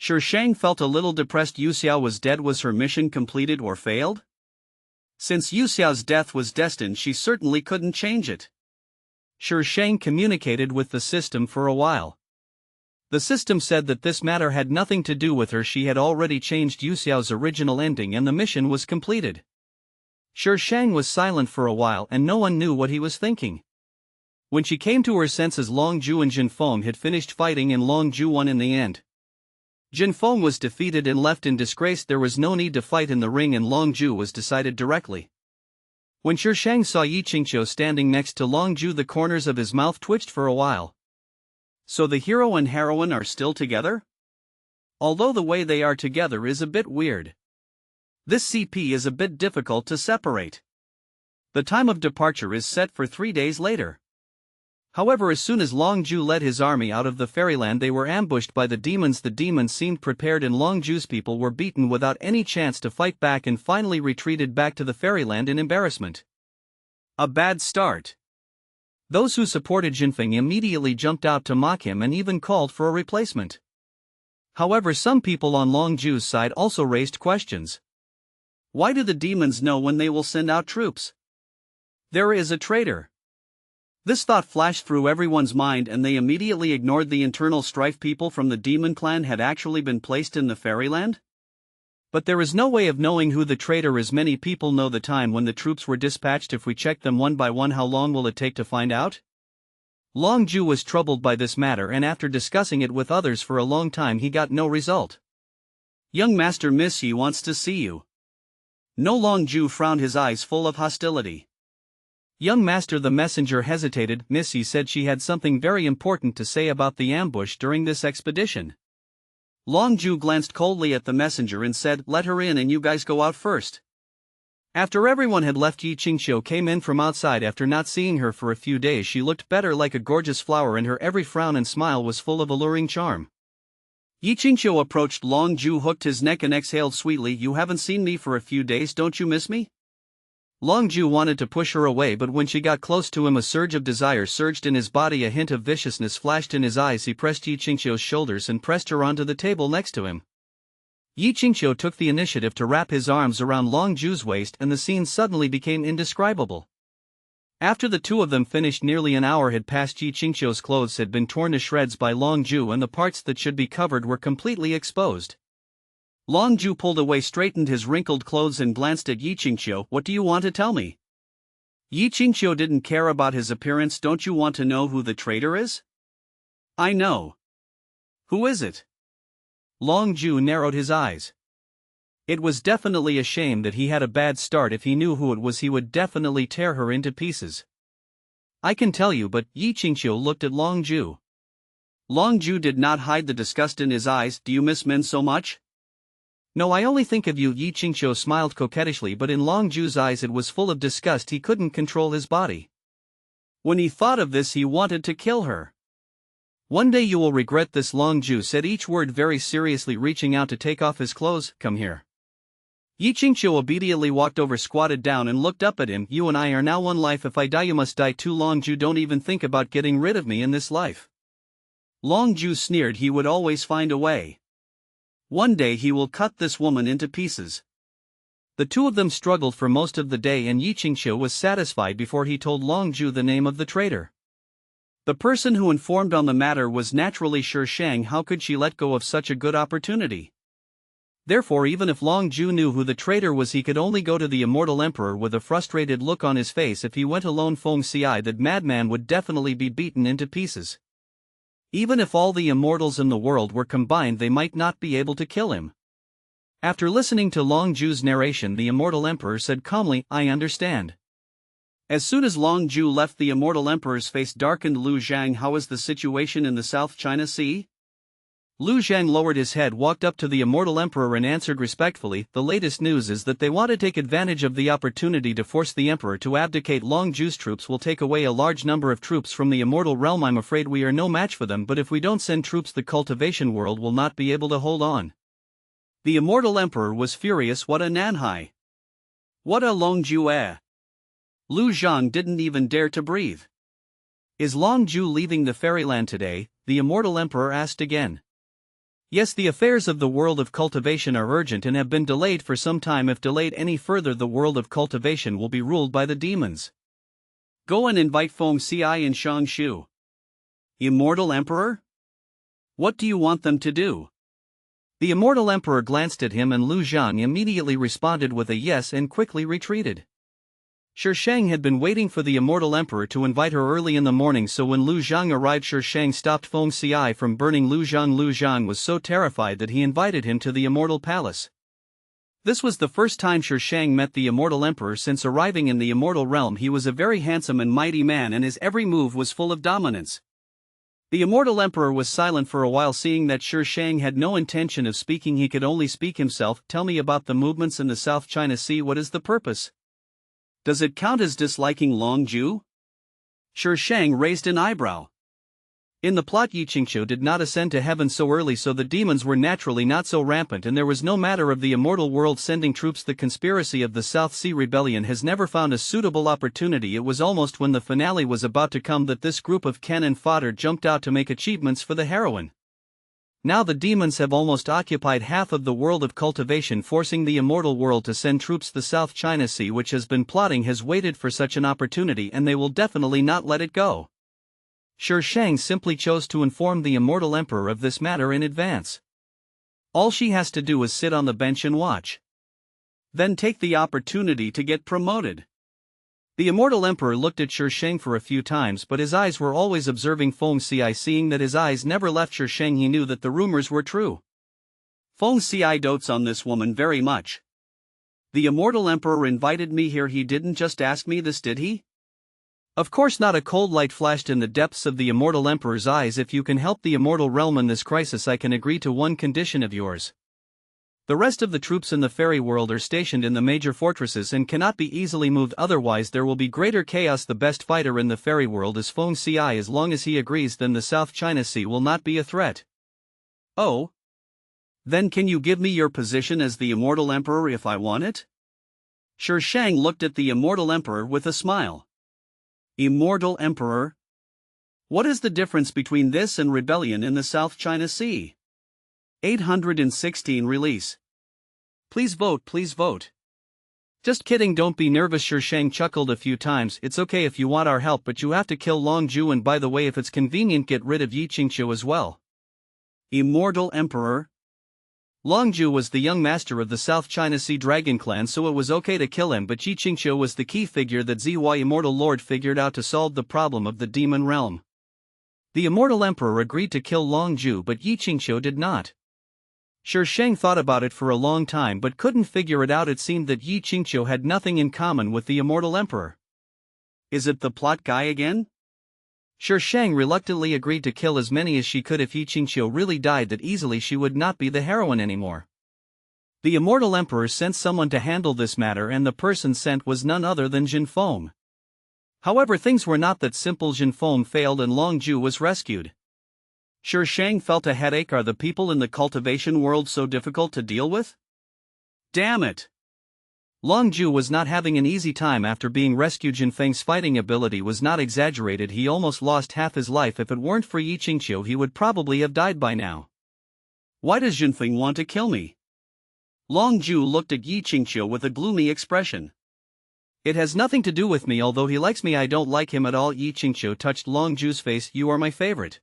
Shang felt a little depressed. Yu Xiao was dead. Was her mission completed or failed? Since Yu Xiao's death was destined, she certainly couldn't change it. Shang communicated with the system for a while. The system said that this matter had nothing to do with her. She had already changed Yu Xiao's original ending and the mission was completed. Shang was silent for a while and no one knew what he was thinking. When she came to her senses, Longju and Jinfeng had finished fighting and Longju won in the end. Jinfeng was defeated and left in disgrace. There was no need to fight in the ring and Longju was decided directly. When Shang saw Yi Qingqiu standing next to Longju, the corners of his mouth twitched for a while. So the hero and heroine are still together? Although the way they are together is a bit weird. This CP is a bit difficult to separate. The time of departure is set for 3 days later. However, as soon as Longju led his army out of the fairyland, they were ambushed by the demons. The demons seemed prepared and Longju's people were beaten without any chance to fight back and finally retreated back to the fairyland in embarrassment. A bad start. Those who supported Jinfeng immediately jumped out to mock him and even called for a replacement. However, some people on Longju's side also raised questions. Why do the demons know when they will send out troops? There is a traitor. This thought flashed through everyone's mind and they immediately ignored the internal strife. People from the demon clan had actually been placed in the fairyland? But there is no way of knowing who the traitor is. Many people know the time when the troops were dispatched. If we check them one by one, how long will it take to find out? Longju was troubled by this matter and after discussing it with others for a long time he got no result. Young Master, Miss Yi wants to see you. No. Longju frowned, his eyes full of hostility. Young Master, the messenger hesitated. Miss Yi said she had something very important to say about the ambush during this expedition. Longju glanced coldly at the messenger and said, "Let her in and you guys go out first." After everyone had left, Yi Qingqiu came in from outside. After not seeing her for a few days, she looked better, like a gorgeous flower, and her every frown and smile was full of alluring charm. Yi Qingqiu approached Longju, hooked his neck and exhaled sweetly, "You haven't seen me for a few days, don't you miss me?" Longju wanted to push her away, but when she got close to him a surge of desire surged in his body. A hint of viciousness flashed in his eyes. He pressed Yi Qingqiu's shoulders and pressed her onto the table next to him. Yi Qingqiu took the initiative to wrap his arms around Longju's waist and the scene suddenly became indescribable. After the two of them finished, nearly an hour had passed. Yi Qingqiu's clothes had been torn to shreds by Longju and the parts that should be covered were completely exposed. Longju pulled away, straightened his wrinkled clothes and glanced at Yi Qingqiu. "What do you want to tell me?" Yi Qingqiu didn't care about his appearance. "Don't you want to know who the traitor is?" "I know." "Who is it?" Longju narrowed his eyes. It was definitely a shame that he had a bad start. If he knew who it was, he would definitely tear her into pieces. "I can tell you, but..." Yi Qingqiu looked at Longju. Longju did not hide the disgust in his eyes. "Do you miss men so much?" "No, I only think of you." Yi Qingqiu smiled coquettishly, but in Longju's eyes it was full of disgust. He couldn't control his body. When he thought of this, he wanted to kill her. "One day you will regret this," Longju said each word very seriously, reaching out to take off his clothes. "Come here." Yi Qingqiu obediently walked over, squatted down and looked up at him. "You and I are now one life. If I die, you must die too." "Longju, don't even think about getting rid of me in this life." Longju sneered. He would always find a way. One day he will cut this woman into pieces. The two of them struggled for most of the day and Yi Qingqiu was satisfied before he told Longju the name of the traitor. The person who informed on the matter was naturally Shang. How could she let go of such a good opportunity? Therefore, even if Longju knew who the traitor was, he could only go to the immortal emperor with a frustrated look on his face. If he went alone, Feng Xi, that madman, would definitely be beaten into pieces. Even if all the immortals in the world were combined, they might not be able to kill him. After listening to Longju's narration, the immortal emperor said calmly, "I understand." As soon as Longju left, the immortal emperor's face darkened. "Lu Zhang, how is the situation in the South China Sea?" Lu Zhang lowered his head, walked up to the immortal emperor and answered respectfully, "The latest news is that they want to take advantage of the opportunity to force the emperor to abdicate. Longju's troops will take away a large number of troops from the immortal realm. I'm afraid we are no match for them, but if we don't send troops, the cultivation world will not be able to hold on." The immortal emperor was furious. What a nanhai! What a Longju eh! Lu Zhang didn't even dare to breathe. "Is Longju leaving the fairyland today?" the immortal emperor asked again. Yes, the affairs of the world of cultivation are urgent and have been delayed for some time. If delayed any further, the world of cultivation will be ruled by the demons. Go and invite Feng Xiai and Shang Shu. Immortal Emperor? What do you want them to do? The Immortal Emperor glanced at him and Lu Zhang immediately responded with a yes and quickly retreated. Shi Shang had been waiting for the Immortal Emperor to invite her early in the morning, so when Lu Zhang arrived, Shi Shang stopped Feng Xiai from burning Lu Zhang. Lu Zhang was so terrified that he invited him to the Immortal Palace. This was the first time Shi Shang met the Immortal Emperor since arriving in the Immortal Realm. He was a very handsome and mighty man, and his every move was full of dominance. The Immortal Emperor was silent for a while, seeing that Shi Shang had no intention of speaking. He could only speak himself. Tell me about the movements in the South China Sea. What is the purpose? Does it count as disliking Long Ju? Shi Shang raised an eyebrow. In the plot, Yi Qingqiu did not ascend to heaven so early, so the demons were naturally not so rampant, and there was no matter of the immortal world sending troops. The conspiracy of the South Sea Rebellion has never found a suitable opportunity. It was almost when the finale was about to come that this group of cannon fodder jumped out to make achievements for the heroine. Now the demons have almost occupied half of the world of cultivation, forcing the immortal world to send troops. The South China Sea, which has been plotting, has waited for such an opportunity, and they will definitely not let it go. Shi Shang simply chose to inform the Immortal Emperor of this matter in advance. All she has to do is sit on the bench and watch. Then take the opportunity to get promoted. The Immortal Emperor looked at Shi Shang for a few times, but his eyes were always observing Feng Xiai. Seeing that his eyes never left Shi Shang, he knew that the rumors were true. Feng Xiai dotes on this woman very much. The Immortal Emperor invited me here. He didn't just ask me this, did he? Of course not. A cold light flashed in the depths of the Immortal Emperor's eyes. If you can help the Immortal Realm in this crisis, I can agree to one condition of yours. The rest of the troops in the fairy world are stationed in the major fortresses and cannot be easily moved, otherwise there will be greater chaos. The best fighter in the fairy world is Feng Xiai. As long as he agrees, then the South China Sea will not be a threat. Oh? Then can you give me your position as the Immortal Emperor if I want it? Shi Shang looked at the Immortal Emperor with a smile. Immortal Emperor? What is the difference between this and rebellion in the South China Sea? 816 release. Please vote, please vote. Just kidding, don't be nervous. Shi Shang chuckled a few times. It's okay if you want our help, but you have to kill Long Ju, and by the way, if it's convenient, get rid of Yi Qingqiu as well. Immortal Emperor? Long Ju was the young master of the South China Sea Dragon Clan, so it was okay to kill him, but Yi Qingqiu was the key figure that ZY Immortal Lord figured out to solve the problem of the demon realm. The Immortal Emperor agreed to kill Long Ju, but Yi Qingqiu did not. Shi Shang thought about it for a long time but couldn't figure it out. It seemed that Yi Qingqiu had nothing in common with the Immortal Emperor. Is it the plot guy again? Shi Shang reluctantly agreed to kill as many as she could. If Yi Qingqiu really died that easily, she would not be the heroine anymore. The Immortal Emperor sent someone to handle this matter, and the person sent was none other than Jin Feng. However, things were not that simple. Jin Feng failed and Long Ju was rescued. Shi Shang felt a headache. Are the people in the cultivation world so difficult to deal with? Damn it! Long Ju was not having an easy time after being rescued. Jin Feng's fighting ability was not exaggerated. He almost lost half his life. If it weren't for Yi Qingqiu, he would probably have died by now. Why does Jin Feng want to kill me? Long Ju looked at Yi Qingqiu with a gloomy expression. It has nothing to do with me. Although he likes me, I don't like him at all. Yi Qingqiu touched Long Ju's face. You are my favorite.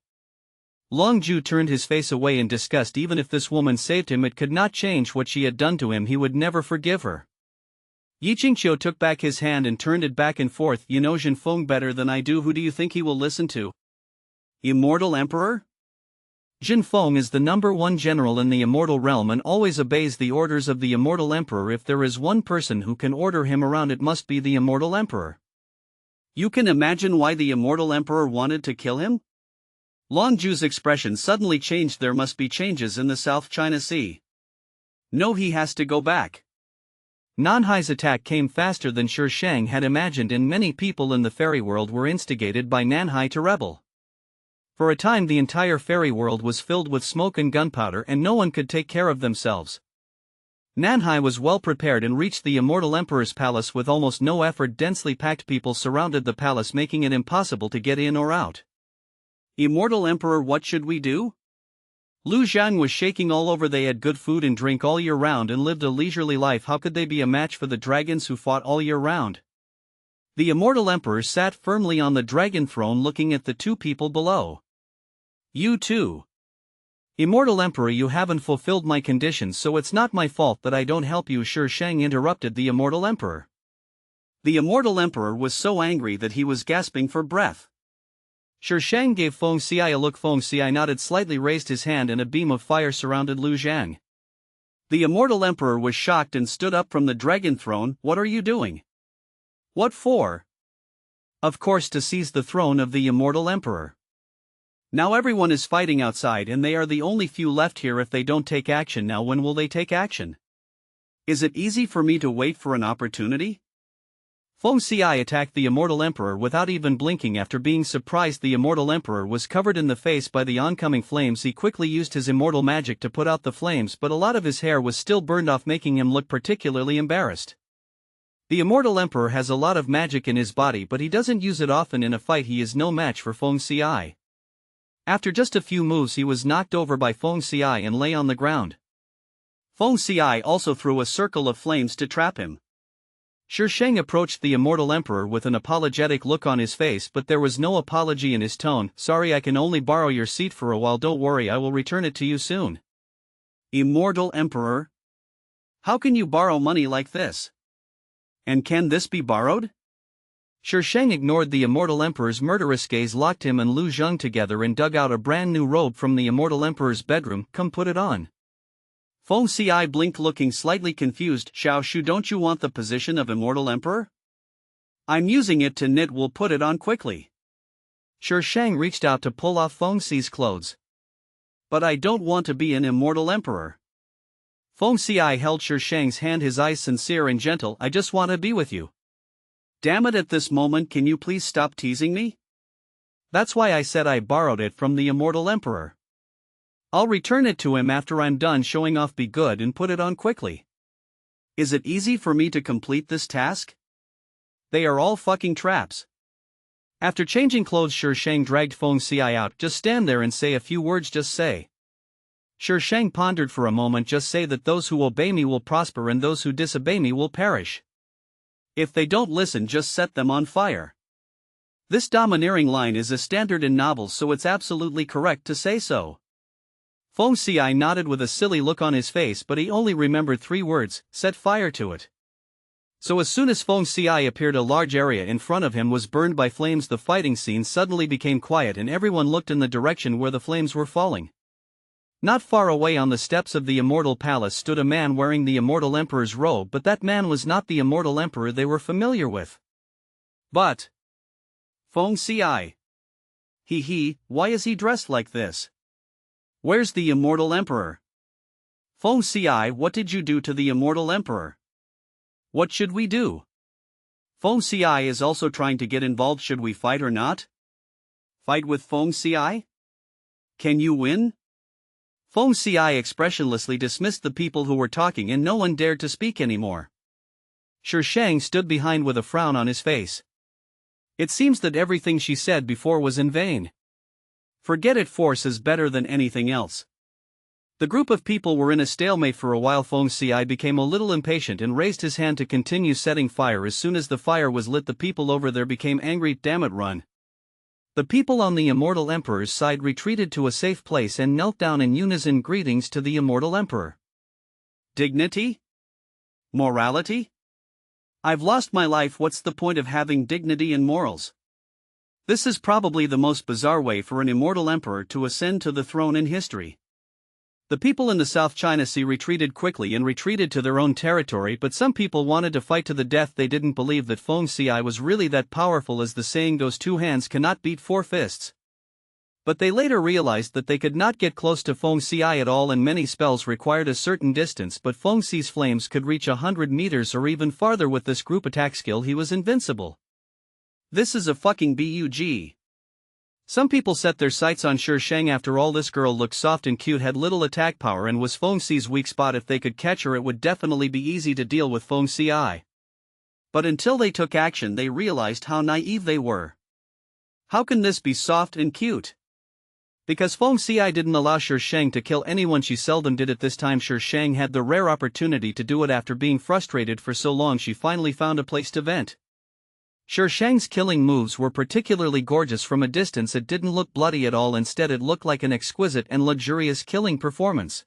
Long Ju turned his face away in disgust. Even if this woman saved him, it could not change what she had done to him. He would never forgive her. Yi Qingqiu took back his hand and turned it back and forth. You know Jin Feng better than I do. Who do you think he will listen to? Immortal Emperor? Jin Feng is the #1 general in the Immortal Realm and always obeys the orders of the Immortal Emperor. If there is one person who can order him around, it must be the Immortal Emperor. You can imagine why the Immortal Emperor wanted to kill him? Long Ju's expression suddenly changed. There must be changes in the South China Sea. No, he has to go back. Nanhai's attack came faster than Shi Shang had imagined, and many people in the fairy world were instigated by Nanhai to rebel. For a time the entire fairy world was filled with smoke and gunpowder, and no one could take care of themselves. Nanhai was well prepared and reached the Immortal Emperor's palace with almost no effort. Densely packed people surrounded the palace, making it impossible to get in or out. Immortal Emperor, what should we do? Lu Zhang was shaking all over. They had good food and drink all year round and lived a leisurely life. How could they be a match for the dragons who fought all year round? The immortal emperor sat firmly on the dragon throne looking at the two people below. You too. Immortal emperor, you haven't fulfilled my conditions, so it's not my fault that I don't help you. Shi Shang interrupted the immortal emperor. The immortal emperor was so angry that he was gasping for breath. Shi Shang gave Feng Xiai a look. Feng Xiai nodded slightly, raised his hand, and a beam of fire surrounded Lu Zhang. The immortal emperor was shocked and stood up from the dragon throne. What are you doing? What for? Of course, to seize the throne of the immortal emperor. Now everyone is fighting outside and they are the only few left here. If they don't take action now, when will they take action? Is it easy for me to wait for an opportunity? Feng Xiai attacked the immortal emperor without even blinking. After being surprised, the immortal emperor was covered in the face by the oncoming flames. He quickly used his immortal magic to put out the flames, but a lot of his hair was still burned off, making him look particularly embarrassed. The immortal emperor has a lot of magic in his body, but he doesn't use it often. In a fight he is no match for Feng Xiai. After just a few moves he was knocked over by Feng Xiai and lay on the ground. Feng Xiai also threw a circle of flames to trap him. Shi Shang approached the immortal emperor with an apologetic look on his face, but there was no apology in his tone. Sorry, I can only borrow your seat for a while. Don't worry, I will return it to you soon. Immortal emperor? How can you borrow money like this? And can this be borrowed? Shi Shang ignored the immortal emperor's murderous gaze, locked him and Lu Zhang together, and dug out a brand new robe from the immortal emperor's bedroom. Come, put it on. Feng Xiai blinked, looking slightly confused. Xiao Shu, don't you want the position of immortal emperor? I'm using it to knit. We'll put it on quickly. Shi Shang reached out to pull off Feng Xi's clothes. But I don't want to be an immortal emperor. Feng Xiai held Shi Shang's hand, his eyes sincere and gentle. I just want to be with you. Damn it, at this moment can you please stop teasing me? That's why I said I borrowed it from the immortal emperor. I'll return it to him after I'm done showing off. Be good and put it on quickly. Is it easy for me to complete this task? They are all fucking traps. After changing clothes, Shi Shang dragged Feng Xiai out. Just stand there and say a few words, just say. Shi Shang pondered for a moment. Just say that those who obey me will prosper and those who disobey me will perish. If they don't listen, just set them on fire. This domineering line is a standard in novels, so it's absolutely correct to say so. Feng Xiai nodded with a silly look on his face, but he only remembered 3 words: set fire to it. So as soon as Feng Xiai appeared, a large area in front of him was burned by flames. The fighting scene suddenly became quiet and everyone looked in the direction where the flames were falling. Not far away on the steps of the immortal palace stood a man wearing the immortal emperor's robe, but that man was not the immortal emperor they were familiar with. But Feng Xiai. Why is he dressed like this? Where's the immortal emperor? Feng Xiai, what did you do to the immortal emperor? What should we do? Feng Xiai is also trying to get involved. Should we fight or not? Fight with Feng Xiai? Can you win? Feng Xiai expressionlessly dismissed the people who were talking and no one dared to speak anymore. Shi Shang stood behind with a frown on his face. It seems that everything she said before was in vain. Forget it, force is better than anything else. The group of people were in a stalemate for a while. Feng Xiai became a little impatient and raised his hand to continue setting fire. As soon as the fire was lit, the people over there became angry. Damn it, run. The people on the immortal emperor's side retreated to a safe place and knelt down in unison. Greetings to the immortal emperor. Dignity? Morality? I've lost my life. What's the point of having dignity and morals? This is probably the most bizarre way for an immortal emperor to ascend to the throne in history. The people in the South China Sea retreated quickly and retreated to their own territory, but some people wanted to fight to the death. They didn't believe that Feng Xiai was really that powerful. As the saying goes, 2 hands cannot beat 4 fists. But they later realized that they could not get close to Feng Xiai at all, and many spells required a certain distance, but Feng Xi's flames could reach 100 meters or even farther. With this group attack skill, he was invincible. This is a fucking bug. Some people set their sights on Shi Shang. After all, this girl looked soft and cute, had little attack power, and was Feng Xi's weak spot. If they could catch her, it would definitely be easy to deal with Feng Xiai. But until they took action, they realized how naive they were. How can this be soft and cute? Because Feng Xiai didn't allow Shi Sheng to kill anyone, she seldom did it. This time Shi Sheng had the rare opportunity to do it. After being frustrated for so long, she finally found a place to vent. Shi Sheng's killing moves were particularly gorgeous. From a distance it didn't look bloody at all, instead it looked like an exquisite and luxurious killing performance.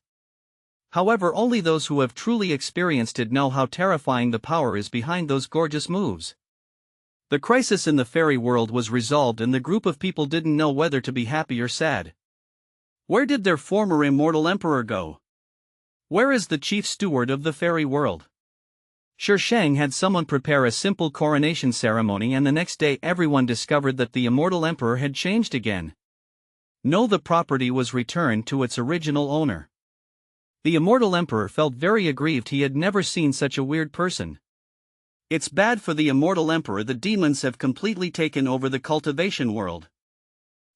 However, only those who have truly experienced it know how terrifying the power is behind those gorgeous moves. The crisis in the fairy world was resolved and the group of people didn't know whether to be happy or sad. Where did their former immortal emperor go? Where is the chief steward of the fairy world? Shi Sheng had someone prepare a simple coronation ceremony, and the next day everyone discovered that the immortal emperor had changed again. No, the property was returned to its original owner. The immortal emperor felt very aggrieved. He had never seen such a weird person. It's bad for the immortal emperor. The demons have completely taken over the cultivation world.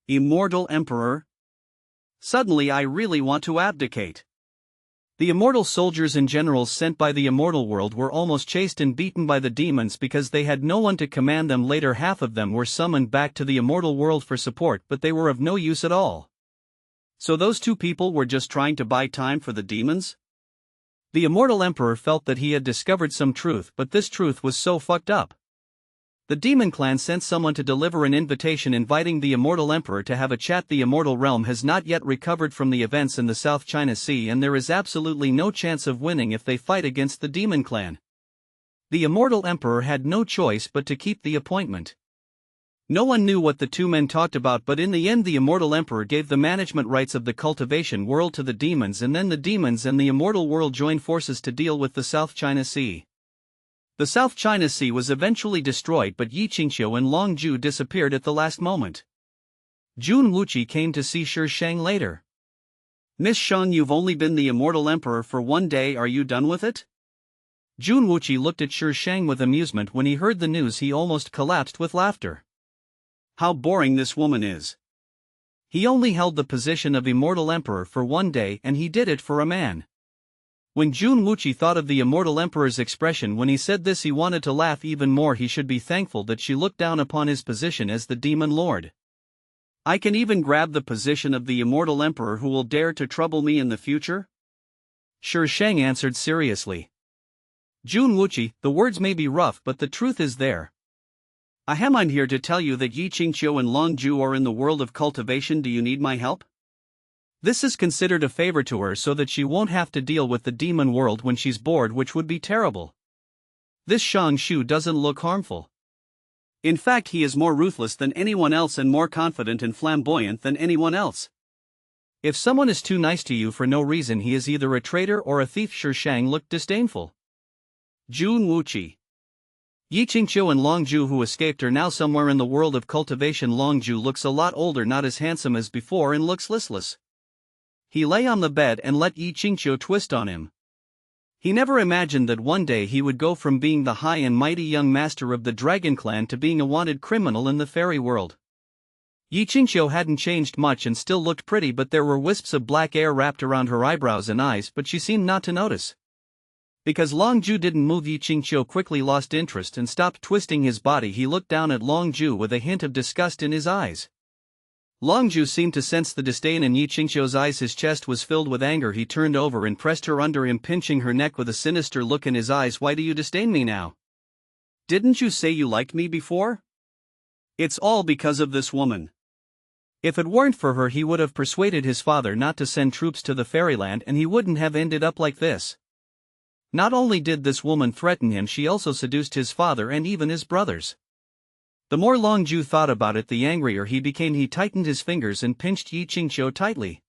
Immortal emperor? Suddenly I really want to abdicate. The immortal soldiers and generals sent by the immortal world were almost chased and beaten by the demons because they had no one to command them. Later half of them were summoned back to the immortal world for support, but they were of no use at all. So those two people were just trying to buy time for the demons? The immortal emperor felt that he had discovered some truth, but this truth was so fucked up. The demon clan sent someone to deliver an invitation inviting the immortal emperor to have a chat. The immortal realm has not yet recovered from the events in the South China Sea, and there is absolutely no chance of winning if they fight against the demon clan. The immortal emperor had no choice but to keep the appointment. No one knew what the two men talked about, but in the end the immortal emperor gave the management rights of the cultivation world to the demons, and then the demons and the immortal world joined forces to deal with the South China Sea. The South China Sea was eventually destroyed, but Yi Qingqiu and Long Ju disappeared at the last moment. Jun Wuqi came to see Shi Sheng later. Miss Shang, you've only been the immortal emperor for one day, are you done with it? Jun Wuqi looked at Shi Sheng with amusement. When he heard the news he almost collapsed with laughter. How boring this woman is. He only held the position of immortal emperor for one day, and he did it for a man. When Jun Wuqi thought of the immortal emperor's expression when he said this, he wanted to laugh even more. He should be thankful that she looked down upon his position as the demon lord. I can even grab the position of the immortal emperor who will dare to trouble me in the future? Shi Sheng answered seriously. Jun Wuqi, the words may be rough, but the truth is there. I'm here to tell you that Yi Qingqiu and Long Ju are in the world of cultivation. Do you need my help? This is considered a favor to her so that she won't have to deal with the demon world when she's bored, which would be terrible. This Shang Shu doesn't look harmful. In fact, he is more ruthless than anyone else and more confident and flamboyant than anyone else. If someone is too nice to you for no reason, he is either a traitor or a thief. Shi Sheng looked disdainful. Jun Wuqi. Yi Qingqiu and Long Ju who escaped are now somewhere in the world of cultivation. Long Ju looks a lot older, not as handsome as before, and looks listless. He lay on the bed and let Yi Qingqiu twist on him. He never imagined that one day he would go from being the high and mighty young master of the Dragon Clan to being a wanted criminal in the fairy world. Yi Qingqiu hadn't changed much and still looked pretty, but there were wisps of black hair wrapped around her eyebrows and eyes, but she seemed not to notice. Because Long Ju didn't move, Yi Qingqiu quickly lost interest and stopped twisting his body. He looked down at Long Ju with a hint of disgust in his eyes. Long Ju seemed to sense the disdain in Yi Qingqiu's eyes. His chest was filled with anger. He turned over and pressed her under him, pinching her neck with a sinister look in his eyes. Why do you disdain me now? Didn't you say you liked me before? It's all because of this woman. If it weren't for her, he would have persuaded his father not to send troops to the fairyland, and he wouldn't have ended up like this. Not only did this woman threaten him, she also seduced his father and even his brothers. The more Long Ju thought about it, the angrier he became. He tightened his fingers and pinched Yi Qingqiu tightly.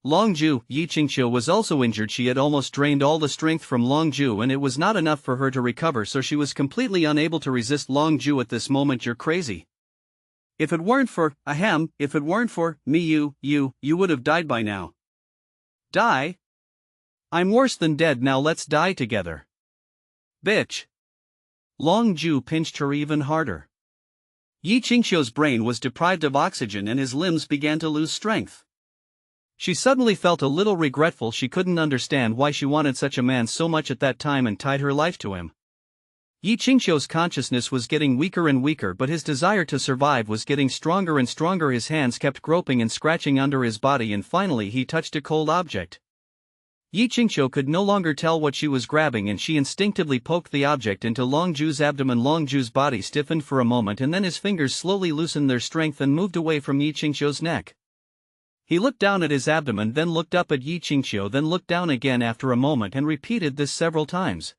Long Ju, Yi Qingqiu was also injured. She had almost drained all the strength from Long Ju, and it was not enough for her to recover, so she was completely unable to resist Long Ju at this moment. You're crazy. If it weren't for me, you would have died by now. Die? I'm worse than dead now. Let's die together. Bitch. Long Ju pinched her even harder. Yi Qingqiu's brain was deprived of oxygen and his limbs began to lose strength. She suddenly felt a little regretful. She couldn't understand why she wanted such a man so much at that time and tied her life to him. Yi Qingqiu's consciousness was getting weaker and weaker, but his desire to survive was getting stronger and stronger. His hands kept groping and scratching under his body, and finally he touched a cold object. Yi Qingqiu could no longer tell what she was grabbing, and she instinctively poked the object into Longju's abdomen. Longju's body stiffened for a moment, and then his fingers slowly loosened their strength and moved away from Yi Qingqiu's neck. He looked down at his abdomen, then looked up at Yi Qingqiu, then looked down again after a moment, and repeated this several times.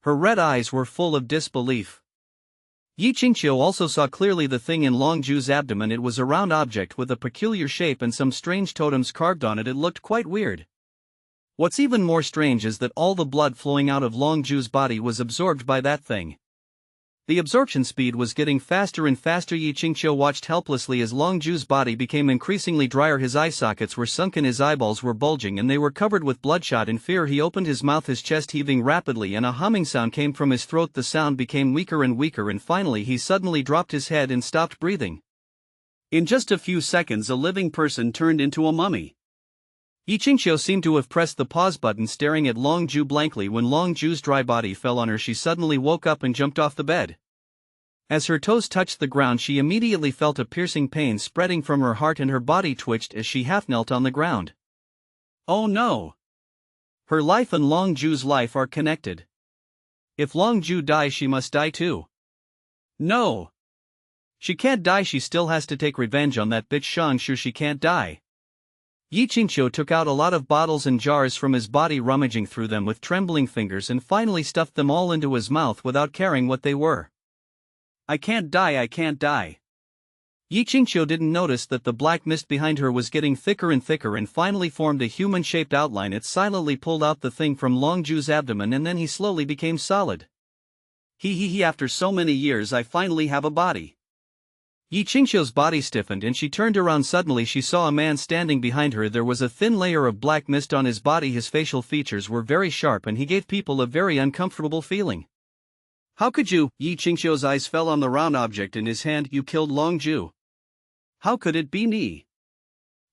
Her red eyes were full of disbelief. Yi Qingqiu also saw clearly the thing in Longju's abdomen. It was a round object with a peculiar shape and some strange totems carved on it. It looked quite weird. What's even more strange is that all the blood flowing out of Longju's body was absorbed by that thing. The absorption speed was getting faster and faster. Yi Qingqiu watched helplessly as Longju's body became increasingly drier. His eye sockets were sunken, his eyeballs were bulging, and they were covered with bloodshot. In fear he opened his mouth, his chest heaving rapidly, and a humming sound came from his throat. The sound became weaker and weaker, and finally he suddenly dropped his head and stopped breathing. In just a few seconds a living person turned into a mummy. Yi Qingqiu seemed to have pressed the pause button, staring at Longju blankly. When Longju's dry body fell on her, she suddenly woke up and jumped off the bed. As her toes touched the ground, she immediately felt a piercing pain spreading from her heart, and her body twitched as she half knelt on the ground. Oh no! Her life and Longju's life are connected. If Longju dies, she must die too. No! She can't die. She still has to take revenge on that bitch Shangshu. She can't die. Yi Qingqiu took out a lot of bottles and jars from his body, rummaging through them with trembling fingers, and finally stuffed them all into his mouth without caring what they were. I can't die, I can't die. Yi Qingqiu didn't notice that the black mist behind her was getting thicker and thicker and finally formed a human-shaped outline. It silently pulled out the thing from Longju's abdomen, and then he slowly became solid. After so many years I finally have a body. Yi Qingqiu's body stiffened and she turned around. Suddenly she saw a man standing behind her. There was a thin layer of black mist on his body. His facial features were very sharp and he gave people a very uncomfortable feeling. How could you? Yi Qingqiu's eyes fell on the round object in his hand. You killed Longju. How could it be me?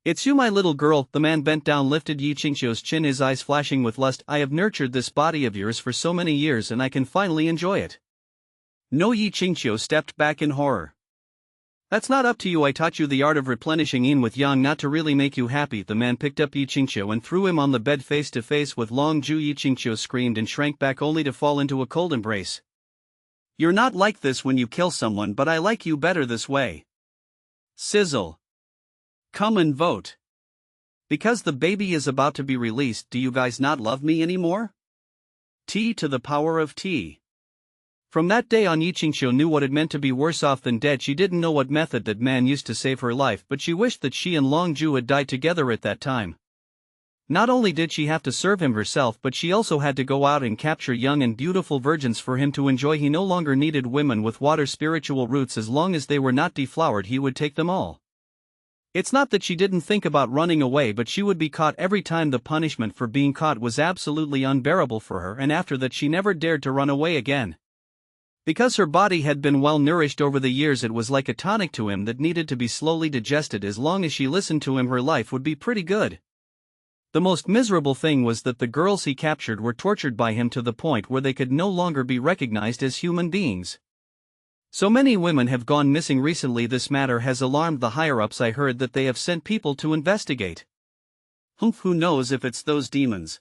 It's you, my little girl. The man bent down, lifted Yi Qingqiu's chin, his eyes flashing with lust. I have nurtured this body of yours for so many years and I can finally enjoy it. No, Yi Qingqiu stepped back in horror. That's not up to you. I taught you the art of replenishing yin with yang not to really make you happy. The man picked up Yi Qingqiu and threw him on the bed face to face with Longju. Yi Qingqiu screamed and shrank back only to fall into a cold embrace. You're not like this when you kill someone, but I like you better this way. Sizzle. Come and vote. Because the baby is about to be released, do you guys not love me anymore? T to the power of T. From that day on, Yi Qingqiu knew what it meant to be worse off than dead. She didn't know what method that man used to save her life, but she wished that she and Longju had died together at that time. Not only did she have to serve him herself, but she also had to go out and capture young and beautiful virgins for him to enjoy. He no longer needed women with water spiritual roots. As long as they were not deflowered, he would take them all. It's not that she didn't think about running away, but she would be caught every time. The punishment for being caught was absolutely unbearable for her, and after that she never dared to run away again. Because her body had been well nourished over the years, it was like a tonic to him that needed to be slowly digested. As long as she listened to him, her life would be pretty good. The most miserable thing was that the girls he captured were tortured by him to the point where they could no longer be recognized as human beings. So many women have gone missing recently. This matter has alarmed the higher-ups. I heard that they have sent people to investigate. Who knows if it's those demons?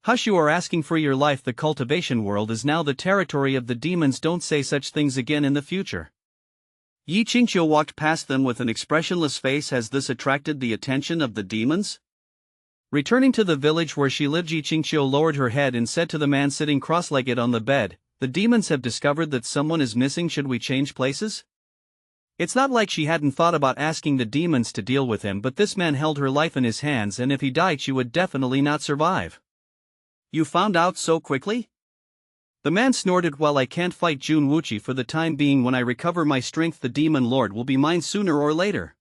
Hush, you are asking for your life. The cultivation world is now the territory of the demons. Don't say such things again in the future. Yi Qingqiu walked past them with an expressionless face. Has this attracted the attention of the demons? Returning to the village where she lived, Yi Qingqiu lowered her head and said to the man sitting cross-legged on the bed, the demons have discovered that someone is missing. Should we change places? It's not like she hadn't thought about asking the demons to deal with him, but this man held her life in his hands, and if he died she would definitely not survive. You found out so quickly? The man snorted. Well, I can't fight Jun Wuqi for the time being. When I recover my strength, the demon lord will be mine sooner or later.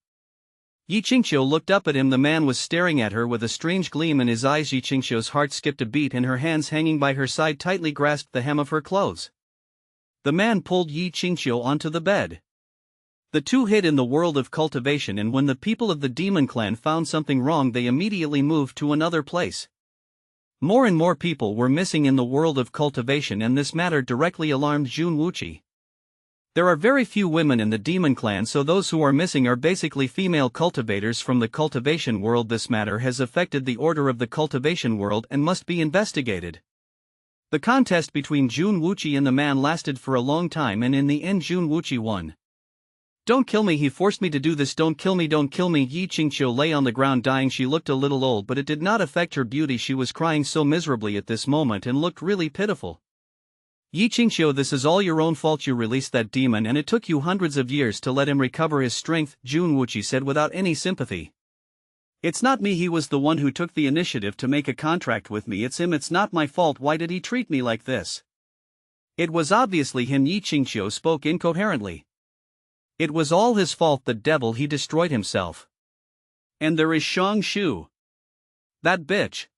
Yi Qingqiu looked up at him. The man was staring at her with a strange gleam in his eyes. Yi Qingqiu's heart skipped a beat and her hands hanging by her side tightly grasped the hem of her clothes. The man pulled Yi Qingqiu onto the bed. The two hid in the world of cultivation, and when the people of the demon clan found something wrong, they immediately moved to another place. More and more people were missing in the world of cultivation, and this matter directly alarmed Jun Wuqi. There are very few women in the demon clan, so those who are missing are basically female cultivators from the cultivation world. This matter has affected the order of the cultivation world and must be investigated. The contest between Jun Wuqi and the man lasted for a long time, and in the end Jun Wuqi won. "Don't kill me, he forced me to do this, don't kill me, don't kill me." Yi Qingqiu lay on the ground dying. She looked a little old, but it did not affect her beauty. She was crying so miserably at this moment and looked really pitiful. "Yi Qingqiu, this is all your own fault. You released that demon and it took you hundreds of years to let him recover his strength," Jun Wuqi said without any sympathy. "It's not me, he was the one who took the initiative to make a contract with me. It's him, it's not my fault. Why did he treat me like this?" "It was obviously him." Yi Qingqiu spoke incoherently. "It was all his fault, the devil, he destroyed himself. And there is Shang Shu. That bitch.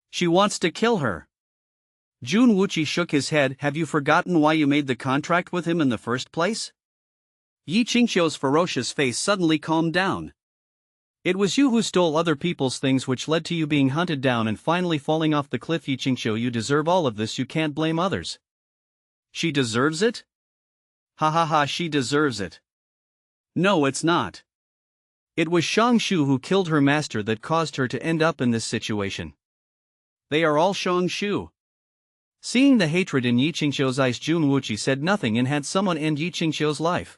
She wants to kill her." Jun Wuqi shook his head. "Have you forgotten why you made the contract with him in the first place?" Yi Qingqiu's ferocious face suddenly calmed down. "It was you who stole other people's things, which led to you being hunted down and finally falling off the cliff. Yi Qingqiu, you deserve all of this. You can't blame others." "She deserves it? Ha ha ha, she deserves it. No, it's not. It was Shang Shu who killed her master that caused her to end up in this situation. They are all Shang Shu." Seeing the hatred in Yi Qingqiu's eyes, Jun Wuqi said nothing and had someone end Yi Qingqiu's life.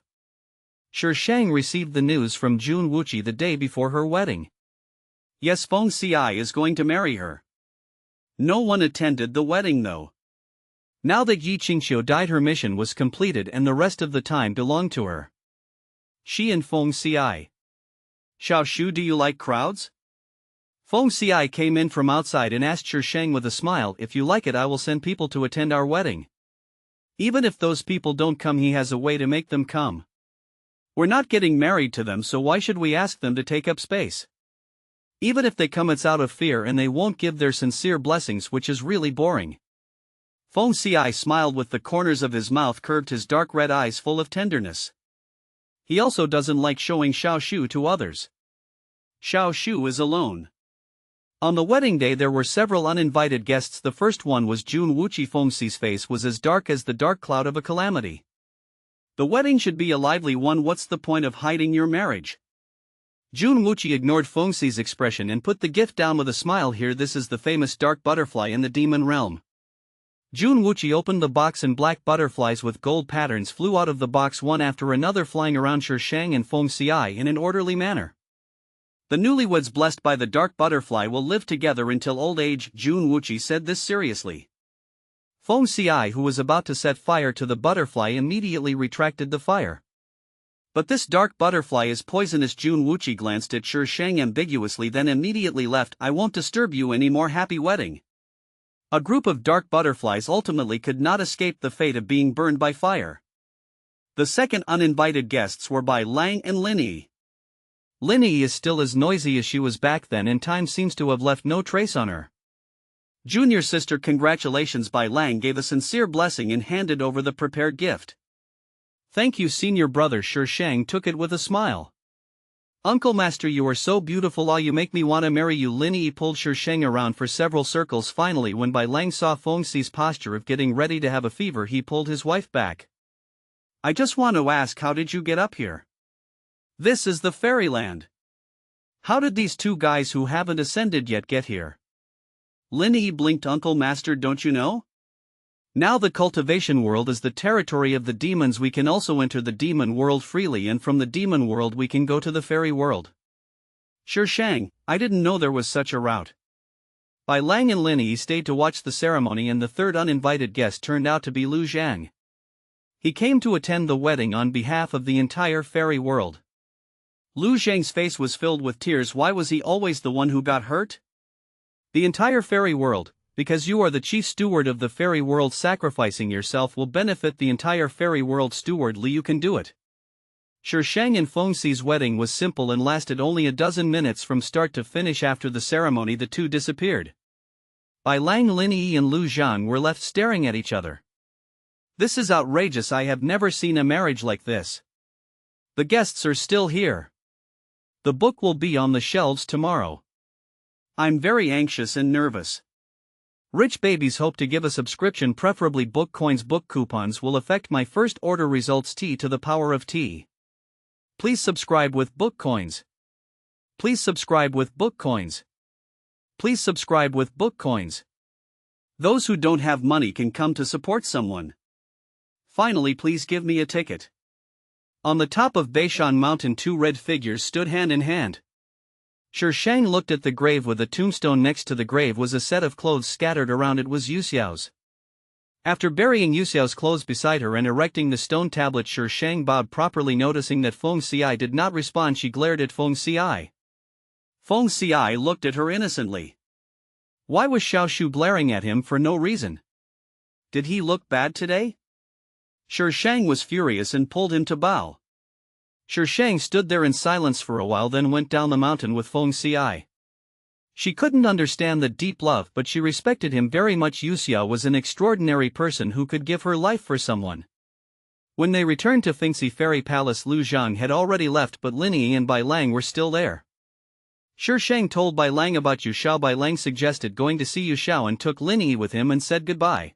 Shi Shang received the news from Jun Wuqi the day before her wedding. Yes, Feng Xi is going to marry her. No one attended the wedding though. Now that Yi Qingqiu died, her mission was completed and the rest of the time belonged to her. She and Feng Xi. "Xiao Shu, do you like crowds?" Feng Xi came in from outside and asked Shi Shang with a smile, "If you like it, I will send people to attend our wedding. Even if those people don't come, he has a way to make them come. We're not getting married to them, so why should we ask them to take up space? Even if they come, it's out of fear and they won't give their sincere blessings, which is really boring." Feng Xi smiled with the corners of his mouth curved, his dark red eyes full of tenderness. He also doesn't like showing Xiao Shu to others. Xiao Shu is alone. On the wedding day there were several uninvited guests. The first one was Jun Wuqi. Feng Xi's face was as dark as the dark cloud of a calamity. "The wedding should be a lively one. What's the point of hiding your marriage?" Jun Wuqi ignored Feng Xi's expression and put the gift down with a smile. "Here, this is the famous dark butterfly in the demon realm." Jun Wuqi opened the box and black butterflies with gold patterns flew out of the box, one after another, flying around Shi Shang and Feng Xi in an orderly manner. "The newlyweds blessed by the dark butterfly will live together until old age." Jun Wuqi said this seriously. Feng Xi, who was about to set fire to the butterfly, immediately retracted the fire. "But this dark butterfly is poisonous." Jun Wuqi glanced at Shi Shang ambiguously, then immediately left. "I won't disturb you anymore. Happy wedding." A group of dark butterflies ultimately could not escape the fate of being burned by fire. The second uninvited guests were by Lang and Linyi. Linyi is still as noisy as she was back then, and time seems to have left no trace on her. "Junior sister, congratulations." By Lang gave a sincere blessing and handed over the prepared gift. "Thank you, senior brother." Shi Shang took it with a smile. "Uncle Master, you are so beautiful. You make me want to marry you." Linyi pulled Shi Shang around for several circles. Finally, when Bai Lang saw Feng Xi's posture of getting ready to have a fever, he pulled his wife back. "I just want to ask, how did you get up here? This is the fairyland. How did these two guys who haven't ascended yet get here?" Linyi blinked. "Uncle Master, don't you know? Now the cultivation world is the territory of the demons. We can also enter the demon world freely, and from the demon world we can go to the fairy world." "Shi Shang, I didn't know there was such a route." Bai Lang and Linyi stayed to watch the ceremony, and the third uninvited guest turned out to be Lu Zhang. He came to attend the wedding on behalf of the entire fairy world. Lu Zhang's face was filled with tears. Why was he always the one who got hurt? "The entire fairy world, because you are the chief steward of the fairy world. Sacrificing yourself will benefit the entire fairy world." "Steward Li, you can do it." Shi Shang and Feng Xi's wedding was simple and lasted only a dozen minutes from start to finish. After the ceremony, the two disappeared. Bai Lang, Linyi and Lu Zhang were left staring at each other. "This is outrageous. I have never seen a marriage like this. The guests are still here. The book will be on the shelves tomorrow. I'm very anxious and nervous." Rich babies hope to give a subscription, preferably book coins. Book coupons will affect my first order results. T to the power of T. Please subscribe with book coins. Please subscribe with book coins. Please subscribe with book coins. Those who don't have money can come to support someone. Finally, please give me a ticket. On the top of Beishan Mountain, two red figures stood hand in hand. Shang looked at the grave. With a tombstone next to the grave was a set of clothes scattered around. It was Yu Xiao's. After burying Yu Xiao's clothes beside her and erecting the stone tablet, Shang bowed properly. Noticing that Feng Xi did not respond, she glared at Feng Xi. Feng Xi looked at her innocently. Why was Xiao Shu glaring at him for no reason? Did he look bad today? Shang was furious and pulled him to bow. Shang stood there in silence for a while, then went down the mountain with Feng Xi. She couldn't understand the deep love, but she respected him very much. Yu Xiao was an extraordinary person who could give her life for someone. When they returned to Fengxi Fairy Palace, Lu Zhang had already left, but Lin Yi and Bai Lang were still there. Shang told Bai Lang about Yu Xiao. Bai Lang suggested going to see Yu Xiao and took Lin Yi with him and said goodbye.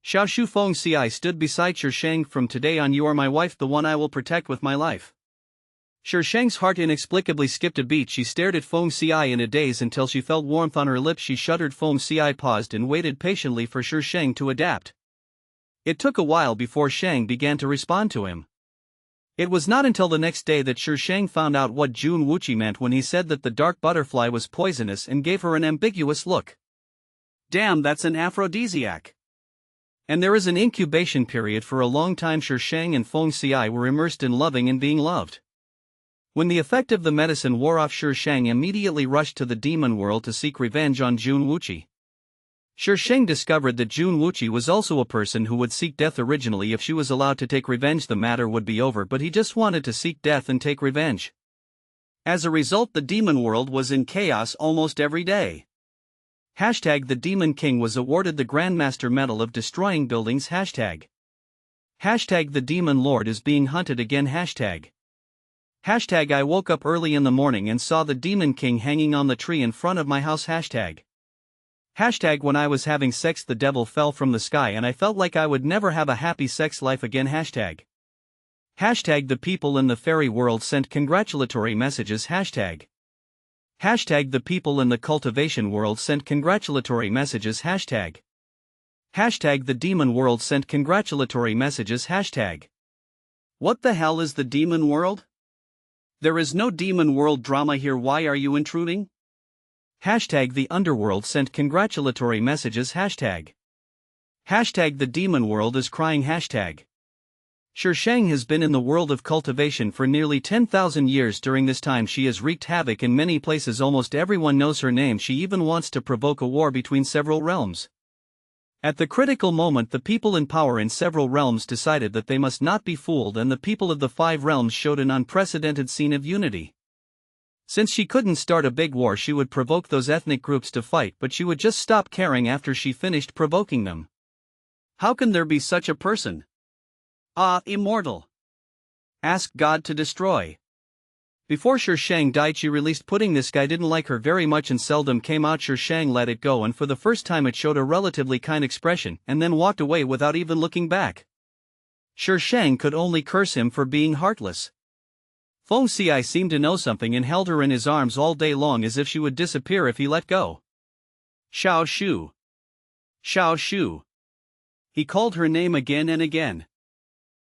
Xiao Shu. Feng Xi stood beside Shang. From today on, you are my wife, the one I will protect with my life. Shang's heart inexplicably skipped a beat. She stared at Feng Xi in a daze until she felt warmth on her lips. She shuddered. Feng Xi paused and waited patiently for Shang to adapt. It took a while before Shang began to respond to him. It was not until the next day that Shang found out what Jun Wuqi meant when he said that the dark butterfly was poisonous and gave her an ambiguous look. Damn, that's an aphrodisiac. And there is an incubation period. For a long time Shang and Feng Xi were immersed in loving and being loved. When the effect of the medicine wore off, Shang immediately rushed to the demon world to seek revenge on Jun Wuqi. Shang discovered that Jun Wuqi was also a person who would seek death. Originally, if she was allowed to take revenge, the matter would be over, but he just wanted to seek death and take revenge. As a result, the demon world was in chaos almost every day. The Demon King was awarded the Grandmaster Medal of Destroying Buildings. The Demon Lord is being hunted again. I woke up early in the morning and saw the Demon King hanging on the tree in front of my house. When I was having sex, the devil fell from the sky and I felt like I would never have a happy sex life again. The people in the fairy world sent congratulatory messages. The people in the cultivation world sent congratulatory messages. The demon world sent congratulatory messages. What the hell is the demon world? There is no demon world drama here. Why are you intruding? The underworld sent congratulatory messages. The demon world is crying. Shang has been in the world of cultivation for nearly 10,000 years. During this time she has wreaked havoc in many places. Almost everyone knows her name. She even wants to provoke a war between several realms. At the critical moment, the people in power in several realms decided that they must not be fooled, and the people of the 5 realms showed an unprecedented scene of unity. Since she couldn't start a big war, she would provoke those ethnic groups to fight, but she would just stop caring after she finished provoking them. How can there be such a person? Immortal. Ask God to destroy. Before Shang died, she released pudding. This guy didn't like her very much and seldom came out. Shang let it go, and for the first time it showed a relatively kind expression, and then walked away without even looking back. Shang could only curse him for being heartless. Feng Xi seemed to know something and held her in his arms all day long as if she would disappear if he let go. Xiao Shu. Xiao Shu. He called her name again and again.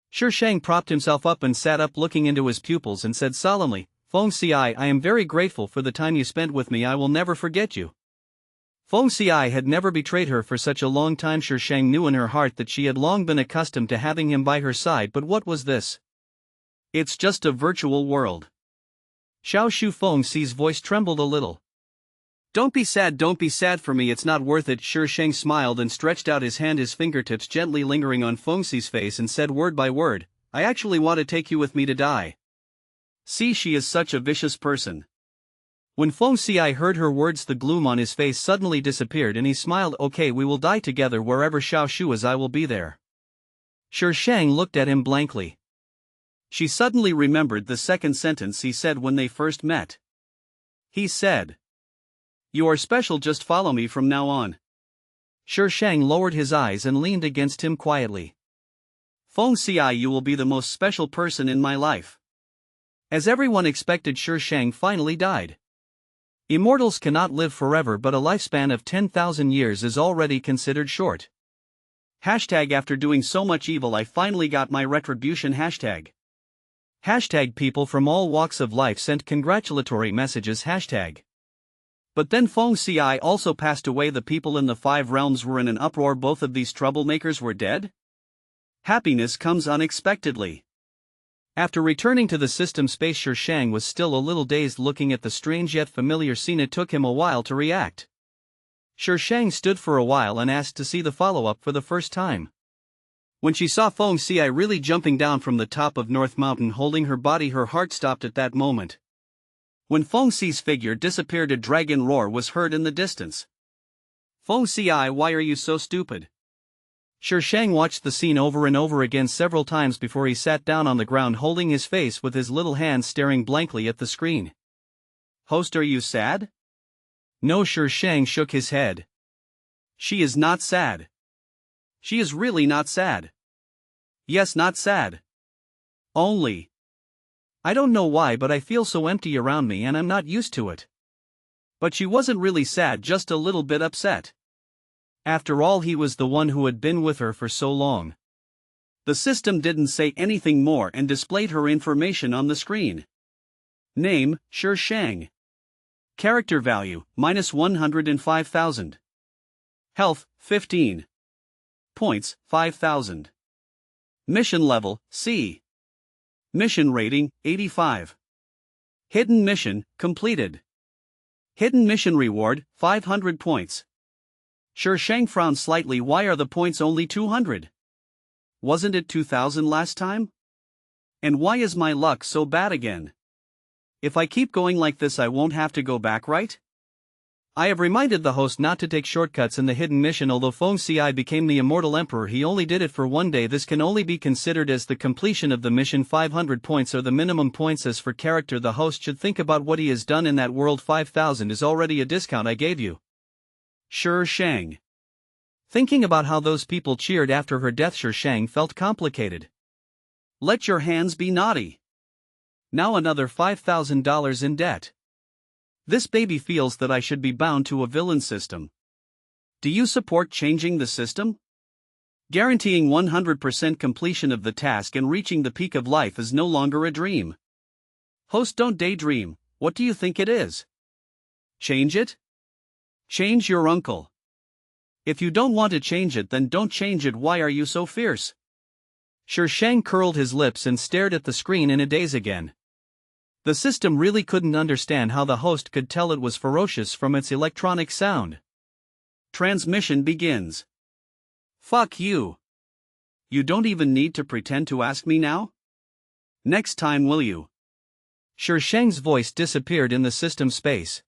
Shang propped himself up and sat up, looking into his pupils, and said solemnly, Feng Xi, I am very grateful for the time you spent with me. I will never forget you. Feng Xi had never betrayed her for such a long time. Shang knew in her heart that she had long been accustomed to having him by her side, but what was this? It's just a virtual world. Xiao Shu. Feng Xi's voice trembled a little. Don't be sad for me, it's not worth it. Shang smiled and stretched out his hand, his fingertips gently lingering on Feng Xi's face, and said word by word, I actually want to take you with me to die. See, she is such a vicious person. When Feng Xi heard her words, the gloom on his face suddenly disappeared and he smiled. Okay, we will die together. Wherever Xiao Shu is, I will be there. Shang looked at him blankly. She suddenly remembered the second sentence he said when they first met. He said, You are special, just follow me from now on. Shi Shang lowered his eyes and leaned against him quietly. Feng Ci, you will be the most special person in my life. As everyone expected, Shi Shang finally died. Immortals cannot live forever, but a lifespan of 10,000 years is already considered short. Hashtag after doing so much evil I finally got my retribution. Hashtag. Hashtag people from all walks of life sent congratulatory messages. Hashtag. But then Feng Ci also passed away. The people in the 5 realms were in an uproar. Both of these troublemakers were dead? Happiness comes unexpectedly. After returning to the system space, Shi Shang was still a little dazed looking at the strange yet familiar scene. It took him a while to react. Shi Shang stood for a while and asked to see the follow-up for the first time. When she saw Feng Ci really jumping down from the top of North Mountain holding her body, her heart stopped at that moment. When Feng Ci's figure disappeared, a dragon roar was heard in the distance. Feng Ci, why are you so stupid? Shi Shang watched the scene over and over again several times before he sat down on the ground holding his face with his little hands staring blankly at the screen. Host, are you sad? No, Shi Shang shook his head. She is not sad. She is really not sad. Yes, not sad. Only. I don't know why, but I feel so empty around me and I'm not used to it. But she wasn't really sad, just a little bit upset. After all, he was the one who had been with her for so long. The system didn't say anything more and displayed her information on the screen. Name, Shi Shang. Character value, -105,000. Health, 15. Points, 5,000. Mission level, C. Mission rating, 85. Hidden mission, completed. Hidden mission reward, 500 points. Shi Shang frowned slightly. Why are the points only 200? Wasn't it 2,000 last time? And why is my luck so bad again? If I keep going like this, I won't have to go back, right? I have reminded the host not to take shortcuts in the hidden mission. Although Feng Ci became the immortal emperor, he only did it for one day. This can only be considered as the completion of the mission. 500 points are the minimum points. As for character, the host should think about what he has done in that world. 5,000 is already a discount I gave you. Shi Shang. Thinking about how those people cheered after her death, Shi Shang felt complicated. Let your hands be naughty. Now another $5,000 in debt. This baby feels that I should be bound to a villain system. Do you support changing the system? Guaranteeing 100% completion of the task and reaching the peak of life is no longer a dream. Host, don't daydream. What do you think it is? Change it? Change your uncle. If you don't want to change it, then don't change it. Why are you so fierce? Shi Shang curled his lips and stared at the screen in a daze again. The system really couldn't understand how the host could tell it was ferocious from its electronic sound. Transmission begins. Fuck you. You don't even need to pretend to ask me now? Next time, will you? Shi Shang's voice disappeared in the system space.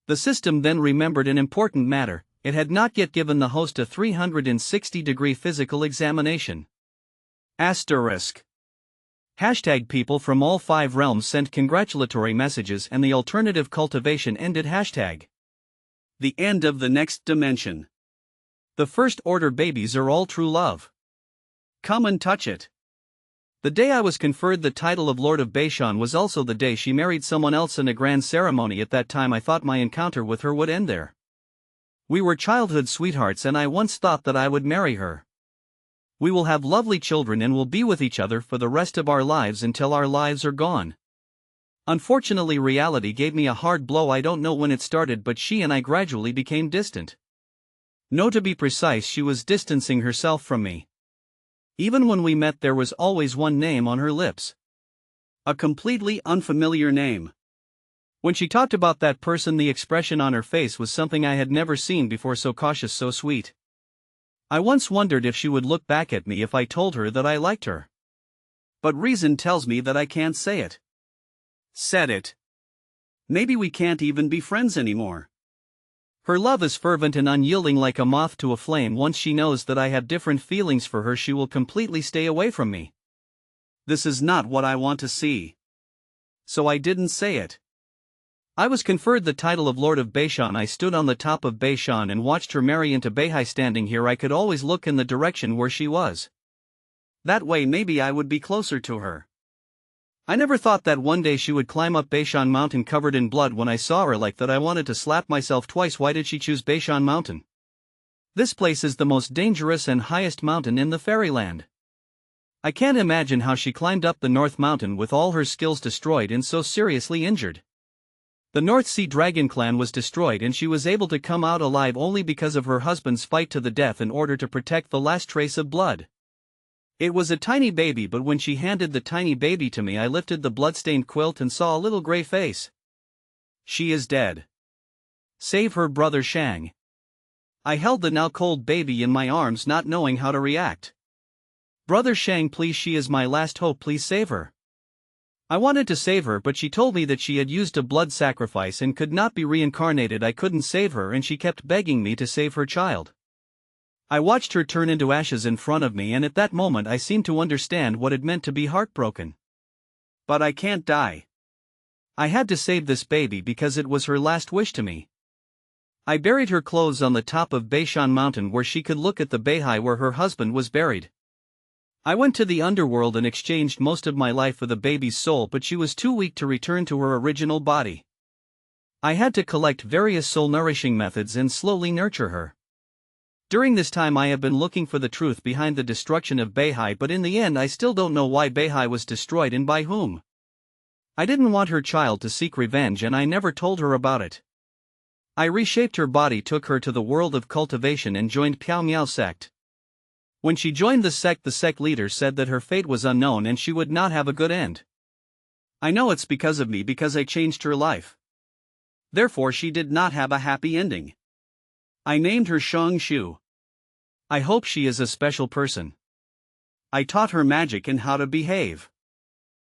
The system then remembered an important matter. It had not yet given the host a 360-degree physical examination. Asterisk. Hashtag people from all 5 realms sent congratulatory messages and the alternative cultivation ended. Hashtag. The end of the next dimension. The first order babies are all true love. Come and touch it. The day I was conferred the title of Lord of Beishan was also the day she married someone else in a grand ceremony. At that time I thought my encounter with her would end there. We were childhood sweethearts and I once thought that I would marry her. We will have lovely children and will be with each other for the rest of our lives until our lives are gone. Unfortunately, reality gave me a hard blow. I don't know when it started, but she and I gradually became distant. No, to be precise, she was distancing herself from me. Even when we met, there was always one name on her lips. A completely unfamiliar name. When she talked about that person, the expression on her face was something I had never seen before, so cautious, so sweet. I once wondered if she would look back at me if I told her that I liked her. But reason tells me that I can't say it. Said it. Maybe we can't even be friends anymore. Her love is fervent and unyielding like a moth to a flame. Once she knows that I have different feelings for her, she will completely stay away from me. This is not what I want to see. So I didn't say it. I was conferred the title of Lord of Beishan. I stood on the top of Beishan and watched her marry into Beihai. Standing here I could always look in the direction where she was. That way maybe I would be closer to her. I never thought that one day she would climb up Beishan Mountain covered in blood. When I saw her like that I wanted to slap myself twice. Why did she choose Beishan Mountain? This place is the most dangerous and highest mountain in the fairyland. I can't imagine how she climbed up the North Mountain with all her skills destroyed and so seriously injured. The North Sea Dragon clan was destroyed and she was able to come out alive only because of her husband's fight to the death in order to protect the last trace of blood. It was a tiny baby, but when she handed the tiny baby to me I lifted the bloodstained quilt and saw a little gray face. She is dead. Save her, brother Shang. I held the now cold baby in my arms, not knowing how to react. Brother Shang, please, she is my last hope, please save her. I wanted to save her, but she told me that she had used a blood sacrifice and could not be reincarnated. I couldn't save her and she kept begging me to save her child. I watched her turn into ashes in front of me, and at that moment I seemed to understand what it meant to be heartbroken. But I can't die. I had to save this baby because it was her last wish to me. I buried her clothes on the top of Beishan Mountain where she could look at the Beihai where her husband was buried. I went to the underworld and exchanged most of my life for the baby's soul, but she was too weak to return to her original body. I had to collect various soul-nourishing methods and slowly nurture her. During this time I have been looking for the truth behind the destruction of Beihai, but in the end I still don't know why Beihai was destroyed and by whom. I didn't want her child to seek revenge and I never told her about it. I reshaped her body, took her to the world of cultivation and joined Piao Miao sect. When she joined the sect leader said that her fate was unknown and she would not have a good end. I know it's because of me, because I changed her life. Therefore she did not have a happy ending. I named her Shang Shu. I hope she is a special person. I taught her magic and how to behave.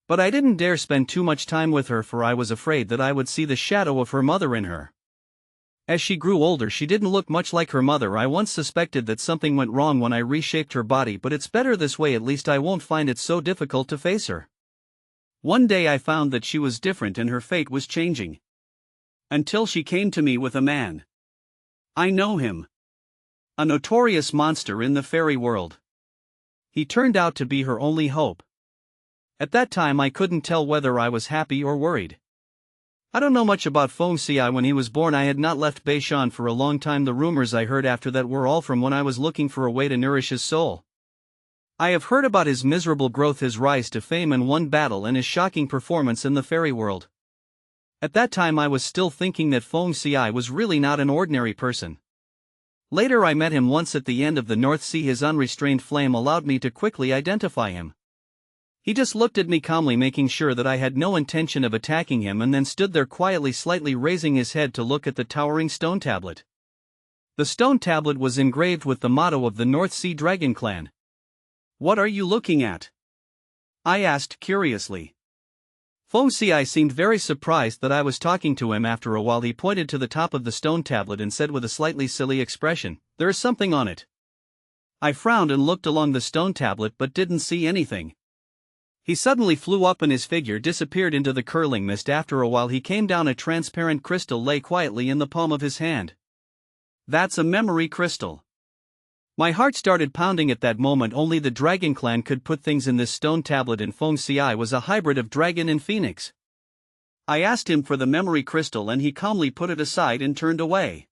But I didn't dare spend too much time with her, for I was afraid that I would see the shadow of her mother in her. As she grew older she didn't look much like her mother. I once suspected that something went wrong when I reshaped her body, but it's better this way, at least I won't find it so difficult to face her. One day I found that she was different and her fate was changing. Until she came to me with a man. I know him. A notorious monster in the fairy world. He turned out to be her only hope. At that time I couldn't tell whether I was happy or worried. I don't know much about Feng Xi. When he was born I had not left Beishan for a long time. The rumors I heard after that were all from when I was looking for a way to nourish his soul. I have heard about his miserable growth, his rise to fame in one battle, and his shocking performance in the fairy world. At that time I was still thinking that Feng Xi was really not an ordinary person. Later I met him once at the end of the North Sea. His unrestrained flame allowed me to quickly identify him. He just looked at me calmly, making sure that I had no intention of attacking him, and then stood there quietly, slightly raising his head to look at the towering stone tablet. The stone tablet was engraved with the motto of the North Sea Dragon clan. "What are you looking at?" I asked curiously. Feng Xi seemed very surprised that I was talking to him. After a while he pointed to the top of the stone tablet and said with a slightly silly expression, "There is something on it." I frowned and looked along the stone tablet but didn't see anything. He suddenly flew up and his figure disappeared into the curling mist. After a while he came down. A transparent crystal lay quietly in the palm of his hand. That's a memory crystal. My heart started pounding at that moment. Only the Dragon clan could put things in this stone tablet, and Feng Xi was a hybrid of dragon and phoenix. I asked him for the memory crystal and he calmly put it aside and turned away.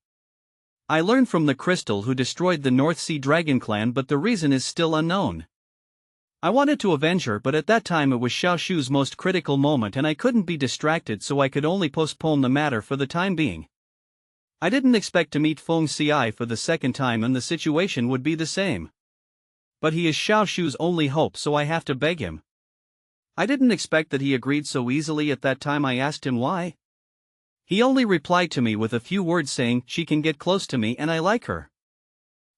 I learned from the crystal who destroyed the North Sea Dragon clan, but the reason is still unknown. I wanted to avenge her, but at that time it was Xiao Shu's most critical moment and I couldn't be distracted, so I could only postpone the matter for the time being. I didn't expect to meet Feng Xi for the second time and the situation would be the same. But he is Xiao Shu's only hope, so I have to beg him. I didn't expect that he agreed so easily. At that time I asked him why. He only replied to me with a few words saying, "She can get close to me and I like her.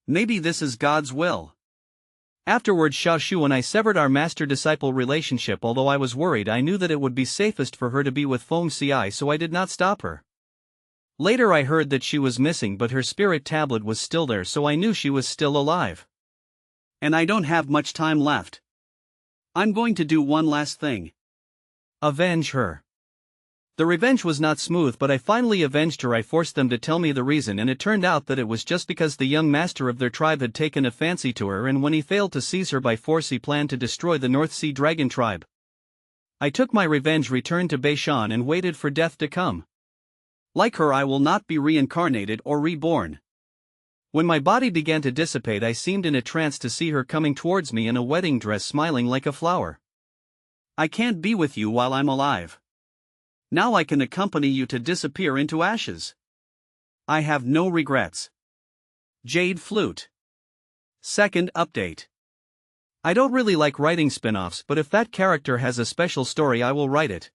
Maybe this is God's will." Afterwards Xiao Shu and I severed our master-disciple relationship. Although I was worried, I knew that it would be safest for her to be with Feng Xi, so I did not stop her. Later I heard that she was missing, but her spirit tablet was still there, so I knew she was still alive. And I don't have much time left. I'm going to do one last thing. Avenge her. The revenge was not smooth, but I finally avenged her. I forced them to tell me the reason, and it turned out that it was just because the young master of their tribe had taken a fancy to her, and when he failed to seize her by force he planned to destroy the North Sea Dragon tribe. I took my revenge, returned to Beishan, and waited for death to come. Like her, I will not be reincarnated or reborn. When my body began to dissipate, I seemed in a trance to see her coming towards me in a wedding dress, smiling like a flower. I can't be with you while I'm alive. Now I can accompany you to disappear into ashes. I have no regrets. Jade Flute. Second update. I don't really like writing spin-offs, but if that character has a special story I will write it.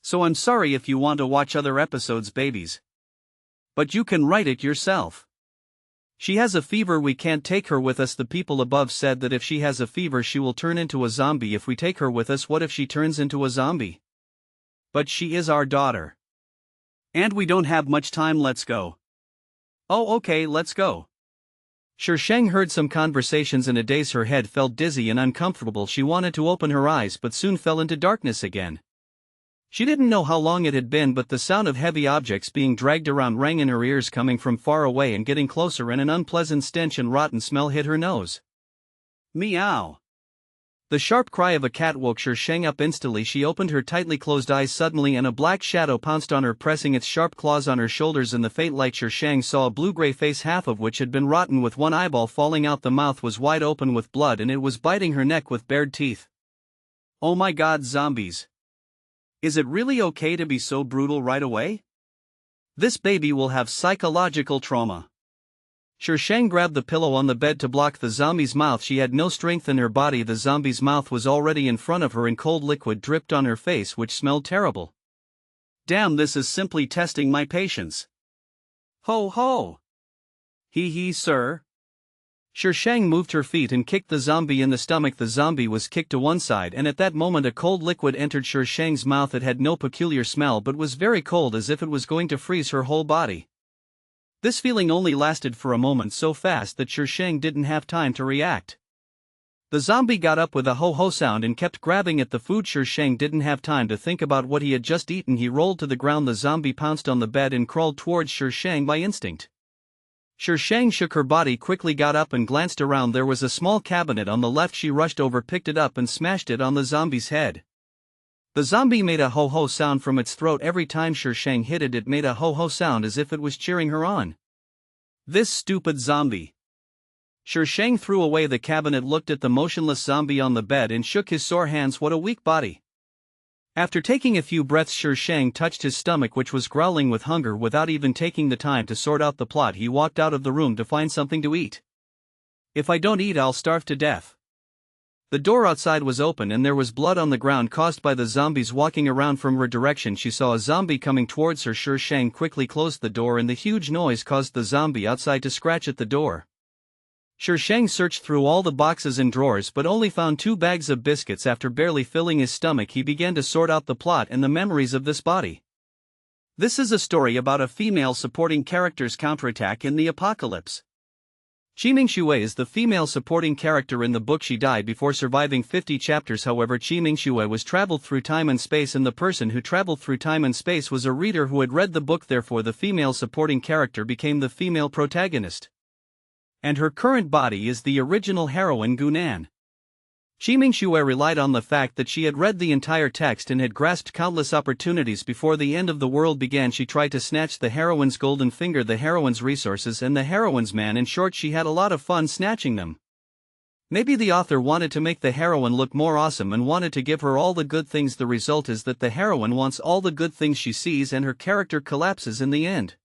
So I'm sorry if you want to watch other episodes, babies. But you can write it yourself. She has a fever, we can't take her with us. The people above said that if she has a fever she will turn into a zombie if we take her with us. What if she turns into a zombie? But she is our daughter. And we don't have much time, let's go. Oh okay, let's go. Sheng heard some conversations in a daze. Her head felt dizzy and uncomfortable. She wanted to open her eyes but soon fell into darkness again. She didn't know how long it had been, but the sound of heavy objects being dragged around rang in her ears, coming from far away and getting closer, and an unpleasant stench and rotten smell hit her nose. Meow. The sharp cry of a cat woke Sheng up instantly. She opened her tightly closed eyes suddenly and a black shadow pounced on her, pressing its sharp claws on her shoulders. In the faint light Sheng saw a blue-gray face, half of which had been rotten with one eyeball falling out. The mouth was wide open with blood and it was biting her neck with bared teeth. Oh my god, zombies. Is it really okay to be so brutal right away? This baby will have psychological trauma. Sheng grabbed the pillow on the bed to block the zombie's mouth. She had no strength in her body. The zombie's mouth was already in front of her and cold liquid dripped on her face, which smelled terrible. Damn, this is simply testing my patience. Ho ho! Hee, sir. Sheng moved her feet and kicked the zombie in the stomach. The zombie was kicked to one side, and at that moment a cold liquid entered Sheng's mouth. It had no peculiar smell but was very cold, as if it was going to freeze her whole body. This feeling only lasted for a moment, so fast that Sheng didn't have time to react. The zombie got up with a ho-ho sound and kept grabbing at the food. Sheng didn't have time to think about what he had just eaten. He rolled to the ground. The zombie pounced on the bed and crawled towards Sheng by instinct. Sheng shook her body, quickly got up and glanced around. There was a small cabinet on the left. She rushed over, picked it up and smashed it on the zombie's head. The zombie made a ho-ho sound from its throat. Every time Sheng hit it, it made a ho-ho sound as if it was cheering her on. This stupid zombie. Sheng threw away the cabinet, looked at the motionless zombie on the bed and shook his sore hands. What a weak body. After taking a few breaths, Sheng touched his stomach, which was growling with hunger. Without even taking the time to sort out the plot, he walked out of the room to find something to eat. If I don't eat, I'll starve to death. The door outside was open and there was blood on the ground, caused by the zombies walking around from her direction. She saw a zombie coming towards her. Sheng quickly closed the door and the huge noise caused the zombie outside to scratch at the door. Sheng searched through all the boxes and drawers but only found 2 bags of biscuits. After barely filling his stomach, he began to sort out the plot and the memories of this body. This is a story about a female supporting character's counterattack in the apocalypse. Qiming Xue is the female supporting character in the book. She died before surviving 50 chapters. However, Qiming Xue was traveled through time and space, and the person who traveled through time and space was a reader who had read the book. Therefore, the female supporting character became the female protagonist. And her current body is the original heroine, Gunan. Qiming Xue relied on the fact that she had read the entire text and had grasped countless opportunities. Before the end of the world began, she tried to snatch the heroine's golden finger, the heroine's resources, and the heroine's man. In short, she had a lot of fun snatching them. Maybe the author wanted to make the heroine look more awesome and wanted to give her all the good things. The result is that the heroine wants all the good things she sees and her character collapses in the end.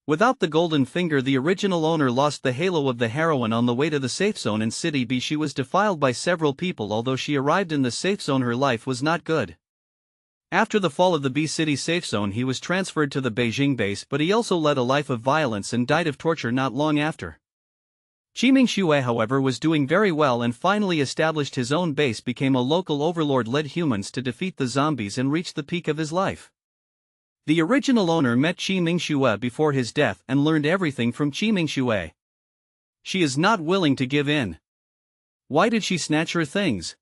Without the golden finger, the original owner lost the halo of the heroine. On the way to the safe zone in City B, she was defiled by several people. Although she arrived in the safe zone, her life was not good. After the fall of the B City safe zone, he was transferred to the Beijing base, but he also led a life of violence and died of torture not long after. Qiming Xue, however, was doing very well and finally established his own base, became a local overlord, led humans to defeat the zombies, and reached the peak of his life. The original owner met Qiming Xue before his death and learned everything from Qiming Xue. She is not willing to give in. Why did she snatch her things?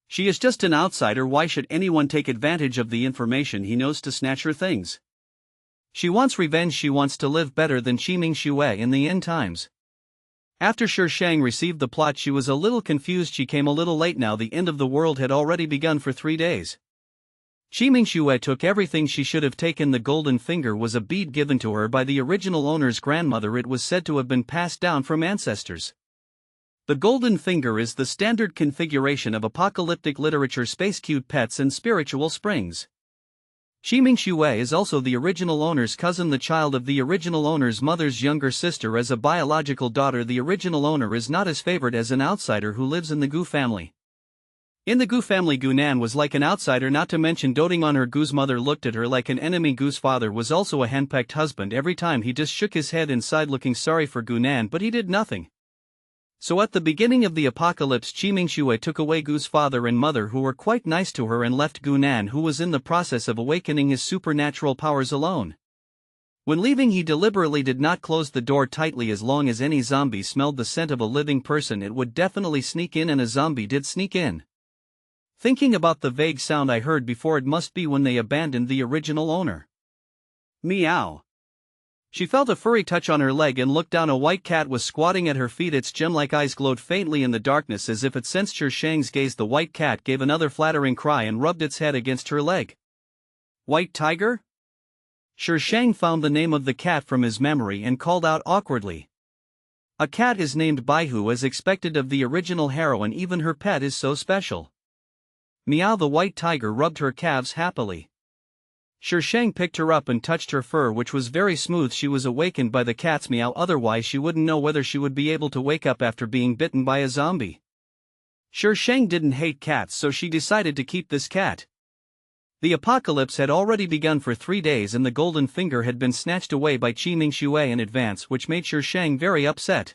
She is just an outsider, why should anyone take advantage of the information he knows to snatch her things? She wants revenge, she wants to live better than Qiming Xue in the end times. After Shi Shang received the plot, she was a little confused, she came a little late now, the end of the world had already begun for 3 days. Qiming Xue took everything she should have taken. The golden finger was a bead given to her by the original owner's grandmother. It was said to have been passed down from ancestors. The golden finger is the standard configuration of apocalyptic literature, space cute pets and spiritual springs. Qiming Xue is also the original owner's cousin, the child of the original owner's mother's younger sister. As a biological daughter, the original owner is not as favored as an outsider who lives in the Gu family. In the Gu family, Gu Nan was like an outsider, not to mention doting on her. Gu's mother looked at her like an enemy. Gu's father was also a henpecked husband. Every time he just shook his head inside looking sorry for Gu Nan, but he did nothing. So at the beginning of the apocalypse, Qiming Xue took away Gu's father and mother, who were quite nice to her, and left Gu Nan, who was in the process of awakening his supernatural powers, alone. When leaving, he deliberately did not close the door tightly. As long as any zombie smelled the scent of a living person, it would definitely sneak in, and a zombie did sneak in. Thinking about the vague sound I heard before, it must be when they abandoned the original owner. Meow. She felt a furry touch on her leg and looked down. A white cat was squatting at her feet. Its gem-like eyes glowed faintly in the darkness as if it sensed Shi Shang's gaze. The white cat gave another flattering cry and rubbed its head against her leg. White tiger? Shi Shang found the name of the cat from his memory and called out awkwardly. A cat is named Baihu, as expected of the original heroine. Even her pet is so special. Meow. The white tiger rubbed her calves happily. Shi Shang picked her up and touched her fur, which was very smooth. She was awakened by the cat's meow, otherwise she wouldn't know whether she would be able to wake up after being bitten by a zombie. Shi Shang didn't hate cats, so she decided to keep this cat. The apocalypse had already begun for 3 days, and the golden finger had been snatched away by Qiming Xue in advance, which made Shi Shang very upset.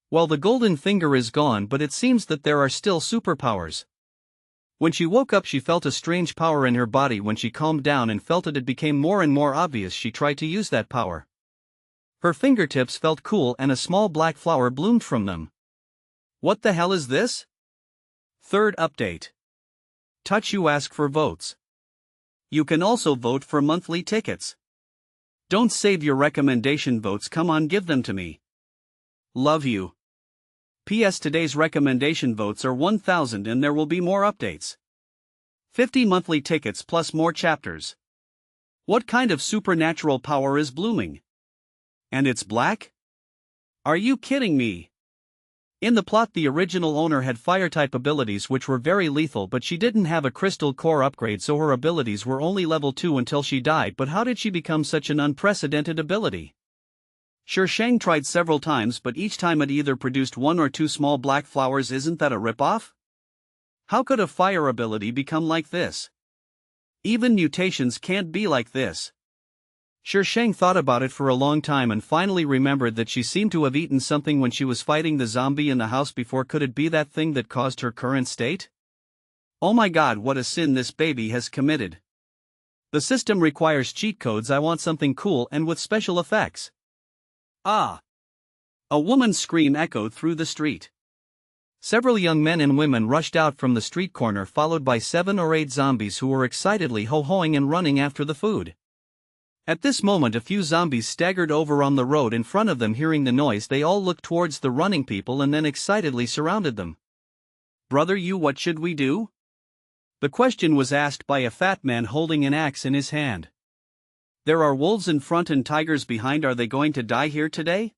Well, the golden finger is gone, but it seems that there are still superpowers. When she woke up, she felt a strange power in her body. When she calmed down and felt it became more and more obvious. She tried to use that power. Her fingertips felt cool and a small black flower bloomed from them. What the hell is this? Third update. Touch you ask for votes. You can also vote for monthly tickets. Don't save your recommendation votes, come on, give them to me. Love you. P.S. Today's recommendation votes are 1,000 and there will be more updates. 50 monthly tickets plus more chapters. What kind of supernatural power is blooming? And it's black? Are you kidding me? In the plot, the original owner had fire-type abilities which were very lethal, but she didn't have a crystal core upgrade, so her abilities were only level 2 until she died. But how did she become such an unprecedented ability? Shi Shang tried several times, but each time it either produced 1 or 2 small black flowers. Isn't that a ripoff? How could a fire ability become like this? Even mutations can't be like this. Shi Shang thought about it for a long time and finally remembered that she seemed to have eaten something when she was fighting the zombie in the house before. Could it be that thing that caused her current state? Oh my god, what a sin this baby has committed. The system requires cheat codes. I want something cool and with special effects. Ah! A woman's scream echoed through the street. Several young men and women rushed out from the street corner, followed by 7 or 8 zombies who were excitedly ho-hoing and running after the food. At this moment, a few zombies staggered over on the road in front of them. Hearing the noise, they all looked towards the running people and then excitedly surrounded them. Brother, what should we do? The question was asked by a fat man holding an axe in his hand. There are wolves in front and tigers behind. Are they going to die here today?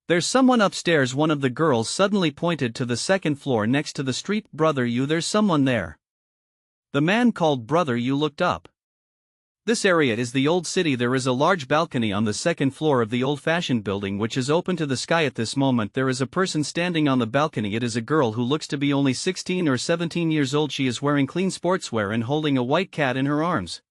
There's someone upstairs. One of the girls suddenly pointed to the 2nd floor next to the street. Brother, there's someone there. The man called Brother looked up. This area is the old city. There is a large balcony on the 2nd floor of the old-fashioned building which is open to the sky. At this moment there is a person standing on the balcony. It is a girl who looks to be only 16 or 17 years old. She is wearing clean sportswear and holding a white cat in her arms.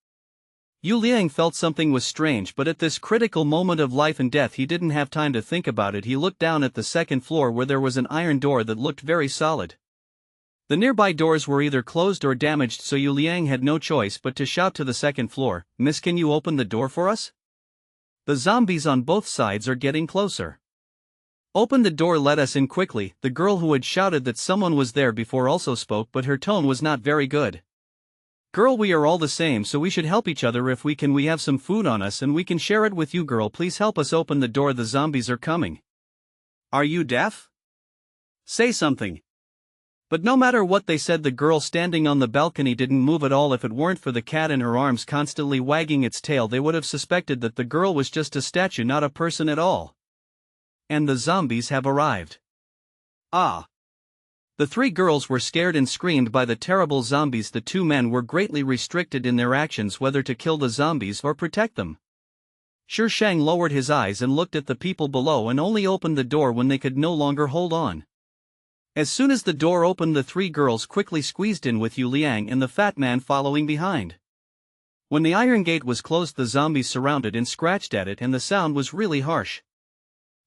Yu Liang felt something was strange, but at this critical moment of life and death he didn't have time to think about it. He looked down at the 2nd floor where there was an iron door that looked very solid. The nearby doors were either closed or damaged, so Yu Liang had no choice but to shout to the 2nd floor, "Miss, can you open the door for us? The zombies on both sides are getting closer." Open the door, let us in quickly. The girl who had shouted that someone was there before also spoke, but her tone was not very good. Girl, we are all the same, so we should help each other if we can. We have some food on us and we can share it with you. Girl, please help us open the door, the zombies are coming. Are you deaf? Say something. But no matter what they said, the girl standing on the balcony didn't move at all. If it weren't for the cat in her arms constantly wagging its tail, they would have suspected that the girl was just a statue, not a person at all. And the zombies have arrived. Ah! The three girls were scared and screamed by the terrible zombies. The two men were greatly restricted in their actions, whether to kill the zombies or protect them. Shang lowered his eyes and looked at the people below and only opened the door when they could no longer hold on. As soon as the door opened, the three girls quickly squeezed in, with Yu Liang and the fat man following behind. When the iron gate was closed, the zombies surrounded and scratched at it, and the sound was really harsh.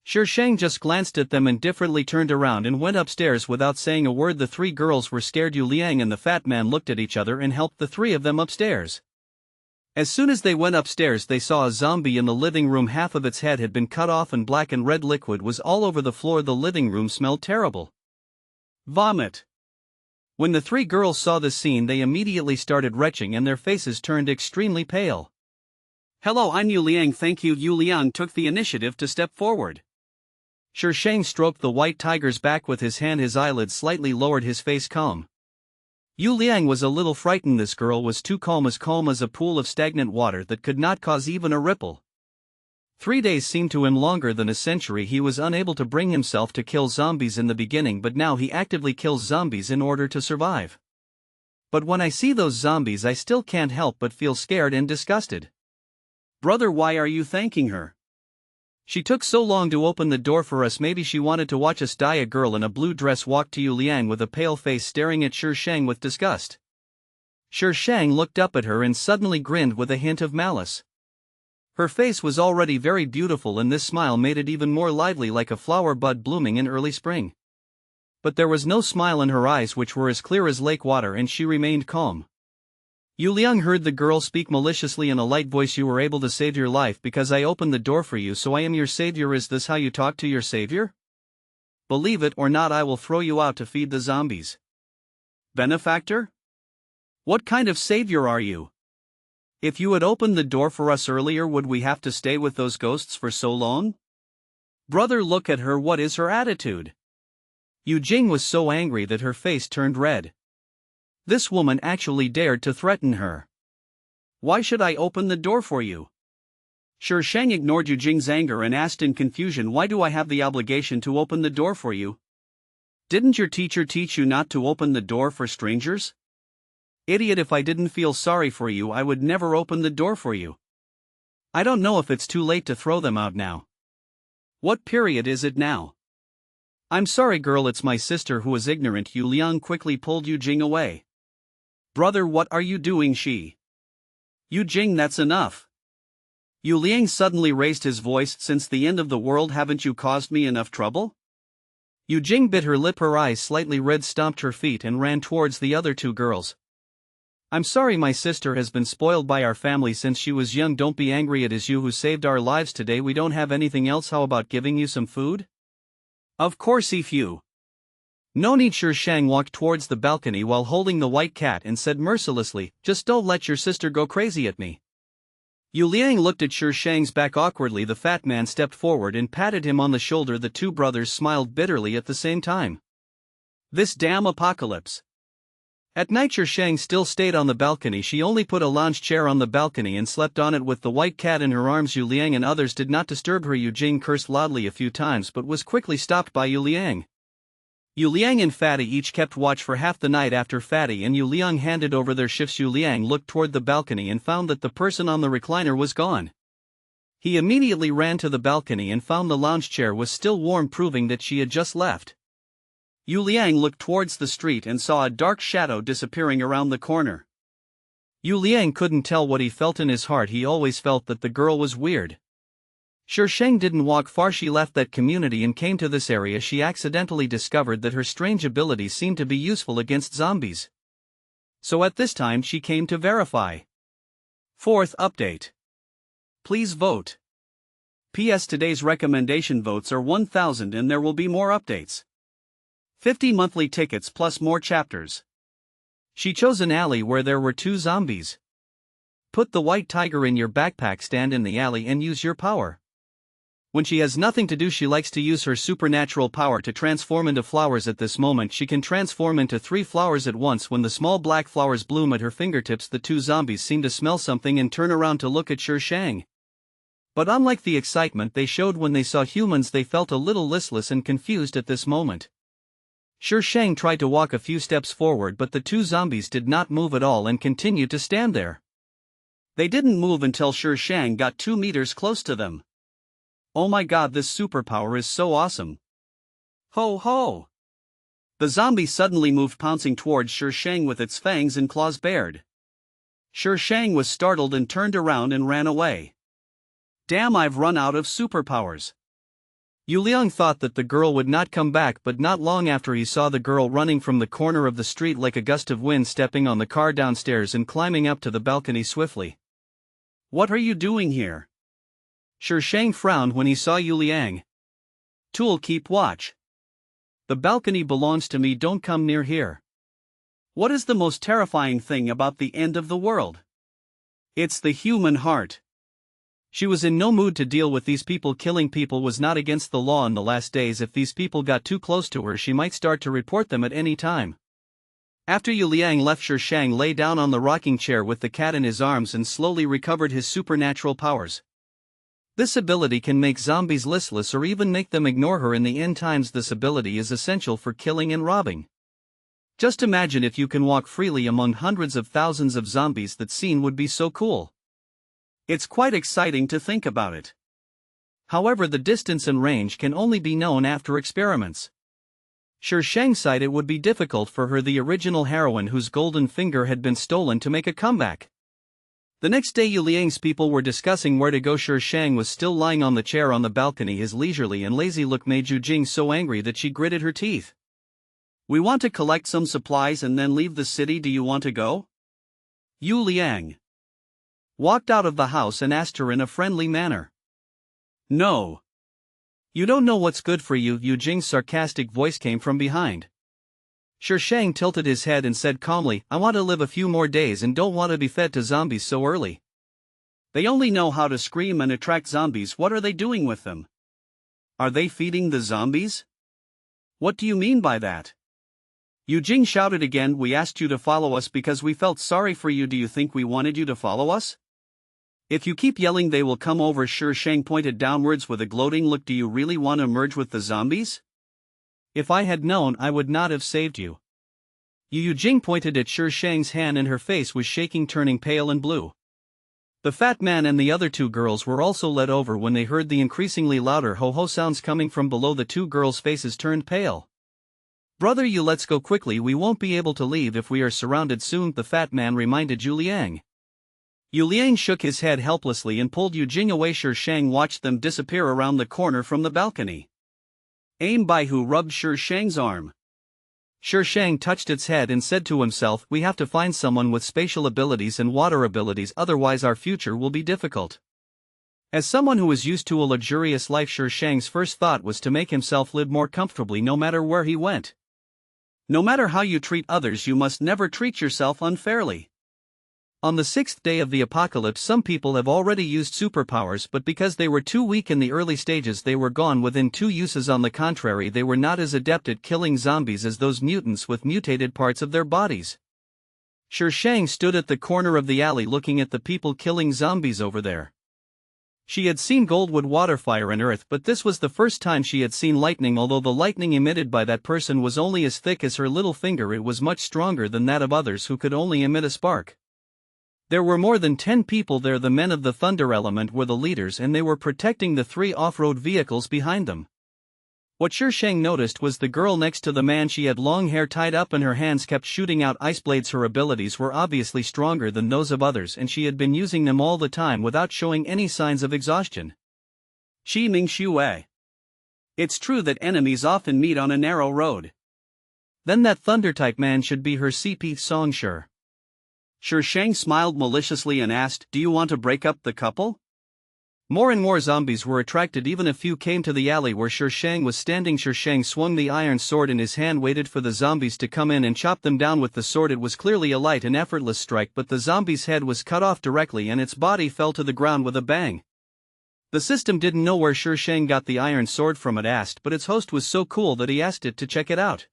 Shang just glanced at them indifferently, turned around and went upstairs without saying a word. The three girls were scared. Yu Liang and the fat man looked at each other and helped the three of them upstairs. As soon as they went upstairs, they saw a zombie in the living room. Half of its head had been cut off and black and red liquid was all over the floor. The living room smelled terrible. Vomit. When the three girls saw this scene, they immediately started retching and their faces turned extremely pale. Hello, I'm Yu Liang. Thank you. Yu Liang took the initiative to step forward. Shang stroked the white tiger's back with his hand, his eyelids slightly lowered, his face calm. Yu Liang was a little frightened. This girl was too calm as a pool of stagnant water that could not cause even a ripple. 3 days seemed to him longer than a century. He was unable to bring himself to kill zombies in the beginning, but now he actively kills zombies in order to survive. But when I see those zombies, I still can't help but feel scared and disgusted. Brother, why are you thanking her? She took so long to open the door for us. Maybe she wanted to watch us die. A girl in a blue dress walked to Yu Liang with a pale face, staring at Shang with disgust. Shang looked up at her and suddenly grinned with a hint of malice. Her face was already very beautiful, and this smile made it even more lively, like a flower bud blooming in early spring. But there was no smile in her eyes, which were as clear as lake water, and she remained calm. Yu Liang heard the girl speak maliciously in a light voice. You were able to save your life because I opened the door for you, so I am your savior. Is this how you talk to your savior? Believe it or not, I will throw you out to feed the zombies. Benefactor? What kind of savior are you? If you had opened the door for us earlier, would we have to stay with those ghosts for so long? Brother, look at her. What is her attitude? Yu Jing was so angry that her face turned red. This woman actually dared to threaten her. Why should I open the door for you? Shang ignored Yu Jing's anger and asked in confusion, why do I have the obligation to open the door for you? Didn't your teacher teach you not to open the door for strangers? Idiot, if I didn't feel sorry for you, I would never open the door for you. I don't know if it's too late to throw them out now. What period is it now? I'm sorry, girl, it's my sister who is ignorant. Yu Liang quickly pulled Yu Jing away. Brother, what are you doing? Yu Jing, that's enough. Yu Liang suddenly raised his voice. Since the end of the world, haven't you caused me enough trouble? Yu Jing bit her lip, her eyes slightly red, stomped her feet and ran towards the other two girls. I'm sorry, my sister has been spoiled by our family since she was young. Don't be angry, it is you who saved our lives today. We don't have anything else. How about giving you some food? Of course, if you. No need. Shang walked towards the balcony while holding the white cat and said mercilessly, just don't let your sister go crazy at me. Yu Liang looked at Shang's back awkwardly. The fat man stepped forward and patted him on the shoulder. The two brothers smiled bitterly at the same time. This damn apocalypse. At night, Shang still stayed on the balcony. She only put a lounge chair on the balcony and slept on it with the white cat in her arms. Yu Liang and others did not disturb her. Yu Jing cursed loudly a few times but was quickly stopped by Yu Liang. Yu Liang and Fatty each kept watch for half the night. After Fatty and Yu Liang handed over their shifts, Yu Liang looked toward the balcony and found that the person on the recliner was gone. He immediately ran to the balcony and found the lounge chair was still warm, proving that she had just left. Yu Liang looked towards the street and saw a dark shadow disappearing around the corner. Yu Liang couldn't tell what he felt in his heart. He always felt that the girl was weird. Shang didn't walk far. She left that community and came to this area. She accidentally discovered that her strange abilities seemed to be useful against zombies. So at this time she came to verify. Fourth update. Please vote. P.S. Today's recommendation votes are 1,000 and there will be more updates. 50 monthly tickets plus more chapters. She chose an alley where there were 2 zombies. Put the white tiger in your backpack, stand in the alley and use your power. When she has nothing to do, she likes to use her supernatural power to transform into flowers. At this moment she can transform into 3 flowers at once. When the small black flowers bloom at her fingertips, the 2 zombies seem to smell something and turn around to look at Shang. But unlike the excitement they showed when they saw humans, they felt a little listless and confused at this moment. Shang tried to walk a few steps forward, but the 2 zombies did not move at all and continued to stand there. They didn't move until Shang got 2 meters close to them. Oh my god, this superpower is so awesome. Ho ho! The zombie suddenly moved, pouncing towards Shang with its fangs and claws bared. Shang was startled and turned around and ran away. Damn, I've run out of superpowers. Yu Liang thought that the girl would not come back, but not long after he saw the girl running from the corner of the street like a gust of wind, stepping on the car downstairs and climbing up to the balcony swiftly. What are you doing here? Shang frowned when he saw Yu Liang. Tool, keep watch. The balcony belongs to me, don't come near here. What is the most terrifying thing about the end of the world? It's the human heart. She was in no mood to deal with these people. Killing people was not against the law in the last days. If these people got too close to her, she might start to report them at any time. After Yu Liang left, Shang lay down on the rocking chair with the cat in his arms and slowly recovered his supernatural powers. This ability can make zombies listless or even make them ignore her in the end times. This ability is essential for killing and robbing. Just imagine if you can walk freely among hundreds of thousands of zombies. That scene would be so cool. It's quite exciting to think about it. However, the distance and range can only be known after experiments. Shang sighed it would be difficult for her, the original heroine whose golden finger had been stolen, to make a comeback. The next day Yu Liang's people were discussing where to go. Shang was still lying on the chair on the balcony. His leisurely and lazy look made Yu Jing so angry that she gritted her teeth. We want to collect some supplies and then leave the city. Do you want to go? Yu Liang walked out of the house and asked her in a friendly manner. No. You don't know what's good for you. Yu Jing's sarcastic voice came from behind. Shang tilted his head and said calmly, I want to live a few more days and don't want to be fed to zombies so early. They only know how to scream and attract zombies. What are they doing with them? Are they feeding the zombies? What do you mean by that? Yu Jing shouted again, we asked you to follow us because we felt sorry for you. Do you think we wanted you to follow us? If you keep yelling they will come over. Shang pointed downwards with a gloating look. Do you really want to merge with the zombies? If I had known, I would not have saved you. Yu Jing pointed at Shang's hand and her face was shaking, turning pale and blue. The fat man and the other 2 girls were also led over when they heard the increasingly louder ho-ho sounds coming from below. The 2 girls' faces turned pale. Brother Yu, let's go quickly, we won't be able to leave if we are surrounded soon, the fat man reminded Yu Liang. Yu Liang shook his head helplessly and pulled Yu Jing away. Shang watched them disappear around the corner from the balcony. Aim Baihu rubbed Shang's arm. Shang touched its head and said to himself, we have to find someone with spatial abilities and water abilities, otherwise our future will be difficult. As someone who was used to a luxurious life, Shang's first thought was to make himself live more comfortably no matter where he went. No matter how you treat others, you must never treat yourself unfairly. On the 6th day of the apocalypse, some people have already used superpowers, but because they were too weak in the early stages, they were gone within 2 uses. On the contrary, they were not as adept at killing zombies as those mutants with mutated parts of their bodies. Shang stood at the corner of the alley looking at the people killing zombies over there. She had seen Goldwood water, fire and earth, but this was the first time she had seen lightning. Although the lightning emitted by that person was only as thick as her little finger, it was much stronger than that of others who could only emit a spark. There were more than 10 people there. The men of the thunder element were the leaders and they were protecting the 3 off-road vehicles behind them. What Shang noticed was the girl next to the man. She had long hair tied up and her hands kept shooting out ice blades. Her abilities were obviously stronger than those of others and she had been using them all the time without showing any signs of exhaustion. Shi Ming Shui. It's true that enemies often meet on a narrow road. Then that thunder-type man should be her CP Song Sure. Shang smiled maliciously and asked, do you want to break up the couple? More and more zombies were attracted. Even a few came to the alley where Shang was standing. Shang swung the iron sword in his hand, waited for the zombies to come in and chopped them down with the sword. It was clearly a light and effortless strike, but the zombie's head was cut off directly and its body fell to the ground with a bang. The system didn't know where Shang got the iron sword from, it asked, but its host was so cool that he asked it to check it out.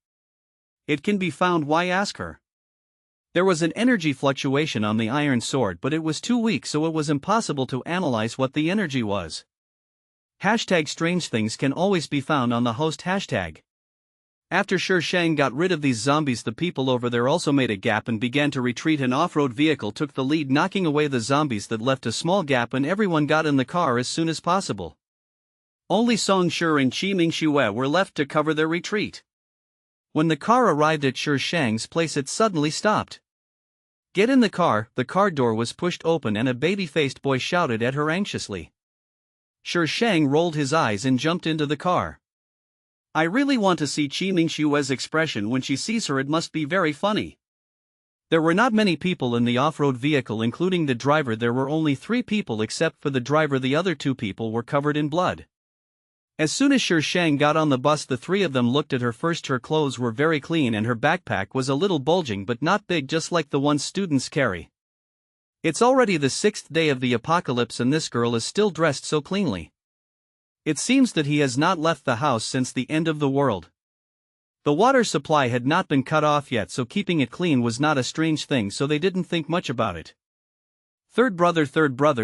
It can be found, why ask her? There was an energy fluctuation on the iron sword, but it was too weak, so it was impossible to analyze what the energy was. Hashtag strange things can always be found on the host hashtag. After Shang got rid of these zombies, the people over there also made a gap and began to retreat. An off-road vehicle took the lead, knocking away the zombies that left a small gap, and everyone got in the car as soon as possible. Only Song Shi and Qi Mingxue were left to cover their retreat. When the car arrived at Shang's place, it suddenly stopped. "Get in the car." The car door was pushed open and a baby-faced boy shouted at her anxiously. Shang rolled his eyes and jumped into the car. I really want to see Qi Mingxue's expression when she sees her. It must be very funny. There were not many people in the off-road vehicle, including the driver. There were only 3 people except for the driver. The other 2 people were covered in blood. As soon as Shang got on the bus, the 3 of them looked at her first. Her clothes were very clean and her backpack was a little bulging but not big, just like the ones students carry. It's already the 6th day of the apocalypse and this girl is still dressed so cleanly. It seems that he has not left the house since the end of the world. The water supply had not been cut off yet, so keeping it clean was not a strange thing, so they didn't think much about it. Third brother,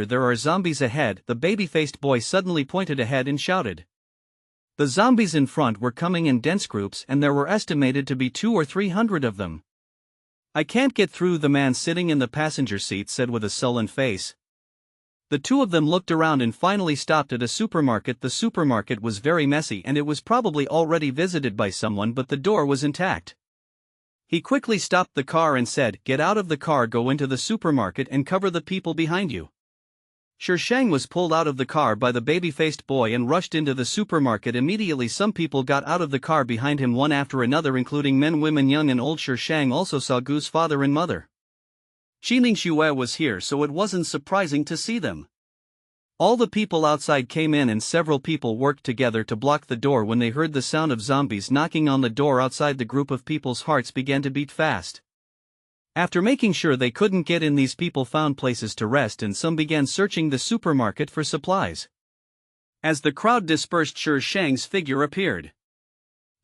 there are zombies ahead." The baby-faced boy suddenly pointed ahead and shouted. The zombies in front were coming in dense groups and there were estimated to be 200 or 300 of them. "I can't get through," the man sitting in the passenger seat said with a sullen face. The 2 of them looked around and finally stopped at a supermarket. The supermarket was very messy and it was probably already visited by someone, but the door was intact. He quickly stopped the car and said, "Get out of the car, go into the supermarket and cover the people behind you." Shang was pulled out of the car by the baby-faced boy and rushed into the supermarket. Immediately some people got out of the car behind him, one after another, including men, women, young and old. Shang also saw Gu's father and mother. Qi Mingxue was here, so it wasn't surprising to see them. All the people outside came in and several people worked together to block the door. When they heard the sound of zombies knocking on the door outside, the group of people's hearts began to beat fast. After making sure they couldn't get in, these people found places to rest and some began searching the supermarket for supplies. As the crowd dispersed, Shang's figure appeared.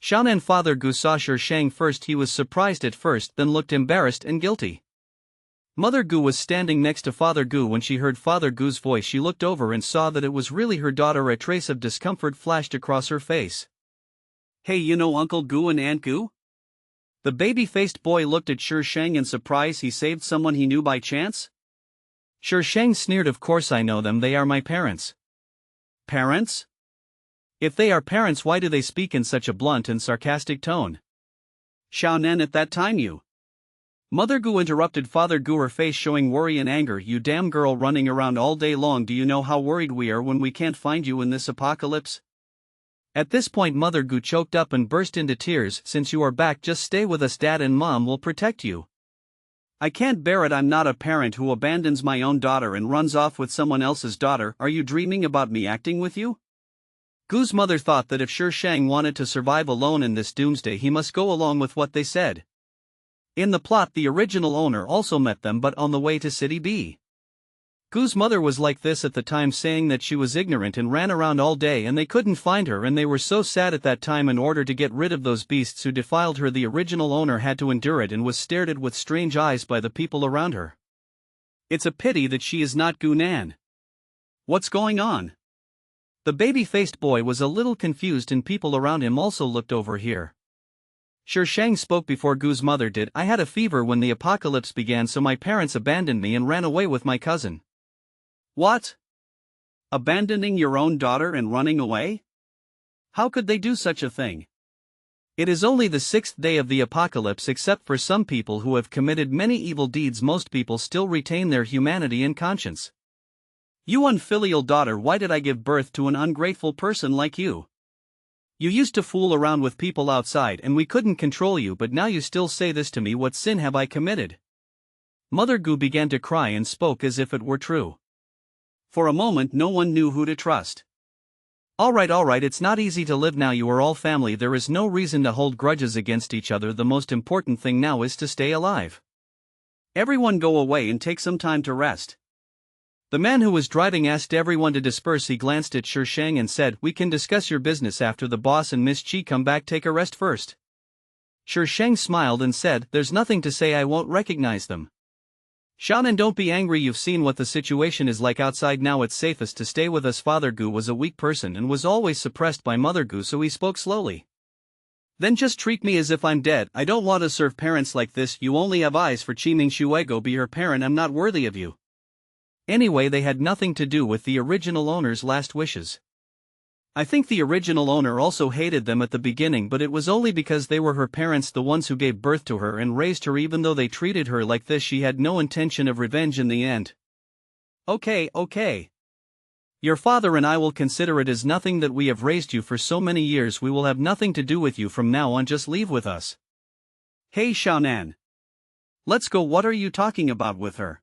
Xiaonan Father Gu saw Shang first. He was surprised at first, then looked embarrassed and guilty. Mother Gu was standing next to Father Gu. When she heard Father Gu's voice, she looked over and saw that it was really her daughter. A trace of discomfort flashed across her face. "Hey, you know Uncle Gu and Aunt Gu?" The baby-faced boy looked at Shang in surprise. He saved someone he knew by chance? Shang sneered, "Of course I know them, they are my parents." "Parents? If they are parents, why do they speak in such a blunt and sarcastic tone?" "Xiaonan, at that time you..." Mother Gu interrupted Father Gu, her face showing worry and anger. "You damn girl, running around all day long. Do you know how worried we are when we can't find you in this apocalypse?" At this point Mother Gu choked up and burst into tears. "Since you are back, just stay with us. Dad and Mom will protect you." "I can't bear it. I'm not a parent who abandons my own daughter and runs off with someone else's daughter. Are you dreaming about me acting with you?" Gu's mother thought that if Shang wanted to survive alone in this doomsday, he must go along with what they said. In the plot, the original owner also met them, but on the way to City B. Gu's mother was like this at the time, saying that she was ignorant and ran around all day and they couldn't find her, and they were so sad at that time. In order to get rid of those beasts who defiled her, the original owner had to endure it and was stared at with strange eyes by the people around her. It's a pity that she is not Gu Nan. What's going on? The baby-faced boy was a little confused and people around him also looked over here. Shang spoke before Gu's mother did. "I had a fever when the apocalypse began, so my parents abandoned me and ran away with my cousin." "What? Abandoning your own daughter and running away? How could they do such a thing?" "It is only the 6th day of the apocalypse. Except for some people who have committed many evil deeds, most people still retain their humanity and conscience." "You unfilial daughter, why did I give birth to an ungrateful person like you? You used to fool around with people outside and we couldn't control you, but now you still say this to me. What sin have I committed?" Mother Gu began to cry and spoke as if it were true. For a moment no one knew who to trust. Alright, it's not easy to live now, you are all family, there is no reason to hold grudges against each other, the most important thing now is to stay alive. Everyone go away and take some time to rest. The man who was driving asked everyone to disperse. He glanced at Shi Shang and said, we can discuss your business after the boss and Miss Chi come back, take a rest first. Shi Shang smiled and said, there's nothing to say, I won't recognize them. Shannon, don't be angry, you've seen what the situation is like outside now, it's safest to stay with us. Father Gu was a weak person and was always suppressed by Mother Gu, so he spoke slowly. Then just treat me as if I'm dead, I don't want to serve parents like this, you only have eyes for Qiming Xue, go be her parent, I'm not worthy of you. Anyway, they had nothing to do with the original owner's last wishes. I think the original owner also hated them at the beginning, but it was only because they were her parents, the ones who gave birth to her and raised her. Even though they treated her like this, she had no intention of revenge in the end. Okay. Your father and I will consider it as nothing that we have raised you for so many years. We will have nothing to do with you from now on, just leave with us. Hey Xiaonan. Let's go, what are you talking about with her?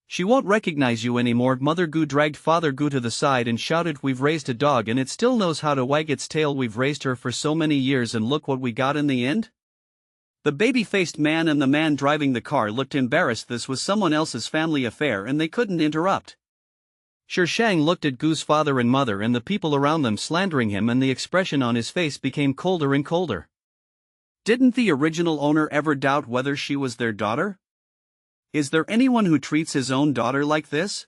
She won't recognize you anymore. Mother Gu dragged Father Gu to the side and shouted, we've raised a dog and it still knows how to wag its tail. We've raised her for so many years and look what we got in the end? The baby-faced man and the man driving the car looked embarrassed. This was someone else's family affair and they couldn't interrupt. Shi Shang looked at Gu's father and mother and the people around them slandering him, and the expression on his face became colder and colder. Didn't the original owner ever doubt whether she was their daughter? Is there anyone who treats his own daughter like this?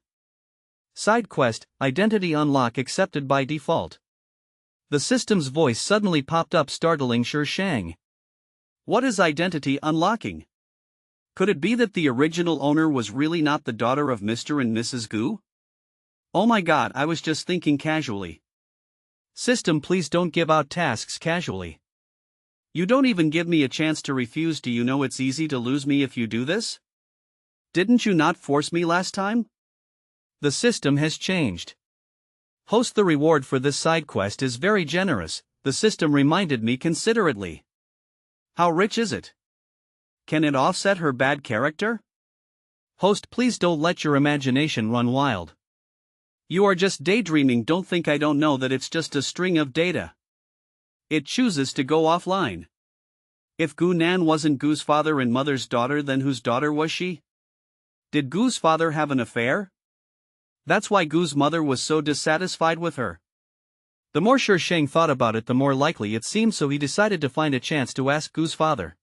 Side quest, identity unlock accepted by default. The system's voice suddenly popped up, startling Shi Shang. What is identity unlocking? Could it be that the original owner was really not the daughter of Mr. and Mrs. Gu? Oh my god, I was just thinking casually. System, please don't give out tasks casually. You don't even give me a chance to refuse. Do you know it's easy to lose me if you do this? Didn't you not force me last time? The system has changed. Host, the reward for this side quest is very generous, the system reminded me considerately. How rich is it? Can it offset her bad character? Host, please don't let your imagination run wild. You are just daydreaming, don't think I don't know that it's just a string of data. It chooses to go offline. If Gu Nan wasn't Gu's father and mother's daughter, then whose daughter was she? Did Gu's father have an affair? That's why Gu's mother was so dissatisfied with her. The more Shi Shang thought about it, the more likely it seemed, so he decided to find a chance to ask Gu's father.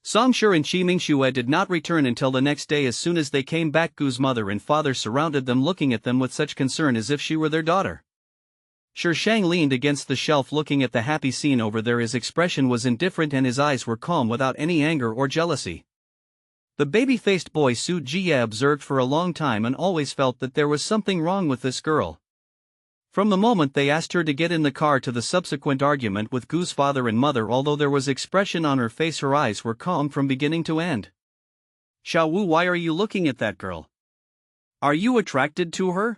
Song Shi and Qiming Xue did not return until the next day. As soon as they came back, Gu's mother and father surrounded them, looking at them with such concern as if she were their daughter. Shi Shang leaned against the shelf looking at the happy scene over there. His expression was indifferent and his eyes were calm without any anger or jealousy. The baby-faced boy Su Jie observed for a long time and always felt that there was something wrong with this girl. From the moment they asked her to get in the car to the subsequent argument with Gu's father and mother, although there was expression on her face, her eyes were calm from beginning to end. Xiao Wu, why are you looking at that girl? Are you attracted to her?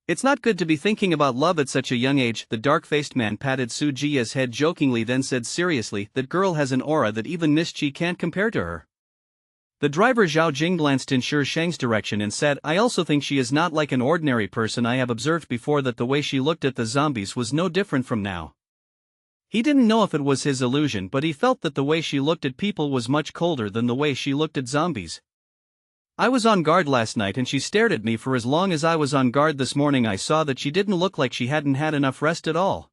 It's not good to be thinking about love at such a young age. The dark-faced man patted Su Jie's head jokingly, then said seriously, that girl has an aura that even Miss Chi can't compare to her. The driver Zhao Jing glanced in Shi Shang's direction and said, I also think she is not like an ordinary person. I have observed before that the way she looked at the zombies was no different from now. He didn't know if it was his illusion, but he felt that the way she looked at people was much colder than the way she looked at zombies. I was on guard last night and she stared at me for as long as I was on guard this morning. I saw that she didn't look like she hadn't had enough rest at all.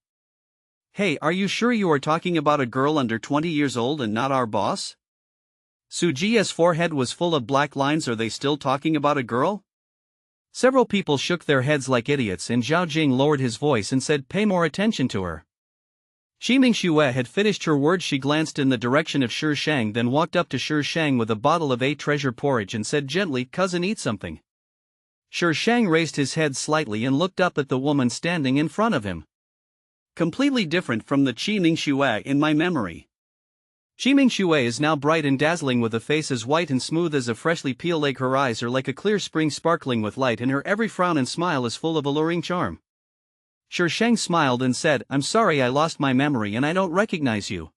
Hey, are you sure you are talking about a girl under 20 years old and not our boss? Su Jie's forehead was full of black lines. Are they still talking about a girl? Several people shook their heads like idiots and Zhao Jing lowered his voice and said, pay more attention to her. Qiming Xue had finished her words. She glanced in the direction of Shi Shang, then walked up to Shi Shang with a bottle of treasure porridge and said gently, cousin, eat something. Shi Shang raised his head slightly and looked up at the woman standing in front of him. Completely different from the Qiming Xue in my memory. Qiming Xue is now bright and dazzling with a face as white and smooth as a freshly peeled egg. Her eyes are like a clear spring sparkling with light, and her every frown and smile is full of alluring charm. Shi Shang smiled and said, I'm sorry, I lost my memory and I don't recognize you.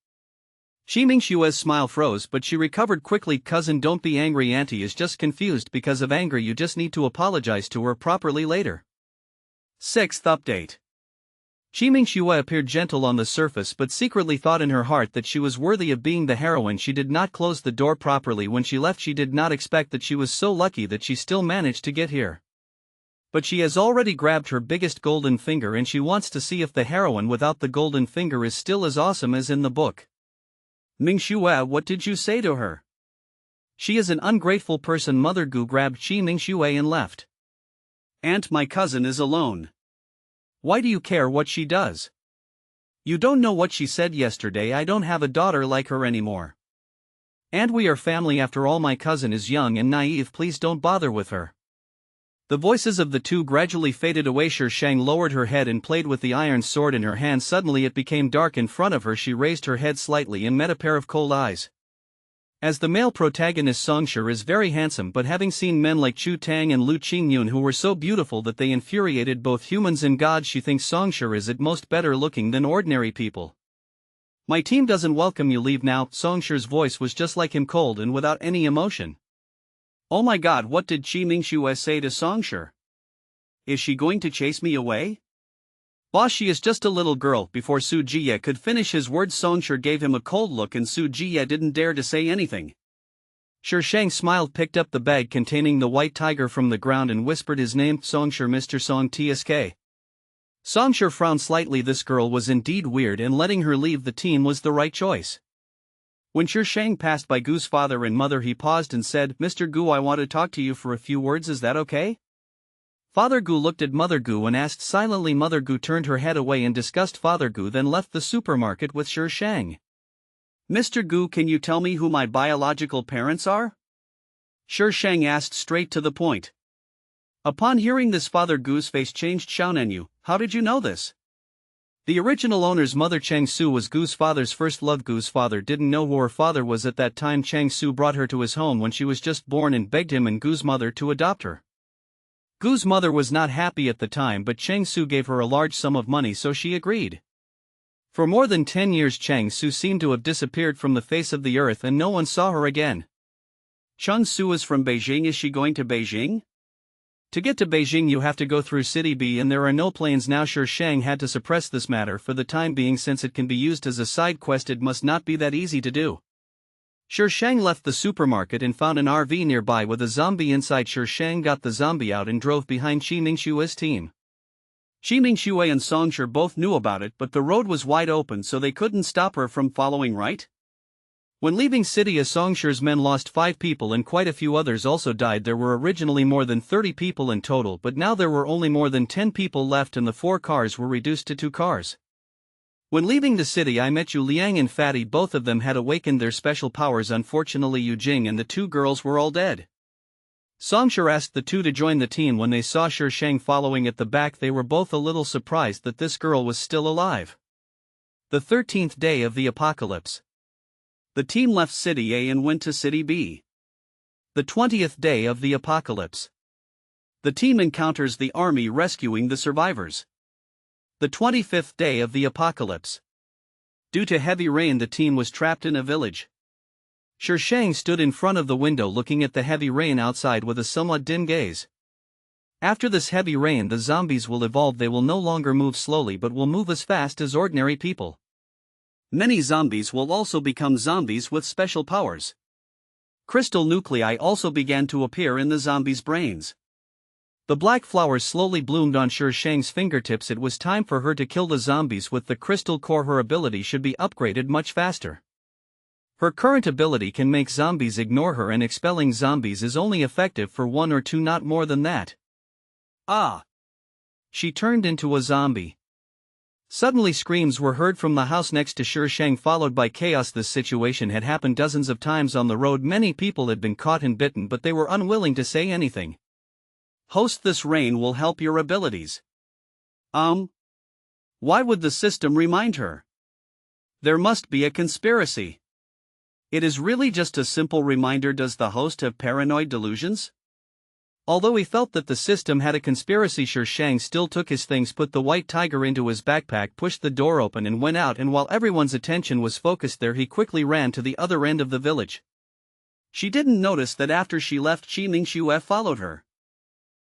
Shi Mingshua's smile froze, but she recovered quickly. Cousin, don't be angry, auntie is just confused because of anger. You just need to apologize to her properly later. 6th update. Shi Mingxue appeared gentle on the surface but secretly thought in her heart that she was worthy of being the heroine. She did not close the door properly when she left. She did not expect that she was so lucky that she still managed to get here. But she has already grabbed her biggest golden finger and she wants to see if the heroine without the golden finger is still as awesome as in the book. Mingxue, what did you say to her? She is an ungrateful person. Mother Gu grabbed Shi Mingxue and left. Aunt, my cousin is alone. Why do you care what she does? You don't know what she said yesterday. I don't have a daughter like her anymore. And we are family after all. My cousin is young and naive. Please don't bother with her. The voices of the two gradually faded away. Shang lowered her head and played with the iron sword in her hand. Suddenly it became dark in front of her. She raised her head slightly and met a pair of cold eyes. As the male protagonist, Songshi is very handsome, but having seen men like Chu Tang and Lu Qingyun who were so beautiful that they infuriated both humans and gods, she thinks Songshi is at most better looking than ordinary people. My team doesn't welcome you. Leave now. Songshi's voice was just like him, cold and without any emotion. Oh my god, what did Shi Mingxue say to Songshi? Is she going to chase me away? Boss, she is just a little girl. Before Su Jiye could finish his words, Songshi gave him a cold look and Su Jiye didn't dare to say anything. Shang smiled, picked up the bag containing the white tiger from the ground and whispered his name, Songshi, Mr. Song Tsk. Songshi frowned slightly. This girl was indeed weird and letting her leave the team was the right choice. When Shang passed by Gu's father and mother, he paused and said, Mr. Gu, I want to talk to you for a few words, is that okay? Father Gu looked at Mother Gu and asked silently. Mother Gu turned her head away in disgust. Father Gu then left the supermarket with Shang. Mr. Gu, can you tell me who my biological parents are? Shang asked straight to the point. Upon hearing this, Father Gu's face changed. Xiaonenyu, how did you know this? The original owner's mother Chang Su was Gu's father's first love. Gu's father didn't know who her father was at that time. Chang Su brought her to his home when she was just born and begged him and Gu's mother to adopt her. Gu's mother was not happy at the time, but Chang Su gave her a large sum of money, so she agreed. For more than 10 years Chang Su seemed to have disappeared from the face of the earth and no one saw her again. Chang Su is from Beijing. Is she going to Beijing? To get to Beijing you have to go through City B and there are no planes now. Shang had to suppress this matter for the time being since it can be used as a side quest. It must not be that easy to do. Shang left the supermarket and found an RV nearby with a zombie inside. Shang got the zombie out and drove behind Shi Mingshue's team. Shi Mingxue and Songshi both knew about it, but the road was wide open so they couldn't stop her from following, right? When leaving city, Songshi's men lost 5 people and quite a few others also died. There were originally more than 30 people in total, but now there were only more than 10 people left and the 4 cars were reduced to 2 cars. When leaving the city I met Yu Liang and Fatty. Both of them had awakened their special powers. Unfortunately Yu Jing and the 2 girls were all dead. Songshi asked the 2 to join the team. When they saw Shang following at the back they were both a little surprised that this girl was still alive. The 13th day of the apocalypse. The team left City A and went to City B. The 20th day of the apocalypse. The team encounters the army rescuing the survivors. The 25th day of the apocalypse. Due to heavy rain the team was trapped in a village. Shang stood in front of the window looking at the heavy rain outside with a somewhat dim gaze. After this heavy rain the zombies will evolve. They will no longer move slowly but will move as fast as ordinary people. Many zombies will also become zombies with special powers. Crystal nuclei also began to appear in the zombies' brains. The black flowers slowly bloomed on Shang's fingertips. It was time for her to kill the zombies with the crystal core. Her ability should be upgraded much faster. Her current ability can make zombies ignore her, and expelling zombies is only effective for 1 or 2, not more than that. Ah! She turned into a zombie. Suddenly screams were heard from the house next to Shang, followed by chaos. This situation had happened dozens of times on the road. Many people had been caught and bitten but they were unwilling to say anything. Host, this rain will help your abilities. Why would the system remind her? There must be a conspiracy. It is really just a simple reminder. Does the host have paranoid delusions? Although he felt that the system had a conspiracy, Shang still took his things, put the white tiger into his backpack, pushed the door open and went out, and while everyone's attention was focused there, he quickly ran to the other end of the village. She didn't notice that after she left, Qi Mingxue followed her.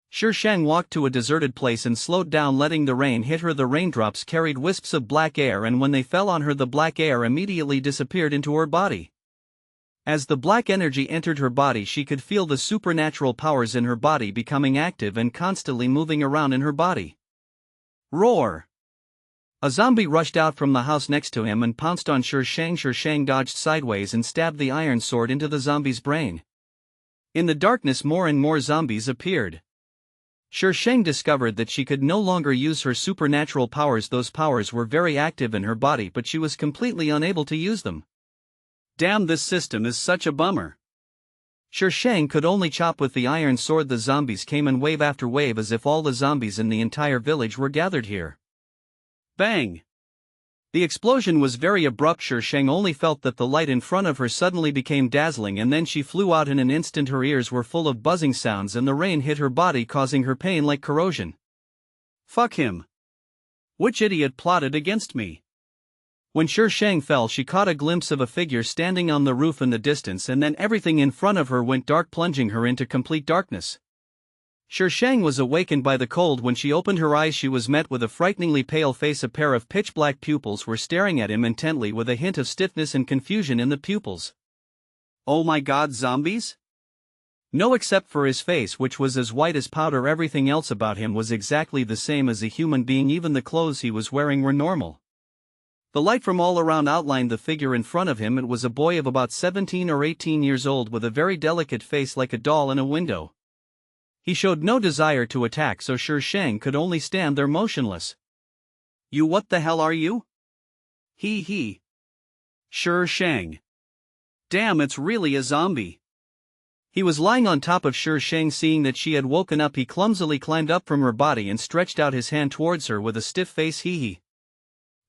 Shang walked to a deserted place and slowed down, letting the rain hit her. The raindrops carried wisps of black air, and when they fell on her, the black air immediately disappeared into her body. As the black energy entered her body, she could feel the supernatural powers in her body becoming active and constantly moving around in her body. Roar! A zombie rushed out from the house next to him and pounced on Shang. Shang dodged sideways and stabbed the iron sword into the zombie's brain. In the darkness, more and more zombies appeared. Shang discovered that she could no longer use her supernatural powers. Those powers were very active in her body, but she was completely unable to use them. Damn, this system is such a bummer. Shang could only chop with the iron sword. The zombies came in wave after wave, as if all the zombies in the entire village were gathered here. Bang! The explosion was very abrupt. Shang only felt that the light in front of her suddenly became dazzling, and then she flew out in an instant. Her ears were full of buzzing sounds and the rain hit her body, causing her pain like corrosion. Fuck him. Which idiot plotted against me? When Shang fell, she caught a glimpse of a figure standing on the roof in the distance, and then everything in front of her went dark, plunging her into complete darkness. Shang was awakened by the cold. When she opened her eyes, she was met with a frighteningly pale face. A pair of pitch-black pupils were staring at him intently, with a hint of stiffness and confusion in the pupils. Oh my god, zombies? No, except for his face, which was as white as powder. Everything else about him was exactly the same as a human being. Even the clothes he was wearing were normal. The light from all around outlined the figure in front of him. It was a boy of about 17 or 18 years old, with a very delicate face like a doll in a window. He showed no desire to attack, so Shang could only stand there motionless. You, what the hell are you? He. Shang. Damn, it's really a zombie. He was lying on top of Shang. Seeing that she had woken up, he clumsily climbed up from her body and stretched out his hand towards her with a stiff face. He.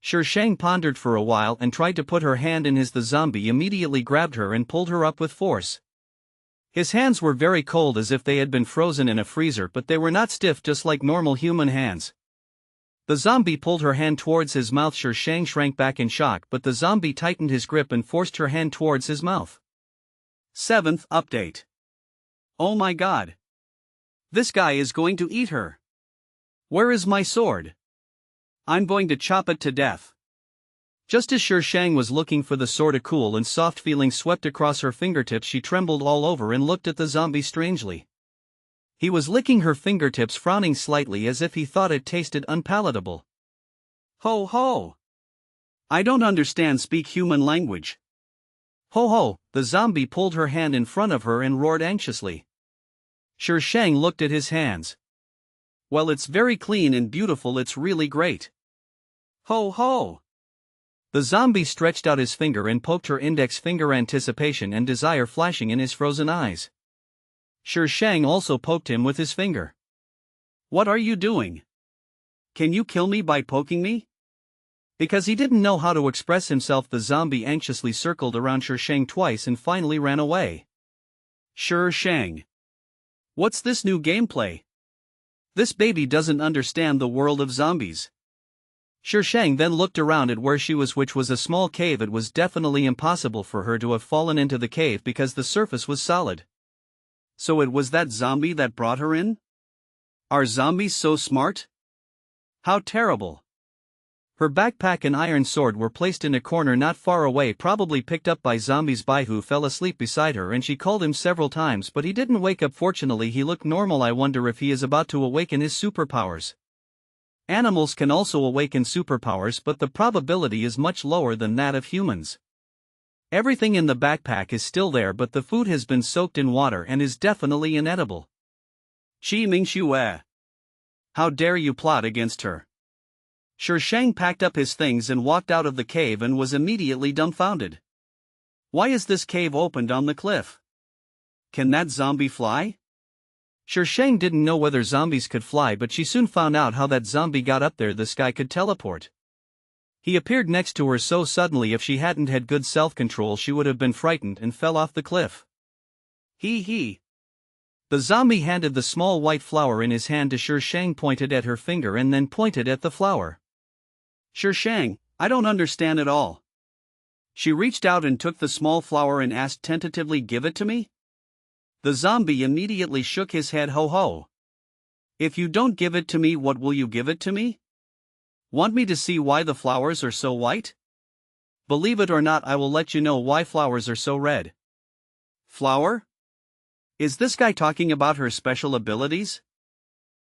Shang pondered for a while and tried to put her hand in his. The zombie immediately grabbed her and pulled her up with force. His hands were very cold, as if they had been frozen in a freezer, but they were not stiff, just like normal human hands. The zombie pulled her hand towards his mouth. Shang shrank back in shock, but the zombie tightened his grip and forced her hand towards his mouth. 7th update. Oh my god. This guy is going to eat her. Where is my sword? I'm going to chop it to death. Just as Shang was looking for the sword, a cool and soft feeling swept across her fingertips. She trembled all over and looked at the zombie strangely. He was licking her fingertips, frowning slightly as if he thought it tasted unpalatable. Ho ho! I don't understand, speak human language. Ho ho! The zombie pulled her hand in front of her and roared anxiously. Shang looked at his hands. Well, it's very clean and beautiful, it's really great. Ho ho! The zombie stretched out his finger and poked her index finger, anticipation and desire flashing in his frozen eyes. Shang also poked him with his finger. What are you doing? Can you kill me by poking me? Because he didn't know how to express himself, the zombie anxiously circled around Shang twice and finally ran away. Shang. What's this new gameplay? This baby doesn't understand the world of zombies. Shang then looked around at where she was, which was a small cave. It was definitely impossible for her to have fallen into the cave because the surface was solid. So it was that zombie that brought her in? Are zombies so smart? How terrible. Her backpack and iron sword were placed in a corner not far away, probably picked up by zombies. Baihu fell asleep beside her and she called him several times, but he didn't wake up. Fortunately, he looked normal. I wonder if he is about to awaken his superpowers. Animals can also awaken superpowers, but the probability is much lower than that of humans. Everything in the backpack is still there, but the food has been soaked in water and is definitely inedible. Qi Mingxue. How dare you plot against her? Shang packed up his things and walked out of the cave and was immediately dumbfounded. Why is this cave opened on the cliff? Can that zombie fly? Shang didn't know whether zombies could fly, but she soon found out how that zombie got up there. This guy could teleport. He appeared next to her so suddenly, if she hadn't had good self-control she would have been frightened and fell off the cliff. He. The zombie handed the small white flower in his hand to Shang, pointed at her finger and then pointed at the flower. Shang, I don't understand at all. She reached out and took the small flower and asked tentatively, give it to me? The zombie immediately shook his head, ho ho. If you don't give it to me, what will you give it to me? Want me to see why the flowers are so white? Believe it or not, I will let you know why flowers are so red. Flower? Is this guy talking about her special abilities?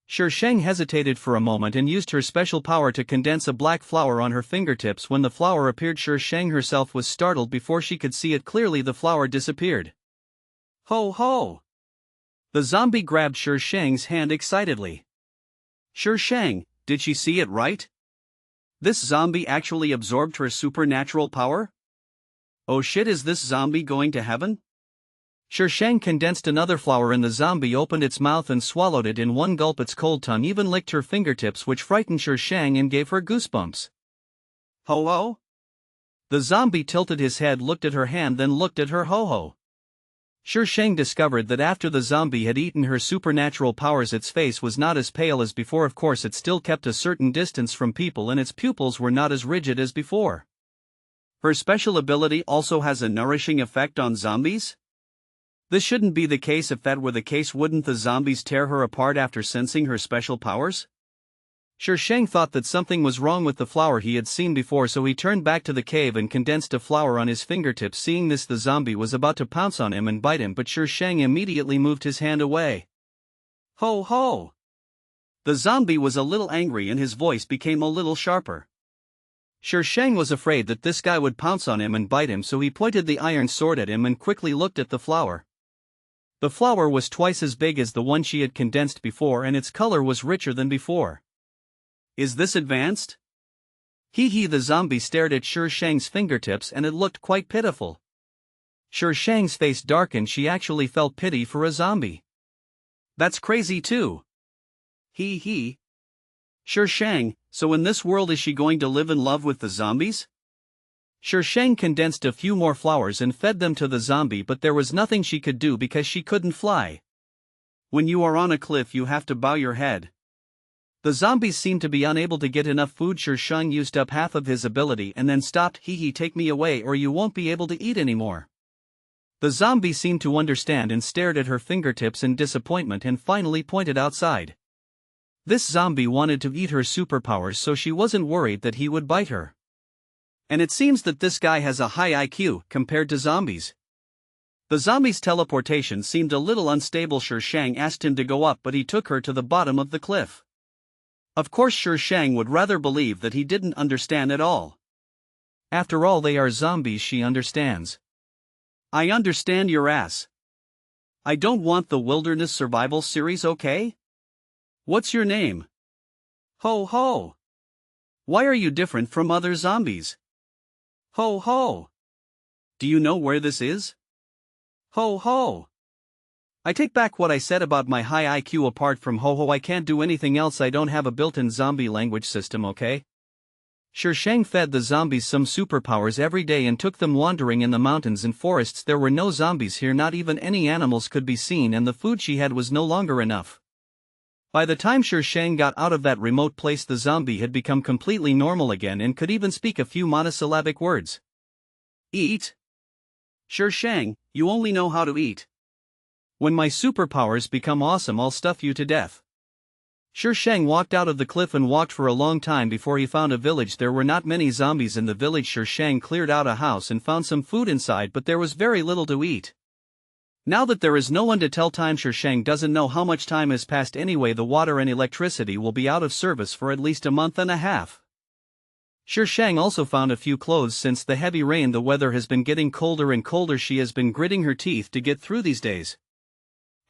Shang hesitated for a moment and used her special power to condense a black flower on her fingertips. When the flower appeared, Shang herself was startled. Before she could see it clearly, the flower disappeared. Ho ho! The zombie grabbed Shang's hand excitedly. Shang, did she see it right? This zombie actually absorbed her supernatural power? Oh shit, is this zombie going to heaven? Shang condensed another flower and the zombie opened its mouth and swallowed it in one gulp. Its cold tongue even licked her fingertips, which frightened Shang and gave her goosebumps. Ho ho? The zombie tilted his head, looked at her hand, then looked at her. Ho ho. Shang discovered that after the zombie had eaten her supernatural powers, its face was not as pale as before. Of course, it still kept a certain distance from people and its pupils were not as rigid as before. Her special ability also has a nourishing effect on zombies? This shouldn't be the case. If that were the case, wouldn't the zombies tear her apart after sensing her special powers? Shang thought that something was wrong with the flower he had seen before, so he turned back to the cave and condensed a flower on his fingertips. Seeing this, the zombie was about to pounce on him and bite him, but Shang immediately moved his hand away. Ho ho! The zombie was a little angry and his voice became a little sharper. Shang was afraid that this guy would pounce on him and bite him, so he pointed the iron sword at him and quickly looked at the flower. The flower was twice as big as the one she had condensed before, and its color was richer than before. Is this advanced? The zombie stared at Shang's fingertips and it looked quite pitiful. Shang's face darkened. She actually felt pity for a zombie. That's crazy too. Shang, so in this world is she going to live in love with the zombies? Shang condensed a few more flowers and fed them to the zombie, but there was nothing she could do because she couldn't fly. When you are on a cliff, you have to bow your head. The zombies seemed to be unable to get enough food. Shang used up half of his ability and then stopped. Take me away or you won't be able to eat anymore. The zombie seemed to understand and stared at her fingertips in disappointment and finally pointed outside. This zombie wanted to eat her superpowers, so she wasn't worried that he would bite her. And it seems that this guy has a high IQ compared to zombies. The zombie's teleportation seemed a little unstable. Shang asked him to go up, but he took her to the bottom of the cliff. Of course, Shang would rather believe that he didn't understand at all. After all, they are zombies. She understands. I understand your ass. I don't want the wilderness survival series, okay? What's your name? Ho ho. Why are you different from other zombies? Ho ho. Do you know where this is? Ho ho. I take back what I said about my high IQ. Apart from ho ho, I can't do anything else. I don't have a built-in zombie language system, okay? Shang fed the zombies some superpowers every day and took them wandering in the mountains and forests. There were no zombies here, not even any animals could be seen, and the food she had was no longer enough. By the time Shang got out of that remote place, the zombie had become completely normal again and could even speak a few monosyllabic words. Eat? Shang, you only know how to eat. When my superpowers become awesome, I'll stuff you to death. Shang walked out of the cliff and walked for a long time before he found a village. There were not many zombies in the village. Shang cleared out a house and found some food inside, but there was very little to eat. Now that there is no one to tell time, Shang doesn't know how much time has passed anyway. The water and electricity will be out of service for at least a month and a half. Shang also found a few clothes. Since the heavy rain, the weather has been getting colder and colder. She has been gritting her teeth to get through these days.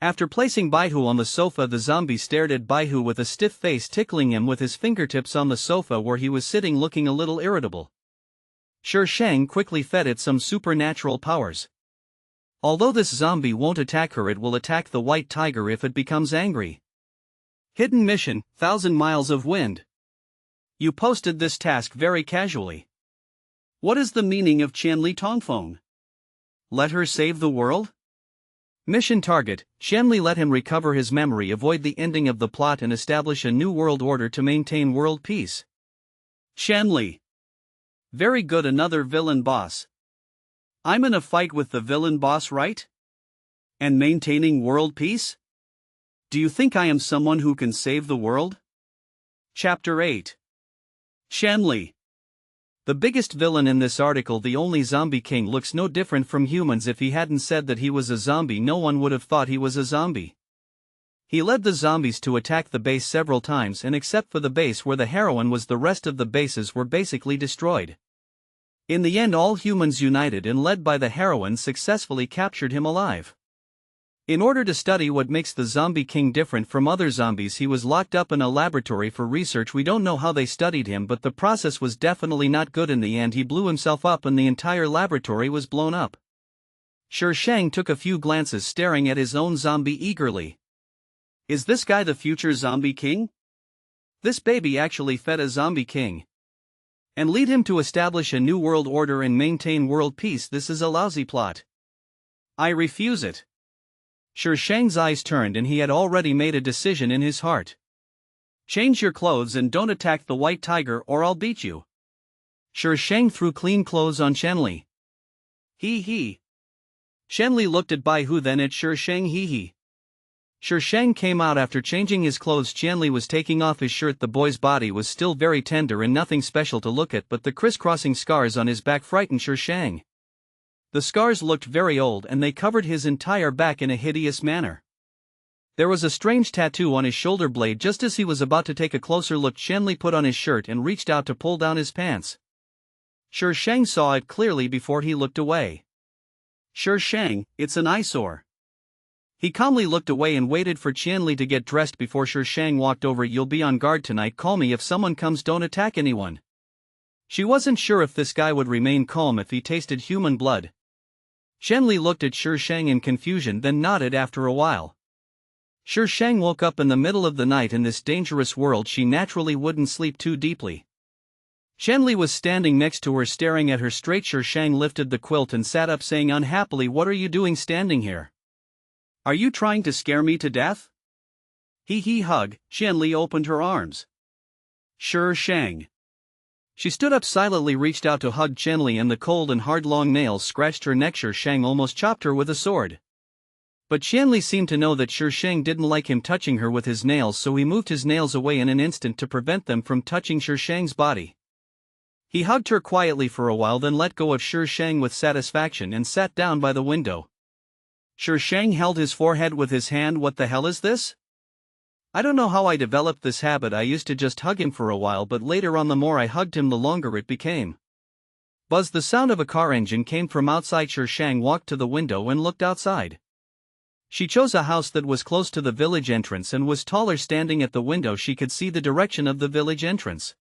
After placing Baihu on the sofa, the zombie stared at Baihu with a stiff face, tickling him with his fingertips on the sofa where he was sitting, looking a little irritable. Shang quickly fed it some supernatural powers. Although this zombie won't attack her, it will attack the white tiger if it becomes angry. Hidden mission, 1,000 miles of wind. You posted this task very casually. What is the meaning of Qianli Tongfeng? Let her save the world? Mission target: Shenli let him recover his memory, avoid the ending of the plot, and establish a new world order to maintain world peace. Shenli. Very good, another villain boss. I'm in a fight with the villain boss, right? And maintaining world peace? Do you think I am someone who can save the world? Chapter 8. Shenli. The biggest villain in this article, the only zombie king, looks no different from humans. If he hadn't said that he was a zombie, no one would have thought he was a zombie. He led the zombies to attack the base several times, and except for the base where the heroine was, the rest of the bases were basically destroyed. In the end, all humans united and, led by the heroine, successfully captured him alive. In order to study what makes the Zombie King different from other zombies, he was locked up in a laboratory for research. We don't know how they studied him, but the process was definitely not good. In the end, he blew himself up and the entire laboratory was blown up. Shi Shang took a few glances, staring at his own zombie eagerly. Is this guy the future Zombie King? This baby actually fed a Zombie King. And lead him to establish a new world order and maintain world peace. This is a lousy plot. I refuse it. Shi Shang's eyes turned and he had already made a decision in his heart. Change your clothes and don't attack the white tiger or I'll beat you. Shi Shang threw clean clothes on Shenli. He. Shenli looked at Bai Hu, then at Shi Shang. He. Shi Shang came out after changing his clothes. Shenli was taking off his shirt. The boy's body was still very tender and nothing special to look at, but the crisscrossing scars on his back frightened Shi Shang. The scars looked very old and they covered his entire back in a hideous manner. There was a strange tattoo on his shoulder blade. Just as he was about to take a closer look, Shenli put on his shirt and reached out to pull down his pants. Shi Shang saw it clearly before he looked away. Shi Shang, it's an eyesore. He calmly looked away and waited for Shenli to get dressed before Shi Shang walked over. You'll be on guard tonight. Call me if someone comes. Don't attack anyone. She wasn't sure if this guy would remain calm if he tasted human blood. Shenli looked at Shi Shang in confusion, then nodded. After a while, Shi Shang woke up in the middle of the night. In this dangerous world, she naturally wouldn't sleep too deeply. Shenli was standing next to her, staring at her straight. Shi Shang lifted the quilt and sat up, saying unhappily, "What are you doing standing here? Are you trying to scare me to death?" He hug. Shenli opened her arms. Shi Shang. She stood up silently, reached out to hug Shenli, and the cold and hard long nails scratched her neck. Shi Shang almost chopped her with a sword. But Shenli seemed to know that Shi Shang didn't like him touching her with his nails, so he moved his nails away in an instant to prevent them from touching Shi Shang's body. He hugged her quietly for a while, then let go of Shi Shang with satisfaction and sat down by the window. Shi Shang held his forehead with his hand. What the hell is this? I don't know how I developed this habit. I used to just hug him for a while, but later on the more I hugged him, the longer it became. Buzz, the sound of a car engine came from outside. Shi Shang walked to the window and looked outside. She chose a house that was close to the village entrance and was taller. Standing at the window, she could see the direction of the village entrance.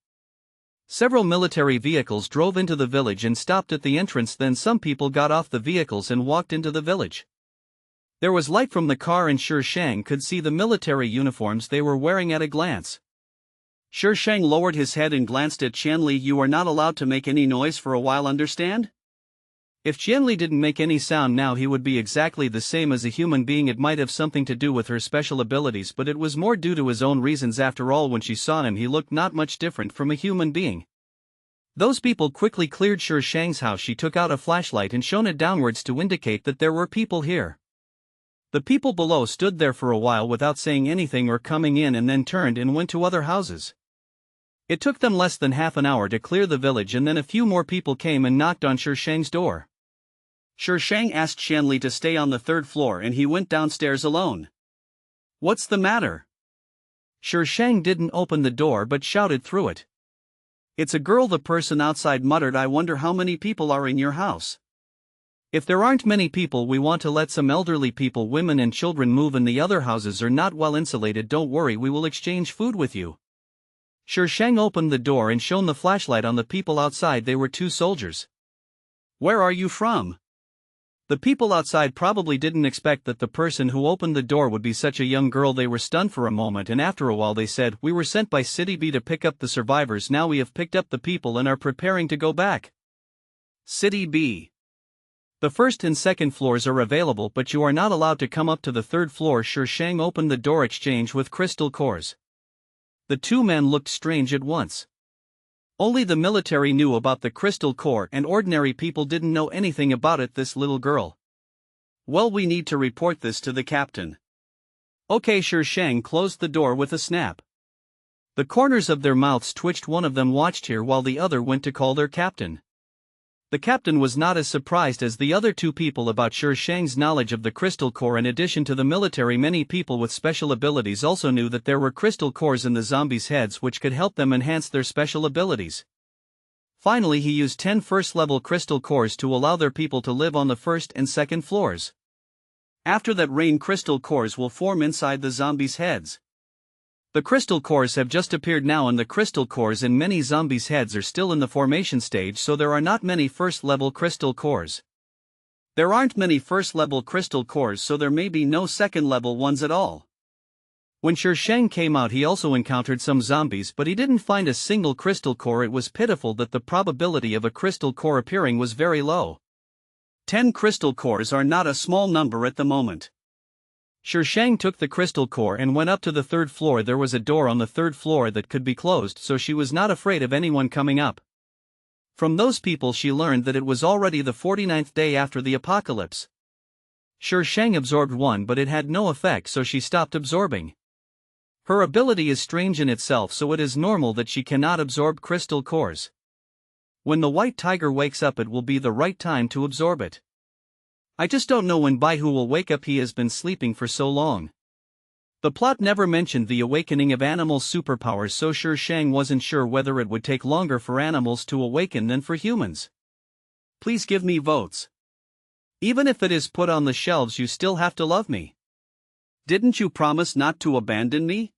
Several military vehicles drove into the village and stopped at the entrance. Then some people got off the vehicles and walked into the village. There was light from the car and Shi Shang could see the military uniforms they were wearing at a glance. Shi Shang lowered his head and glanced at Shenli. You are not allowed to make any noise for a while, understand? If Shenli didn't make any sound now, he would be exactly the same as a human being. It might have something to do with her special abilities, but it was more due to his own reasons. After all, when she saw him, he looked not much different from a human being. Those people quickly cleared Shi Shang's house. She took out a flashlight and shone it downwards to indicate that there were people here. The people below stood there for a while without saying anything or coming in, and then turned and went to other houses. It took them less than half an hour to clear the village, and then a few more people came and knocked on Shi Shang's door. Shi Shang asked Shenli to stay on the third floor and he went downstairs alone. What's the matter? Shi Shang didn't open the door but shouted through it. It's a girl. The person outside muttered. I wonder how many people are in your house. If there aren't many people, we want to let some elderly people, women and children move in. The other houses are not well insulated. Don't worry, we will exchange food with you. Shi Shang opened the door and shone the flashlight on the people outside. They were 2 soldiers. Where are you from? The people outside probably didn't expect that the person who opened the door would be such a young girl. They were stunned for a moment, and after a while they said, we were sent by City B to pick up the survivors. Now we have picked up the people and are preparing to go back. City B. The first and second floors are available, but you are not allowed to come up to the third floor. Shang opened the door exchange with crystal cores. The two men looked strange at once. Only the military knew about the crystal core and ordinary people didn't know anything about it. This little girl. Well, we need to report this to the captain. Okay, Shang closed the door with a snap. The corners of their mouths twitched. One of them watched here while the other went to call their captain. The captain was not as surprised as the other two people about Shang's knowledge of the crystal core. In addition to the military, many people with special abilities also knew that there were crystal cores in the zombies' heads which could help them enhance their special abilities. Finally, he used 10 first-level crystal cores to allow their people to live on the first and second floors. After that, rain crystal cores will form inside the zombies' heads. The crystal cores have just appeared now, and the crystal cores in many zombies' heads are still in the formation stage, so there are not many first-level crystal cores. There aren't many first-level crystal cores, so there may be no second-level ones at all. When Shang came out, he also encountered some zombies, but he didn't find a single crystal core. It was pitiful that the probability of a crystal core appearing was very low. 10 crystal cores are not a small number at the moment. Shang took the crystal core and went up to the third floor. There was a door on the third floor that could be closed, so she was not afraid of anyone coming up. From those people she learned that it was already the 49th day after the apocalypse. Shang absorbed one, but it had no effect, so she stopped absorbing. Her ability is strange in itself, so it is normal that she cannot absorb crystal cores. When the white tiger wakes up, it will be the right time to absorb it. I just don't know when Baihu will wake up. He has been sleeping for so long. The plot never mentioned the awakening of animals' superpowers, so Shang wasn't sure whether it would take longer for animals to awaken than for humans. Please give me votes. Even if it is put on the shelves, you still have to love me. Didn't you promise not to abandon me?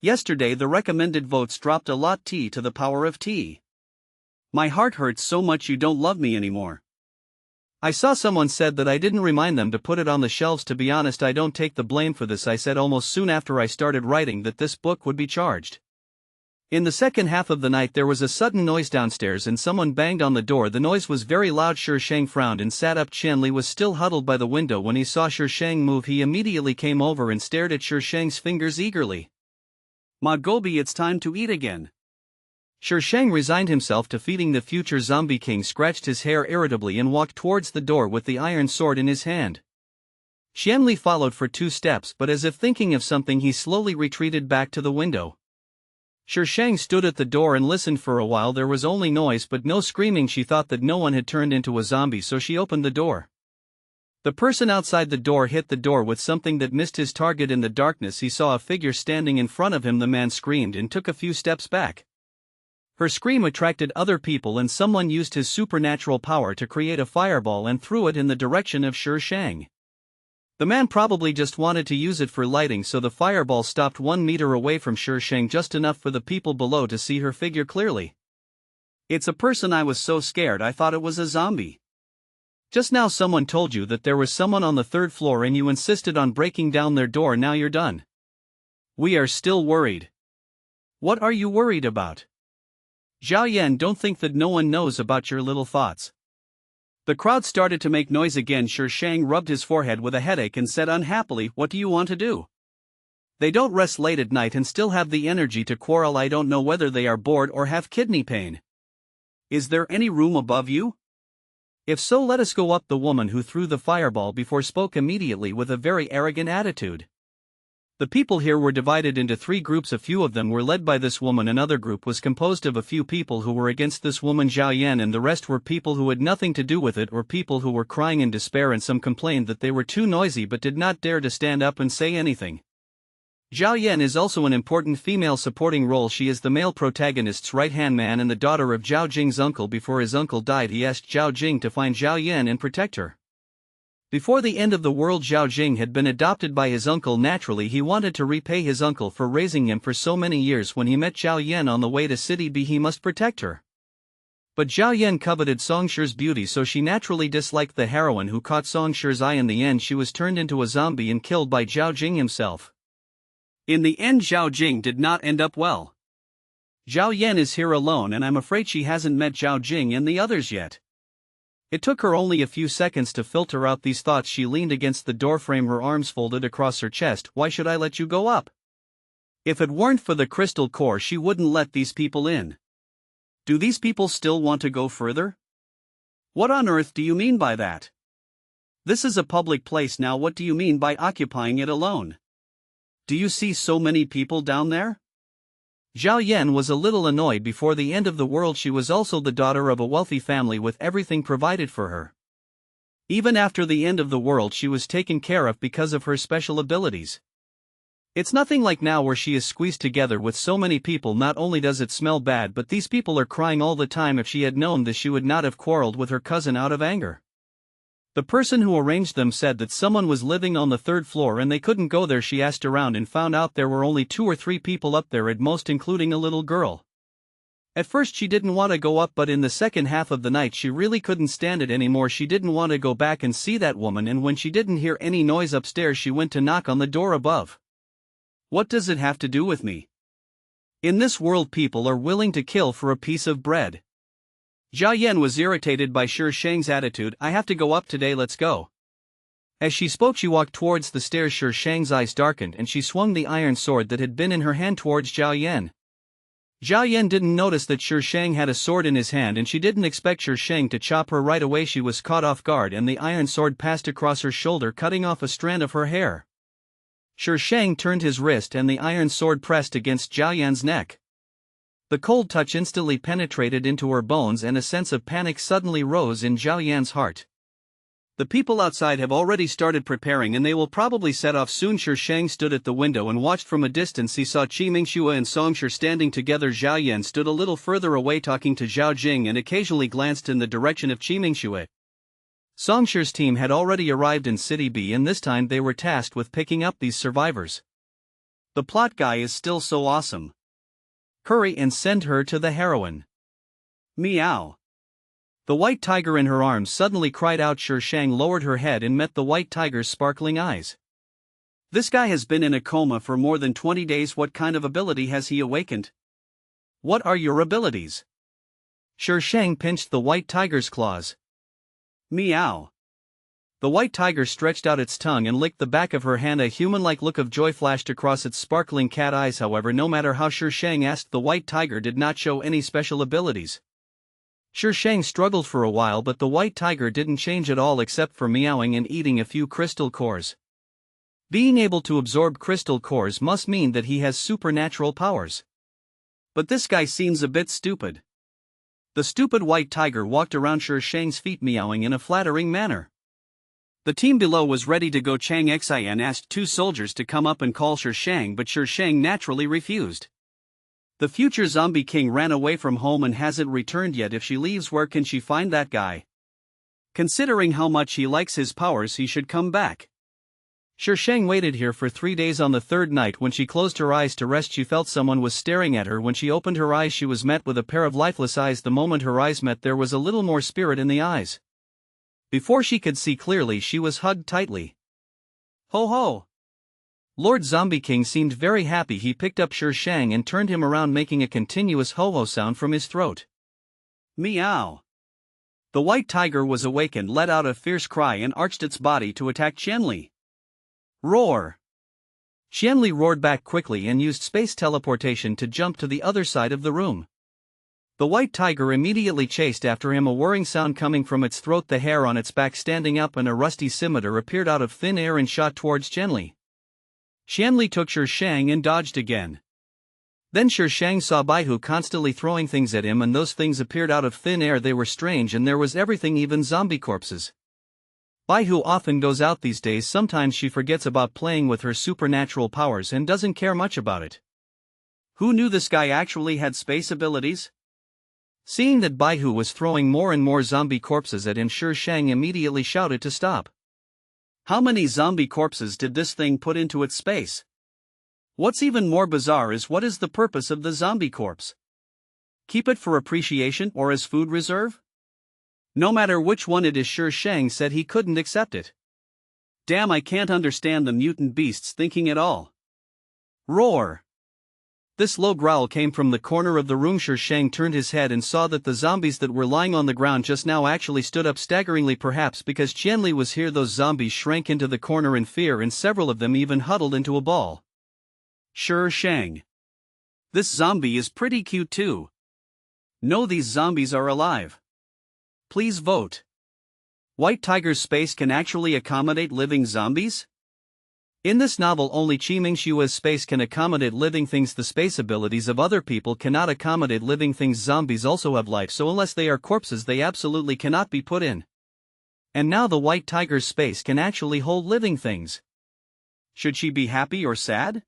Yesterday the recommended votes dropped a lot. T to the power of T. My heart hurts so much. You don't love me anymore. I saw someone said that I didn't remind them to put it on the shelves. To be honest, I don't take the blame for this. I said almost soon after I started writing that this book would be charged. In the second half of the night there was a sudden noise downstairs and someone banged on the door. The noise was very loud. Shang frowned and sat up. Qianli was still huddled by the window. When he saw Shang move, he immediately came over and stared at Shang's fingers eagerly. Ma Gobi, it's time to eat again. Shang resigned himself to feeding the future zombie king, scratched his hair irritably and walked towards the door with the iron sword in his hand. Qianli followed for 2 steps, but as if thinking of something he slowly retreated back to the window. Shang stood at the door and listened for a while. There was only noise but no screaming. She thought that no one had turned into a zombie, so she opened the door. The person outside the door hit the door with something that missed his target. In the darkness he saw a figure standing in front of him. The man screamed and took a few steps back. Her scream attracted other people and someone used his supernatural power to create a fireball and threw it in the direction of Shang. The man probably just wanted to use it for lighting, so the fireball stopped 1 meter away from Shang, just enough for the people below to see her figure clearly. It's a person. I was so scared I thought it was a zombie. Just now someone told you that there was someone on the third floor and you insisted on breaking down their door. Now you're done. We are still worried. What are you worried about? Zhao Yan, don't think that no one knows about your little thoughts. The crowd started to make noise again. Shang rubbed his forehead with a headache and said unhappily, what do you want to do? They don't rest late at night and still have the energy to quarrel. I don't know whether they are bored or have kidney pain. Is there any room above you? If so, let us go up. The woman who threw the fireball before spoke immediately with a very arrogant attitude. The people here were divided into 3 groups. A few of them were led by this woman. Another group was composed of a few people who were against this woman Zhao Yan, and the rest were people who had nothing to do with it or people who were crying in despair, and some complained that they were too noisy but did not dare to stand up and say anything. Zhao Yan is also an important female supporting role. She is the male protagonist's right-hand man and the daughter of Zhao Jing's uncle. Before his uncle died, he asked Zhao Jing to find Zhao Yan and protect her. Before the end of the world, Zhao Jing had been adopted by his uncle. Naturally, he wanted to repay his uncle for raising him for so many years. When he met Zhao Yan on the way to City B, he must protect her. But Zhao Yan coveted Song Shi's beauty, so she naturally disliked the heroine who caught Song Shi's eye. In the end, she was turned into a zombie and killed by Zhao Jing himself. In the end, Zhao Jing did not end up well. Zhao Yan is here alone, and I'm afraid she hasn't met Zhao Jing and the others yet. It took her only a few seconds to filter out these thoughts. She leaned against the doorframe, her arms folded across her chest. Why should I let you go up? If it weren't for the crystal core, she wouldn't let these people in. Do these people still want to go further? What on earth do you mean by that? This is a public place now. What do you mean by occupying it alone? Do you see so many people down there? Zhao Yan was a little annoyed. Before the end of the world, she was also the daughter of a wealthy family with everything provided for her. Even after the end of the world, she was taken care of because of her special abilities. It's nothing like now where she is squeezed together with so many people. Not only does it smell bad, but these people are crying all the time. If she had known this, she would not have quarreled with her cousin out of anger. The person who arranged them said that someone was living on the third floor and they couldn't go there. She asked around and found out there were only 2 or 3 people up there at most, including a little girl. At first she didn't want to go up, but in the second half of the night she really couldn't stand it anymore. She didn't want to go back and see that woman, and when she didn't hear any noise upstairs, she went to knock on the door above. What does it have to do with me? In this world, people are willing to kill for a piece of bread. Zhao Yan was irritated by Shi Shang's attitude. I have to go up today, let's go. As she spoke, she walked towards the stairs. Shi Shang's eyes darkened and she swung the iron sword that had been in her hand towards Zhao Yan. Zhao Yan didn't notice that Shi Shang had a sword in his hand, and she didn't expect Shi Shang to chop her right away. She was caught off guard and the iron sword passed across her shoulder, cutting off a strand of her hair. Shi Shang turned his wrist and the iron sword pressed against Zhao Yan's neck. The cold touch instantly penetrated into her bones and a sense of panic suddenly rose in Zhao Yan's heart. The people outside have already started preparing and they will probably set off soon. Shi Shang stood at the window and watched from a distance. He saw Qi Mingxue and Songshi standing together. Zhao Yan stood a little further away talking to Zhao Jing and occasionally glanced in the direction of Qi Mingxue. Songshi's team had already arrived in City B and this time they were tasked with picking up these survivors. The plot guy is still so awesome. Hurry and send her to the heroine. Meow. The white tiger in her arms suddenly cried out. Shi Shang lowered her head and met the white tiger's sparkling eyes. This guy has been in a coma for more than 20 days. What kind of ability has he awakened? What are your abilities? Shi Shang pinched the white tiger's claws. Meow. The white tiger stretched out its tongue and licked the back of her hand. A human-like look of joy flashed across its sparkling cat eyes. However, no matter how Shi Shang asked, the white tiger did not show any special abilities. Shi Shang struggled for a while, but the white tiger didn't change at all except for meowing and eating a few crystal cores. Being able to absorb crystal cores must mean that he has supernatural powers. But this guy seems a bit stupid. The stupid white tiger walked around Shi Shang's feet, meowing in a flattering manner. The team below was ready to go. Chang Xian asked 2 soldiers to come up and call Shi Shang, but Shi Shang naturally refused. The future zombie king ran away from home and hasn't returned yet. If she leaves, where can she find that guy? Considering how much he likes his powers, he should come back. Shi Shang waited here for 3 days. On the 3rd night, when she closed her eyes to rest, she felt someone was staring at her. When she opened her eyes, she was met with a pair of lifeless eyes. The moment her eyes met, there was a little more spirit in the eyes. Before she could see clearly, she was hugged tightly. Ho ho! Lord Zombie King seemed very happy. He picked up Shi Shang and turned him around, making a continuous ho-ho sound from his throat. Meow! The white tiger was awakened, let out a fierce cry and arched its body to attack Qianli. Roar! Qianli roared back quickly and used space teleportation to jump to the other side of the room. The white tiger immediately chased after him, a whirring sound coming from its throat, the hair on its back standing up, and a rusty scimitar appeared out of thin air and shot towards Qianli. Qianli took Shi Shang and dodged again. Then Shi Shang saw Baihu constantly throwing things at him, and those things appeared out of thin air. They were strange and there was everything, even zombie corpses. Baihu often goes out these days. Sometimes she forgets about playing with her supernatural powers and doesn't care much about it. Who knew this guy actually had space abilities? Seeing that Baihu was throwing more and more zombie corpses at him, Shi Shang immediately shouted to stop. How many zombie corpses did this thing put into its space? What's even more bizarre is, what is the purpose of the zombie corpse? Keep it for appreciation or as food reserve? No matter which one it is, Shi Shang said he couldn't accept it. Damn, I can't understand the mutant beast's thinking at all. Roar! This low growl came from the corner of the room. Shang turned his head and saw that the zombies that were lying on the ground just now actually stood up staggeringly. Perhaps because Qianli was here, those zombies shrank into the corner in fear and several of them even huddled into a ball. Shang. This zombie is pretty cute too. No, these zombies are alive. Please vote. White Tiger's space can actually accommodate living zombies? In this novel, only Qimingxua's space can accommodate living things. The space abilities of other people cannot accommodate living things. Zombies also have life, so unless they are corpses, they absolutely cannot be put in. And now the White Tiger's space can actually hold living things. Should she be happy or sad?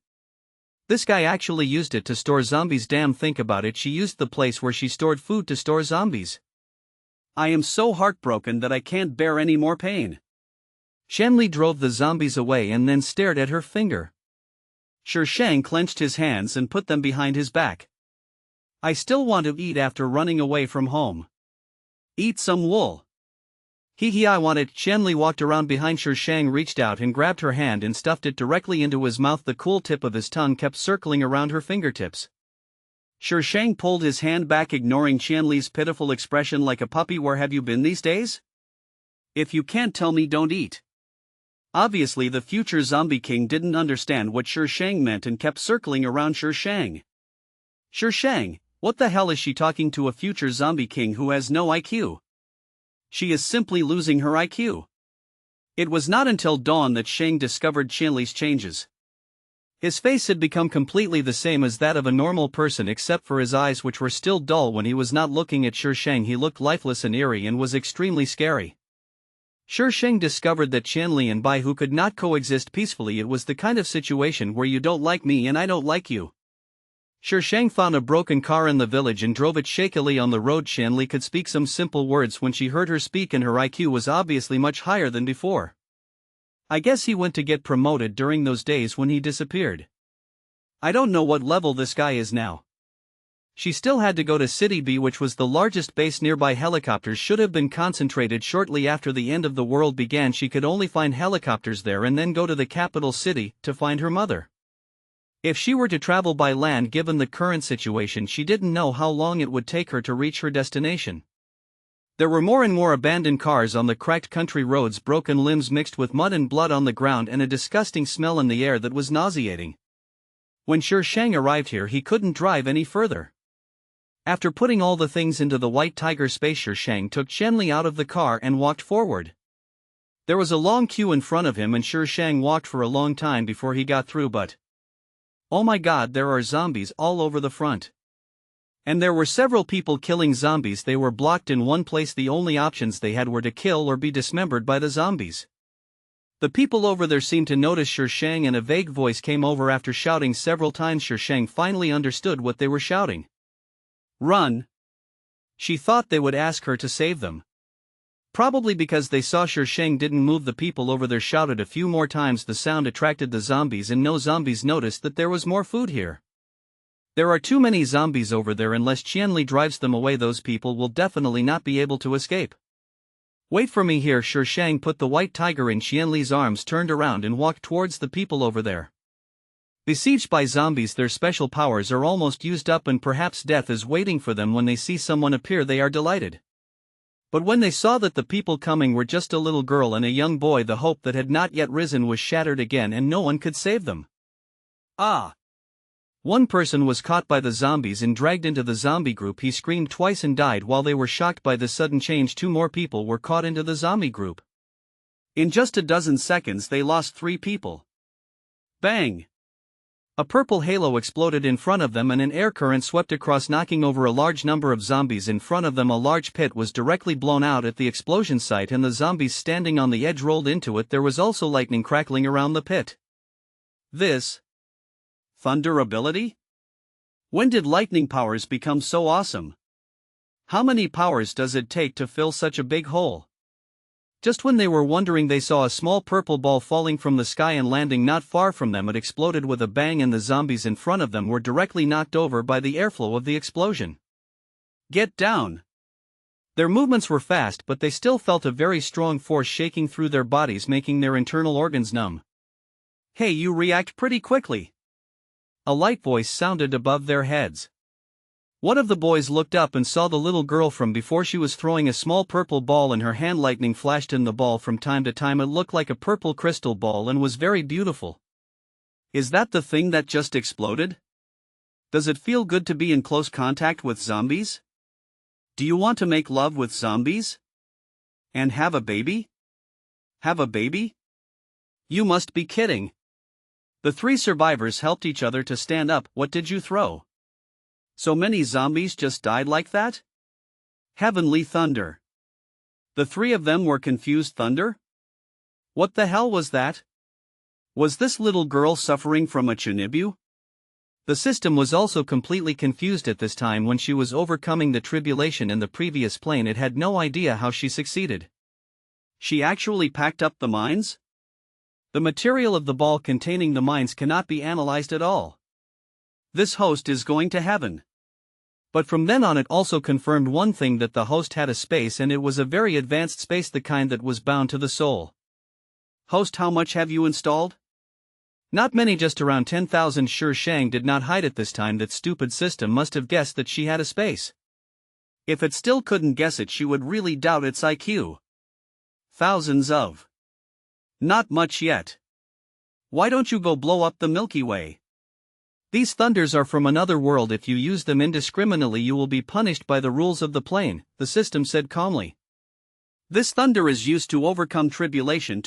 This guy actually used it to store zombies. Damn, think about it, she used the place where she stored food to store zombies. I am so heartbroken that I can't bear any more pain. Qianli drove the zombies away and then stared at her finger. Shang clenched his hands and put them behind his back. I still want to eat after running away from home. Eat some wool. Hee, I want it. Qianli walked around behind Shang, reached out and grabbed her hand and stuffed it directly into his mouth. The cool tip of his tongue kept circling around her fingertips. Shang pulled his hand back, ignoring Qianli's pitiful expression like a puppy. Where have you been these days? If you can't tell me, don't eat. Obviously, the future zombie king didn't understand what Shang meant and kept circling around Shang. Shang, what the hell is she talking to? A future zombie king who has no IQ? She is simply losing her IQ. It was not until dawn that Shang discovered Qianli's changes. His face had become completely the same as that of a normal person except for his eyes, which were still dull when he was not looking at Shang. He looked lifeless and eerie and was extremely scary. Shang discovered that Qianli and Bai Hu could not coexist peacefully. It was the kind of situation where you don't like me and I don't like you. Shang found a broken car in the village and drove it shakily on the road. Qianli could speak some simple words when she heard her speak, and her IQ was obviously much higher than before. I guess he went to get promoted during those days when he disappeared. I don't know what level this guy is now. She still had to go to City B, which was the largest base nearby. Helicopters should have been concentrated shortly after the end of the world began. She could only find helicopters there and then go to the capital city to find her mother. If she were to travel by land, given the current situation, she didn't know how long it would take her to reach her destination. There were more and more abandoned cars on the cracked country roads, broken limbs mixed with mud and blood on the ground, and a disgusting smell in the air that was nauseating. When Shang arrived here, he couldn't drive any further. After putting all the things into the White Tiger space, Shang took Qianli out of the car and walked forward. There was a long queue in front of him and Shang walked for a long time before he got through, but oh my god, there are zombies all over the front. And there were several people killing zombies. They were blocked in one place. The only options they had were to kill or be dismembered by the zombies. The people over there seemed to notice Shang, and a vague voice came over. After shouting several times, Shang finally understood what they were shouting. Run! She thought they would ask her to save them. Probably because they saw Shang didn't move. The people over there shouted a few more times. The sound attracted the zombies, and no zombies noticed that there was more food here. There are too many zombies over there. Unless Qianli drives them away, those people will definitely not be able to escape. Wait for me here. Shang put the White Tiger in Qianli's arms, turned around and walked towards the people over there. Besieged by zombies, their special powers are almost used up and perhaps death is waiting for them. When they see someone appear, they are delighted. But when they saw that the people coming were just a little girl and a young boy, the hope that had not yet risen was shattered again and no one could save them. Ah! One person was caught by the zombies and dragged into the zombie group. He screamed twice and died. While they were shocked by the sudden change, 2 more people were caught into the zombie group. In just a dozen seconds they lost 3 people. Bang! A purple halo exploded in front of them and an air current swept across, knocking over a large number of zombies in front of them. A large pit was directly blown out at the explosion site and the zombies standing on the edge rolled into it. There was also lightning crackling around the pit. This thunder ability? When did lightning powers become so awesome? How many powers does it take to fill such a big hole? Just when they were wondering, they saw a small purple ball falling from the sky and landing not far from them. It exploded with a bang and the zombies in front of them were directly knocked over by the airflow of the explosion. Get down! Their movements were fast, but they still felt a very strong force shaking through their bodies, making their internal organs numb. Hey, you react pretty quickly. A light voice sounded above their heads. One of the boys looked up and saw the little girl from before. She was throwing a small purple ball in her hand. Lightning flashed in the ball from time to time. It looked like a purple crystal ball and was very beautiful. Is that the thing that just exploded? Does it feel good to be in close contact with zombies? Do you want to make love with zombies? And have a baby? Have a baby? You must be kidding. The three survivors helped each other to stand up. What did you throw? So many zombies just died like that? Heavenly thunder. The three of them were confused. Thunder? What the hell was that? Was this little girl suffering from a chunibu? The system was also completely confused at this time. When she was overcoming the tribulation in the previous plane, it had no idea how she succeeded. She actually packed up the mines? The material of the ball containing the mines cannot be analyzed at all. This host is going to heaven. But from then on, it also confirmed one thing, that the host had a space, and it was a very advanced space, the kind that was bound to the soul. Host, how much have you installed? Not many, just around 10,000. Sure, Shang did not hide it this time. That stupid system must have guessed that she had a space. If it still couldn't guess it, she would really doubt its IQ. Thousands of. Not much yet. Why don't you go blow up the Milky Way? These thunders are from another world. If you use them indiscriminately, you will be punished by the rules of the plane, the system said calmly. This thunder is used to overcome tribulation.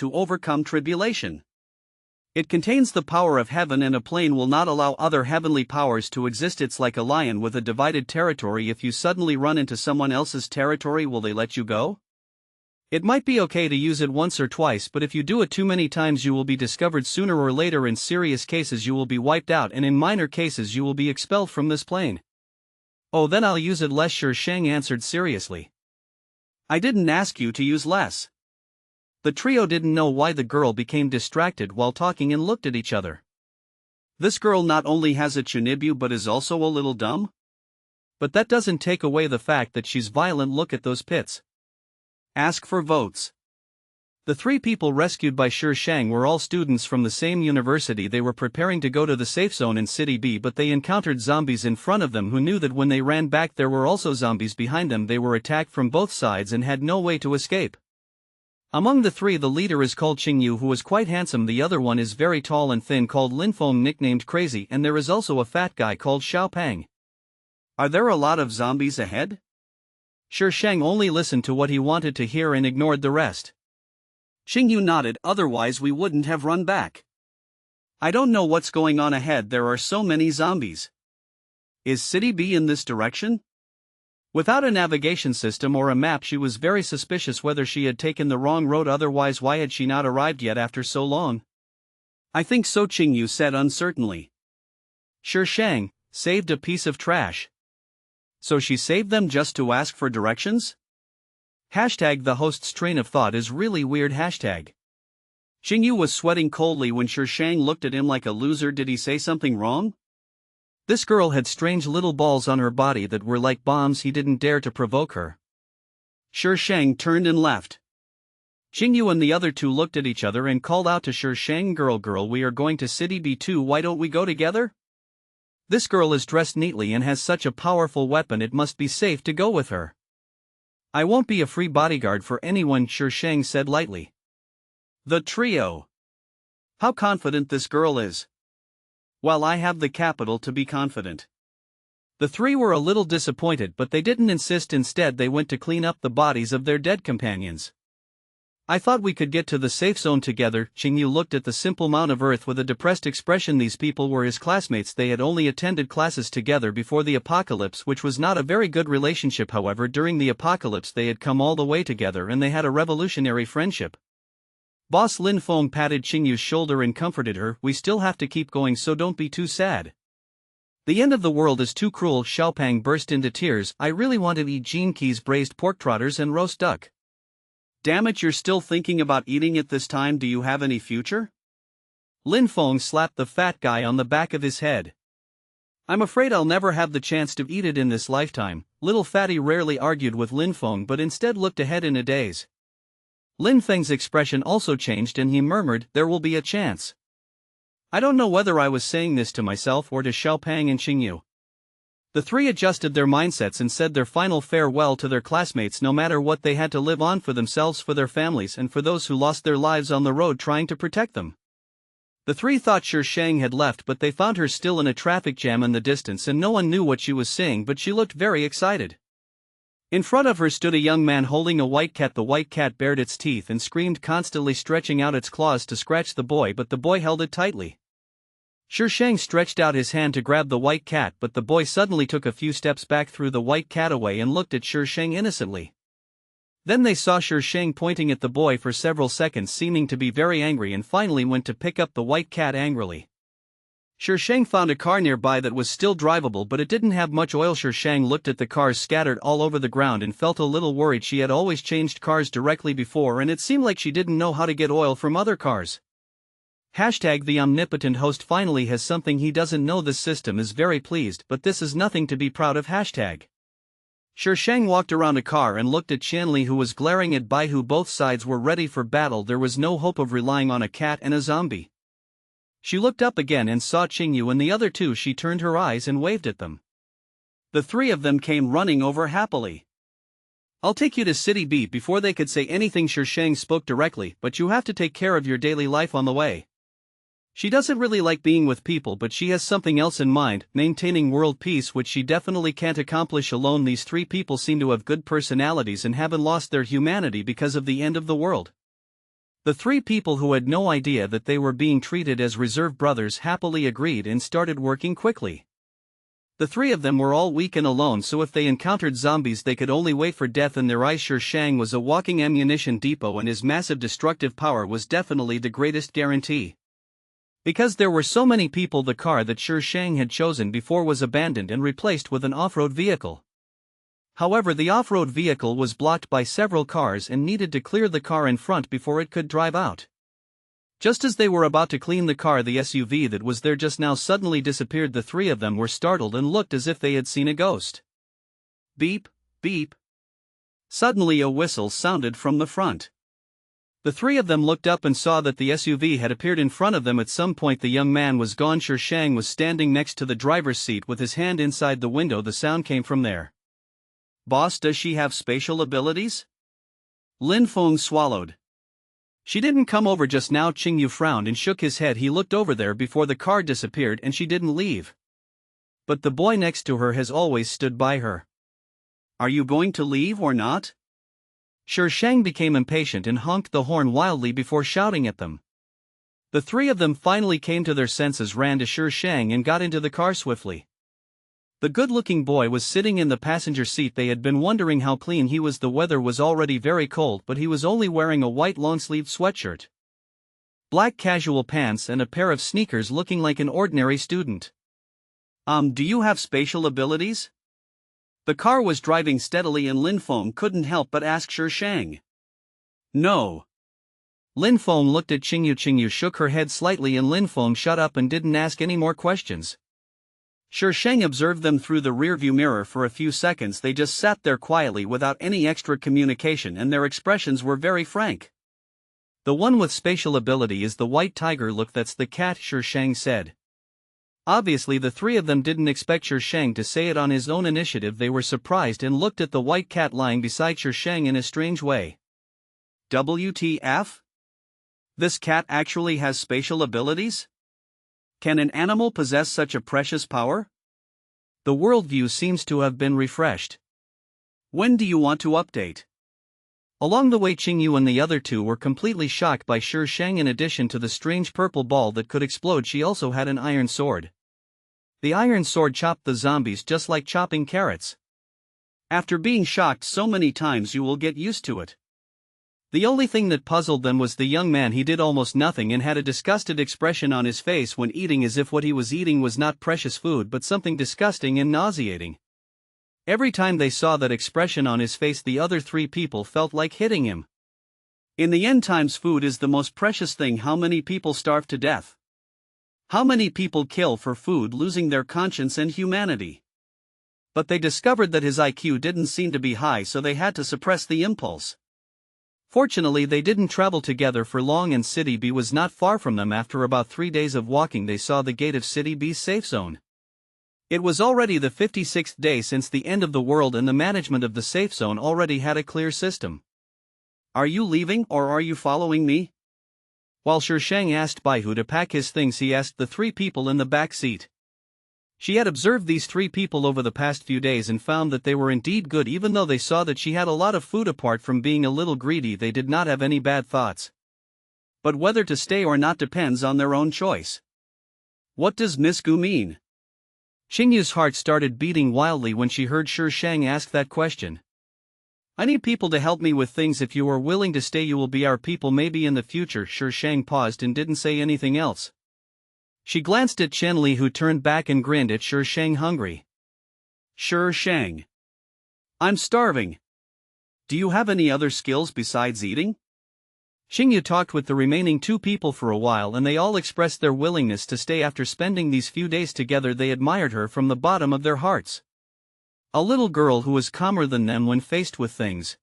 It contains the power of heaven, and a plane will not allow other heavenly powers to exist. It's like a lion with a divided territory. If you suddenly run into someone else's territory, will they let you go? It might be okay to use it once or twice, but if you do it too many times, you will be discovered sooner or later. In serious cases, you will be wiped out, and in minor cases, you will be expelled from this plane. Oh, then I'll use it less. Sure, Shang answered seriously. I didn't ask you to use less. The trio didn't know why the girl became distracted while talking and looked at each other. This girl not only has a chunibu but is also a little dumb? But that doesn't take away the fact that she's violent. Look at those pits. Ask for votes. The three people rescued by Sure Shang were all students from the same university. They were preparing to go to the safe zone in City B, but they encountered zombies in front of them who knew that when they ran back there were also zombies behind them. They were attacked from both sides and had no way to escape. Among the three, the leader is called Qingyu, who is quite handsome. The other one is very tall and thin, called Linfeng, nicknamed Crazy, and there is also a fat guy called Xiaopang. Are there a lot of zombies ahead? Sure Shang only listened to what he wanted to hear and ignored the rest. Qingyu nodded. Otherwise we wouldn't have run back. I don't know what's going on ahead. There are so many zombies. Is City B in this direction? Without a navigation system or a map, she was very suspicious whether she had taken the wrong road. Otherwise, why had she not arrived yet after so long? I think so, Qingyu said uncertainly. Sure Shang saved a piece of trash. So she saved them just to ask for directions? Hashtag the host's train of thought is really weird. Hashtag. Qingyu was sweating coldly when Sure Shang looked at him like a loser. Did he say something wrong? This girl had strange little balls on her body that were like bombs. He didn't dare to provoke her. Sure Shang turned and left. Qingyu and the other two looked at each other and called out to Sure Shang, Girl, we are going to City B2. Why don't we go together? This girl is dressed neatly and has such a powerful weapon. It must be safe to go with her. I won't be a free bodyguard for anyone, Sure Shang said lightly. The trio. How confident this girl is. Well, I have the capital to be confident. The three were a little disappointed, but they didn't insist. Instead, they went to clean up the bodies of their dead companions. I thought we could get to the safe zone together. Qingyu looked at the simple mound of earth with a depressed expression. These people were his classmates. They had only attended classes together before the apocalypse, which was not a very good relationship. However, during the apocalypse they had come all the way together and they had a revolutionary friendship. Boss Lin Feng patted Qingyu's shoulder and comforted her. We still have to keep going, so don't be too sad. The end of the world is too cruel. Xiaopang burst into tears. I really want to eat Gene Key's braised pork trotters and roast duck. Damn it, you're still thinking about eating it this time. Do you have any future? Lin Feng slapped the fat guy on the back of his head. I'm afraid I'll never have the chance to eat it in this lifetime. Little Fatty rarely argued with Lin Feng but instead looked ahead in a daze. Lin Feng's expression also changed and he murmured, there will be a chance. I don't know whether I was saying this to myself or to Xiaopang and Qingyu. The three adjusted their mindsets and said their final farewell to their classmates, no matter what they had to live on for themselves, for their families, and for those who lost their lives on the road trying to protect them. The three thought Shi Shang had left, but they found her still in a traffic jam in the distance, and no one knew what she was saying, but she looked very excited. In front of her stood a young man holding a white cat. The white cat bared its teeth and screamed, constantly stretching out its claws to scratch the boy, but the boy held it tightly. Shi Shang stretched out his hand to grab the white cat, but the boy suddenly took a few steps back, threw the white cat away, and looked at Shi Shang innocently. Then they saw Shi Shang pointing at the boy for several seconds, seeming to be very angry, and finally went to pick up the white cat angrily. Shi Shang found a car nearby that was still drivable, but it didn't have much oil. Shi Shang looked at the cars scattered all over the ground and felt a little worried. She had always changed cars directly before, and it seemed like she didn't know how to get oil from other cars. The omnipotent host finally has something he doesn't know. This system is very pleased, but this is nothing to be proud of. Shi Shang walked around a car and looked at Qianli, who was glaring at Bai Hu. Both sides were ready for battle. There was no hope of relying on a cat and a zombie. She looked up again and saw Qingyu and the other two. She turned her eyes and waved at them. The three of them came running over happily. I'll take you to City B. Before they could say anything, Shi Shang spoke directly, but you have to take care of your daily life on the way. She doesn't really like being with people, but she has something else in mind, maintaining world peace, which she definitely can't accomplish alone. These three people seem to have good personalities and haven't lost their humanity because of the end of the world. The three people, who had no idea that they were being treated as reserve brothers, happily agreed and started working quickly. The three of them were all weak and alone, so if they encountered zombies they could only wait for death in their eyes. Shi Shang was a walking ammunition depot, and his massive destructive power was definitely the greatest guarantee. Because there were so many people, the car that Shi Shang had chosen before was abandoned and replaced with an off-road vehicle. However, the off-road vehicle was blocked by several cars and needed to clear the car in front before it could drive out. Just as they were about to clean the car, the SUV that was there just now suddenly disappeared. The three of them were startled and looked as if they had seen a ghost. Beep, beep. Suddenly a whistle sounded from the front. The three of them looked up and saw that the SUV had appeared in front of them. At some point the young man was gone. Shi Shang was standing next to the driver's seat with his hand inside the window. The sound came from there. Boss, does she have spatial abilities? Lin Feng swallowed. She didn't come over just now. Qingyu frowned and shook his head. He looked over there before the car disappeared and she didn't leave. But the boy next to her has always stood by her. Are you going to leave or not? Shi Shang became impatient and honked the horn wildly before shouting at them. The three of them finally came to their senses, ran to Shi Shang and got into the car swiftly. The good-looking boy was sitting in the passenger seat. They had been wondering how clean he was. The weather was already very cold, but he was only wearing a white long-sleeved sweatshirt, black casual pants and a pair of sneakers, looking like an ordinary student. Do you have spatial abilities? The car was driving steadily and Lin Feng couldn't help but ask Shi Shang. No. Lin Feng looked at Qingyu. Qingyu shook her head slightly and Lin Feng shut up and didn't ask any more questions. Shi Shang observed them through the rearview mirror for a few seconds. They just sat there quietly without any extra communication, and their expressions were very frank. The one with spatial ability is the white tiger. Look, that's the cat, Shi Shang said. Obviously the three of them didn't expect Shi Shang to say it on his own initiative. They were surprised and looked at the white cat lying beside Shi Shang in a strange way. WTF? This cat actually has spatial abilities? Can an animal possess such a precious power? The worldview seems to have been refreshed. When do you want to update? Along the way, Qingyu and the other two were completely shocked by Shi Shang. In addition to the strange purple ball that could explode, she also had an iron sword. The iron sword chopped the zombies just like chopping carrots. After being shocked so many times, you will get used to it. The only thing that puzzled them was the young man. He did almost nothing and had a disgusted expression on his face when eating, as if what he was eating was not precious food but something disgusting and nauseating. Every time they saw that expression on his face, the other three people felt like hitting him. In the end times, food is the most precious thing. How many people starve to death? How many people kill for food, losing their conscience and humanity? But they discovered that his IQ didn't seem to be high, so they had to suppress the impulse. Fortunately, they didn't travel together for long and City B was not far from them. After about 3 days of walking, they saw the gate of City B's safe zone. It was already the 56th day since the end of the world, and the management of the safe zone already had a clear system. Are you leaving or are you following me? While Shang asked Baihu to pack his things, he asked the 3 people in the back seat. She had observed these 3 people over the past few days and found that they were indeed good. Even though they saw that she had a lot of food, apart from being a little greedy, they did not have any bad thoughts. But whether to stay or not depends on their own choice. What does Miss Gu mean? Xingyu's heart started beating wildly when she heard Shang ask that question. I need people to help me with things. If you are willing to stay, you will be our people maybe in the future. Shang paused and didn't say anything else. She glanced at Chen Li, who turned back and grinned at Shang hungry. Shang. I'm starving. Do you have any other skills besides eating? Xingyu talked with the remaining 2 people for a while, and they all expressed their willingness to stay after spending these few days together. They admired her from the bottom of their hearts. A little girl who was calmer than them when faced with things.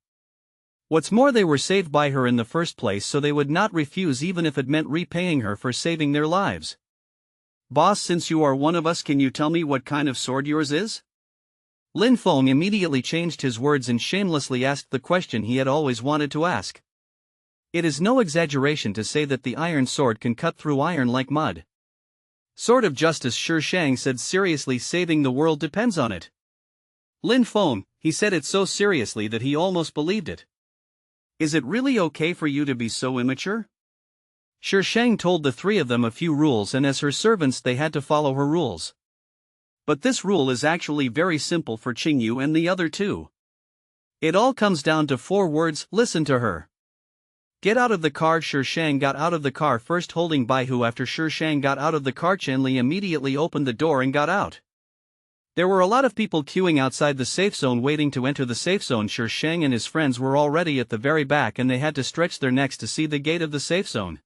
What's more, they were saved by her in the first place, so they would not refuse even if it meant repaying her for saving their lives. Boss, since you are one of us, can you tell me what kind of sword yours is? Lin Feng immediately changed his words and shamelessly asked the question he had always wanted to ask. It is no exaggeration to say that the iron sword can cut through iron like mud. Sword of Justice, Shang said seriously. Saving the world depends on it. Lin Feng, he said it so seriously that he almost believed it. Is it really okay for you to be so immature? Shang told the 3 of them a few rules, and as her servants they had to follow her rules. But this rule is actually very simple for Qingyu and the other 2. It all comes down to 4 words: listen to her. Get out of the car. Shang got out of the car first, holding Baihu. After Shang got out of the car, Chen Li immediately opened the door and got out. There were a lot of people queuing outside the safe zone waiting to enter the safe zone. Shang and his friends were already at the very back, and they had to stretch their necks to see the gate of the safe zone.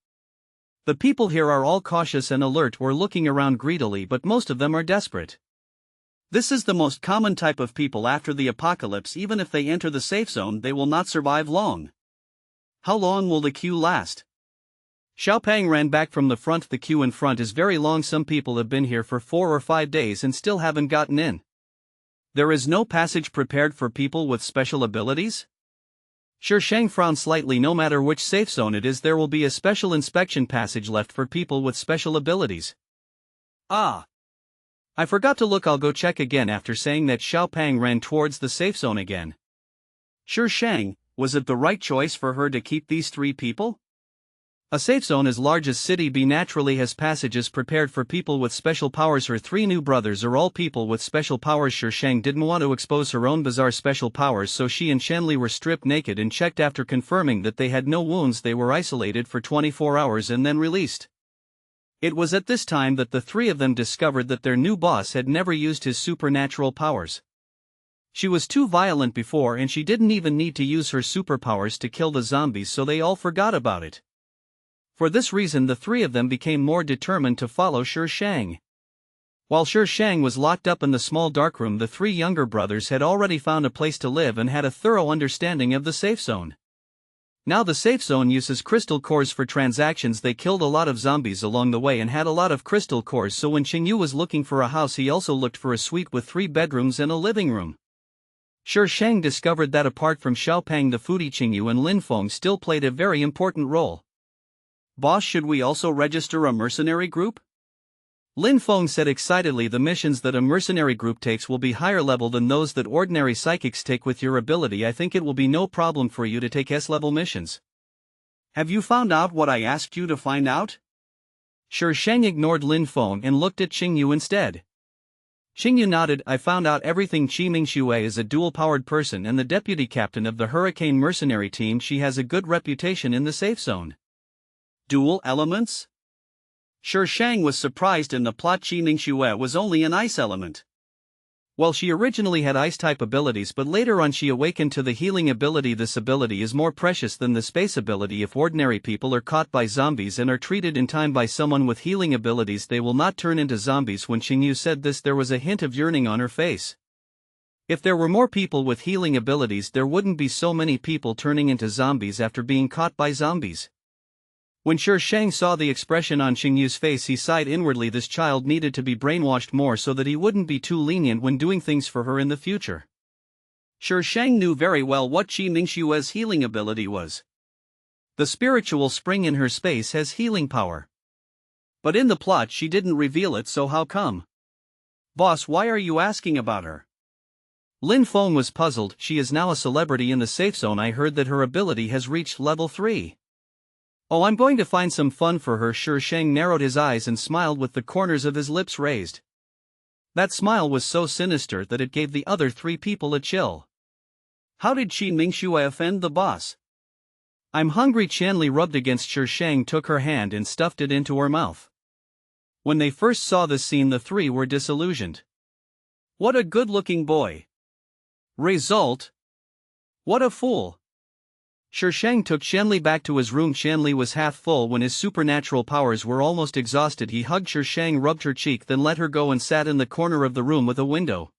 The people here are all cautious and alert, or looking around greedily, but most of them are desperate. This is the most common type of people after the apocalypse. Even if they enter the safe zone, they will not survive long. How long will the queue last? Xiaopang ran back from the front. The queue in front is very long. Some people have been here for 4 or 5 days and still haven't gotten in. There is no passage prepared for people with special abilities? Shang frowned slightly. No matter which safe zone it is, there will be a special inspection passage left for people with special abilities. Ah! I forgot to look. I'll go check again. After saying that, Xiaopang ran towards the safe zone again. Shang, was it the right choice for her to keep these 3 people? A safe zone as large as City B naturally has passages prepared for people with special powers. Her 3 new brothers are all people with special powers. Shang didn't want to expose her own bizarre special powers, so she and Chen Li were stripped naked and checked. After confirming that they had no wounds, they were isolated for 24 hours and then released. It was at this time that the 3 of them discovered that their new boss had never used his supernatural powers. She was too violent before, and she didn't even need to use her superpowers to kill the zombies, so they all forgot about it. For this reason, the 3 of them became more determined to follow Shang. While Shang was locked up in the small darkroom, the 3 younger brothers had already found a place to live and had a thorough understanding of the safe zone. Now the safe zone uses crystal cores for transactions. They killed a lot of zombies along the way and had a lot of crystal cores, so when Qingyu was looking for a house, he also looked for a suite with 3 bedrooms and a living room. Shang discovered that apart from Xiaopang, the foodie, Qingyu and Lin Feng still played a very important role. Boss, should we also register a mercenary group? Lin Feng said excitedly. The missions that a mercenary group takes will be higher level than those that ordinary psychics take. With your ability, I think it will be no problem for you to take S-level missions. Have you found out what I asked you to find out? Shang ignored Lin Feng and looked at Qingyu instead. Qingyu nodded. I found out everything. Qi Mingxue is a dual-powered person and the deputy captain of the Hurricane mercenary team. She has a good reputation in the safe zone. Dual elements? Shang was surprised in the plot. Qi Mingxue was only an ice element. Well, she originally had ice-type abilities, but later on she awakened to the healing ability. This ability is more precious than the space ability. If ordinary people are caught by zombies and are treated in time by someone with healing abilities, they will not turn into zombies. When Qingyu said this, there was a hint of yearning on her face. If there were more people with healing abilities, there wouldn't be so many people turning into zombies after being caught by zombies. When Shi Shang saw the expression on Xingyu's face, he sighed inwardly. This child needed to be brainwashed more so that he wouldn't be too lenient when doing things for her in the future. Shi Shang knew very well what Qi Mingshua's healing ability was. The spiritual spring in her space has healing power. But in the plot she didn't reveal it, so how come? Boss, why are you asking about her? Lin Feng was puzzled. She is now a celebrity in the safe zone. I heard that her ability has reached level 3. Oh, I'm going to find some fun for her. Shi Shang narrowed his eyes and smiled with the corners of his lips raised. That smile was so sinister that it gave the other 3 people a chill. How did Qi Mingxue offend the boss? I'm hungry. Qianli rubbed against Shi Shang, took her hand and stuffed it into her mouth. When they first saw this scene, the 3 were disillusioned. What a good-looking boy. Result? What a fool. Shi Shang took Qianli back to his room. Qianli was half full when his supernatural powers were almost exhausted. He hugged Shi Shang, rubbed her cheek, then let her go and sat in the corner of the room with a window.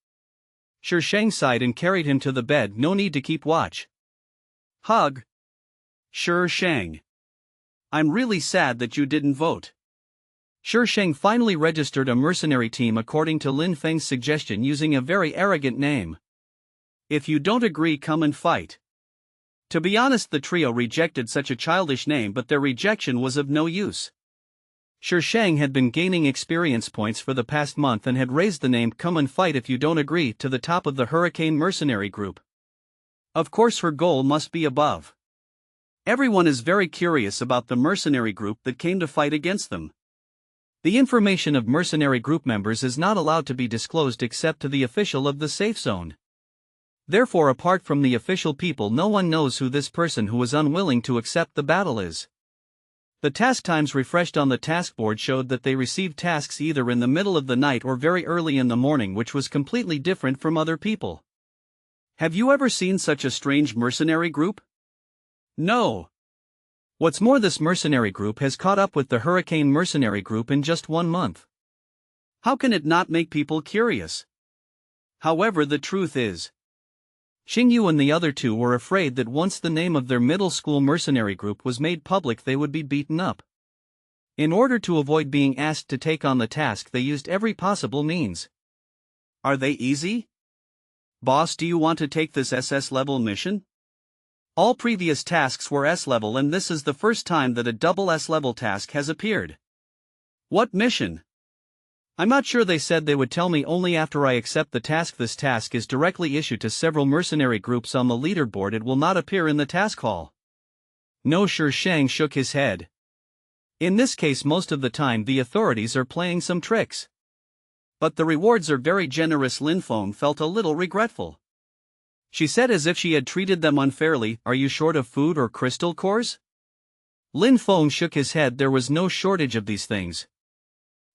Shi Shang sighed and carried him to the bed. No need to keep watch. Hug. Shi Shang. I'm really sad that you didn't vote. Shi Shang finally registered a mercenary team according to Lin Feng's suggestion, using a very arrogant name. If you don't agree, come and fight. To be honest, the trio rejected such a childish name, but their rejection was of no use. Shi Shang had been gaining experience points for the past month and had raised the name "Come and Fight If You Don't Agree" to the top of the Hurricane Mercenary Group. Of course, her goal must be above. Everyone is very curious about the mercenary group that came to fight against them. The information of mercenary group members is not allowed to be disclosed except to the official of the safe zone. Therefore, apart from the official people, no one knows who this person who was unwilling to accept the battle is. The task times refreshed on the task board showed that they received tasks either in the middle of the night or very early in the morning, which was completely different from other people. Have you ever seen such a strange mercenary group? No. What's more, this mercenary group has caught up with the Hurricane Mercenary Group in just 1 month. How can it not make people curious? However, the truth is, Xingyu and the other 2 were afraid that once the name of their middle school mercenary group was made public, they would be beaten up. In order to avoid being asked to take on the task, they used every possible means. Are they easy? Boss, do you want to take this SS level mission? All previous tasks were S level, and this is the first time that a double S level task has appeared. What mission? I'm not sure. They said they would tell me only after I accept the task. This task is directly issued to several mercenary groups on the leaderboard. It will not appear in the task hall. No, Shi Shang shook his head. In this case, most of the time the authorities are playing some tricks. But the rewards are very generous. Lin Feng felt a little regretful. She said as if she had treated them unfairly, "Are you short of food or crystal cores?" Lin Feng shook his head. There was no shortage of these things.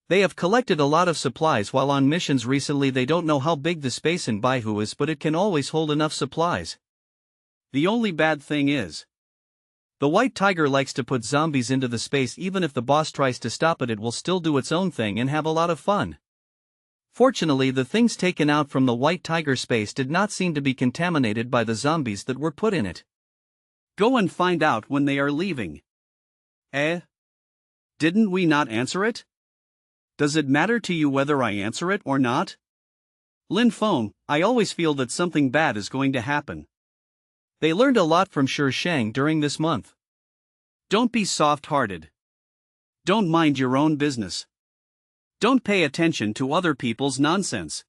They have collected a lot of supplies while on missions recently. They don't know how big the space in Baihu is, but it can always hold enough supplies. The only bad thing is, the white tiger likes to put zombies into the space. Even if the boss tries to stop it, it will still do its own thing and have a lot of fun. Fortunately, the things taken out from the white tiger space did not seem to be contaminated by the zombies that were put in it. Go and find out when they are leaving. Didn't we not answer it? Does it matter to you whether I answer it or not? Lin Feng, I always feel that something bad is going to happen. They learned a lot from Shi Shang during this month. Don't be soft-hearted. Don't mind your own business. Don't pay attention to other people's nonsense.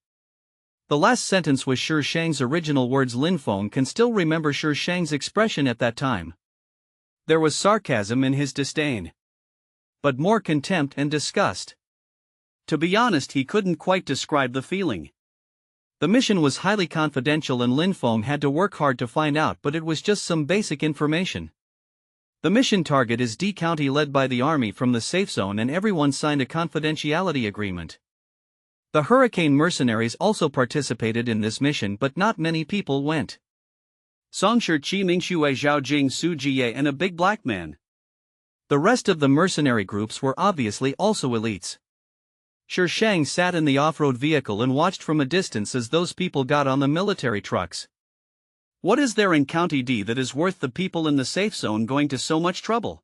The last sentence was Shi Shang's original words. Lin Feng can still remember Shi Shang's expression at that time. There was sarcasm in his disdain, but more contempt and disgust. To be honest, he couldn't quite describe the feeling. The mission was highly confidential and Lin Feng had to work hard to find out, but it was just some basic information. The mission target is D County, led by the army from the safe zone, and everyone signed a confidentiality agreement. The Hurricane mercenaries also participated in this mission, but not many people went. Songshi, Qi Mingxue, Zhao Jing, Su Jie, and a big black man. The rest of the mercenary groups were obviously also elites. Shi Shang sat in the off-road vehicle and watched from a distance as those people got on the military trucks. What is there in County D that is worth the people in the safe zone going to so much trouble?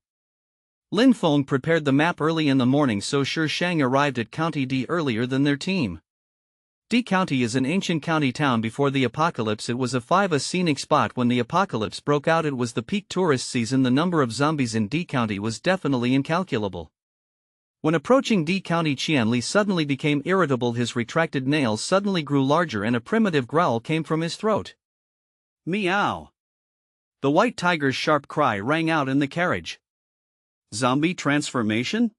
Lin Feng prepared the map early in the morning, so Shi Shang arrived at County D earlier than their team. D County is an ancient county town before the apocalypse. It was a scenic spot when the apocalypse broke out. It was the peak tourist season. The number of zombies in D County was definitely incalculable. When approaching D County, Qianli suddenly became irritable. His retracted nails suddenly grew larger and a primitive growl came from his throat. Meow! The white tiger's sharp cry rang out in the carriage. Zombie transformation?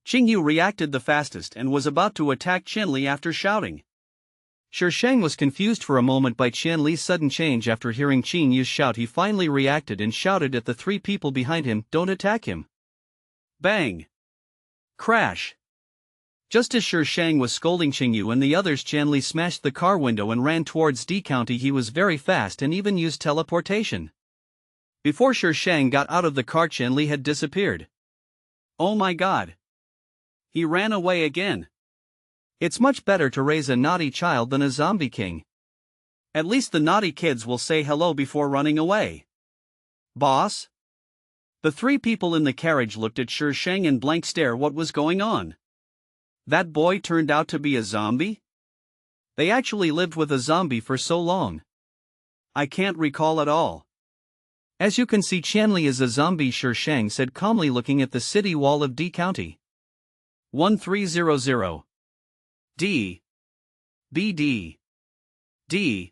Qingyu reacted the fastest and was about to attack Qianli after shouting. Shi Shang was confused for a moment by Qianli's sudden change. After hearing Qingyu's shout, he finally reacted and shouted at the three people behind him, "Don't attack him!" Bang! Crash! Just as Shi Shang was scolding Qingyu and the others, Qianli smashed the car window and ran towards D County. He was very fast and even used teleportation. Before Shi Shang got out of the car, Qianli had disappeared. Oh my god! He ran away again. It's much better to raise a naughty child than a zombie king. At least the naughty kids will say hello before running away. Boss? The three people in the carriage looked at Shi Shang in blank stare. What was going on? That boy turned out to be a zombie? They actually lived with a zombie for so long. I can't recall at all. As you can see, Qianli is a zombie, Shi Shang said calmly, looking at the city wall of D County. 1300. D. BD. D.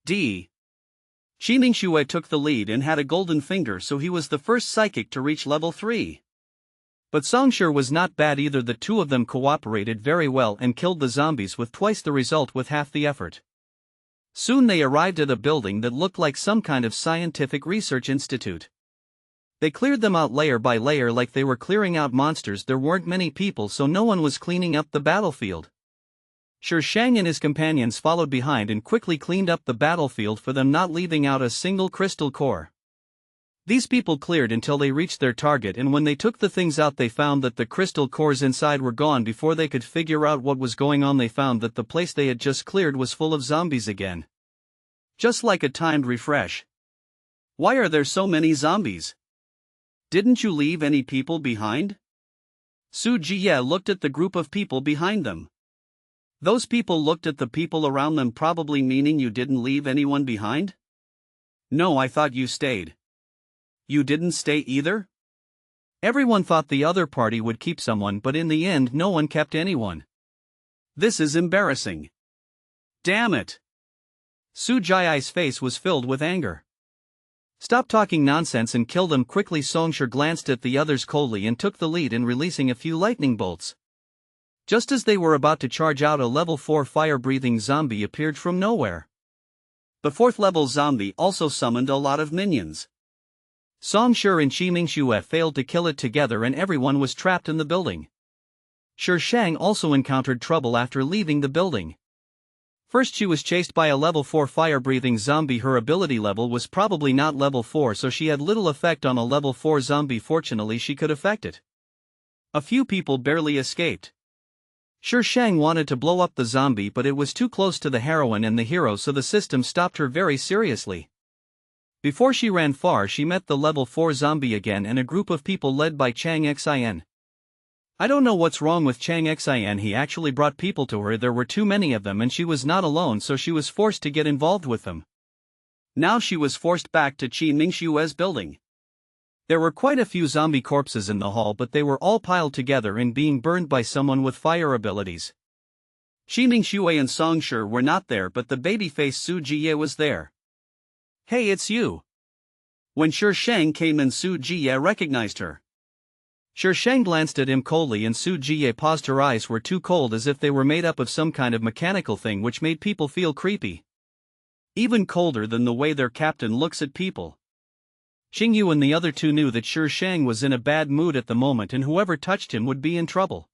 D. Qi Mingxue took the lead and had a golden finger, so he was the first psychic to reach level 3. But Songshi was not bad either. The two of them cooperated very well and killed the zombies with twice the result with half the effort. Soon they arrived at a building that looked like some kind of scientific research institute. They cleared them out layer by layer like they were clearing out monsters. There weren't many people, so no one was cleaning up the battlefield. Shi Shang and his companions followed behind and quickly cleaned up the battlefield for them, not leaving out a single crystal core. These people cleared until they reached their target, and when they took the things out, they found that the crystal cores inside were gone. Before they could figure out what was going on, they found that the place they had just cleared was full of zombies again. Just like a timed refresh. Why are there so many zombies? Didn't you leave any people behind? Su Jie looked at the group of people behind them. Those people looked at the people around them, probably meaning you didn't leave anyone behind? No, I thought you stayed. You didn't stay either? Everyone thought the other party would keep someone, but in the end no one kept anyone. This is embarrassing. Damn it! Su Jiai's face was filled with anger. Stop talking nonsense and kill them quickly. Songshi glanced at the others coldly and took the lead in releasing a few lightning bolts. Just as they were about to charge out, a level 4 fire-breathing zombie appeared from nowhere. The 4th level zombie also summoned a lot of minions. Songshi and Qi Mingxue failed to kill it together and everyone was trapped in the building. Shi Shang also encountered trouble after leaving the building. First, she was chased by a level 4 fire-breathing zombie. Her ability level was probably not level 4, so she had little effect on a level 4 zombie. Fortunately, she could affect it. A few people barely escaped. Shi Shang wanted to blow up the zombie, but it was too close to the heroine and the hero, so the system stopped her very seriously. Before she ran far, she met the level 4 zombie again and a group of people led by Chang Xin. I don't know what's wrong with Chang Xin. He actually brought people to her. There were too many of them and she was not alone, so she was forced to get involved with them. Now she was forced back to Qi Mingxue's building. There were quite a few zombie corpses in the hall, but they were all piled together and being burned by someone with fire abilities. Qi Mingxue and Songshi were not there, but the babyface Su Jie was there. Hey, it's you. When Shi Shang came in, Su Jie recognized her. Shi Shang glanced at him coldly and Su Jie paused. Her eyes were too cold, as if they were made up of some kind of mechanical thing, which made people feel creepy. Even colder than the way their captain looks at people. Qingyu and the other two knew that Shi Shang was in a bad mood at the moment and whoever touched him would be in trouble.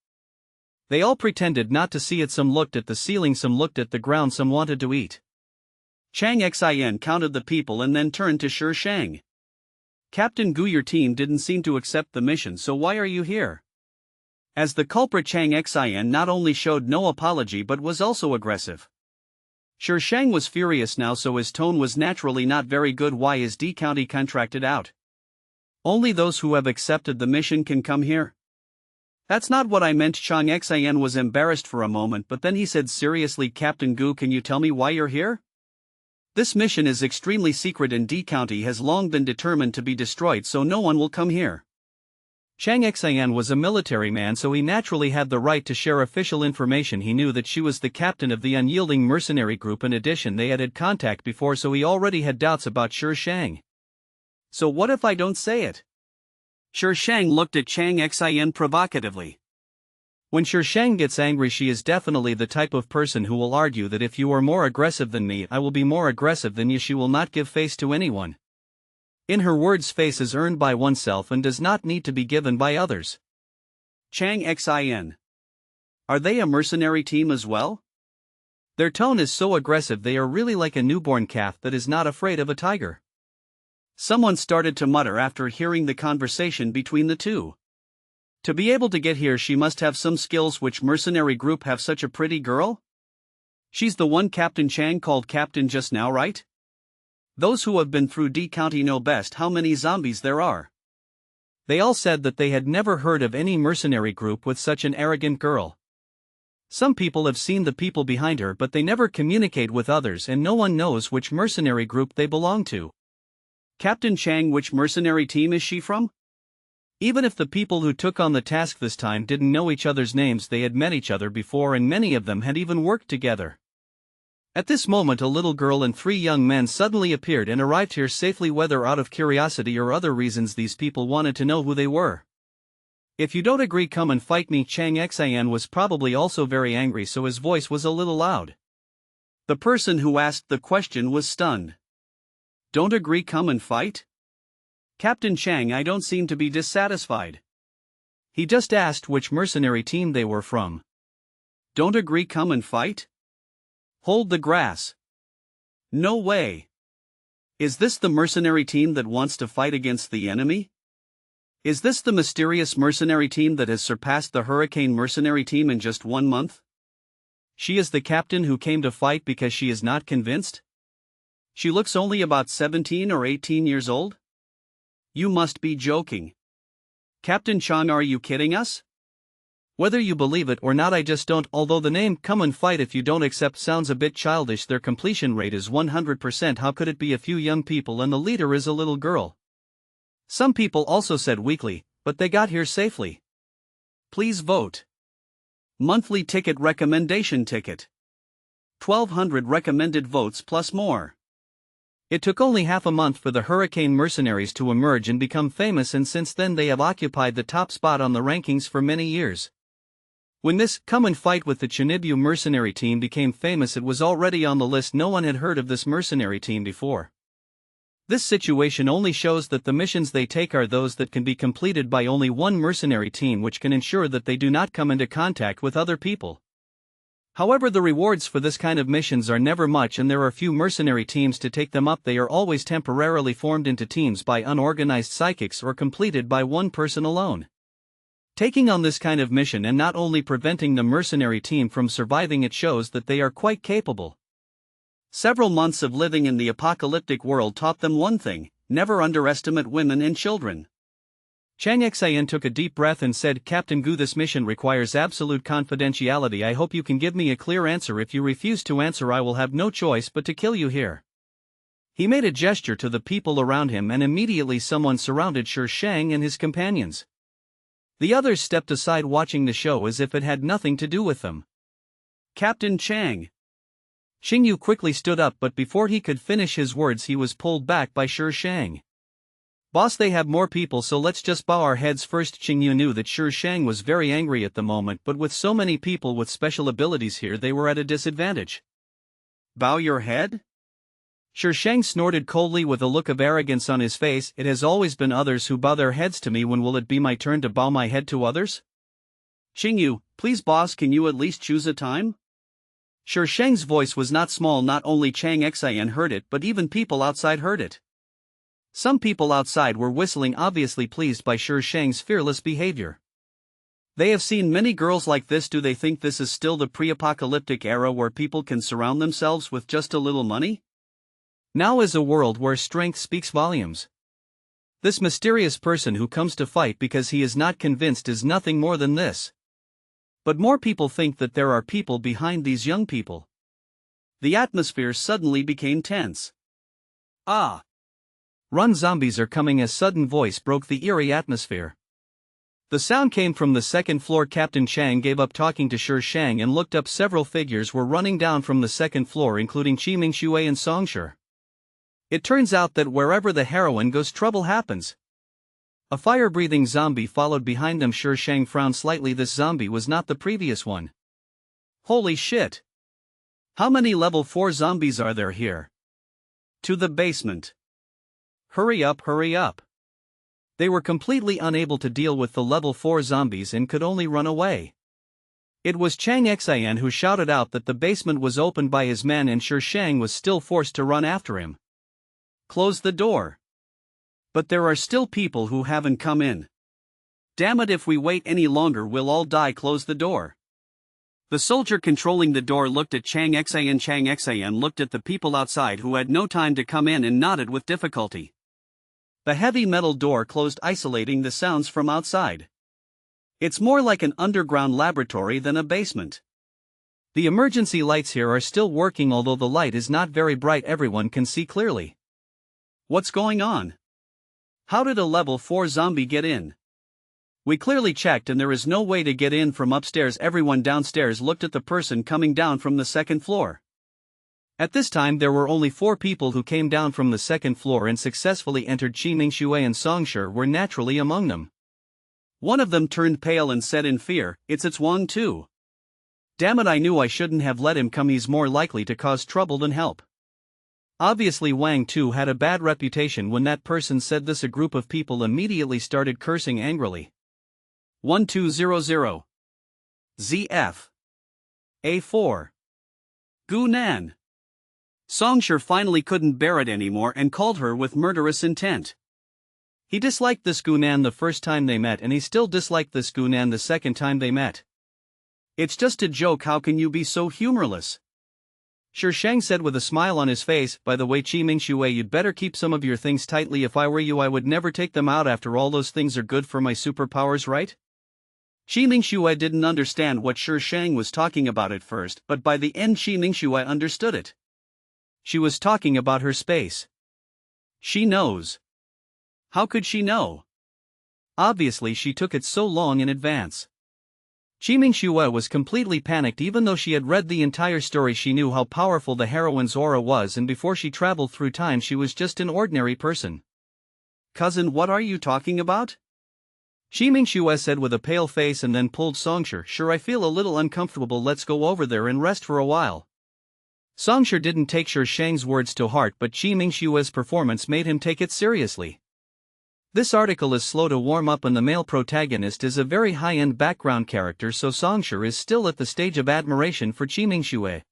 They all pretended not to see it. Some looked at the ceiling, some looked at the ground, some wanted to eat. Chang Xin counted the people and then turned to Shi Shang. Captain Gu, your team didn't seem to accept the mission, so why are you here? As the culprit, Chang Xin not only showed no apology but was also aggressive. Sure, Shang was furious now, so his tone was naturally not very good. Why is D County contracted out? Only those who have accepted the mission can come here. That's not what I meant. Chang Xin was embarrassed for a moment, but then he said seriously, Captain Gu, can you tell me why you're here? This mission is extremely secret and D County has long been determined to be destroyed, so no one will come here. Chang Xin was a military man, so he naturally had the right to share official information. He knew that she was the captain of the unyielding mercenary group. In addition, they had contact before, so he already had doubts about Sure Shang. So what if I don't say it? Sure Shang looked at Chang Xin provocatively. When Sure Shang gets angry, she is definitely the type of person who will argue that if you are more aggressive than me, I will be more aggressive than you. She will not give face to anyone. In her words, face is earned by oneself and does not need to be given by others. Chang Xin. Are they a mercenary team as well? Their tone is so aggressive, they are really like a newborn calf that is not afraid of a tiger. Someone started to mutter after hearing the conversation between the two. To be able to get here, she must have some skills. Which mercenary group have such a pretty girl? She's the one Captain Chang called Captain just now, right? Those who have been through D County know best how many zombies there are. They all said that they had never heard of any mercenary group with such an arrogant girl. Some people have seen the people behind her, but they never communicate with others, and no one knows which mercenary group they belong to. Captain Chang, which mercenary team is she from? Even if the people who took on the task this time didn't know each other's names, they had met each other before, and many of them had even worked together. At this moment, a little girl and 3 young men suddenly appeared and arrived here safely. Whether out of curiosity or other reasons, these people wanted to know who they were. If you don't agree, come and fight me. Chang Xin was probably also very angry, so his voice was a little loud. The person who asked the question was stunned. Don't agree, come and fight? Captain Chang, I don't seem to be dissatisfied. He just asked which mercenary team they were from. Don't agree, come and fight? Hold the grass. No way. Is this the mercenary team that wants to fight against the enemy? Is this the mysterious mercenary team that has surpassed the Hurricane mercenary team in just 1 month? She is the captain who came to fight because she is not convinced? She looks only about 17 or 18 years old? You must be joking. Captain Chang, are you kidding us? Whether you believe it or not, I just don't. Although the name "come and fight if you don't accept" sounds a bit childish, their completion rate is 100%. How could it be a few young people and the leader is a little girl? Some people also said weakly, but they got here safely. Please vote. Monthly ticket recommendation ticket. 1,200 recommended votes plus more. It took only half a month for the Hurricane mercenaries to emerge and become famous, and since then they have occupied the top spot on the rankings for many years. When this "come and fight with the Chinibu mercenary team" became famous, it was already on the list. No one had heard of this mercenary team before. This situation only shows that the missions they take are those that can be completed by only one mercenary team, which can ensure that they do not come into contact with other people. However, the rewards for this kind of missions are never much, and there are few mercenary teams to take them up. They are always temporarily formed into teams by unorganized psychics or completed by one person alone. Taking on this kind of mission and not only preventing the mercenary team from surviving, it shows that they are quite capable. Several months of living in the apocalyptic world taught them one thing: never underestimate women and children. Chang Xin took a deep breath and said, Captain Gu, this mission requires absolute confidentiality. I hope you can give me a clear answer. If you refuse to answer, I will have no choice but to kill you here. He made a gesture to the people around him, and immediately someone surrounded Sure Shang and his companions. The others stepped aside, watching the show as if it had nothing to do with them. Captain Chang. Xingyu quickly stood up, but before he could finish his words, he was pulled back by Sure Shang. Boss, they have more people, so let's just bow our heads first. Xingyu knew that Sure Shang was very angry at the moment, but with so many people with special abilities here, they were at a disadvantage. Bow your head? Sure Shang snorted coldly with a look of arrogance on his face. It has always been others who bow their heads to me. When will it be my turn to bow my head to others? Xingyu, please boss, can you at least choose a time? Sure Shang's voice was not small. Not only Chang Xin heard it, but even people outside heard it. Some people outside were whistling, obviously pleased by Sure Shang's fearless behavior. They have seen many girls like this. Do they think this is still the pre-apocalyptic era where people can surround themselves with just a little money? Now is a world where strength speaks volumes. This mysterious person who comes to fight because he is not convinced is nothing more than this. But more people think that there are people behind these young people. The atmosphere suddenly became tense. Ah! Run, zombies are coming! A sudden voice broke the eerie atmosphere. The sound came from the second floor. Captain Chang gave up talking to Shi Shang and looked up. Several figures were running down from the second floor, including Qi Mingxue and Songshi. It turns out that wherever the heroine goes, trouble happens. A fire-breathing zombie followed behind them. Shi Shang frowned slightly. This zombie was not the previous one. Holy shit! How many level 4 zombies are there here? To the basement. Hurry up, hurry up. They were completely unable to deal with the level 4 zombies and could only run away. It was Chang Xian who shouted out that the basement was opened by his men and Shi Shang was still forced to run after him. Close the door. But there are still people who haven't come in. Damn it, if we wait any longer we'll all die. Close the door. The soldier controlling the door looked at Chang Xian. Chang Xian looked at the people outside who had no time to come in and nodded with difficulty. The heavy metal door closed, isolating the sounds from outside. It's more like an underground laboratory than a basement. The emergency lights here are still working, although the light is not very bright. Everyone can see clearly. What's going on? How did a level 4 zombie get in? We clearly checked and there is no way to get in from upstairs. Everyone downstairs looked at the person coming down from the second floor. At this time there were only 4 people who came down from the second floor and successfully entered. Qi Mingxue and Songshi were naturally among them. One of them turned pale and said in fear, It's Wang Tu. Damn it, I knew I shouldn't have let him come. He's more likely to cause trouble than help. Obviously Wang Tu had a bad reputation. When that person said this, a group of people immediately started cursing angrily. 1200 ZF A4 Gu Nan. Songshi finally couldn't bear it anymore and called her with murderous intent. He disliked this Gu Nan the first time they met, and he still disliked this Gu Nan the second time they met. It's just a joke. How can you be so humorless? Shi Shang said with a smile on his face. By the way, Qi Mingxue, you'd better keep some of your things tightly. If I were you, I would never take them out. After all, those things are good for my superpowers, right? Qi Mingxue didn't understand what Shi Shang was talking about at first, but by the end Qi Mingxue understood it. She was talking about her space. She knows. How could she know? Obviously she took it so long in advance. Qi Mingxue was completely panicked. Even though she had read the entire story, she knew how powerful the heroine's aura was, and before she traveled through time she was just an ordinary person. Cousin, what are you talking about? Qi Mingxue said with a pale face and then pulled Songshi. Sure, I feel a little uncomfortable. Let's go over there and rest for a while. Songshi didn't take Shi Shang's words to heart, but Qi Mingxue's performance made him take it seriously. This article is slow to warm up, and the male protagonist is a very high-end background character, so Songshi is still at the stage of admiration for Qi Mingxue.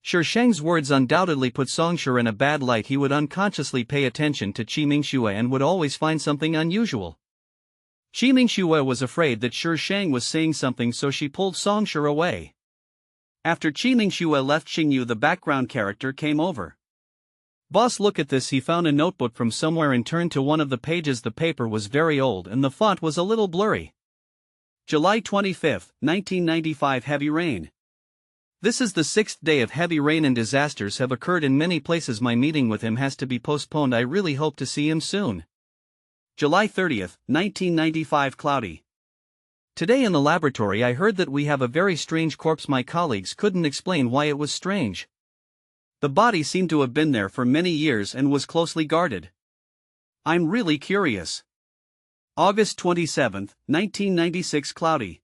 Shi Shang's words undoubtedly put Songshi in a bad light. He would unconsciously pay attention to Qi Mingxue and would always find something unusual. Qi Mingxue was afraid that Shi Shang was saying something, so she pulled Songshi away. After Qi Mingxue left, Xingyu, the background character, came over. Boss, look at this. He found a notebook from somewhere and turned to one of the pages. The paper was very old and the font was a little blurry. July 25, 1995. Heavy rain. This is the 6th day of heavy rain and disasters have occurred in many places. My meeting with him has to be postponed. I really hope to see him soon. July 30, 1995. Cloudy. Today in the laboratory I heard that we have a very strange corpse. My colleagues couldn't explain why it was strange. The body seemed to have been there for many years and was closely guarded. I'm really curious. August 27, 1996. Cloudy.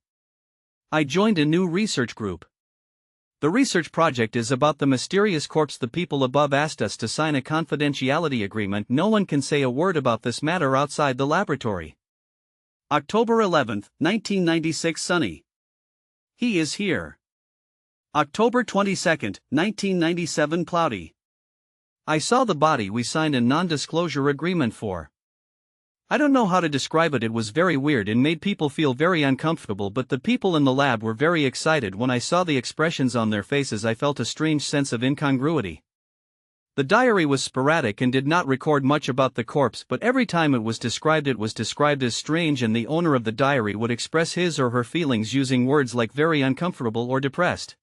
I joined a new research group. The research project is about the mysterious corpse. The people above asked us to sign a confidentiality agreement. No one can say a word about this matter outside the laboratory. October 11, 1996. Sunny. He is here. October 22, 1997. Cloudy. I saw the body we signed a non-disclosure agreement for. I don't know how to describe it. It was very weird and made people feel very uncomfortable, but the people in the lab were very excited. When I saw the expressions on their faces, I felt a strange sense of incongruity. The diary was sporadic and did not record much about the corpse, but every time it was described as strange, and the owner of the diary would express his or her feelings using words like very uncomfortable or depressed.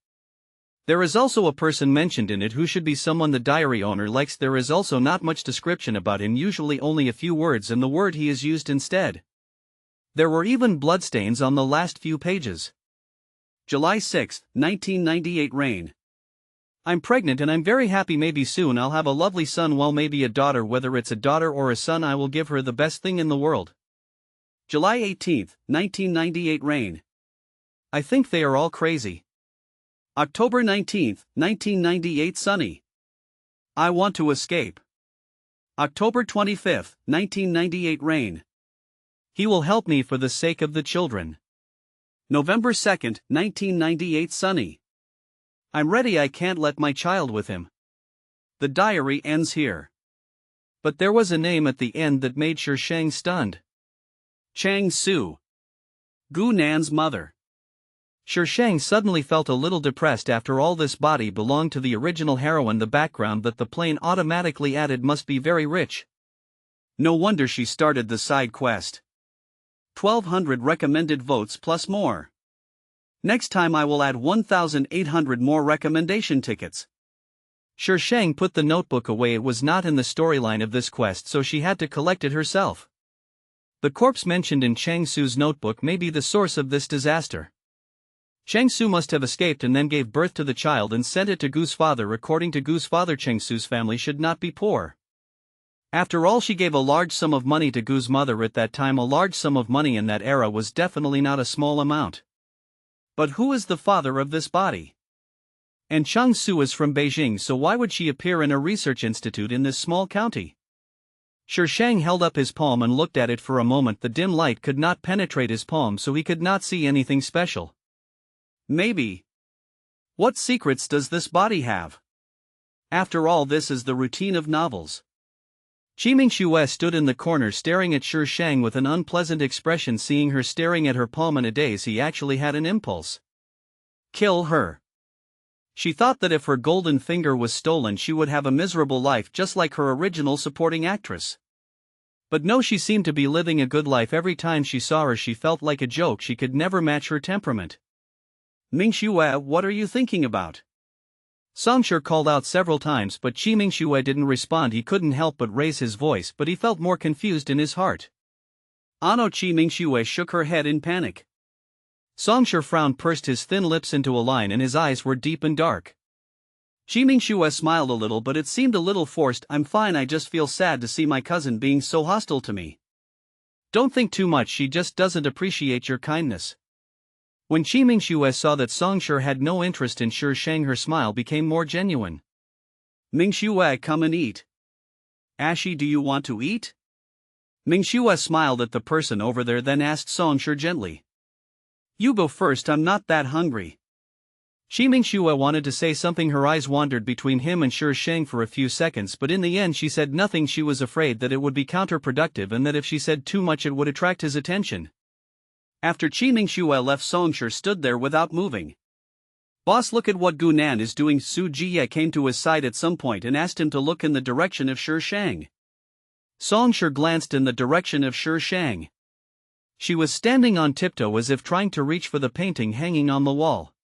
There is also a person mentioned in it who should be someone the diary owner likes. There is also not much description about him, usually only a few words, and the word he is used instead. There were even bloodstains on the last few pages. July 6, 1998 rain. I'm pregnant and I'm very happy. Maybe soon I'll have a lovely son, well maybe a daughter. Whether it's a daughter or a son, I will give her the best thing in the world. July 18, 1998 rain. I think they are all crazy. October 19, 1998 sunny. I want to escape. October 25, 1998 rain. He will help me for the sake of the children. November 2, 1998 sunny. I'm ready. I can't let my child with him. The diary ends here. But there was a name at the end that made Shang stunned. Chang Su. Gu Nan's mother. Shang suddenly felt a little depressed. After all, this body belonged to the original heroine. The background that the plane automatically added must be very rich. No wonder she started the side quest. 1,200 recommended votes plus more. Next time I will add 1,800 more recommendation tickets. Shang put the notebook away. It was not in the storyline of this quest, so she had to collect it herself. The corpse mentioned in Chang Su's notebook may be the source of this disaster. Chang Su must have escaped and then gave birth to the child and sent it to Gu's father. According to Gu's father, Chang Su's family should not be poor. After all, she gave a large sum of money to Gu's mother at that time. A large sum of money in that era was definitely not a small amount. But who is the father of this body? And Chang Su is from Beijing, so why would she appear in a research institute in this small county? Shang held up his palm and looked at it for a moment. The dim light could not penetrate his palm, so he could not see anything special. Maybe. What secrets does this body have? After all, this is the routine of novels. Qimingxue stood in the corner staring at Shang with an unpleasant expression. Seeing her staring at her palm in a daze, he actually had an impulse. Kill her. She thought that if her golden finger was stolen, she would have a miserable life just like her original supporting actress. But no, she seemed to be living a good life. Every time she saw her, she felt like a joke. She could never match her temperament. Mingxue, what are you thinking about? Songshur called out several times, but Qimingxue didn't respond. He couldn't help but raise his voice, but he felt more confused in his heart. Ano. Qimingxue shook her head in panic. Songshur frowned, pursed his thin lips into a line, and his eyes were deep and dark. Qimingxue smiled a little, but it seemed a little forced. I'm fine, I just feel sad to see my cousin being so hostile to me. Don't think too much, she just doesn't appreciate your kindness. When Qimingxue saw that Songshur had no interest in Shang, her smile became more genuine. Mingxue, come and eat. Ashi, do you want to eat? Mingxue smiled at the person over there, then asked Songshur gently. You go first, I'm not that hungry. Qimingxue wanted to say something. Her eyes wandered between him and Shang for a few seconds, but in the end she said nothing. She was afraid that it would be counterproductive and that if she said too much it would attract his attention. After Qimingxue left, Songshur stood there without moving. Boss, look at what Gu Nan is doing. Su Jiye came to his side at some point and asked him to look in the direction of Shang. Songshur glanced in the direction of Shang. She was standing on tiptoe as if trying to reach for the painting hanging on the wall.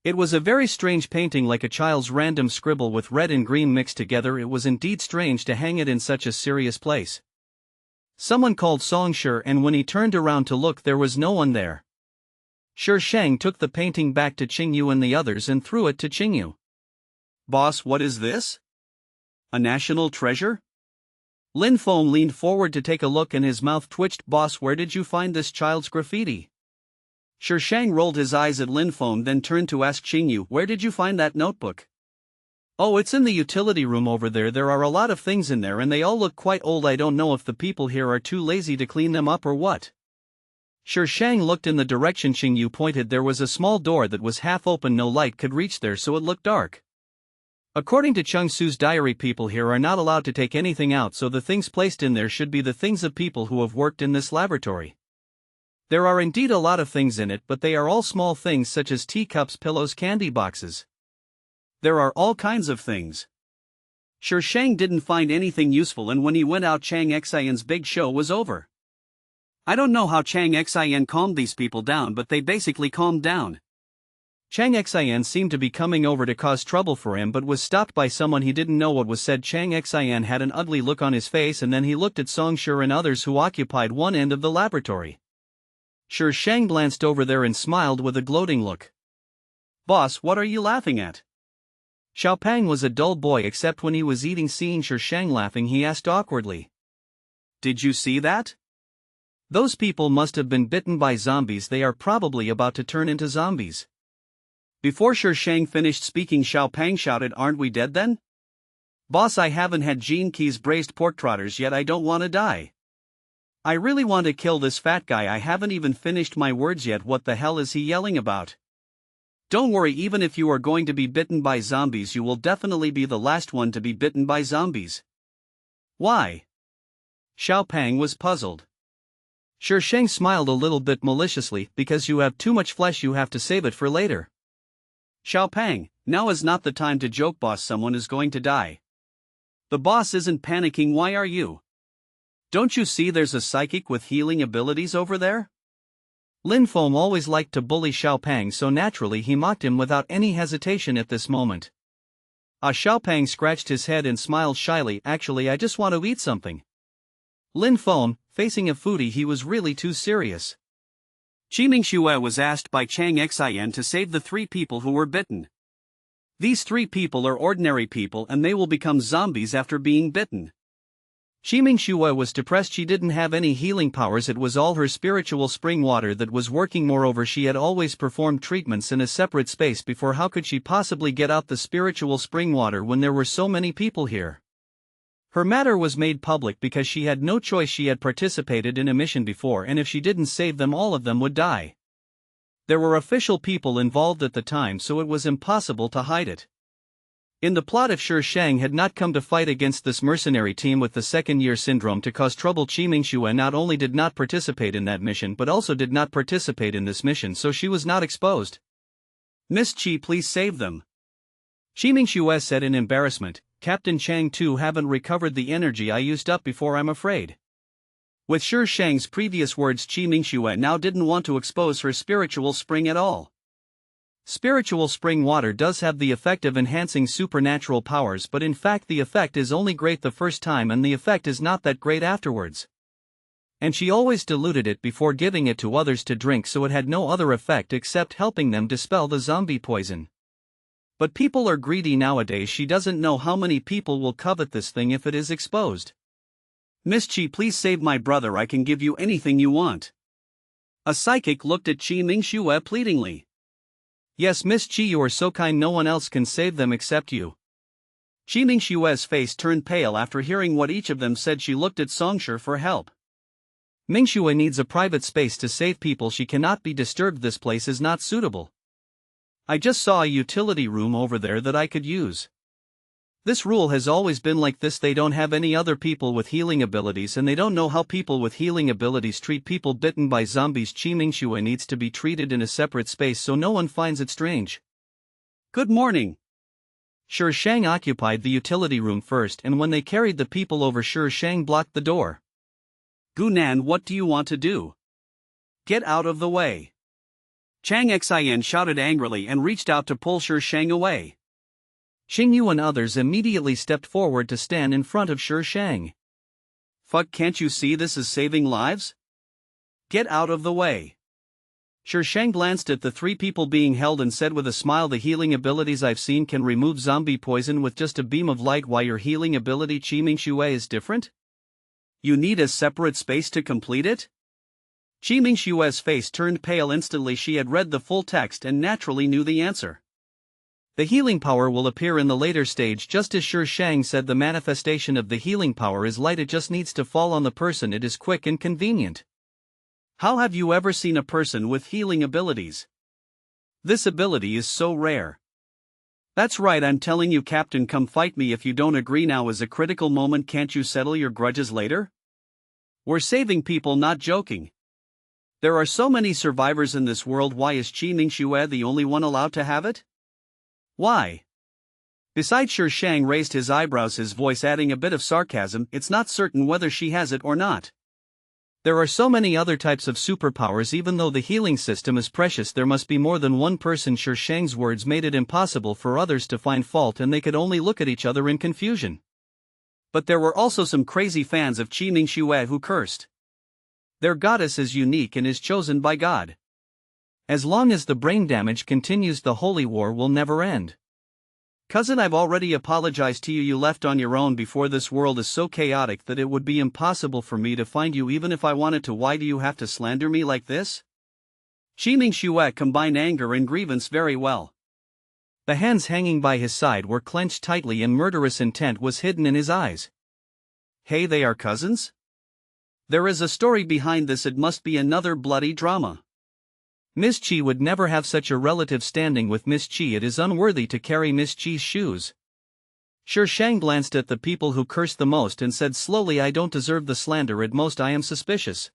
It was a very strange painting, like a child's random scribble with red and green mixed together. It was indeed strange to hang it in such a serious place. Someone called Songshur, and when he turned around to look, there was no one there. Shang took the painting back to Qingyu and the others and threw it to Qingyu. Boss, what is this? A national treasure? Lin Feng leaned forward to take a look and his mouth twitched. Boss, where did you find this child's graffiti? Shang rolled his eyes at Lin Feng, then turned to ask Qingyu, where did you find that notebook? Oh, it's in the utility room over there. There are a lot of things in there and they all look quite old. I don't know if the people here are too lazy to clean them up or what. Shang looked in the direction Qingyu pointed. There was a small door that was half open. No light could reach there, so it looked dark. According to Chung Su's diary, people here are not allowed to take anything out, so the things placed in there should be the things of people who have worked in this laboratory. There are indeed a lot of things in it, but they are all small things such as teacups, pillows, candy boxes. There are all kinds of things. Sure, Shang didn't find anything useful, and when he went out, Chang Xian's big show was over. I don't know how Chang Xian calmed these people down, but they basically calmed down. Chang Xian seemed to be coming over to cause trouble for him, but was stopped by someone he didn't know what was said. Chang Xian had an ugly look on his face, and then he looked at Song Shi and others who occupied one end of the laboratory. Sure, Shang glanced over there and smiled with a gloating look. Boss, what are you laughing at? Xiaopang was a dull boy except when he was eating. Seeing Sure Shang laughing, he asked awkwardly. Did you see that? Those people must have been bitten by zombies. They are probably about to turn into zombies. Before Sure Shang finished speaking, Xiaopang shouted, Aren't we dead then? Boss, I haven't had Gene Key's braised pork trotters yet. I don't want to die. I really want to kill this fat guy. I haven't even finished my words yet. What the hell is he yelling about? Don't worry, even if you are going to be bitten by zombies, you will definitely be the last one to be bitten by zombies. Why? Xiaopang was puzzled. Sure Shang smiled a little bit maliciously. Because you have too much flesh, you have to save it for later. Xiaopang, now is not the time to joke, boss. Someone is going to die. The boss isn't panicking. Why are you? Don't you see there's a psychic with healing abilities over there? Lin Feng always liked to bully Xiaopang, so naturally he mocked him without any hesitation at this moment. Xiaopang scratched his head and smiled shyly. Actually, I just want to eat something. Lin Feng, facing a foodie, he was really too serious. Qiming Xue was asked by Chang Xian to save the 3 people who were bitten. These 3 people are ordinary people and they will become zombies after being bitten. Qiming Xue was depressed. She didn't have any healing powers. It was all her spiritual spring water that was working. Moreover, she had always performed treatments in a separate space before. How could she possibly get out the spiritual spring water when there were so many people here? Her matter was made public because she had no choice. She had participated in a mission before, and if she didn't save them, all of them would die. There were official people involved at the time, so it was impossible to hide it. In the plot, if Sure Shang had not come to fight against this mercenary team with the second-year syndrome to cause trouble, Qiming Xue not only did not participate in that mission but also did not participate in this mission, so she was not exposed. Miss Qi, please save them. Qiming Xue said in embarrassment. Captain Chang too haven't recovered the energy I used up before, I'm afraid. With Sure Shang's previous words, Qiming Xue now didn't want to expose her spiritual spring at all. Spiritual spring water does have the effect of enhancing supernatural powers, but in fact the effect is only great the first time and the effect is not that great afterwards. And she always diluted it before giving it to others to drink, so it had no other effect except helping them dispel the zombie poison. But people are greedy nowadays. She doesn't know how many people will covet this thing if it is exposed. Miss Qi, please save my brother. I can give you anything you want. A psychic looked at Qiming Xue pleadingly. Yes, Miss Qi, you are so kind. No one else can save them except you. Qiming Xue's face turned pale after hearing what each of them said. She looked at Songshi for help. Mingxue needs a private space to save people. She cannot be disturbed. This place is not suitable. I just saw a utility room over there that I could use. This rule has always been like this. They don't have any other people with healing abilities and they don't know how people with healing abilities treat people bitten by zombies. Qiming Xue needs to be treated in a separate space so no one finds it strange. Good morning. Sure Shang occupied the utility room first, and when they carried the people over, Sure Shang blocked the door. Gunan, what do you want to do? Get out of the way. Chang Xian shouted angrily and reached out to pull Sure Shang away. Xingyu and others immediately stepped forward to stand in front of Sure Shang. Fuck, can't you see this is saving lives? Get out of the way. Sure Shang glanced at the 3 people being held and said with a smile, the healing abilities I've seen can remove zombie poison with just a beam of light. Why your healing ability, Qiming Xue, is different? You need a separate space to complete it? Qiming Xue's face turned pale instantly. She had read the full text and naturally knew the answer. The healing power will appear in the later stage, just as Sure Shang said. The manifestation of the healing power is light. It just needs to fall on the person. It is quick and convenient. How have you ever seen a person with healing abilities? This ability is so rare. That's right, I'm telling you, Captain, come fight me if you don't agree. Now is a critical moment, can't you settle your grudges later? We're saving people, not joking. There are so many survivors in this world, why is Qi Mingxue the only one allowed to have it? Why? Besides, Shi Shang raised his eyebrows, his voice adding a bit of sarcasm, it's not certain whether she has it or not. There are so many other types of superpowers. Even though the healing system is precious, there must be more than one person. Shi Shang's words made it impossible for others to find fault, and they could only look at each other in confusion. But there were also some crazy fans of Qi Mingxue who cursed. Their goddess is unique and is chosen by God. As long as the brain damage continues, the holy war will never end. Cousin, I've already apologized to you. You left on your own before. This world is so chaotic that it would be impossible for me to find you even if I wanted to. Why do you have to slander me like this? Qi Mingxue combined anger and grievance very well. The hands hanging by his side were clenched tightly and murderous intent was hidden in his eyes. Hey, they are cousins? There is a story behind this. It must be another bloody drama. Miss Qi would never have such a relative standing with Miss Qi. It is unworthy to carry Miss Qi's shoes. Shi Shang glanced at the people who cursed the most and said slowly, I don't deserve the slander. At most I am suspicious.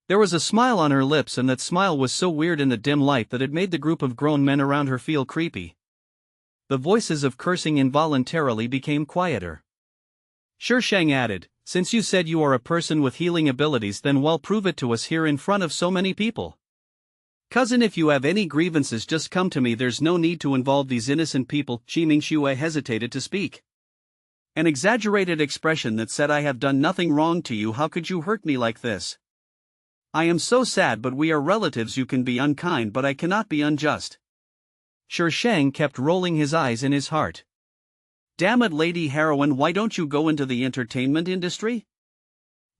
There was a smile on her lips, and that smile was so weird in the dim light that it made the group of grown men around her feel creepy. The voices of cursing involuntarily became quieter. Shi Shang added, since you said you are a person with healing abilities, then well, prove it to us here in front of so many people. Cousin, if you have any grievances, just come to me. There's no need to involve these innocent people. Qi Mingxue hesitated to speak. An exaggerated expression that said, I have done nothing wrong to you. How could you hurt me like this? I am so sad, but we are relatives. You can be unkind, but I cannot be unjust. Shi Shang kept rolling his eyes in his heart. Damn it, lady heroine, why don't you go into the entertainment industry?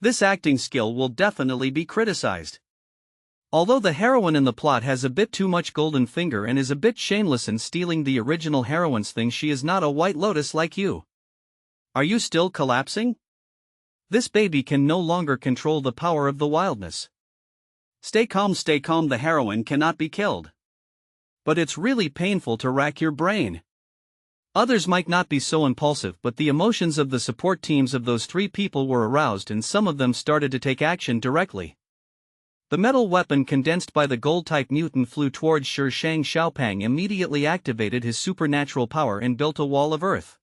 This acting skill will definitely be criticized. Although the heroine in the plot has a bit too much golden finger and is a bit shameless in stealing the original heroine's thing, she is not a White Lotus like you. Are you still collapsing? This baby can no longer control the power of the wildness. Stay calm, the heroine cannot be killed. But it's really painful to rack your brain. Others might not be so impulsive, but the emotions of the support teams of those three people were aroused, and some of them started to take action directly. The metal weapon condensed by the gold-type mutant flew towards Shi Shang. Xiaopang immediately activated his supernatural power and built a wall of earth.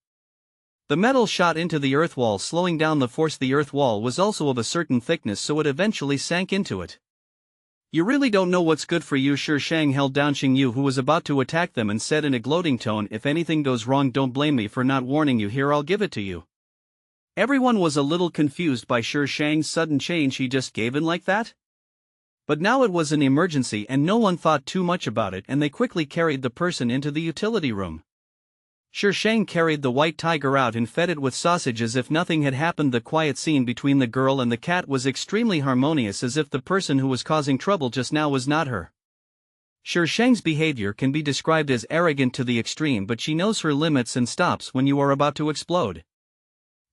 The metal shot into the earth wall, slowing down the force. The earth wall was also of a certain thickness, so it eventually sank into it. You really don't know what's good for you. Shi Shang held down Xing Yu, who was about to attack them, and said in a gloating tone, if anything goes wrong, don't blame me for not warning you. Here, I'll give it to you. Everyone was a little confused by Shi Shang's sudden change. He just gave in like that? But now it was an emergency and no one thought too much about it, and they quickly carried the person into the utility room. Shi Shang carried the white tiger out and fed it with sausage as if nothing had happened. The quiet scene between the girl and the cat was extremely harmonious, as if the person who was causing trouble just now was not her. Shi Shang's behavior can be described as arrogant to the extreme, but she knows her limits and stops when you are about to explode.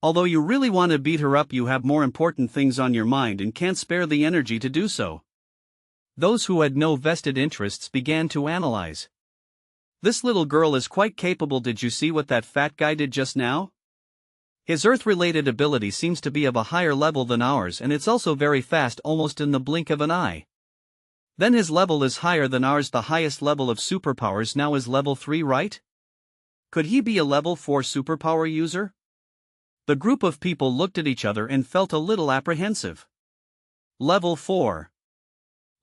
Although you really want to beat her up, you have more important things on your mind and can't spare the energy to do so. Those who had no vested interests began to analyze. This little girl is quite capable. Did you see what that fat guy did just now? His Earth-related ability seems to be of a higher level than ours, and it's also very fast, almost in the blink of an eye. Then his level is higher than ours. The highest level of superpowers now is level 3, right? Could he be a level 4 superpower user? The group of people looked at each other and felt a little apprehensive. Level 4.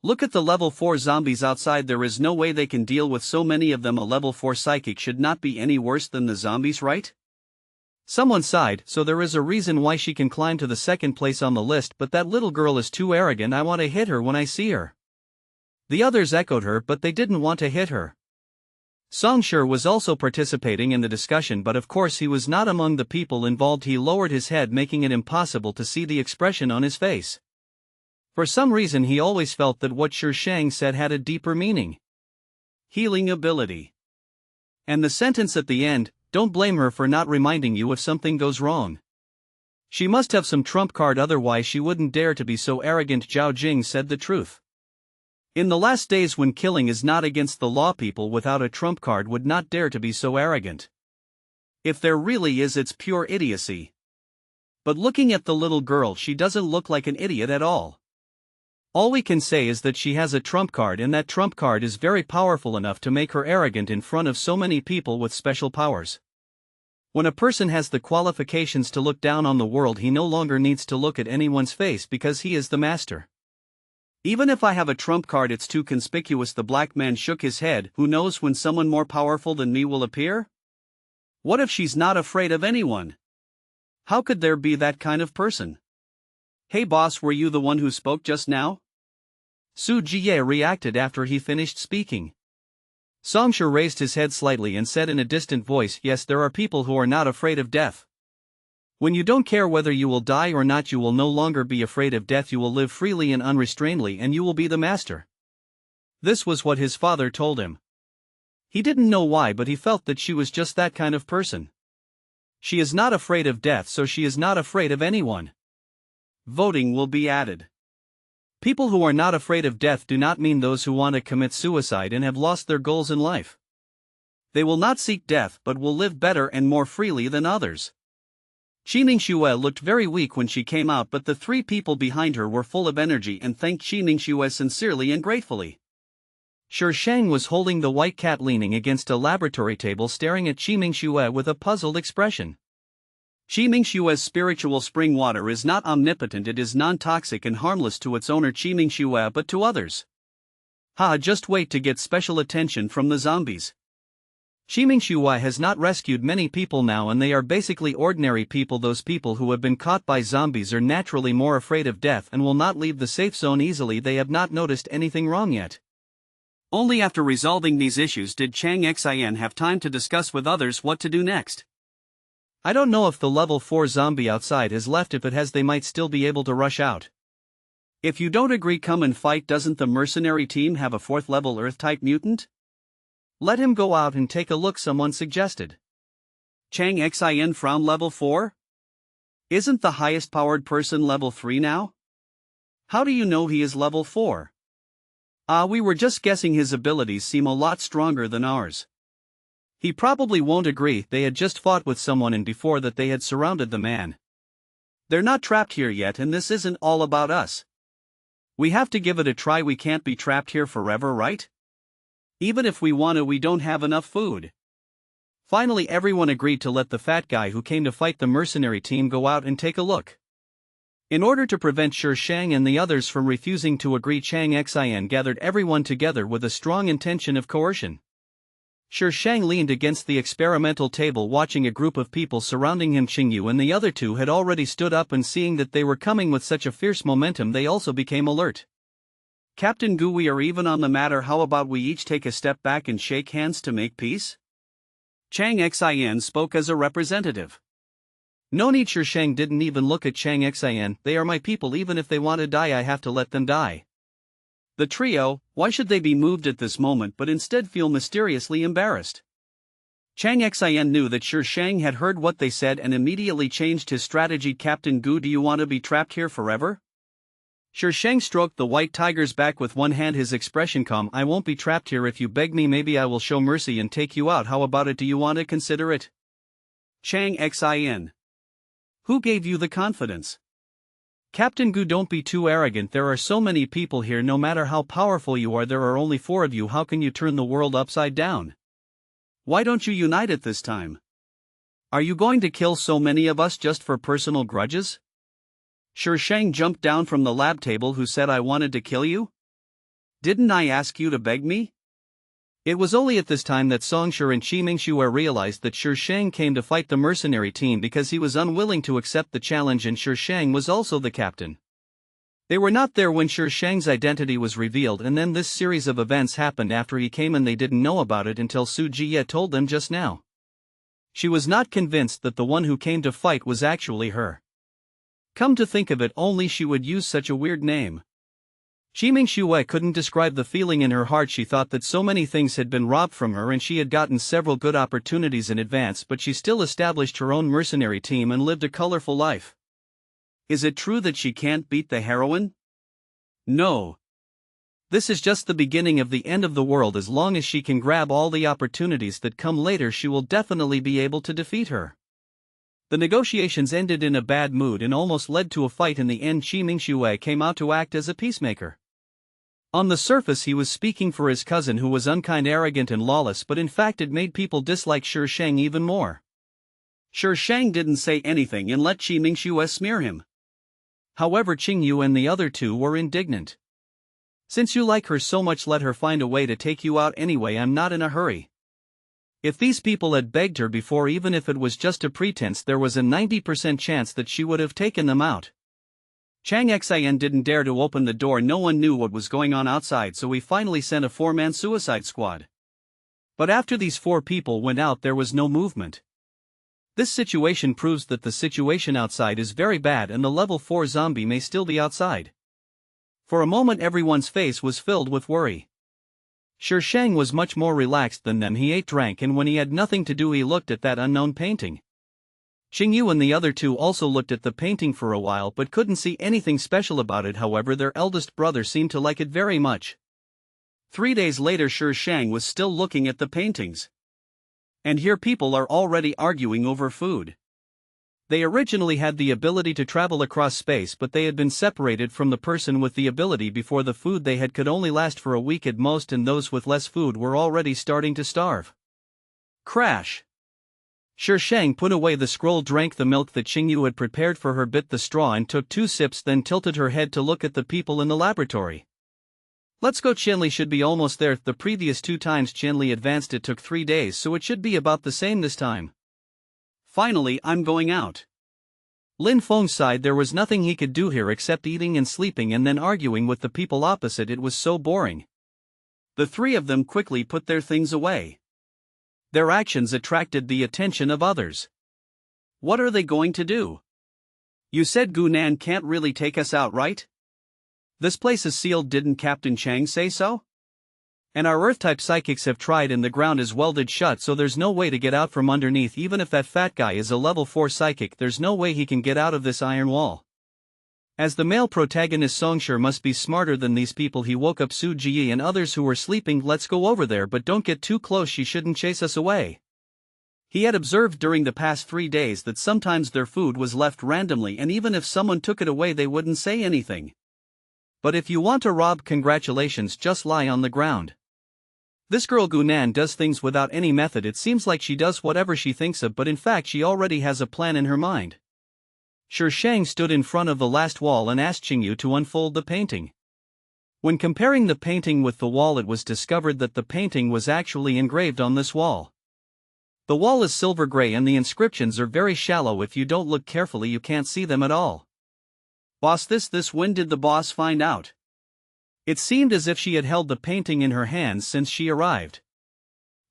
Look at the level 4 zombies outside. There is no way they can deal with so many of them. A level 4 psychic should not be any worse than the zombies, right? Someone sighed. So there is a reason why she can climb to the second place on the list, but that little girl is too arrogant. I want to hit her when I see her. The others echoed her, but they didn't want to hit her. Songshur was also participating in the discussion, but of course he was not among the people involved. He lowered his head, making it impossible to see the expression on his face. For some reason he always felt that what Shi Shang said had a deeper meaning. Healing ability. And the sentence at the end, don't blame her for not reminding you if something goes wrong. She must have some trump card, otherwise she wouldn't dare to be so arrogant. Zhao Jing said the truth. In the last days when killing is not against the law, people without a trump card would not dare to be so arrogant. If there really is, it's pure idiocy. But looking at the little girl, she doesn't look like an idiot at all. All we can say is that she has a trump card, and that trump card is very powerful enough to make her arrogant in front of so many people with special powers. When a person has the qualifications to look down on the world, he no longer needs to look at anyone's face because he is the master. Even if I have a trump card, it's too conspicuous. The black man shook his head. Who knows when someone more powerful than me will appear? What if she's not afraid of anyone? How could there be that kind of person? Hey boss, were you the one who spoke just now? Su Jie reacted after he finished speaking. Songsha raised his head slightly and said in a distant voice, yes, there are people who are not afraid of death. When you don't care whether you will die or not, you will no longer be afraid of death. You will live freely and unrestrainedly, and you will be the master. This was what his father told him. He didn't know why, but he felt that she was just that kind of person. She is not afraid of death, so she is not afraid of anyone. Voting will be added. People who are not afraid of death do not mean those who want to commit suicide and have lost their goals in life. They will not seek death but will live better and more freely than others. Qimingxue looked very weak when she came out, but the three people behind her were full of energy and thanked Qimingxue sincerely and gratefully. Shi Shang was holding the white cat, leaning against a laboratory table, staring at Qimingxue with a puzzled expression. Qimingxue's spiritual spring water is not omnipotent. It is non-toxic and harmless to its owner Qimingxue, but to others. Just wait to get special attention from the zombies. Qimingxue has not rescued many people now, and they are basically ordinary people. Those people who have been caught by zombies are naturally more afraid of death and will not leave the safe zone easily. They have not noticed anything wrong yet. Only after resolving these issues did Chang Xin have time to discuss with others what to do next. I don't know if the level 4 zombie outside has left. If it has, they might still be able to rush out. If you don't agree, come and fight. Doesn't the mercenary team have a 4th level Earth-type mutant? Let him go out and take a look, someone suggested. Chang Xin frowned. Level 4? Isn't the highest powered person level 3 now? How do you know he is level 4? We were just guessing. His abilities seem a lot stronger than ours. He probably won't agree. They had just fought with someone, and before that they had surrounded the man. They're not trapped here yet, and this isn't all about us. We have to give it a try. We can't be trapped here forever, right? Even if we want to, we don't have enough food. Finally, everyone agreed to let the fat guy who came to fight the mercenary team go out and take a look. In order to prevent Shi Shang and the others from refusing to agree, Chang Xin gathered everyone together with a strong intention of coercion. Shi Shang leaned against the experimental table, watching a group of people surrounding him. Qingyu and the other two had already stood up, and seeing that they were coming with such a fierce momentum, they also became alert. Captain Gu, we are even on the matter. How about we each take a step back and shake hands to make peace? Chang Xin spoke as a representative. No need. Shi Shang didn't even look at Chang Xin. They are my people. Even if they want to die, I have to let them die. The trio, why should they be moved at this moment but instead feel mysteriously embarrassed? Chang Xin knew that Shi Shang had heard what they said and immediately changed his strategy. Captain Gu, do you want to be trapped here forever? Shi Shang stroked the white tiger's back with one hand, his expression calm. I won't be trapped here. If you beg me, maybe I will show mercy and take you out. How about it? Do you want to consider it? Chang Xin. Who gave you the confidence? Captain Gu, don't be too arrogant. There are so many people here. No matter how powerful you are, there are only 4 of you. How can you turn the world upside down? Why don't you unite at this time? Are you going to kill so many of us just for personal grudges? Shi Shang jumped down from the lab table. Who said I wanted to kill you? Didn't I ask you to beg me? It was only at this time that Songsha and Qimingxue realized that Shi Shang came to fight the mercenary team because he was unwilling to accept the challenge, and Shi Shang was also the captain. They were not there when Shi Shang's identity was revealed, and then this series of events happened after he came, and they didn't know about it until Su Jie told them just now. She was not convinced that the one who came to fight was actually her. Come to think of it, only she would use such a weird name. Qimingxue couldn't describe the feeling in her heart. She thought that so many things had been robbed from her and she had gotten several good opportunities in advance, but she still established her own mercenary team and lived a colorful life. Is it true that she can't beat the heroine? No. This is just the beginning of the end of the world. As long as she can grab all the opportunities that come later, she will definitely be able to defeat her. The negotiations ended in a bad mood and almost led to a fight. In the end, Qi Mingxue came out to act as a peacemaker. On the surface he was speaking for his cousin who was unkind, arrogant and lawless, but in fact it made people dislike Shi Shang even more. Shi Shang didn't say anything and let Qi Mingxue smear him. However, Qingyu and the other two were indignant. Since you like her so much, let her find a way to take you out anyway. I'm not in a hurry. If these people had begged her before, even if it was just a pretense, there was a 90% chance that she would have taken them out. Chang Xian didn't dare to open the door. No one knew what was going on outside, so he finally sent a 4-man suicide squad. But after these 4 people went out, there was no movement. This situation proves that the situation outside is very bad and the level 4 zombie may still be outside. For a moment everyone's face was filled with worry. Shi Shang was much more relaxed than them. He ate, drank, and when he had nothing to do he looked at that unknown painting. Qingyu and the other two also looked at the painting for a while but couldn't see anything special about it. However, their eldest brother seemed to like it very much. 3 days later, Shi Shang was still looking at the paintings. And here people are already arguing over food. They originally had the ability to travel across space, but they had been separated from the person with the ability. Before the food they had could only last for a week at most, and those with less food were already starting to starve. Crash! Shi Shang put away the scroll, drank the milk that Qingyu had prepared for her, bit the straw and took 2 sips, then tilted her head to look at the people in the laboratory. Let's go. Qianli should be almost there. The previous 2 times Qianli advanced it took 3 days, so it should be about the same this time. Finally, I'm going out. Lin Feng sighed. There was nothing he could do here except eating and sleeping and then arguing with the people opposite. It was so boring. The 3 of them quickly put their things away. Their actions attracted the attention of others. What are they going to do? You said Gunan can't really take us out, right? This place is sealed. Didn't Captain Chang say so? And our Earth-type psychics have tried and the ground is welded shut, so there's no way to get out from underneath. Even if that fat guy is a level 4 psychic, there's no way he can get out of this iron wall. As the male protagonist, Songshur must be smarter than these people. He woke up Su Ji and others who were sleeping. Let's go over there, but don't get too close. She shouldn't chase us away. He had observed during the past 3 days that sometimes their food was left randomly, and even if someone took it away they wouldn't say anything. But if you want to rob, congratulations, just lie on the ground. This girl Gunan does things without any method. It seems like she does whatever she thinks of, but in fact she already has a plan in her mind. Shi Shang stood in front of the last wall and asked Qingyu to unfold the painting. When comparing the painting with the wall, it was discovered that the painting was actually engraved on this wall. The wall is silver gray and the inscriptions are very shallow. If you don't look carefully you can't see them at all. Boss, this when did the boss find out? It seemed as if she had held the painting in her hands since she arrived.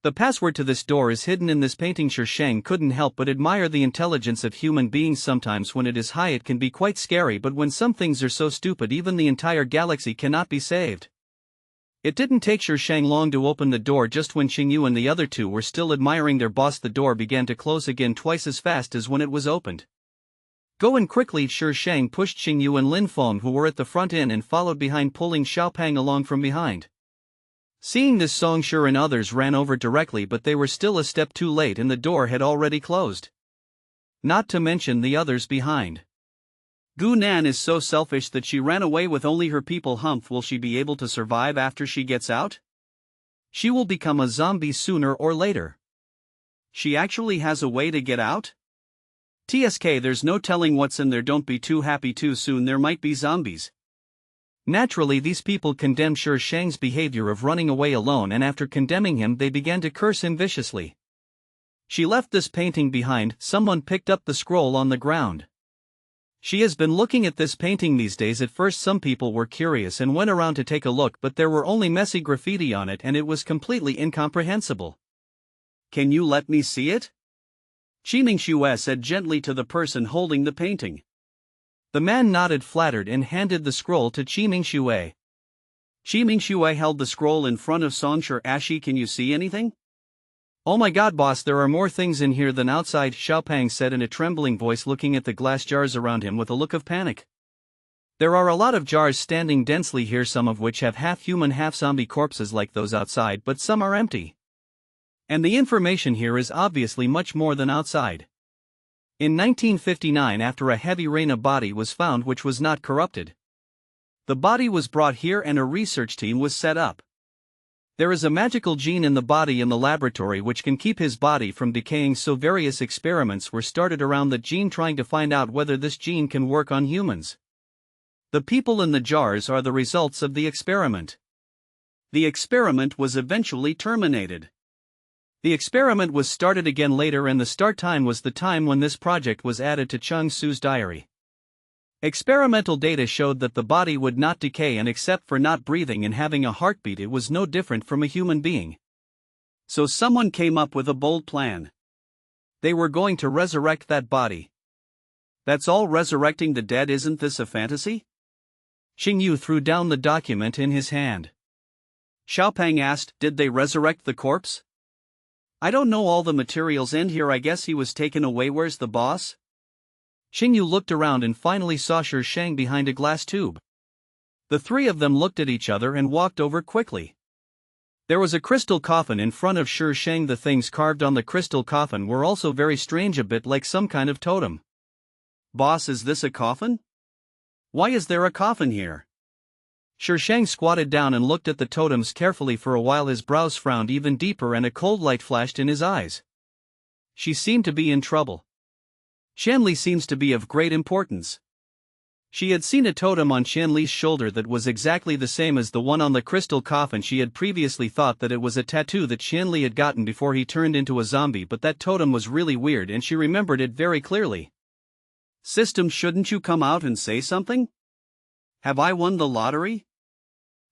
The password to this door is hidden in this painting. Shi Shang couldn't help but admire the intelligence of human beings. Sometimes when it is high it can be quite scary, but when some things are so stupid even the entire galaxy cannot be saved. It didn't take Shi Shang long to open the door. Just when Qingyu and the other two were still admiring their boss, the door began to close again twice as fast as when it was opened. Go in quickly. Shi Shang pushed Qingyu and Lin Feng, who were at the front, in and followed behind, pulling Xiaopang along from behind. Seeing this, Songshur and others ran over directly, but they were still a step too late and the door had already closed. Not to mention the others behind. Gunan is so selfish that she ran away with only her people. Humph, will she be able to survive after she gets out? She will become a zombie sooner or later. She actually has a way to get out? TSK, there's no telling what's in there. Don't be too happy too soon, there might be zombies. Naturally these people condemned Shi Shang's behavior of running away alone, and after condemning him they began to curse him viciously. She left this painting behind. Someone picked up the scroll on the ground. She has been looking at this painting these days. At first some people were curious and went around to take a look, but there were only messy graffiti on it and it was completely incomprehensible. Can you let me see it? Qi Mingxue said gently to the person holding the painting. The man nodded, flattered, and handed the scroll to Qi Mingxue. Qi Mingxue held the scroll in front of Songshur. Ashi, can you see anything? Oh my god, boss, there are more things in here than outside, Xiaopang said in a trembling voice, looking at the glass jars around him with a look of panic. There are a lot of jars standing densely here, some of which have half-human half-zombie corpses like those outside, but some are empty. And the information here is obviously much more than outside. In 1959, after a heavy rain, a body was found which was not corrupted. The body was brought here and a research team was set up. There is a magical gene in the body in the laboratory which can keep his body from decaying, so various experiments were started around the gene, trying to find out whether this gene can work on humans. The people in the jars are the results of the experiment. The experiment was eventually terminated. The experiment was started again later, and the start time was the time when this project was added to Chung Su's diary. Experimental data showed that the body would not decay, and except for not breathing and having a heartbeat, it was no different from a human being. So someone came up with a bold plan. They were going to resurrect that body. That's all, resurrecting the dead? Isn't this a fantasy? Xingyu threw down the document in his hand. Xiaopeng asked, did they resurrect the corpse? I don't know, all the materials end here. I guess he was taken away. Where's the boss? Xingyu looked around and finally saw Shang behind a glass tube. The three of them looked at each other and walked over quickly. There was a crystal coffin in front of Shang. The things carved on the crystal coffin were also very strange, a bit like some kind of totem. Boss, is this a coffin? Why is there a coffin here? Shang squatted down and looked at the totems carefully for a while. His brows frowned even deeper and a cold light flashed in his eyes. She seemed to be in trouble. Shanli seems to be of great importance. She had seen a totem on Shanli's shoulder that was exactly the same as the one on the crystal coffin. She had previously thought that it was a tattoo that Shanli had gotten before he turned into a zombie, but that totem was really weird and she remembered it very clearly. System, shouldn't you come out and say something? Have I won the lottery?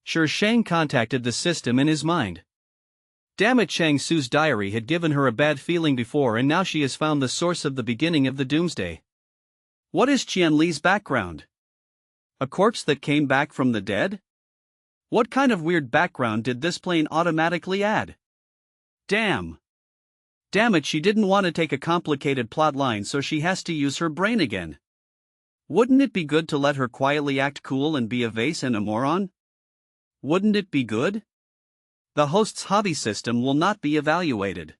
Shang contacted the system in his mind. Damn it, Chang Su's diary had given her a bad feeling before, and now she has found the source of the beginning of the doomsday. What is Qianli's background? A corpse that came back from the dead? What kind of weird background did this plane automatically add? Damn it, she didn't want to take a complicated plot line, so she has to use her brain again. Wouldn't it be good to let her quietly act cool and be a vase and a moron? Wouldn't it be good? The host's hobby system will not be evaluated.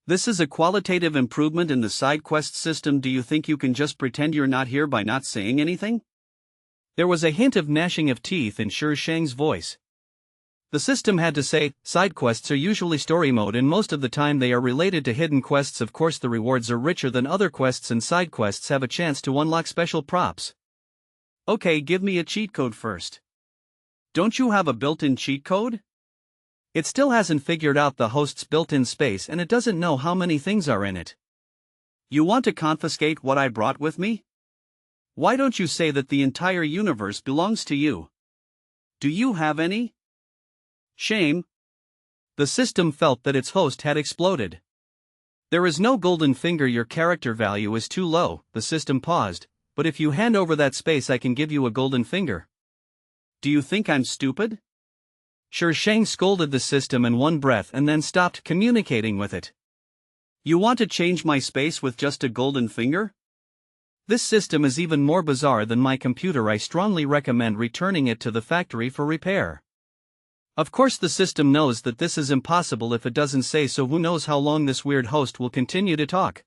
This is a qualitative improvement in the side quest system. Do you think you can just pretend you're not here by not saying anything? There was a hint of gnashing of teeth in Shang's voice. The system had to say, side quests are usually story mode, and most of the time they are related to hidden quests. Of course, the rewards are richer than other quests, and side quests have a chance to unlock special props. Okay, give me a cheat code first. Don't you have a built-in cheat code? It still hasn't figured out the host's built-in space, and it doesn't know how many things are in it. You want to confiscate what I brought with me? Why don't you say that the entire universe belongs to you? Do you have any? Shame. The system felt that its host had exploded. There is no golden finger. Your character value is too low. The system paused, but if you hand over that space I can give you a golden finger. Do you think I'm stupid? Shang scolded the system in one breath and then stopped communicating with it. You want to change my space with just a golden finger? This system is even more bizarre than my computer. I strongly recommend returning it to the factory for repair. Of course, the system knows that this is impossible if it doesn't say so. Who knows how long this weird host will continue to talk?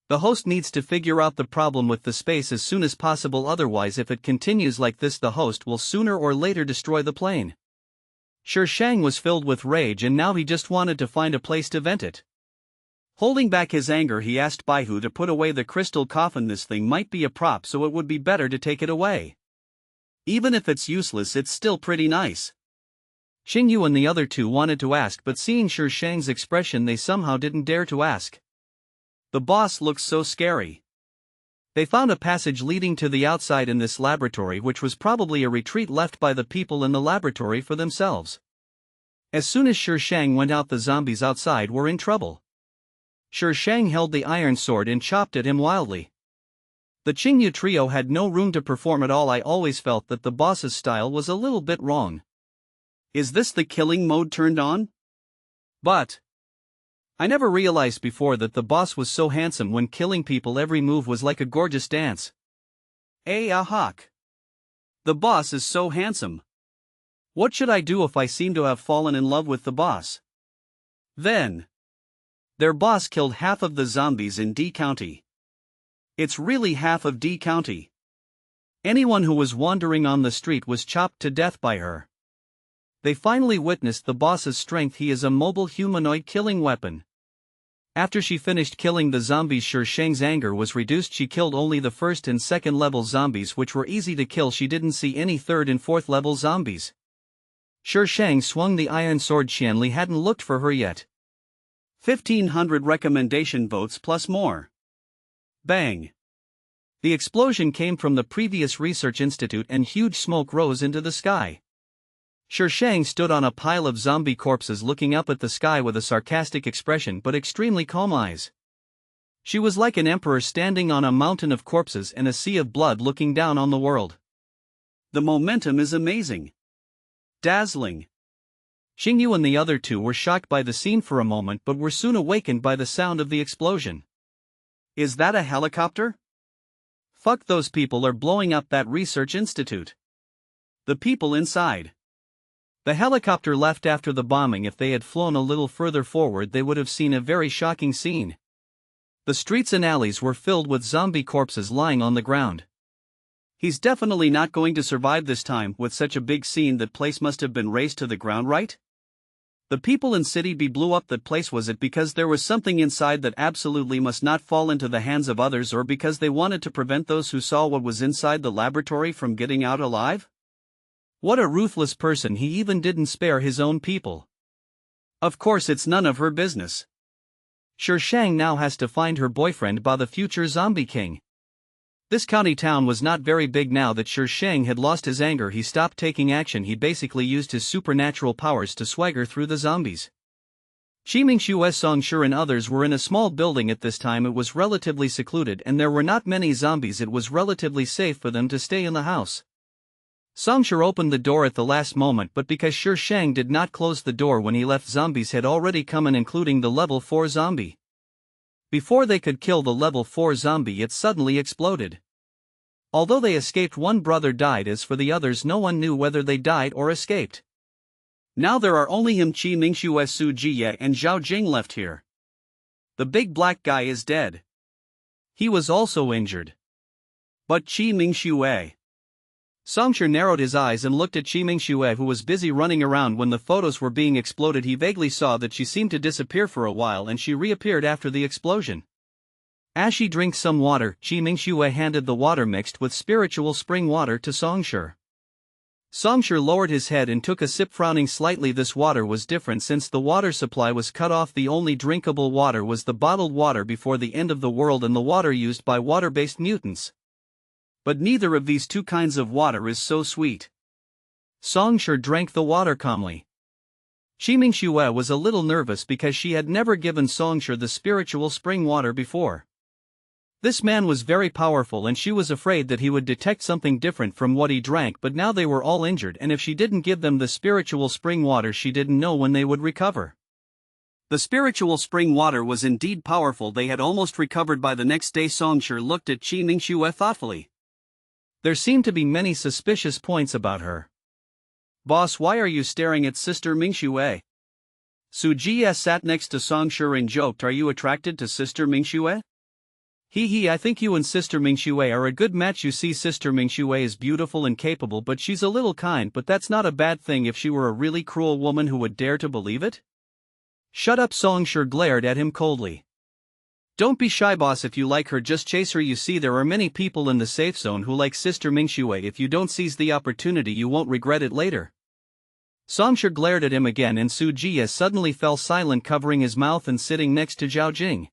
The host needs to figure out the problem with the space as soon as possible, otherwise if it continues like this the host will sooner or later destroy the plane. Shang was filled with rage and now he just wanted to find a place to vent it. Holding back his anger, he asked Baihu to put away the crystal coffin. This thing might be a prop, so it would be better to take it away. Even if it's useless, it's still pretty nice. Xingyu and the other two wanted to ask, but seeing Shang's expression they somehow didn't dare to ask. The boss looks so scary. They found a passage leading to the outside in this laboratory, which was probably a retreat left by the people in the laboratory for themselves. As soon as Shang went out, the zombies outside were in trouble. Shang held the iron sword and chopped at him wildly. The Qingyu trio had no room to perform at all. I always felt that the boss's style was a little bit wrong. Is this the killing mode turned on? But I never realized before that the boss was so handsome when killing people. Every move was like a gorgeous dance. Ahawk. The boss is so handsome. What should I do if I seem to have fallen in love with the boss? Then, their boss killed half of the zombies in D County. It's really half of D County. Anyone who was wandering on the street was chopped to death by her. They finally witnessed the boss's strength. He is a mobile humanoid killing weapon. After she finished killing the zombies, Sheng's anger was reduced. She killed only the first and second level zombies, which were easy to kill. She didn't see any third and fourth level zombies. Sheng swung the iron sword. Qianli hadn't looked for her yet. 1,500 recommendation votes plus more. Bang! The explosion came from the previous research institute and huge smoke rose into the sky. Sheng stood on a pile of zombie corpses looking up at the sky with a sarcastic expression but extremely calm eyes. She was like an emperor standing on a mountain of corpses and a sea of blood looking down on the world. The momentum is amazing. Dazzling. Xingyu and the other two were shocked by the scene for a moment but were soon awakened by the sound of the explosion. Is that a helicopter? Fuck, those people are blowing up that research institute. The people inside. The helicopter left after the bombing. If they had flown a little further forward, they would have seen a very shocking scene. The streets and alleys were filled with zombie corpses lying on the ground. He's definitely not going to survive this time. With such a big scene, that place must have been razed to the ground, right? The people in City B blew up that place. Was it because there was something inside that absolutely must not fall into the hands of others, or because they wanted to prevent those who saw what was inside the laboratory from getting out alive? What a ruthless person. He even didn't spare his own people. Of course, it's none of her business. Sheng now has to find her boyfriend Ba, the future zombie king. This county town was not very big. Now that Sheng had lost his anger, he stopped taking action. He basically used his supernatural powers to swagger through the zombies. Qimingxue, Songshi and others were in a small building at this time. It was relatively secluded and there were not many zombies. It was relatively safe for them to stay in the house. Songshi opened the door at the last moment, but because Sheng did not close the door when he left, zombies had already come in, including the level 4 zombie. Before they could kill the level 4 zombie, it suddenly exploded. Although they escaped, one brother died. As for the others, no one knew whether they died or escaped. Now there are only him, Qimingxue, Su Jiye and Zhao Jing left here. The big black guy is dead. He was also injured. But Qimingxue. Songshi narrowed his eyes and looked at Qimingxue, who was busy running around when the photos were being exploded. He vaguely saw that she seemed to disappear for a while and she reappeared after the explosion. As she drinks some water, Qimingxue handed the water mixed with spiritual spring water to Songshi. Songshi lowered his head and took a sip, frowning slightly. This water was different since the water supply was cut off. The only drinkable water was the bottled water before the end of the world and the water used by water-based mutants. But neither of these two kinds of water is so sweet. Songshi drank the water calmly. Qimingxue was a little nervous because she had never given Songshi the spiritual spring water before. This man was very powerful and she was afraid that he would detect something different from what he drank, but now they were all injured and if she didn't give them the spiritual spring water, she didn't know when they would recover. The spiritual spring water was indeed powerful. They had almost recovered by the next day. Songshi looked at Qimingxue thoughtfully. There seemed to be many suspicious points about her. Boss, why are you staring at Sister Mingxue? Su Jie sat next to Songshi and joked, are you attracted to Sister Mingxue? Hee, I think you and Sister Mingxue are a good match. You see, Sister Mingxue is beautiful and capable, but she's a little kind, but that's not a bad thing if she were a really cruel woman who would dare to believe it. Shut up, Songshi glared at him coldly. Don't be shy, boss. If you like her, just chase her. You see, there are many people in the safe zone who like Sister Mingxue. If you don't seize the opportunity, you won't regret it later. Songshi glared at him again and Su Jie suddenly fell silent, covering his mouth and sitting next to Zhao Jing.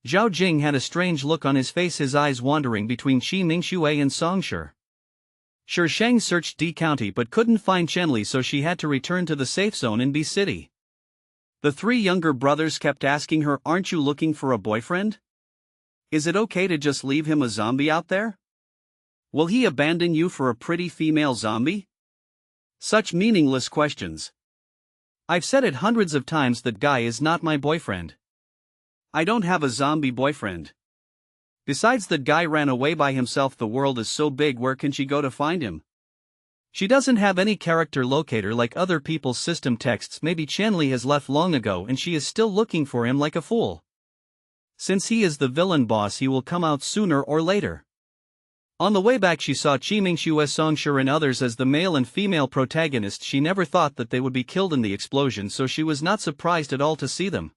Zhao Jing had a strange look on his face, his eyes wandering between Qimingxue and Songshi. Sheng searched D County but couldn't find Qianli, so she had to return to the safe zone in B City. The three younger brothers kept asking her, aren't you looking for a boyfriend? Is it okay to just leave him a zombie out there? Will he abandon you for a pretty female zombie? Such meaningless questions. I've said it hundreds of times, that guy is not my boyfriend. I don't have a zombie boyfriend. Besides, that guy ran away by himself. The world is so big, where can she go to find him? She doesn't have any character locator like other people's system texts. Maybe Chanli has left long ago and she is still looking for him like a fool. Since he is the villain boss, he will come out sooner or later. On the way back she saw Chimingxue, Songshi and others as the male and female protagonists. She never thought that they would be killed in the explosion, so she was not surprised at all to see them.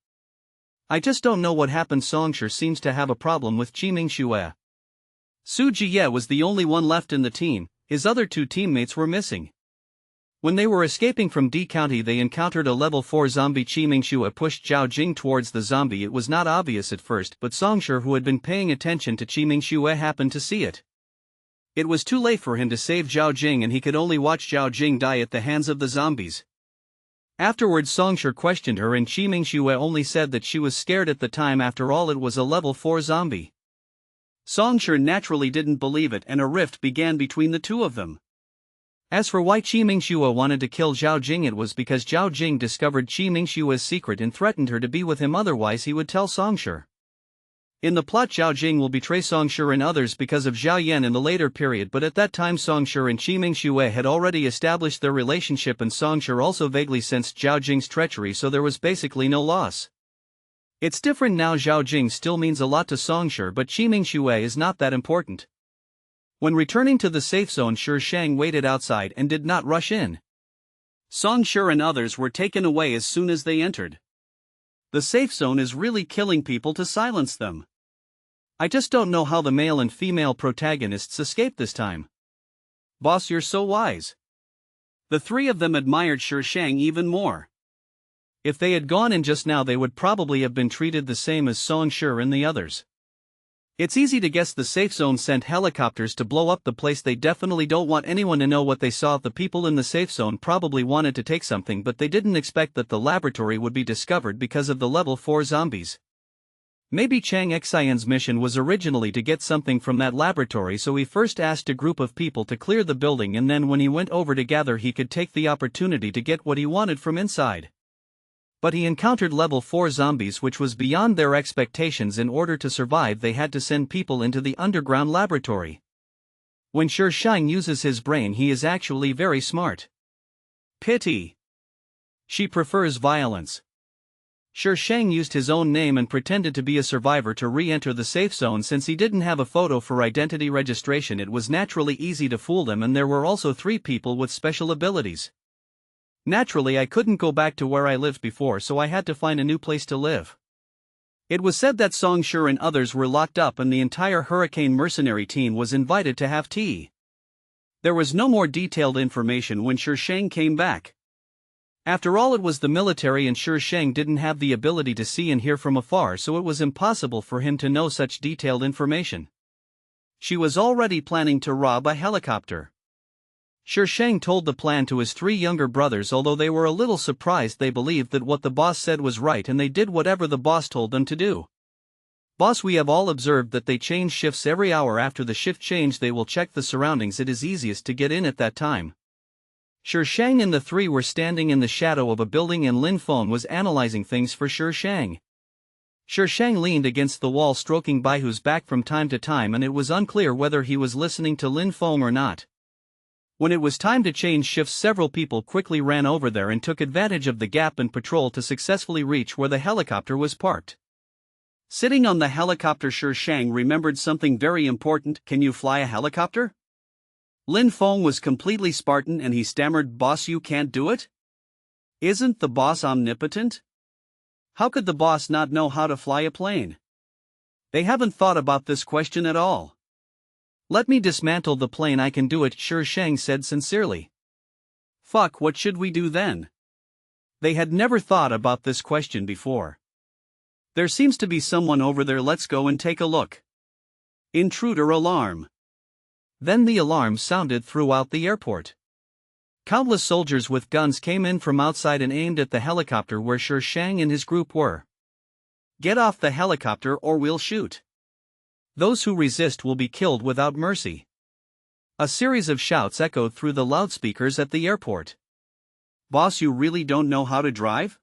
I just don't know what happened. Songshi seems to have a problem with Chimingxue. Su Jie was the only one left in the team, his other two teammates were missing. When they were escaping from D County they encountered a level 4 zombie. Chimingxue pushed Zhao Jing towards the zombie. It was not obvious at first, but Songshi, who had been paying attention to Chimingxue, happened to see it. It was too late for him to save Zhao Jing and he could only watch Zhao Jing die at the hands of the zombies. Afterwards Songshi questioned her and Chimingxue only said that she was scared at the time. After all, it was a level 4 zombie. Songshi naturally didn't believe it and a rift began between the two of them. As for why Chimingxue wanted to kill Zhao Jing, it was because Zhao Jing discovered Chimingxue's secret and threatened her to be with him, otherwise he would tell Songshi. In the plot, Zhao Jing will betray Songshi and others because of Zhao Yan in the later period, but at that time Songshi and Chimingxue had already established their relationship and Songshi also vaguely sensed Zhao Jing's treachery, so there was basically no loss. It's different now. Zhao Jing still means a lot to Songshi, but Chimingxue is not that important. When returning to the safe zone, Shi Shang waited outside and did not rush in. Songshi and others were taken away as soon as they entered. The safe zone is really killing people to silence them. I just don't know how the male and female protagonists escaped this time. Boss, you're so wise. The three of them admired Shi Shang even more. If they had gone in just now, they would probably have been treated the same as Songshi and the others. It's easy to guess the safe zone sent helicopters to blow up the place. They definitely don't want anyone to know what they saw. The people in the safe zone probably wanted to take something, but they didn't expect that the laboratory would be discovered because of the level 4 zombies. Maybe Chang Xian's mission was originally to get something from that laboratory, so he first asked a group of people to clear the building, and then when he went over to gather, he could take the opportunity to get what he wanted from inside. But he encountered level 4 zombies, which was beyond their expectations. In order to survive, they had to send people into the underground laboratory. When Shi Shang uses his brain, he is actually very smart. Pity. She prefers violence. Shi Shang used his own name and pretended to be a survivor to re-enter the safe zone. Since he didn't have a photo for identity registration, it was naturally easy to fool them, and there were also 3 people with special abilities. Naturally, I couldn't go back to where I lived before, so I had to find a new place to live. It was said that Songshi and others were locked up and the entire Hurricane mercenary team was invited to have tea. There was no more detailed information when Shi Shang came back. After all, it was the military and Shi Shang didn't have the ability to see and hear from afar, so it was impossible for him to know such detailed information. She was already planning to rob a helicopter. Shi Shang told the plan to his 3 younger brothers. Although they were a little surprised, they believed that what the boss said was right and they did whatever the boss told them to do. Boss, we have all observed that they change shifts every hour. After the shift change, they will check the surroundings. It is easiest to get in at that time. Shi Shang and the 3 were standing in the shadow of a building and Lin Feng was analyzing things for Shi Shang. Shi Shang leaned against the wall, stroking Baihu's back from time to time, and it was unclear whether he was listening to Lin Feng or not. When it was time to change shifts, several people quickly ran over there and took advantage of the gap and patrol to successfully reach where the helicopter was parked. Sitting on the helicopter, Shi Shang remembered something very important. Can you fly a helicopter? Lin Feng was completely Spartan and he stammered, Boss, you can't do it? Isn't the boss omnipotent? How could the boss not know how to fly a plane? They haven't thought about this question at all. Let me dismantle the plane, I can do it, Shi Shang said sincerely. Fuck, what should we do then? They had never thought about this question before. There seems to be someone over there, let's go and take a look. Intruder alarm. Then the alarm sounded throughout the airport. Countless soldiers with guns came in from outside and aimed at the helicopter where Shi Shang and his group were. Get off the helicopter or we'll shoot. Those who resist will be killed without mercy. A series of shouts echoed through the loudspeakers at the airport. Boss, you really don't know how to drive?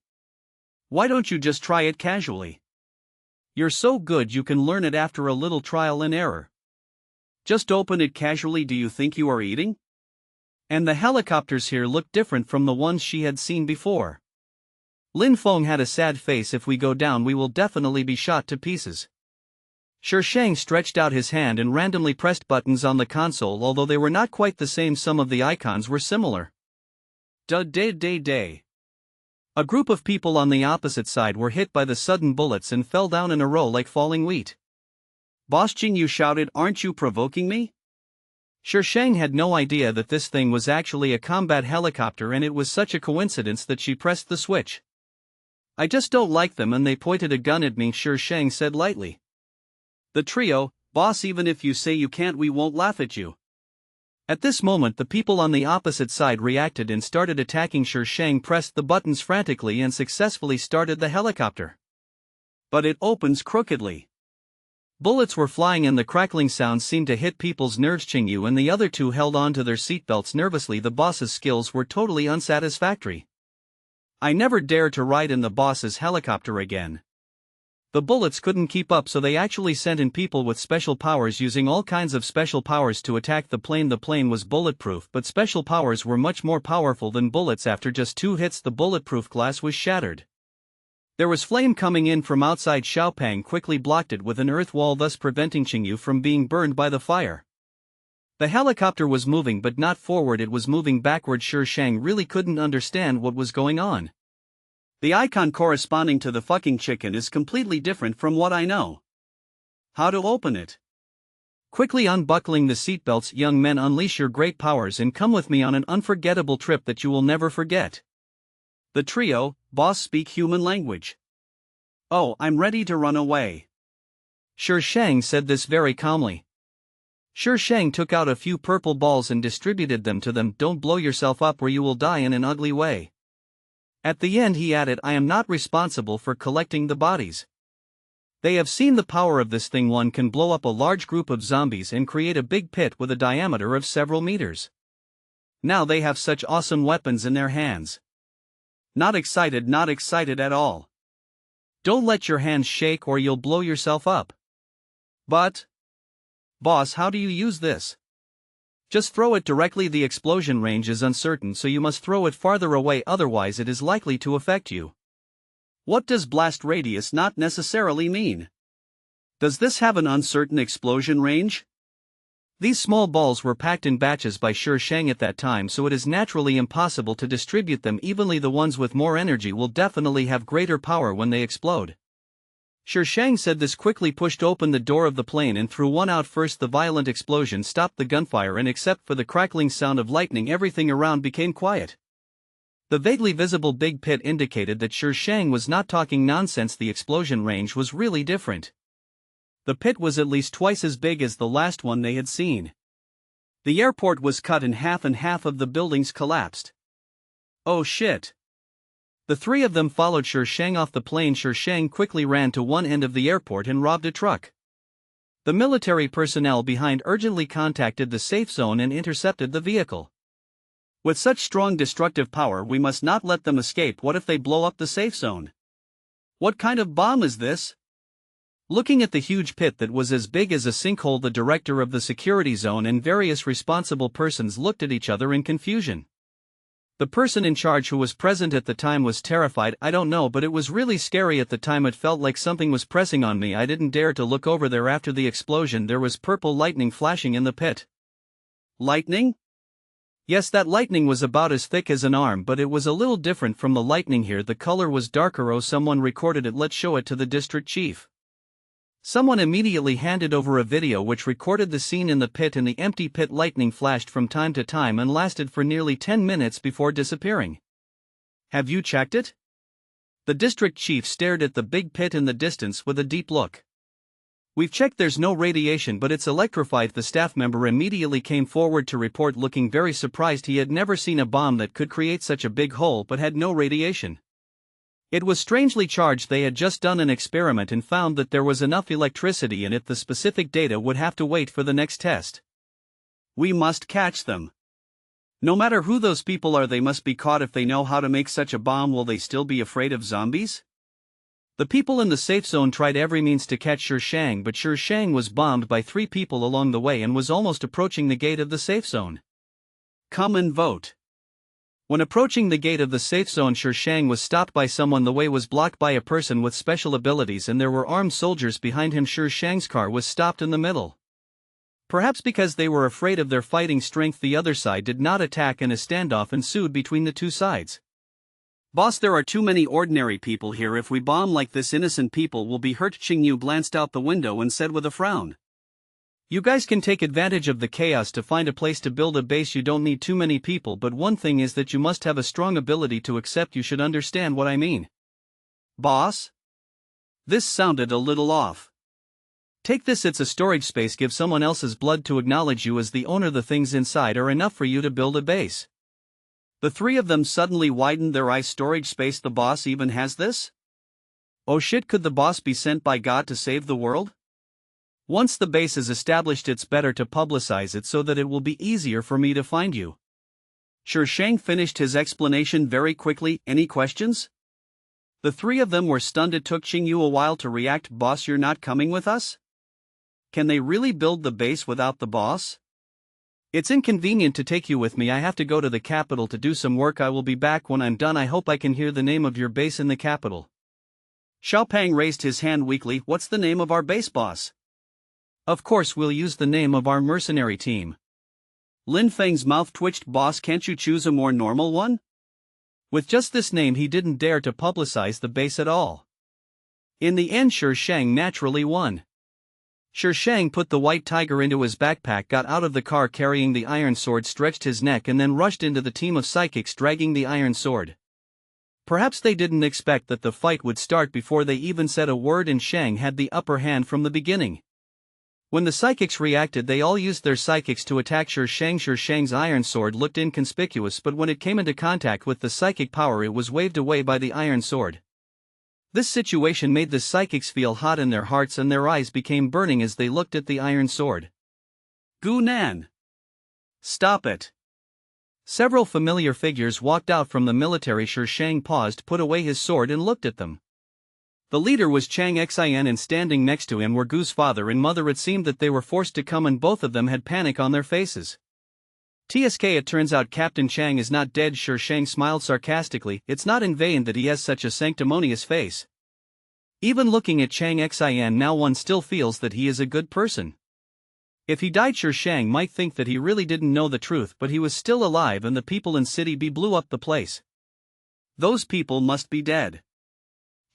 Why don't you just try it casually? You're so good you can learn it after a little trial and error. Just open it casually. Do you think you are eating? And the helicopters here looked different from the ones she had seen before. Lin Feng had a sad face. If we go down we will definitely be shot to pieces. Shi Shang stretched out his hand and randomly pressed buttons on the console. Although they were not quite the same, some of the icons were similar. Day. A group of people on the opposite side were hit by the sudden bullets and fell down in a row like falling wheat. Boss Jing Yu shouted, "Aren't you provoking me?" Shi Shang had no idea that this thing was actually a combat helicopter, and it was such a coincidence that she pressed the switch. "I just don't like them and they pointed a gun at me," Shi Shang said lightly. The trio, "Boss, even if you say you can't we won't laugh at you." At this moment the people on the opposite side reacted and started attacking. Shi Shang pressed the buttons frantically and successfully started the helicopter. But it opens crookedly. Bullets were flying and the crackling sounds seemed to hit people's nerves. Qing Yu and the other two held on to their seatbelts nervously. The boss's skills were totally unsatisfactory. "I never dare to ride in the boss's helicopter again." The bullets couldn't keep up, so they actually sent in people with special powers using all kinds of special powers to attack the plane. The plane was bulletproof, but special powers were much more powerful than bullets. After just 2 hits the bulletproof glass was shattered. There was flame coming in from outside. Xiaopang quickly blocked it with an earth wall, thus preventing Qing Yu from being burned by the fire. The helicopter was moving but not forward, it was moving backward. Shi Shang really couldn't understand what was going on. "The icon corresponding to the fucking chicken is completely different from what I know. How to open it?" Quickly unbuckling the seatbelts, "Young men, unleash your great powers and come with me on an unforgettable trip that you will never forget." The trio, "Boss, speak human language." "Oh, I'm ready to run away." Shi Shang said this very calmly. Shi Shang took out a few purple balls and distributed them to them. "Don't blow yourself up or you will die in an ugly way." At the end he added, "I am not responsible for collecting the bodies." They have seen the power of this thing. One can blow up a large group of zombies and create a big pit with a diameter of several meters. Now they have such awesome weapons in their hands. Not excited at all. Don't let your hands shake or you'll blow yourself up. "But, boss, how do you use this?" "Just throw it directly. The explosion range is uncertain, so you must throw it farther away, otherwise it is likely to affect you." "What does blast radius not necessarily mean? Does this have an uncertain explosion range?" These small balls were packed in batches by Shi Shang at that time, so it is naturally impossible to distribute them evenly. The ones with more energy will definitely have greater power when they explode. Shi Shang said this, quickly pushed open the door of the plane and threw one out first. The violent explosion stopped the gunfire, and except for the crackling sound of lightning, everything around became quiet. The vaguely visible big pit indicated that Shi Shang was not talking nonsense. The explosion range was really different. The pit was at least twice as big as the last one they had seen. The airport was cut in half and half of the buildings collapsed. "Oh shit." The three of them followed Shi Shang off the plane. Shi Shang quickly ran to one end of the airport and robbed a truck. The military personnel behind urgently contacted the safe zone and intercepted the vehicle. "With such strong destructive power we must not let them escape. What if they blow up the safe zone? What kind of bomb is this?" Looking at the huge pit that was as big as a sinkhole, the director of the security zone and various responsible persons looked at each other in confusion. The person in charge who was present at the time was terrified. "I don't know, but it was really scary at the time. It felt like something was pressing on me. I didn't dare to look over there." After the explosion there was purple lightning flashing in the pit. "Lightning?" "Yes, that lightning was about as thick as an arm, but it was a little different from the lightning here. The color was darker." "Oh, someone recorded it. Let's show it to the district chief." Someone immediately handed over a video which recorded the scene in the pit. In the empty pit, lightning flashed from time to time and lasted for nearly 10 minutes before disappearing. "Have you checked it?" The district chief stared at the big pit in the distance with a deep look. "We've checked, there's no radiation, but it's electrified." The staff member immediately came forward to report, looking very surprised. He had never seen a bomb that could create such a big hole but had no radiation. It was strangely charged. They had just done an experiment and found that there was enough electricity in it. The specific data would have to wait for the next test. "We must catch them. No matter who those people are, they must be caught. If they know how to make such a bomb, will they still be afraid of zombies?" The people in the safe zone tried every means to catch Shi Shang, but Shi Shang was bombed by 3 people along the way and was almost approaching the gate of the safe zone. Come and vote. When approaching the gate of the safe zone, Shang was stopped by someone. The way was blocked by a person with special abilities and there were armed soldiers behind him. Shang's car was stopped in the middle. Perhaps because they were afraid of their fighting strength, the other side did not attack and a standoff ensued between the two sides. Boss, there are too many ordinary people here. If we bomb like this, innocent people will be hurt. Qingyu glanced out the window and said with a frown. You guys can take advantage of the chaos to find a place to build a base. You don't need too many people, but one thing is that you must have a strong ability to accept. You should understand what I mean. Boss? This sounded a little off. Take this, it's a storage space. Give someone else's blood to acknowledge you as the owner. The things inside are enough for you to build a base. The three of them suddenly widened their eyes. Storage space? The boss even has this? Oh shit, could the boss be sent by God to save the world? Once the base is established, it's better to publicize it so that it will be easier for me to find you. Shang finished his explanation very quickly. Any questions? The three of them were stunned. It took Qingyu a while to react. Boss, you're not coming with us? Can they really build the base without the boss? It's inconvenient to take you with me. I have to go to the capital to do some work. I will be back when I'm done. I hope I can hear the name of your base in the capital. Xiaopang raised his hand weakly. What's the name of our base, boss? Of course we'll use the name of our mercenary team. Lin Feng's mouth twitched. Boss, can't you choose a more normal one? With just this name he didn't dare to publicize the base at all. In the end Shang naturally won. Shang put the white tiger into his backpack, got out of the car carrying the iron sword, stretched his neck and then rushed into the team of psychics dragging the iron sword. Perhaps they didn't expect that the fight would start before they even said a word, and Shang had the upper hand from the beginning. When the psychics reacted, they all used their psychics to attack Shang. Shang's iron sword looked inconspicuous, but when it came into contact with the psychic power, it was waved away by the iron sword. This situation made the psychics feel hot in their hearts and their eyes became burning as they looked at the iron sword. Gu Nan! Stop it! Several familiar figures walked out from the military. Shang paused, put away his sword and looked at them. The leader was Chang Xin, and standing next to him were Gu's father and mother. It seemed that they were forced to come and both of them had panic on their faces. TSK, it turns out Captain Chang is not dead. Shang smiled sarcastically. It's not in vain that he has such a sanctimonious face. Even looking at Chang Xin now, one still feels that he is a good person. If he died, Shang might think that he really didn't know the truth, but he was still alive and the people in City B blew up the place. Those people must be dead.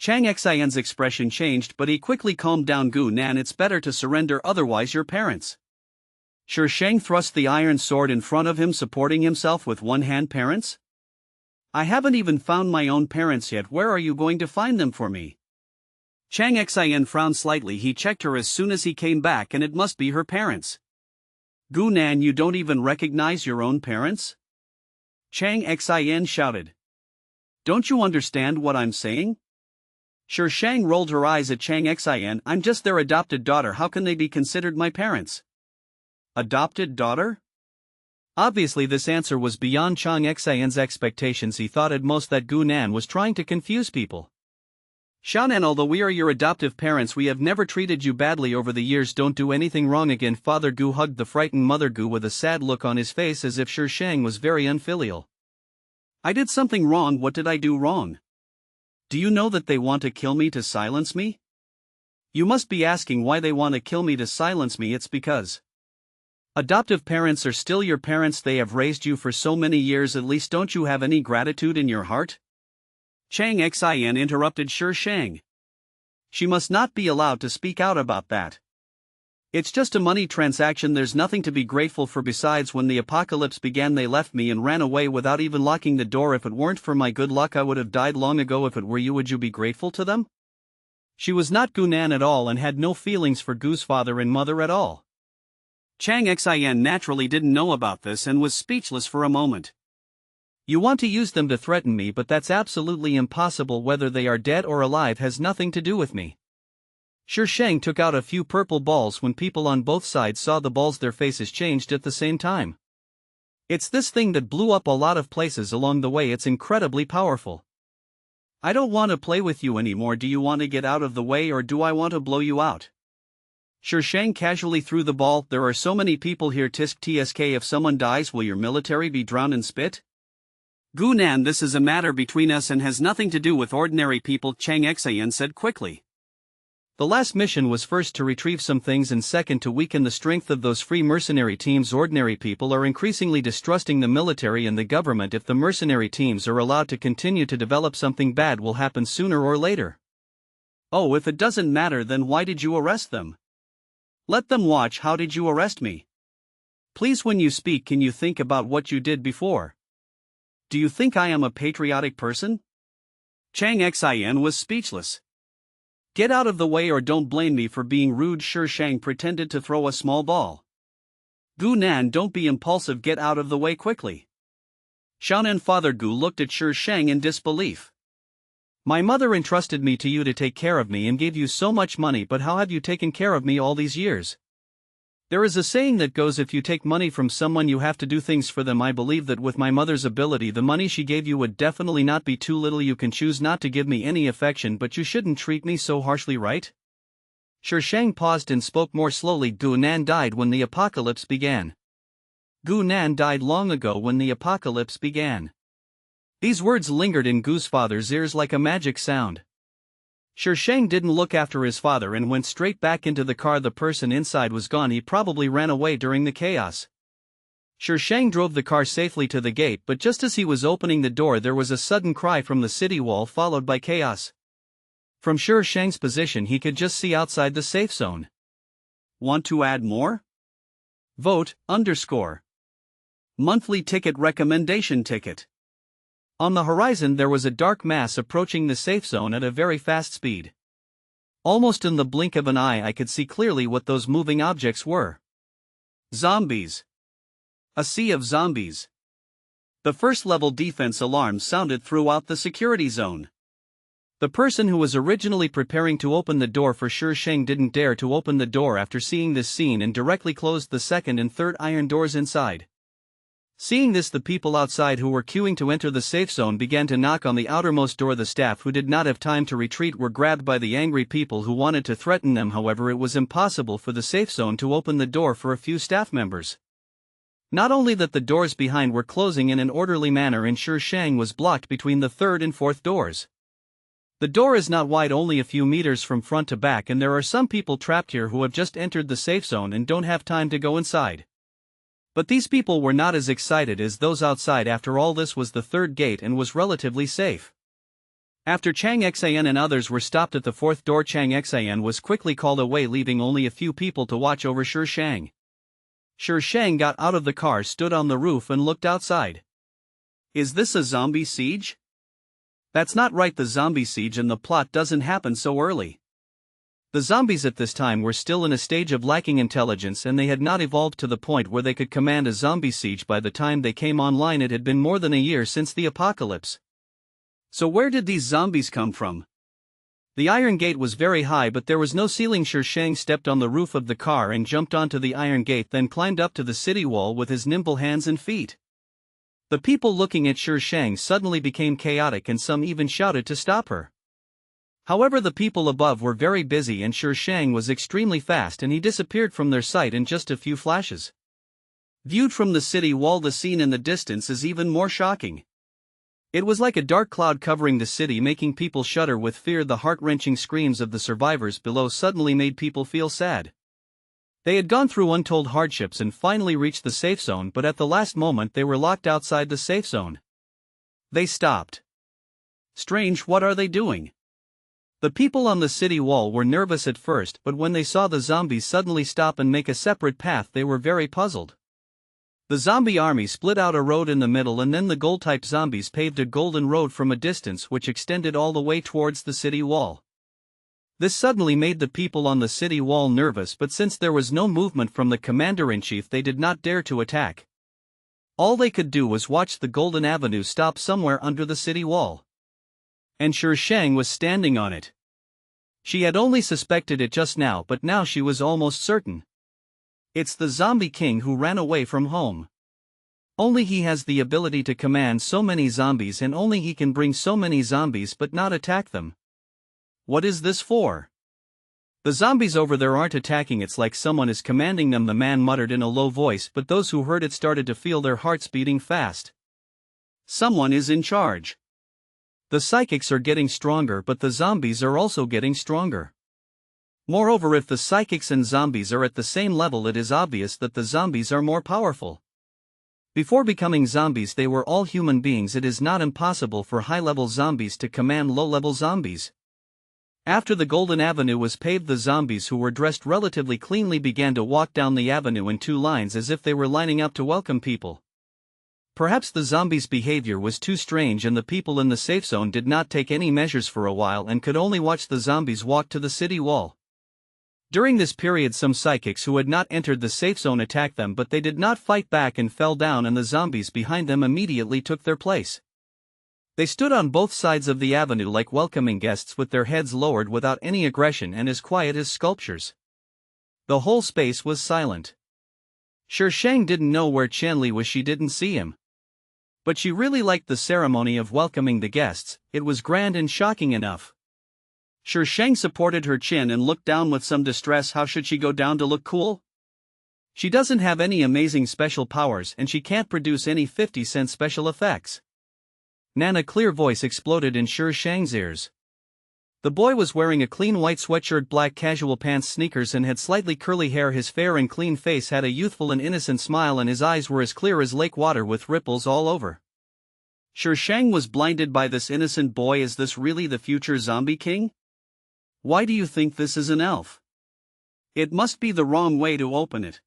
Chang Xin's expression changed, but he quickly calmed down. Gu Nan, it's better to surrender, otherwise your parents. Shang thrust the iron sword in front of him, supporting himself with one hand. Parents? I haven't even found my own parents yet. Where are you going to find them for me? Chang Xin frowned slightly. He checked her as soon as he came back, and it must be her parents. Gu Nan, you don't even recognize your own parents? Chang Xin shouted. Don't you understand what I'm saying? Shang rolled her eyes at Chang Xin. I'm just their adopted daughter. How can they be considered my parents? Adopted daughter? Obviously this answer was beyond Chang Xin's expectations. He thought at most that Gu Nan was trying to confuse people. Xiaonan, although we are your adoptive parents, we have never treated you badly over the years. Don't do anything wrong again. Father Gu hugged the frightened mother Gu with a sad look on his face, as if Shang was very unfilial. I did something wrong. What did I do wrong? Do you know that they want to kill me to silence me? You must be asking why they want to kill me to silence me. It's because adoptive parents are still your parents. They have raised you for so many years. At least don't you have any gratitude in your heart? Chang Xin interrupted Shang. She must not be allowed to speak out about that. It's just a money transaction. There's nothing to be grateful for. Besides, when the apocalypse began, they left me and ran away without even locking the door. If it weren't for my good luck, I would have died long ago. If it were you, would you be grateful to them? She was not Gu Nan at all and had no feelings for Gu's father and mother at all. Chang Xin naturally didn't know about this and was speechless for a moment. You want to use them to threaten me, but that's absolutely impossible. Whether they are dead or alive has nothing to do with me. Shang took out a few purple balls. When people on both sides saw the balls, their faces changed at the same time. It's this thing that blew up a lot of places along the way. It's incredibly powerful. I don't want to play with you anymore. Do you want to get out of the way, or do I want to blow you out? Shang casually threw the ball. There are so many people here. Tsk, if someone dies, will your military be drowned in spit? Gu Nan, this is a matter between us and has nothing to do with ordinary people, Chang Xian said quickly. The last mission was first to retrieve some things and second to weaken the strength of those free mercenary teams. Ordinary people are increasingly distrusting the military and the government. If the mercenary teams are allowed to continue to develop, something bad will happen sooner or later. Oh, if it doesn't matter, then why did you arrest them? Let them watch. How did you arrest me? Please, when you speak, can you think about what you did before? Do you think I am a patriotic person? Chang Xian was speechless. Get out of the way or don't blame me for being rude. Shang pretended to throw a small ball. Gu Nan, don't be impulsive, get out of the way quickly. Xiaonan Father Gu looked at Shang in disbelief. My mother entrusted me to you to take care of me and gave you so much money, but how have you taken care of me all these years? There is a saying that goes, if you take money from someone you have to do things for them. I believe that with my mother's ability, the money she gave you would definitely not be too little. You can choose not to give me any affection, but you shouldn't treat me so harshly, right? Shang paused and spoke more slowly. Gu Nan died when the apocalypse began. Gu Nan died long ago when the apocalypse began. These words lingered in Gu's father's ears like a magic sound. Shang didn't look after his father and went straight back into the car. The person inside was gone. He probably ran away during the chaos. Shang drove the car safely to the gate, but just as he was opening the door, there was a sudden cry from the city wall, followed by chaos. From Shang's position, he could just see outside the safe zone. Want to add more? Vote _ monthly ticket recommendation ticket. On the horizon there was a dark mass approaching the safe zone at a very fast speed. Almost in the blink of an eye I could see clearly what those moving objects were. Zombies. A sea of zombies. The first level defense alarm sounded throughout the security zone. The person who was originally preparing to open the door for Shang didn't dare to open the door after seeing this scene and directly closed the second and third iron doors inside. Seeing this, the people outside who were queuing to enter the safe zone began to knock on the outermost door. The staff who did not have time to retreat were grabbed by the angry people who wanted to threaten them. However, it was impossible for the safe zone to open the door for a few staff members. Not only that, the doors behind were closing in an orderly manner and Shang was blocked between the third and fourth doors. The door is not wide, only a few meters from front to back, and there are some people trapped here who have just entered the safe zone and don't have time to go inside. But these people were not as excited as those outside. After all, this was the third gate and was relatively safe. After Chang Xian and others were stopped at the fourth door, Chang Xian was quickly called away, leaving only a few people to watch over Shang. Shang got out of the car, stood on the roof and looked outside. Is this a zombie siege? That's not right. The zombie siege and the plot doesn't happen so early. The zombies at this time were still in a stage of lacking intelligence, and they had not evolved to the point where they could command a zombie siege by the time they came online. It had been more than a year since the apocalypse. So where did these zombies come from? The iron gate was very high, but there was no ceiling. Shang stepped on the roof of the car and jumped onto the iron gate, then climbed up to the city wall with his nimble hands and feet. The people looking at Shang suddenly became chaotic, and some even shouted to stop her. However, the people above were very busy and Shang was extremely fast, and he disappeared from their sight in just a few flashes. Viewed from the city wall, the scene in the distance is even more shocking. It was like a dark cloud covering the city, making people shudder with fear. The heart-wrenching screams of the survivors below suddenly made people feel sad. They had gone through untold hardships and finally reached the safe zone, but at the last moment they were locked outside the safe zone. They stopped. Strange, what are they doing? The people on the city wall were nervous at first, but when they saw the zombies suddenly stop and make a separate path, they were very puzzled. The zombie army split out a road in the middle, and then the gold-type zombies paved a golden road from a distance which extended all the way towards the city wall. This suddenly made the people on the city wall nervous, but since there was no movement from the commander-in-chief, they did not dare to attack. All they could do was watch the golden avenue stop somewhere under the city wall. And Shang was standing on it. She had only suspected it just now, but now she was almost certain. It's the zombie king who ran away from home. Only he has the ability to command so many zombies, and only he can bring so many zombies but not attack them. What is this for? The zombies over there aren't attacking, it's like someone is commanding them, the man muttered in a low voice, but those who heard it started to feel their hearts beating fast. Someone is in charge. The psychics are getting stronger, but the zombies are also getting stronger. Moreover, if the psychics and zombies are at the same level, it is obvious that the zombies are more powerful. Before becoming zombies, they were all human beings. It is not impossible for high-level zombies to command low-level zombies. After the Golden Avenue was paved, the zombies who were dressed relatively cleanly began to walk down the avenue in two lines as if they were lining up to welcome people. Perhaps the zombies' behavior was too strange and the people in the safe zone did not take any measures for a while and could only watch the zombies walk to the city wall. During this period, some psychics who had not entered the safe zone attacked them, but they did not fight back and fell down, and the zombies behind them immediately took their place. They stood on both sides of the avenue like welcoming guests, with their heads lowered without any aggression and as quiet as sculptures. The whole space was silent. Shang didn't know where Qianli was, she didn't see him. But she really liked the ceremony of welcoming the guests. It was grand and shocking enough. Shang supported her chin and looked down with some distress. How should she go down to look cool? She doesn't have any amazing special powers and she can't produce any 50-cent special effects. Nan, a clear voice exploded in Shang's ears. The boy was wearing a clean white sweatshirt, black casual pants, sneakers, and had slightly curly hair. His fair and clean face had a youthful and innocent smile, and his eyes were as clear as lake water with ripples all over. Shang was blinded by this innocent boy. Is this really the future zombie king? Why do you think this is an elf? It must be the wrong way to open it.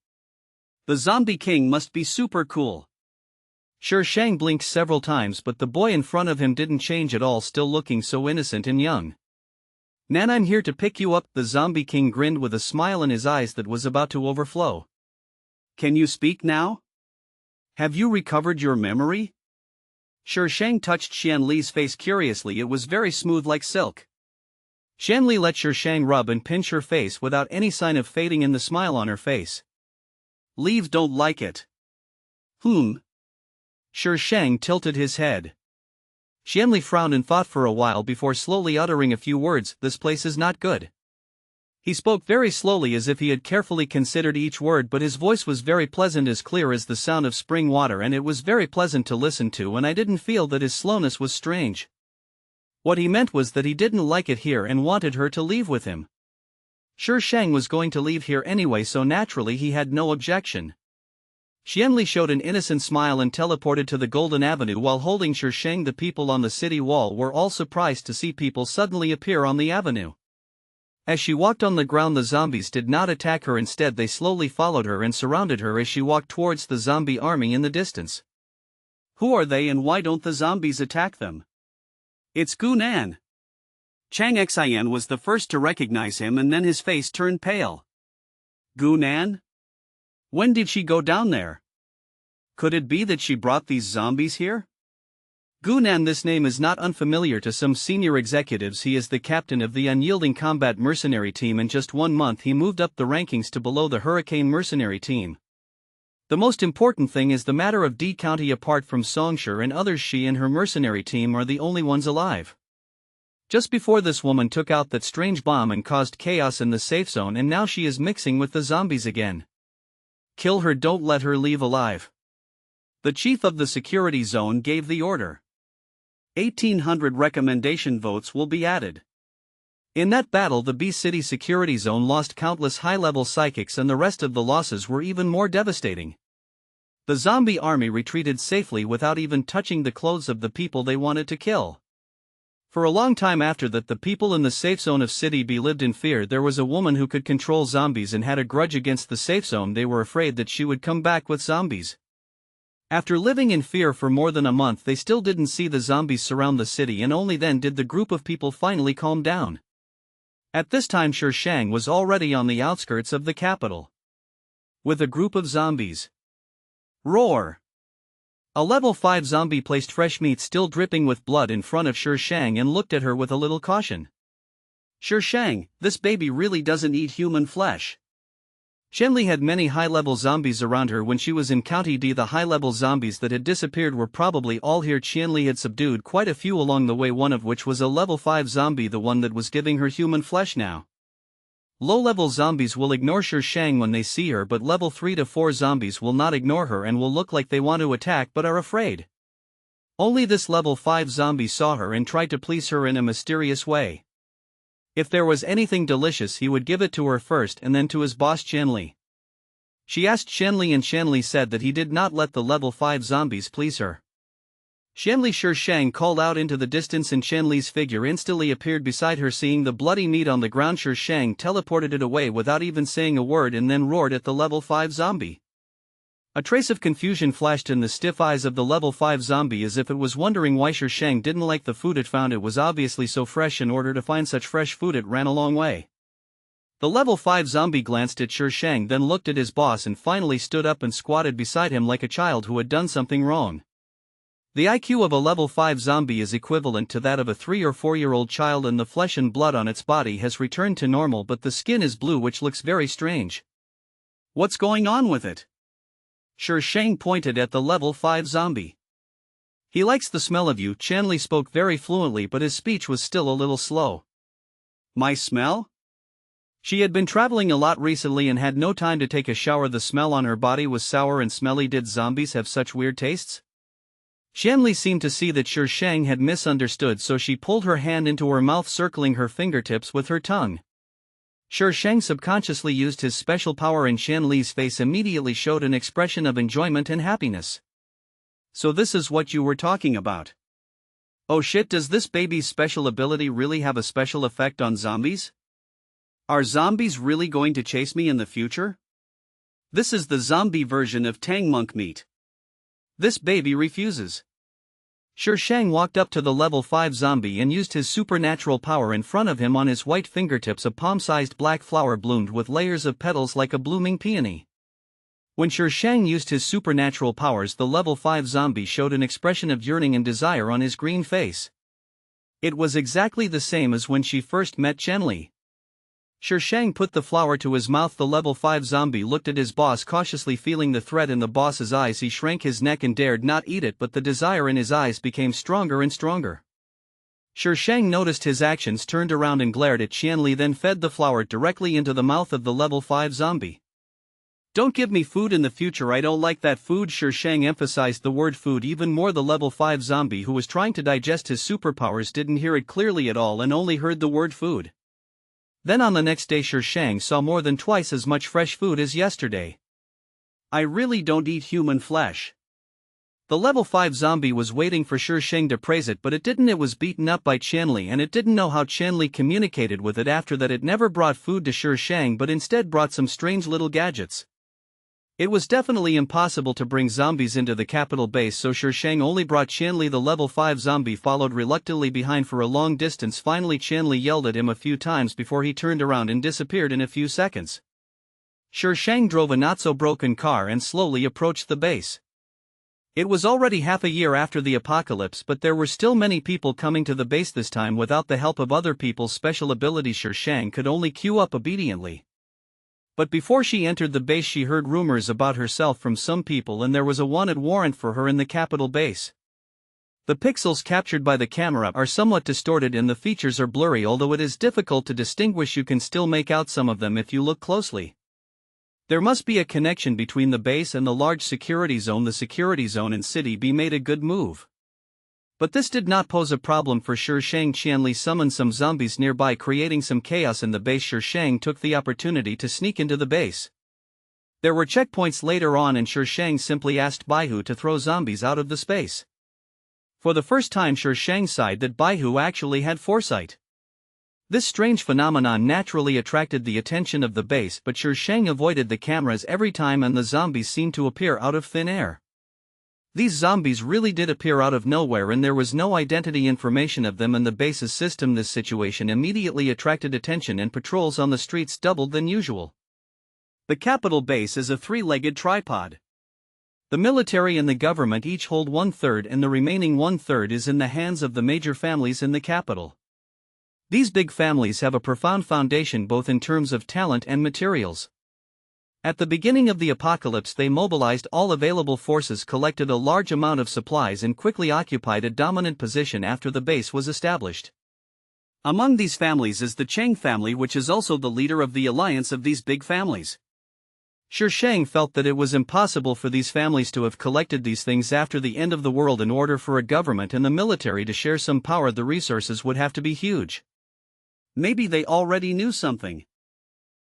The zombie king must be super cool. Shang blinked several times, but the boy in front of him didn't change at all, still looking so innocent and young. Nan, I'm here to pick you up. The zombie king grinned with a smile in his eyes that was about to overflow. Can you speak now? Have you recovered your memory? Shang touched Qianli's face curiously. It was very smooth like silk. Qianli let Shang rub and pinch her face without any sign of fading in the smile on her face. Leaves don't like it. Shang tilted his head. Qianli frowned and thought for a while before slowly uttering a few words. This place is not good. He spoke very slowly as if he had carefully considered each word, but his voice was very pleasant, as clear as the sound of spring water, and it was very pleasant to listen to, and I didn't feel that his slowness was strange. What he meant was that he didn't like it here and wanted her to leave with him. Shang was going to leave here anyway, so naturally he had no objection. Qianli showed an innocent smile and teleported to the Golden Avenue while holding Shang. The people on the city wall were all surprised to see people suddenly appear on the avenue. As she walked on the ground, the zombies did not attack her. Instead, they slowly followed her and surrounded her as she walked towards the zombie army in the distance. Who are they and why don't the zombies attack them? It's Gu Nan. Chang Xian was the first to recognize him, and then his face turned pale. Gu Nan? When did she go down there? Could it be that she brought these zombies here? Gu Nan, this name is not unfamiliar to some senior executives. He is the captain of the Unyielding Combat Mercenary Team. In just 1 month he moved up the rankings to below the Hurricane Mercenary Team. The most important thing is the matter of D County. Apart from Songshire and others, she and her mercenary team are the only ones alive. Just before this woman took out that strange bomb and caused chaos in the safe zone, and now she is mixing with the zombies again. Kill her, don't let her leave alive. The chief of the security zone gave the order. 1,800 recommendation votes will be added. In that battle, the B City security zone lost countless high-level psychics, and the rest of the losses were even more devastating. The zombie army retreated safely without even touching the clothes of the people they wanted to kill. For a long time after that, the people in the safe zone of City B lived in fear. There was a woman who could control zombies and had a grudge against the safe zone. They were afraid that she would come back with zombies. After living in fear for more than a month, they still didn't see the zombies surround the city, and only then did the group of people finally calm down. At this time, Shang was already on the outskirts of the capital. With a group of zombies. Roar! A level 5 zombie placed fresh meat still dripping with blood in front of Shang and looked at her with a little caution. Shang, this baby really doesn't eat human flesh. Qianli had many high-level zombies around her when she was in County D. The high-level zombies that had disappeared were probably all here. Qianli had subdued quite a few along the way, one of which was a level 5 zombie, the one that was giving her human flesh now. Low-level zombies will ignore Shang when they see her, but level 3 to 4 zombies will not ignore her and will look like they want to attack but are afraid. Only this level 5 zombie saw her and tried to please her in a mysterious way. If there was anything delicious, he would give it to her first and then to his boss Shanli. She asked Shanli and Shanli said that he did not let the level 5 zombies please her. Shanli Shang called out into the distance and Shanli's figure instantly appeared beside her. Seeing the bloody meat on the ground, Shang teleported it away without even saying a word and then roared at the level 5 zombie. A trace of confusion flashed in the stiff eyes of the level 5 zombie as if it was wondering why Shang didn't like the food it found. It was obviously so fresh. In order to find such fresh food it ran a long way. The level 5 zombie glanced at Shang, then looked at his boss and finally stood up and squatted beside him like a child who had done something wrong. The IQ of a level 5 zombie is equivalent to that of a 3 or 4-year-old child, and the flesh and blood on its body has returned to normal, but the skin is blue, which looks very strange. What's going on with it? Shang pointed at the level 5 zombie. He likes the smell of you. Shanli spoke very fluently, but his speech was still a little slow. My smell? She had been traveling a lot recently and had no time to take a shower. The smell on her body was sour and smelly. Did zombies have such weird tastes? Shanli seemed to see that Shang had misunderstood, so she pulled her hand into her mouth, circling her fingertips with her tongue. Shang subconsciously used his special power and Shanli's face immediately showed an expression of enjoyment and happiness. So this is what you were talking about. Oh shit, does this baby's special ability really have a special effect on zombies? Are zombies really going to chase me in the future? This is the zombie version of Tang monk meat. This baby refuses. Shang walked up to the level 5 zombie and used his supernatural power. In front of him on his white fingertips a palm-sized black flower bloomed with layers of petals like a blooming peony. When Shang used his supernatural powers, the level 5 zombie showed an expression of yearning and desire on his green face. It was exactly the same as when she first met Shanli. Shang put the flower to his mouth. The level 5 zombie looked at his boss cautiously, feeling the threat in the boss's eyes. He shrank his neck and dared not eat it, but the desire in his eyes became stronger and stronger. Shang noticed his actions, turned around and glared at Shanli, then fed the flower directly into the mouth of the level 5 zombie. Don't give me food in the future, I don't like that food. Shang emphasized the word food even more. The level 5 zombie, who was trying to digest his superpowers, didn't hear it clearly at all and only heard the word food. Then on the next day Shang saw more than twice as much fresh food as yesterday. I really don't eat human flesh. The level 5 zombie was waiting for Shang to praise it, but it didn't. It was beaten up by Shanli and it didn't know how Shanli communicated with it. After that it never brought food to Shang but instead brought some strange little gadgets. It was definitely impossible to bring zombies into the capital base, so Shang only brought Shanli. The level 5 zombie followed reluctantly behind for a long distance. Finally Shanli yelled at him a few times before he turned around and disappeared in a few seconds. Shang drove a not-so-broken car and slowly approached the base. It was already half a year after the apocalypse, but there were still many people coming to the base, this time without the help of other people's special abilities. Shang could only queue up obediently. But before she entered the base she heard rumors about herself from some people, and there was a wanted warrant for her in the capital base. The pixels captured by the camera are somewhat distorted and the features are blurry. Although it is difficult to distinguish, you can still make out some of them if you look closely. There must be a connection between the base and the large security zone. The security zone in City B made a good move. But this did not pose a problem for Shang. Shanli summoned some zombies nearby, creating some chaos in the base. Shang took the opportunity to sneak into the base. There were checkpoints later on and Shang simply asked Baihu to throw zombies out of the space. For the first time Shang sighed that Baihu actually had foresight. This strange phenomenon naturally attracted the attention of the base, but Shang avoided the cameras every time and the zombies seemed to appear out of thin air. These zombies really did appear out of nowhere and there was no identity information of them in the base's system. This situation immediately attracted attention and patrols on the streets doubled than usual. The capital base is a three-legged tripod. The military and the government each hold 1/3 and the remaining 1/3 is in the hands of the major families in the capital. These big families have a profound foundation both in terms of talent and materials. At the beginning of the apocalypse they mobilized all available forces, collected a large amount of supplies and quickly occupied a dominant position after the base was established. Among these families is the Chang family, which is also the leader of the alliance of these big families. Shi Shang felt that it was impossible for these families to have collected these things after the end of the world. In order for a government and the military to share some power, the resources would have to be huge. Maybe they already knew something.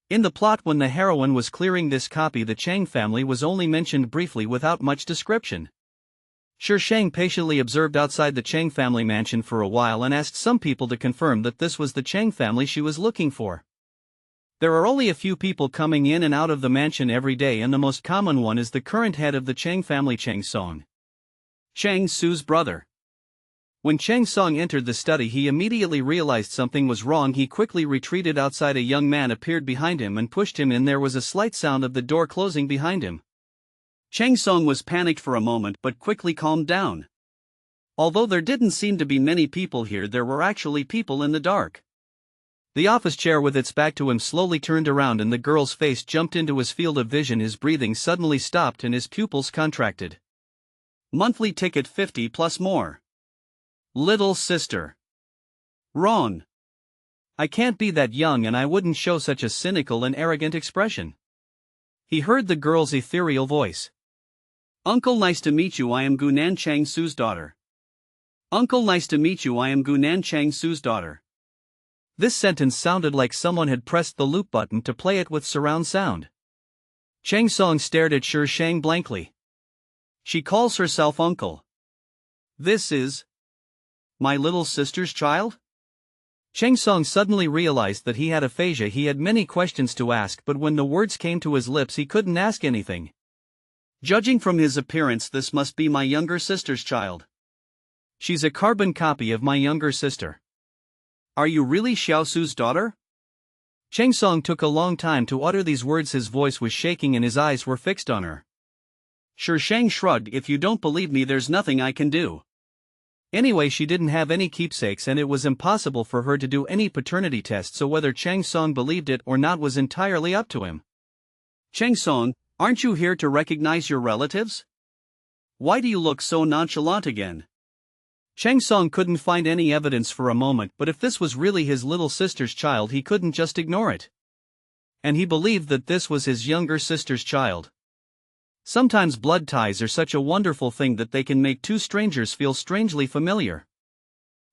In the plot, when the heroine was clearing this copy, the Chang family was only mentioned briefly without much description. Shi Shang patiently observed outside the Chang family mansion for a while and asked some people to confirm that this was the Chang family she was looking for. There are only a few people coming in and out of the mansion every day, and the most common one is the current head of the Chang family, Chang Song, Chang Su's brother. When Chang Song entered the study, he immediately realized something was wrong. He quickly retreated outside. A young man appeared behind him and pushed him in. There was a slight sound of the door closing behind him. Chang Song was panicked for a moment but quickly calmed down. Although there didn't seem to be many people here, there were actually people in the dark. The office chair with its back to him slowly turned around and the girl's face jumped into his field of vision. His breathing suddenly stopped and his pupils contracted. Monthly ticket 50 plus more. Little sister. Wrong. I can't be that young and I wouldn't show such a cynical and arrogant expression. He heard the girl's ethereal voice. Uncle, nice to meet you. I am Gunan Chang Su's daughter. Uncle, nice to meet you. I am Gunan Chang Su's daughter. This sentence sounded like someone had pressed the loop button to play it with surround sound. Chang Song stared at Shi Shang blankly. She calls herself uncle. This is my little sister's child? Chang Song suddenly realized that he had aphasia. He had many questions to ask, but when the words came to his lips he couldn't ask anything. Judging from his appearance, this must be my younger sister's child. She's a carbon copy of my younger sister. Are you really Xiao Su's daughter? Chang Song took a long time to utter these words. His voice was shaking and his eyes were fixed on her. Shi Shang shrugged. If you don't believe me, there's nothing I can do. Anyway, she didn't have any keepsakes and it was impossible for her to do any paternity test, so whether Chang Song believed it or not was entirely up to him. Chang Song, aren't you here to recognize your relatives? Why do you look so nonchalant again? Chang Song couldn't find any evidence for a moment, but if this was really his little sister's child, he couldn't just ignore it. And he believed that this was his younger sister's child. Sometimes blood ties are such a wonderful thing that they can make two strangers feel strangely familiar.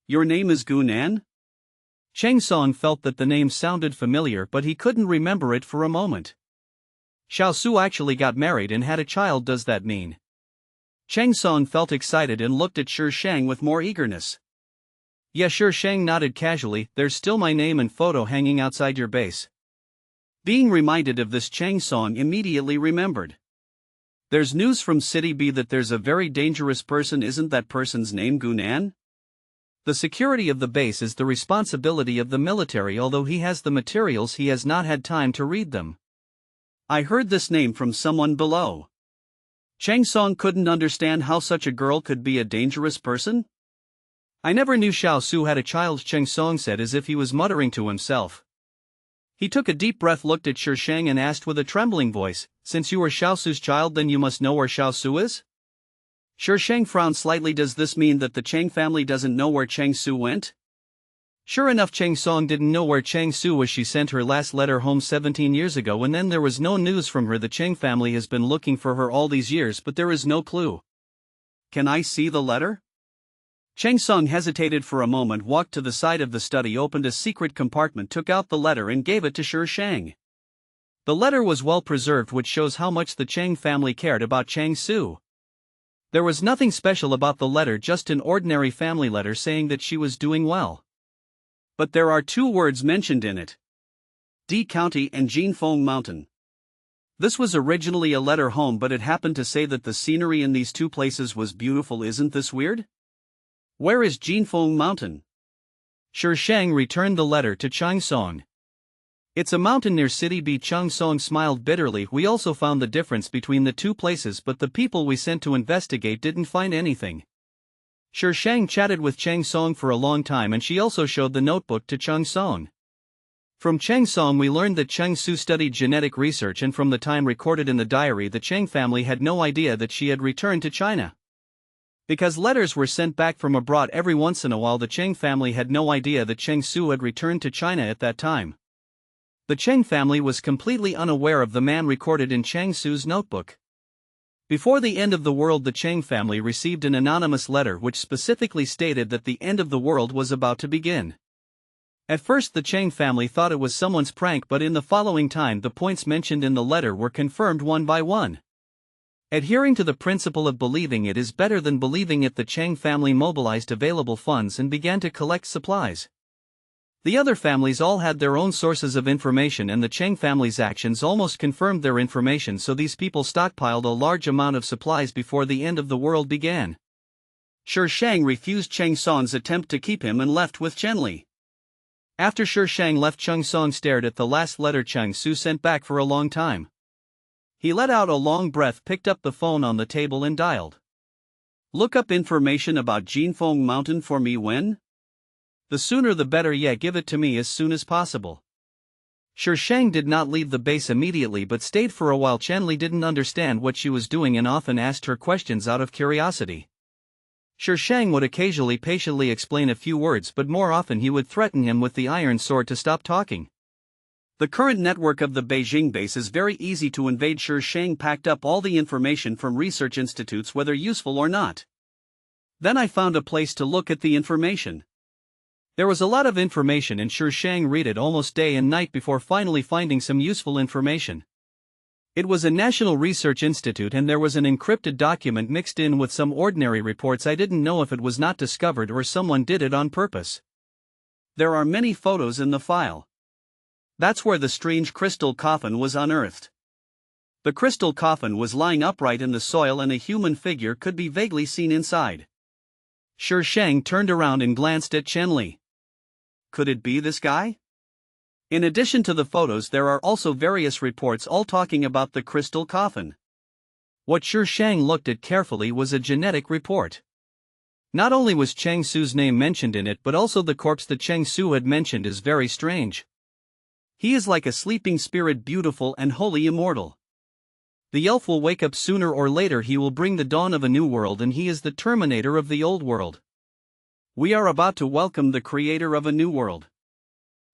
Your name is Gunan? Chang Song felt that the name sounded familiar, but he couldn't remember it for a moment. Xiao Su actually got married and had a child. Does that mean? Chang Song felt excited and looked at Shi Shang with more eagerness. Yeah, Shi Shang nodded casually. There's still my name and photo hanging outside your base. Being reminded of this, Chang Song immediately remembered. There's news from City B that there's a very dangerous person. Isn't that person's name Gunan? The security of the base is the responsibility of the military. Although he has the materials, he has not had time to read them. I heard this name from someone below. Chang Song couldn't understand how such a girl could be a dangerous person. I never knew Xiao Su had a child, Chang Song said as if he was muttering to himself. He took a deep breath, looked at Shi Shang and asked with a trembling voice, since you are Xiao Su's child, then you must know where Xiao Su is? Shi Shang frowned slightly. Does this mean that the Chang family doesn't know where Chang Su went? Sure enough, Chang Song didn't know where Chang Su was. She sent her last letter home 17 years ago and then there was no news from her. The Chang family has been looking for her all these years, but there is no clue. Can I see the letter? Chang Song hesitated for a moment, walked to the side of the study, opened a secret compartment, took out the letter and gave it to Shi Shang. The letter was well preserved, which shows how much the Chang family cared about Chang Su. There was nothing special about the letter, just an ordinary family letter saying that she was doing well. But there are two words mentioned in it. D County and Jinfeng Mountain. This was originally a letter home, but it happened to say that the scenery in these two places was beautiful. Isn't this weird? Where is Jinfeng Mountain? Shi Shang returned the letter to Chang Song. It's a mountain near City B. Chang Song smiled bitterly. We also found the difference between the two places, but the people we sent to investigate didn't find anything. Shi Shang chatted with Chang Song for a long time and she also showed the notebook to Chang Song. From Chang Song we learned that Chang Su studied genetic research, and from the time recorded in the diary the Chang family had no idea that she had returned to China. Because letters were sent back from abroad every once in a while, the Cheng family had no idea that Cheng Su had returned to China at that time. The Cheng family was completely unaware of the man recorded in Cheng Su's notebook. Before the end of the world, the Cheng family received an anonymous letter which specifically stated that the end of the world was about to begin. At first the Cheng family thought it was someone's prank, but in the following time the points mentioned in the letter were confirmed one by one. Adhering to the principle of believing it is better than believing it, the Cheng family mobilized available funds and began to collect supplies. The other families all had their own sources of information, and the Cheng family's actions almost confirmed their information, so these people stockpiled a large amount of supplies before the end of the world began. Shi Shang refused Cheng Song's attempt to keep him and left with Chen Li. After Shi Shang left, Cheng Song stared at the last letter Cheng Su sent back for a long time. He let out a long breath, picked up the phone on the table and dialed. "Look up information about Jinfeng Mountain for me when? The sooner the better. Yeah, give it to me as soon as possible." Shi Shang did not leave the base immediately but stayed for a while. Chen Li didn't understand what she was doing and often asked her questions out of curiosity. Shi Shang would occasionally patiently explain a few words, but more often he would threaten him with the iron sword to stop talking. The current network of the Beijing base is very easy to invade. Shi Shang packed up all the information from research institutes, whether useful or not. Then I found a place to look at the information. There was a lot of information, and Shi Shang read it almost day and night before finally finding some useful information. It was a national research institute, and there was an encrypted document mixed in with some ordinary reports. I didn't know if it was not discovered or someone did it on purpose. There are many photos in the file. That's where the strange crystal coffin was unearthed. The crystal coffin was lying upright in the soil and a human figure could be vaguely seen inside. Shi Shang turned around and glanced at Chen Li. Could it be this guy? In addition to the photos, there are also various reports all talking about the crystal coffin. What Shi Shang looked at carefully was a genetic report. Not only was Cheng Su's name mentioned in it, but also the corpse that Cheng Su had mentioned is very strange. He is like a sleeping spirit, beautiful and wholly immortal. The elf will wake up sooner or later. He will bring the dawn of a new world, and he is the terminator of the old world. We are about to welcome the creator of a new world.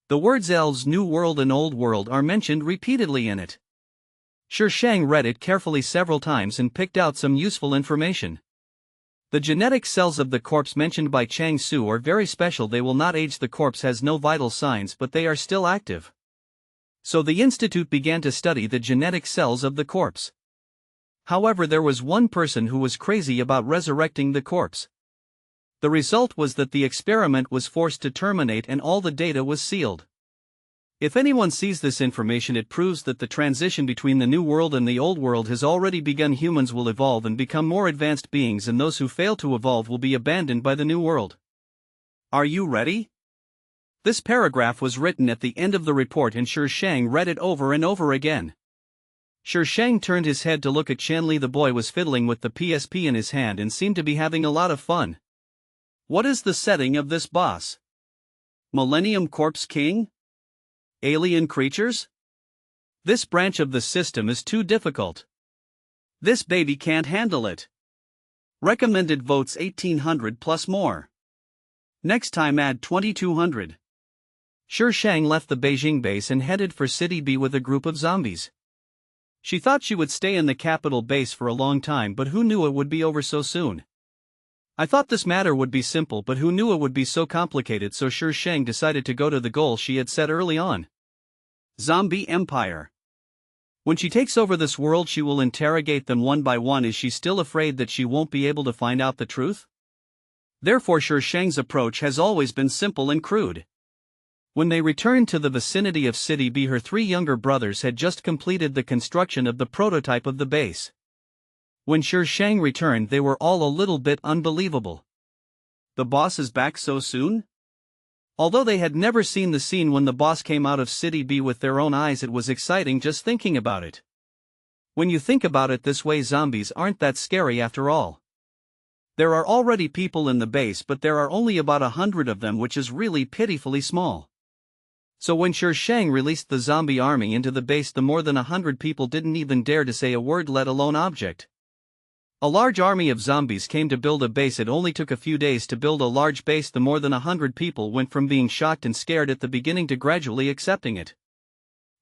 The words elves, new world and old world are mentioned repeatedly in it. Shi Shang read it carefully several times and picked out some useful information. The genetic cells of the corpse mentioned by Cheng Su are very special. They will not age. The corpse has no vital signs, but they are still active. So the institute began to study the genetic cells of the corpse. However, there was one person who was crazy about resurrecting the corpse. The result was that the experiment was forced to terminate and all the data was sealed. If anyone sees this information, it proves that the transition between the new world and the old world has already begun. Humans will evolve and become more advanced beings, and those who fail to evolve will be abandoned by the new world. Are you ready? This paragraph was written at the end of the report, and Shi Shang read it over and over again. Shi Shang turned his head to look at Chen Li. The boy was fiddling with the PSP in his hand and seemed to be having a lot of fun. What is the setting of this boss? Millennium Corpse King? Alien creatures? This branch of the system is too difficult. This baby can't handle it. Recommended votes 1800 plus more. Next time add 2200. Shi Shang left the Beijing base and headed for City B with a group of zombies. She thought she would stay in the capital base for a long time, but who knew it would be over so soon? I thought this matter would be simple, but who knew it would be so complicated, so Shi Shang decided to go to the goal she had set early on. Zombie Empire. When she takes over this world, she will interrogate them one by one. Is she still afraid that she won't be able to find out the truth? Therefore, Shi Shang's approach has always been simple and crude. When they returned to the vicinity of City B, her three younger brothers had just completed the construction of the prototype of the base. When Shi Shang returned, they were all a little bit unbelievable. The boss is back so soon? Although they had never seen the scene when the boss came out of City B with their own eyes, it was exciting just thinking about it. When you think about it this way, zombies aren't that scary after all. There are already people in the base, but there are only about 100 of them, which is really pitifully small. So when Shi Shang released the zombie army into the base, the more than 100 people didn't even dare to say a word, let alone object. A large army of zombies came to build a base. It only took a few days to build a large base. The more than 100 people went from being shocked and scared at the beginning to gradually accepting it.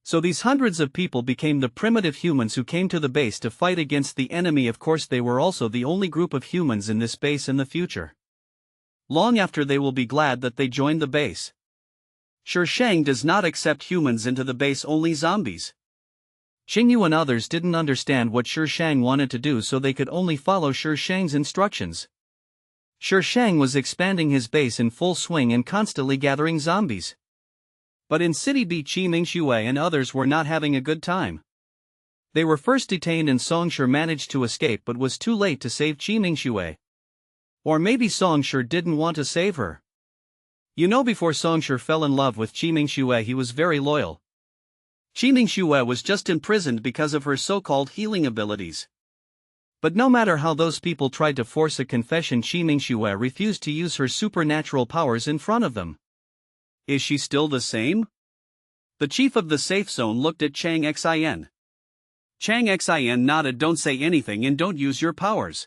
So these hundreds of people became the primitive humans who came to the base to fight against the enemy. Of course, they were also the only group of humans in this base in the future. Long after, they will be glad that they joined the base. Shang does not accept humans into the base, only zombies. Xingyu and others didn't understand what Shang wanted to do, so they could only follow Shang's instructions. Shang was expanding his base in full swing and constantly gathering zombies. But in City B, Qimingxue and others were not having a good time. They were first detained and Songshi managed to escape but was too late to save Qimingxue. Or maybe Songshi didn't want to save her. You know, before Songshi fell in love with Qimingxue, he was very loyal. Qimingxue was just imprisoned because of her so-called healing abilities. But no matter how those people tried to force a confession, Qimingxue refused to use her supernatural powers in front of them. Is she still the same? The chief of the safe zone looked at Chang Xin. Chang Xin nodded. Don't say anything and don't use your powers.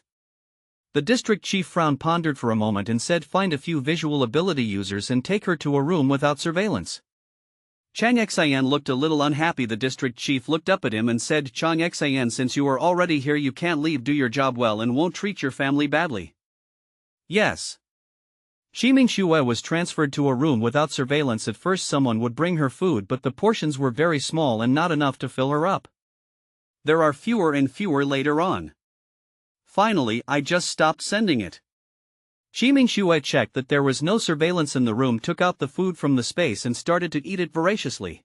The district chief frowned, pondered for a moment and said, find a few visual ability users and take her to a room without surveillance. Chang Xin looked a little unhappy. The district chief looked up at him and said, Chang Xin, since you are already here, you can't leave. Do your job well and won't treat your family badly. Yes. Qimingxue was transferred to a room without surveillance. At first someone would bring her food, but the portions were very small and not enough to fill her up. There are fewer and fewer later on. Finally, I just stopped sending it. Qimingxue checked that there was no surveillance in the room, took out the food from the space and started to eat it voraciously.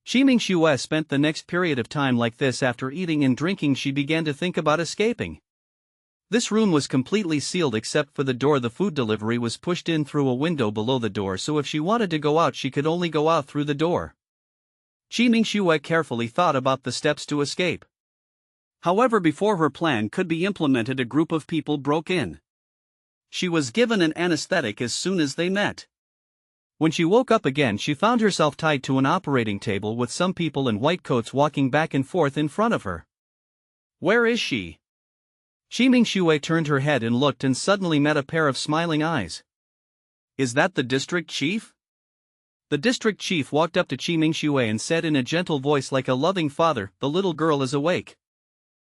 Qimingxue spent the next period of time like this. After eating and drinking, she began to think about escaping. This room was completely sealed except for the door. The food delivery was pushed in through a window below the door, so if she wanted to go out, she could only go out through the door. Qimingxue carefully thought about the steps to escape. However, before her plan could be implemented, a group of people broke in. She was given an anesthetic as soon as they met. When she woke up again, she found herself tied to an operating table with some people in white coats walking back and forth in front of her. Where is she? Qimingxue turned her head and looked and suddenly met a pair of smiling eyes. Is that the district chief? The district chief walked up to Qimingxue and said in a gentle voice like a loving father, the little girl is awake.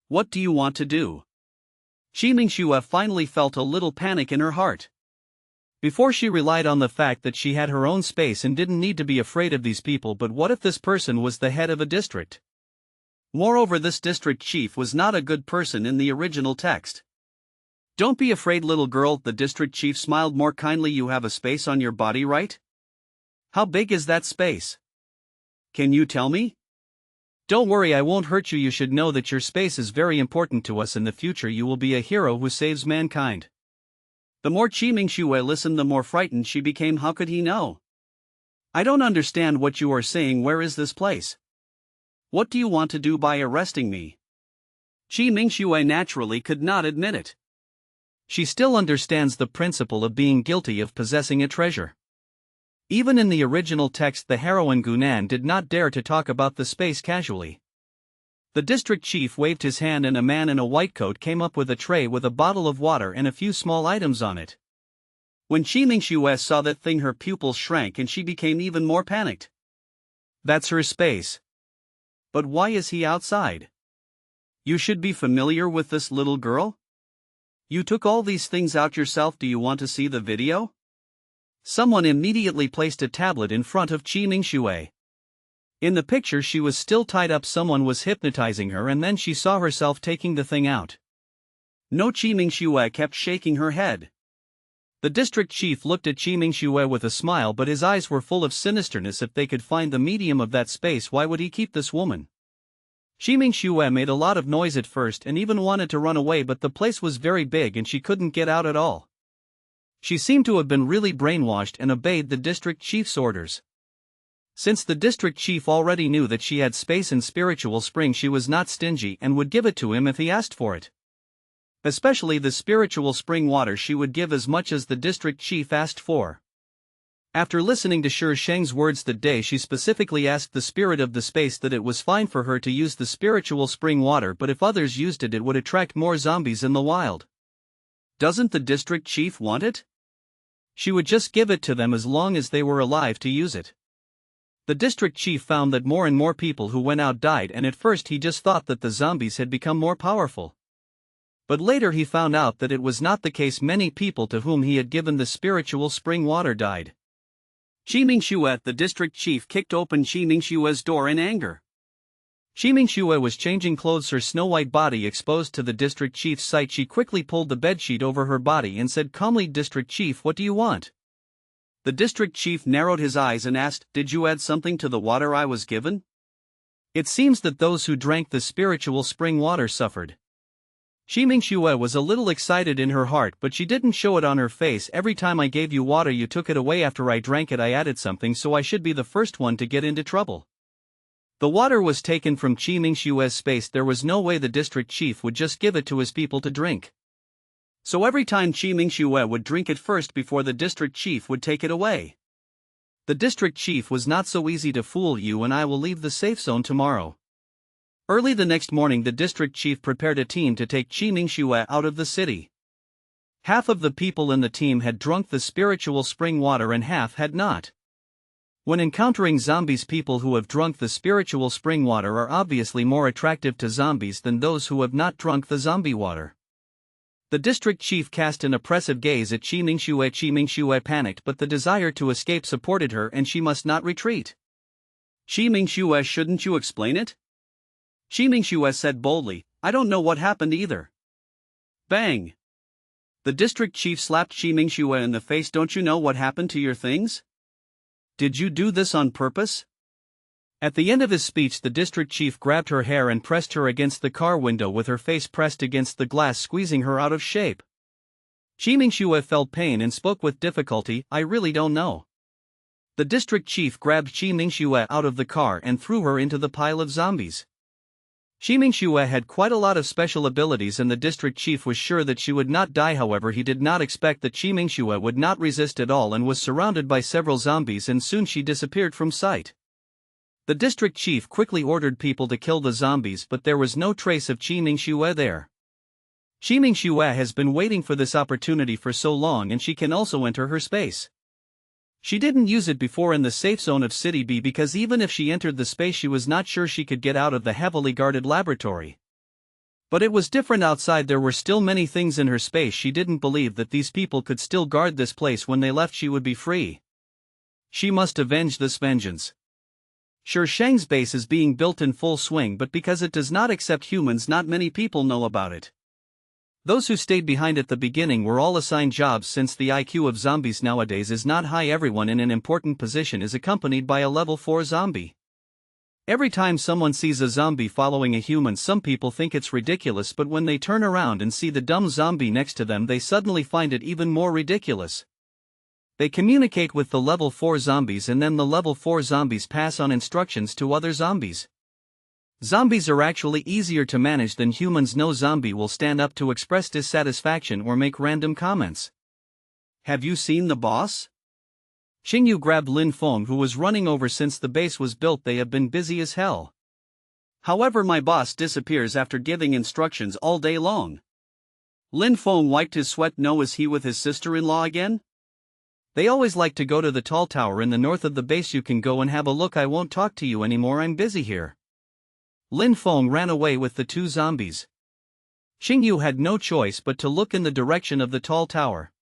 What do you want to do? Qimingxue finally felt a little panic in her heart. Before, she relied on the fact that she had her own space and didn't need to be afraid of these people, but what if this person was the head of a district? Moreover, this district chief was not a good person in the original text. Don't be afraid, little girl, the district chief smiled more kindly. You have a space on your body, right? How big is that space? Can you tell me? Don't worry, I won't hurt you. You should know that your space is very important to us. In the future you will be a hero who saves mankind. The more Qimingxue listened, the more frightened she became. How could he know? I don't understand what you are saying. Where is this place? What do you want to do by arresting me? Qimingxue naturally could not admit it. She still understands the principle of being guilty of possessing a treasure. Even in the original text, the heroine Gunan did not dare to talk about the space casually. The district chief waved his hand and a man in a white coat came up with a tray with a bottle of water and a few small items on it. When Qimingxue saw that thing, her pupils shrank and she became even more panicked. That's her space. But why is he outside? You should be familiar with this little girl. You took all these things out yourself. Do you want to see the video? Someone immediately placed a tablet in front of Qimingxue. In the picture she was still tied up. Someone was hypnotizing her and then she saw herself taking the thing out. No, Qimingxue kept shaking her head. The district chief looked at Qimingxue with a smile, but his eyes were full of sinisterness. If they could find the medium of that space, why would he keep this woman? Qimingxue made a lot of noise at first and even wanted to run away, but the place was very big and she couldn't get out at all. She seemed to have been really brainwashed and obeyed the district chief's orders. Since the district chief already knew that she had space in Spiritual Spring, she was not stingy and would give it to him if he asked for it. Especially the Spiritual Spring water, she would give as much as the district chief asked for. After listening to Shi Sheng's words that day, she specifically asked the spirit of the space that it was fine for her to use the spiritual spring water, but if others used it, it would attract more zombies in the wild. Doesn't the district chief want it? She would just give it to them as long as they were alive to use it. The district chief found that more and more people who went out died, and at first he just thought that the zombies had become more powerful. But later he found out that it was not the case. Many people to whom he had given the spiritual spring water died. Qi Mingxue, the district chief, kicked open Qi Mingxue's door in anger. Qi Mingxue was changing clothes, her snow-white body exposed to the district chief's sight. She quickly pulled the bedsheet over her body and said calmly, "District chief, what do you want?" The district chief narrowed his eyes and asked, "Did you add something to the water I was given?" It seems that those who drank the spiritual spring water suffered. Qi Mingxue was a little excited in her heart, but she didn't show it on her face. "Every time I gave you water, you took it away. After I drank it, I added something, so I should be the first one to get into trouble." The water was taken from Qi Mingxue's space. There was no way the district chief would just give it to his people to drink. So every time Qi Mingxue would drink it first before the district chief would take it away. The district chief was not so easy to fool. "You and I will leave the safe zone tomorrow." Early the next morning, the district chief prepared a team to take Qi Mingxue out of the city. Half of the people in the team had drunk the spiritual spring water and half had not. When encountering zombies, people who have drunk the spiritual spring water are obviously more attractive to zombies than those who have not drunk the zombie water. The district chief cast an oppressive gaze at Qi Mingxue. Qi Mingxue panicked, but the desire to escape supported her and she must not retreat. "Qi Mingxue, shouldn't you explain it?" Qi Mingxue said boldly, "I don't know what happened either." Bang! The district chief slapped Qi Mingxue in the face. "Don't you know what happened to your things? Did you do this on purpose?" At the end of his speech, the district chief grabbed her hair and pressed her against the car window with her face pressed against the glass, squeezing her out of shape. Qi Mingxue felt pain and spoke with difficulty, "I really don't know." The district chief grabbed Qi Mingxue out of the car and threw her into the pile of zombies. Qi Mingxue had quite a lot of special abilities and the district chief was sure that she would not die. However, he did not expect that Qi Mingxue would not resist at all and was surrounded by several zombies, and soon she disappeared from sight. The district chief quickly ordered people to kill the zombies, but there was no trace of Qi Mingxue there. Qi Mingxue has been waiting for this opportunity for so long, and she can also enter her space. She didn't use it before in the safe zone of City B because even if she entered the space, she was not sure she could get out of the heavily guarded laboratory. But it was different outside. There were still many things in her space. She didn't believe that these people could still guard this place. When they left, she would be free. She must avenge this vengeance. Shi Sheng's base is being built in full swing, but because it does not accept humans, not many people know about it. Those who stayed behind at the beginning were all assigned jobs. Since the IQ of zombies nowadays is not high, everyone in an important position is accompanied by a level 4 zombie. Every time someone sees a zombie following a human, some people think it's ridiculous, but when they turn around and see the dumb zombie next to them, they suddenly find it even more ridiculous. They communicate with the level 4 zombies, and then the level 4 zombies pass on instructions to other zombies. Zombies are actually easier to manage than humans. No zombie will stand up to express dissatisfaction or make random comments. "Have you seen the boss?" Xingyu grabbed Lin Feng, who was running over. Since the base was built, they have been busy as hell. However, my boss disappears after giving instructions all day long. Lin Feng wiped his sweat. "No, is he with his sister-in-law again? They always like to go to the tall tower in the north of the base. You can go and have a look. I won't talk to you anymore, I'm busy here." Lin Feng ran away with the 2 zombies. Xingyu had no choice but to look in the direction of the tall tower.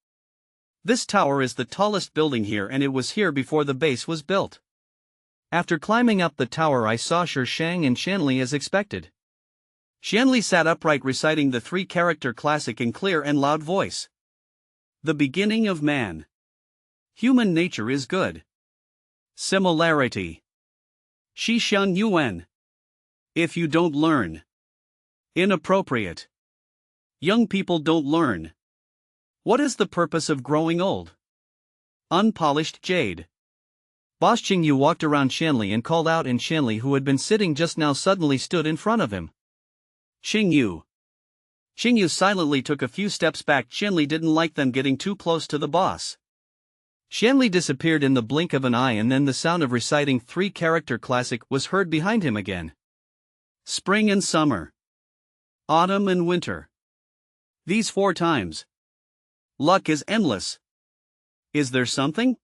This tower is the tallest building here, and it was here before the base was built. After climbing up the tower, I saw Shi Sheng and Xianli as expected. Xianli sat upright, reciting the 3-character classic in clear and loud voice. "The beginning of man. Human nature is good. Similarity. Shi Shan Yuan. If you don't learn. Inappropriate. Young people don't learn. What is the purpose of growing old? Unpolished jade." Boss Qingyu walked around Xianli and called out, and Xianli, who had been sitting just now, suddenly stood in front of him. "Qingyu." Qingyu silently took a few steps back. Xianli didn't like them getting too close to the boss. Xianli disappeared in the blink of an eye, and then the sound of reciting three-character classic was heard behind him again. Spring and summer. Autumn and winter. These 4 times. Luck is endless. Is there something?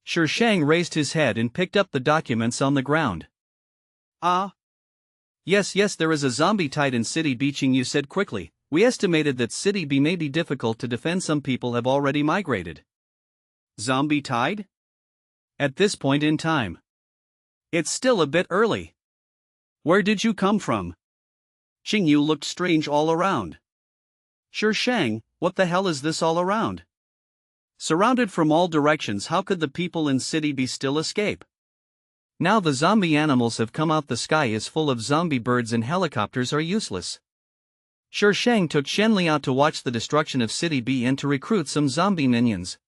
Shang raised his head and picked up the documents on the ground. Ah. Yes, there is a zombie tide in City Beaching, you said quickly. We estimated that City B may be difficult to defend. Some people have already migrated. Zombie tide? At this point in time. It's still a bit early. Where did you come from? Xingyu looked strange all around. Shang, what the hell is this all around? Surrounded from all directions, how could the people in City B still escape? Now the zombie animals have come out. The sky is full of zombie birds and helicopters are useless. Shang took Xianli out to watch the destruction of City B and to recruit some zombie minions.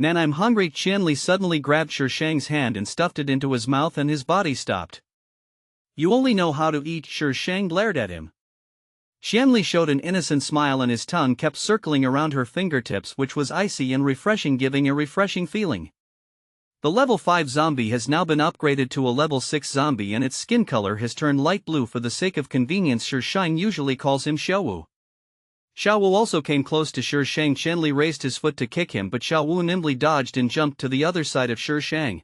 Nan, I'm hungry. Xianli suddenly grabbed Shang's hand and stuffed it into his mouth, and his body stopped. You only know how to eat, Shang glared at him. Xianli showed an innocent smile and his tongue kept circling around her fingertips, which was icy and refreshing, giving a refreshing feeling. The level 5 zombie has now been upgraded to a level 6 zombie, and its skin color has turned light blue for the sake of convenience. Shang usually calls him Xiaowu. Xiaowu also came close to Shang. Xianli raised his foot to kick him, but Xiaowu nimbly dodged and jumped to the other side of Shang.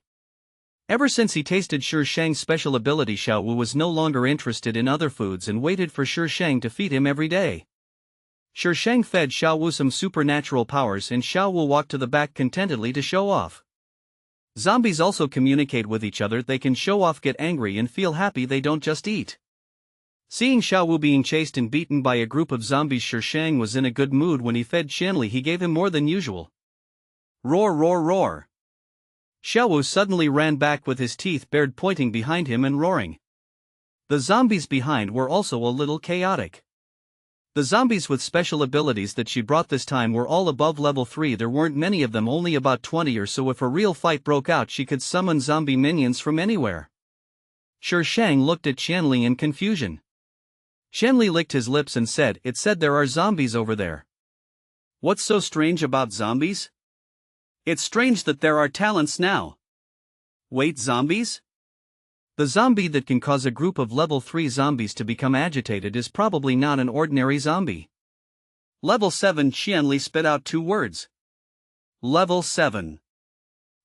Ever since he tasted Shang's special ability, Xiaowu was no longer interested in other foods and waited for Shang to feed him every day. Shang fed Xiaowu some supernatural powers, and Xiaowu walked to the back contentedly to show off. Zombies also communicate with each other. They can show off, get angry, and feel happy. They don't just eat. Seeing Xiaowu being chased and beaten by a group of zombies, Shang was in a good mood. When he fed Xianli, he gave him more than usual. Roar, roar, roar. Xiaowu suddenly ran back with his teeth bared, pointing behind him and roaring. The zombies behind were also a little chaotic. The zombies with special abilities that she brought this time were all above level 3. There weren't many of them, only about 20 or so. If a real fight broke out, she could summon zombie minions from anywhere. Shang looked at Xianli in confusion. Xianli licked his lips and said, "It said there are zombies over there." What's so strange about zombies? It's strange that there are talents now. Wait, zombies? The zombie that can cause a group of level 3 zombies to become agitated is probably not an ordinary zombie. Level 7. Xianli spit out 2 words. Level 7.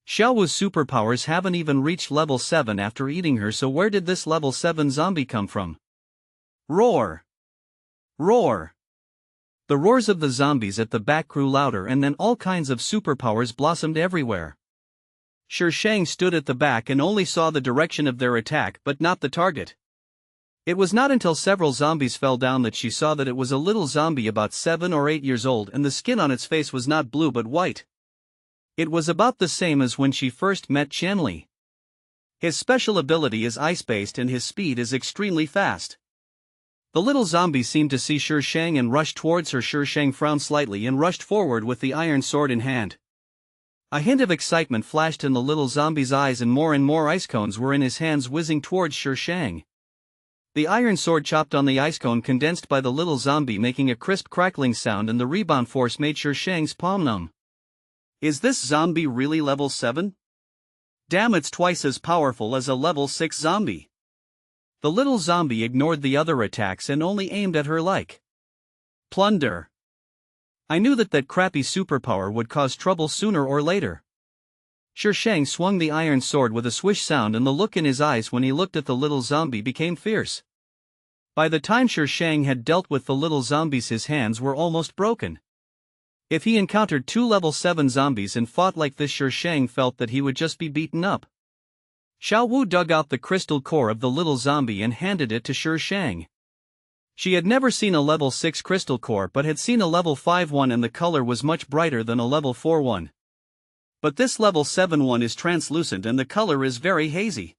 Xiaowu's superpowers haven't even reached level 7 after eating her, so where did this level 7 zombie come from? Roar! Roar! The roars of the zombies at the back grew louder, and then all kinds of superpowers blossomed everywhere. Shang stood at the back and only saw the direction of their attack but not the target. It was not until several zombies fell down that she saw that it was a little zombie about 7 or 8 years old, and the skin on its face was not blue but white. It was about the same as when she first met Xianli. His special ability is ice-based and his speed is extremely fast. The little zombie seemed to see Shang and rushed towards her. Shang frowned slightly and rushed forward with the iron sword in hand. A hint of excitement flashed in the little zombie's eyes, and more ice cones were in his hands, whizzing towards Shang. The iron sword chopped on the ice cone condensed by the little zombie, making a crisp crackling sound, and the rebound force made Shang's palm numb. Is this zombie really level 7? Damn, it's twice as powerful as a level 6 zombie. The little zombie ignored the other attacks and only aimed at her like plunder. I knew that crappy superpower would cause trouble sooner or later. Shang swung the iron sword with a swish sound, and the look in his eyes when he looked at the little zombie became fierce. By the time Shang had dealt with the little zombies, his hands were almost broken. If he encountered 2 level 7 zombies and fought like this, Shang felt that he would just be beaten up. Xiaowu dug out the crystal core of the little zombie and handed it to Shang. She had never seen a level 6 crystal core but had seen a level 5 one, and the color was much brighter than a level 4 one. But this level 7 one is translucent and the color is very hazy.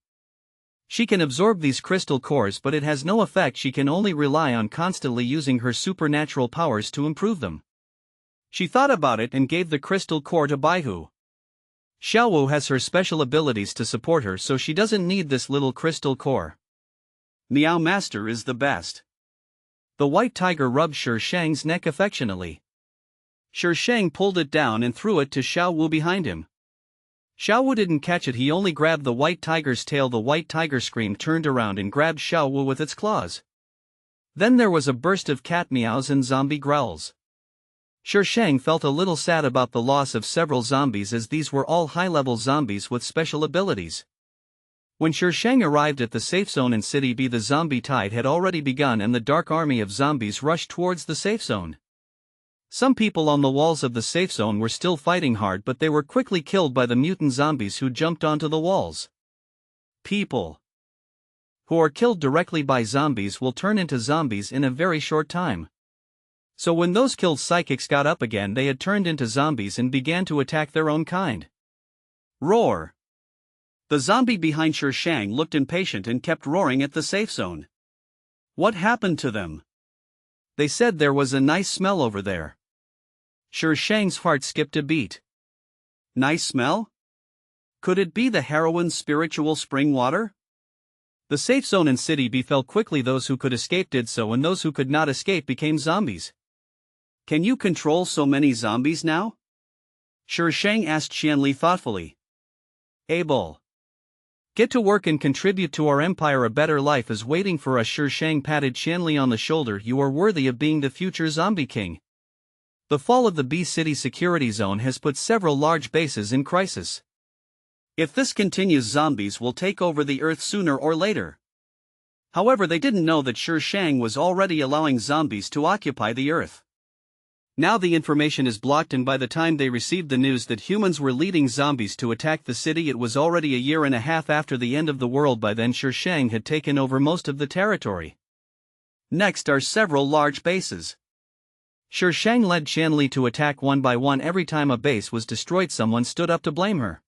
She can absorb these crystal cores, but it has no effect. She can only rely on constantly using her supernatural powers to improve them. She thought about it and gave the crystal core to Baihu. Xiaowu has her special abilities to support her, so she doesn't need this little crystal core. Meow Master is the best. The white tiger rubbed Shang's neck affectionately. Shi Shang pulled it down and threw it to Xiao Wu behind him. Xiao Wu didn't catch it, he only grabbed the white tiger's tail. The white tiger screamed, turned around and grabbed Xiao Wu with its claws. Then there was a burst of cat meows and zombie growls. Shi Shang felt a little sad about the loss of several zombies, as these were all high-level zombies with special abilities. When Shi Shang arrived at the safe zone in City B, the zombie tide had already begun and the dark army of zombies rushed towards the safe zone. Some people on the walls of the safe zone were still fighting hard, but they were quickly killed by the mutant zombies who jumped onto the walls. People who are killed directly by zombies will turn into zombies in a very short time. So when those killed psychics got up again, they had turned into zombies and began to attack their own kind. Roar! The zombie behind Shi Shang looked impatient and kept roaring at the safe zone. What happened to them? They said there was a nice smell over there. Shi Shang's heart skipped a beat. Nice smell? Could it be the heroine's spiritual spring water? The safe zone in City B fell quickly. Those who could escape did so, and those who could not escape became zombies. Can you control so many zombies now? Shi Shang asked Qianli thoughtfully. Able. Get to work and contribute to our empire. A better life is waiting for us. Shi Shang patted Qianli on the shoulder. You are worthy of being the future zombie king. The fall of the B City security zone has put several large bases in crisis. If this continues, zombies will take over the Earth sooner or later. However, they didn't know that Shi Shang was already allowing zombies to occupy the Earth. Now the information is blocked, and by the time they received the news that humans were leading zombies to attack the city, it was already a year and a half after the end of the world. By then Shi Shang had taken over most of the territory. Next are several large bases. Shi Shang led Qianli to attack one by one. Every time a base was destroyed, someone stood up to blame her.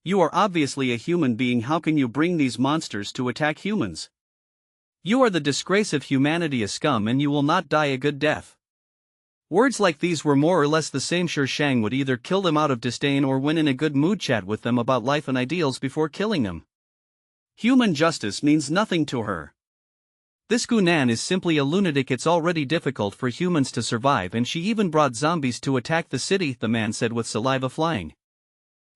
You are obviously a human being. How can you bring these monsters to attack humans? You are the disgrace of humanity, a scum, and you will not die a good death. Words like these were more or less the same. Shi Shang would either kill them out of disdain or when in a good mood chat with them about life and ideals before killing them. Human justice means nothing to her. This Gunan is simply a lunatic. It's already difficult for humans to survive, and she even brought zombies to attack the city, the man said with saliva flying.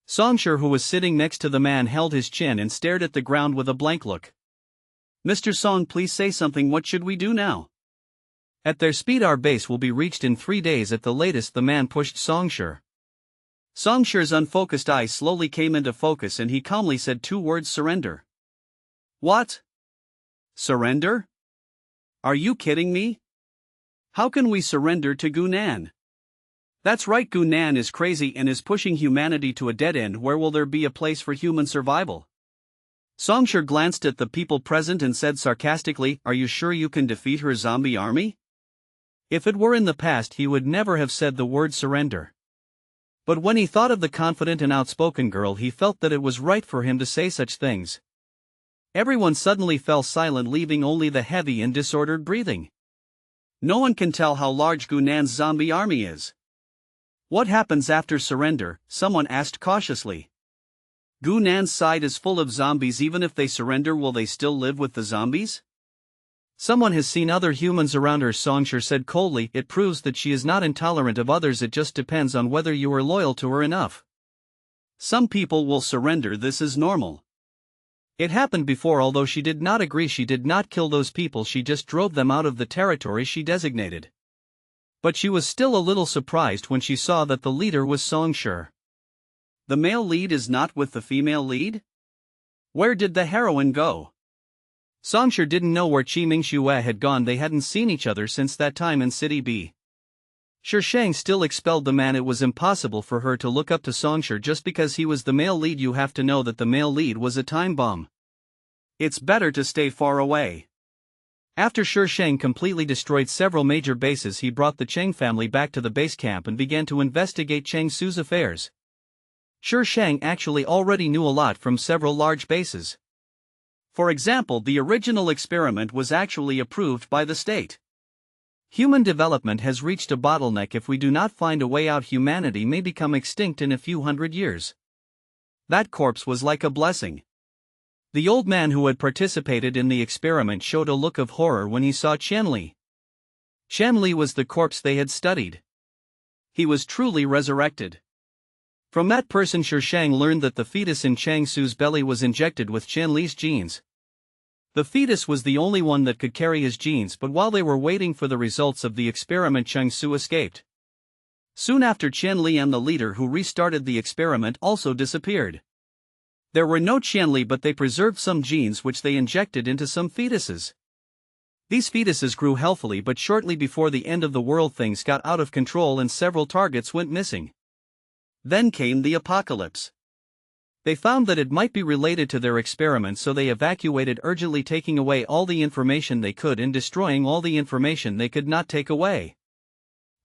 Songshur, who was sitting next to the man, held his chin and stared at the ground with a blank look. Mr. Song, please say something. What should we do now? At their speed, our base will be reached in 3 days at the latest, the man pushed Songshur. Songshur's unfocused eyes slowly came into focus and he calmly said 2 words: surrender. What? Surrender? Are you kidding me? How can we surrender to Gunan? That's right, Gunan is crazy and is pushing humanity to a dead end. Where will there be a place for human survival? Songshur glanced at the people present and said sarcastically, are you sure you can defeat her zombie army? If it were in the past, he would never have said the word surrender. But when he thought of the confident and outspoken girl, he felt that it was right for him to say such things. Everyone suddenly fell silent, leaving only the heavy and disordered breathing. No one can tell how large Gunan's zombie army is. What happens after surrender? Someone asked cautiously. Gunan's side is full of zombies. Even if they surrender, will they still live with the zombies? Someone has seen other humans around her, Songshur said coldly. It proves that she is not intolerant of others. It just depends on whether you are loyal to her enough. Some people will surrender. This is normal. It happened before. Although she did not agree, she did not kill those people, she just drove them out of the territory she designated. But she was still a little surprised when she saw that the leader was Songshur. The male lead is not with the female lead? Where did the heroine go? Songshur didn't know where Qiming Xue had gone. They hadn't seen each other since that time in City B. Shi Shang still expelled the man. It was impossible for her to look up to Songshur just because he was the male lead. You have to know that the male lead was a time bomb. It's better to stay far away. After Shi Shang completely destroyed several major bases, he brought the Cheng family back to the base camp and began to investigate Cheng Su's affairs. Shi Shang actually already knew a lot from several large bases. For example, the original experiment was actually approved by the state. Human development has reached a bottleneck. If we do not find a way out, humanity may become extinct in a few hundred years. That corpse was like a blessing. The old man who had participated in the experiment showed a look of horror when he saw Qianli. Qianli was the corpse they had studied. He was truly resurrected. From that person Shang learned that the fetus in Chang Su's belly was injected with Qian Li's genes. The fetus was the only one that could carry his genes, but while they were waiting for the results of the experiment, Chang Su escaped. Soon after, Qian Li and the leader who restarted the experiment also disappeared. There were no Qian Li, but they preserved some genes which they injected into some fetuses. These fetuses grew healthily, but shortly before the end of the world things got out of control and several targets went missing. Then came the apocalypse. They found that it might be related to their experiment, so they evacuated urgently, taking away all the information they could and destroying all the information they could not take away.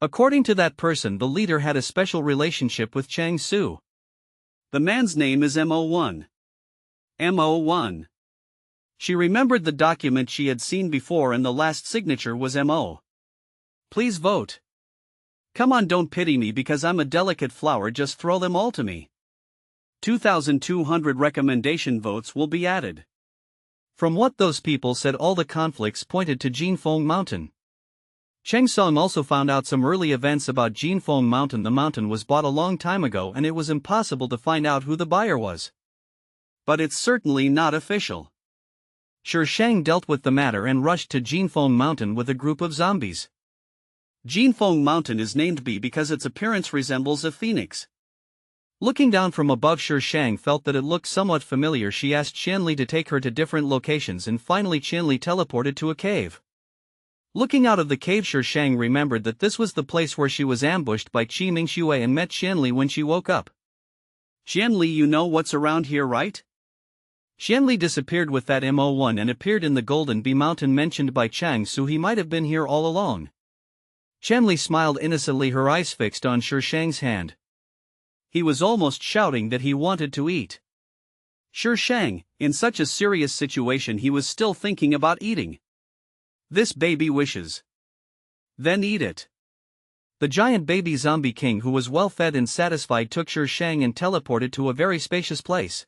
According to that person, the leader had a special relationship with Chang Su. The man's name is Mo1. Mo1. She remembered the document she had seen before, and the last signature was Mo. Please vote. Come on, don't pity me because I'm a delicate flower, just throw them all to me. 2,200 recommendation votes will be added. From what those people said, all the conflicts pointed to Jinfeng Mountain. Cheng Song also found out some early events about Jinfeng Mountain. The mountain was bought a long time ago and it was impossible to find out who the buyer was. But it's certainly not official. Shang dealt with the matter and rushed to Jinfeng Mountain with a group of zombies. Jinfeng Mountain is named B because its appearance resembles a phoenix. Looking down from above, Shang felt that it looked somewhat familiar. She asked Qianli to take her to different locations, and finally Qianli teleported to a cave. Looking out of the cave, Shang remembered that this was the place where she was ambushed by Qi Mingxue and met Qianli when she woke up. Qianli, you know what's around here, right? Qianli disappeared with that Mo1 and appeared in the Golden Bee Mountain mentioned by Chang Su. He might have been here all along. Qianli smiled innocently, her eyes fixed on Shang's hand. He was almost shouting that he wanted to eat. Shang, in such a serious situation, he was still thinking about eating. This baby wishes. Then eat it. The giant baby zombie king, who was well fed and satisfied, took Shang and teleported to a very spacious place.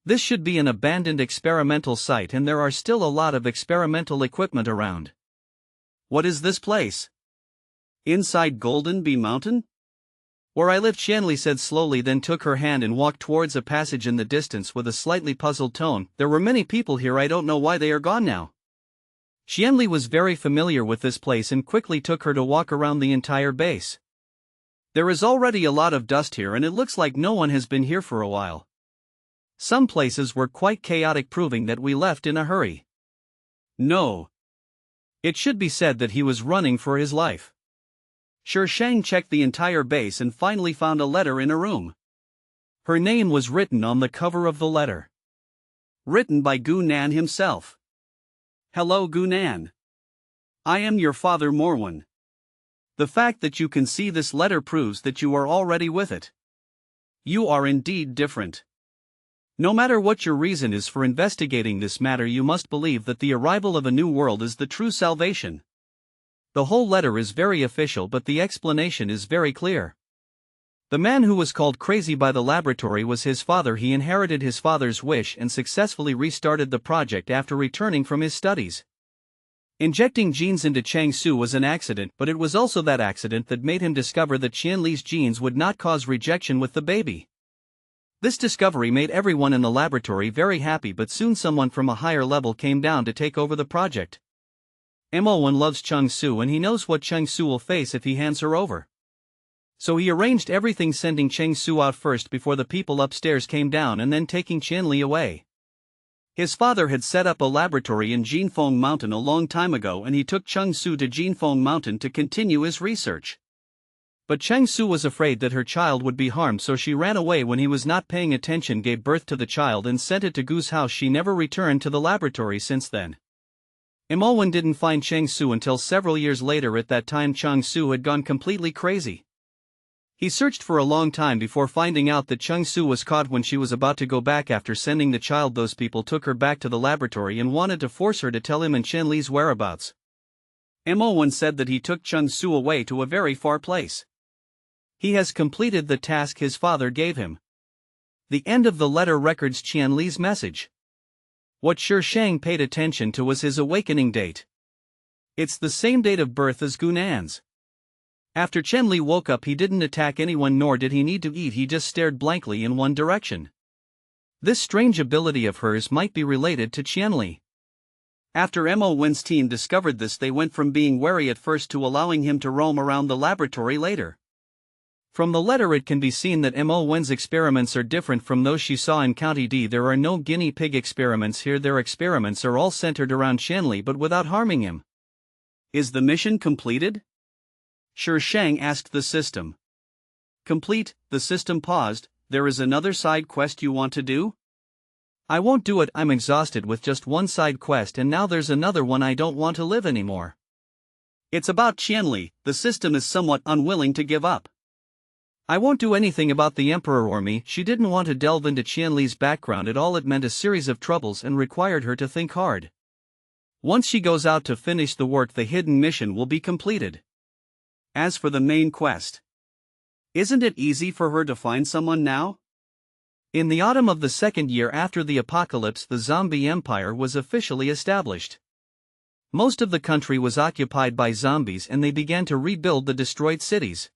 This should be an abandoned experimental site, and there are still a lot of experimental equipment around. What is this place? Inside Golden Bee Mountain? Where I live, Qianli said slowly, then took her hand and walked towards a passage in the distance with a slightly puzzled tone. There were many people here, I don't know why they are gone now. Qianli was very familiar with this place and quickly took her to walk around the entire base. There is already a lot of dust here and it looks like no one has been here for a while. Some places were quite chaotic, proving that we left in a hurry. No. It should be said that he was running for his life. Shang checked the entire base and finally found a letter in a room. Her name was written on the cover of the letter. Written by Gu Nan himself. Hello Gu Nan. I am your father Morwen. The fact that you can see this letter proves that you are already with it. You are indeed different. No matter what your reason is for investigating this matter, you must believe that the arrival of a new world is the true salvation. The whole letter is very official, but the explanation is very clear. The man who was called crazy by the laboratory was his father. He inherited his father's wish and successfully restarted the project after returning from his studies. Injecting genes into Chang Su was an accident, but it was also that accident that made him discover that Qian Li's genes would not cause rejection with the baby. This discovery made everyone in the laboratory very happy, but soon someone from a higher level came down to take over the project. Mo1 loves Chang Su and he knows what Chang Su will face if he hands her over. So he arranged everything, sending Chang Su out first before the people upstairs came down, and then taking Qianli away. His father had set up a laboratory in Jinfeng Mountain a long time ago, and he took Chang Su to Jinfeng Mountain to continue his research. But Chang Su was afraid that her child would be harmed, so she ran away when he was not paying attention, gave birth to the child and sent it to Gu's house. She never returned to the laboratory since then. Mo1 didn't find Chang Su until several years later. At that time Chang Su had gone completely crazy. He searched for a long time before finding out that Chang Su was caught when she was about to go back after sending the child. Those people took her back to the laboratory and wanted to force her to tell him and Qian Li's whereabouts. Mo1 said that he took Chang Su away to a very far place. He has completed the task his father gave him. The end of the letter records Qian Li's message. What Shang paid attention to was his awakening date. It's the same date of birth as Gu Nan's. After Chen Li woke up, he didn't attack anyone nor did he need to eat, he just stared blankly in one direction. This strange ability of hers might be related to Chen Li. After Mo Wen's team discovered this, they went from being wary at first to allowing him to roam around the laboratory later. From the letter it can be seen that Mo Wen's experiments are different from those she saw in County D. There are no guinea pig experiments here, their experiments are all centered around Chen Li but without harming him. Is the mission completed? Shi Shang asked the system. Complete, the system paused. There is another side quest you want to do? I won't do it, I'm exhausted with just one side quest and now there's another one, I don't want to live anymore. It's about Chen Li, the system is somewhat unwilling to give up. I won't do anything about the Emperor or me. She didn't want to delve into Chen Li's background at all, it meant a series of troubles and required her to think hard. Once she goes out to finish the work, the hidden mission will be completed. As for the main quest, isn't it easy for her to find someone now? In the autumn of the second year after the apocalypse, the zombie empire was officially established. Most of the country was occupied by zombies and they began to rebuild the destroyed cities.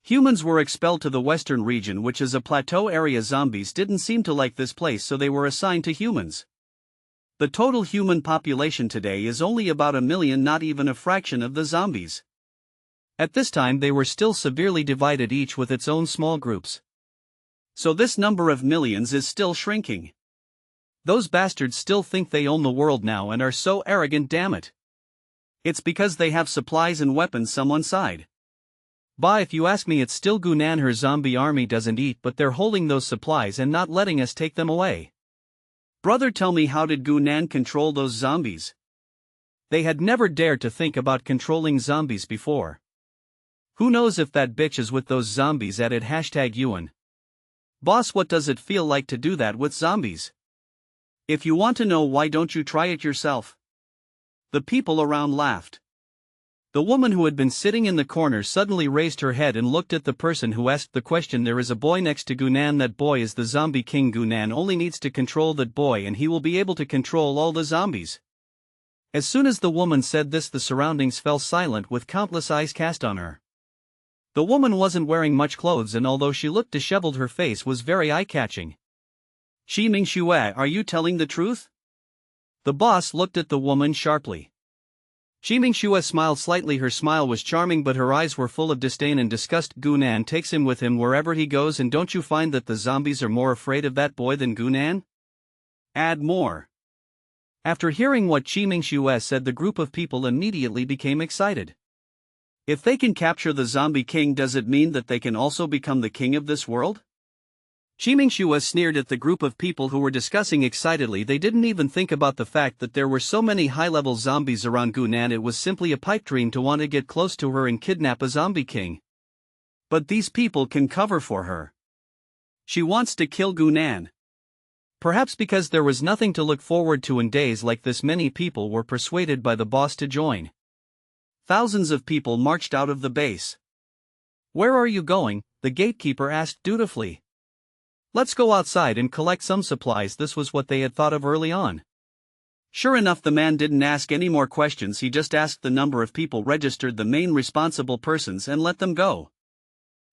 Humans were expelled to the western region, which is a plateau area. Zombies didn't seem to like this place, so they were assigned to humans. The total human population today is only about 1 million, not even a fraction of the zombies. At this time they were still severely divided, each with its own small groups. So this number of millions is still shrinking. Those bastards still think they own the world now and are so arrogant, damn it. It's because they have supplies and weapons someone's side. Bah, if you ask me, it's still Gunan. Her zombie army doesn't eat, but they're holding those supplies and not letting us take them away. Brother, tell me, how did Gunan control those zombies? They had never dared to think about controlling zombies before. Who knows if that bitch is with those zombies at it. #Yuan. Boss, what does it feel like to do that with zombies? If you want to know, why don't you try it yourself? The people around laughed. The woman who had been sitting in the corner suddenly raised her head and looked at the person who asked the question. There is a boy next to Gunan. That boy is the zombie king. Gunan only needs to control that boy and he will be able to control all the zombies. As soon as the woman said this, the surroundings fell silent with countless eyes cast on her. The woman wasn't wearing much clothes, and although she looked disheveled, her face was very eye-catching. Shi Mingxue, are you telling the truth? The boss looked at the woman sharply. Shi Mingxue smiled slightly. Her smile was charming, but her eyes were full of disdain and disgust. Gunan takes him with him wherever he goes, and don't you find that the zombies are more afraid of that boy than Gunan? Add more. After hearing what Shi Mingxue said, the group of people immediately became excited. If they can capture the zombie king, does it mean that they can also become the king of this world? Shi Mingxue sneered at the group of people who were discussing excitedly. They didn't even think about the fact that there were so many high-level zombies around Gunan. It was simply a pipe dream to want to get close to her and kidnap a zombie king. But these people can cover for her. She wants to kill Gunan. Perhaps because there was nothing to look forward to in days like this, many people were persuaded by the boss to join. Thousands of people marched out of the base. Where are you going? The gatekeeper asked dutifully. Let's go outside and collect some supplies. This was what they had thought of early on. Sure enough, the man didn't ask any more questions. He just asked the number of people, registered the main responsible persons, and let them go.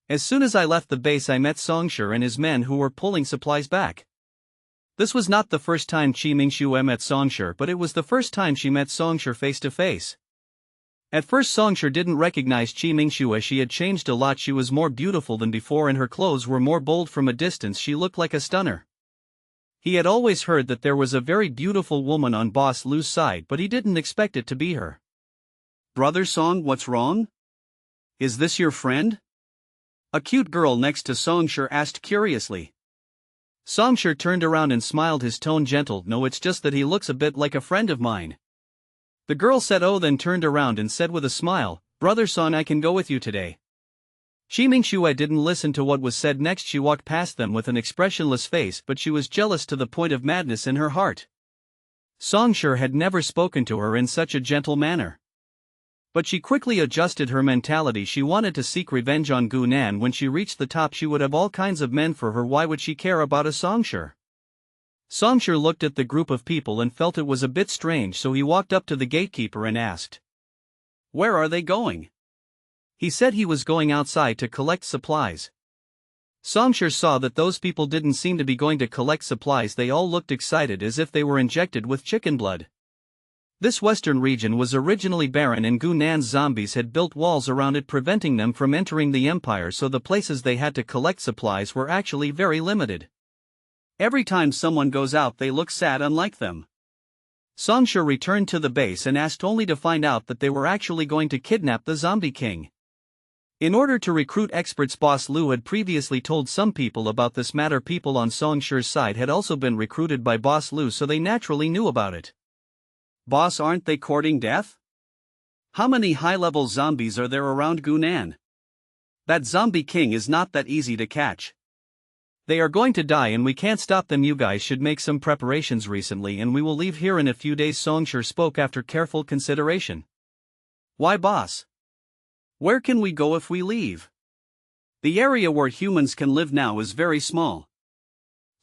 As soon as I left the base, I met Songshi and his men who were pulling supplies back. This was not the first time Shi Mingxue met Songshi, but it was the first time she met Songshi face to face. At first, Songshi didn't recognize Shi Mingxue. She had changed a lot. She was more beautiful than before and her clothes were more bold. From a distance she looked like a stunner. He had always heard that there was a very beautiful woman on Boss Lu's side, but he didn't expect it to be her. Brother Song, what's wrong? Is this your friend? A cute girl next to Songshi asked curiously. Songshi turned around and smiled, his tone gentle. No, it's just that he looks a bit like a friend of mine. The girl said oh, then turned around and said with a smile, Brother Song, I can go with you today. Shi Mingxue didn't listen to what was said next. She walked past them with an expressionless face, but she was jealous to the point of madness in her heart. Songshi had never spoken to her in such a gentle manner. But she quickly adjusted her mentality. She wanted to seek revenge on Gunan. When she reached the top, she would have all kinds of men for her. Why would she care about a Songshi? Songshi looked at the group of people and felt it was a bit strange, so he walked up to the gatekeeper and asked, Where are they going? He said he was going outside to collect supplies. Songshur saw that those people didn't seem to be going to collect supplies. They all looked excited as if they were injected with chicken blood. This western region was originally barren and Gunnan's zombies had built walls around it preventing them from entering the empire, so the places they had to collect supplies were actually very limited. Every time someone goes out they look sad, unlike them. Songshur returned to the base and asked only to find out that they were actually going to kidnap the zombie king. In order to recruit experts, Boss Lu had previously told some people about this matter. People on Songshur's side had also been recruited by Boss Lu, so they naturally knew about it. Boss, aren't they courting death? How many high-level zombies are there around Gunnan? That zombie king is not that easy to catch. They are going to die and we can't stop them. You guys should make some preparations recently and we will leave here in a few days. Songshur spoke after careful consideration. Why, boss? Where can we go if we leave? The area where humans can live now is very small.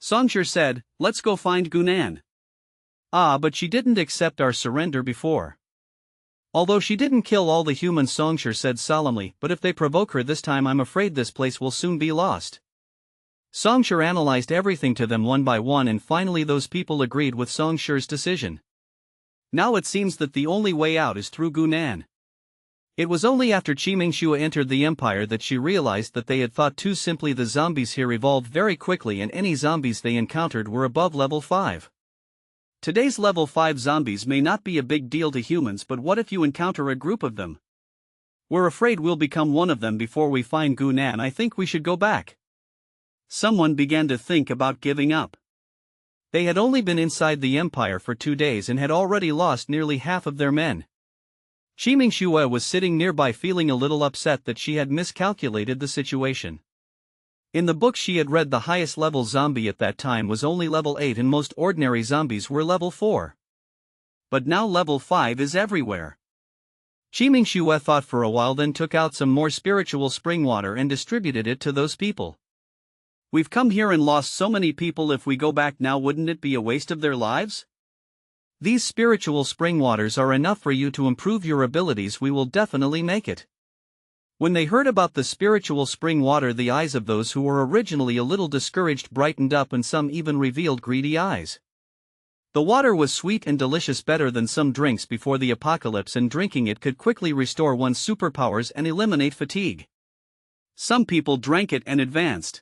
Songshur said, let's go find Gunnan. Ah, but she didn't accept our surrender before. Although she didn't kill all the humans, Songshur said solemnly, but if they provoke her this time I'm afraid this place will soon be lost. Songshur analyzed everything to them one by one and finally those people agreed with Songshur's decision. Now it seems that the only way out is through Gunnan. It was only after Chiminxua entered the empire that she realized that they had thought too simply. The zombies here evolved very quickly and any zombies they encountered were above level 5. Today's level 5 zombies may not be a big deal to humans, but what if you encounter a group of them? We're afraid we'll become one of them before we find Gunnan. I think we should go back. Someone began to think about giving up. They had only been inside the empire for 2 days and had already lost nearly half of their men. Chiminxua was sitting nearby feeling a little upset that she had miscalculated the situation. In the book she had read, the highest level zombie at that time was only level 8 and most ordinary zombies were level 4. But now level 5 is everywhere. Chiminxua thought for a while, then took out some more spiritual spring water and distributed it to those people. We've come here and lost so many people. If we go back now, wouldn't it be a waste of their lives? These spiritual spring waters are enough for you to improve your abilities. We will definitely make it. When they heard about the spiritual spring water, the eyes of those who were originally a little discouraged brightened up and some even revealed greedy eyes. The water was sweet and delicious, better than some drinks before the apocalypse, and drinking it could quickly restore one's superpowers and eliminate fatigue. Some people drank it and advanced.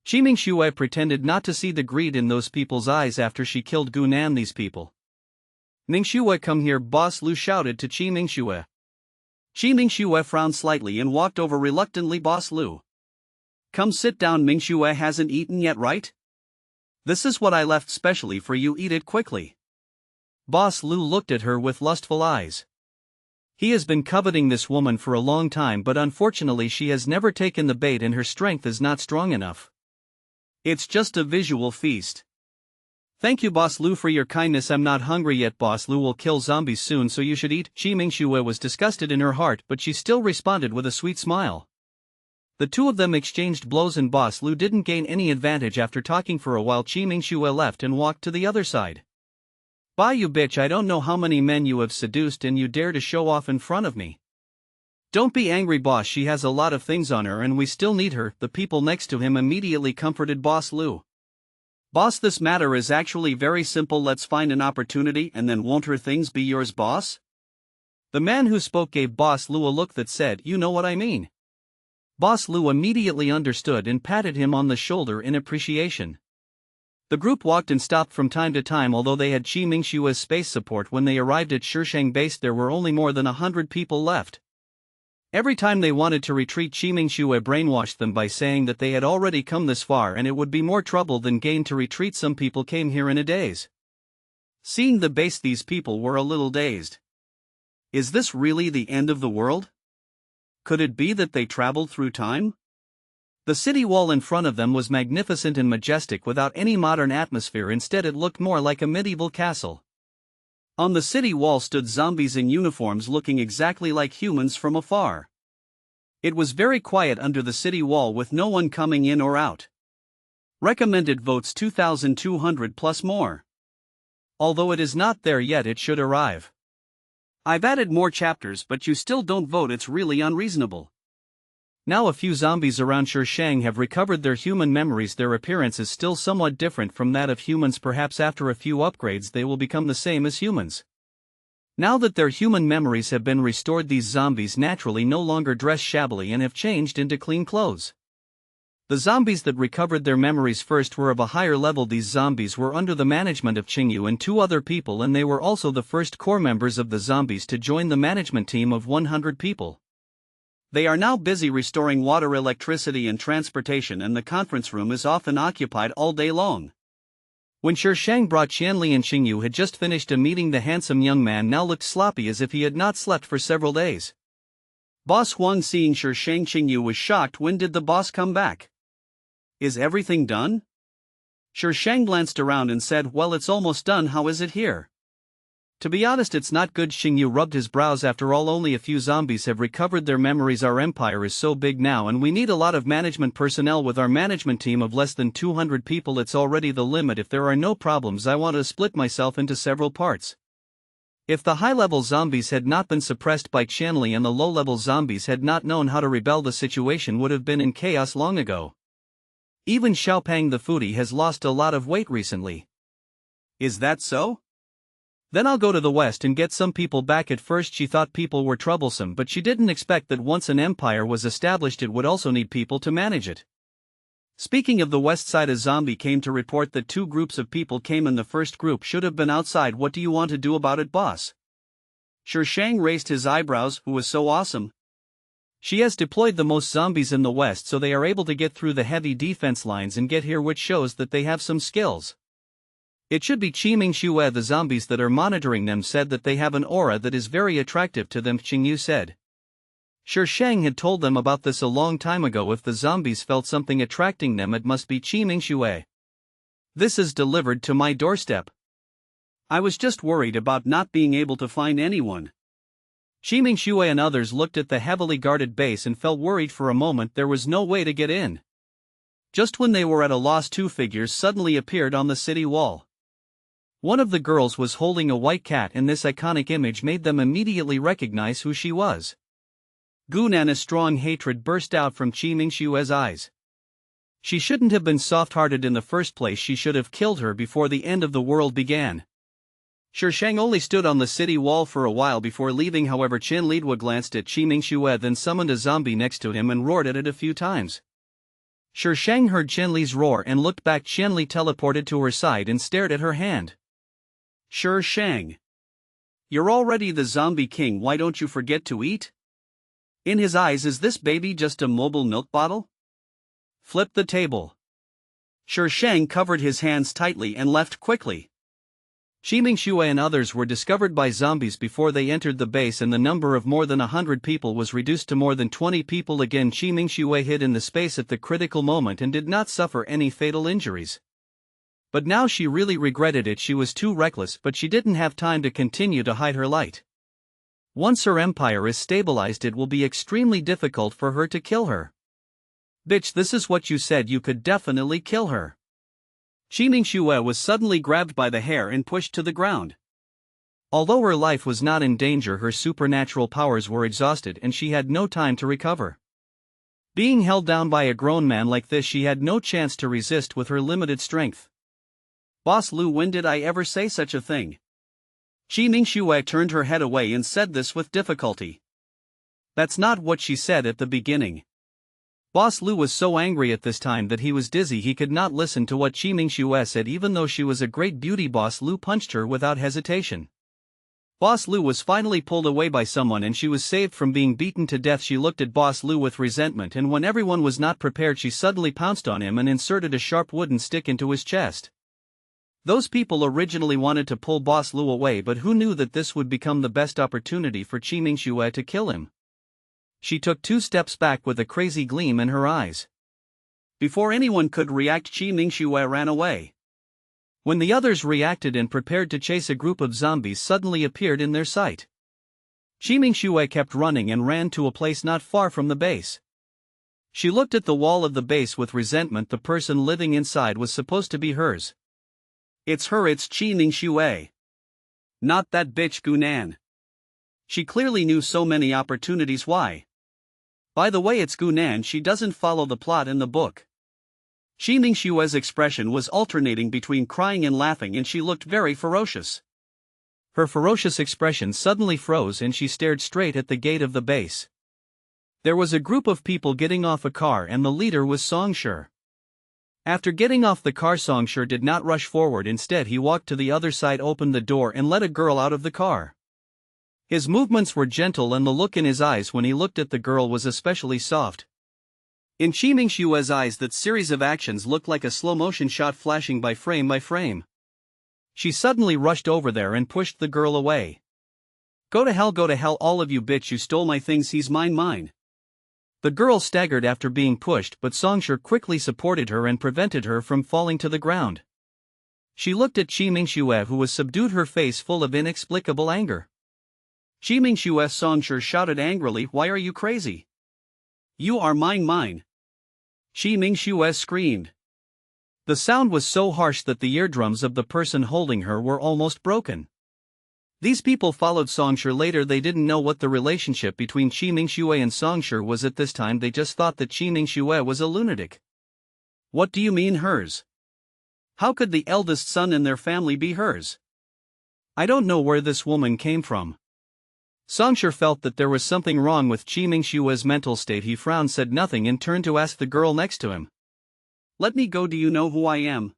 Chiminxua pretended not to see the greed in those people's eyes after she killed Gunnan. These people. Mingxua, come here, Boss Lu shouted to Chiminxua. Chiminxua frowned slightly and walked over reluctantly. Boss Lu. Come sit down. Mingxua hasn't eaten yet, right? This is what I left specially for you. Eat it quickly. Boss Lu looked at her with lustful eyes. He has been coveting this woman for a long time, but unfortunately she has never taken the bait and her strength is not strong enough. It's just a visual feast. Thank you, Boss Lu, for your kindness. I'm not hungry yet. Boss Lu will kill zombies soon, so you should eat. Chiminxua was disgusted in her heart, but she still responded with a sweet smile. The two of them exchanged blows and Boss Lu didn't gain any advantage. After talking for a while, Chiminxua left and walked to the other side. Bye, you bitch. I don't know how many men you have seduced and you dare to show off in front of me. Don't be angry, boss. She has a lot of things on her and we still need her. The people next to him immediately comforted Boss Lu. Boss, this matter is actually very simple. Let's find an opportunity and then won't her things be yours, boss? The man who spoke gave Boss Lu a look that said, you know what I mean. Boss Lu immediately understood and patted him on the shoulder in appreciation. The group walked and stopped from time to time. Although they had Chiminxua's space support, when they arrived at Shishang base there were only more than 100 people left. Every time they wanted to retreat, Chiminxua brainwashed them by saying that they had already come this far and it would be more trouble than gain to retreat. Some people came here in a daze. Seeing the base, these people were a little dazed. Is this really the end of the world? Could it be that they traveled through time? The city wall in front of them was magnificent and majestic without any modern atmosphere. Instead it looked more like a medieval castle. On the city wall stood zombies in uniforms looking exactly like humans from afar. It was very quiet under the city wall with no one coming in or out. Recommended votes 2,200 plus more. Although it is not there yet, it should arrive. I've added more chapters, but you still don't vote. It's really unreasonable. Now a few zombies around Shang have recovered their human memories. Their appearance is still somewhat different from that of humans. Perhaps after a few upgrades they will become the same as humans. Now that their human memories have been restored, these zombies naturally no longer dress shabbily and have changed into clean clothes. The zombies that recovered their memories first were of a higher level. These zombies were under the management of Qingyu and 2 other people, and they were also the first core members of the zombies to join the management team of 100 people. They are now busy restoring water, electricity and transportation, and the conference room is often occupied all day long. When Shang brought Qianli and Qingyu had just finished a meeting, the handsome young man now looked sloppy as if he had not slept for several days. Boss Huang, seeing Shang Qingyu, was shocked. When did the boss come back? Is everything done? Shang glanced around and said, well, it's almost done. How is it here? To be honest, it's not good. Qingyu rubbed his brows. After all, only a few zombies have recovered their memories. Our empire is so big now, and we need a lot of management personnel. With our management team of less than 200 people, it's already the limit. If there are no problems, I want to split myself into several parts. If the high-level zombies had not been suppressed by Qianli and the low-level zombies had not known how to rebel, the situation would have been in chaos long ago. Even Xiaopang the foodie has lost a lot of weight recently. Is that so? Then I'll go to the west and get some people back. At first she thought people were troublesome, but she didn't expect that once an empire was established it would also need people to manage it. Speaking of the west side, a zombie came to report that 2 groups of people came in. The first group should have been outside. What do you want to do about it, boss? Shang raised his eyebrows. Who was so awesome? She has deployed the most zombies in the west, so they are able to get through the heavy defense lines and get here, which shows that they have some skills. It should be Qiming Xue. The zombies that are monitoring them said that they have an aura that is very attractive to them, Qingyu said. Shang had told them about this a long time ago. If the zombies felt something attracting them, it must be Qiming Xue. This is delivered to my doorstep. I was just worried about not being able to find anyone. Qiming Xue and others looked at the heavily guarded base and felt worried for a moment. There was no way to get in. Just when they were at a loss, 2 figures suddenly appeared on the city wall. One of the girls was holding a white cat, and this iconic image made them immediately recognize who she was. Gunan, a strong hatred burst out from Qiming Xue's eyes. She shouldn't have been soft-hearted in the first place. She should have killed her before the end of the world began. Shang only stood on the city wall for a while before leaving. However, Chen Lidua glanced at Qiming Xue, then summoned a zombie next to him and roared at it a few times. Shang heard Chen Li's roar and looked back. Chen Li teleported to her side and stared at her hand. Shang, you're already the zombie king. Why don't you forget to eat? In his eyes, is this baby just a mobile milk bottle? Flip the table. Shang covered his hands tightly and left quickly. Qiming Xue and others were discovered by zombies before they entered the base, and the number of more than 100 people was reduced to more than 20 people. Again, Qiming Xue hid in the space at the critical moment and did not suffer any fatal injuries. But now she really regretted it. She was too reckless, but she didn't have time to continue to hide her light. Once her empire is stabilized, it will be extremely difficult for her to kill her. Bitch, this is what you said. You could definitely kill her. Qiming Xue was suddenly grabbed by the hair and pushed to the ground. Although her life was not in danger, her supernatural powers were exhausted and she had no time to recover. Being held down by a grown man like this, she had no chance to resist with her limited strength. Boss Lu, when did I ever say such a thing? Qiming Xue turned her head away and said this with difficulty. That's not what she said at the beginning. Boss Lu was so angry at this time that he was dizzy. He could not listen to what Qiming Xue said. Even though she was a great beauty, Boss Lu punched her without hesitation. Boss Lu was finally pulled away by someone and she was saved from being beaten to death. She looked at Boss Lu with resentment, and when everyone was not prepared, she suddenly pounced on him and inserted a sharp wooden stick into his chest. Those people originally wanted to pull Boss Lu away, but who knew that this would become the best opportunity for Qiming Xue to kill him? She took 2 steps back with a crazy gleam in her eyes. Before anyone could react, Qiming Xue ran away. When the others reacted and prepared to chase, a group of zombies suddenly appeared in their sight. Qiming Xue kept running and ran to a place not far from the base. She looked at the wall of the base with resentment. The person living inside was supposed to be hers. It's her, it's Qiming Xue. Not that bitch Gunan. She clearly knew so many opportunities why. By the way, it's Gunan, she doesn't follow the plot in the book. Shi Mingshue's expression was alternating between crying and laughing, and she looked very ferocious. Her ferocious expression suddenly froze and she stared straight at the gate of the base. There was a group of people getting off a car and the leader was Songshur. After getting off the car, Songshur did not rush forward, instead he walked to the other side, opened the door and let a girl out of the car. His movements were gentle and the look in his eyes when he looked at the girl was especially soft. In Shi Mingshue's eyes, that series of actions looked like a slow-motion shot flashing by frame by frame. She suddenly rushed over there and pushed the girl away. Go to hell all of you, bitch, you stole my things, he's mine. The girl staggered after being pushed, but Songshur quickly supported her and prevented her from falling to the ground. She looked at Shi Mingshue, who was subdued, her face full of inexplicable anger. Shi Mingshue, Songshur shouted angrily, why are you crazy? You are mine. Shi Mingshue screamed. The sound was so harsh that the eardrums of the person holding her were almost broken. These people followed Songshur later. They didn't know what the relationship between Shi Mingshue and Songshur was at this time. They just thought that Shi Mingshue was a lunatic. What do you mean hers? How could the eldest son in their family be hers? I don't know where this woman came from. Songshur felt that there was something wrong with Shi Mingshue's mental state. He frowned, said nothing and turned to ask the girl next to him. Let me go, do you know who I am?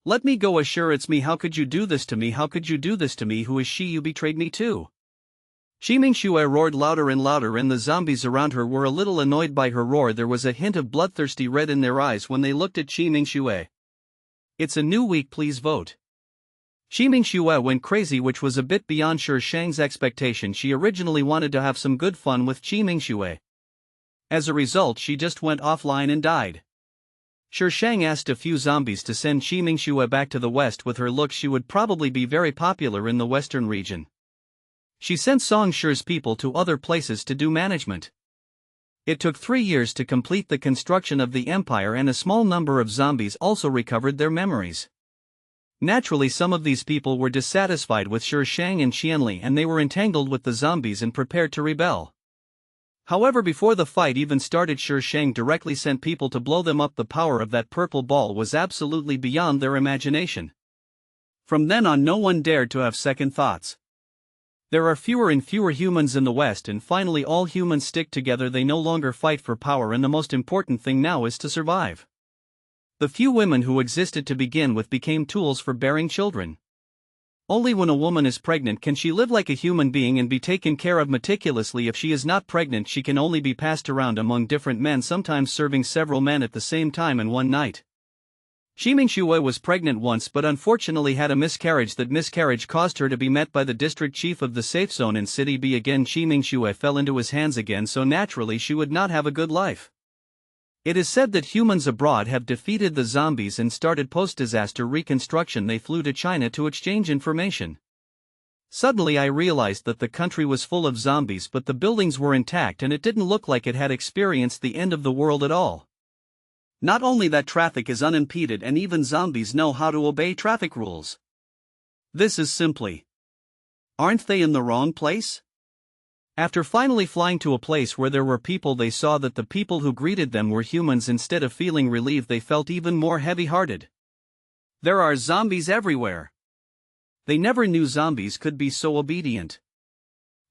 Let me go, assure it's me. How could you do this to me? How could you do this to me? Who is she you betrayed me to? Shi Mingshue roared louder and louder and the zombies around her were a little annoyed by her roar. There was a hint of bloodthirsty red in their eyes when they looked at Shi Mingshue. It's a new week, please vote. Shi Mingshue went crazy, which was a bit beyond Shi Shang's expectation. She originally wanted to have some good fun with Shi Mingshue. As a result, she just went offline and died. Shi Shang asked a few zombies to send Shi Mingshue back to the west. With her looks, she would probably be very popular in the western region. She sent Songshur's people to other places to do management. It took 3 years to complete the construction of the empire, and a small number of zombies also recovered their memories. Naturally, some of these people were dissatisfied with Shi Shang and Qianli, and they were entangled with the zombies and prepared to rebel. However, before the fight even started, Shi Shang directly sent people to blow them up. The power of that purple ball was absolutely beyond their imagination. From then on, no one dared to have second thoughts. There are fewer and fewer humans in the West, and finally all humans stick together. They no longer fight for power, and the most important thing now is to survive. The few women who existed to begin with became tools for bearing children. Only when a woman is pregnant can she live like a human being and be taken care of meticulously. If she is not pregnant, she can only be passed around among different men, sometimes serving several men at the same time in one night. Shi Mingshue was pregnant once, but unfortunately had a miscarriage. That miscarriage caused her to be met by the district chief of the safe zone in City B. Again, Shi Mingshue fell into his hands again, so naturally she would not have a good life. It is said that humans abroad have defeated the zombies and started post-disaster reconstruction. They flew to China to exchange information. Suddenly I realized that the country was full of zombies, but the buildings were intact and it didn't look like it had experienced the end of the world at all. Not only that, traffic is unimpeded and even zombies know how to obey traffic rules. This is simply... Aren't they in the wrong place? After finally flying to a place where there were people, they saw that the people who greeted them were humans. Instead of feeling relieved, they felt even more heavy-hearted. There are zombies everywhere. They never knew zombies could be so obedient.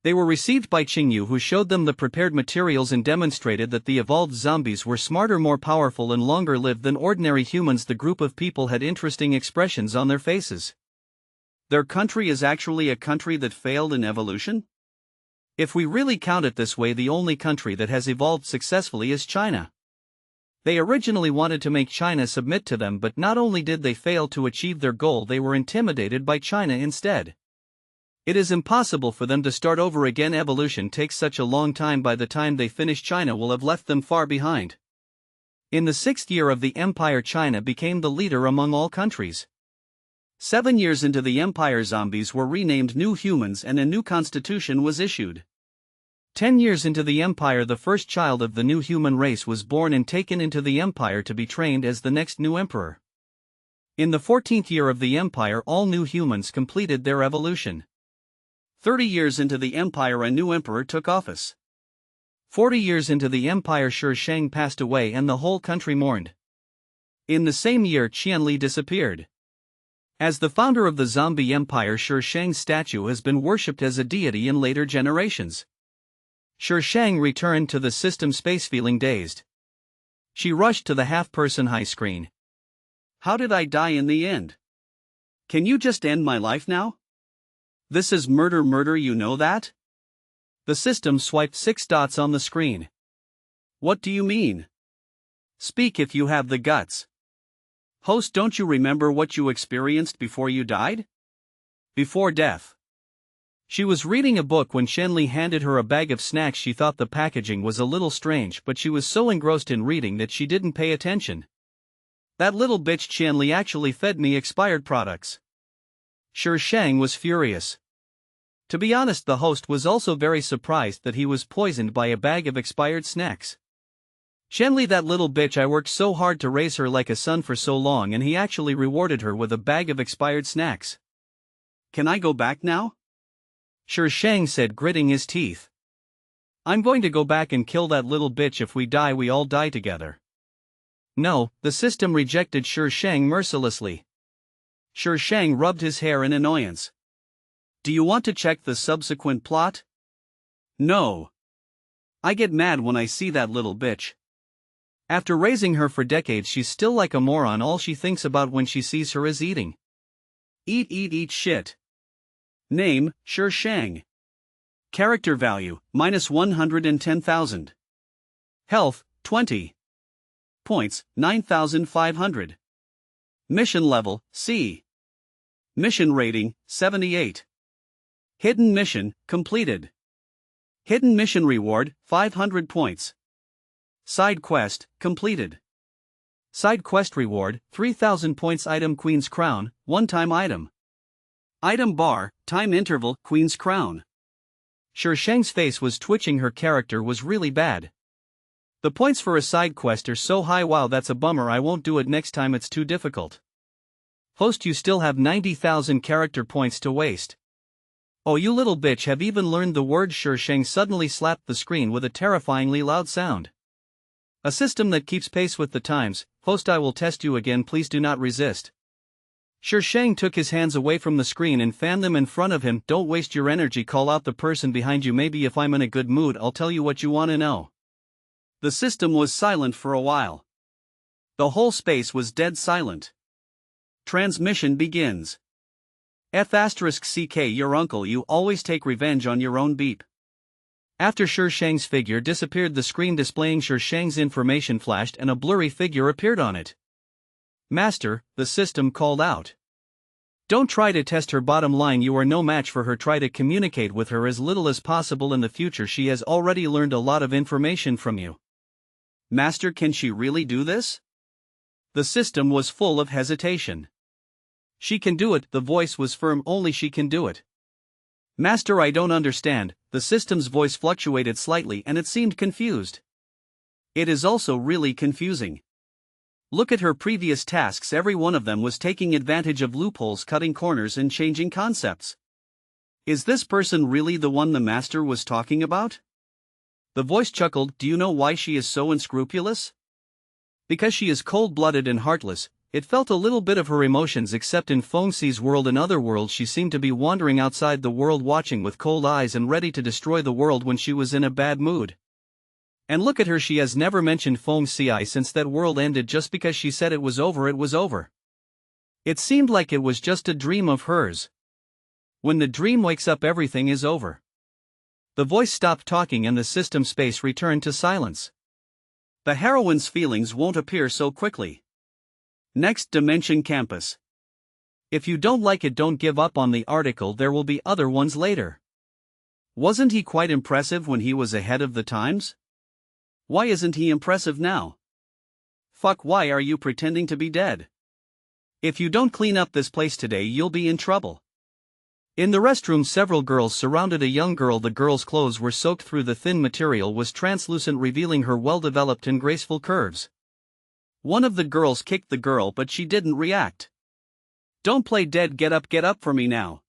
They were received by Qingyu, who showed them the prepared materials and demonstrated that the evolved zombies were smarter, more powerful and longer lived than ordinary humans. The group of people had interesting expressions on their faces. Their country is actually a country that failed in evolution? If we really count it this way, the only country that has evolved successfully is China. They originally wanted to make China submit to them, but not only did they fail to achieve their goal, they were intimidated by China instead. It is impossible for them to start over again. Evolution takes such a long time. By the time they finish, China will have left them far behind. In the 6th year of the empire, China became the leader among all countries. 7 years into the empire, zombies were renamed New Humans and a new constitution was issued. 10 years into the empire, the first child of the new human race was born and taken into the empire to be trained as the next new emperor. In the 14th year of the empire, all new humans completed their evolution. 30 years into the empire, a new emperor took office. 40 years into the empire, Shi Shang passed away and the whole country mourned. In the same year, Qianli disappeared. As the founder of the zombie empire, Shi Shang's statue has been worshipped as a deity in later generations. Shi Shang returned to the system space feeling dazed. She rushed to the half-person high screen. How did I die in the end? Can you just end my life now? This is murder, you know that? The system swiped 6 dots on the screen. What do you mean? Speak if you have the guts. Host, don't you remember what you experienced before you died? Before death. She was reading a book when Shenli handed her a bag of snacks. She thought the packaging was a little strange, but she was so engrossed in reading that she didn't pay attention. That little bitch Shenli actually fed me expired products. Shi Shang was furious. To be honest, the host was also very surprised that he was poisoned by a bag of expired snacks. Shenli, that little bitch, I worked so hard to raise her like a son for so long, and he actually rewarded her with a bag of expired snacks. Can I go back now? Shi Shang said, gritting his teeth. I'm going to go back and kill that little bitch. If we die, we all die together. No, the system rejected Shi Shang mercilessly. Shi Shang rubbed his hair in annoyance. Do you want to check the subsequent plot? No. I get mad when I see that little bitch. After raising her for decades, she's still like a moron. All she thinks about when she sees her is eating. Eat shit. Name, Shi Shang. Character value, -110,000. Health, 20. Points, 9,500. Mission level, C. Mission rating, 78. Hidden mission, completed. Hidden mission reward, 500 points. Side quest, completed. Side quest reward, 3,000 points. Item, Queen's Crown, one-time item. Item bar, time interval, Queen's Crown. Shi Shang's face was twitching. Her character was really bad. The points for a side quest are so high. Wow, that's a bummer. I won't do it next time, it's too difficult. Host, you still have 90,000 character points to waste. Oh, you little bitch, have even learned the word. Shi Shang suddenly slapped the screen with a terrifyingly loud sound. A system that keeps pace with the times. Host, I will test you again, please do not resist. Shi Shang took his hands away from the screen and fanned them in front of him. Don't waste your energy, call out the person behind you. Maybe if I'm in a good mood, I'll tell you what you want to know. The system was silent for a while. The whole space was dead silent. Transmission begins. F***ck, your uncle, you always take revenge on your own. Beep. After Shi Shang's figure disappeared, the screen displaying Shi Shang's information flashed and a blurry figure appeared on it. Master, the system called out. Don't try to test her. Bottom line, you are no match for her. Try to communicate with her as little as possible in the future. She has already learned a lot of information from you. Master, can she really do this? The system was full of hesitation. She can do it, the voice was firm, only she can do it. Master, I don't understand. The system's voice fluctuated slightly and it seemed confused. It is also really confusing. Look at her previous tasks, every one of them was taking advantage of loopholes, cutting corners and changing concepts. Is this person really the one the master was talking about? The voice chuckled. Do you know why she is so unscrupulous? Because she is cold-blooded and heartless. It felt a little bit of her emotions, except in Fengxi's world. In other worlds, she seemed to be wandering outside the world, watching with cold eyes and ready to destroy the world when she was in a bad mood. And look at her, she has never mentioned Fengxi since that world ended. Just because she said it was over, it was over. It seemed like it was just a dream of hers. When the dream wakes up, everything is over. The voice stopped talking and the system space returned to silence. The heroine's feelings won't appear so quickly. Next Dimension Campus. If you don't like it, don't give up on the article, there will be other ones later. Wasn't he quite impressive when he was ahead of the times? Why isn't he impressive now? Fuck, why are you pretending to be dead? If you don't clean up this place today, you'll be in trouble. In the restroom, several girls surrounded a young girl. The girl's clothes were soaked through. The thin material was translucent, revealing her well-developed and graceful curves. One of the girls kicked the girl, but she didn't react. Don't play dead, get up for me now.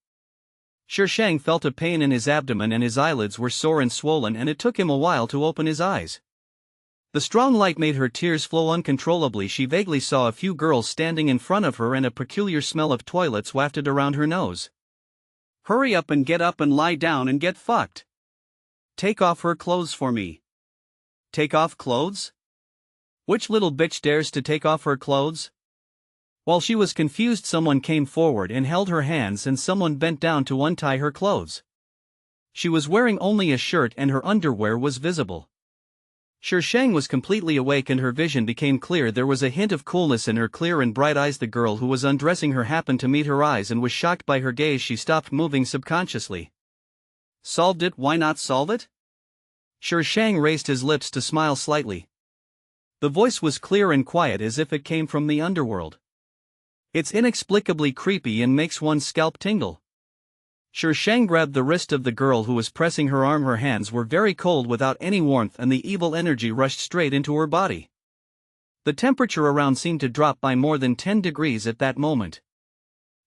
Shang felt a pain in his abdomen and his eyelids were sore and swollen, and it took him a while to open his eyes. The strong light made her tears flow uncontrollably. She vaguely saw a few girls standing in front of her and a peculiar smell of toilets wafted around her nose. Hurry up and get up and lie down and get fucked. Take off her clothes for me. Take off clothes? Which little bitch dares to take off her clothes? While she was confused, someone came forward and held her hands, and someone bent down to untie her clothes. She was wearing only a shirt and her underwear was visible. Shang was completely awake and her vision became clear. There was a hint of coolness in her clear and bright eyes. The girl who was undressing her happened to meet her eyes and was shocked by her gaze. She stopped moving subconsciously. Solved it? Why not solve it? Shang raised his lips to smile slightly. The voice was clear and quiet as if it came from the underworld. It's inexplicably creepy and makes one's scalp tingle. Shang grabbed the wrist of the girl who was pressing her arm. Her hands were very cold without any warmth, and the evil energy rushed straight into her body. The temperature around seemed to drop by more than 10 degrees at that moment.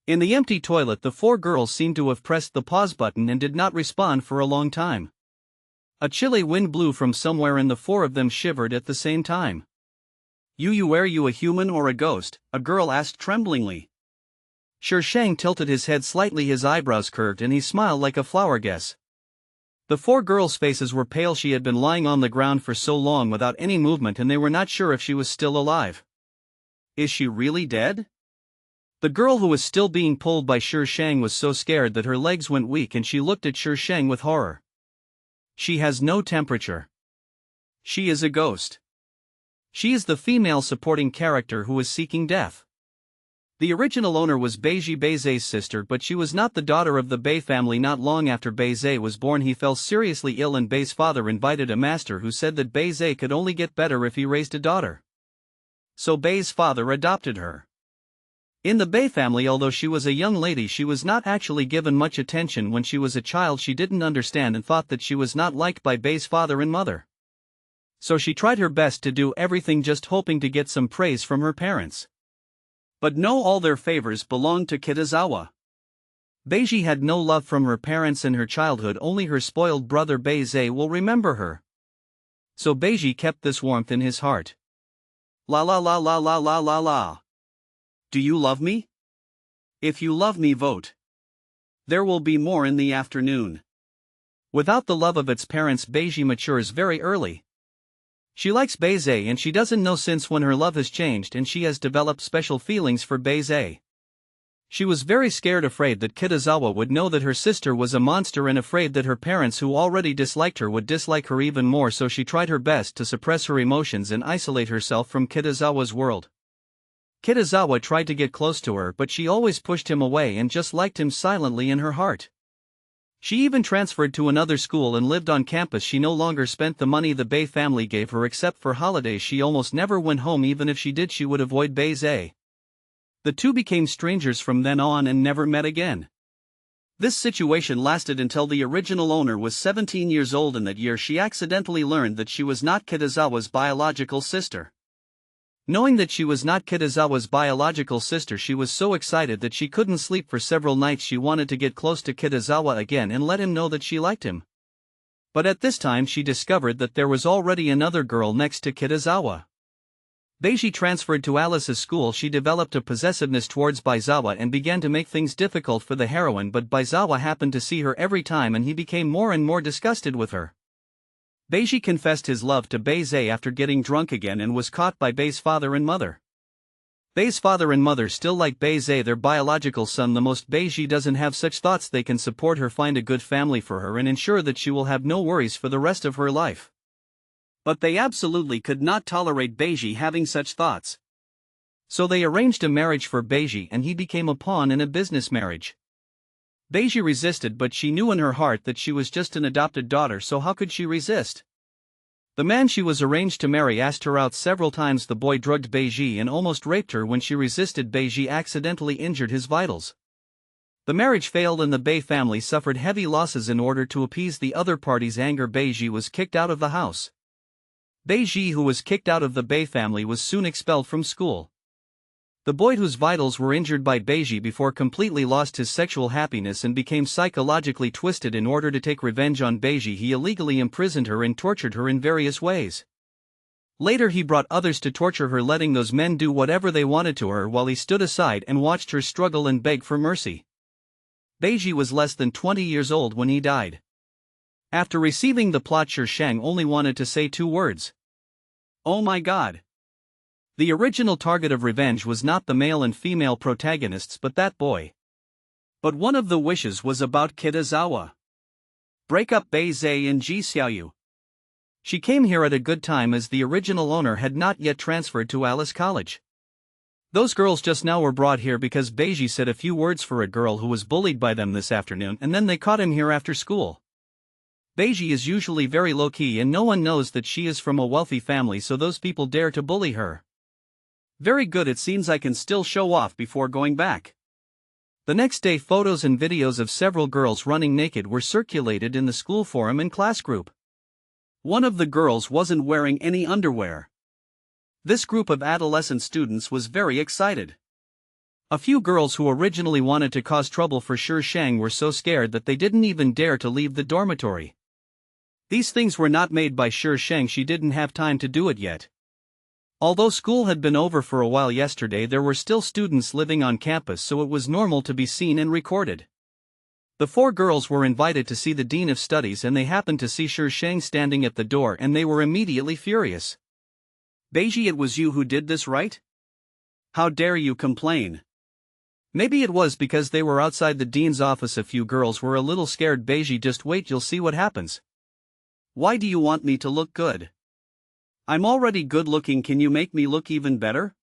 In the empty toilet, the four girls seemed to have pressed the pause button and did not respond for a long time. A chilly wind blew from somewhere and the four of them shivered at the same time. Are you a human or a ghost?" a girl asked tremblingly. Shang tilted his head slightly, his eyebrows curved, and he smiled like a flower guess. The four girls' faces were pale. She had been lying on the ground for so long without any movement, and they were not sure if she was still alive. Is she really dead? The girl who was still being pulled by Shang was so scared that her legs went weak, and she looked at Shang with horror. She has no temperature. She is a ghost. She is the female supporting character who is seeking death. The original owner was Bei's sister, but she was not the daughter of the Bei family. Not long after Bei was born, he fell seriously ill, and Bei's father invited a master who said that Bei could only get better if he raised a daughter. So Bei's father adopted her. In the Bei family, although she was a young lady, she was not actually given much attention. When she was a child, she didn't understand and thought that she was not liked by Bei's father and mother. So she tried her best to do everything, just hoping to get some praise from her parents. But no, all their favors belonged to Kitazawa. Beiji had no love from her parents in her childhood. Only her spoiled brother Bei will remember her. So Beiji kept this warmth in his heart. La la la la la la la la. Do you love me? If you love me, vote. There will be more in the afternoon. Without the love of its parents, Beiji matures very early. She likes Bei and she doesn't know since when her love has changed, and she has developed special feelings for Bei. She was very scared, afraid that Kitazawa would know that her sister was a monster, and afraid that her parents, who already disliked her, would dislike her even more. So she tried her best to suppress her emotions and isolate herself from Kitazawa's world. Kitazawa tried to get close to her, but she always pushed him away and just liked him silently in her heart. She even transferred to another school and lived on campus. She no longer spent the money the Bei family gave her except for holidays. She almost never went home. Even if she did, she would avoid Bei. The two became strangers from then on and never met again. This situation lasted until the original owner was 17 years old, and that year she accidentally learned that she was not Kitazawa's biological sister. Knowing that she was not Kitazawa's biological sister, she was so excited that she couldn't sleep for several nights. She wanted to get close to Kitazawa again and let him know that she liked him. But at this time she discovered that there was already another girl next to Kitazawa. Beiji transferred to Alice's school. She developed a possessiveness towards Baizawa and began to make things difficult for the heroine, but Baizawa happened to see her every time and he became more and more disgusted with her. Beiji confessed his love to Bei after getting drunk again and was caught by Bei's father and mother. Bei's father and mother still like Bei, their biological son the most. Beiji doesn't have such thoughts. They can support her, find a good family for her, and ensure that she will have no worries for the rest of her life. But they absolutely could not tolerate Beiji having such thoughts. So they arranged a marriage for Beiji, and he became a pawn in a business marriage. Beiji resisted, but she knew in her heart that she was just an adopted daughter, so how could she resist? The man she was arranged to marry asked her out several times. The boy drugged Beiji and almost raped her. When she resisted, Beiji accidentally injured his vitals. The marriage failed and the Bei family suffered heavy losses. In order to appease the other party's anger, Beiji was kicked out of the house. Beiji, who was kicked out of the Bei family, was soon expelled from school. The boy whose vitals were injured by Beiji before completely lost his sexual happiness and became psychologically twisted in order to take revenge on Beiji. He illegally imprisoned her and tortured her in various ways. Later he brought others to torture her, letting those men do whatever they wanted to her while he stood aside and watched her struggle and beg for mercy. Beiji was less than 20 years old when he died. After receiving the plot, Shang only wanted to say 2 words. Oh my god. The original target of revenge was not the male and female protagonists but that boy. But one of the wishes was about Kitazawa. Break up Beizei and Ji Xiaoyu. She came here at a good time as the original owner had not yet transferred to Alice College. Those girls just now were brought here because Beiji said a few words for a girl who was bullied by them this afternoon, and then they caught him here after school. Beiji is usually very low-key and no one knows that she is from a wealthy family, so those people dare to bully her. Very good, it seems I can still show off before going back. The next day photos and videos of several girls running naked were circulated in the school forum and class group. One of the girls wasn't wearing any underwear. This group of adolescent students was very excited. A few girls who originally wanted to cause trouble for Shang were so scared that they didn't even dare to leave the dormitory. These things were not made by Shang, she didn't have time to do it yet. Although school had been over for a while yesterday, there were still students living on campus, so it was normal to be seen and recorded. The 4 girls were invited to see the Dean of Studies and they happened to see Shang standing at the door and they were immediately furious. Beiji, it was you who did this, right? How dare you complain? Maybe it was because they were outside the dean's office. A few girls were a little scared. Beiji, just wait, you'll see what happens. Why do you want me to look good? I'm already good looking, can you make me look even better?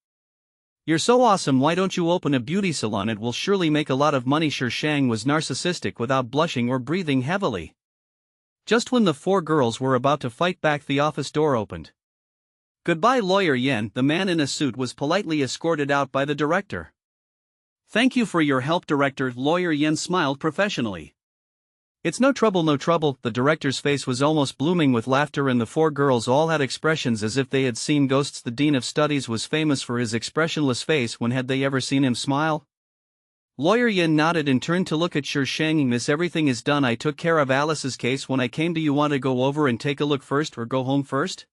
You're so awesome, why don't you open a beauty salon? It will surely make a lot of money. Shang was narcissistic without blushing or breathing heavily. Just when the 4 girls were about to fight back, the office door opened. Goodbye, Lawyer Yen. The man in a suit was politely escorted out by the director. Thank you for your help, Director. Lawyer Yen smiled professionally. It's no trouble, no trouble. The director's face was almost blooming with laughter and the 4 girls all had expressions as if they had seen ghosts. The Dean of Studies was famous for his expressionless face. When had they ever seen him smile? Lawyer Yin nodded and turned to look at Shang. Miss, everything is done. I took care of Alice's case when I came. Do you want to go over and take a look first or go home first?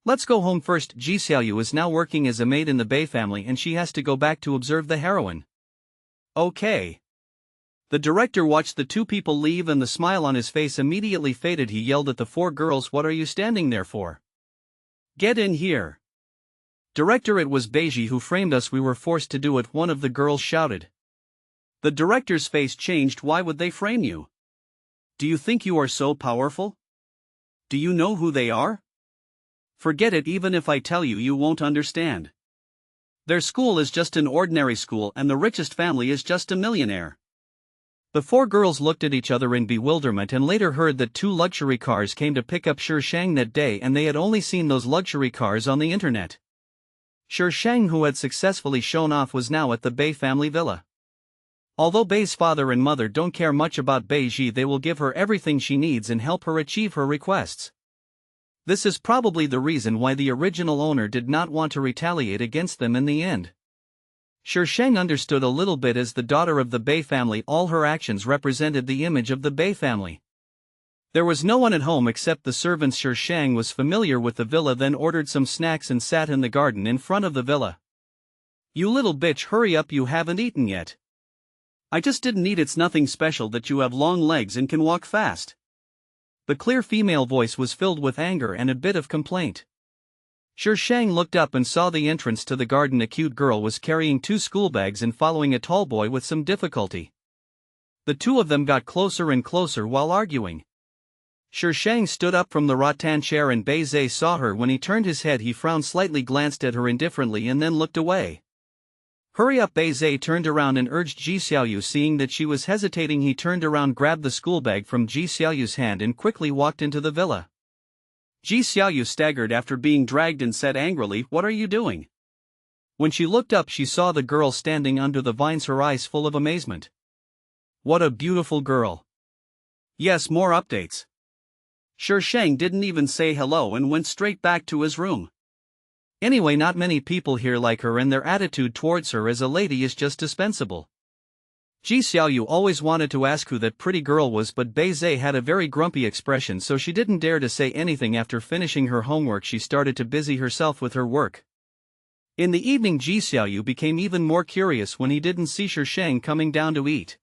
Let's go home first. Ji Xiaoyu is now working as a maid in the Bei family and she has to go back to observe the heroine. Okay. The director watched the 2 people leave and the smile on his face immediately faded. He yelled at the 4 girls, what are you standing there for? Get in here. Director, it was Beiji who framed us, we were forced to do it, one of the girls shouted. The director's face changed. Why would they frame you? Do you think you are so powerful? Do you know who they are? Forget it, even if I tell you, you won't understand. Their school is just an ordinary school and the richest family is just a millionaire. The 4 girls looked at each other in bewilderment and later heard that 2 luxury cars came to pick up Shang that day and they had only seen those luxury cars on the internet. Shang, who had successfully shown off, was now at the Bei family villa. Although Bei's father and mother don't care much about Beiji, they will give her everything she needs and help her achieve her requests. This is probably the reason why the original owner did not want to retaliate against them in the end. Shang understood a little bit. As the daughter of the Bei family, all her actions represented the image of the Bei family. There was no one at home except the servants. Shang was familiar with the villa, then ordered some snacks and sat in the garden in front of the villa. You little bitch, hurry up, you haven't eaten yet. I just didn't eat. It's nothing special that you have long legs and can walk fast. The clear female voice was filled with anger and a bit of complaint. Shang looked up and saw the entrance to the garden. A cute girl was carrying 2 school bags and following a tall boy with some difficulty. The 2 of them got closer and closer while arguing. Shang stood up from the rattan chair and Beizei saw her. When he turned his head, he frowned slightly, glanced at her indifferently and then looked away. Hurry up! Beizei turned around and urged Ji Xiaoyu. Seeing that she was hesitating, he turned around, grabbed the school bag from Ji Xiaoyu's hand and quickly walked into the villa. Ji Xiaoyu staggered after being dragged and said angrily, what are you doing? When she looked up, she saw the girl standing under the vines, her eyes full of amazement. What a beautiful girl. Yes, more updates. Shang didn't even say hello and went straight back to his room. Anyway, not many people here like her, and their attitude towards her as a lady is just dispensable. Ji Xiaoyu always wanted to ask who that pretty girl was, but Bei Zhe had a very grumpy expression, so she didn't dare to say anything. After finishing her homework, she started to busy herself with her work. In the evening, Ji Xiaoyu became even more curious when he didn't see Shi Shang coming down to eat.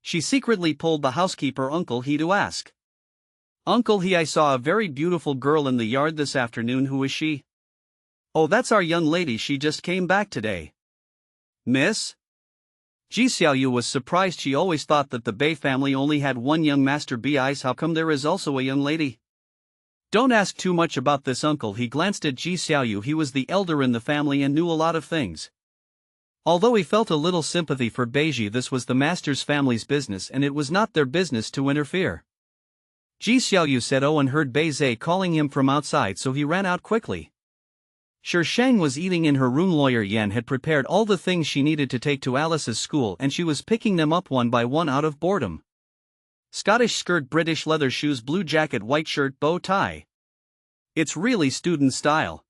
She secretly pulled the housekeeper Uncle He to ask. "Uncle He, I saw a very beautiful girl in the yard this afternoon. Who is she?" "Oh, that's our young lady. She just came back today." "Miss?" Ji Xiaoyu was surprised. She always thought that the Bei family only had one young master Beis. How come there is also a young lady? "Don't ask too much about this, Uncle." He glanced at Ji Xiaoyu. He was the elder in the family and knew a lot of things. Although he felt a little sympathy for Beiji, this was the master's family's business and it was not their business to interfere. Ji Xiaoyu said oh and heard Bei Zhe calling him from outside, so he ran out quickly. Shi Shang was eating in her room. Lawyer Yan had prepared all the things she needed to take to Alice's school and she was picking them up one by one out of boredom. Scottish skirt, British leather shoes, blue jacket, white shirt, bow tie. It's really student style.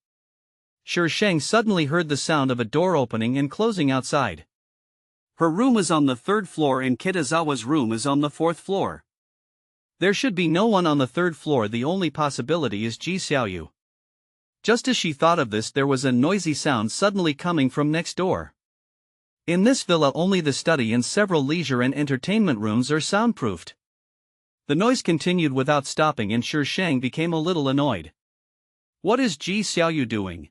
Shi Shang suddenly heard the sound of a door opening and closing outside. Her room is on the 3rd floor and Kitazawa's room is on the 4th floor. There should be no one on the 3rd floor. The only possibility is Ji Xiaoyu. Just as she thought of this, there was a noisy sound suddenly coming from next door. In this villa, only the study and several leisure and entertainment rooms are soundproofed. The noise continued without stopping and Shi Shang became a little annoyed. What is Ji Xiaoyu doing?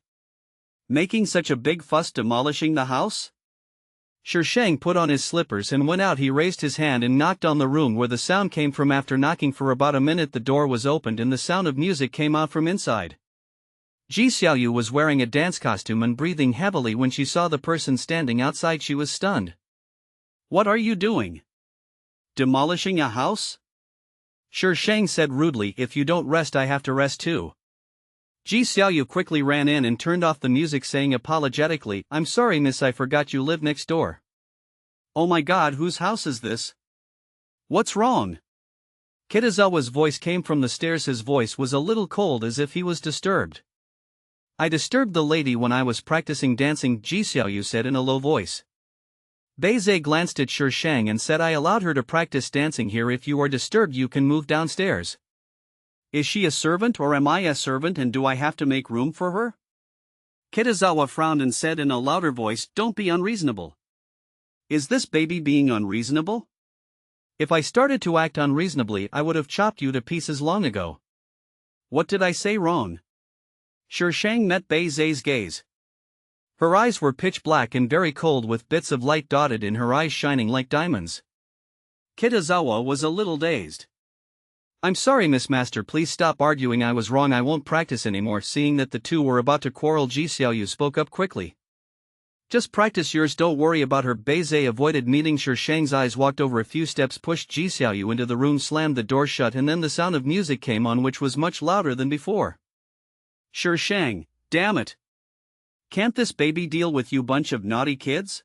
Making such a big fuss, demolishing the house? Shi Shang put on his slippers and went out. He raised his hand and knocked on the room where the sound came from. After knocking for about a minute, the door was opened and the sound of music came out from inside. Ji Xiaoyu was wearing a dance costume and breathing heavily. When she saw the person standing outside, she was stunned. What are you doing? Demolishing a house? Shi Shang said rudely, if you don't rest, I have to rest too. Ji Xiaoyu quickly ran in and turned off the music, saying apologetically, I'm sorry miss, I forgot you live next door. Oh my god, whose house is this? What's wrong? Kitazawa's voice came from the stairs. His voice was a little cold, as if he was disturbed. I disturbed the lady when I was practicing dancing, Ji Xiaoyu said in a low voice. Bei Zhe glanced at Shi Shang and said, I allowed her to practice dancing here. If you are disturbed, you can move downstairs. Is she a servant or am I a servant, and do I have to make room for her? Kitazawa frowned and said in a louder voice, don't be unreasonable. Is this baby being unreasonable? If I started to act unreasonably, I would have chopped you to pieces long ago. What did I say wrong? Shi Shang met Bei Zhe's gaze. Her eyes were pitch black and very cold, with bits of light dotted in her eyes shining like diamonds. Kitazawa was a little dazed. I'm sorry, Miss Master, please stop arguing. I was wrong, I won't practice anymore. Seeing that the two were about to quarrel, Ji Xiaoyu spoke up quickly. Just practice yours, don't worry about her. Bei Zhe avoided meeting Shi Shang's eyes, walked over a few steps, pushed Ji Xiaoyu into the room, slammed the door shut, and then the sound of music came on, which was much louder than before. Shi Shang, damn it. Can't this baby deal with you bunch of naughty kids?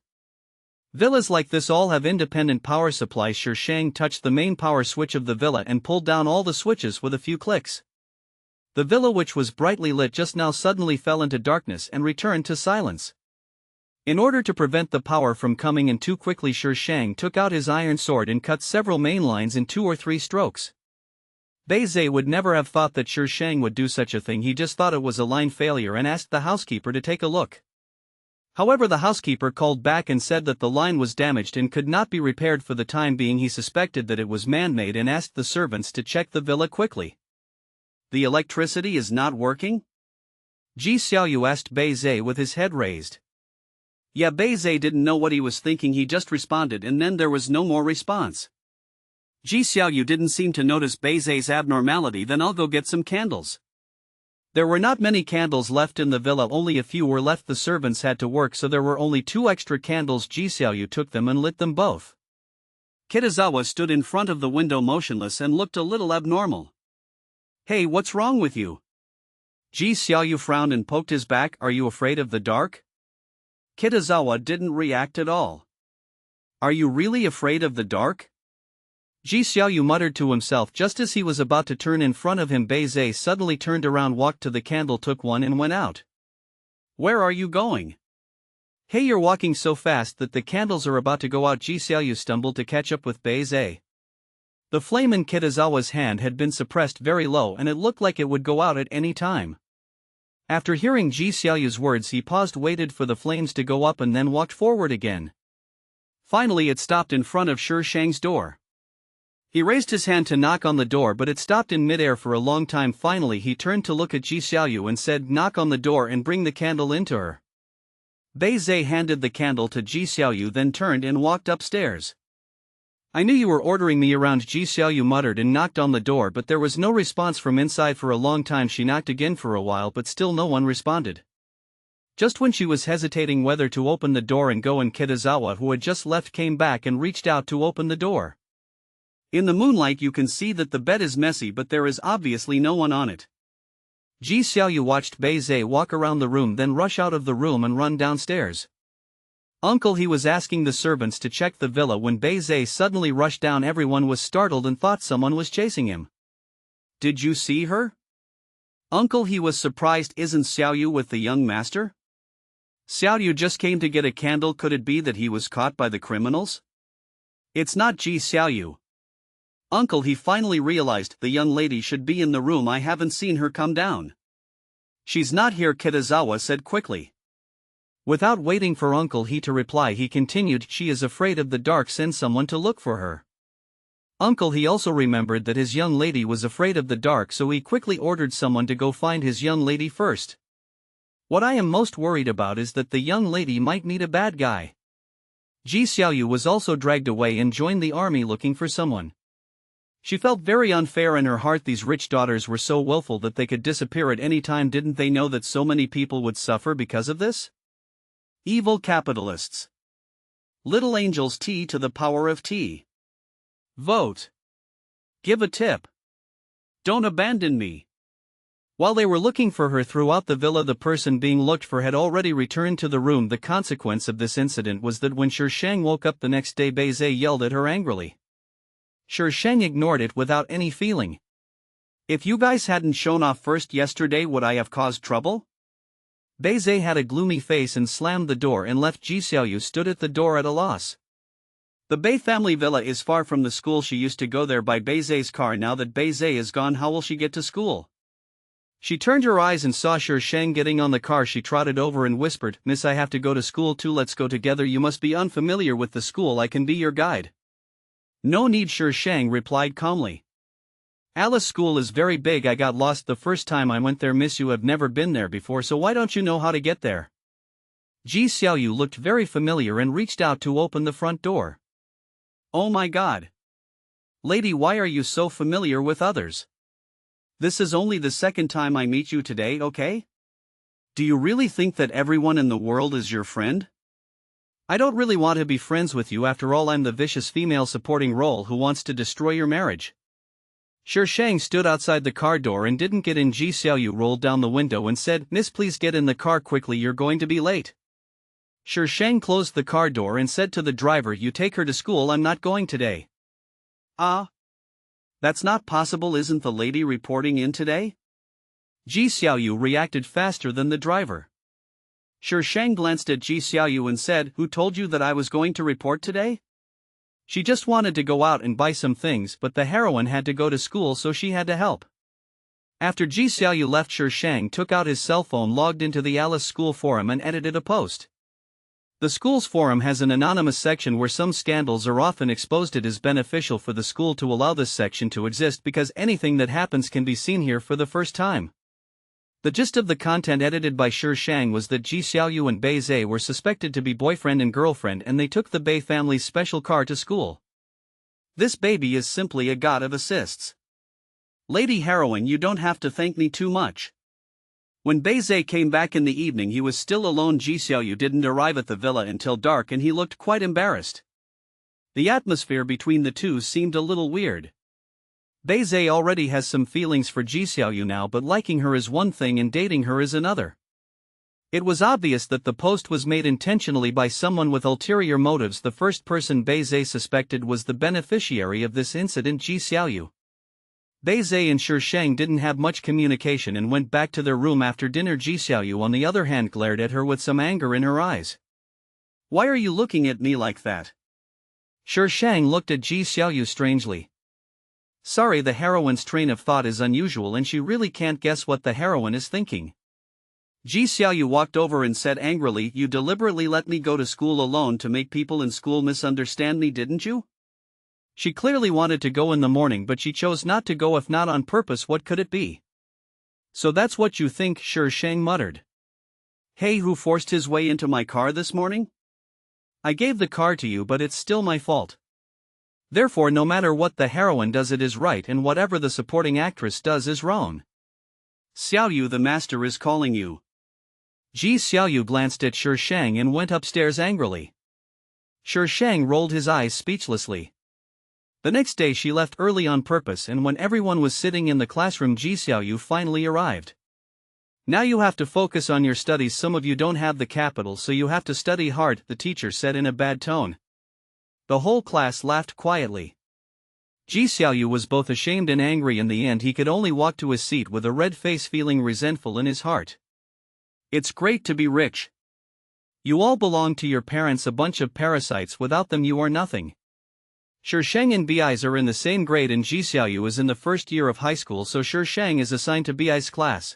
Villas like this all have independent power supplies. Shi Shang touched the main power switch of the villa and pulled down all the switches with a few clicks. The villa, which was brightly lit just now, suddenly fell into darkness and returned to silence. In order to prevent the power from coming in too quickly, Shi Shang took out his iron sword and cut several main lines in 2 or 3 strokes. Bei Zhe would never have thought that Shi Shang would do such a thing. He just thought it was a line failure and asked the housekeeper to take a look. However, the housekeeper called back and said that the line was damaged and could not be repaired for the time being. He suspected that it was man-made and asked the servants to check the villa quickly. The electricity is not working? Ji Xiaoyu asked Bei Zhe with his head raised. Yeah, Bei Zhe didn't know what he was thinking. He just responded and then there was no more response. Ji Xiaoyu didn't seem to notice Bei Zhe's abnormality. Then I'll go get some candles. There were not many candles left in the villa, only a few were left. The servants had to work, so there were only 2 extra candles. Ji Xiaoyu took them and lit them both. Kitazawa stood in front of the window motionless and looked a little abnormal. Hey, what's wrong with you? Ji Xiaoyu frowned and poked his back. Are you afraid of the dark? Kitazawa didn't react at all. Are you really afraid of the dark? Ji Xiaoyu muttered to himself. Just as he was about to turn in front of him, Bei Zhe suddenly turned around, walked to the candle, took one and went out. Where are you going? Hey, you're walking so fast that the candles are about to go out. Ji Xiaoyu stumbled to catch up with Bei Zhe. The flame in Kitazawa's hand had been suppressed very low and it looked like it would go out at any time. After hearing Ji Xiaoyu's words, he paused, waited for the flames to go up and then walked forward again. Finally it stopped in front of Shi Shang's door. He raised his hand to knock on the door, but it stopped in midair for a long time. Finally he turned to look at Ji Xiaoyu and said, "Knock on the door and bring the candle into her." Bei Zhe handed the candle to Ji Xiaoyu, then turned and walked upstairs. "I knew you were ordering me around," Ji Xiaoyu muttered and knocked on the door, but there was no response from inside for a long time. She knocked again for a while, but still no one responded. Just when she was hesitating whether to open the door and go in, Kitazawa, who had just left, came back and reached out to open the door. In the moonlight you can see that the bed is messy, but there is obviously no one on it. Ji Xiaoyu watched Bei Zhe walk around the room, then rush out of the room and run downstairs. "Uncle," he was asking the servants to check the villa when Bei Zhe suddenly rushed down. Everyone was startled and thought someone was chasing him. "Did you see her?" "Uncle," he was surprised, "isn't Xiaoyu with the young master?" "Xiaoyu just came to get a candle. Could it be that he was caught by the criminals?" "It's not Ji Xiaoyu." "Uncle," he finally realized, "the young lady should be in the room. I haven't seen her come down." "She's not here," Kitazawa said quickly. Without waiting for Uncle He to reply, he continued, "She is afraid of the dark. Send someone to look for her." Uncle He also remembered that his young lady was afraid of the dark, so he quickly ordered someone to go find his young lady first. "What I am most worried about is that the young lady might meet a bad guy." Ji Xiaoyu was also dragged away and joined the army looking for someone. She felt very unfair in her heart. These rich daughters were so willful that they could disappear at any time. Didn't they know that so many people would suffer because of this? Evil capitalists. Little angels. T to the power of T. Vote. Give a tip. Don't abandon me. While they were looking for her throughout the villa, the person being looked for had already returned to the room. The consequence of this incident was that when Shi Shang woke up the next day, Bei Zhe yelled at her angrily. Shi Shang ignored it without any feeling. "If you guys hadn't shown off first yesterday, would I have caused trouble?" Bei Zhe had a gloomy face and slammed the door and left. Ji Xiaoyu stood at the door at a loss. The Bei family villa is far from the school. She used to go there by Bei Zhe's car. Now that Bei Zhe is gone, how will she get to school? She turned her eyes and saw Shi Shang getting on the car. She trotted over and whispered, "Miss, I have to go to school too. Let's go together. You must be unfamiliar with the school. I can be your guide." "No need," Shi Shang replied calmly. "Alice school is very big. I got lost the first time I went there. Miss, you have never been there before, so why don't you know how to get there?" Ji Xiaoyu looked very familiar and reached out to open the front door. "Oh my God. Lady, why are you so familiar with others? This is only the second time I meet you today, okay? Do you really think that everyone in the world is your friend? I don't really want to be friends with you. After all, I'm the vicious female supporting role who wants to destroy your marriage." Shi Shang stood outside the car door and didn't get in. Ji Xiaoyu rolled down the window and said, "Miss, please get in the car quickly. You're going to be late." Shi Shang closed the car door and said to the driver, "You take her to school. I'm not going today." "Ah? That's not possible. Isn't the lady reporting in today?" Ji Xiaoyu reacted faster than the driver. Shi Shang glanced at Ji Xiaoyu and said, "Who told you that I was going to report today?" She just wanted to go out and buy some things, but the heroine had to go to school, so she had to help. After Ji Xiaoyu left, Shi Shang took out his cell phone, logged into the Alice School forum and edited a post. The school's forum has an anonymous section where some scandals are often exposed. It is beneficial for the school to allow this section to exist because anything that happens can be seen here for the first time. The gist of the content edited by Shi Shang was that Ji Xiaoyu and Bei Zhe were suspected to be boyfriend and girlfriend, and they took the Bei family's special car to school. This baby is simply a god of assists. Lady heroine, you don't have to thank me too much. When Bei Zhe came back in the evening, he was still alone. Ji Xiaoyu didn't arrive at the villa until dark and he looked quite embarrassed. The atmosphere between the two seemed a little weird. Bei Zhe already has some feelings for Ji Xiaoyu now, but liking her is one thing and dating her is another. It was obvious that the post was made intentionally by someone with ulterior motives. The first person Bei Zhe suspected was the beneficiary of this incident, Ji Xiaoyu. Beizhe and Shi Shang didn't have much communication and went back to their room after dinner. Ji Xiaoyu on the other hand glared at her with some anger in her eyes. Why are you looking at me like that? Shi Shang looked at Ji Xiaoyu strangely. Sorry, the heroine's train of thought is unusual and she really can't guess what the heroine is thinking. Ji Xiaoyu walked over and said angrily, you deliberately let me go to school alone to make people in school misunderstand me, didn't you? She clearly wanted to go in the morning but she chose not to go. If not on purpose, what could it be? So that's what you think, Shi Shang muttered. Hey, who forced his way into my car this morning? I gave the car to you but it's still my fault. Therefore no matter what the heroine does it is right and whatever the supporting actress does is wrong. Xiaoyu, the master is calling you. Ji Xiaoyu glanced at Shi Shang and went upstairs angrily. Shi Shang rolled his eyes speechlessly. The next day she left early on purpose and when everyone was sitting in the classroom Ji Xiaoyu finally arrived. Now you have to focus on your studies. Some of you don't have the capital so you have to study hard, the teacher said in a bad tone. The whole class laughed quietly. Ji Xiaoyu was both ashamed and angry. In the end he could only walk to his seat with a red face, feeling resentful in his heart. It's great to be rich. You all belong to your parents, a bunch of parasites. Without them you are nothing. Shi Shang and Bi's are in the same grade and Ji Xiaoyu is in the first year of high school, so Shi Shang is assigned to Bi's class.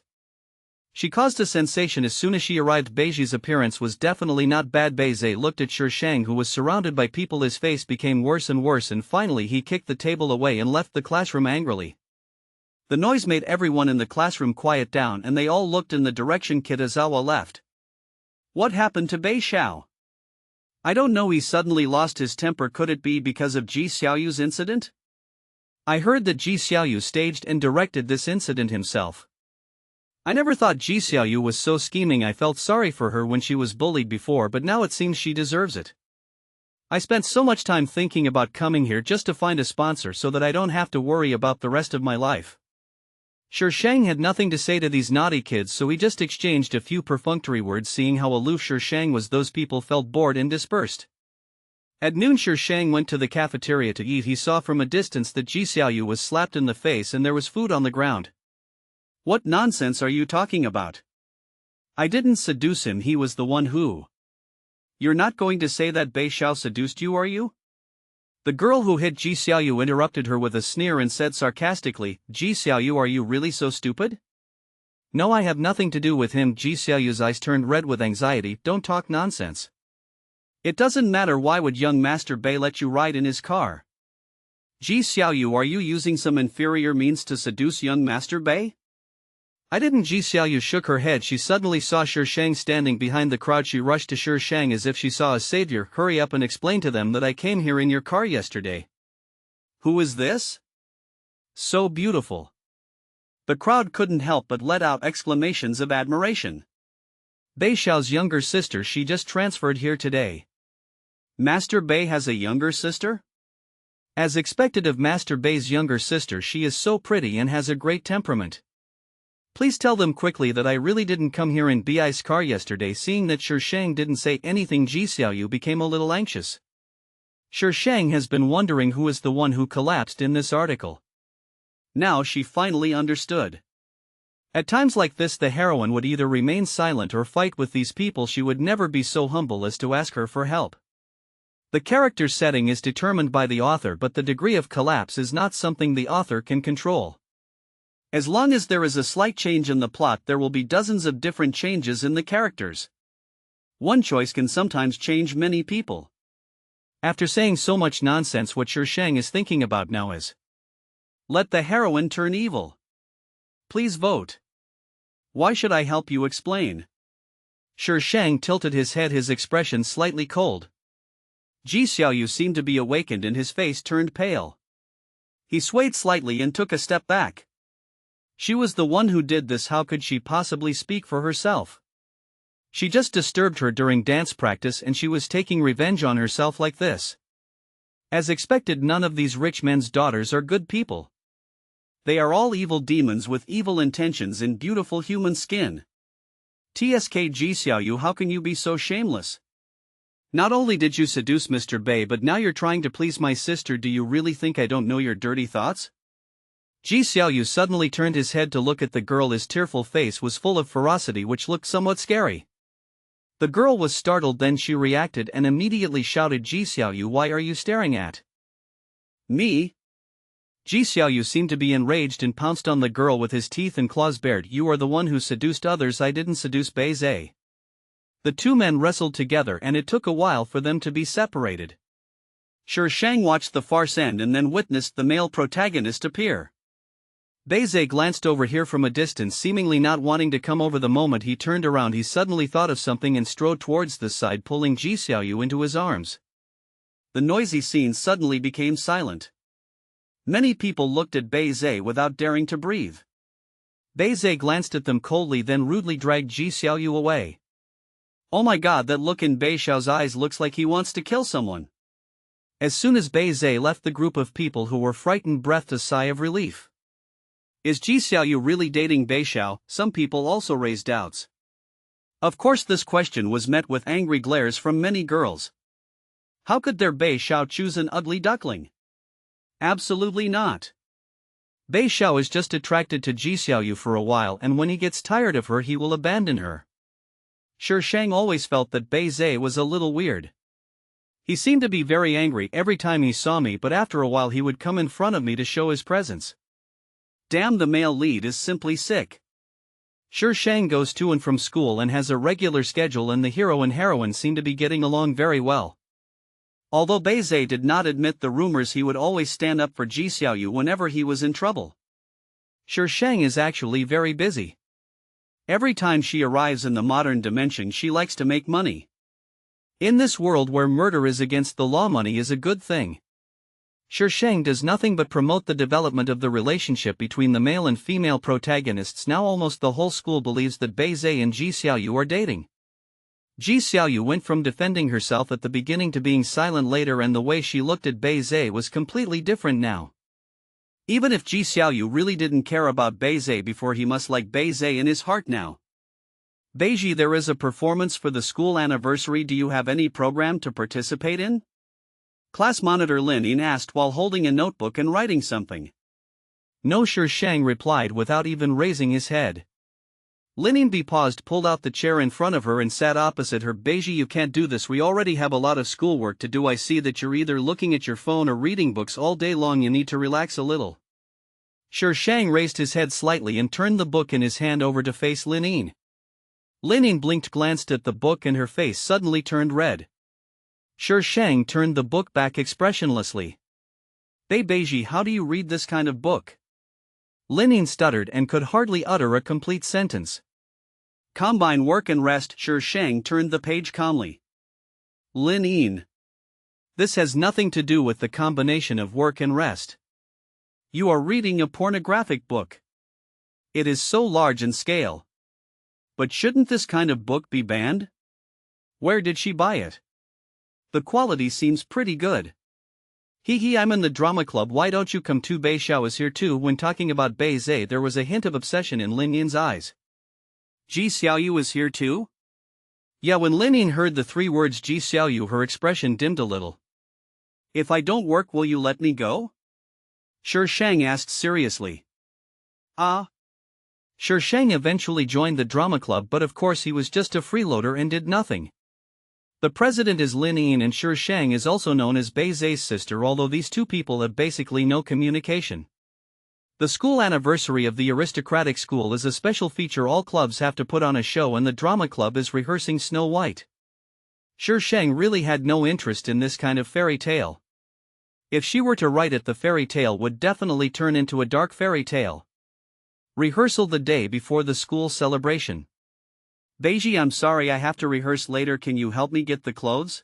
She caused a sensation as soon as she arrived. Beiji's appearance was definitely not bad. Beizhe looked at Shi Shang, who was surrounded by people. His face became worse and worse and finally he kicked the table away and left the classroom angrily. The noise made everyone in the classroom quiet down and they all looked in the direction Kitazawa left. What happened to Bei Xiao? I don't know, he suddenly lost his temper. Could it be because of Ji Xiaoyu's incident? I heard that Ji Xiaoyu staged and directed this incident himself. I never thought Ji Xiaoyu was so scheming. I felt sorry for her when she was bullied before, but now it seems she deserves it. I spent so much time thinking about coming here just to find a sponsor so that I don't have to worry about the rest of my life. Shi Shang had nothing to say to these naughty kids, so he just exchanged a few perfunctory words. Seeing how aloof Shi Shang was, those people felt bored and dispersed. At noon Shi Shang went to the cafeteria to eat. He saw from a distance that Ji Xiaoyu was slapped in the face and there was food on the ground. What nonsense are you talking about? I didn't seduce him, he was the one who. You're not going to say that Bei Xiao seduced you, are you? The girl who hit Ji Xiaoyu interrupted her with a sneer and said sarcastically, Ji Xiaoyu, are you really so stupid? No, I have nothing to do with him. Ji Xiaoyu's eyes turned red with anxiety. Don't talk nonsense. It doesn't matter. Why would young Master Bei let you ride in his car? Ji Xiaoyu, are you using some inferior means to seduce young Master Bei? I didn't. Ji Xiaoyu shook her head. She suddenly saw Shi Shang standing behind the crowd. She rushed to Shi Shang as if she saw a savior. Hurry up and explain to them that I came here in your car yesterday. Who is this? So beautiful. The crowd couldn't help but let out exclamations of admiration. Bei Xiao's younger sister. She just transferred here today. Master Bei has a younger sister? As expected of Master Bei's younger sister, she is so pretty and has a great temperament. Please tell them quickly that I really didn't come here in Bi's car yesterday. Seeing that Shi Shang didn't say anything, Ji Xiaoyu became a little anxious. Shi Shang has been wondering who is the one who collapsed in this article. Now she finally understood. At times like this the heroine would either remain silent or fight with these people. She would never be so humble as to ask her for help. The character's setting is determined by the author, but the degree of collapse is not something the author can control. As long as there is a slight change in the plot, there will be dozens of different changes in the characters. One choice can sometimes change many people. After saying so much nonsense, what Shi Shang is thinking about now is, let the heroine turn evil. Please vote. Why should I help you explain? Shi Shang tilted his head, his expression slightly cold. Ji Xiaoyu seemed to be awakened and his face turned pale. He swayed slightly and took a step back. She was the one who did this. How could she possibly speak for herself? She just disturbed her during dance practice and she was taking revenge on herself like this. As expected, none of these rich men's daughters are good people. They are all evil demons with evil intentions in beautiful human skin. TSK Ji Xiaoyu, how can you be so shameless? Not only did you seduce Mr. Bei, but now you're trying to please my sister. Do you really think I don't know your dirty thoughts? Ji Xiaoyu suddenly turned his head to look at the girl. His tearful face was full of ferocity which looked somewhat scary. The girl was startled, then she reacted and immediately shouted, Ji Xiaoyu, why are you staring at me? Ji Xiaoyu seemed to be enraged and pounced on the girl with his teeth and claws bared. You are the one who seduced others, I didn't seduce Bei Zhe. The two men wrestled together and it took a while for them to be separated. Shi Shang watched the farce end and then witnessed the male protagonist appear. Bei Zhe glanced over here from a distance, seemingly not wanting to come over. The moment he turned around, he suddenly thought of something and strode towards the side, pulling Ji Xiaoyu into his arms. The noisy scene suddenly became silent. Many people looked at Bei Zhe without daring to breathe. Bei Zhe glanced at them coldly, then rudely dragged Ji Xiaoyu away. Oh my god, that look in Bei Xiao's eyes looks like he wants to kill someone. As soon as Bei Zhe left, the group of people who were frightened breathed a sigh of relief. Is Ji Xiaoyu really dating Bei Xiao? Some people also raised doubts. Of course, this question was met with angry glares from many girls. How could their Bei Xiao choose an ugly duckling? Absolutely not. Bei Xiao is just attracted to Ji Xiaoyu for a while, and when he gets tired of her he will abandon her. Shi Shang always felt that Bei Zhe was a little weird. He seemed to be very angry every time he saw me, but after a while he would come in front of me to show his presence. Damn, the male lead is simply sick. Shi Shang goes to and from school and has a regular schedule, and the hero and heroine seem to be getting along very well. Although Bei Zhe did not admit the rumors, he would always stand up for Ji Xiaoyu whenever he was in trouble. Shi Shang is actually very busy. Every time she arrives in the modern dimension, she likes to make money. In this world where murder is against the law, money is a good thing. Shi Shang does nothing but promote the development of the relationship between the male and female protagonists. Now almost the whole school believes that Bei Zhe and Ji Xiaoyu are dating. Ji Xiaoyu went from defending herself at the beginning to being silent later, and the way she looked at Bei Zhe was completely different now. Even if Ji Xiaoyu really didn't care about Bei Zhe before, he must like Bei Zhe in his heart now. Beiji, there is a performance for the school anniversary. Do you have any program to participate in? Class monitor Lin Yin asked while holding a notebook and writing something. No, Shi Shang replied without even raising his head. Lin Yin paused, pulled out the chair in front of her and sat opposite her. Beiji, you can't do this, we already have a lot of schoolwork to do. I see that you're either looking at your phone or reading books all day long. You need to relax a little. Shi Shang raised his head slightly and turned the book in his hand over to face Lin Yin. Lin Yin blinked, glanced at the book, and her face suddenly turned red. Shi Shang turned the book back expressionlessly. Beiji, how do you read this kind of book? Lin Yin stuttered and could hardly utter a complete sentence. Combine work and rest. Shi Shang turned the page calmly. Lin Yin. This has nothing to do with the combination of work and rest. You are reading a pornographic book. It is so large in scale. But shouldn't this kind of book be banned? Where did she buy it? The quality seems pretty good. I'm in the drama club, why don't you come too? Bei Xiao is here too. When talking about Bei Zhe, there was a hint of obsession in Lin Yin's eyes. Ji Xiaoyu is here too? Yeah, when Lin Yin heard the three words Ji Xiaoyu, her expression dimmed a little. If I don't work, will you let me go? Shi Shang asked seriously. Shi Shang eventually joined the drama club, but of course he was just a freeloader and did nothing. The president is Lin Yin, and Shi Shang is also known as Bei Zhe's sister, although these two people have basically no communication. The school anniversary of the aristocratic school is a special feature. All clubs have to put on a show, and the drama club is rehearsing Snow White. Shi Shang really had no interest in this kind of fairy tale. If she were to write it, the fairy tale would definitely turn into a dark fairy tale. Rehearsal the day before the school celebration. Beiji, I'm sorry, I have to rehearse later. Can you help me get the clothes?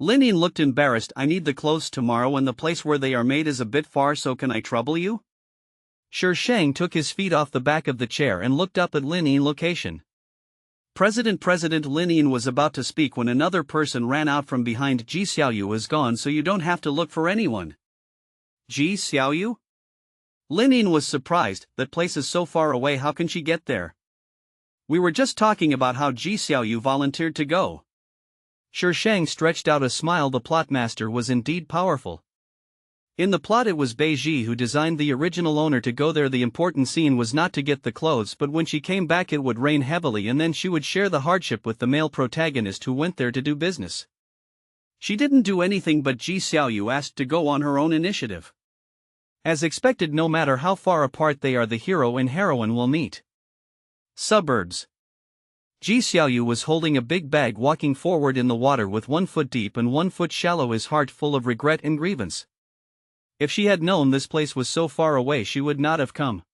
Lin Yin looked embarrassed. I need the clothes tomorrow and the place where they are made is a bit far, so can I trouble you? Shi Shang took his feet off the back of the chair and looked up at Lin Yin's location. President Lin Yin was about to speak when another person ran out from behind. Ji Xiaoyu is gone, so you don't have to look for anyone. Ji Xiaoyu? Lin Yin was surprised. That place is so far away, how can she get there? We were just talking about how Ji Xiaoyu volunteered to go. Shi Shang stretched out a smile. The plotmaster was indeed powerful. In the plot it was Beiji who designed the original owner to go there. The important scene was not to get the clothes, but when she came back it would rain heavily and then she would share the hardship with the male protagonist who went there to do business. She didn't do anything but Ji Xiaoyu asked to go on her own initiative. As expected, no matter how far apart they are, the hero and heroine will meet. Suburbs. Ji Xiaoyu was holding a big bag walking forward in the water with 1 foot deep and 1 foot shallow, his heart full of regret and grievance. If she had known this place was so far away she would not have come.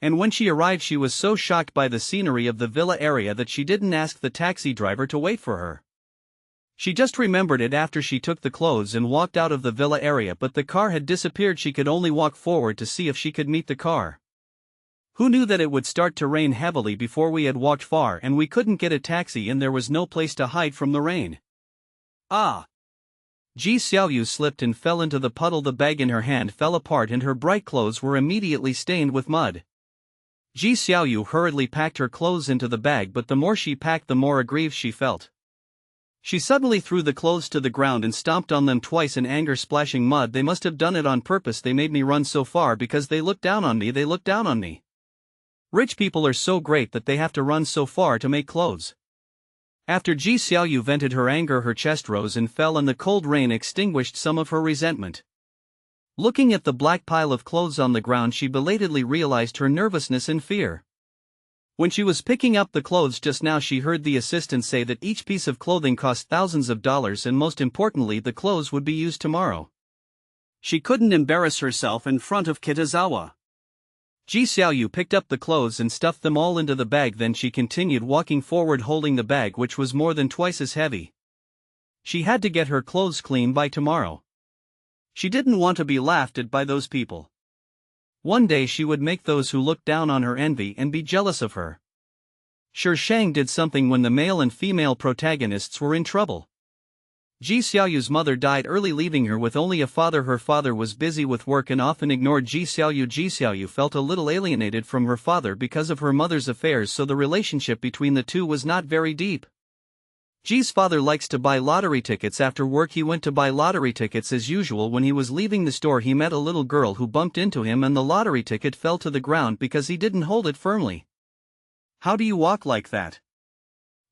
And when she arrived she was so shocked by the scenery of the villa area that she didn't ask the taxi driver to wait for her. She just remembered it after she took the clothes and walked out of the villa area, but the car had disappeared. She could only walk forward to see if she could meet the car. Who knew that it would start to rain heavily before we had walked far, and we couldn't get a taxi and there was no place to hide from the rain. Ah! Ji Xiaoyu slipped and fell into the puddle. The bag in her hand fell apart and her bright clothes were immediately stained with mud. Ji Xiaoyu hurriedly packed her clothes into the bag, but the more she packed the more aggrieved she felt. She suddenly threw the clothes to the ground and stomped on them twice in anger, splashing mud. They must have done it on purpose. They made me run so far because they looked down on me. They looked down on me. Rich people are so great that they have to run so far to make clothes. After Ji Xiaoyu vented her anger, her chest rose and fell and the cold rain extinguished some of her resentment. Looking at the black pile of clothes on the ground, she belatedly realized her nervousness and fear. When she was picking up the clothes just now, she heard the assistant say that each piece of clothing cost thousands of dollars and most importantly the clothes would be used tomorrow. She couldn't embarrass herself in front of Kitazawa. Ji Xiaoyu picked up the clothes and stuffed them all into the bag. Then she continued walking forward holding the bag, which was more than twice as heavy. She had to get her clothes clean by tomorrow. She didn't want to be laughed at by those people. One day she would make those who looked down on her envy and be jealous of her. Shi Shang did something when the male and female protagonists were in trouble. Ji Xiaoyu's mother died early, leaving her with only a father. Her father was busy with work and often ignored Ji Xiaoyu. Ji Xiaoyu felt a little alienated from her father because of her mother's affairs, so the relationship between the two was not very deep. Ji's father likes to buy lottery tickets after work. He went to buy lottery tickets as usual. When he was leaving the store, he met a little girl who bumped into him and the lottery ticket fell to the ground because he didn't hold it firmly. "How do you walk like that?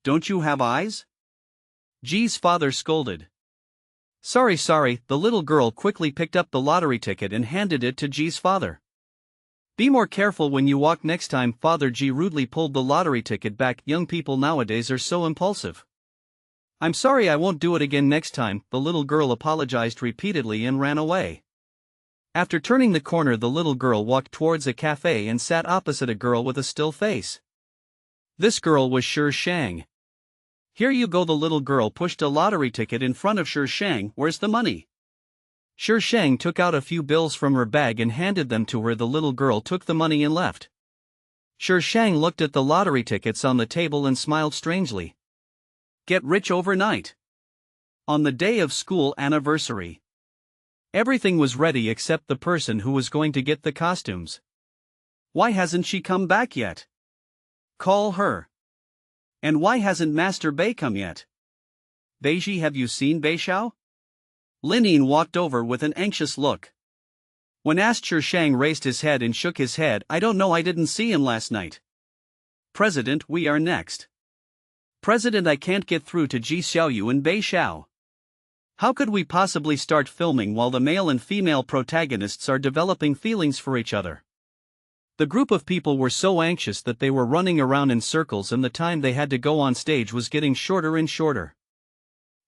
Don't you have eyes?" Ji's father scolded. Sorry, the little girl quickly picked up the lottery ticket and handed it to Ji's father. "Be more careful when you walk next time." Father Ji rudely pulled the lottery ticket back. Young people nowadays are so impulsive. "I'm sorry, I won't do it again next time." The little girl apologized repeatedly and ran away. After turning the corner, the little girl walked towards a cafe and sat opposite a girl with a still face. This girl was Shi Shang. "Here you go." The little girl pushed a lottery ticket in front of Shi Shang. "Where's the money?" Shi Shang took out a few bills from her bag and handed them to her. The little girl took the money and left. Shi Shang looked at the lottery tickets on the table and smiled strangely. Get rich overnight. On the day of school anniversary. Everything was ready except the person who was going to get the costumes. Why hasn't she come back yet? Call her. And why hasn't Master Bei come yet? Beiji, have you seen Beishao? Linin walked over with an anxious look. When asked, Shi Shang raised his head and shook his head. "I don't know, I didn't see him last night." "President, we are next." "President, I can't get through to Ji Xiaoyu and Beishao. How could we possibly start filming while the male and female protagonists are developing feelings for each other?" The group of people were so anxious that they were running around in circles and the time they had to go on stage was getting shorter and shorter.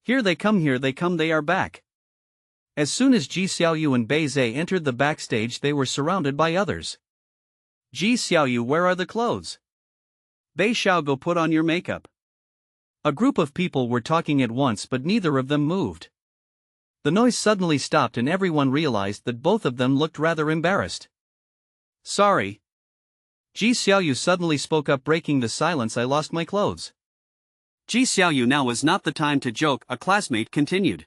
Here they come, they are back. As soon as Ji Xiaoyu and Bei Zhe entered the backstage, they were surrounded by others. "Ji Xiaoyu, where are the clothes? Bei Shao, go put on your makeup." A group of people were talking at once, but neither of them moved. The noise suddenly stopped and everyone realized that both of them looked rather embarrassed. "Sorry." Ji Xiaoyu suddenly spoke up, breaking the silence. "I lost my clothes." "Ji Xiaoyu, now is not the time to joke," a classmate continued.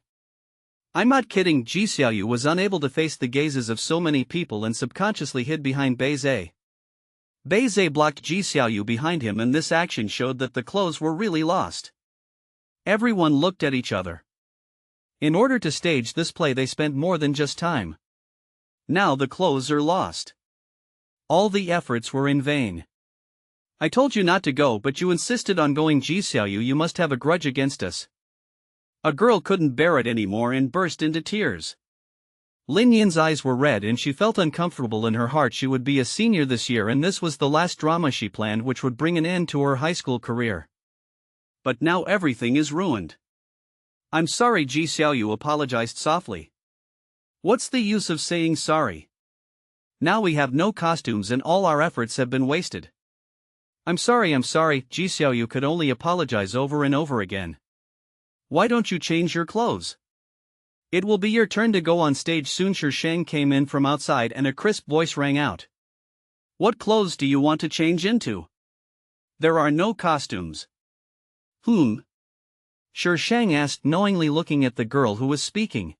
"I'm not kidding." Ji Xiaoyu was unable to face the gazes of so many people and subconsciously hid behind Bei Zhe. Bei Zhe blocked Ji Xiaoyu behind him, and this action showed that the clothes were really lost. Everyone looked at each other. In order to stage this play, they spent more than just time. Now the clothes are lost. All the efforts were in vain. I told you not to go, but you insisted on going. Ji Xiaoyu, you must have a grudge against us. A girl couldn't bear it anymore and burst into tears. Lin Yin's eyes were red and she felt uncomfortable in her heart. She would be a senior this year and this was the last drama she planned, which would bring an end to her high school career. But now everything is ruined. I'm sorry, Ji Xiaoyu apologized softly. What's the use of saying sorry? Now we have no costumes and all our efforts have been wasted. I'm sorry, Ji Xiaoyu could only apologize over and over again. Why don't you change your clothes? It will be your turn to go on stage soon. Shang came in from outside and a crisp voice rang out. What clothes do you want to change into? There are no costumes. Shang asked knowingly, looking at the girl who was speaking.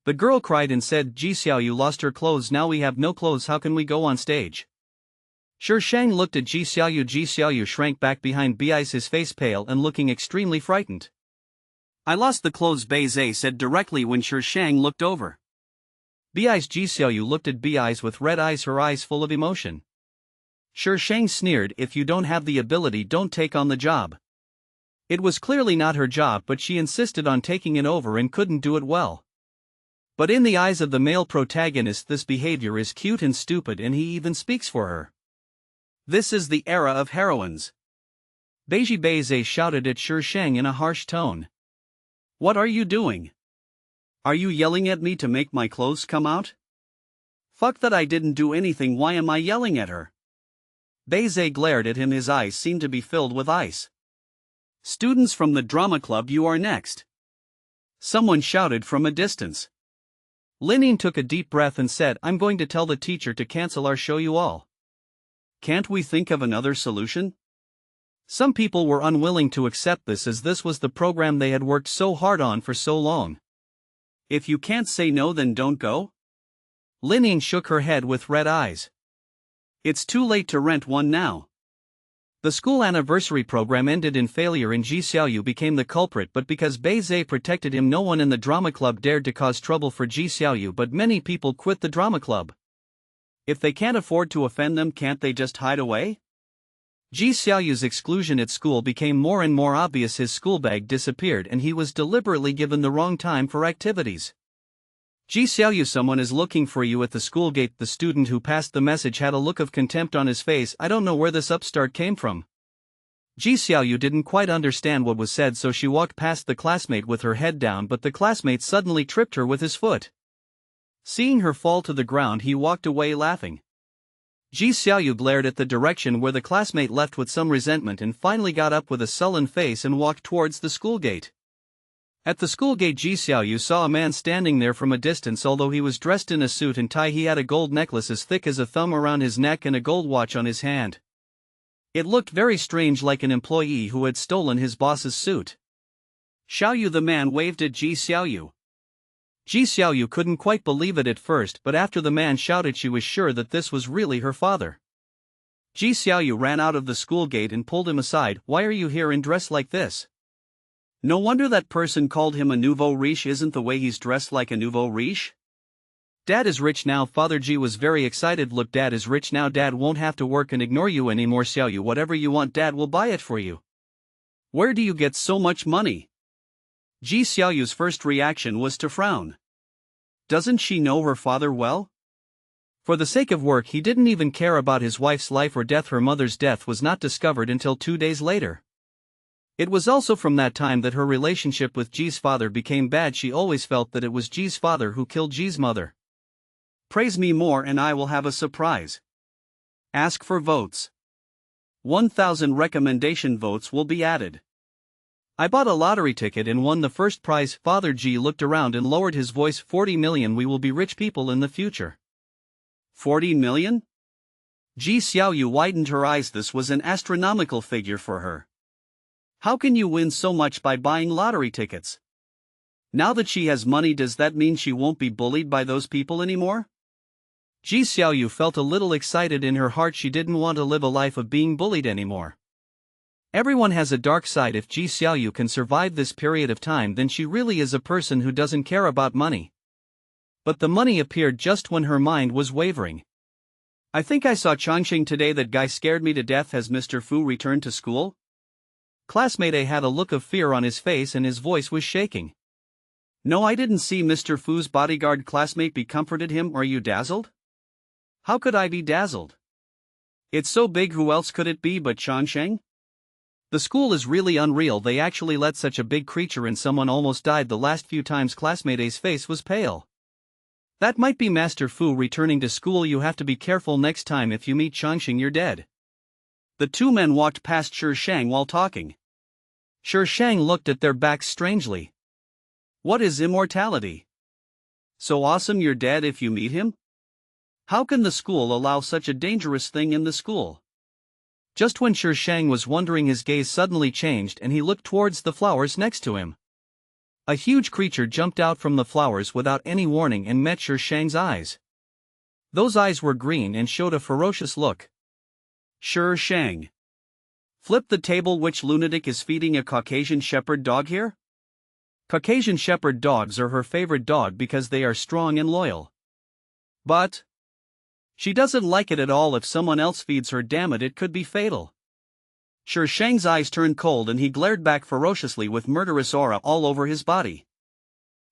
The girl cried and said, Ji Xiaoyu lost her clothes. Now we have no clothes. How can we go on stage? Shang looked at Ji Xiaoyu. Ji Xiaoyu shrank back behind Bei's, his face pale and looking extremely frightened. I lost the clothes, Bei said directly when Shang looked over. Bei's Ji Xiaoyu looked at Bei's with red eyes, her eyes full of emotion. Shang sneered, if you don't have the ability, don't take on the job. It was clearly not her job, but she insisted on taking it over and couldn't do it well. But in the eyes of the male protagonist, this behavior is cute and stupid, and he even speaks for her. This is the era of heroines. Bei shouted at Shang in a harsh tone. What are you doing? Are you yelling at me to make my clothes come out? Fuck that, I didn't do anything. Why am I yelling at her? Bei glared at him, his eyes seemed to be filled with ice. Students from the drama club, you are next. Someone shouted from a distance. Lin took a deep breath and said, I'm going to tell the teacher to cancel our show, you all. Can't we think of another solution? Some people were unwilling to accept this, as this was the program they had worked so hard on for so long. If you can't say no, then don't go? Lin shook her head with red eyes. It's too late to rent one now. The school anniversary program ended in failure and Ji Xiaoyu became the culprit, but because Bei protected him, no one in the drama club dared to cause trouble for Ji Xiaoyu, but many people quit the drama club. If they can't afford to offend them, can't they just hide away? Ji Xiaoyu's exclusion at school became more and more obvious. His school bag disappeared and he was deliberately given the wrong time for activities. Ji Xiaoyu, someone is looking for you at the school gate. The student who passed the message had a look of contempt on his face. I don't know where this upstart came from. Ji Xiaoyu didn't quite understand what was said, so she walked past the classmate with her head down, but the classmate suddenly tripped her with his foot. Seeing her fall to the ground, he walked away laughing. Ji Xiaoyu glared at the direction where the classmate left with some resentment and finally got up with a sullen face and walked towards the school gate. At the school gate, Ji Xiaoyu saw a man standing there from a distance. Although he was dressed in a suit and tie, he had a gold necklace as thick as a thumb around his neck and a gold watch on his hand. It looked very strange, like an employee who had stolen his boss's suit. Xiaoyu, the man waved at Ji Xiaoyu. Ji Xiaoyu couldn't quite believe it at first, but after the man shouted, she was sure that this was really her father. Ji Xiaoyu ran out of the school gate and pulled him aside. Why are you here and dressed like this? No wonder that person called him a nouveau riche. Isn't the way he's dressed like a nouveau riche? Dad is rich now. Father Ji was very excited. Look, Dad is rich now. Dad won't have to work and ignore you anymore. Xiaoyu, whatever you want, Dad will buy it for you. Where do you get so much money? Ji Xiaoyu's first reaction was to frown. Doesn't she know her father well? For the sake of work, he didn't even care about his wife's life or death. Her mother's death was not discovered until 2 days later. It was also from that time that her relationship with Ji's father became bad. She always felt that it was Ji's father who killed Ji's mother. Praise me more and I will have a surprise. Ask for votes. 1,000 recommendation votes will be added. I bought a lottery ticket and won the first prize. Father Ji looked around and lowered his voice. 40 million. We will be rich people in the future. 40 million? Ji Xiaoyu widened her eyes. This was an astronomical figure for her. How can you win so much by buying lottery tickets? Now that she has money, does that mean she won't be bullied by those people anymore? Ji Xiaoyu felt a little excited in her heart. She didn't want to live a life of being bullied anymore. Everyone has a dark side. If Ji Xiaoyu can survive this period of time, then she really is a person who doesn't care about money. But the money appeared just when her mind was wavering. I think I saw Changxing today. That guy scared me to death. Has Mr. Fu returned to school? Classmate A had a look of fear on his face and his voice was shaking. No, I didn't see Mr. Fu's bodyguard. Classmate B comforted him. Are you dazzled? How could I be dazzled? It's so big. Who else could it be but Changxing? The school is really unreal. They actually let such a big creature in. Someone almost died the last few times. Classmate A's face was pale. That might be Master Fu returning to school. You have to be careful next time. If you meet Changxing, you're dead. The two men walked past Shi Shang while talking. Shi Shang looked at their backs strangely. What is immortality? So awesome you're dead if you meet him? How can the school allow such a dangerous thing in the school? Just when Shi Shang was wondering, his gaze suddenly changed and he looked towards the flowers next to him. A huge creature jumped out from the flowers without any warning and met Shi Shang's eyes. Those eyes were green and showed a ferocious look. Shi Shang. Flip the table. Which lunatic is feeding a Caucasian shepherd dog here? Caucasian shepherd dogs are her favorite dog because they are strong and loyal. But she doesn't like it at all if someone else feeds her. Damn it could be fatal. Shi Shang's eyes turned cold and he glared back ferociously with murderous aura all over his body.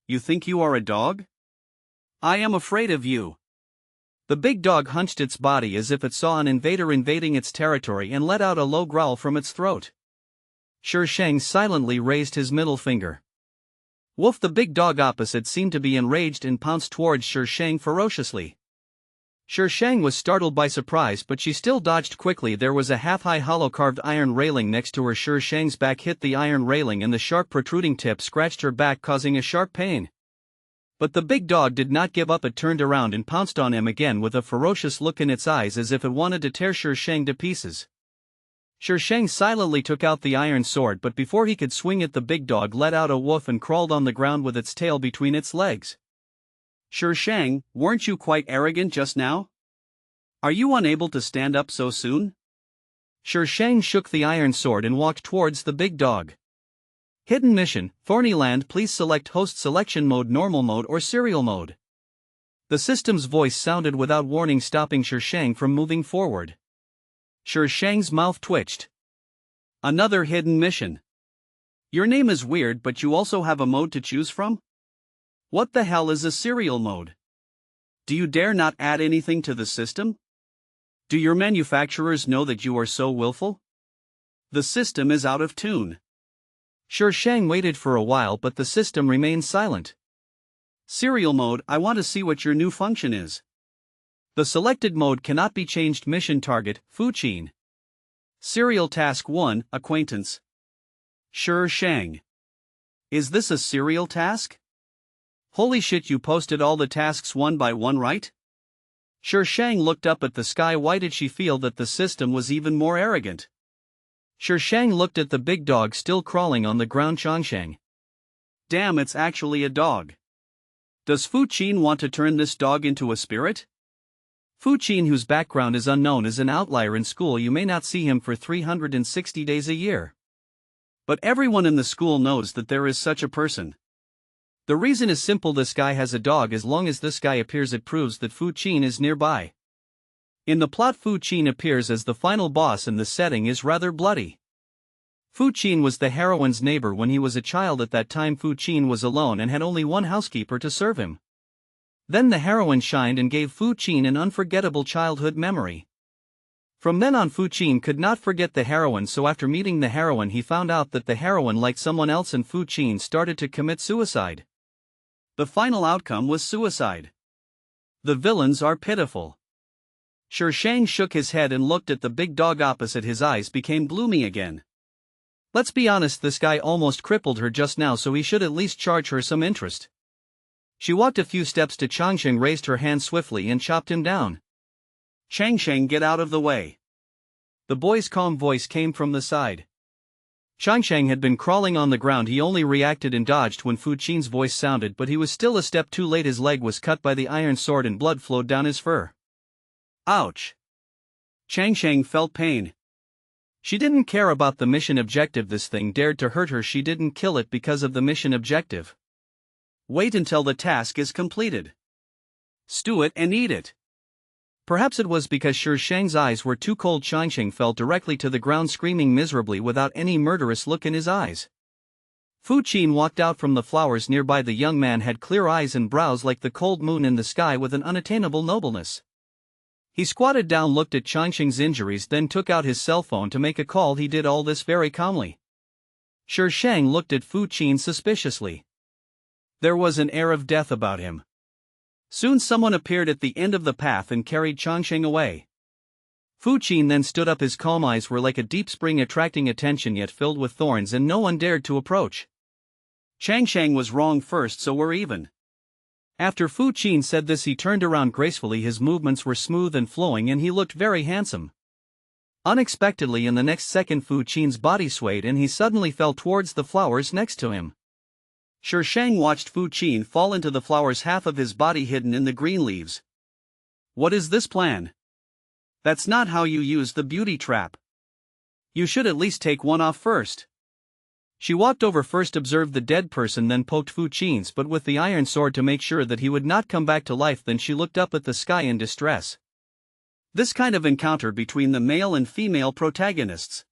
You think you are a dog? I am afraid of you. The big dog hunched its body as if it saw an invader invading its territory and let out a low growl from its throat. Shi Shang silently raised his middle finger. Woof! The big dog opposite seemed to be enraged and pounced towards Shi Shang ferociously. Shi Shang was startled by surprise, but she still dodged quickly. There was a half-high hollow carved iron railing next to her. Shi Shang's back hit the iron railing and the sharp protruding tip scratched her back, causing a sharp pain. But the big dog did not give up. It turned around and pounced on him again with a ferocious look in its eyes as if it wanted to tear Shi Shang to pieces. Shi Shang silently took out the iron sword, but before he could swing it, the big dog let out a woof and crawled on the ground with its tail between its legs. Shi Shang, weren't you quite arrogant just now? Are you unable to stand up so soon? Shi Shang shook the iron sword and walked towards the big dog. Hidden mission, Thorny Land. Please select host selection mode, normal mode or serial mode. The system's voice sounded without warning, stopping Shi Shang from moving forward. Shi Shang's mouth twitched. Another hidden mission. Your name is weird, but you also have a mode to choose from? What the hell is a serial mode? Do you dare not add anything to the system? Do your manufacturers know that you are so willful? The system is out of tune. Shi Shang waited for a while, but the system remained silent. Serial mode, I want to see what your new function is. The selected mode cannot be changed. Mission target, Fuqin. Serial task 1, acquaintance. Shi Shang. Is this a serial task? Holy shit, you posted all the tasks one by one, right? Shi Shang looked up at the sky. Why did she feel that the system was even more arrogant? Shi Shang looked at the big dog still crawling on the ground. Changshang. Damn, it's actually a dog. Does Fuqin want to turn this dog into a spirit? Fuqin, whose background is unknown, is an outlier in school. You may not see him for 360 days a year. But everyone in the school knows that there is such a person. The reason is simple: this guy has a dog. As long as this guy appears, it proves that Fuqin is nearby. In the plot, Fuqin appears as the final boss and the setting is rather bloody. Fuqin was the heroine's neighbor when he was a child. At that time, Fuqin was alone and had only one housekeeper to serve him. Then the heroine shined and gave Fuqin an unforgettable childhood memory. From then on, Fuqin could not forget the heroine, so after meeting the heroine, he found out that the heroine liked someone else and Fuqin started to commit suicide. The final outcome was suicide. The villains are pitiful. Shi Shang shook his head and looked at the big dog opposite. His eyes became gloomy again. Let's be honest, this guy almost crippled her just now, so he should at least charge her some interest. She walked a few steps to Changsheng, raised her hand swiftly and chopped him down. Changsheng, get out of the way. The boy's calm voice came from the side. Changsheng had been crawling on the ground. He only reacted and dodged when Fuqin's voice sounded, but he was still a step too late. His leg was cut by the iron sword and blood flowed down his fur. Ouch! Changsheng felt pain. She didn't care about the mission objective. This thing dared to hurt her. She didn't kill it because of the mission objective. Wait until the task is completed. Stew it and eat it. Perhaps it was because Shi Shang's eyes were too cold. Changsheng fell directly to the ground, screaming miserably without any murderous look in his eyes. Fu Qin walked out from the flowers nearby. The young man had clear eyes and brows like the cold moon in the sky with an unattainable nobleness. He squatted down, looked at Changsheng's injuries, then took out his cell phone to make a call. He did all this very calmly. Shi Shang looked at Fu Qin suspiciously. There was an air of death about him. Soon someone appeared at the end of the path and carried Changsheng away. Fu Qin then stood up. His calm eyes were like a deep spring, attracting attention yet filled with thorns, and no one dared to approach. Changsheng was wrong first, so we're even. After Fu Qin said this, he turned around gracefully. His movements were smooth and flowing and he looked very handsome. Unexpectedly, in the next second, Fu Qin's body swayed and he suddenly fell towards the flowers next to him. Shi Shang watched Fu Qin fall into the flowers, half of his body hidden in the green leaves. What is this plan? That's not how you use the beauty trap. You should at least take one off first. She walked over first, observed the dead person, then poked Fu Qin's butt with the iron sword to make sure that he would not come back to life. Then she looked up at the sky in distress. This kind of encounter between the male and female protagonists.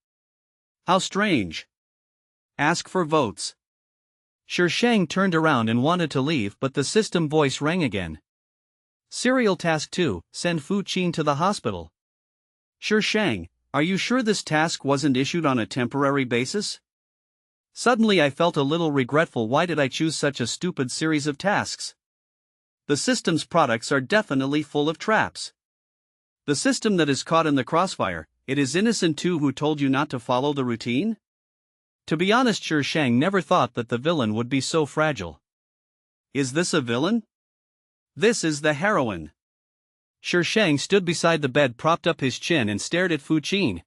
How strange. Ask for votes. Shi Shang turned around and wanted to leave, but the system voice rang again. Serial Task 2, send Fu Qin to the hospital. Shi Shang, are you sure this task wasn't issued on a temporary basis? Suddenly I felt a little regretful. Why did I choose such a stupid series of tasks? The system's products are definitely full of traps. The system that is caught in the crossfire, it is innocent too. Who told you not to follow the routine? To be honest, Shi Shang never thought that the villain would be so fragile. Is this a villain? This is the heroine. Shi Shang stood beside the bed, propped up his chin and stared at Fu Qin.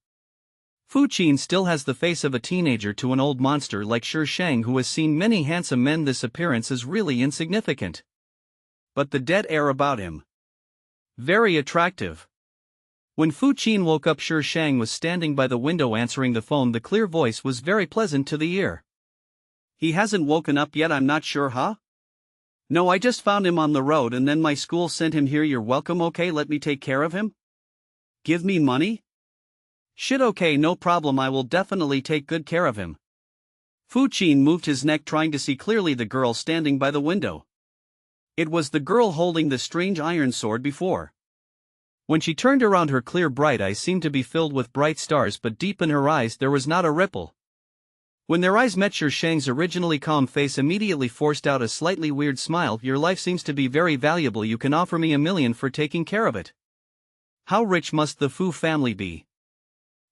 Fu Qin still has the face of a teenager to an old monster like Shi Shang, who has seen many handsome men. This appearance is really insignificant. But the dead air about him. Very attractive. When Fu Qin woke up, Shi Shang was standing by the window answering the phone. The clear voice was very pleasant to the ear. He hasn't woken up yet, I'm not sure, huh? No, I just found him on the road and then my school sent him here. You're welcome. Okay, let me take care of him. Give me money? Shit, okay, no problem, I will definitely take good care of him. Fu Qin moved his neck, trying to see clearly the girl standing by the window. It was the girl holding the strange iron sword before. When she turned around, her clear bright eyes seemed to be filled with bright stars, but deep in her eyes there was not a ripple. When their eyes met, Shi Shang's originally calm face immediately forced out a slightly weird smile. Your life seems to be very valuable. You can offer me $1 million for taking care of it. How rich must the Fu family be?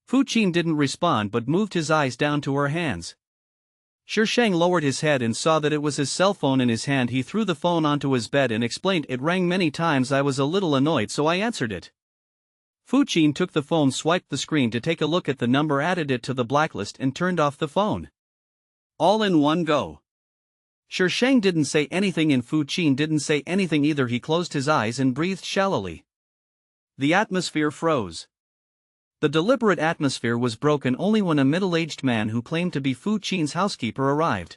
Fu Qin didn't respond but moved his eyes down to her hands. Shi Shang lowered his head and saw that it was his cell phone in his hand. He threw the phone onto his bed and explained, it rang many times. I was a little annoyed, so I answered it. Fu Qin took the phone, swiped the screen to take a look at the number, added it to the blacklist and turned off the phone. All in one go. Shi Shang didn't say anything and Fu Qin didn't say anything either. He closed his eyes and breathed shallowly. The atmosphere froze. The deliberate atmosphere was broken only when a middle-aged man who claimed to be Fu Qin's housekeeper arrived.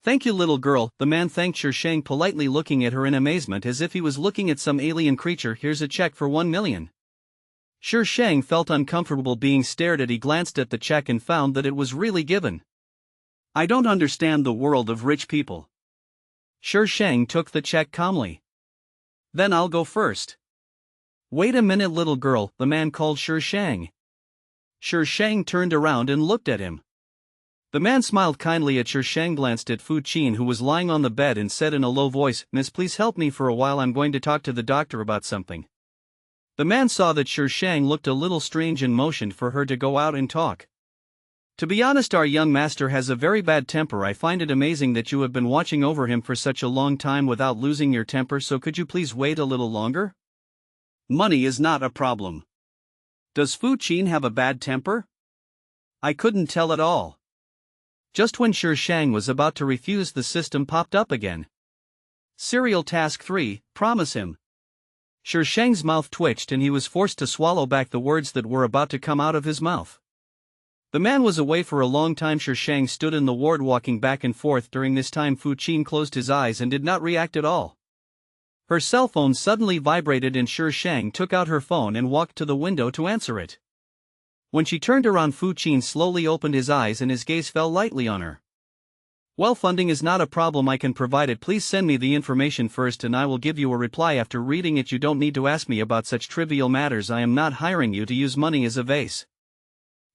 Thank you, little girl, the man thanked Shi Shang politely, looking at her in amazement as if he was looking at some alien creature. Here's a check for $1 million. Shi Shang felt uncomfortable being stared at. He glanced at the check and found that it was really given. I don't understand the world of rich people. Shi Shang took the check calmly. Then I'll go first. Wait a minute, little girl, the man called Shi Shang. Shi Shang turned around and looked at him. The man smiled kindly at Shi Shang, glanced at Fu Qin, who was lying on the bed, and said in a low voice, Miss, please help me for a while. I'm going to talk to the doctor about something. The man saw that Shi Shang looked a little strange and motioned for her to go out and talk. To be honest, our young master has a very bad temper. I find it amazing that you have been watching over him for such a long time without losing your temper, so could you please wait a little longer? Money is not a problem. Does Fu Qin have a bad temper? I couldn't tell at all. Just when Shi Shang was about to refuse, the system popped up again. Serial Task 3, promise him. Shi Shang's mouth twitched and he was forced to swallow back the words that were about to come out of his mouth. The man was away for a long time. Shi Shang stood in the ward walking back and forth. During this time, Fu Qin closed his eyes and did not react at all. Her cell phone suddenly vibrated and Shi Shang took out her phone and walked to the window to answer it. When she turned around, Fu Qin slowly opened his eyes and his gaze fell lightly on her. Well, funding is not a problem, I can provide it. Please send me the information first and I will give you a reply after reading it. You don't need to ask me about such trivial matters. I am not hiring you to use money as a vase.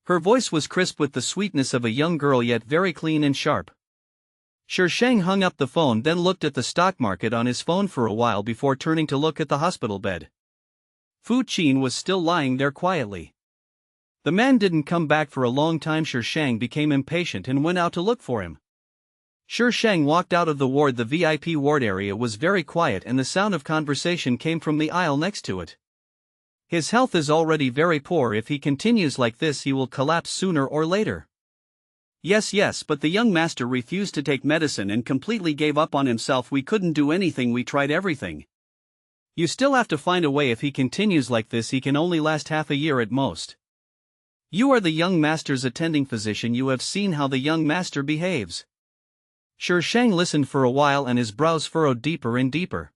Her voice was crisp with the sweetness of a young girl, yet very clean and sharp. Shi Shang hung up the phone, then looked at the stock market on his phone for a while before turning to look at the hospital bed. Fu Qin was still lying there quietly. The man didn't come back for a long time. Shi Shang became impatient and went out to look for him. Shi Shang walked out of the ward. The VIP ward area was very quiet and the sound of conversation came from the aisle next to it. His health is already very poor. If he continues like this, he will collapse sooner or later. Yes, but the young master refused to take medicine and completely gave up on himself. We couldn't do anything, we tried everything. You still have to find a way. If he continues like this, he can only last half a year at most. You are the young master's attending physician, you have seen how the young master behaves. Shi Shang listened for a while and his brows furrowed deeper and deeper.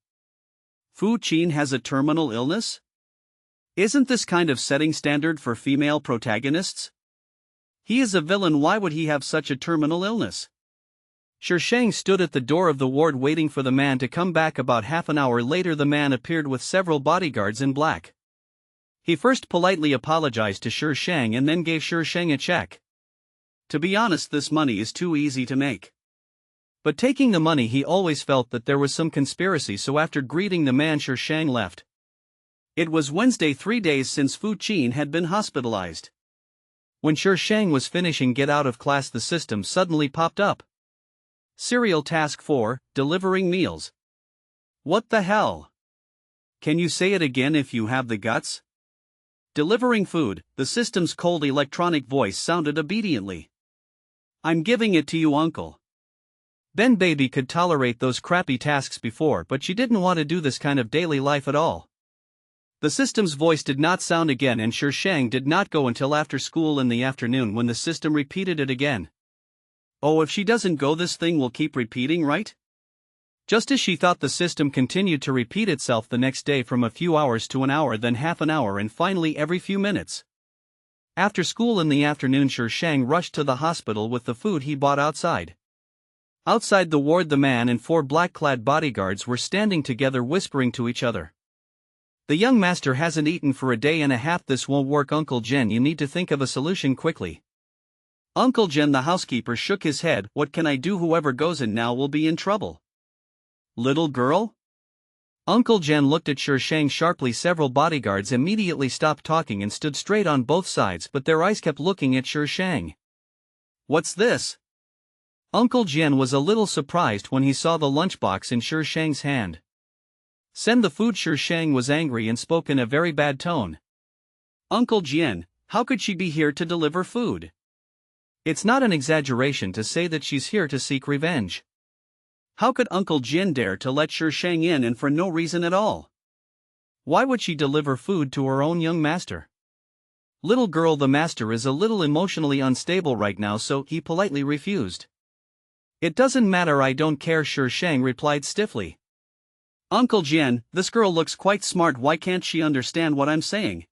Fu Qin has a terminal illness? Isn't this kind of setting standard for female protagonists? He is a villain, why would he have such a terminal illness? Shi Shang stood at the door of the ward waiting for the man to come back. About half an hour later the man appeared with several bodyguards in black. He first politely apologized to Shi Shang and then gave Shi Shang a check. To be honest, this money is too easy to make. But taking the money, he always felt that there was some conspiracy, so after greeting the man, Shi Shang left. It was Wednesday, 3 days since Fu Qin had been hospitalized. When Shi Shang was finishing get out of class, the system suddenly popped up. Serial task 4, delivering meals. What the hell? Can you say it again if you have the guts? Delivering food, the system's cold electronic voice sounded obediently. I'm giving it to you, uncle. Ben Baby could tolerate those crappy tasks before, but she didn't want to do this kind of daily life at all. The system's voice did not sound again and Shi Shang did not go until after school in the afternoon when the system repeated it again. Oh, if she doesn't go, this thing will keep repeating, right? Just as she thought, the system continued to repeat itself the next day from a few hours to an hour, then half an hour, and finally every few minutes. After school in the afternoon, Shi Shang rushed to the hospital with the food he bought outside. Outside the ward, the man and 4 black-clad bodyguards were standing together whispering to each other. The young master hasn't eaten for a day and a half. This won't work, Uncle Jen. You need to think of a solution quickly. Uncle Jen, the housekeeper, shook his head. What can I do? Whoever goes in now will be in trouble. Little girl? Uncle Jen looked at Shi Shang sharply. Several bodyguards immediately stopped talking and stood straight on both sides, but their eyes kept looking at Shi Shang. What's this? Uncle Jen was a little surprised when he saw the lunchbox in Shi Shang's hand. Send the food. Shi Shang was angry and spoke in a very bad tone. Uncle Jen, how could she be here to deliver food? It's not an exaggeration to say that she's here to seek revenge. How could Uncle Jen dare to let Shi Shang in, and for no reason at all? Why would she deliver food to her own young master? Little girl, the master is a little emotionally unstable right now, so he politely refused. It doesn't matter, I don't care, Shi Shang replied stiffly. Uncle Jen, this girl looks quite smart, why can't she understand what I'm saying?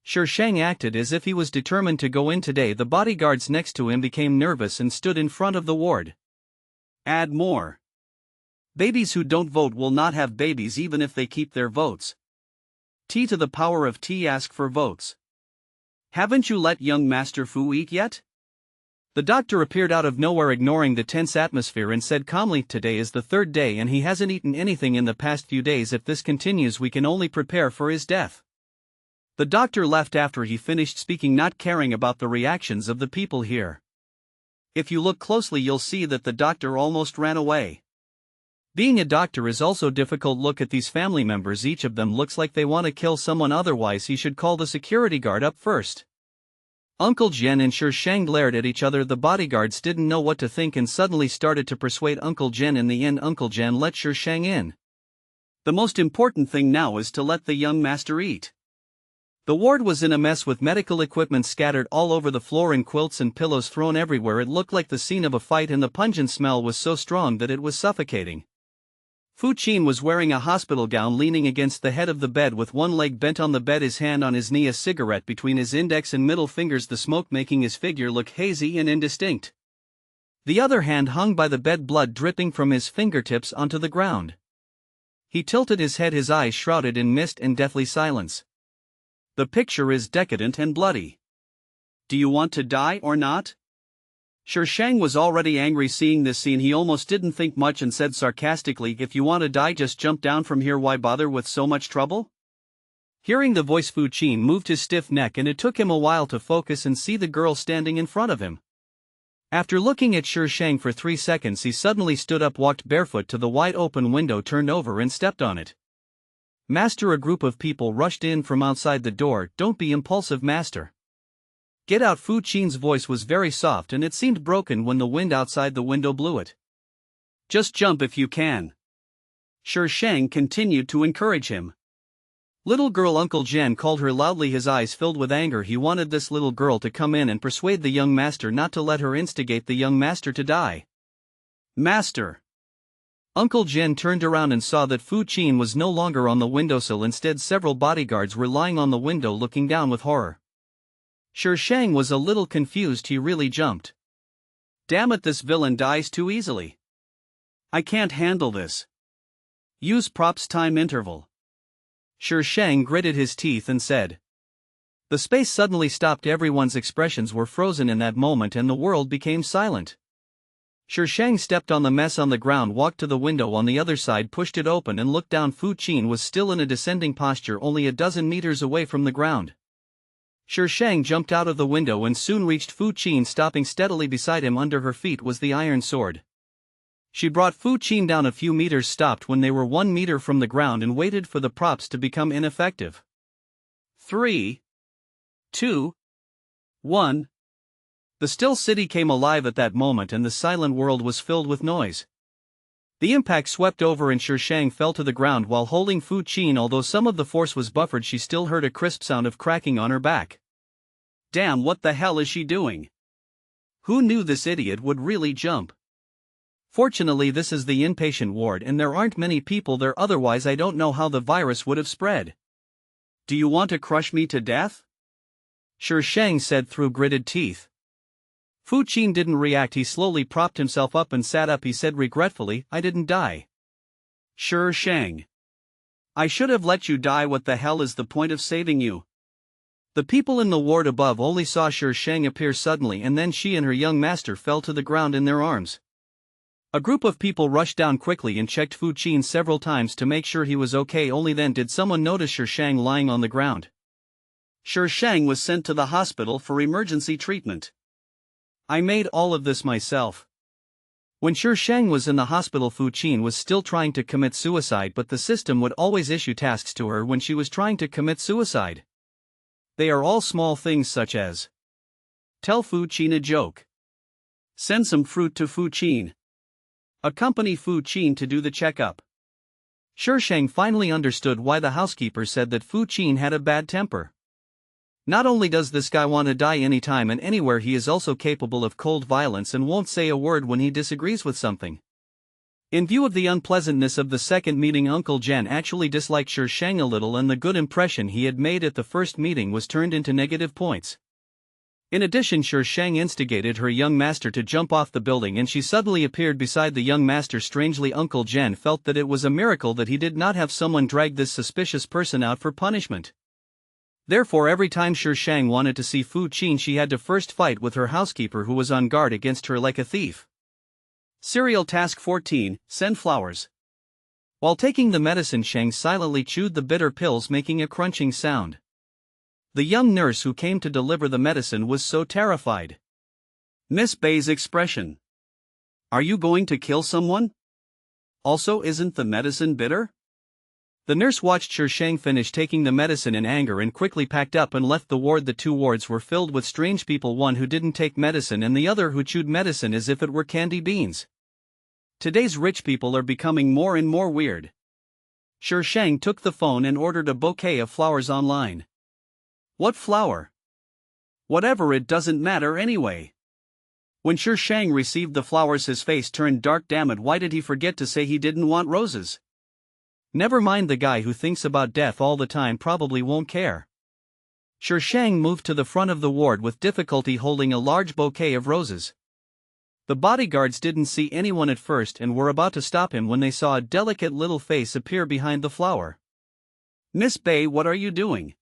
Shi Shang acted as if he was determined to go in today. The bodyguards next to him became nervous and stood in front of the ward. Add more. Babies who don't vote will not have babies even if they keep their votes. T to the power of T, ask for votes. Haven't you let young Master Fu eat yet? The doctor appeared out of nowhere, ignoring the tense atmosphere, and said calmly, today is the 3rd day and he hasn't eaten anything in the past few days. If this continues, we can only prepare for his death. The doctor left after he finished speaking, not caring about the reactions of the people here. If you look closely, you'll see that the doctor almost ran away. Being a doctor is also difficult. Look at these family members, each of them looks like they want to kill someone, otherwise he should call the security guard up first. Uncle Jen and Shi Shang glared at each other. The bodyguards didn't know what to think and suddenly started to persuade Uncle Jen. In the end, Uncle Jen let Shi Shang in. The most important thing now is to let the young master eat. The ward was in a mess with medical equipment scattered all over the floor and quilts and pillows thrown everywhere. It looked like the scene of a fight and the pungent smell was so strong that it was suffocating. Fu Qin was wearing a hospital gown, leaning against the head of the bed with one leg bent on the bed, his hand on his knee, a cigarette between his index and middle fingers, the smoke making his figure look hazy and indistinct. The other hand hung by the bed, blood dripping from his fingertips onto the ground. He tilted his head, his eyes shrouded in mist and deathly silence. The picture is decadent and bloody. Do you want to die or not? Shi Shang was already angry seeing this scene. He almost didn't think much and said sarcastically, if you want to die, just jump down from here, why bother with so much trouble? Hearing the voice, Fu Qin moved his stiff neck and it took him a while to focus and see the girl standing in front of him. After looking at Shi Shang for 3 seconds, he suddenly stood up, walked barefoot to the wide open window, turned over and stepped on it. Master, a group of people rushed in from outside the door. Don't be impulsive, master. Get out. Fu Qin's voice was very soft and it seemed broken when the wind outside the window blew it. Just jump if you can. Shi Shang continued to encourage him. Little girl, Uncle Jen called her loudly, his eyes filled with anger. He wanted this little girl to come in and persuade the young master not to let her instigate the young master to die. Master! Uncle Jen turned around and saw that Fu Qin was no longer on the windowsill. Instead, several bodyguards were lying on the window looking down with horror. Shi Shang was a little confused. He really jumped. Damn it, this villain dies too easily. I can't handle this. Use props. Time interval. Shi Shang gritted his teeth and said. The space suddenly stopped. Everyone's expressions were frozen in that moment and the world became silent. Shi Shang stepped on the mess on the ground, walked to the window on the other side, pushed it open and looked down. Fu Qin was still in a descending posture, only a dozen meters away from the ground. Shi Shang jumped out of the window and soon reached Fu Qin, stopping steadily beside him. Under her feet was the iron sword. She brought Fu Qin down a few meters, stopped when they were 1 meter from the ground and waited for the props to become ineffective. 3, 2, 1. The still city came alive at that moment and the silent world was filled with noise. The impact swept over and Shi Shang fell to the ground while holding Fu Qin. Although some of the force was buffered, she still heard a crisp sound of cracking on her back. Damn, what the hell is she doing? Who knew this idiot would really jump? Fortunately, this is the inpatient ward and there aren't many people there, otherwise I don't know how the virus would have spread. Do you want to crush me to death? Shi Shang said through gritted teeth. Fu Qin didn't react. He slowly propped himself up and sat up. He said regretfully, I didn't die. Shi Shang. I should have let you die. What the hell is the point of saving you? The people in the ward above only saw Shi Shang appear suddenly and then she and her young master fell to the ground in their arms. A group of people rushed down quickly and checked Fu Qin several times to make sure he was okay. Only then did someone notice Shi Shang lying on the ground. Shi Shang was sent to the hospital for emergency treatment. I made all of this myself. When Shi Shang was in the hospital, Fu Qin was still trying to commit suicide, but the system would always issue tasks to her when she was trying to commit suicide. They are all small things such as tell Fu Qin a joke, send some fruit to Fu Qin, accompany Fu Qin to do the checkup. Shi Shang finally understood why the housekeeper said that Fu Qin had a bad temper. Not only does this guy want to die anytime and anywhere, he is also capable of cold violence and won't say a word when he disagrees with something. In view of the unpleasantness of the second meeting, Uncle Jen actually disliked Shi Shang a little, and the good impression he had made at the first meeting was turned into negative points. In addition, Shi Shang instigated her young master to jump off the building and she suddenly appeared beside the young master. Strangely, Uncle Jen felt that it was a miracle that he did not have someone drag this suspicious person out for punishment. Therefore, every time Shi Shang wanted to see Fu Qin, she had to first fight with her housekeeper, who was on guard against her like a thief. Serial Task 14, Send Flowers. While taking the medicine, Shang silently chewed the bitter pills, making a crunching sound. The young nurse who came to deliver the medicine was so terrified. Miss Bay's expression. Are you going to kill someone? Also, isn't the medicine bitter? The nurse watched Shi Shang finish taking the medicine in anger and quickly packed up and left the ward. The two wards were filled with strange people, one who didn't take medicine and the other who chewed medicine as if it were candy beans. Today's rich people are becoming more and more weird. Shi Shang took the phone and ordered a bouquet of flowers online. What flower? Whatever, it doesn't matter anyway. When Shi Shang received the flowers, his face turned dark. Damn it, why did he forget to say he didn't want roses? Never mind, the guy who thinks about death all the time probably won't care. Shang moved to the front of the ward with difficulty holding a large bouquet of roses. The bodyguards didn't see anyone at first and were about to stop him when they saw a delicate little face appear behind the flower. "Miss Bay, what are you doing?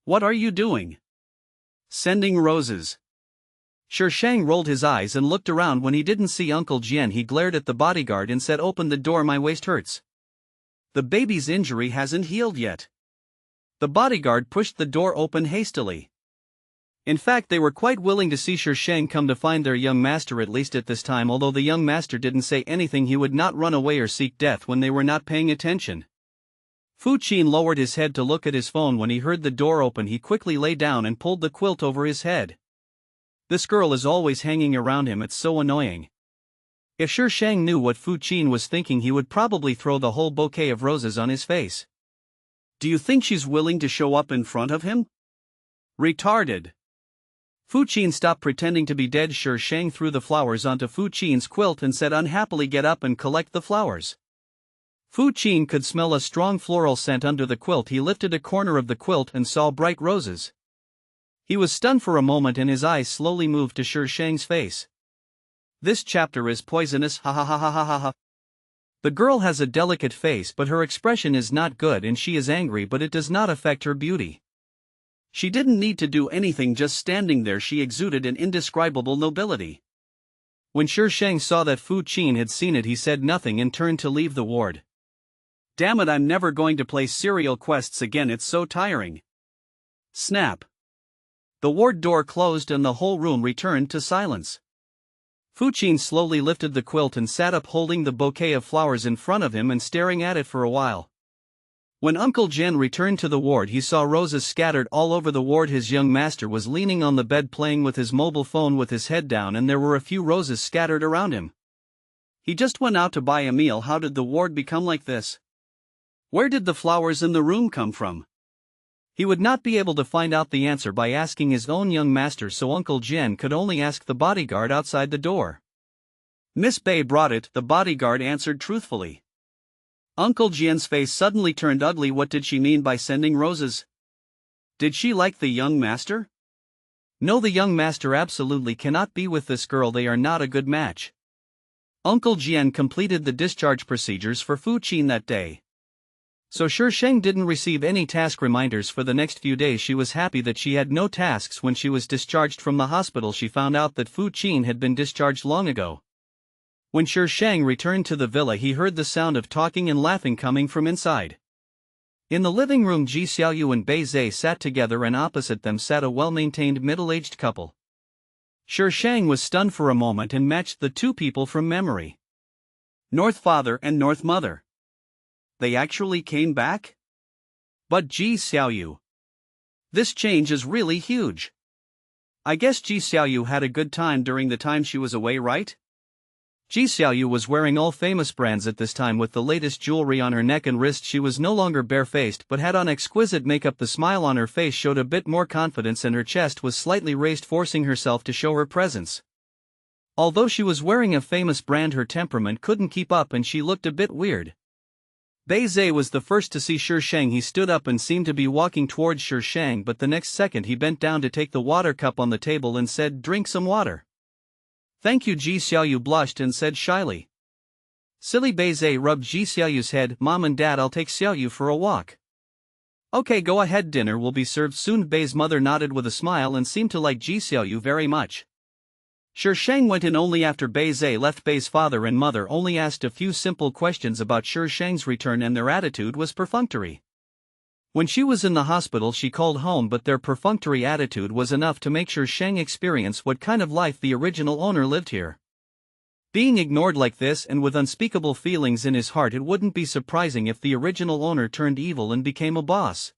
What are you doing?" "Sending roses." Shang rolled his eyes and looked around. When he didn't see Uncle Jian, he glared at the bodyguard and said, "Open the door, my waist hurts. The baby's injury hasn't healed yet." The bodyguard pushed the door open hastily. In fact, they were quite willing to see Shang come to find their young master, at least at this time, although the young master didn't say anything. He would not run away or seek death when they were not paying attention. Fu Qin lowered his head to look at his phone. When he heard the door open, he quickly lay down and pulled the quilt over his head. This girl is always hanging around him, it's so annoying. If Shang knew what Fu Qin was thinking, he would probably throw the whole bouquet of roses on his face. Do you think she's willing to show up in front of him? Retarded. Fu Qin stopped pretending to be dead. Shang threw the flowers onto Fu Qin's quilt and said unhappily, "Get up and collect the flowers." Fu Qin could smell a strong floral scent under the quilt. He lifted a corner of the quilt and saw bright roses. He was stunned for a moment and his eyes slowly moved to Shang's face. "This chapter is poisonous, ha ha ha ha ha ha ha." The girl has a delicate face, but her expression is not good and she is angry, but it does not affect her beauty. She didn't need to do anything, just standing there she exuded an indescribable nobility. When Shang saw that Fu Qin had seen it, he said nothing and turned to leave the ward. "Damn it, I'm never going to play serial quests again, it's so tiring." Snap. The ward door closed and the whole room returned to silence. Fu Qin slowly lifted the quilt and sat up, holding the bouquet of flowers in front of him and staring at it for a while. When Uncle Jian returned to the ward, he saw roses scattered all over the ward. His young master was leaning on the bed playing with his mobile phone with his head down, and there were a few roses scattered around him. He just went out to buy a meal. How did the ward become like this? Where did the flowers in the room come from? He would not be able to find out the answer by asking his own young master, so Uncle Jian could only ask the bodyguard outside the door. "Miss Bay brought it," the bodyguard answered truthfully. Uncle Jian's face suddenly turned ugly. What did she mean by sending roses? Did she like the young master? No, the young master absolutely cannot be with this girl. They are not a good match. Uncle Jian completed the discharge procedures for Fu Qin that day. So Shang didn't receive any task reminders for the next few days. She was happy that she had no tasks. When she was discharged from the hospital, she found out that Fu Qin had been discharged long ago. When Shang returned to the villa, he heard the sound of talking and laughing coming from inside. In the living room, Ji Xiaoyu and Bei Zhe sat together, and opposite them sat a well-maintained middle-aged couple. Shang was stunned for a moment and matched the two people from memory. North father and North mother. They actually came back? But Ji Xiaoyu. This change is really huge. I guess Ji Xiaoyu had a good time during the time she was away, right? Ji Xiaoyu was wearing all famous brands at this time with the latest jewelry on her neck and wrist. She was no longer barefaced but had on exquisite makeup. The smile on her face showed a bit more confidence and her chest was slightly raised, forcing herself to show her presence. Although she was wearing a famous brand, her temperament couldn't keep up and she looked a bit weird. Bei Zhe was the first to see Shang. He stood up and seemed to be walking towards Shang, but the next second he bent down to take the water cup on the table and said, "Drink some water." "Thank you." Ji Xiaoyu blushed and said shyly. Silly. Bei Zhe rubbed Ji Xiaoyu's head. "Mom and Dad, I'll take Xiaoyu for a walk." "Okay, go ahead, dinner will be served soon." Bei's mother nodded with a smile and seemed to like Ji Xiaoyu very much. Shang went in only after Bei Zhe left. Bei's father and mother only asked a few simple questions about Shang's return and their attitude was perfunctory. When she was in the hospital she called home, but their perfunctory attitude was enough to make Shang experience what kind of life the original owner lived here. Being ignored like this and with unspeakable feelings in his heart, it wouldn't be surprising if the original owner turned evil and became a boss.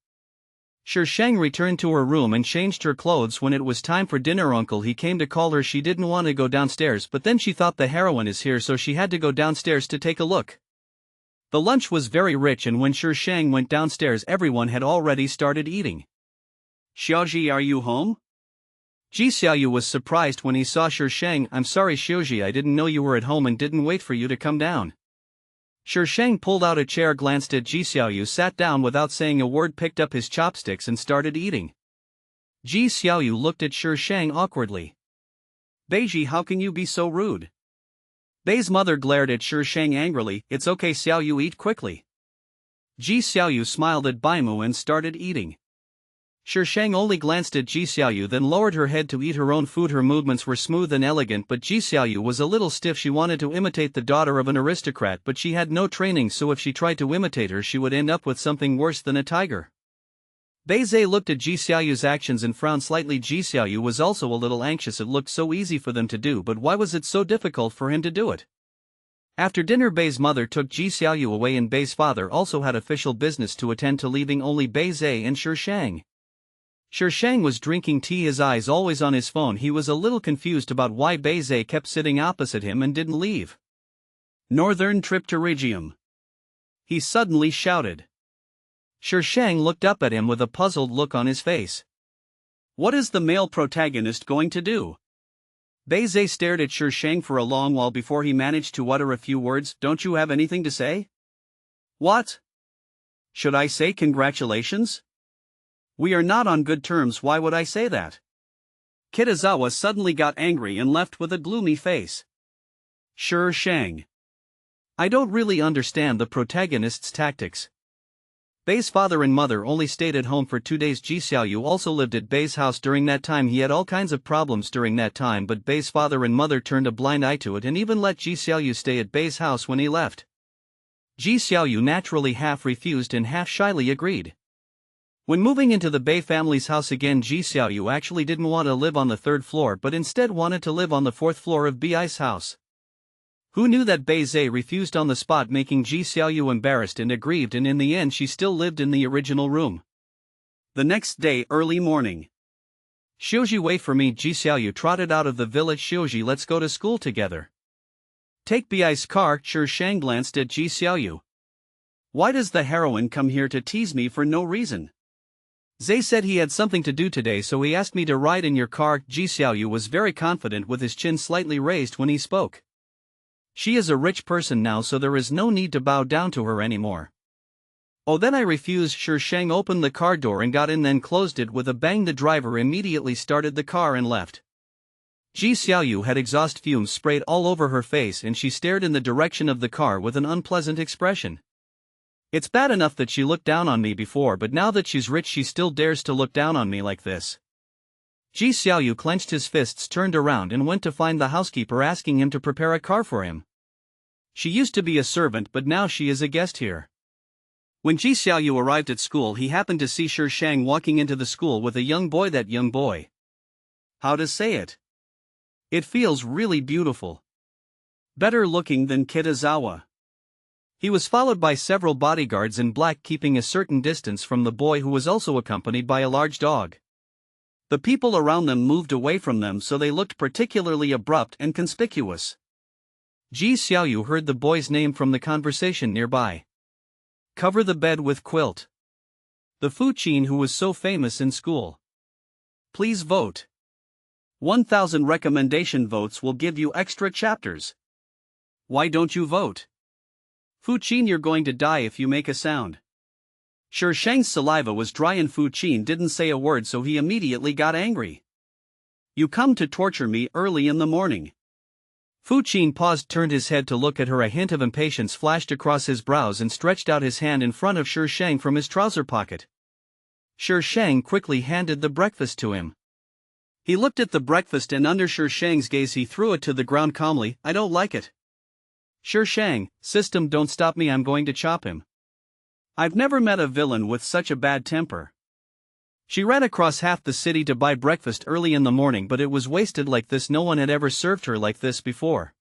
Shang returned to her room and changed her clothes. When it was time for dinner, Uncle he came to call her. She didn't want to go downstairs, but then she thought the heroine is here, so she had to go downstairs to take a look. The lunch was very rich, and when Shang went downstairs everyone had already started eating. "Xiaoji, are you home?" Ji Xiaoyu was surprised when he saw Shang. "I'm sorry Xiaoji, I didn't know you were at home and didn't wait for you to come down." Shang pulled out a chair, glanced at Ji Xiaoyu, sat down without saying a word, picked up his chopsticks and started eating. Ji Xiaoyu looked at Shang awkwardly. Beiji, how can you be so rude? Bei's mother glared at Shang angrily. It's okay Xiaoyu, eat quickly. Ji Xiaoyu smiled at Baimu and started eating. Shang only glanced at Ji Xiaoyu, then lowered her head to eat her own food. Her movements were smooth and elegant, but Ji Xiaoyu was a little stiff. She wanted to imitate the daughter of an aristocrat, but she had no training, so if she tried to imitate her she would end up with something worse than a tiger. Beizhe looked at Ji Xiaoyu's actions and frowned slightly. Ji Xiaoyu was also a little anxious. It looked so easy for them to do, but why was it so difficult for him to do it? After dinner, Bei's mother took Ji Xiaoyu away, and Bei's father also had official business to attend to, leaving only Beizhe and Shang. Shang was drinking tea, his eyes always on his phone. He was a little confused about why Beizhe kept sitting opposite him and didn't leave. Northern trip to Regium, he suddenly shouted. Shang looked up at him with a puzzled look on his face. What is the male protagonist going to do? Beizhe stared at Shang for a long while before he managed to utter a few words. Don't you have anything to say? What? Should I say congratulations? We are not on good terms. Why would I say that? Kitazawa suddenly got angry and left with a gloomy face. Shang, I don't really understand the protagonist's tactics. Bei's father and mother only stayed at home for 2 days. Ji Xiaoyu also lived at Bei's house during that time. He had all kinds of problems during that time, but Bei's father and mother turned a blind eye to it and even let Ji Xiaoyu stay at Bei's house when he left. Ji Xiaoyu naturally half refused and half shyly agreed. When moving into the Bei family's house again, Ji Xiaoyu actually didn't want to live on the 3rd floor but instead wanted to live on the 4th floor of Bei's house. Who knew that Beizhe refused on the spot, making Ji Xiaoyu embarrassed and aggrieved, and in the end she still lived in the original room. The next day, early morning. Xiuji, wait for me. Ji Xiaoyu trotted out of the village. Xiuji, let's go to school together. Take Bei's car. Shang glanced at Ji Xiaoyu. Why does the heroine come here to tease me for no reason? Zhe said he had something to do today, so he asked me to ride in your car. Ji Xiaoyu was very confident, with his chin slightly raised when he spoke. She is a rich person now, so there is no need to bow down to her anymore. Oh, then I refused. Shang opened the car door and got in, then closed it with a bang. The driver immediately started the car and left. Ji Xiaoyu had exhaust fumes sprayed all over her face and she stared in the direction of the car with an unpleasant expression. It's bad enough that she looked down on me before, but now that she's rich she still dares to look down on me like this. Ji Xiaoyu clenched his fists, turned around and went to find the housekeeper, asking him to prepare a car for him. She used to be a servant, but now she is a guest here. When Ji Xiaoyu arrived at school, he happened to see Shang walking into the school with a young boy. That young boy, how to say it? It feels really beautiful. Better looking than Kitazawa. He was followed by several bodyguards in black, keeping a certain distance from the boy, who was also accompanied by a large dog. The people around them moved away from them, so they looked particularly abrupt and conspicuous. Ji Xiaoyu heard the boy's name from the conversation nearby. Cover the bed with quilt. The Fuqin who was so famous in school. Please vote. 1,000 recommendation votes will give you extra chapters. Why don't you vote? Fuqin, you're going to die if you make a sound. Shang's saliva was dry and Fuqin didn't say a word, so he immediately got angry. You come to torture me early in the morning. Fuqin paused, turned his head to look at her. A hint of impatience flashed across his brows and stretched out his hand in front of Shang from his trouser pocket. Shang quickly handed the breakfast to him. He looked at the breakfast and under Shang's gaze he threw it to the ground calmly. I don't like it. Shang, system, don't stop me, I'm going to chop him. I've never met a villain with such a bad temper. She ran across half the city to buy breakfast early in the morning, but it was wasted like this. No one had ever served her like this before.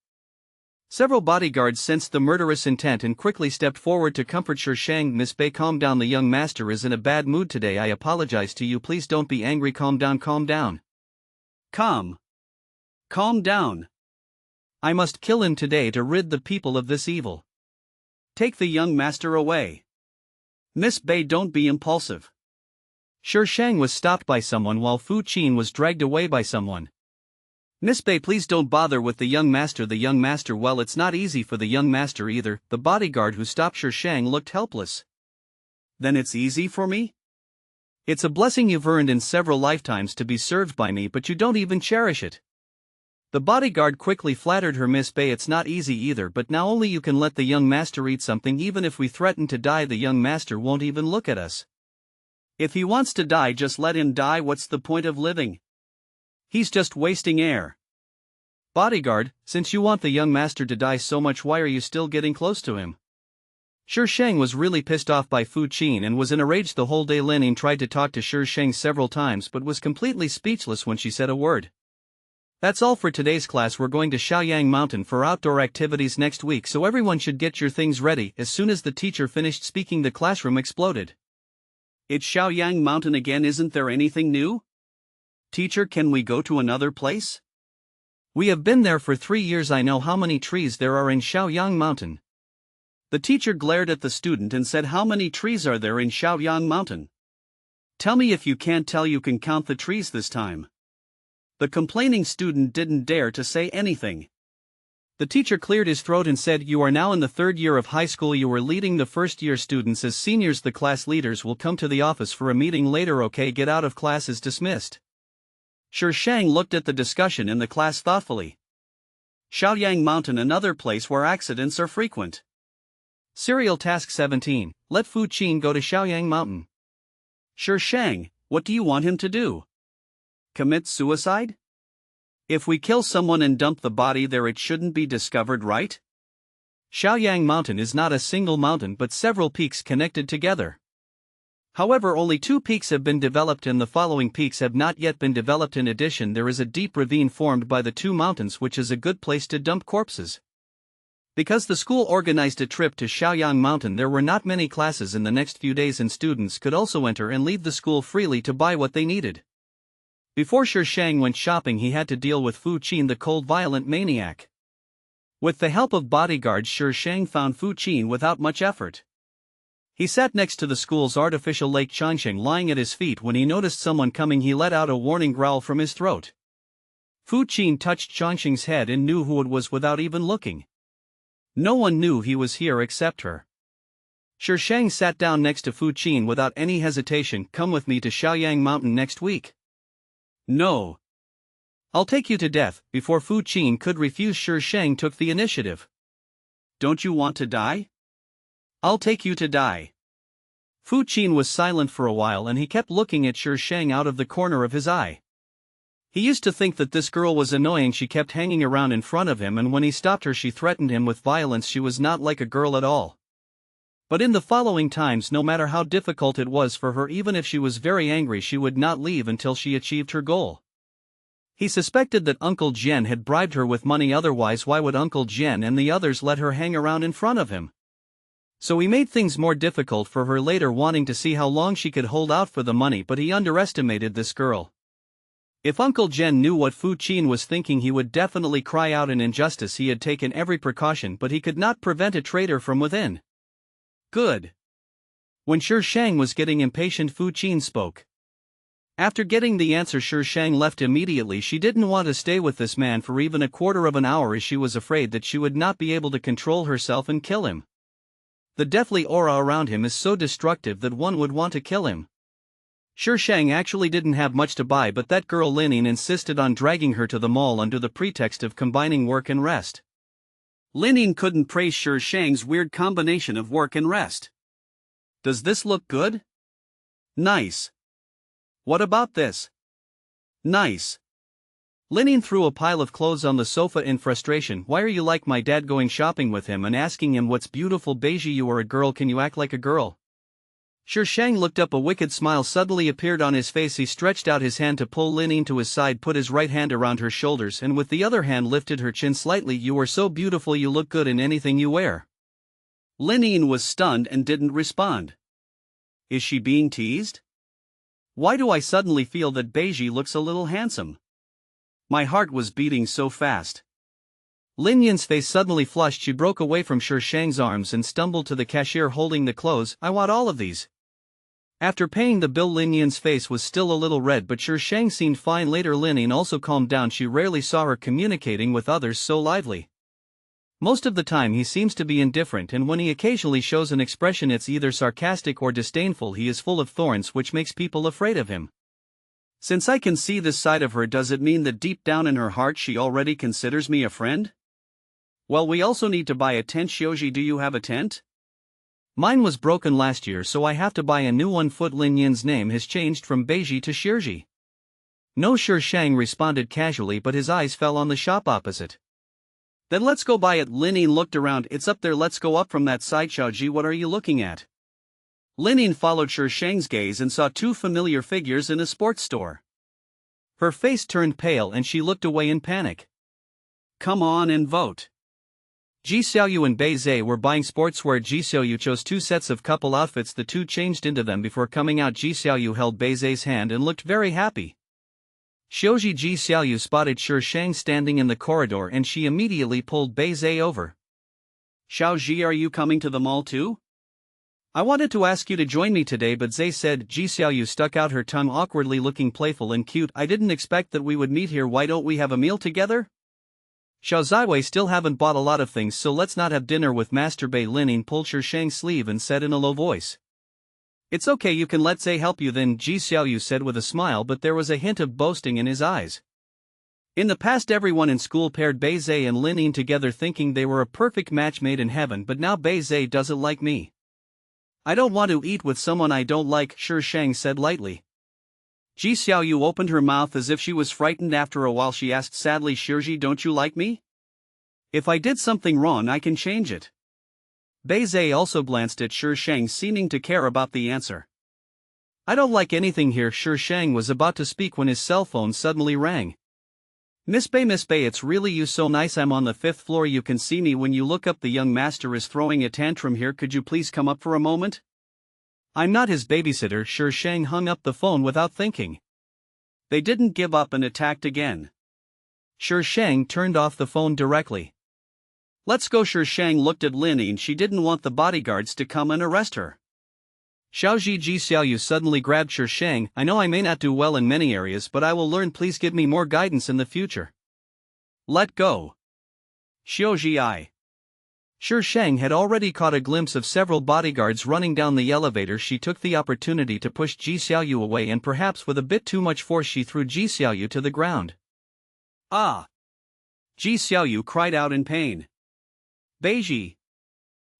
Several bodyguards sensed the murderous intent and quickly stepped forward to comfort Shang. Miss Bei, calm down, the young master is in a bad mood today. I apologize to you, please don't be angry. Calm down, calm down. Calm down. I must kill him today to rid the people of this evil. Take the young master away. Miss Bei, don't be impulsive. Shang was stopped by someone while Fuqin was dragged away by someone. Miss Bay, please don't bother with the young master. The young master, well, it's not easy for the young master either. The bodyguard who stopped Sher Shang looked helpless. Then it's easy for me? It's a blessing you've earned in several lifetimes to be served by me, but you don't even cherish it. The bodyguard quickly flattered her. Miss Bay, it's not easy either, but now only you can let the young master eat something. Even if we threaten to die, the young master won't even look at us. If he wants to die, just let him die. What's the point of living? He's just wasting air. Bodyguard, since you want the young master to die so much, why are you still getting close to him? Sher Shang was really pissed off by Fu Qin and was in a rage the whole day. Lin Ying tried to talk to Sher Shang several times but was completely speechless when she said a word. That's all for today's class. We're going to Shaoyang Mountain for outdoor activities next week, so everyone should get your things ready. As soon as the teacher finished speaking, the classroom exploded. It's Shaoyang Mountain again. Isn't there anything new? Teacher, can we go to another place? We have been there for 3 years. I know how many trees there are in Shaoyang Mountain. The teacher glared at the student and said, how many trees are there in Shaoyang Mountain? Tell me. If you can't tell, you can count the trees this time. The complaining student didn't dare to say anything. The teacher cleared his throat and said, you are now in the 3rd year of high school. You are leading the first-year students as seniors. The class leaders will come to the office for a meeting later. Okay, get out of class. Is dismissed. Sher Shang looked at the discussion in the class thoughtfully. Shaoyang Mountain, another place where accidents are frequent. Serial Task 17, let Fu Qin go to Shaoyang Mountain. Sher Shang, what do you want him to do? Commit suicide? If we kill someone and dump the body there, it shouldn't be discovered, right? Shaoyang Mountain is not a single mountain but several peaks connected together. However, only 2 peaks have been developed and the following peaks have not yet been developed. In addition, there is a deep ravine formed by the 2 mountains, which is a good place to dump corpses. Because the school organized a trip to Shaoyang Mountain, there were not many classes in the next few days and students could also enter and leave the school freely to buy what they needed. Before Sher Shang went shopping, he had to deal with Fu Qin, the cold, violent maniac. With the help of bodyguards, Sher Shang found Fu Qin without much effort. He sat next to the school's artificial lake Changsheng, lying at his feet. When he noticed someone coming, he let out a warning growl from his throat. Fu Qin touched Changsheng's head and knew who it was without even looking. No one knew he was here except her. Sher Shang sat down next to Fu Qin without any hesitation. Come with me to Shaoyang Mountain next week. No. I'll take you to death. Before Fu Qin could refuse, Sher Shang took the initiative. Don't you want to die? I'll take you to die. Fu Qin was silent for a while and he kept looking at Sher Shang out of the corner of his eye. He used to think that this girl was annoying. She kept hanging around in front of him, and when he stopped her, she threatened him with violence. She was not like a girl at all. But in the following times, no matter how difficult it was for her, even if she was very angry, she would not leave until she achieved her goal. He suspected that Uncle Jian had bribed her with money, otherwise why would Uncle Jian and the others let her hang around in front of him? So he made things more difficult for her later, wanting to see how long she could hold out for the money, but he underestimated this girl. If Uncle Jian knew what Fu Qin was thinking, he would definitely cry out in injustice. He had taken every precaution, but he could not prevent a traitor from within. Good. When Sher Shang was getting impatient, Fu Qin spoke. After getting the answer, Sher Shang left immediately. She didn't want to stay with this man for even a quarter of an hour, as she was afraid that she would not be able to control herself and kill him. The deathly aura around him is so destructive that one would want to kill him. Sher Shang actually didn't have much to buy, but that girl Lin Ying insisted on dragging her to the mall under the pretext of combining work and rest. Lin Ying couldn't praise Sher Shang's weird combination of work and rest. Does this look good? Nice. What about this? Nice. Lin Ying threw a pile of clothes on the sofa in frustration. Why are you like my dad, going shopping with him and asking him what's beautiful? Beiji, you are a girl, can you act like a girl? Sher Shang looked up. A wicked smile suddenly appeared on his face. He stretched out his hand to pull Lin Ying to his side, put his right hand around her shoulders, and with the other hand lifted her chin slightly. You are so beautiful, you look good in anything you wear. Lin Ying was stunned and didn't respond. Is she being teased? Why do I suddenly feel that Beiji looks a little handsome? My heart was beating so fast. Lin Ying's face suddenly flushed. She broke away from Sher Shang's arms and stumbled to the cashier holding the clothes. I want all of these. After paying the bill, Lin Yin's face was still a little red, but Shi Shang seemed fine later. Lin Yin also calmed down. She rarely saw her communicating with others so lively. Most of the time he seems to be indifferent, and when he occasionally shows an expression it's either sarcastic or disdainful. He is full of thorns, which makes people afraid of him. Since I can see this side of her, does it mean that deep down in her heart she already considers me a friend? Well, we also need to buy a tent. Xiaoji, do you have a tent? Mine was broken last year, so I have to buy a new one. Lin Yin's name has changed from Beiji to Shirji. No, Shi Shang responded casually, but his eyes fell on the shop opposite. Then let's go buy it. Lin Yin looked around. It's up there, let's go up from that side. Xiaoji, what are you looking at? Lin Yin followed Shi Shang's gaze and saw two familiar figures in a sports store. Her face turned pale and she looked away in panic. Come on and vote. Ji Xiaoyu and Bei Zhe were buying sportswear. Ji Xiaoyu chose two sets of couple outfits. The two changed into them before coming out. Ji Xiaoyu held Bei Zhe's hand and looked very happy. Xiaoji, Ji Xiaoyu spotted Shi Shang standing in the corridor and she immediately pulled Bei Zhe over. Xiaoji, are you coming to the mall too? I wanted to ask you to join me today, but Zhe said. Ji Xiaoyu stuck out her tongue awkwardly, looking playful and cute. I didn't expect that we would meet here. Why don't we have a meal together? Xiao Ziwei still haven't bought a lot of things, so let's not have dinner with Master Bei. Lin Yin pulled Shi Shang's sleeve and said in a low voice. It's okay, you can let Zhe help you then, Ji Xiaoyu said with a smile, but there was a hint of boasting in his eyes. In the past everyone in school paired Bei Zhe and Lin Yin together thinking they were a perfect match made in heaven, but now Bei Zhe doesn't like me. I don't want to eat with someone I don't like, Shi Shang said lightly. Ji Xiaoyu opened her mouth as if she was frightened. After a while she asked sadly, Shirji, don't you like me? If I did something wrong I can change it. Bei Zhe also glanced at Shi Shang, seeming to care about the answer. I don't like anything here. Shi Shang was about to speak when his cell phone suddenly rang. Miss Bei, it's really you, so nice. I'm on the 5th floor, you can see me when you look up. The young master is throwing a tantrum here, could you please come up for a moment? I'm not his babysitter. Shi Shang hung up the phone without thinking. They didn't give up and attacked again. Shi Shang turned off the phone directly. Let's go. Shi Shang looked at Lin Yin. She didn't want the bodyguards to come and arrest her. Xiaoji, Ji Xiaoyu suddenly grabbed Shi Shang. I know I may not do well in many areas, but I will learn. Please give me more guidance in the future. Let go. Xiaoji. Shi Shang had already caught a glimpse of several bodyguards running down the elevator. She took the opportunity to push Ji Xiaoyu away, and perhaps with a bit too much force she threw Ji Xiaoyu to the ground. Ah! Ji Xiaoyu cried out in pain. Beiji!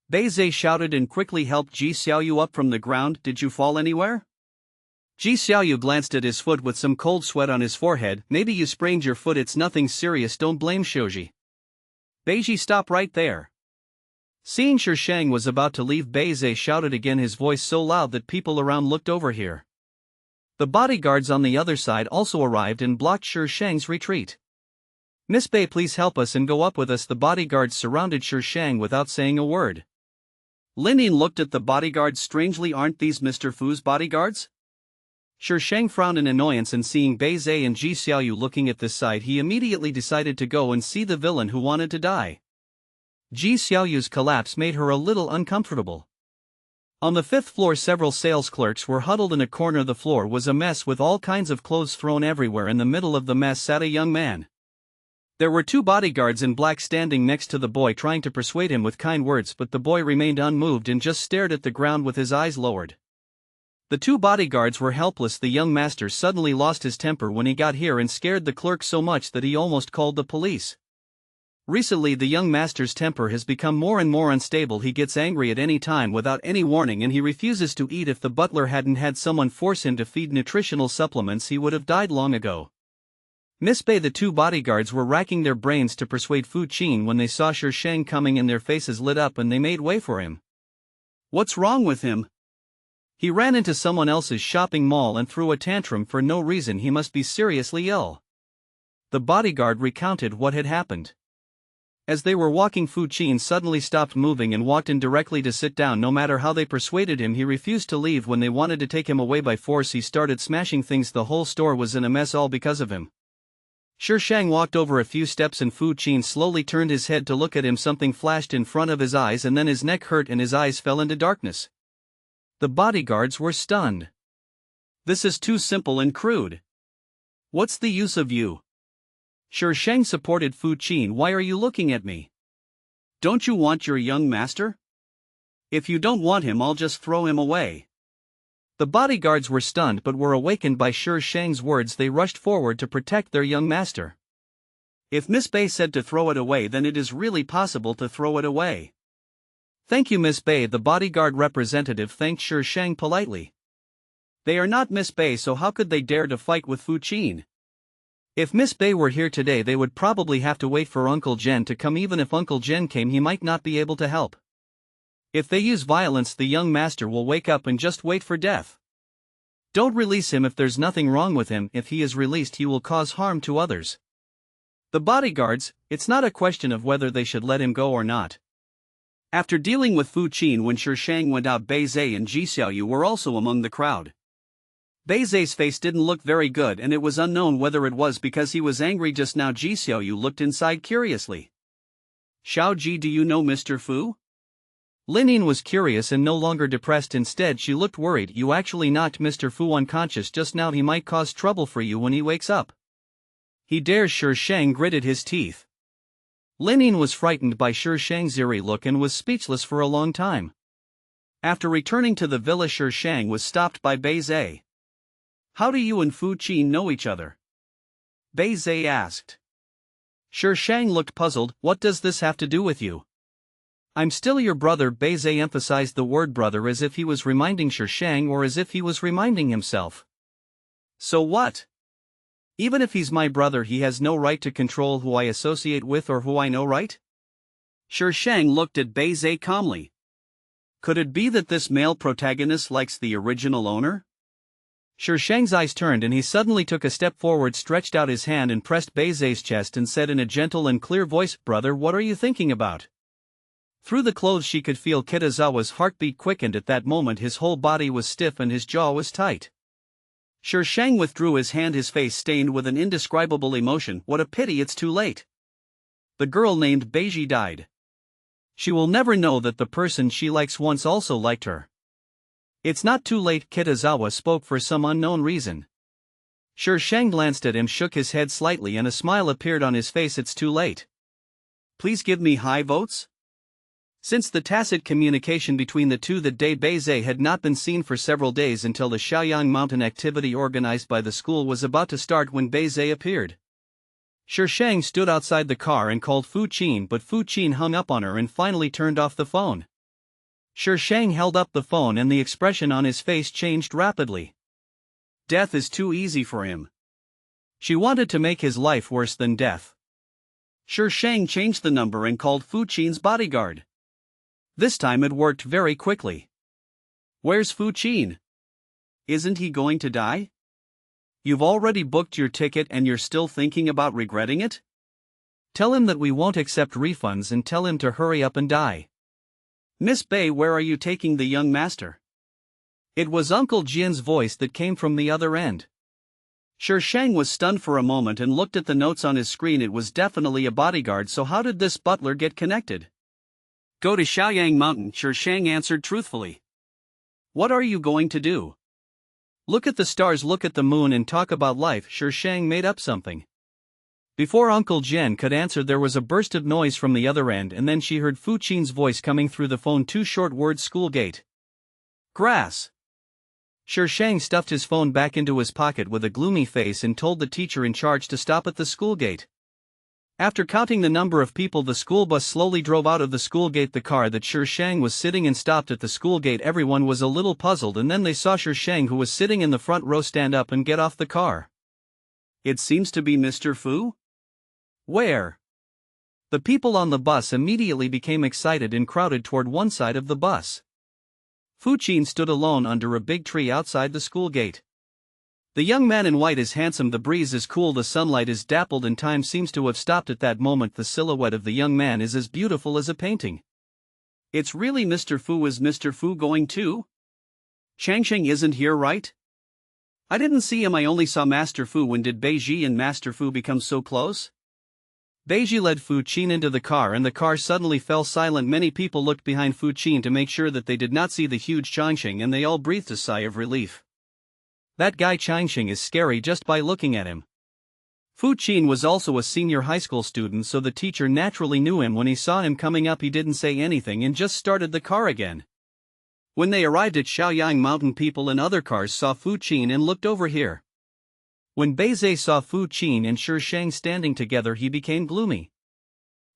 Bei Zhe shouted and quickly helped Ji Xiaoyu up from the ground. Did you fall anywhere? Ji Xiaoyu glanced at his foot with some cold sweat on his forehead. Maybe you sprained your foot, it's nothing serious, don't blame Xiaoji. Beiji, stop right there. Seeing Shi Shang was about to leave, Bei Zhe shouted again, his voice so loud that people around looked over here. The bodyguards on the other side also arrived and blocked Shi Shang's retreat. Miss Bei, please help us and go up with us. The bodyguards surrounded Shi Shang without saying a word. Lin Yin looked at the bodyguards strangely. Aren't these Mr. Fu's bodyguards? Shi Shang frowned in annoyance, and seeing Bei Zhe and Ji Xiaoyu looking at this side, he immediately decided to go and see the villain who wanted to die. Ji Xiaoyu's collapse made her a little uncomfortable. On the 5th floor, several sales clerks were huddled in a corner. The floor was a mess with all kinds of clothes thrown everywhere. In the middle of the mess sat a young man. There were two bodyguards in black standing next to the boy, trying to persuade him with kind words, but the boy remained unmoved and just stared at the ground with his eyes lowered. The two bodyguards were helpless. The young master suddenly lost his temper when he got here and scared the clerk so much that he almost called the police. Recently, the young master's temper has become more and more unstable. He gets angry at any time without any warning, and he refuses to eat. If the butler hadn't had someone force him to feed nutritional supplements, he would have died long ago. Miss Bei, the two bodyguards were racking their brains to persuade Fu Qin when they saw Shi Shang coming, and their faces lit up and they made way for him. What's wrong with him? He ran into someone else's shopping mall and threw a tantrum for no reason. He must be seriously ill. The bodyguard recounted what had happened. As they were walking, Fu Qin suddenly stopped moving and walked in directly to sit down. No matter how they persuaded him, he refused to leave. When they wanted to take him away by force, he started smashing things. The whole store was in a mess, all because of him. Shi Shang walked over a few steps and Fu Qin slowly turned his head to look at him. Something flashed in front of his eyes and then his neck hurt and his eyes fell into darkness. The bodyguards were stunned. This is too simple and crude. What's the use of you? Shi Sheng supported Fu Qin. Why are you looking at me? Don't you want your young master? If you don't want him, I'll just throw him away. The bodyguards were stunned but were awakened by Shi Sheng's words. They rushed forward to protect their young master. If Miss Bei said to throw it away, then it is really possible to throw it away. Thank you, Miss Bei. The bodyguard representative thanked Shi Sheng politely. They are not Miss Bei, so how could they dare to fight with Fu Qin? If Miss Bei were here today, they would probably have to wait for Uncle Jen to come. Even if Uncle Jen came, he might not be able to help. If they use violence, the young master will wake up and just wait for death. Don't release him if there's nothing wrong with him. If he is released, he will cause harm to others. The bodyguards, it's not a question of whether they should let him go or not. After dealing with Fu Qin, when Shi Sheng went out, Bei Zhe and Ji Xiaoyu were also among the crowd. Bei Zhe's face didn't look very good, and it was unknown whether it was because he was angry just now. Ji Xiaoyu looked inside curiously. Xiao Ji, do you know Mr. Fu? Lin was curious and no longer depressed. Instead, she looked worried. You actually knocked Mr. Fu unconscious just now. He might cause trouble for you when he wakes up. He dares. Shi Sheng gritted his teeth. Lin was frightened by Shi Sheng's eerie look and was speechless for a long time. After returning to the villa, Shi Sheng was stopped by Bei Zhe. How do you and Fu Qin know each other? Bei Zhe asked. Shi Sheng looked puzzled. What does this have to do with you? I'm still your brother. Bei Zhe emphasized the word brother as if he was reminding Shi Sheng or as if he was reminding himself. So what? Even if he's my brother, he has no right to control who I associate with or who I know, right? Shi Sheng looked at Bei Zhe calmly. Could it be that this male protagonist likes the original owner? Shi Sheng's eyes turned and he suddenly took a step forward, stretched out his hand and pressed Bei Zhe's chest and said in a gentle and clear voice, Brother, what are you thinking about? Through the clothes she could feel Kitazawa's heartbeat quickened. At that moment his whole body was stiff and his jaw was tight. Shi Sheng withdrew his hand, his face stained with an indescribable emotion. What a pity it's too late. The girl named Beiji died. She will never know that the person she likes once also liked her. It's not too late. Kitazawa spoke for some unknown reason. Shi Sheng glanced at him, shook his head slightly, and a smile appeared on his face. It's too late. Please give me high votes? Since the tacit communication between the two that day, Bei Zhe had not been seen for several days until the Shaoyang Mountain activity organized by the school was about to start when Bei Zhe appeared. Shi Sheng stood outside the car and called Fu Qin, but Fu Qin hung up on her and finally turned off the phone. Shi Sheng held up the phone and the expression on his face changed rapidly. Death is too easy for him. She wanted to make his life worse than death. Shi Sheng changed the number and called Fu Qin's bodyguard. This time it worked very quickly. Where's Fu Qin? Isn't he going to die? You've already booked your ticket and you're still thinking about regretting it? Tell him that we won't accept refunds and tell him to hurry up and die. Miss Bei, where are you taking the young master? It was Uncle Jian's voice that came from the other end. Shi Sheng was stunned for a moment and looked at the notes on his screen. It was definitely a bodyguard, so how did this butler get connected? Go to Shaoyang Mountain, Shi Sheng answered truthfully. What are you going to do? Look at the stars, look at the moon and talk about life. Shi Sheng made up something. Before Uncle Jen could answer, there was a burst of noise from the other end, and then she heard Fu Qin's voice coming through the phone. 2 short words: school gate. Grass. Shi Sheng stuffed his phone back into his pocket with a gloomy face and told the teacher in charge to stop at the school gate. After counting the number of people, the school bus slowly drove out of the school gate. The car that Shi Sheng was sitting in stopped at the school gate. Everyone was a little puzzled, and then they saw Shi Sheng, who was sitting in the front row, stand up and get off the car. It seems to be Mr. Fu? Where? The people on the bus immediately became excited and crowded toward one side of the bus. Fu Qin stood alone under a big tree outside the school gate. The young man in white is handsome, the breeze is cool, the sunlight is dappled, and time seems to have stopped at that moment. The silhouette of the young man is as beautiful as a painting. It's really Mr. Fu. Is Mr. Fu going too? Changsheng isn't here, right? I didn't see him. I only saw Master Fu. When did Beiji and Master Fu become so close? Beiji led Fu Qin into the car and the car suddenly fell silent. Many people looked behind Fu Qin to make sure that they did not see the huge Changxing, and they all breathed a sigh of relief. That guy Changxing is scary just by looking at him. Fu Qin was also a senior high school student, so the teacher naturally knew him. When he saw him coming up, he didn't say anything and just started the car again. When they arrived at Shaoyang Mountain, people in other cars saw Fu Qin and looked over here. When Beizhe saw Fu Qin and Shang standing together, he became gloomy.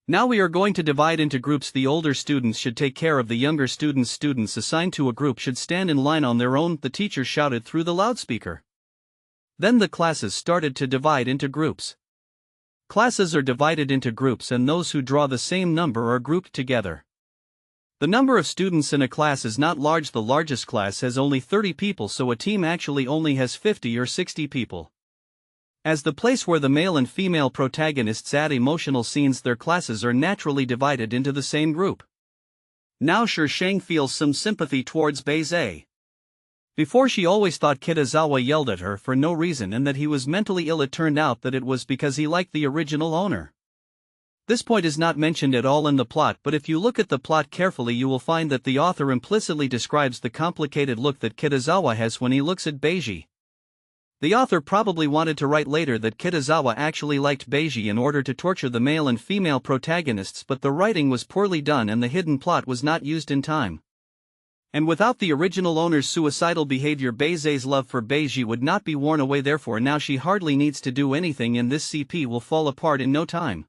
Now we are going to divide into groups. The older students should take care of the younger students. Students assigned to a group should stand in line on their own, the teacher shouted through the loudspeaker. Then the classes started to divide into groups. Classes are divided into groups and those who draw the same number are grouped together. The number of students in a class is not large. The largest class has only 30 people, so a team actually only has 50 or 60 people. As the place where the male and female protagonists add emotional scenes, their classes are naturally divided into the same group. Now Shang feels some sympathy towards Beizhe. Before, she always thought Kitazawa yelled at her for no reason and that he was mentally ill. It turned out that it was because he liked the original owner. This point is not mentioned at all in the plot, but if you look at the plot carefully you will find that the author implicitly describes the complicated look that Kitazawa has when he looks at Beiji. The author probably wanted to write later that Kitazawa actually liked Beiji in order to torture the male and female protagonists, but the writing was poorly done and the hidden plot was not used in time. And without the original owner's suicidal behavior, Beizhe's love for Beiji would not be worn away. Therefore now she hardly needs to do anything and this CP will fall apart in no time.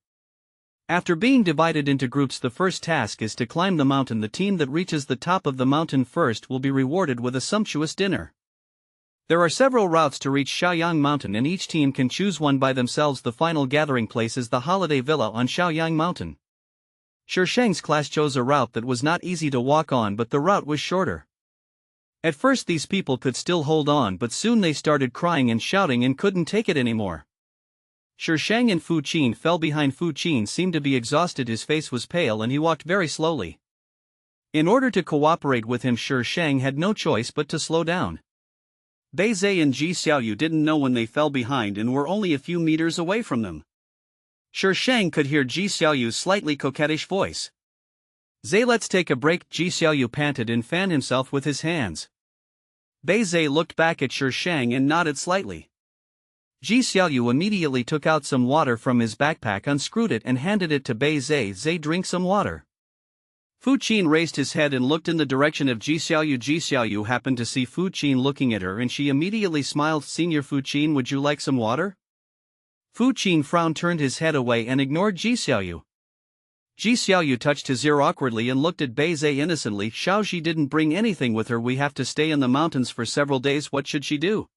After being divided into groups, the first task is to climb the mountain. The team that reaches the top of the mountain first will be rewarded with a sumptuous dinner. There are several routes to reach Shaoyang Mountain and each team can choose one by themselves. The final gathering place is the holiday villa on Shaoyang Mountain. Shang's class chose a route that was not easy to walk on, but the route was shorter. At first these people could still hold on, but soon they started crying and shouting and couldn't take it anymore. Shang and Fu Qin fell behind. Fu Qin seemed to be exhausted, his face was pale and he walked very slowly. In order to cooperate with him, Shang had no choice but to slow down. Beizhe and Ji Xiaoyu didn't know when they fell behind and were only a few meters away from them. Shang could hear Ji Xiaoyu's slightly coquettish voice. "Zhe, let's take a break," Ji Xiaoyu panted and fanned himself with his hands. Beizhe looked back at Shang and nodded slightly. Ji Xiaoyu immediately took out some water from his backpack, unscrewed it and handed it to Beizhe. "Zhe, drink some water." Fu Qin raised his head and looked in the direction of Ji Xiaoyu. Ji Xiaoyu happened to see Fu Qin looking at her and she immediately smiled. "Senior Fu Qin, would you like some water?" Fu Qin frowned, turned his head away and ignored Ji Xiaoyu. Ji Xiaoyu touched his ear awkwardly and looked at Beizhe innocently. "Xiaoji didn't bring anything with her. We have to stay in the mountains for several days. What should she do?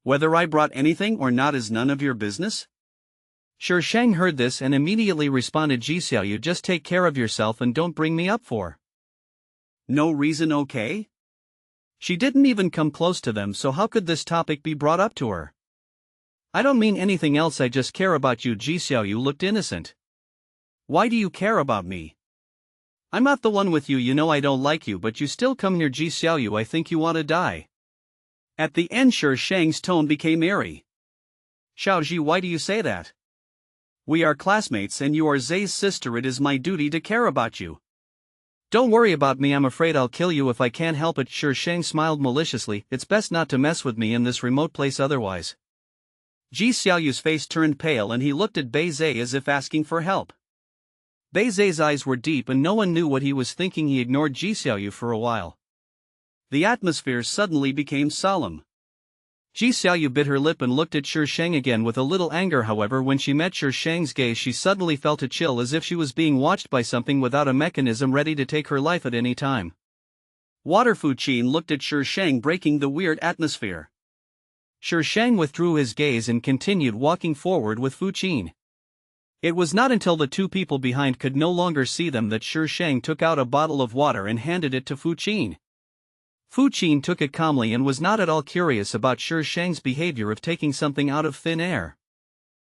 Whether I brought anything or not is none of your business." Shang heard this and immediately responded, "Ji Xiaoyu, just take care of yourself and don't bring me up for no reason, okay?" She didn't even come close to them, so how could this topic be brought up to her? "I don't mean anything else, I just care about you." Ji Xiaoyu looked innocent. "Why do you care about me? I'm not the one with you. You know I don't like you, but you still come here." "Ji Xiaoyu, I think you want to die." At the end Shang's tone became airy. "Xiaoji, why do you say that? We are classmates and you are Zhe's sister. It is my duty to care about you. Don't worry about me. I'm afraid I'll kill you if I can't help it." Shang smiled maliciously. "It's best not to mess with me in this remote place otherwise." Ji Xiaoyu's face turned pale and he looked at Beizhe as if asking for help. Beizhe's eyes were deep and no one knew what he was thinking. He ignored Ji Xiaoyu for a while. The atmosphere suddenly became solemn. Ji Xiaoyu bit her lip and looked at Shang again with a little anger. However, when she met Shang's gaze, she suddenly felt a chill, as if she was being watched by something without a mechanism ready to take her life at any time. Water. Fu Qin looked at Shang, breaking the weird atmosphere. Shang withdrew his gaze and continued walking forward with Fu Qin. It was not until the two people behind could no longer see them that Shang took out a bottle of water and handed it to Fu Qin. Fu Qin took it calmly and was not at all curious about Shang's behavior of taking something out of thin air.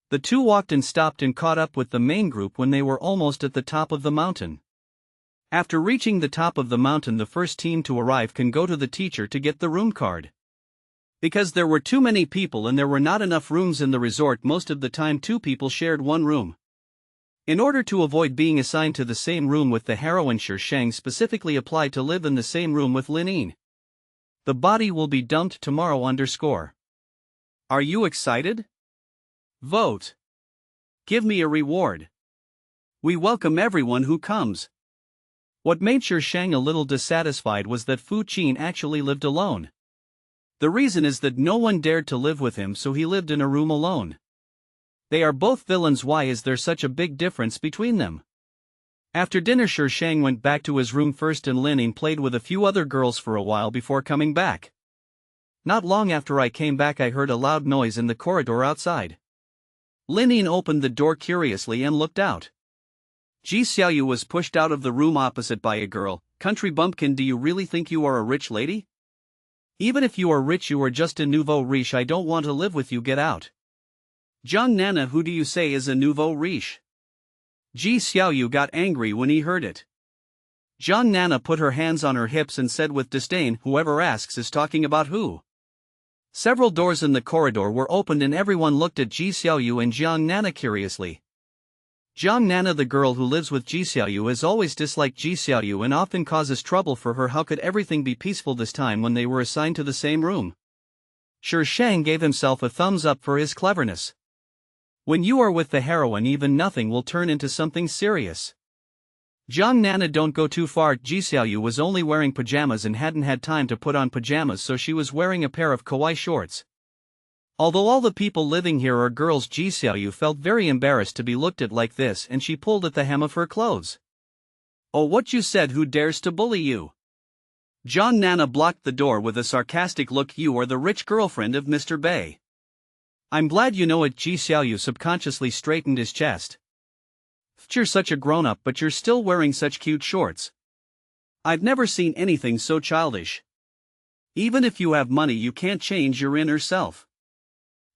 The two walked and stopped and caught up with the main group when they were almost at the top of the mountain. After reaching the top of the mountain, the first team to arrive can go to the teacher to get the room card. Because there were too many people and there were not enough rooms in the resort, most of the time two people shared one room. In order to avoid being assigned to the same room with the heroine, Shang specifically applied to live in the same room with Lin. The body will be dumped tomorrow. Are you excited? Vote. Give me a reward. We welcome everyone who comes. What made Shang a little dissatisfied was that Fu Qin actually lived alone. The reason is that no one dared to live with him, so he lived in a room alone. They are both villains. Why is there such a big difference between them? After dinner, Shang went back to his room first and Lin played with a few other girls for a while before coming back. Not long after I came back, I heard a loud noise in the corridor outside. Lin opened the door curiously and looked out. Ji Xiaoyu was pushed out of the room opposite by a girl. Country bumpkin, do you really think you are a rich lady? Even if you are rich, you are just a nouveau riche. I don't want to live with you. Get out. Jiang Nana, who do you say is a nouveau riche? Ji Xiaoyu got angry when he heard it. Jiang Nana put her hands on her hips and said with disdain, whoever asks is talking about who? Several doors in the corridor were opened and everyone looked at Ji Xiaoyu and Jiang Nana curiously. Jiang Nana, the girl who lives with Ji Xiaoyu, has always disliked Ji Xiaoyu and often causes trouble for her. How could everything be peaceful this time when they were assigned to the same room? Shang gave himself a thumbs up for his cleverness. When you are with the heroine, even nothing will turn into something serious. Jiang Nana, don't go too far. Ji Xiaoyu was only wearing pajamas and hadn't had time to put on pajamas, so she was wearing a pair of kawaii shorts. Although all the people living here are girls, Ji Xiaoyu felt very embarrassed to be looked at like this and she pulled at the hem of her clothes. Oh, what you said? Who dares to bully you? Jiang Nana blocked the door with a sarcastic look. You are the rich girlfriend of Mr. Bei. I'm glad you know it. Ji Xiaoyu subconsciously straightened his chest. You're such a grown-up, but you're still wearing such cute shorts. I've never seen anything so childish. Even if you have money, you can't change your inner self.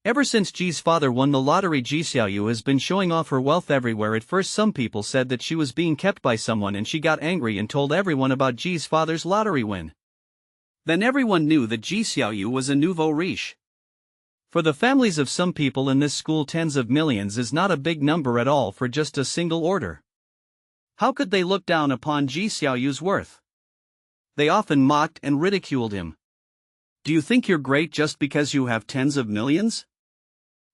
Ever since Ji's father won the lottery, Ji Xiaoyu has been showing off her wealth everywhere. At first some people said that she was being kept by someone and she got angry and told everyone about Ji's father's lottery win. Then everyone knew that Ji Xiaoyu was a nouveau riche. For the families of some people in this school, tens of millions is not a big number at all for just a single order. How could they look down upon Ji Xiaoyu's worth? They often mocked and ridiculed him. Do you think you're great just because you have tens of millions?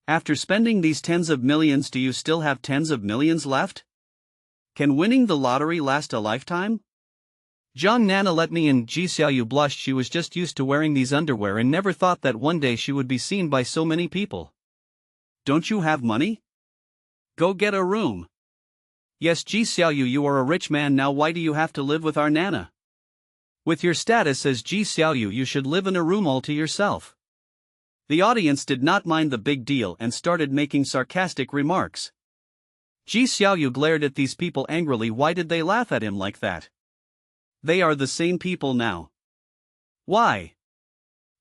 After spending these tens of millions, do you still have tens of millions left? Can winning the lottery last a lifetime? Jiang Nana, let me in. Ji Xiaoyu blushed. She was just used to wearing these underwear and never thought that one day she would be seen by so many people. Don't you have money? Go get a room. Yes, Ji Xiaoyu, you are a rich man now. Why do you have to live with our Nana? With your status as Ji Xiaoyu, you should live in a room all to yourself. The audience did not mind the big deal and started making sarcastic remarks. Ji Xiaoyu glared at these people angrily. Why did they laugh at him like that? They are the same people now. Why?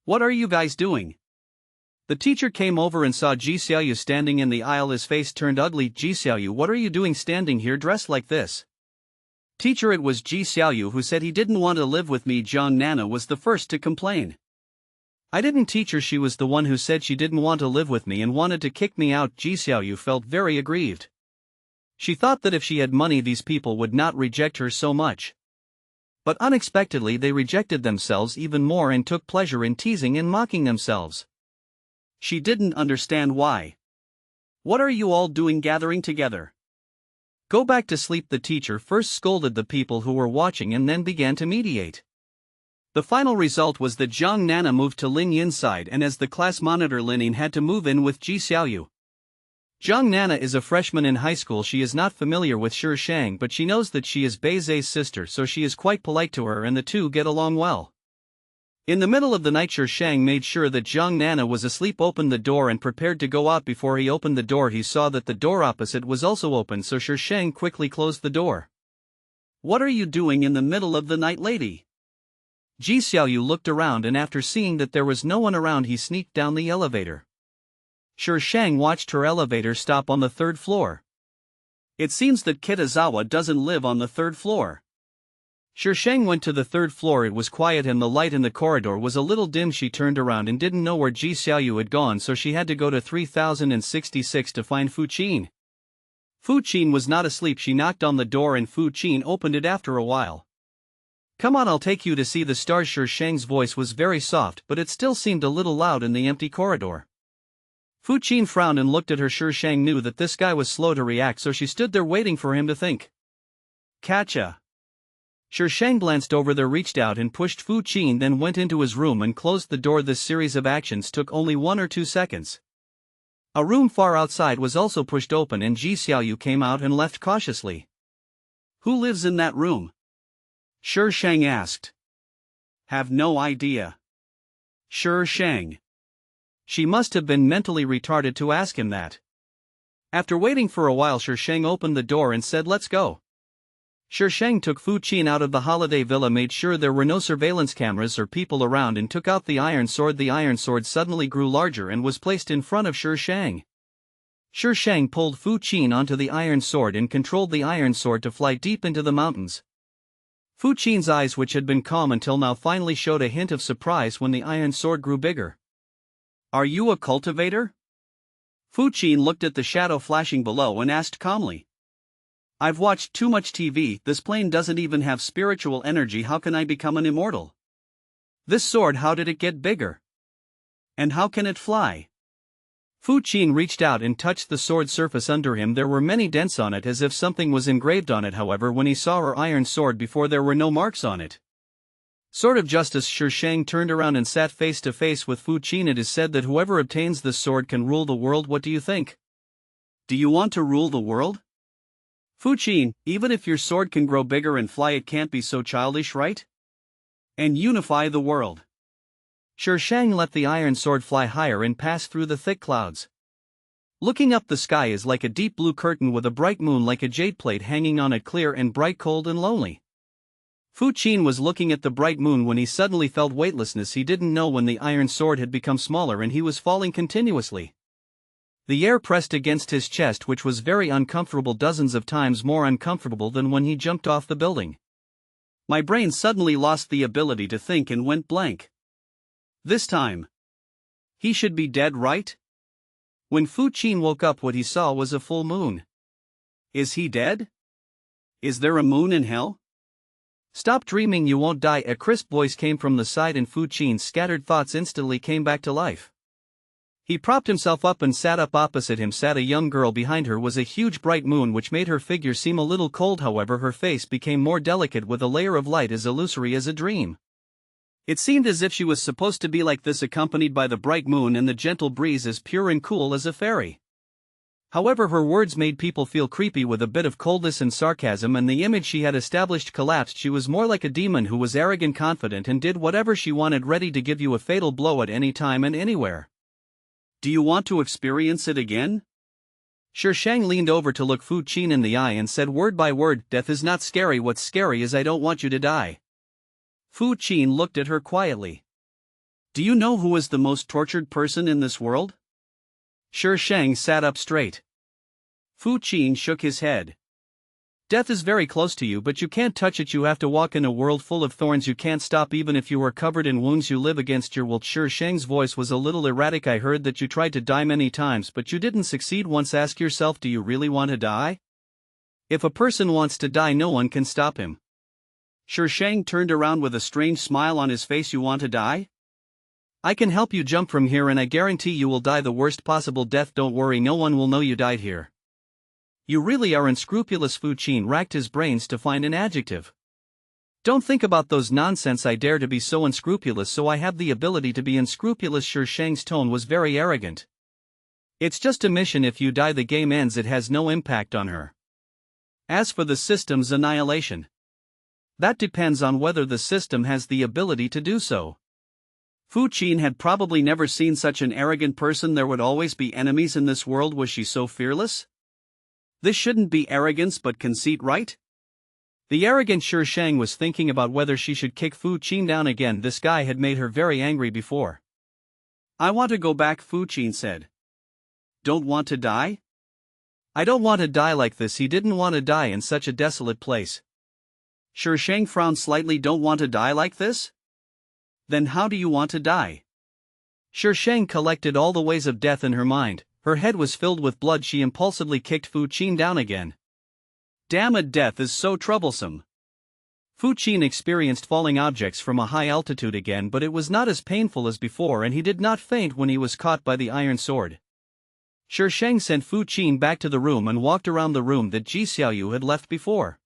What are you guys doing? The teacher came over and saw Ji Xiaoyu standing in the aisle. His face turned ugly. Ji Xiaoyu, what are you doing standing here dressed like this? Teacher, it was Ji Xiaoyu who said he didn't want to live with me. Jiang Nana was the first to complain. I didn't teach her. She was the one who said she didn't want to live with me and wanted to kick me out. Ji Xiaoyu felt very aggrieved. She thought that if she had money, these people would not reject her so much. But unexpectedly they rejected themselves even more and took pleasure in teasing and mocking themselves. She didn't understand why. What are you all doing gathering together? Go back to sleep. The teacher first scolded the people who were watching and then began to mediate. The final result was that Jiang Nana moved to Lin Yin's side, and as the class monitor, Lin Yin had to move in with Ji Xiaoyu. Jiang Nana is a freshman in high school. She is not familiar with Shang, but she knows that she is Bei Zhe's sister, so she is quite polite to her and the two get along well. In the middle of the night, Shang made sure that Jiang Nana was asleep, opened the door and prepared to go out. Before he opened the door, he saw that the door opposite was also open, so Shang quickly closed the door. What are you doing in the middle of the night, lady? Ji Xiaoyu looked around and after seeing that there was no one around, he sneaked down the elevator. Shang watched her elevator stop on the third floor. It seems that Kitazawa doesn't live on the third floor. Shang went to the third floor. It was quiet and the light in the corridor was a little dim. She turned around and didn't know where Ji Xiaoyu had gone, so she had to go to 3066 to find Fu Qin. Fu Qin was not asleep. She knocked on the door and Fu Qin opened it after a while. "Come on, I'll take you to see the stars." Shi Shang's voice was very soft, but it still seemed a little loud in the empty corridor. Fu Qin frowned and looked at her. Shi Shang knew that this guy was slow to react, so she stood there waiting for him to think. "Catcha." Shi Shang glanced over there, reached out and pushed Fu Qin, then went into his room and closed the door. This series of actions took only 1 or 2 seconds. A room far outside was also pushed open and Ji Xiaoyu came out and left cautiously. "Who lives in that room?" Shi Shang asked. "Have no idea." Shi Shang. She must have been mentally retarded to ask him that. After waiting for a while, Shi Shang opened the door and said, "Let's go." Shi Shang took Fu Qin out of the holiday villa, made sure there were no surveillance cameras or people around, and took out the iron sword. The iron sword suddenly grew larger and was placed in front of Shi Shang. Shi Shang pulled Fu Qin onto the iron sword and controlled the iron sword to fly deep into the mountains. Fu Qin's eyes, which had been calm until now, finally showed a hint of surprise when the iron sword grew bigger. "Are you a cultivator?" Fu Qin looked at the shadow flashing below and asked calmly. "I've watched too much TV. This plane doesn't even have spiritual energy. How can I become an immortal? This sword, how did it get bigger? And how can it fly?" Fu Qin reached out and touched the sword surface under him. There were many dents on it, as if something was engraved on it. However, when he saw her iron sword before, there were no marks on it. Sword of Justice. Shi Shang turned around and sat face to face with Fu Qin. "It is said that whoever obtains this sword can rule the world. What do you think? Do you want to rule the world?" "Fu Qin, even if your sword can grow bigger and fly, it can't be so childish, right? And unify the world." Shi Shang let the iron sword fly higher and pass through the thick clouds. Looking up, the sky is like a deep blue curtain with a bright moon like a jade plate hanging on it, clear and bright, cold and lonely. Fu Qin was looking at the bright moon when he suddenly felt weightlessness. He didn't know when the iron sword had become smaller and he was falling continuously. The air pressed against his chest, which was very uncomfortable, dozens of times more uncomfortable than when he jumped off the building. My brain suddenly lost the ability to think and went blank. This time, he should be dead, right? When Fu Qin woke up, what he saw was a full moon. Is he dead? Is there a moon in hell? "Stop dreaming, you won't die." A crisp voice came from the side and Fu Qin's scattered thoughts instantly came back to life. He propped himself up and sat up. Opposite him sat a young girl. Behind her was a huge bright moon which made her figure seem a little cold. However, her face became more delicate with a layer of light as illusory as a dream. It seemed as if she was supposed to be like this, accompanied by the bright moon and the gentle breeze, as pure and cool as a fairy. However, her words made people feel creepy with a bit of coldness and sarcasm, and the image she had established collapsed. She was more like a demon who was arrogant, confident, and did whatever she wanted, ready to give you a fatal blow at any time and anywhere. "Do you want to experience it again?" Shi Shang leaned over to look Fu Qin in the eye and said word by word, "Death is not scary. What's scary is I don't want you to die." Fu Qin looked at her quietly. "Do you know who is the most tortured person in this world?" Shi Shang sat up straight. Fu Qin shook his head. "Death is very close to you, but you can't touch it. You have to walk in a world full of thorns. You can't stop even if you are covered in wounds. You live against your will." Shi Shang's voice was a little erratic. "I heard that you tried to die many times, but you didn't succeed once. Ask yourself, do you really want to die? If a person wants to die, no one can stop him." Shi Shang turned around with a strange smile on his face. "You want to die? I can help you jump from here, and I guarantee you will die the worst possible death. Don't worry, no one will know you died here." "You really are unscrupulous." Fu Qin racked his brains to find an adjective. "Don't think about those nonsense. I dare to be so unscrupulous, so I have the ability to be unscrupulous." Shi Shang's tone was very arrogant. "It's just a mission. If you die, the game ends. It has no impact on her. As for the system's annihilation, that depends on whether the system has the ability to do so." Fu Qin had probably never seen such an arrogant person. There would always be enemies in this world. Was she so fearless? This shouldn't be arrogance but conceit, right? The arrogant Shi Shang was thinking about whether she should kick Fu Qin down again. This guy had made her very angry before. "I want to go back," Fu Qin said. "Don't want to die?" "I don't want to die like this." He didn't want to die in such a desolate place. Shi Shang frowned slightly. "Don't want to die like this? Then how do you want to die?" Shi Shang collected all the ways of death in her mind. Her head was filled with blood. She impulsively kicked Fu Qin down again. Damn it, death is so troublesome. Fu Qin experienced falling objects from a high altitude again, but it was not as painful as before and he did not faint when he was caught by the iron sword. Shi Sheng sent Fu Qin back to the room and walked around the room that Ji Xiaoyu had left before.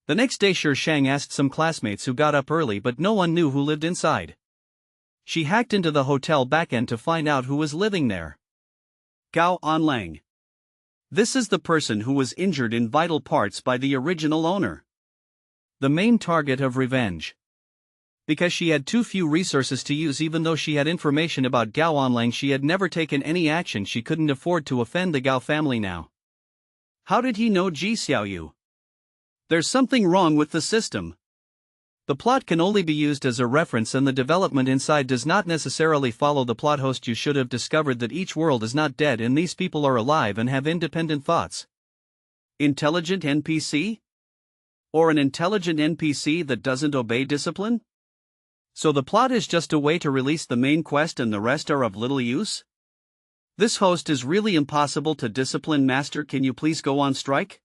The next day Shi Sheng asked some classmates who got up early but no one knew who lived inside. She hacked into the hotel backend to find out who was living there. Gao Anlang. This is the person who was injured in vital parts by the original owner. The main target of revenge. Because she had too few resources to use, even though she had information about Gao Anlang, she had never taken any action. She couldn't afford to offend the Gao family now. How did he know Ji Xiaoyu? There's something wrong with the system. The plot can only be used as a reference and the development inside does not necessarily follow the plot. Host, you should have discovered that each world is not dead and these people are alive and have independent thoughts. Intelligent NPC? Or an intelligent NPC that doesn't obey discipline? So the plot is just a way to release the main quest and the rest are of little use? This host is really impossible to discipline. Master, can you please go on strike?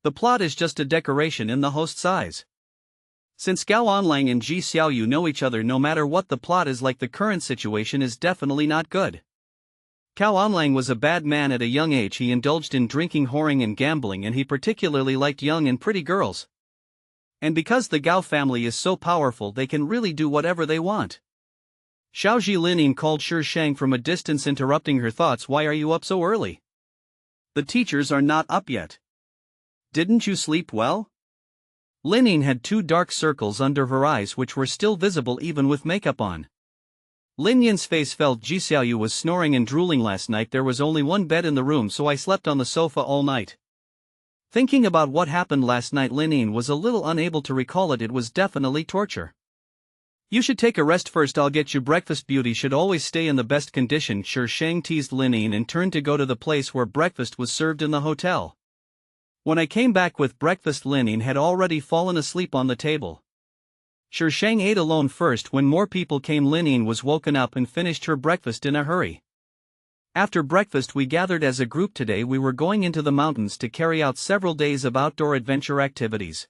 The plot is just a decoration in the host's eyes. Since Gao Anlang and Ji Xiaoyu know each other, no matter what the plot is like, the current situation is definitely not good. Gao Anlang was a bad man at a young age. He indulged in drinking, whoring and gambling, and he particularly liked young and pretty girls. And because the Gao family is so powerful, they can really do whatever they want. Xiaoji Linin called Shi Sheng from a distance, interrupting her thoughts. Why are you up so early? The teachers are not up yet. Didn't you sleep well? Linin had 2 dark circles under her eyes which were still visible even with makeup on. Lin Yin's face fell. Ji Xiaoyu was snoring and drooling last night. There was only one bed in the room, so I slept on the sofa all night. Thinking about what happened last night, Linin was a little unable to recall it. It was definitely torture. You should take a rest first. I'll get you breakfast. Beauty should always stay in the best condition. Shi Sheng teased Linin and turned to go to the place where breakfast was served in the hotel. When I came back with breakfast, Linin had already fallen asleep on the table. Shi Sheng ate alone first. When more people came, Linin was woken up and finished her breakfast in a hurry. After breakfast we gathered as a group. Today we were going into the mountains to carry out several days of outdoor adventure activities.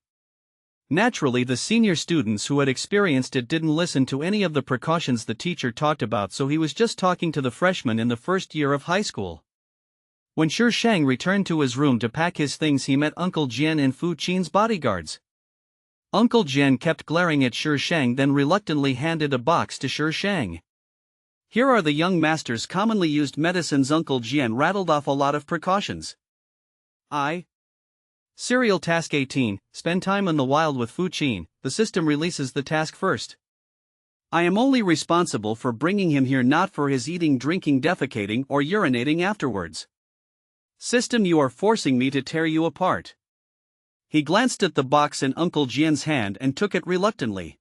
Naturally, the senior students who had experienced it didn't listen to any of the precautions the teacher talked about, so he was just talking to the freshmen in the first year of high school. When Shi Sheng returned to his room to pack his things, he met Uncle Jian and Fu Qin's bodyguards. Uncle Jian kept glaring at Shi Sheng, then reluctantly handed a box to Shi Sheng. Here are the young master's commonly used medicines. Uncle Jian rattled off a lot of precautions. Serial Task 18, spend time in the wild with Fu Qin. The system releases the task first. I am only responsible for bringing him here, not for his eating, drinking, defecating, or urinating afterwards. System, you are forcing me to tear you apart. He glanced at the box in Uncle Jian's hand and took it reluctantly.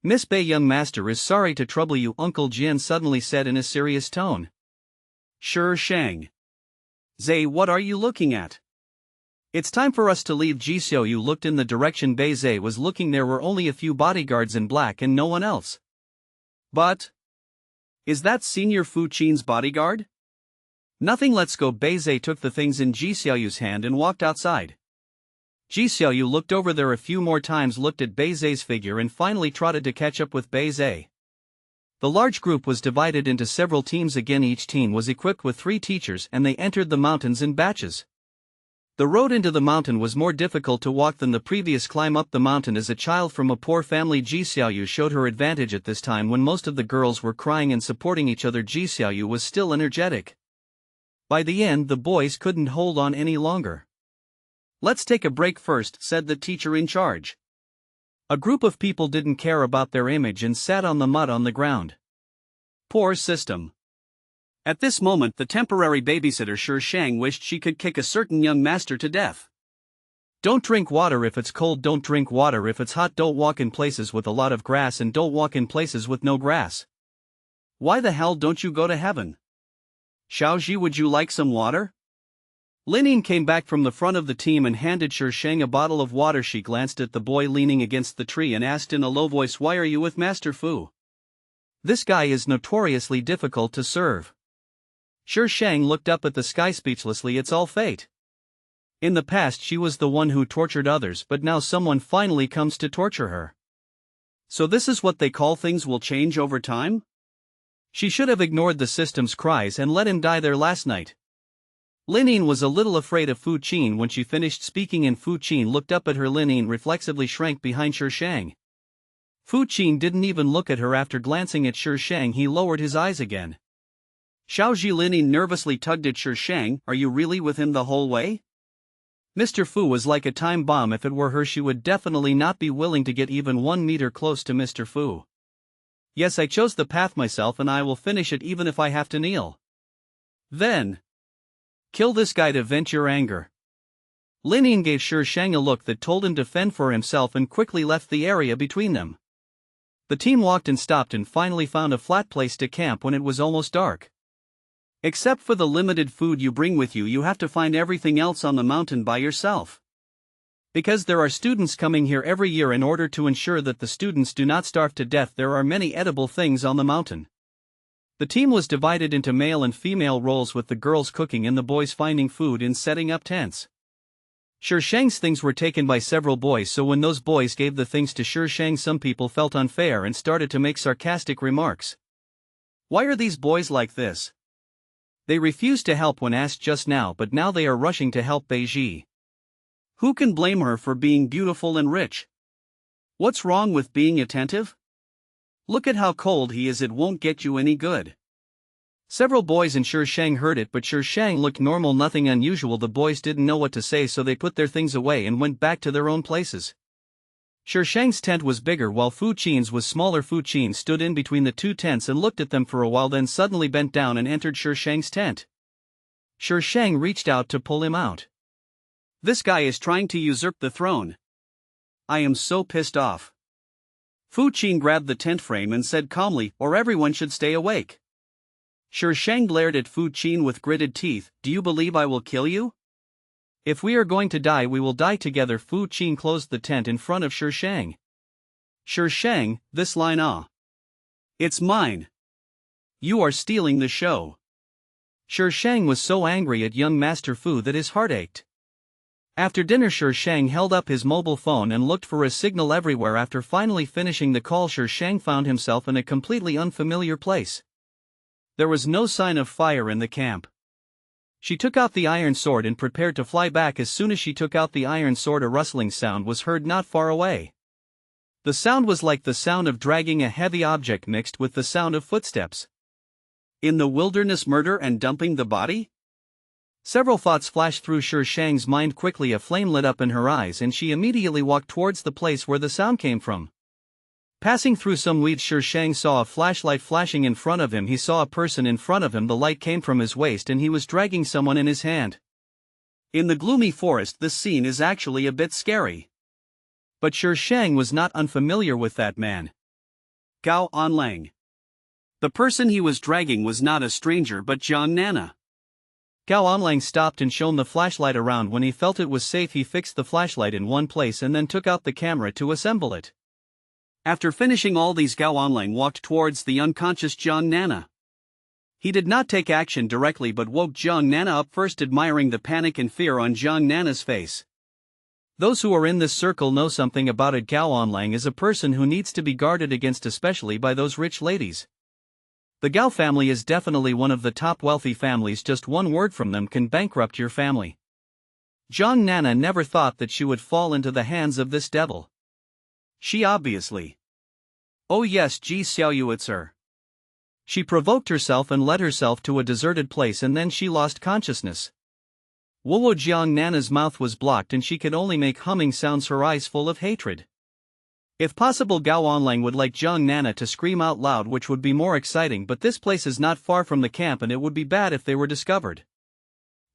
Miss Bei, young master is sorry to trouble you, Uncle Jian suddenly said in a serious tone. Shi Sheng. Zai, what are you looking at? It's time for us to leave. Ji Xiaoyu looked in the direction Bei Zai was looking. There were only a few bodyguards in black and no one else. But is that Senior Fu Qin's bodyguard? Nothing, let's go. Bei Zai took the things in Ji Xiaoyu's hand and walked outside. Ji Xiaoyu looked over there a few more times, looked at Bei Zai's figure and finally trotted to catch up with Bei Zai. The large group was divided into several teams again. Each team was equipped with 3 teachers and they entered the mountains in batches. The road into the mountain was more difficult to walk than the previous climb up the mountain. As a child from a poor family, Ji Xiaoyu showed her advantage at this time when most of the girls were crying and supporting each other. Ji Xiaoyu was still energetic. By the end, the boys couldn't hold on any longer. Let's take a break first, said the teacher in charge. A group of people didn't care about their image and sat on the mud on the ground. Poor system. At this moment, the temporary babysitter Shi Sheng wished she could kick a certain young master to death. Don't drink water if it's cold, don't drink water if it's hot, don't walk in places with a lot of grass, and don't walk in places with no grass. Why the hell don't you go to heaven? Xiaoji, would you like some water? Linin came back from the front of the team and handed Shi Sheng a bottle of water. She glanced at the boy leaning against the tree and asked in a low voice, why are you with Master Fu? This guy is notoriously difficult to serve. Shi Shang looked up at the sky speechlessly. It's all fate. In the past she was the one who tortured others, but now someone finally comes to torture her. So this is what they call things will change over time? She should have ignored the system's cries and let him die there last night. Linine was a little afraid of Fu Qin when she finished speaking and Fu Qin looked up at her. Linine reflexively shrank behind Shi Shang. Fu Qin didn't even look at her. After glancing at Shi Shang, he lowered his eyes again. Xiaoji. Linine nervously tugged at Shi Shang. Are you really with him the whole way? Mr. Fu was like a time bomb. If it were her, she would definitely not be willing to get even 1 meter close to Mr. Fu. Yes, I chose the path myself and I will finish it even if I have to kneel. Then kill this guy to vent your anger. Linine gave Shi Shang a look that told him to fend for himself and quickly left the area between them. The team walked and stopped and finally found a flat place to camp when it was almost dark. Except for the limited food you bring with you, you have to find everything else on the mountain by yourself. Because there are students coming here every year, in order to ensure that the students do not starve to death, there are many edible things on the mountain. The team was divided into male and female roles, with the girls cooking and the boys finding food and setting up tents. Shi Shang's things were taken by several boys, so when those boys gave the things to Shi Shang, some people felt unfair and started to make sarcastic remarks. Why are these boys like this? They refused to help when asked just now, but now they are rushing to help Beiji. Who can blame her for being beautiful and rich? What's wrong with being attentive? Look at how cold he is, it won't get you any good. Several boys in Shi Shang heard it, but Shi Shang looked normal, nothing unusual. The boys didn't know what to say, so they put their things away and went back to their own places. Shi Shang's tent was bigger while Fu Qin's was smaller. Fu Qin stood in between the two tents and looked at them for a while, then suddenly bent down and entered Shi Shang's tent. Shi Shang reached out to pull him out. This guy is trying to usurp the throne. I am so pissed off. Fu Qin grabbed the tent frame and said calmly, or everyone should stay awake. Shi Shang glared at Fu Qin with gritted teeth. Do you believe I will kill you? If we are going to die, we will die together. Fu Qin closed the tent in front of Shi Shang. Shi Shang, this line it's mine. You are stealing the show. Shi Shang was so angry at young Master Fu that his heart ached. After dinner, Shi Shang held up his mobile phone and looked for a signal everywhere. After finally finishing the call, Shi Shang found himself in a completely unfamiliar place. There was no sign of fire in the camp. She took out the iron sword and prepared to fly back. As soon as she took out the iron sword, a rustling sound was heard not far away. The sound was like the sound of dragging a heavy object mixed with the sound of footsteps. In the wilderness, murder and dumping the body? Several thoughts flashed through Shi Shang's mind quickly. A flame lit up in her eyes and she immediately walked towards the place where the sound came from. Passing through some weeds, Shi Shang saw a flashlight flashing in front of him. He saw a person in front of him. The light came from his waist and he was dragging someone in his hand. In the gloomy forest, this scene is actually a bit scary. But Shi Shang was not unfamiliar with that man. Gao Anlang. The person he was dragging was not a stranger but Jiang Nana. Gao Anlang stopped and shone the flashlight around. When he felt it was safe, he fixed the flashlight in one place and then took out the camera to assemble it. After finishing all these, Gao Anlang walked towards the unconscious Jiang Nana. He did not take action directly but woke Jiang Nana up first, admiring the panic and fear on Jiang Nana's face. Those who are in this circle know something about it. Gao Anlang is a person who needs to be guarded against, especially by those rich ladies. The Gao family is definitely one of the top wealthy families. Just one word from them can bankrupt your family. Jiang Nana never thought that she would fall into the hands of this devil. She obviously. Oh yes, Ji Xiaoyu, it's her. She provoked herself and led herself to a deserted place and then she lost consciousness. Wowo Jiang Nana's mouth was blocked and she could only make humming sounds, her eyes full of hatred. If possible, Gao Anlang would like Jiang Nana to scream out loud, which would be more exciting, but this place is not far from the camp and it would be bad if they were discovered.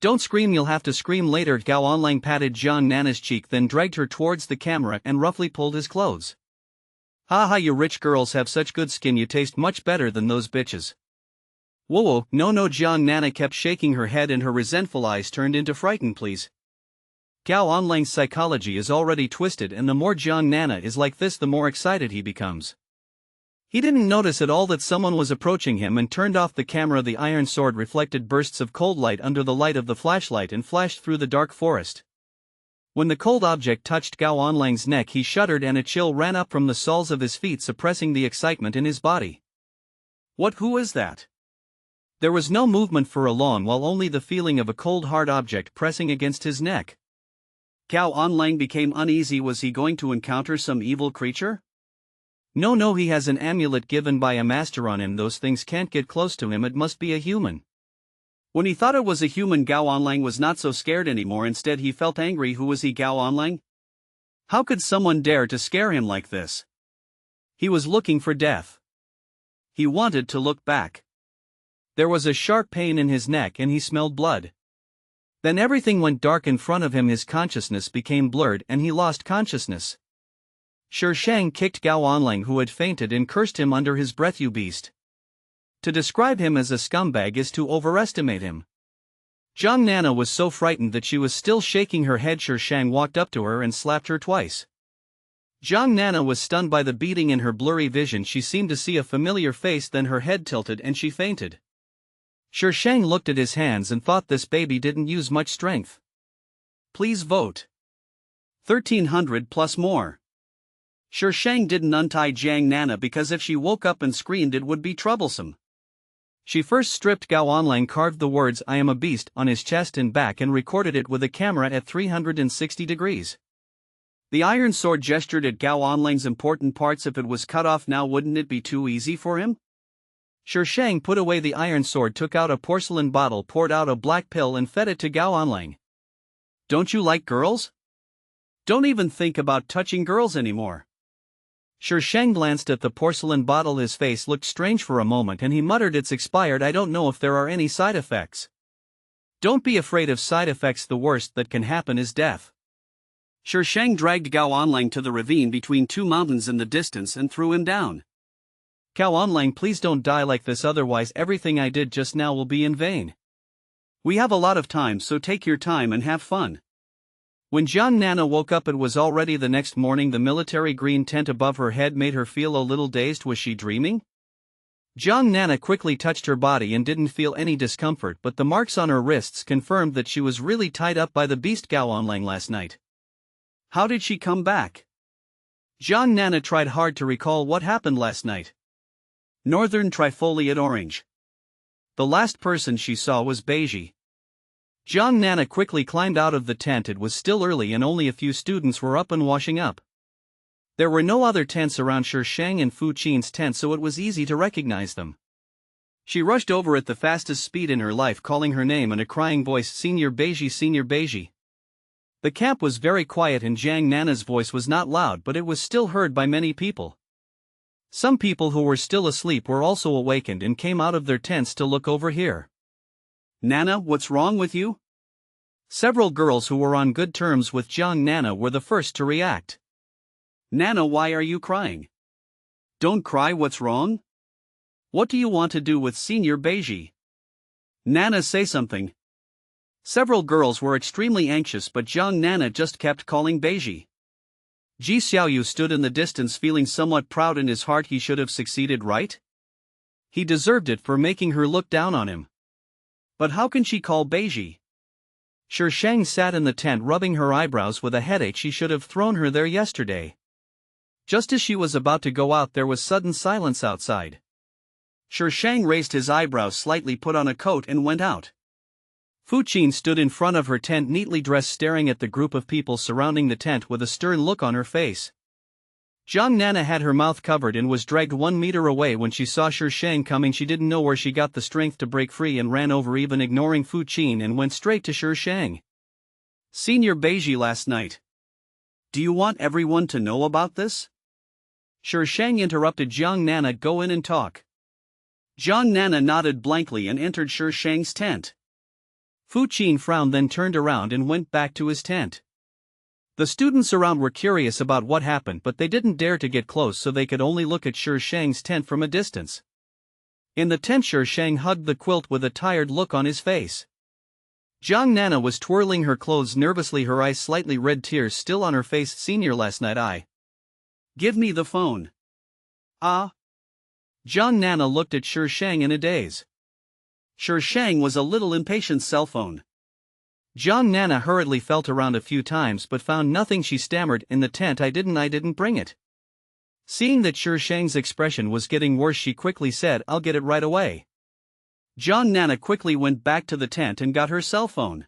Don't scream, you'll have to scream later. Gao Anlang patted Jiang Nana's cheek, then dragged her towards the camera and roughly pulled his clothes. Haha, you rich girls have such good skin, you taste much better than those bitches. Whoa, no, Jiang Nana kept shaking her head and her resentful eyes turned into frightened. Please. Gao Anlang's psychology is already twisted, and the more Jiang Nana is like this, the more excited he becomes. He didn't notice at all that someone was approaching him and turned off the camera. The iron sword reflected bursts of cold light under the light of the flashlight and flashed through the dark forest. When the cold object touched Gao Onlang's neck, he shuddered and a chill ran up from the soles of his feet, suppressing the excitement in his body. Who is that? There was no movement for a long while, only the feeling of a cold hard object pressing against his neck. Gao Onlang became uneasy. Was he going to encounter some evil creature? No, he has an amulet given by a master on him. Those things can't get close to him. It must be a human. When he thought it was a human, Gao Onlang was not so scared anymore. Instead, he felt angry. Who was he, Gao Onlang? How could someone dare to scare him like this? He was looking for death. He wanted to look back. There was a sharp pain in his neck and he smelled blood. Then everything went dark in front of him. His consciousness became blurred and he lost consciousness. Shang kicked Gao Onlang, who had fainted, and cursed him under his breath. You beast. To describe him as a scumbag is to overestimate him. Zhang Nana was so frightened that she was still shaking her head. Shang walked up to her and slapped her twice. Zhang Nana was stunned by the beating in her blurry vision. She seemed to see a familiar face, then her head tilted and she fainted. Shang looked at his hands and thought this baby didn't use much strength. Please vote. 1300 plus more. Shang didn't untie Zhang Nana because if she woke up and screamed it would be troublesome. She first stripped Gao Onlang, carved the words "I am a beast" on his chest and back and recorded it with a camera at 360 degrees. The iron sword gestured at Gao Onlang's important parts. If it was cut off now, wouldn't it be too easy for him? Shang put away the iron sword, took out a porcelain bottle, poured out a black pill and fed it to Gao Onlang. Don't you like girls? Don't even think about touching girls anymore. Shang glanced at the porcelain bottle. His face looked strange for a moment and he muttered, "It's expired. I don't know if there are any side effects." Don't be afraid of side effects. The worst that can happen is death. Shang dragged Gao Onlang to the ravine between two mountains in the distance and threw him down. Gao Onlang, please don't die like this, otherwise everything I did just now will be in vain. We have a lot of time, so take your time and have fun. When Zhang Nana woke up, it was already the next morning. The military green tent above her head made her feel a little dazed. Was she dreaming? Zhang Nana quickly touched her body and didn't feel any discomfort, but the marks on her wrists confirmed that she was really tied up by the beast Gao Onlang last night. How did she come back? Zhang Nana tried hard to recall what happened last night. Northern trifoliate orange. The last person she saw was Beiji. Zhang Nana quickly climbed out of the tent. It was still early and only a few students were up and washing up. There were no other tents around Shang and Fu Qin's tent, so it was easy to recognize them. She rushed over at the fastest speed in her life, calling her name in a crying voice, "Senior Beiji, Senior Beiji." The camp was very quiet and Zhang Nana's voice was not loud, but it was still heard by many people. Some people who were still asleep were also awakened and came out of their tents to look over here. "Nana, what's wrong with you?" Several girls who were on good terms with Zhang Nana were the first to react. "Nana, why are you crying?" "Don't cry, what's wrong?" "What do you want to do with Senior Beiji?" "Nana, say something." Several girls were extremely anxious, but Zhang Nana just kept calling Beiji. Ji Xiaoyu stood in the distance feeling somewhat proud in his heart. He should have succeeded, right? He deserved it for making her look down on him. But how can she call Beiji? Shang sat in the tent rubbing her eyebrows with a headache. She should have thrown her there yesterday. Just as she was about to go out, there was sudden silence outside. Shang raised his eyebrows slightly, put on a coat and went out. Fu Qin stood in front of her tent, neatly dressed, staring at the group of people surrounding the tent with a stern look on her face. Zhang Nana had her mouth covered and was dragged 1 meter away when she saw Shang coming. She didn't know where she got the strength to break free and ran over, even ignoring Fu Qin, and went straight to Shang. "Senior Beiji, last night. Do you want everyone to know about this?" Shang interrupted Zhang Nana. "Go in and talk." Zhang Nana nodded blankly and entered Shang's tent. Fu Qin frowned, then turned around and went back to his tent. The students around were curious about what happened, but they didn't dare to get close, so they could only look at Shang's tent from a distance. In the tent, Shang hugged the quilt with a tired look on his face. Zhang Nana was twirling her clothes nervously, her eyes slightly red, tears still on her face. "Senior, last night I..." "Give me the phone." "Ah." John Nana looked at Shi Shang in a daze. Shi Shang was a little impatient. Cell phone. John Nana hurriedly felt around a few times but found nothing. She stammered, in the tent. I didn't bring it. Seeing that Shi Shang's expression was getting worse, she quickly said, I'll get it right away. John Nana quickly went back to the tent and got her cell phone.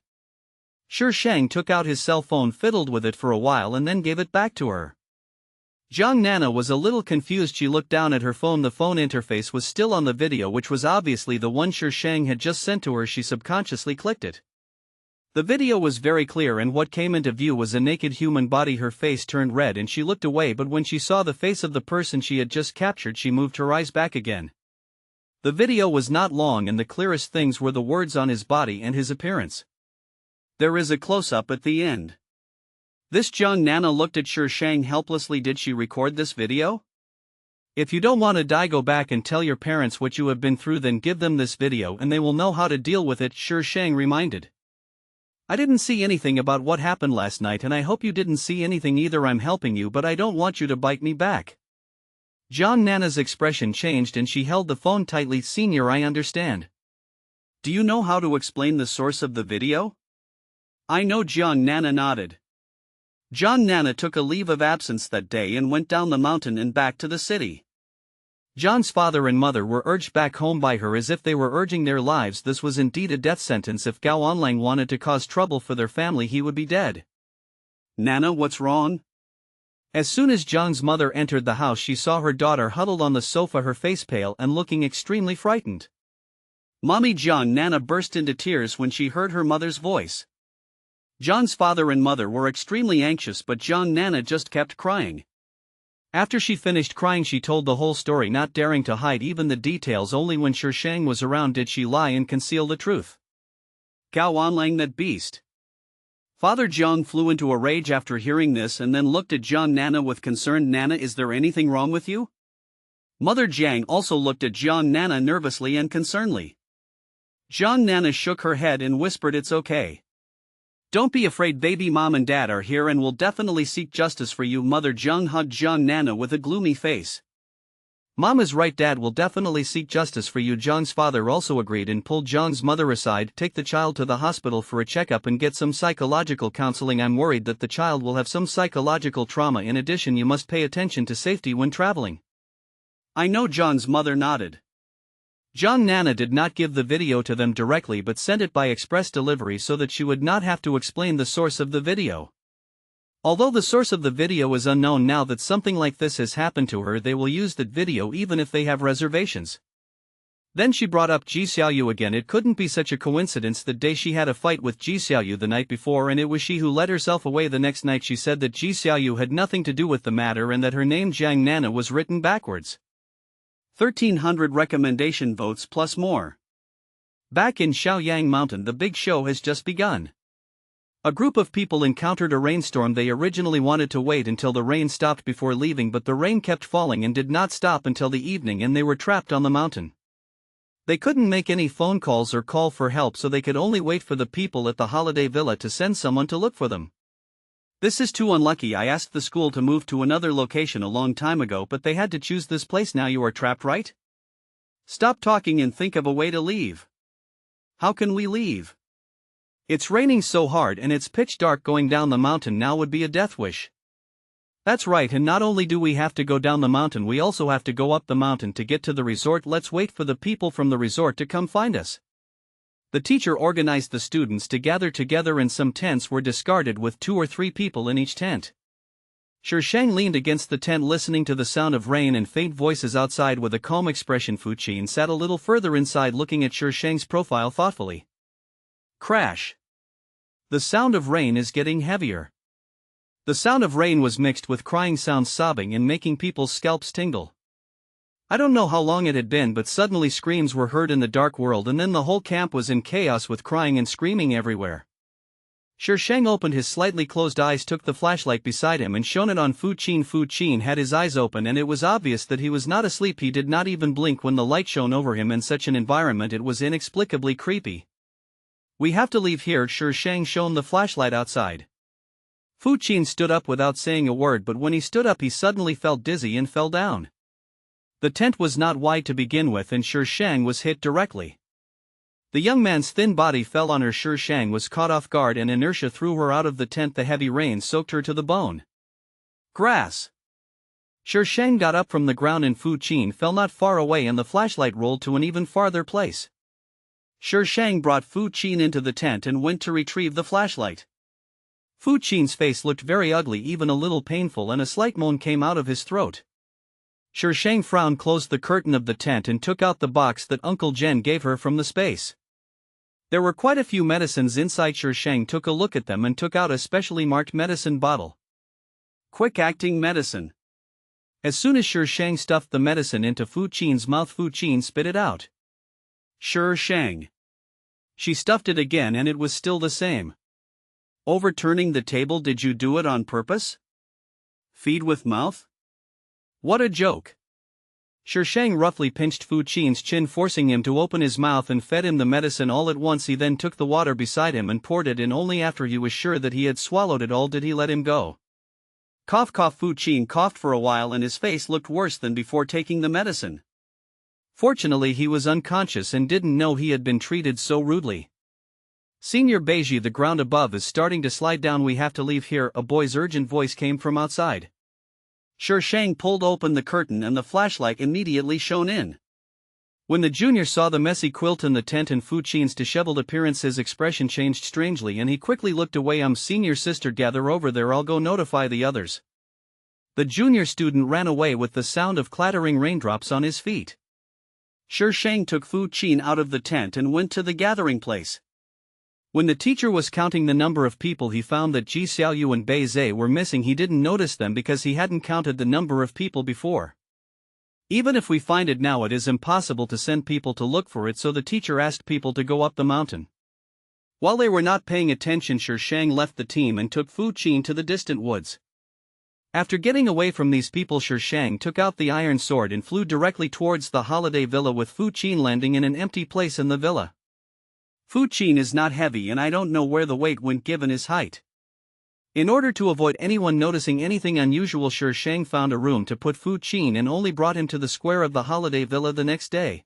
Shi Shang took out his cell phone, fiddled with it for a while and then gave it back to her. John Nana was a little confused. She looked down at her phone. The phone interface was still on the video, which was obviously the one Shi Shang had just sent to her. She subconsciously clicked it. The video was very clear and what came into view was a naked human body. Her face turned red and she looked away, but when she saw the face of the person she had just captured, she moved her eyes back again. The video was not long and the clearest things were the words on his body and his appearance. There is a close-up at the end. This John Nana looked at Shi Shang helplessly. Did she record this video? If you don't want to die, go back and tell your parents what you have been through, then give them this video and they will know how to deal with it, Shi Shang reminded. I didn't see anything about what happened last night and I hope you didn't see anything either. I'm helping you, but I don't want you to bite me back. John Nana's expression changed and she held the phone tightly. Senior, I understand. Do you know how to explain the source of the video? I know. John Nana nodded. John Nana took a leave of absence that day and went down the mountain and back to the city. John's father and mother were urged back home by her as if they were urging their lives. This was indeed a death sentence. If Gao Onlang wanted to cause trouble for their family, he would be dead. Nana, what's wrong? As soon as John's mother entered the house, she saw her daughter huddled on the sofa, her face pale and looking extremely frightened. Mommy! John Nana burst into tears when she heard her mother's voice. John's father and mother were extremely anxious, but John Nana just kept crying. After she finished crying, she told the whole story, not daring to hide even the details. Only when Shi Shang was around did she lie and conceal the truth. Gao Onlang, that beast. Father John flew into a rage after hearing this and then looked at John Nana with concern. Nana, is there anything wrong with you? Mother Jiang also looked at John Nana nervously and concernedly. John Nana shook her head and whispered, it's okay. Don't be afraid, baby. Mom and Dad are here and will definitely seek justice for you. Mother Jiang hugged John Nana with a gloomy face. Mom is right, Dad will definitely seek justice for you. John's father also agreed and pulled John's mother aside. Take the child to the hospital for a checkup and get some psychological counseling. I'm worried that the child will have some psychological trauma. In addition, you must pay attention to safety when traveling. I know. John's mother nodded. John Nana did not give the video to them directly but sent it by express delivery so that she would not have to explain the source of the video. Although the source of the video is unknown, now that something like this has happened to her, they will use that video even if they have reservations. Then she brought up Ji Xiaoyu again. It couldn't be such a coincidence. That day she had a fight with Ji Xiaoyu the night before and it was she who let herself away. The next night she said that Ji Xiaoyu had nothing to do with the matter and that her name Jiang Nana was written backwards. 1,300 recommendation votes plus more. Back in Shaoyang Mountain, the big show has just begun. A group of people encountered a rainstorm. They originally wanted to wait until the rain stopped before leaving, but the rain kept falling and did not stop until the evening and they were trapped on the mountain. They couldn't make any phone calls or call for help, so they could only wait for the people at the holiday villa to send someone to look for them. This is too unlucky. I asked the school to move to another location a long time ago, but they had to choose this place. Now you are trapped, right? Stop talking and think of a way to leave. How can we leave? It's raining so hard and it's pitch dark. Going down the mountain now would be a death wish. That's right, and not only do we have to go down the mountain, we also have to go up the mountain to get to the resort. Let's wait for the people from the resort to come find us. The teacher organized the students to gather together and some tents were discarded with 2 or 3 people in each tent. Shi Shang leaned against the tent listening to the sound of rain and faint voices outside with a calm expression. Fu Qin sat a little further inside looking at Shi Shang's profile thoughtfully. Crash. The sound of rain is getting heavier. The sound of rain was mixed with crying sounds, sobbing and making people's scalps tingle. I don't know how long it had been, but suddenly screams were heard in the dark world and then the whole camp was in chaos with crying and screaming everywhere. Shi Shang opened his slightly closed eyes, took the flashlight beside him and shone it on Fu Qin. Fu Qin had his eyes open and it was obvious that he was not asleep. He did not even blink when the light shone over him. In such an environment it was inexplicably creepy. We have to leave here. Shi Shang shone the flashlight outside. Fu Qin stood up without saying a word, but when he stood up he suddenly felt dizzy and fell down. The tent was not wide to begin with and Shi Shang was hit directly. The young man's thin body fell on her. Shi Shang was caught off guard and inertia threw her out of the tent. The heavy rain soaked her to the bone. Grass. Shi Shang got up from the ground and Fu Qin fell not far away and the flashlight rolled to an even farther place. Shi Shang brought Fu Qin into the tent and went to retrieve the flashlight. Fu Qin's face looked very ugly, even a little painful, and a slight moan came out of his throat. Shi Shang frowned, closed the curtain of the tent and took out the box that Uncle Jen gave her from the space. There were quite a few medicines inside. Shi Shang took a look at them and took out a specially marked medicine bottle. Quick-acting medicine. As soon as Shi Shang stuffed the medicine into Fu Qin's mouth, Fu Qin spit it out. Shi Shang. She stuffed it again and it was still the same. Overturning the table, did you do it on purpose? Feed with mouth? What a joke. Shi Shang roughly pinched Fu Qin's chin, forcing him to open his mouth, and fed him the medicine all at once. He then took the water beside him and poured it in. Only after he was sure that he had swallowed it all did he let him go. Cough cough. Fu Qin coughed for a while and his face looked worse than before taking the medicine. Fortunately he was unconscious and didn't know he had been treated so rudely. Senior Beiji, the ground above is starting to slide down. We have to leave here. A boy's urgent voice came from outside. Shi Shang pulled open the curtain and the flashlight immediately shone in. When the junior saw the messy quilt in the tent and Fu Qin's disheveled appearance, his expression changed strangely and he quickly looked away. Senior sister, gather over there, I'll go notify the others. The junior student ran away with the sound of clattering raindrops on his feet. Shi Shang took Fu Qin out of the tent and went to the gathering place. When the teacher was counting the number of people, he found that Ji Xiaoyu and Bei Zhe were missing. He didn't notice them because he hadn't counted the number of people before. Even if we find it now, it is impossible to send people to look for it, so the teacher asked people to go up the mountain. While they were not paying attention, Shi Shang left the team and took Fu Qin to the distant woods. After getting away from these people, Shi Shang took out the iron sword and flew directly towards the holiday villa, with Fu Qin landing in an empty place in the villa. Fu Qin is not heavy and I don't know where the weight went given his height. In order to avoid anyone noticing anything unusual, Shi Shang found a room to put Fu Qin and only brought him to the square of the holiday villa the next day.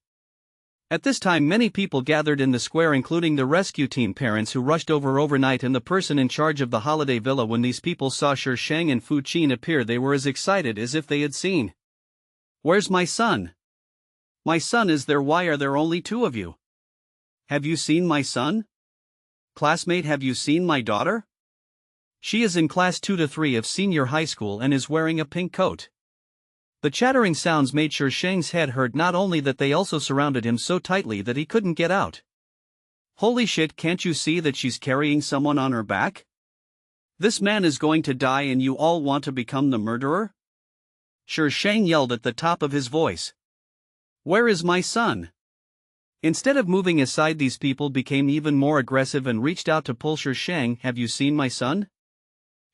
At this time many people gathered in the square, including the rescue team, parents who rushed over overnight, and the person in charge of the holiday villa. When these people saw Shi Shang and Fu Qin appear, they were as excited as if they had seen. Where's my son? My son is there. Why are there only two of you? Have you seen my son? Classmate, have you seen my daughter? She is in class 2 to 3 of senior high school and is wearing a pink coat. The chattering sounds made Shi Shang's head hurt, not only that they also surrounded him so tightly that he couldn't get out. Holy shit, can't you see that she's carrying someone on her back? This man is going to die and you all want to become the murderer? Shi Shang yelled at the top of his voice. Where is my son? Instead of moving aside, these people became even more aggressive and reached out to pull Shi Shang. Have you seen my son?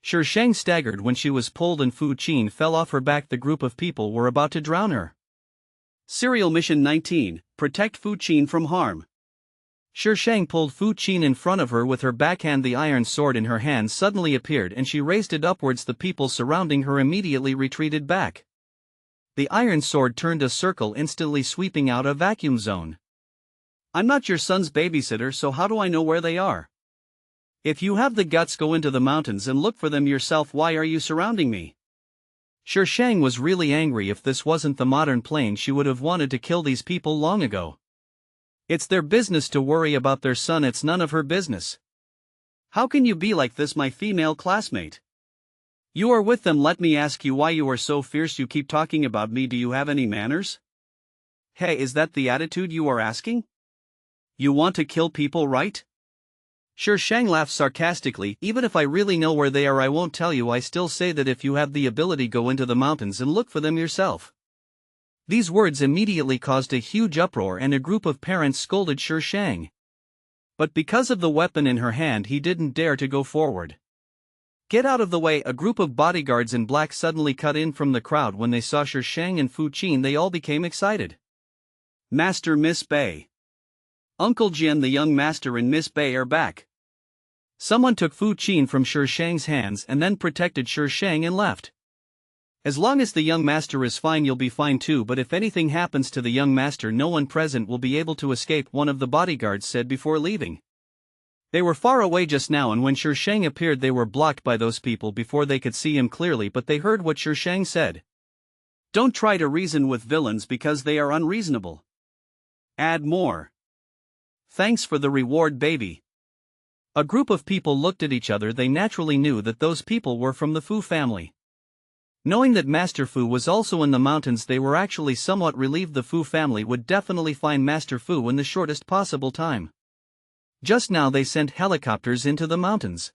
Shi Shang staggered when she was pulled and Fu Qin fell off her back. The group of people were about to drown her. Serial Mission 19, protect Fu Qin from harm. Shi Shang pulled Fu Qin in front of her with her backhand. The iron sword in her hand suddenly appeared and she raised it upwards. The people surrounding her immediately retreated back. The iron sword turned a circle, instantly sweeping out a vacuum zone. I'm not your son's babysitter, so how do I know where they are? If you have the guts, go into the mountains and look for them yourself. Why are you surrounding me? Shi Shang was really angry. If this wasn't the modern plane, she would have wanted to kill these people long ago. It's their business to worry about their son, it's none of her business. How can you be like this, my female classmate? You are with them. Let me ask you why you are so fierce. You keep talking about me. Do you have any manners? Hey, is that the attitude you are asking? You want to kill people, right? Shi Shang laughed sarcastically. Even if I really know where they are, I won't tell you. I still say that if you have the ability, go into the mountains and look for them yourself. These words immediately caused a huge uproar and a group of parents scolded Shi Shang. But because of the weapon in her hand, he didn't dare to go forward. Get out of the way! A group of bodyguards in black suddenly cut in from the crowd. When they saw Shi Shang and Fu Qin, they all became excited. Master, Miss Bei. Uncle Jian, the young master, and Miss Bei are back. Someone took Fu Qin from Shi Shang's hands and then protected Shi Shang and left. As long as the young master is fine you'll be fine too, but if anything happens to the young master no one present will be able to escape, one of the bodyguards said before leaving. They were far away just now and when Sher Shang appeared they were blocked by those people before they could see him clearly, but they heard what Sher Shang said. Don't try to reason with villains because they are unreasonable. Add more. Thanks for the reward, baby. A group of people looked at each other. They naturally knew that those people were from the Fu family. Knowing that Master Fu was also in the mountains, they were actually somewhat relieved. The Fu family would definitely find Master Fu in the shortest possible time. Just now they sent helicopters into the mountains.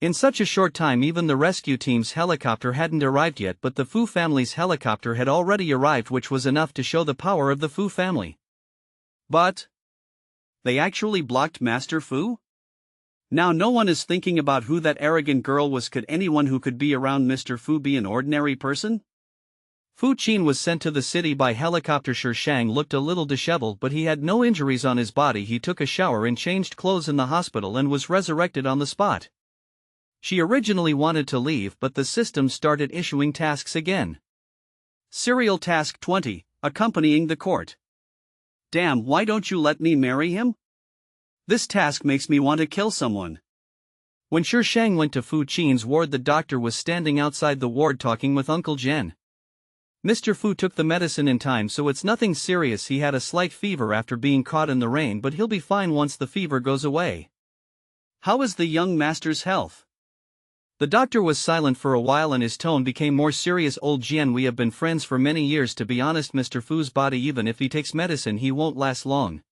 In such a short time even the rescue team's helicopter hadn't arrived yet, but the Fu family's helicopter had already arrived, which was enough to show the power of the Fu family. But they actually blocked Master Fu? Now no one is thinking about who that arrogant girl was. Could anyone who could be around Mr. Fu be an ordinary person? Fu Qin was sent to the city by helicopter. Sher Shang looked a little disheveled, but he had no injuries on his body. He took a shower and changed clothes in the hospital and was resurrected on the spot. She originally wanted to leave, but the system started issuing tasks again. Serial Task 20, accompanying the court. Damn, why don't you let me marry him? This task makes me want to kill someone. When Sher Shang went to Fu Qin's ward, the doctor was standing outside the ward talking with Uncle Jen. Mr. Fu took the medicine in time, so it's nothing serious. He had a slight fever after being caught in the rain, but he'll be fine once the fever goes away. How is the young master's health? The doctor was silent for a while and his tone became more serious. Old Jian, we have been friends for many years. To be honest, Mr. Fu's body, even if he takes medicine, he won't last long.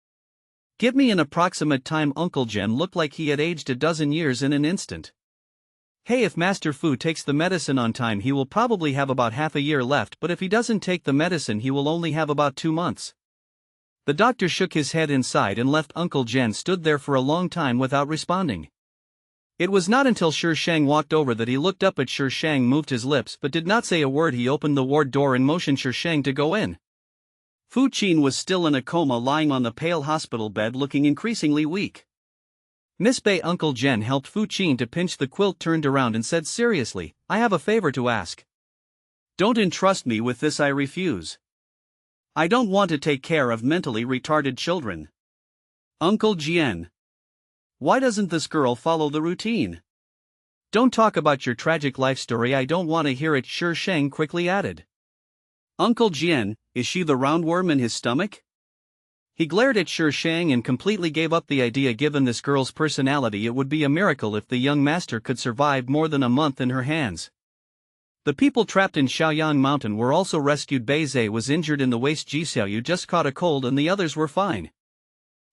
Give me an approximate time. Uncle Jen looked like he had aged a dozen years in an instant. Hey, if Master Fu takes the medicine on time he will probably have about half a year left, but if he doesn't take the medicine he will only have about 2 months. The doctor shook his head inside and left. Uncle Jen stood there for a long time without responding. It was not until Sher Shang walked over that he looked up at Sher Shang, moved his lips but did not say a word. He opened the ward door and motioned Sher Shang to go in. Fu Qin was still in a coma, lying on the pale hospital bed looking increasingly weak. Miss Bei. Uncle Jen helped Fu Qin to pinch the quilt, turned around and said seriously, I have a favor to ask. Don't entrust me with this, I refuse. I don't want to take care of mentally retarded children. Uncle Jian. Why doesn't this girl follow the routine? Don't talk about your tragic life story, I don't want to hear it, Sher Shang quickly added. Uncle Jian, is she the roundworm in his stomach? He glared at Sher Shang and completely gave up the idea. Given this girl's personality it would be a miracle if the young master could survive more than a month in her hands. The people trapped in Shaoyang Mountain were also rescued. Bei Zhe was injured in the waist. Ji Xiaoyu just caught a cold and the others were fine.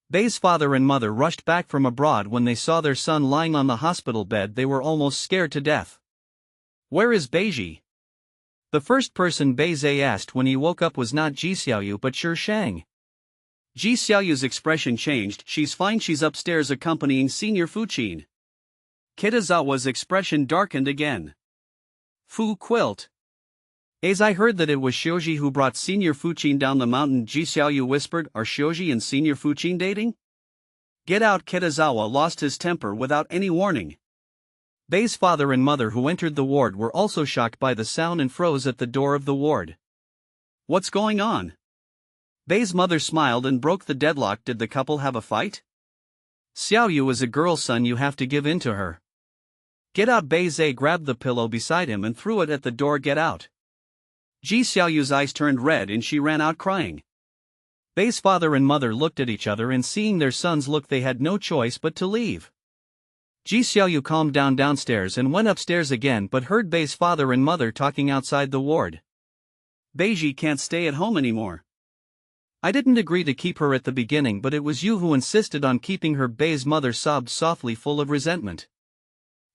Bei's father and mother rushed back from abroad. When they saw their son lying on the hospital bed they were almost scared to death. Where is Beiji? The first person Bei Zhe asked when he woke up was not Ji Xiaoyu but Sher Shang. Ji Xiaoyu's expression changed. She's fine, she's upstairs accompanying Senior Fu Qin. Kitazawa's expression darkened again. Fu quilt. As I heard that it was Xiuji who brought Senior Fu Qin down the mountain, Ji Xiaoyu whispered, are Xiuji and Senior Fu Qin dating? Get out! Kitazawa lost his temper without any warning. Bei's father and mother who entered the ward were also shocked by the sound and froze at the door of the ward. What's going on? Bei's mother smiled and broke the deadlock. Did the couple have a fight? Xiaoyu is a girl, son, you have to give in to her. Get out! Bei Zhe grabbed the pillow beside him and threw it at the door. Get out! Ji Xiaoyu's eyes turned red and she ran out crying. Bei's father and mother looked at each other and seeing their son's look they had no choice but to leave. Ji Xiaoyu calmed down downstairs and went upstairs again but heard Bei's father and mother talking outside the ward. Beiji can't stay at home anymore. I didn't agree to keep her at the beginning, but it was you who insisted on keeping her. Bei's mother sobbed softly, full of resentment.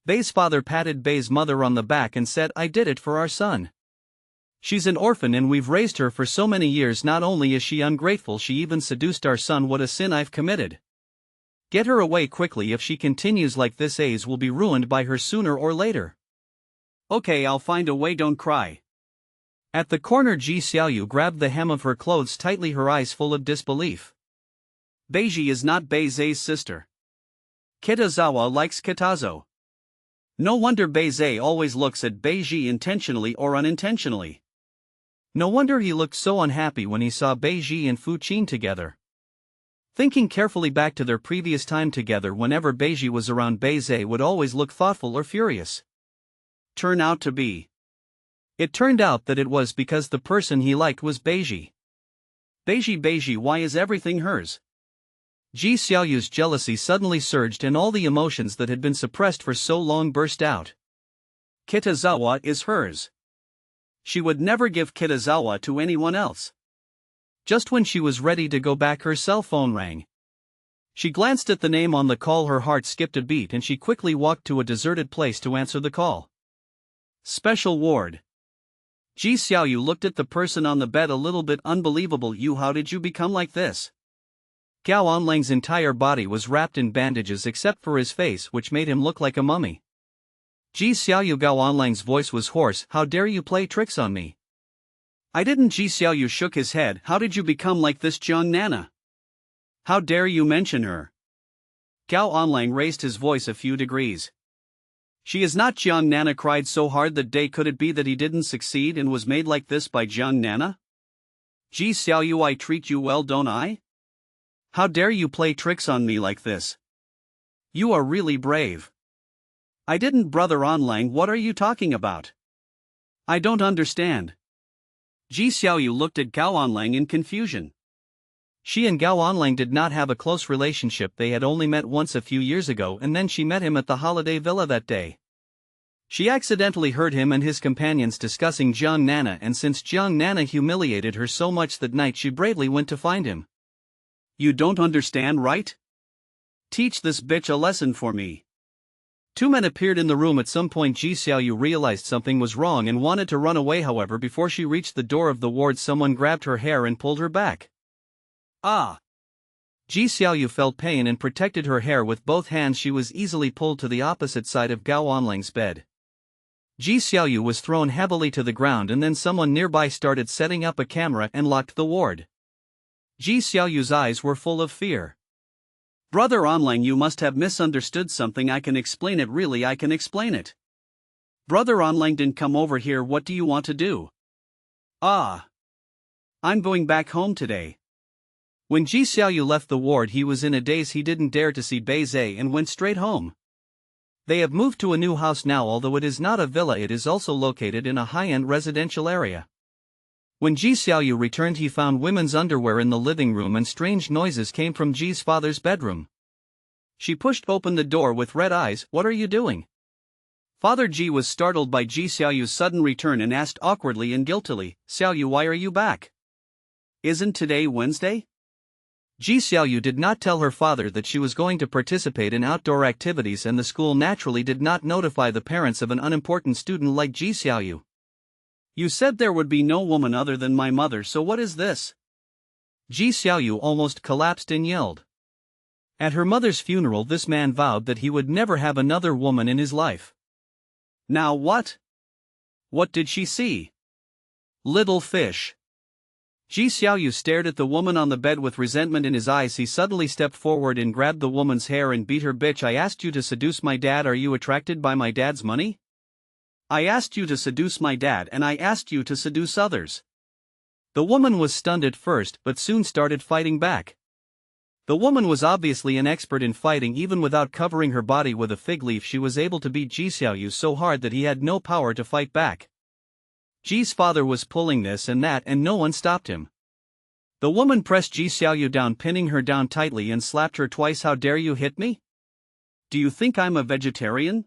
Bei's father patted Bei's mother on the back and said, I did it for our son. She's an orphan and we've raised her for so many years. Not only is she ungrateful, she even seduced our son. What a sin I've committed. Get her away quickly. If she continues like this, A's will be ruined by her sooner or later. Okay, I'll find a way, don't cry. At the corner, Ji Xiaoyu grabbed the hem of her clothes tightly, her eyes full of disbelief. Beiji is not Bei Zhe's sister. Kitazawa likes Kitazo. No wonder Beizhe always looks at Beiji intentionally or unintentionally. No wonder he looked so unhappy when he saw Beiji and Fu Qin together. Thinking carefully back to their previous time together, whenever Beiji was around, Beizhe would always look thoughtful or furious. Turn out to be. It turned out that it was because the person he liked was Beiji. Beiji, why is everything hers? Ji Xiaoyu's jealousy suddenly surged and all the emotions that had been suppressed for so long burst out. Kitazawa is hers. She would never give Kitazawa to anyone else. Just when she was ready to go back, her cell phone rang. She glanced at the name on the call, her heart skipped a beat, and she quickly walked to a deserted place to answer the call. Special ward. Ji Xiaoyu looked at the person on the bed a little bit unbelievable. You, how did you become like this? Gao Onlang's entire body was wrapped in bandages except for his face, which made him look like a mummy. Ji Xiaoyu, Gao Onlang's voice was hoarse. How dare you play tricks on me? I didn't. Ji Xiaoyu shook his head. How did you become like this, Jiang Nana? How dare you mention her? Gao Onlang raised his voice a few degrees. She is not. Jiang Nana cried so hard that day. Could it be that he didn't succeed and was made like this by Jiang Nana? Ji Xiaoyu, I treat you well, don't I? How dare you play tricks on me like this? You are really brave. I didn't, brother Onlang. What are you talking about? I don't understand. Ji Xiaoyu looked at Gao Onlang in confusion. She and Gao Onlang did not have a close relationship. They had only met once a few years ago, and then she met him at the holiday villa that day. She accidentally heard him and his companions discussing Jiang Nana, and since Jiang Nana humiliated her so much that night, she bravely went to find him. You don't understand, right? Teach this bitch a lesson for me. Two men appeared in the room. At some point, Ji Xiaoyu realized something was wrong and wanted to run away. However, before she reached the door of the ward, someone grabbed her hair and pulled her back. Ah! Ji Xiaoyu felt pain and protected her hair with both hands. She was easily pulled to the opposite side of Gao Onlang's bed. Ji Xiaoyu was thrown heavily to the ground, and then someone nearby started setting up a camera and locked the ward. Ji Xiaoyu's eyes were full of fear. Brother Onlang, you must have misunderstood something. I can explain it. Really, I can explain it. Brother Onlang didn't come over here. What do you want to do? Ah. I'm going back home today. When Ji Xiaoyu left the ward, he was in a daze. He didn't dare to see Beizhe and went straight home. They have moved to a new house now. Although it is not a villa, it is also located in a high-end residential area. When Ji Xiaoyu returned, he found women's underwear in the living room, and strange noises came from Ji's father's bedroom. She pushed open the door with red eyes. What are you doing? Father Ji was startled by Ji Xiaoyu's sudden return and asked awkwardly and guiltily, Xiaoyu, why are you back? Isn't today Wednesday? Ji Xiaoyu did not tell her father that she was going to participate in outdoor activities, and the school naturally did not notify the parents of an unimportant student like Ji Xiaoyu. You said there would be no woman other than my mother, so what is this? Ji Xiaoyu almost collapsed and yelled. At her mother's funeral, this man vowed that he would never have another woman in his life. Now what? What did she see? Little fish. Ji Xiaoyu stared at the woman on the bed with resentment in his eyes. He suddenly stepped forward and grabbed the woman's hair and beat her. Bitch, I asked you to seduce my dad. Are you attracted by my dad's money? I asked you to seduce my dad, and I asked you to seduce others. The woman was stunned at first, but soon started fighting back. The woman was obviously an expert in fighting. Even without covering her body with a fig leaf, she was able to beat Ji Xiaoyu so hard that he had no power to fight back. Ji's father was pulling this and that, and no one stopped him. The woman pressed Ji Xiaoyu down, pinning her down tightly, and slapped her twice. How dare you hit me? Do you think I'm a vegetarian?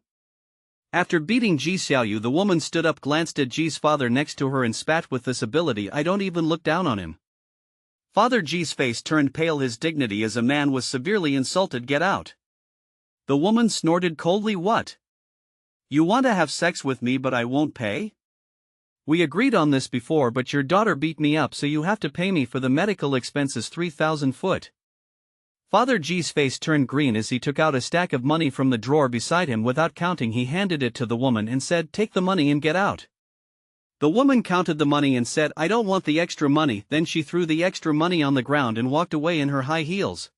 After beating Ji Xiaoyu, the woman stood up, glanced at Ji's father next to her, and spat. With this ability, I don't even look down on him. Father Ji's face turned pale. His dignity as a man was severely insulted. Get out. The woman snorted coldly. What? You want to have sex with me, but I won't pay? We agreed on this before, but your daughter beat me up, so you have to pay me for the medical expenses. 3,000 foot. Father Ji's face turned green as he took out a stack of money from the drawer beside him. Without counting, he handed it to the woman and said, take the money and get out. The woman counted the money and said, I don't want the extra money. Then she threw the extra money on the ground and walked away in her high heels.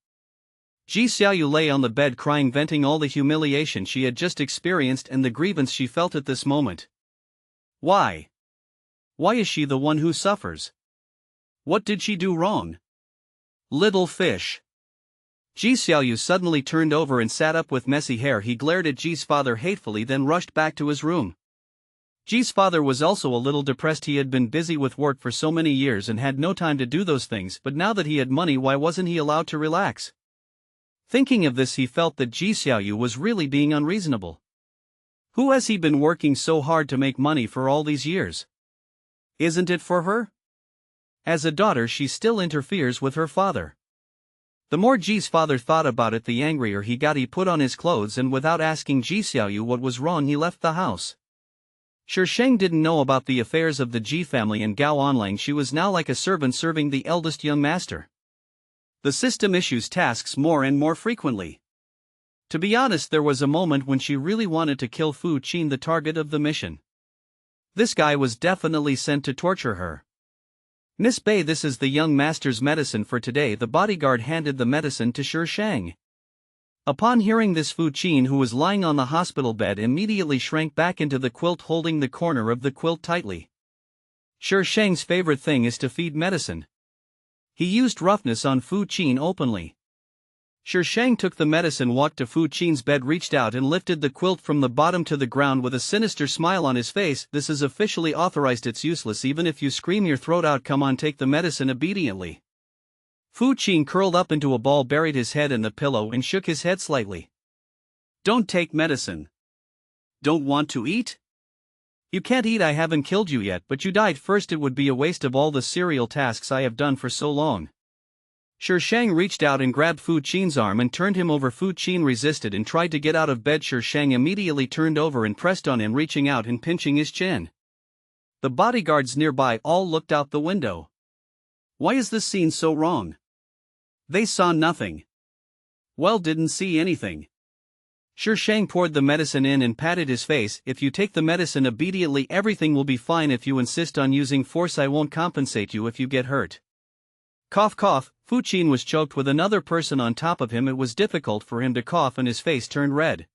Ji Xiaoyu lay on the bed crying, venting all the humiliation she had just experienced and the grievance she felt at this moment. Why? Why is she the one who suffers? What did she do wrong? Little fish. Ji Xiaoyu suddenly turned over and sat up with messy hair. He glared at Ji's father hatefully, then rushed back to his room. Ji's father was also a little depressed. He had been busy with work for so many years and had no time to do those things, but now that he had money, why wasn't he allowed to relax? Thinking of this, he felt that Ji Xiaoyu was really being unreasonable. Who has he been working so hard to make money for all these years? Isn't it for her? As a daughter, she still interferes with her father. The more Ji's father thought about it, the angrier he got. He put on his clothes and without asking Ji Xiaoyu what was wrong, he left the house. Sheng didn't know about the affairs of the Ji family and Gao Onlang. She was now like a servant serving the eldest young master. The system issues tasks more and more frequently. To be honest, there was a moment when she really wanted to kill Fu Qin, the target of the mission. This guy was definitely sent to torture her. Miss Bei, this is the young master's medicine for today. The bodyguard handed the medicine to Sheng. Upon hearing this, Fu Qin, who was lying on the hospital bed, immediately shrank back into the quilt, holding the corner of the quilt tightly. Sheng's favorite thing is to feed medicine. He used roughness on Fu Qin openly. Sheng took the medicine, walked to Fu Qin's bed, reached out and lifted the quilt from the bottom to the ground with a sinister smile on his face. This is officially authorized. It's useless even if you scream your throat out. Come on, take the medicine obediently. Fu Qin curled up into a ball, buried his head in the pillow and shook his head slightly. Don't take medicine. Don't want to eat? You can't eat. I haven't killed you yet, but you died first. It would be a waste of all the serial tasks I have done for so long. Sheng reached out and grabbed Fu Qin's arm and turned him over. Fu Qin resisted and tried to get out of bed. Sheng immediately turned over and pressed on him, reaching out and pinching his chin. The bodyguards nearby all looked out the window. Why is this scene so wrong? They saw nothing. Well, didn't see anything. Sheng poured the medicine in and patted his face. If you take the medicine obediently, everything will be fine. If you insist on using force, I won't compensate you if you get hurt. Cough, cough. Fu Qin was choked with another person on top of him. It was difficult for him to cough and his face turned red.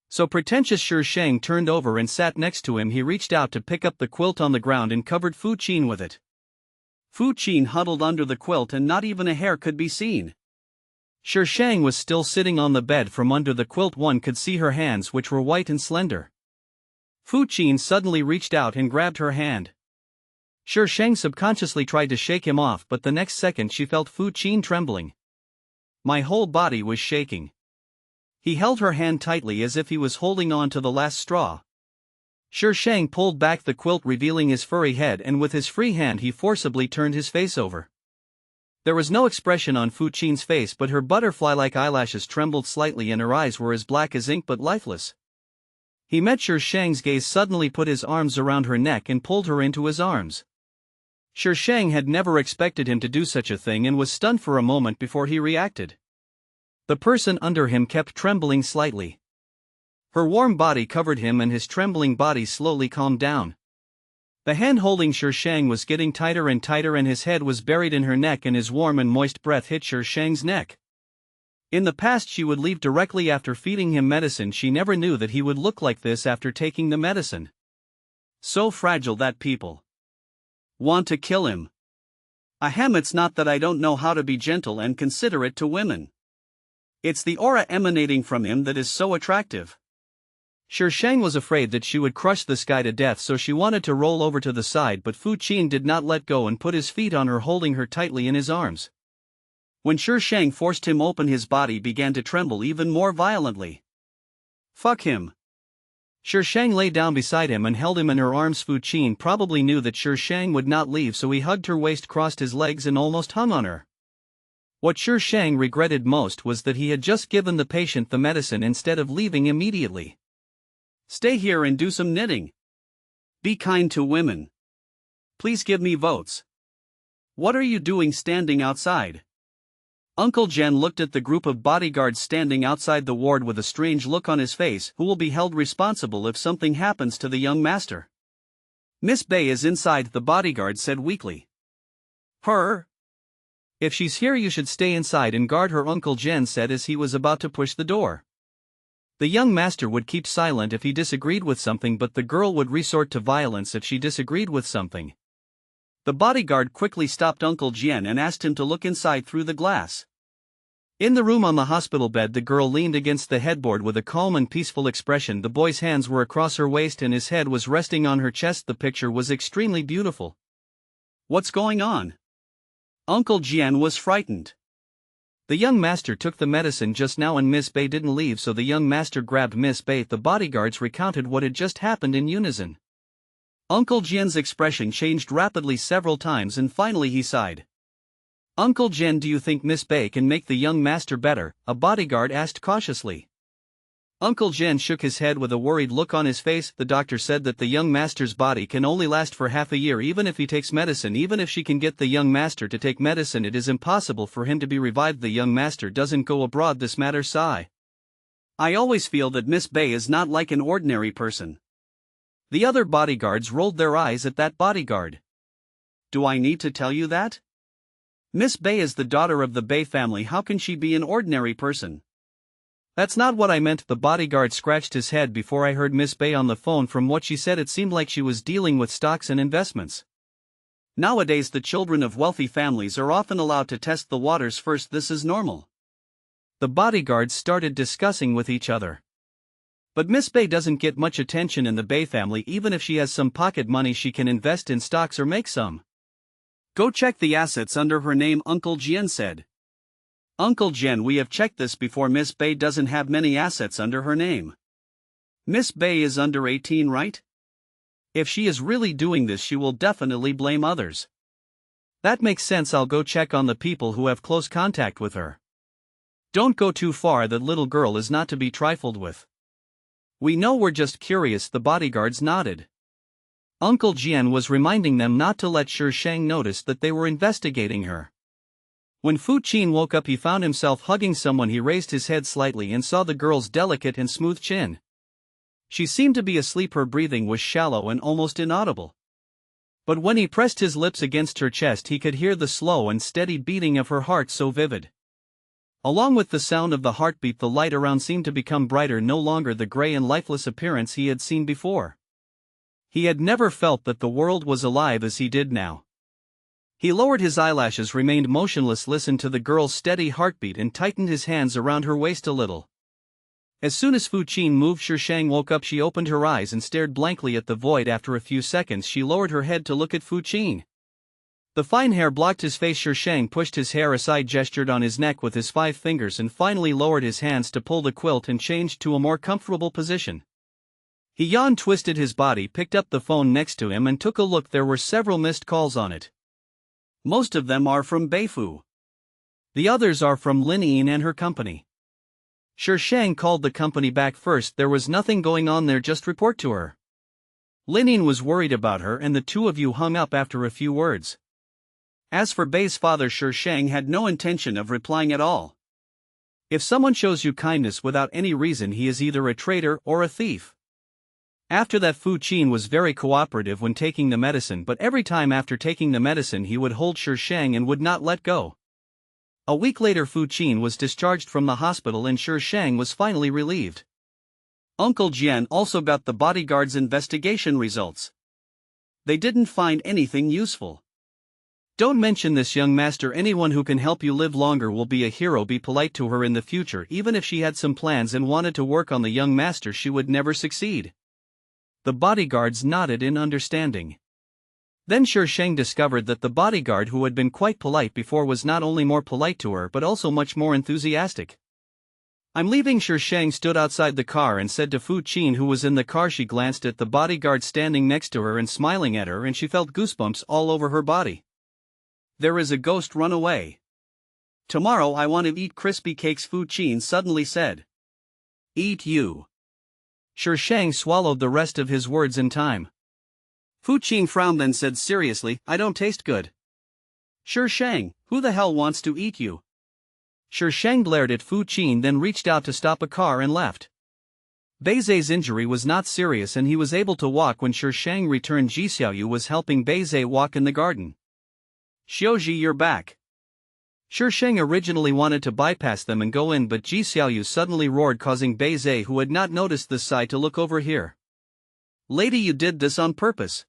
So pretentious Sheng turned over and sat next to him. He reached out to pick up the quilt on the ground and covered Fu Qin with it. Fu Qin huddled under the quilt and not even a hair could be seen. Sheng was still sitting on the bed. From under the quilt one could see her hands, which were white and slender. Fu Qin suddenly reached out and grabbed her hand. Sheng subconsciously tried to shake him off, but the next second she felt Fu Qin trembling. My whole body was shaking. He held her hand tightly as if he was holding on to the last straw. Sheng pulled back the quilt, revealing his furry head, and with his free hand he forcibly turned his face over. There was no expression on Fu Qin's face, but her butterfly-like eyelashes trembled slightly and her eyes were as black as ink but lifeless. He met Sheng's gaze, suddenly put his arms around her neck and pulled her into his arms. Sheng had never expected him to do such a thing and was stunned for a moment before he reacted. The person under him kept trembling slightly. Her warm body covered him and his trembling body slowly calmed down. The hand holding Sheng was getting tighter and tighter and his head was buried in her neck and his warm and moist breath hit Sheng's neck. In the past she would leave directly after feeding him medicine. She never knew that he would look like this after taking the medicine. So fragile that people want to kill him. Ahem, it's not that I don't know how to be gentle and considerate to women. It's the aura emanating from him that is so attractive. Sheng was afraid that she would crush this guy to death, so she wanted to roll over to the side, but Fu Qin did not let go and put his feet on her, holding her tightly in his arms. When Sheng forced him open, his body began to tremble even more violently. Fuck him. Sheng lay down beside him and held him in her arms. Fu Qin probably knew that Sheng would not leave, so he hugged her waist, crossed his legs and almost hung on her. What Sheng regretted most was that he had just given the patient the medicine instead of leaving immediately. Stay here and do some knitting. Be kind to women. Please give me votes. What are you doing standing outside? Uncle Jen looked at the group of bodyguards standing outside the ward with a strange look on his face. Who will be held responsible if something happens to the young master? Miss Bei is inside, the bodyguard said weakly. Her? If she's here you should stay inside and guard her, Uncle Jen said as he was about to push the door. The young master would keep silent if he disagreed with something, but the girl would resort to violence if she disagreed with something. The bodyguard quickly stopped Uncle Jen and asked him to look inside through the glass. In the room on the hospital bed, the girl leaned against the headboard with a calm and peaceful expression. The boy's hands were across her waist and his head was resting on her chest. The picture was extremely beautiful. What's going on? Uncle Jen was frightened. The young master took the medicine just now and Miss Bay didn't leave, so the young master grabbed Miss Bay. The bodyguards recounted what had just happened in unison. Uncle Jen's expression changed rapidly several times and finally he sighed. Uncle Jen, do you think Miss Bay can make the young master better? A bodyguard asked cautiously. Uncle Jen shook his head with a worried look on his face. The doctor said that the young master's body can only last for half a year even if he takes medicine. Even if she can get the young master to take medicine, it is impossible for him to be revived. The young master doesn't go abroad. This matter sigh. I always feel that Miss Bay is not like an ordinary person. The other bodyguards rolled their eyes at that bodyguard. Do I need to tell you that? Miss Bay is the daughter of the Bay family. How can she be an ordinary person? That's not what I meant. The bodyguard scratched his head. Before I heard Miss Bay on the phone, from what she said it seemed like she was dealing with stocks and investments. Nowadays the children of wealthy families are often allowed to test the waters first. This is normal. The bodyguards started discussing with each other. But Miss Bay doesn't get much attention in the Bay family. Even if she has some pocket money, she can invest in stocks or make some. Go check the assets under her name, Uncle Jen said. Uncle Jen, we have checked this before. Miss Bay doesn't have many assets under her name. Miss Bay is under 18, right? If she is really doing this, she will definitely blame others. That makes sense. I'll go check on the people who have close contact with her. Don't go too far. That little girl is not to be trifled with. We know, we're just curious. The bodyguards nodded. Uncle Jen was reminding them not to let Shi Shang notice that they were investigating her. When Fu Qin woke up, he found himself hugging someone. He raised his head slightly and saw the girl's delicate and smooth chin. She seemed to be asleep. Her breathing was shallow and almost inaudible. But when he pressed his lips against her chest, he could hear the slow and steady beating of her heart, so vivid. Along with the sound of the heartbeat, the light around seemed to become brighter, no longer the gray and lifeless appearance he had seen before. He had never felt that the world was alive as he did now. He lowered his eyelashes, remained motionless, listened to the girl's steady heartbeat and tightened his hands around her waist a little. As soon as Fu Qin moved, Shi Shang woke up. She opened her eyes and stared blankly at the void. After a few seconds she lowered her head to look at Fu Qin. The fine hair blocked his face. Shi Shang pushed his hair aside, gestured on his neck with his 5 fingers and finally lowered his hands to pull the quilt and changed to a more comfortable position. He yawned, twisted his body, picked up the phone next to him and took a look. There were several missed calls on it. Most of them are from Beifu. The others are from Lin Yin and her company. Shi Shang called the company back first. There was nothing going on there, just report to her. Lin Yin was worried about her and the two of you hung up after a few words. As for Bei's father, Shi Shang had no intention of replying at all. If someone shows you kindness without any reason, he is either a traitor or a thief. After that, Fu Qin was very cooperative when taking the medicine, but every time after taking the medicine he would hold Shi Shang and would not let go. A week later Fu Qin was discharged from the hospital and Shi Shang was finally relieved. Uncle Jen also got the bodyguard's investigation results. They didn't find anything useful. Don't mention this, young master. Anyone who can help you live longer will be a hero. Be polite to her in the future. Even if she had some plans and wanted to work on the young master, she would never succeed. The bodyguards nodded in understanding. Then Shi Shang discovered that the bodyguard who had been quite polite before was not only more polite to her but also much more enthusiastic. I'm leaving. Shi Shang stood outside the car and said to Fu Qin, who was in the car. She glanced at the bodyguard standing next to her and smiling at her, and she felt goosebumps all over her body. There is a ghost. Run away. Tomorrow I want to eat crispy cakes, Fu Qin suddenly said. Eat you. Shi Shang swallowed the rest of his words in time. Fu Qin frowned, then said seriously, I don't taste good. Shi Shang, who the hell wants to eat you? Shi Shang glared at Fu Qin, then reached out to stop a car and left. Beizai's injury was not serious and he was able to walk when Shi Shang returned. Ji Xiaoyu was helping Beizai walk in the garden. Xiaoji, you're back. Sheng originally wanted to bypass them and go in, but Ji Xiaoyu suddenly roared, causing Bei Zhe, who had not noticed this side, to look over here. Lady, you did this on purpose.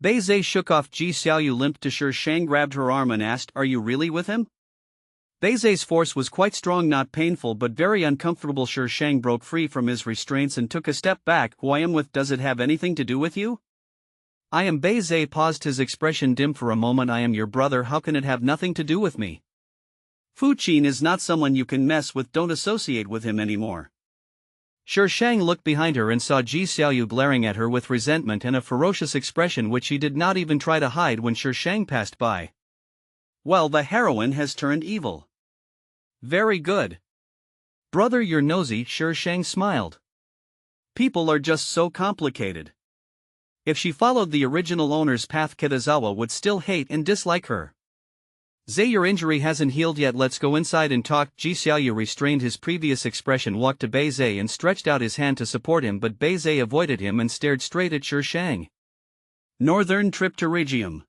Bei Zhe shook off Ji Xiaoyu, limped to Sheng, grabbed her arm and asked, are you really with him? Bei Zhe's force was quite strong, not painful but very uncomfortable. Sheng broke free from his restraints and took a step back. Who I am with, does it have anything to do with you? I am. Bei Zhe paused, his expression dim for a moment. I am your brother, how can it have nothing to do with me? Fu Qin is not someone you can mess with, don't associate with him anymore. Sheng looked behind her and saw Ji Xiaoyu glaring at her with resentment and a ferocious expression which she did not even try to hide when Sheng passed by. Well, the heroine has turned evil. Very good. Brother, you're nosy, Sheng smiled. People are just so complicated. If she followed the original owner's path, Kitazawa would still hate and dislike her. Zhe, your injury hasn't healed yet, let's go inside and talk. Ji Xiaoyu restrained his previous expression, walked to Bei Zhe and stretched out his hand to support him, but Bei Zhe avoided him and stared straight at Sheng. Northern trip to Regium.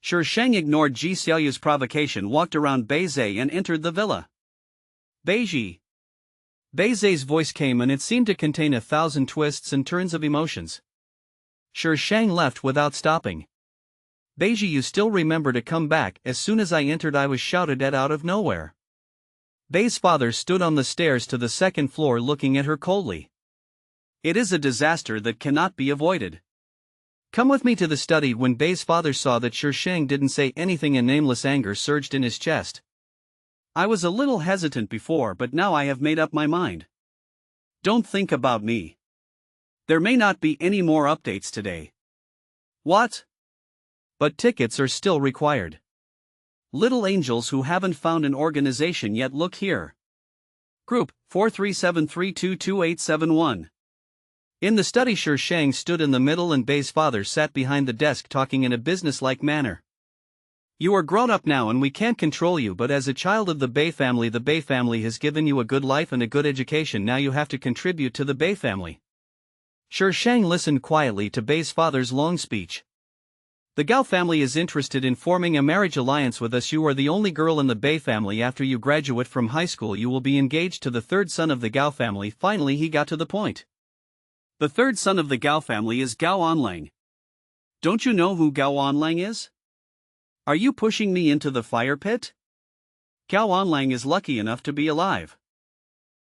Sheng ignored Ji Xiaoyu's provocation, walked around Bei Zhe and entered the villa. Beiji. Bei Zhe's voice came and it seemed to contain 1,000 twists and turns of emotions. Sheng left without stopping. Beiji, you still remember to come back. As soon as I entered, I was shouted at out of nowhere. Bei's father stood on the stairs to the second floor looking at her coldly. It is a disaster that cannot be avoided. Come with me to the study. When Bei's father saw that Sheng didn't say anything, a nameless anger surged in his chest. I was a little hesitant before, but now I have made up my mind. Don't think about me. There may not be any more updates today. What? But tickets are still required. Little angels who haven't found an organization yet, look here. Group 4373222871. In the study, Sheng stood in the middle and Bei's father sat behind the desk, talking in a businesslike manner. You are grown up now and we can't control you, but as a child of the Bei family has given you a good life and a good education. Now you have to contribute to the Bei family. Sheng listened quietly to Bei's father's long speech. The Gao family is interested in forming a marriage alliance with us. You are the only girl in the Bei family. After you graduate from high school, you will be engaged to the third son of the Gao family. Finally, he got to the point. The third son of the Gao family is Gao Onlang. Don't you know who Gao Onlang is? Are you pushing me into the fire pit? Gao Onlang is lucky enough to be alive.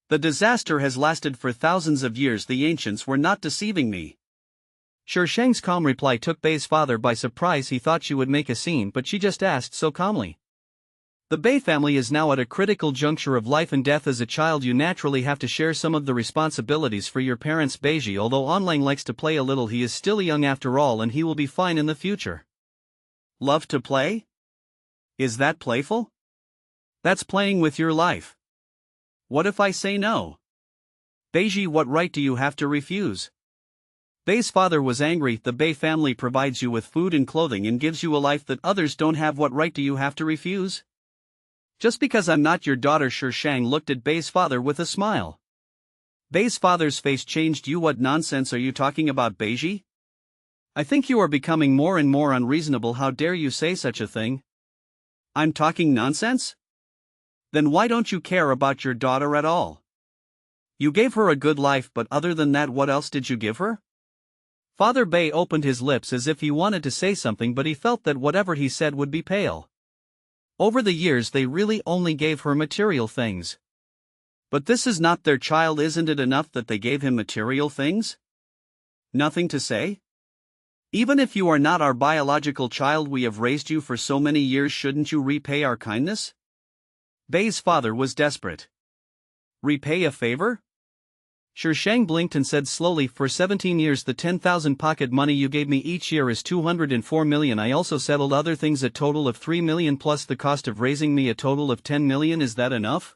The disaster has lasted for thousands of years. The ancients were not deceiving me. Sheng's calm reply took Bei's father by surprise. He thought she would make a scene, but she just asked so calmly. The Bei family is now at a critical juncture of life and death. As a child, you naturally have to share some of the responsibilities for your parents. Beiji, although Onlang likes to play a little, he is still young after all and he will be fine in the future. Love to play? Is that playful? That's playing with your life. What if I say no? Beiji, what right do you have to refuse? Bei's father was angry. The Bei family provides you with food and clothing and gives you a life that others don't have. What right do you have to refuse? Just because I'm not your daughter. Sheng looked at Bei's father with a smile. Bei's father's face changed. You, what nonsense are you talking about, Beiji? I think you are becoming more and more unreasonable. How dare you say such a thing? I'm talking nonsense? Then why don't you care about your daughter at all? You gave her a good life, but other than that, what else did you give her? Father Bei opened his lips as if he wanted to say something, but he felt that whatever he said would be pale. Over the years they really only gave her material things. But this is not their child. Isn't it enough that they gave him material things? Nothing to say? Even if you are not our biological child, we have raised you for so many years. Shouldn't you repay our kindness? Bei's father was desperate. Repay a favor? Sheng blinked and said slowly, for 17 years the 10,000 pocket money you gave me each year is 204 million. I also settled other things, a total of 3 million plus the cost of raising me, a total of 10 million. Is that enough?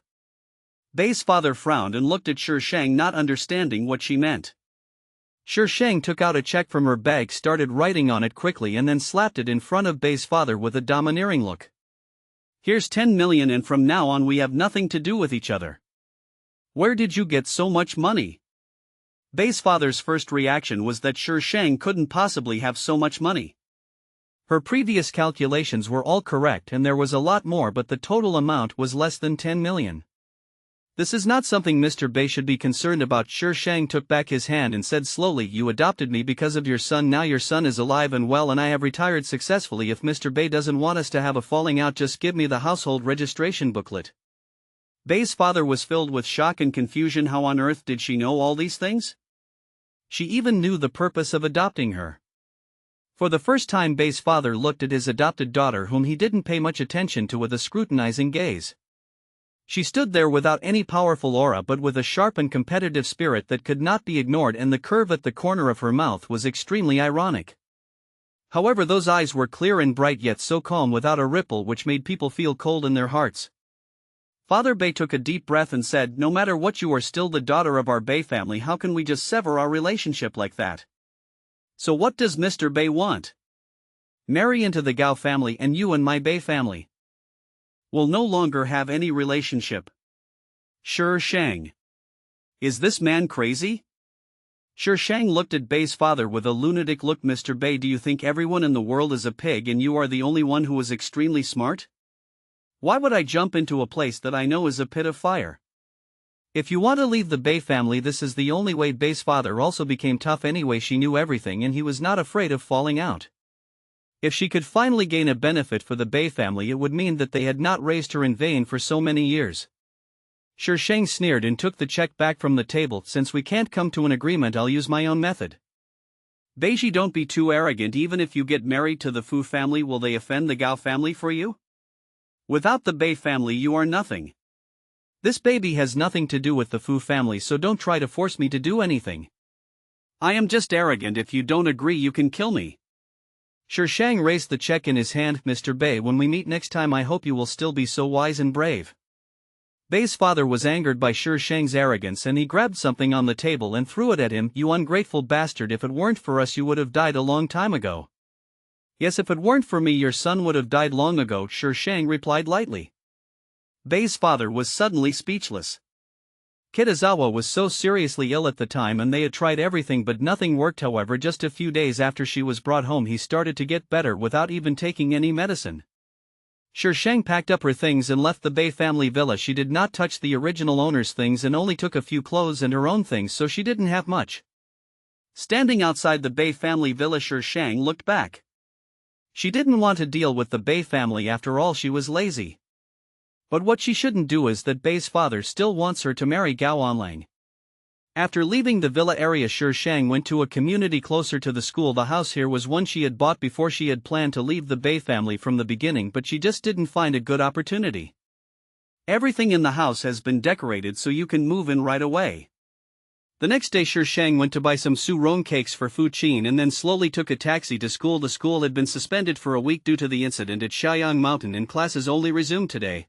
Bei's father frowned and looked at Sheng, not understanding what she meant. Sheng took out a check from her bag, started writing on it quickly and then slapped it in front of Bei's father with a domineering look. Here's 10 million and from now on we have nothing to do with each other. Where did you get so much money? Bei's father's first reaction was that Sheng couldn't possibly have so much money. Her previous calculations were all correct and there was a lot more, but the total amount was less than 10 million. This is not something Mr. Bei should be concerned about. Shi Shang took back his hand and said slowly, you adopted me because of your son. Now your son is alive and well and I have retired successfully. If Mr. Bei doesn't want us to have a falling out, just give me the household registration booklet. Bei's father was filled with shock and confusion. How on earth did she know all these things? She even knew the purpose of adopting her. For the first time, Bei's father looked at his adopted daughter, whom he didn't pay much attention to, with a scrutinizing gaze. She stood there without any powerful aura but with a sharp and competitive spirit that could not be ignored, and the curve at the corner of her mouth was extremely ironic. However, those eyes were clear and bright, yet so calm, without a ripple, which made people feel cold in their hearts. Father Bei took a deep breath and said, no matter what, you are still the daughter of our Bei family. How can we just sever our relationship like that? So what does Mr. Bei want? Marry into the Gao family and you and my Bei family will no longer have any relationship. Shi Shang. Is this man crazy? Shi Shang looked at Bei's father with a lunatic look. Mr. Bei, do you think everyone in the world is a pig and you are the only one who is extremely smart? Why would I jump into a place that I know is a pit of fire? If you want to leave the Bei family, this is the only way. Bei's father also became tough anyway. She knew everything and he was not afraid of falling out. If she could finally gain a benefit for the Bei family, it would mean that they had not raised her in vain for so many years. Shi Shang sneered and took the check back from the table. Since we can't come to an agreement, I'll use my own method. Beiji, don't be too arrogant. Even if you get married to the Fu family, will they offend the Gao family for you? Without the Bei family, you are nothing. This baby has nothing to do with the Fu family, so don't try to force me to do anything. I am just arrogant. If you don't agree, you can kill me. Shi Shang raised the check in his hand. Mr. Bei, when we meet next time, I hope you will still be so wise and brave. Bei's father was angered by Shi Shang's arrogance and he grabbed something on the table and threw it at him. You ungrateful bastard, if it weren't for us you would have died a long time ago. Yes, if it weren't for me your son would have died long ago, Shi Shang replied lightly. Bei's father was suddenly speechless. Kitazawa was so seriously ill at the time and they had tried everything but nothing worked. However, just a few days after she was brought home he started to get better without even taking any medicine. Shi Shang packed up her things and left the Bei family villa. She did not touch the original owner's things and only took a few clothes and her own things, so she didn't have much. Standing outside the Bei family villa, Shi Shang looked back. She didn't want to deal with the Bei family, after all she was lazy. But what she shouldn't do is that Bei's father still wants her to marry Gao Onlang. After leaving the villa area, Shi Shang went to a community closer to the school. The house here was one she had bought before. She had planned to leave the Bei family from the beginning, but she just didn't find a good opportunity. Everything in the house has been decorated so you can move in right away. The next day Shi Shang went to buy some su-rong cakes for Fu Qin and then slowly took a taxi to school. The school had been suspended for a week due to the incident at Xiaoyang Mountain and classes only resumed today.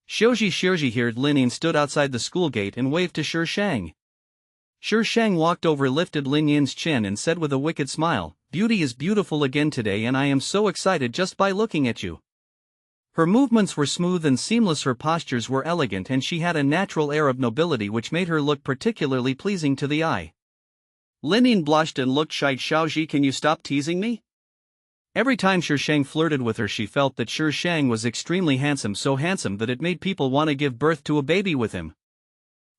Shiji here. Lin stood outside the school gate and waved to Shi Shang. Shi Shang walked over, lifted Lin Yin's chin and said with a wicked smile, "Beauty is beautiful again today and I am so excited just by looking at you." Her movements were smooth and seamless, her postures were elegant and she had a natural air of nobility which made her look particularly pleasing to the eye. Lin Yin blushed and looked shy. "Xiaoji, can you stop teasing me?" Every time Shi Shang flirted with her she felt that Shi Shang was extremely handsome, so handsome that it made people want to give birth to a baby with him.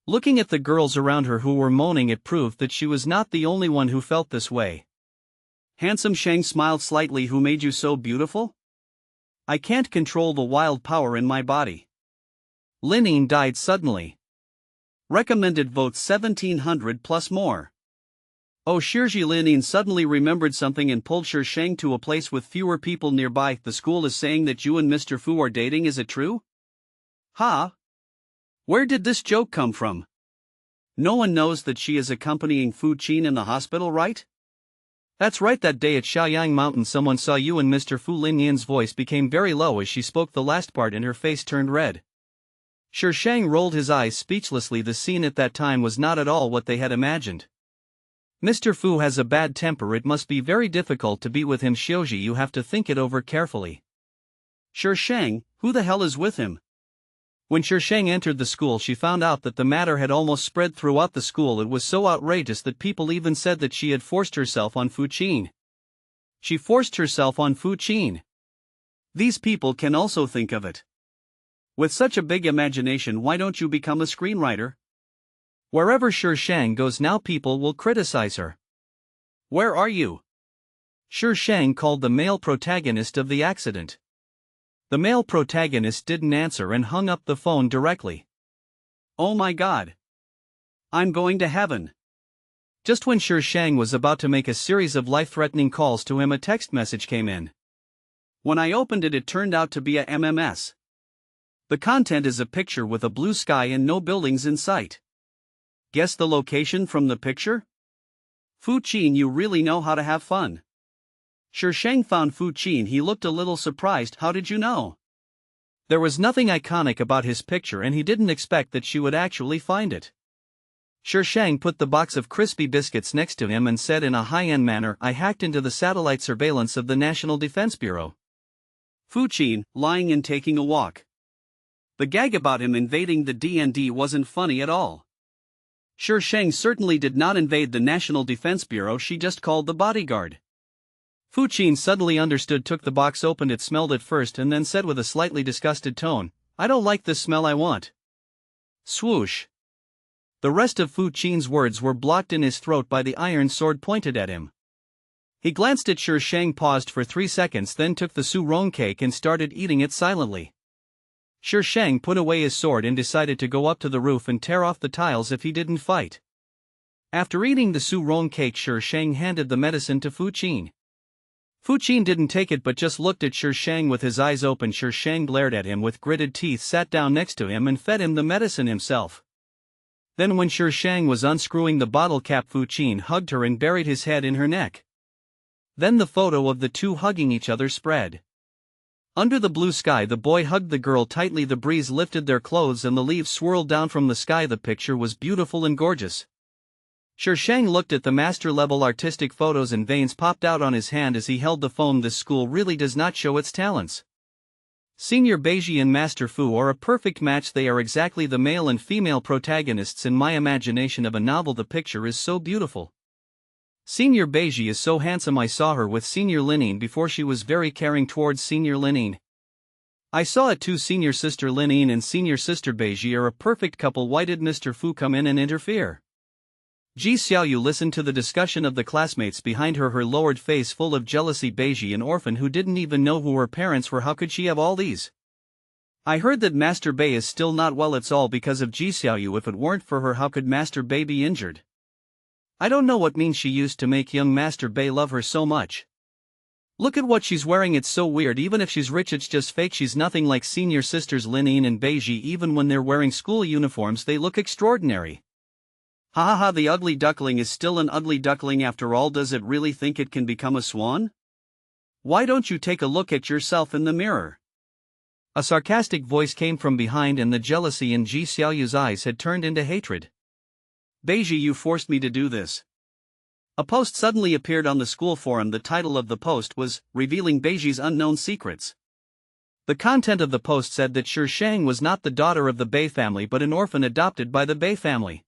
Looking at the girls around her who were moaning, it proved that she was not the only one who felt this way. Handsome Shang smiled slightly. "Who made you so beautiful?" "I can't control the wild power in my body." Lin Yin died suddenly. Recommended votes 1700 plus more. Oh, Shirji. Lin Yin suddenly remembered something and pulled Shi Shang to a place with fewer people nearby. "The school is saying that you and Mr. Fu are dating, is it true?" "Ha? Where did this joke come from? No one knows that she is accompanying Fu Qin in the hospital, right?" "That's right. That day at Xiaoyang Mountain someone saw you and Mr. Fu." Lin Yin's voice became very low as she spoke the last part and her face turned red. Shi Shang rolled his eyes speechlessly. The scene at that time was not at all what they had imagined. "Mr. Fu has a bad temper. It must be very difficult to be with him. Xiaoji, you have to think it over carefully." "Shi Shang, who the hell is with him?" When Shi Shang entered the school she found out that the matter had almost spread throughout the school. It was so outrageous that people even said that she had forced herself on Fu Qin. She forced herself on Fu Qin. These people can also think of it. With such a big imagination, why don't you become a screenwriter? Wherever Shi Shang goes now, people will criticize her. Where are you? Shi Shang called the male protagonist of the accident. The male protagonist didn't answer and hung up the phone directly. Oh my god. I'm going to heaven. Just when Shi Shang was about to make a series of life-threatening calls to him, a text message came in. When I opened it, it turned out to be a MMS. The content is a picture with a blue sky and no buildings in sight. Guess the location from the picture? Fu Qin, you really know how to have fun. Shi Shang found Fu Qin. He looked a little surprised. How did you know? There was nothing iconic about his picture and he didn't expect that she would actually find it. Shi Shang put the box of crispy biscuits next to him and said in a high-end manner, I hacked into the satellite surveillance of the National Defense Bureau. Fu Qin, lying and taking a walk. The gag about him invading the DND wasn't funny at all. Shi Shang certainly did not invade the National Defense Bureau, she just called the bodyguard. Fu Qin suddenly understood, took the box, opened it, smelled it first, and then said with a slightly disgusted tone, I don't like this smell, I want. Swoosh. The rest of Fu Qin's words were blocked in his throat by the iron sword pointed at him. He glanced at Shi Shang, paused for 3 seconds, then took the su rong cake and started eating it silently. Shi Shang put away his sword and decided to go up to the roof and tear off the tiles if he didn't fight. After eating the su rong cake, Shi Shang handed the medicine to Fu Qin. Fu Qin didn't take it but just looked at Shi Shang with his eyes open. Shi Shang glared at him with gritted teeth, sat down next to him and fed him the medicine himself. Then when Shi Shang was unscrewing the bottle cap, Fu Qin hugged her and buried his head in her neck. Then the photo of the two hugging each other spread. Under the blue sky, the boy hugged the girl tightly. The breeze lifted their clothes and the leaves swirled down from the sky. The picture was beautiful and gorgeous. Shi Shang looked at the master-level artistic photos and veins popped out on his hand as he held the phone. This school really does not show its talents. Senior Beiji and Master Fu are a perfect match. They are exactly the male and female protagonists in my imagination of a novel. The picture is so beautiful. Senior Beiji is so handsome. I saw her with Senior Linine before. She was very caring towards Senior Linine. I saw it too. Senior Sister Linine and Senior Sister Beiji are a perfect couple. Why did Mr. Fu come in and interfere? Ji Xiaoyu listened to the discussion of the classmates behind her, her lowered face full of jealousy. Beiji, an orphan who didn't even know who her parents were, how could she have all these? I heard that Master Bei is still not well. It's all because of Ji Xiaoyu. If it weren't for her, how could Master Bei be injured? I don't know what means she used to make young Master Bei love her so much. Look at what she's wearing, it's so weird. Even if she's rich, it's just fake. She's nothing like Senior Sisters Linine and Beiji. Even when they're wearing school uniforms, they look extraordinary. Ha ha ha, the ugly duckling is still an ugly duckling after all. Does it really think it can become a swan? Why don't you take a look at yourself in the mirror? A sarcastic voice came from behind and the jealousy in Ji Xiaoyu's eyes had turned into hatred. Beiji, you forced me to do this. A post suddenly appeared on the school forum. The title of the post was, Revealing Beiji's Unknown Secrets. The content of the post said that Shi Shang was not the daughter of the Bei family but an orphan adopted by the Bei family.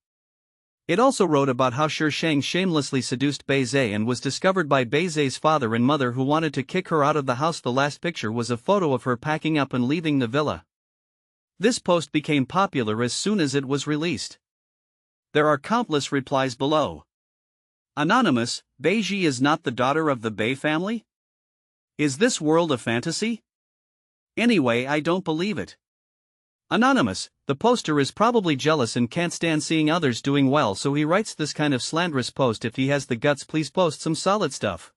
It also wrote about how Shi Shang shamelessly seduced Bei Zhe and was discovered by Bei Zhe's father and mother, who wanted to kick her out of the house. The last picture was a photo of her packing up and leaving the villa. This post became popular as soon as it was released. There are countless replies below. Anonymous, Beiji is not the daughter of the Bei family? Is this world a fantasy? Anyway, I don't believe it. Anonymous, the poster is probably jealous and can't stand seeing others doing well, so he writes this kind of slanderous post. If he has the guts, please post some solid stuff.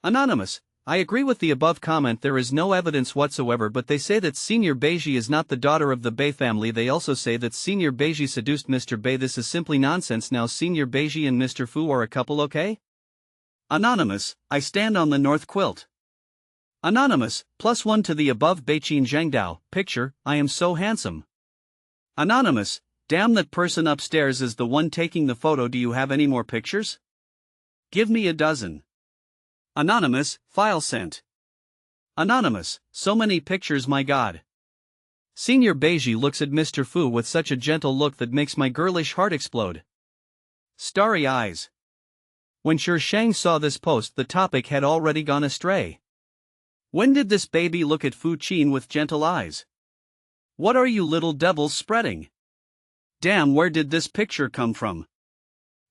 Anonymous, I agree with the above comment. There is no evidence whatsoever, but they say that Senior Beiji is not the daughter of the Bei family. They also say that Senior Beiji seduced Mr. Bei. This is simply nonsense. Now Senior Beiji and Mr. Fu are a couple, okay? Anonymous, I stand on the north quilt. Anonymous, +1 to the above. Beichin Zhangdao, picture, I am so handsome. Anonymous, damn, that person upstairs is the one taking the photo. Do you have any more pictures? Give me a dozen. Anonymous, file sent. Anonymous, so many pictures, my god. Senior Beiji looks at Mr. Fu with such a gentle look that makes my girlish heart explode. Starry eyes. When Shang saw this post, the topic had already gone astray. When did this baby look at Fu Qin with gentle eyes? What are you little devils spreading? Damn, where did this picture come from?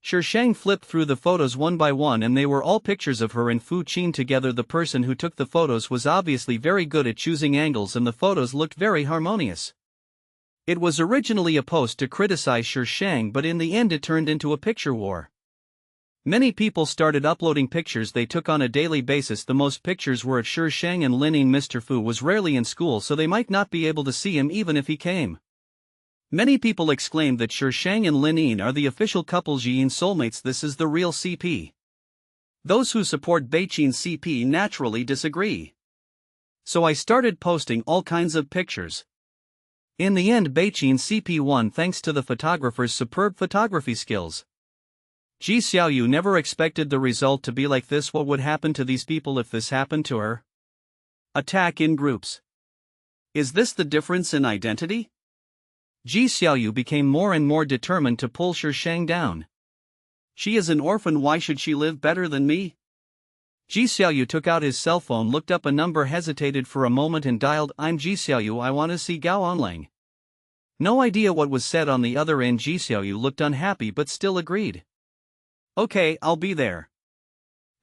Shang flipped through the photos one by one and they were all pictures of her and Fu Qin together. The person who took the photos was obviously very good at choosing angles and the photos looked very harmonious. It was originally a post to criticize Shang, but in the end it turned into a picture war. Many people started uploading pictures they took on a daily basis. The most pictures were of Shang and Lin Ying. Mr. Fu was rarely in school, so they might not be able to see him even if he came. Many people exclaimed that Shang and Lin Ying are the official couple Jiyin soulmates. This is the real CP. Those who support Beiqin's CP naturally disagree. So I started posting all kinds of pictures. In the end, Beiqin's CP won thanks to the photographer's superb photography skills. Ji Xiaoyu never expected the result to be like this. What would happen to these people if this happened to her? Attack in groups. Is this the difference in identity? Ji Xiaoyu became more and more determined to pull Shang down. She is an orphan, why should she live better than me? Ji Xiaoyu took out his cell phone, looked up a number, hesitated for a moment and dialed. I'm Ji Xiaoyu, I want to see Gao Onlang. No idea what was said on the other end. Ji Xiaoyu looked unhappy but still agreed. Okay, I'll be there.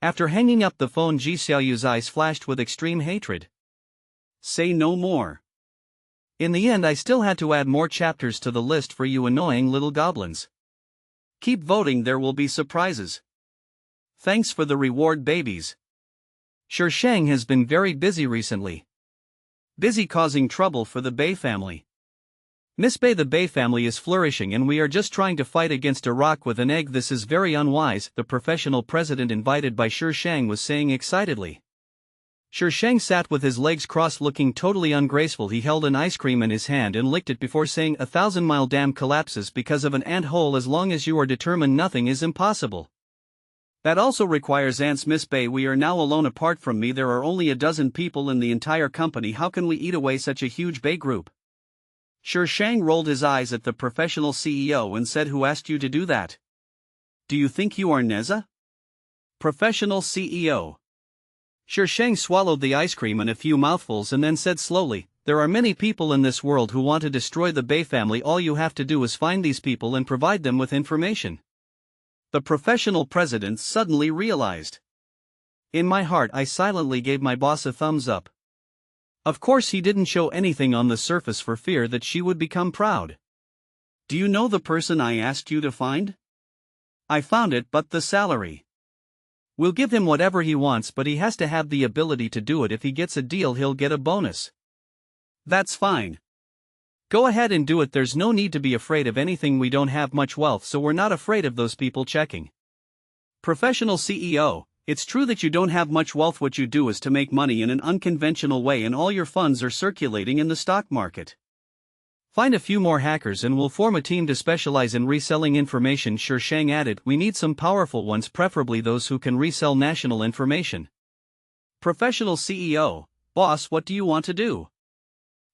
After hanging up the phone, Ji Xiaoyu's eyes flashed with extreme hatred. Say no more. In the end, I still had to add more chapters to the list for you annoying little goblins. Keep voting, there will be surprises. Thanks for the reward, babies. Shang has been very busy recently. Busy causing trouble for the Bei family. Miss Bei, the Bei family is flourishing and we are just trying to fight against a rock with an egg. This is very unwise, the professional president invited by Shang was saying excitedly. Shang sat with his legs crossed looking totally ungraceful. He held an ice cream in his hand and licked it before saying, 1,000-mile dam collapses because of an ant hole. As long as you are determined, nothing is impossible. That also requires ants, Miss Bei. We are now alone. Apart from me there are only a dozen people in the entire company. How can we eat away such a huge Bei group? Shang rolled his eyes at the professional CEO and said, who asked you to do that? Do you think you are Neza? Professional CEO. Shang swallowed the ice cream in a few mouthfuls and then said slowly, there are many people in this world who want to destroy the Bei family. All you have to do is find these people and provide them with information. The professional president suddenly realized. In my heart I silently gave my boss a thumbs up. Of course he didn't show anything on the surface for fear that she would become proud. Do you know the person I asked you to find? I found it, but the salary. We'll give him whatever he wants, but he has to have the ability to do it. If he gets a deal, he'll get a bonus. That's fine. Go ahead and do it. There's no need to be afraid of anything. We don't have much wealth, so we're not afraid of those people checking. Professional CEO, it's true that you don't have much wealth. What you do is to make money in an unconventional way and all your funds are circulating in the stock market. Find a few more hackers and we'll form a team to specialize in reselling information. Shang added, we need some powerful ones, preferably those who can resell national information. Professional CEO, boss, what do you want to do?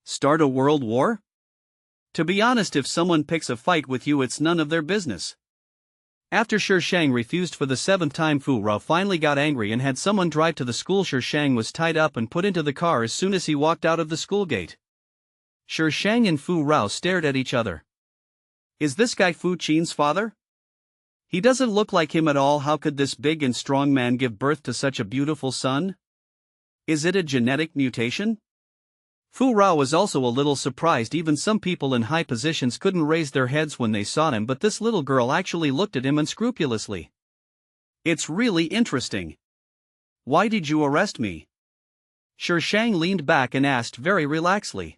Start a world war? To be honest, if someone picks a fight with you, it's none of their business. After Shang refused for the 7th time, Fu Rao finally got angry and had someone drive to the school. Shang was tied up and put into the car as soon as he walked out of the school gate. Shang and Fu Rao stared at each other. Is this guy Fu Qin's father? He doesn't look like him at all. How could this big and strong man give birth to such a beautiful son? Is it a genetic mutation? Fu Rao was also a little surprised. Even some people in high positions couldn't raise their heads when they saw him, but this little girl actually looked at him unscrupulously. It's really interesting. Why did you arrest me? Shang leaned back and asked very relaxedly.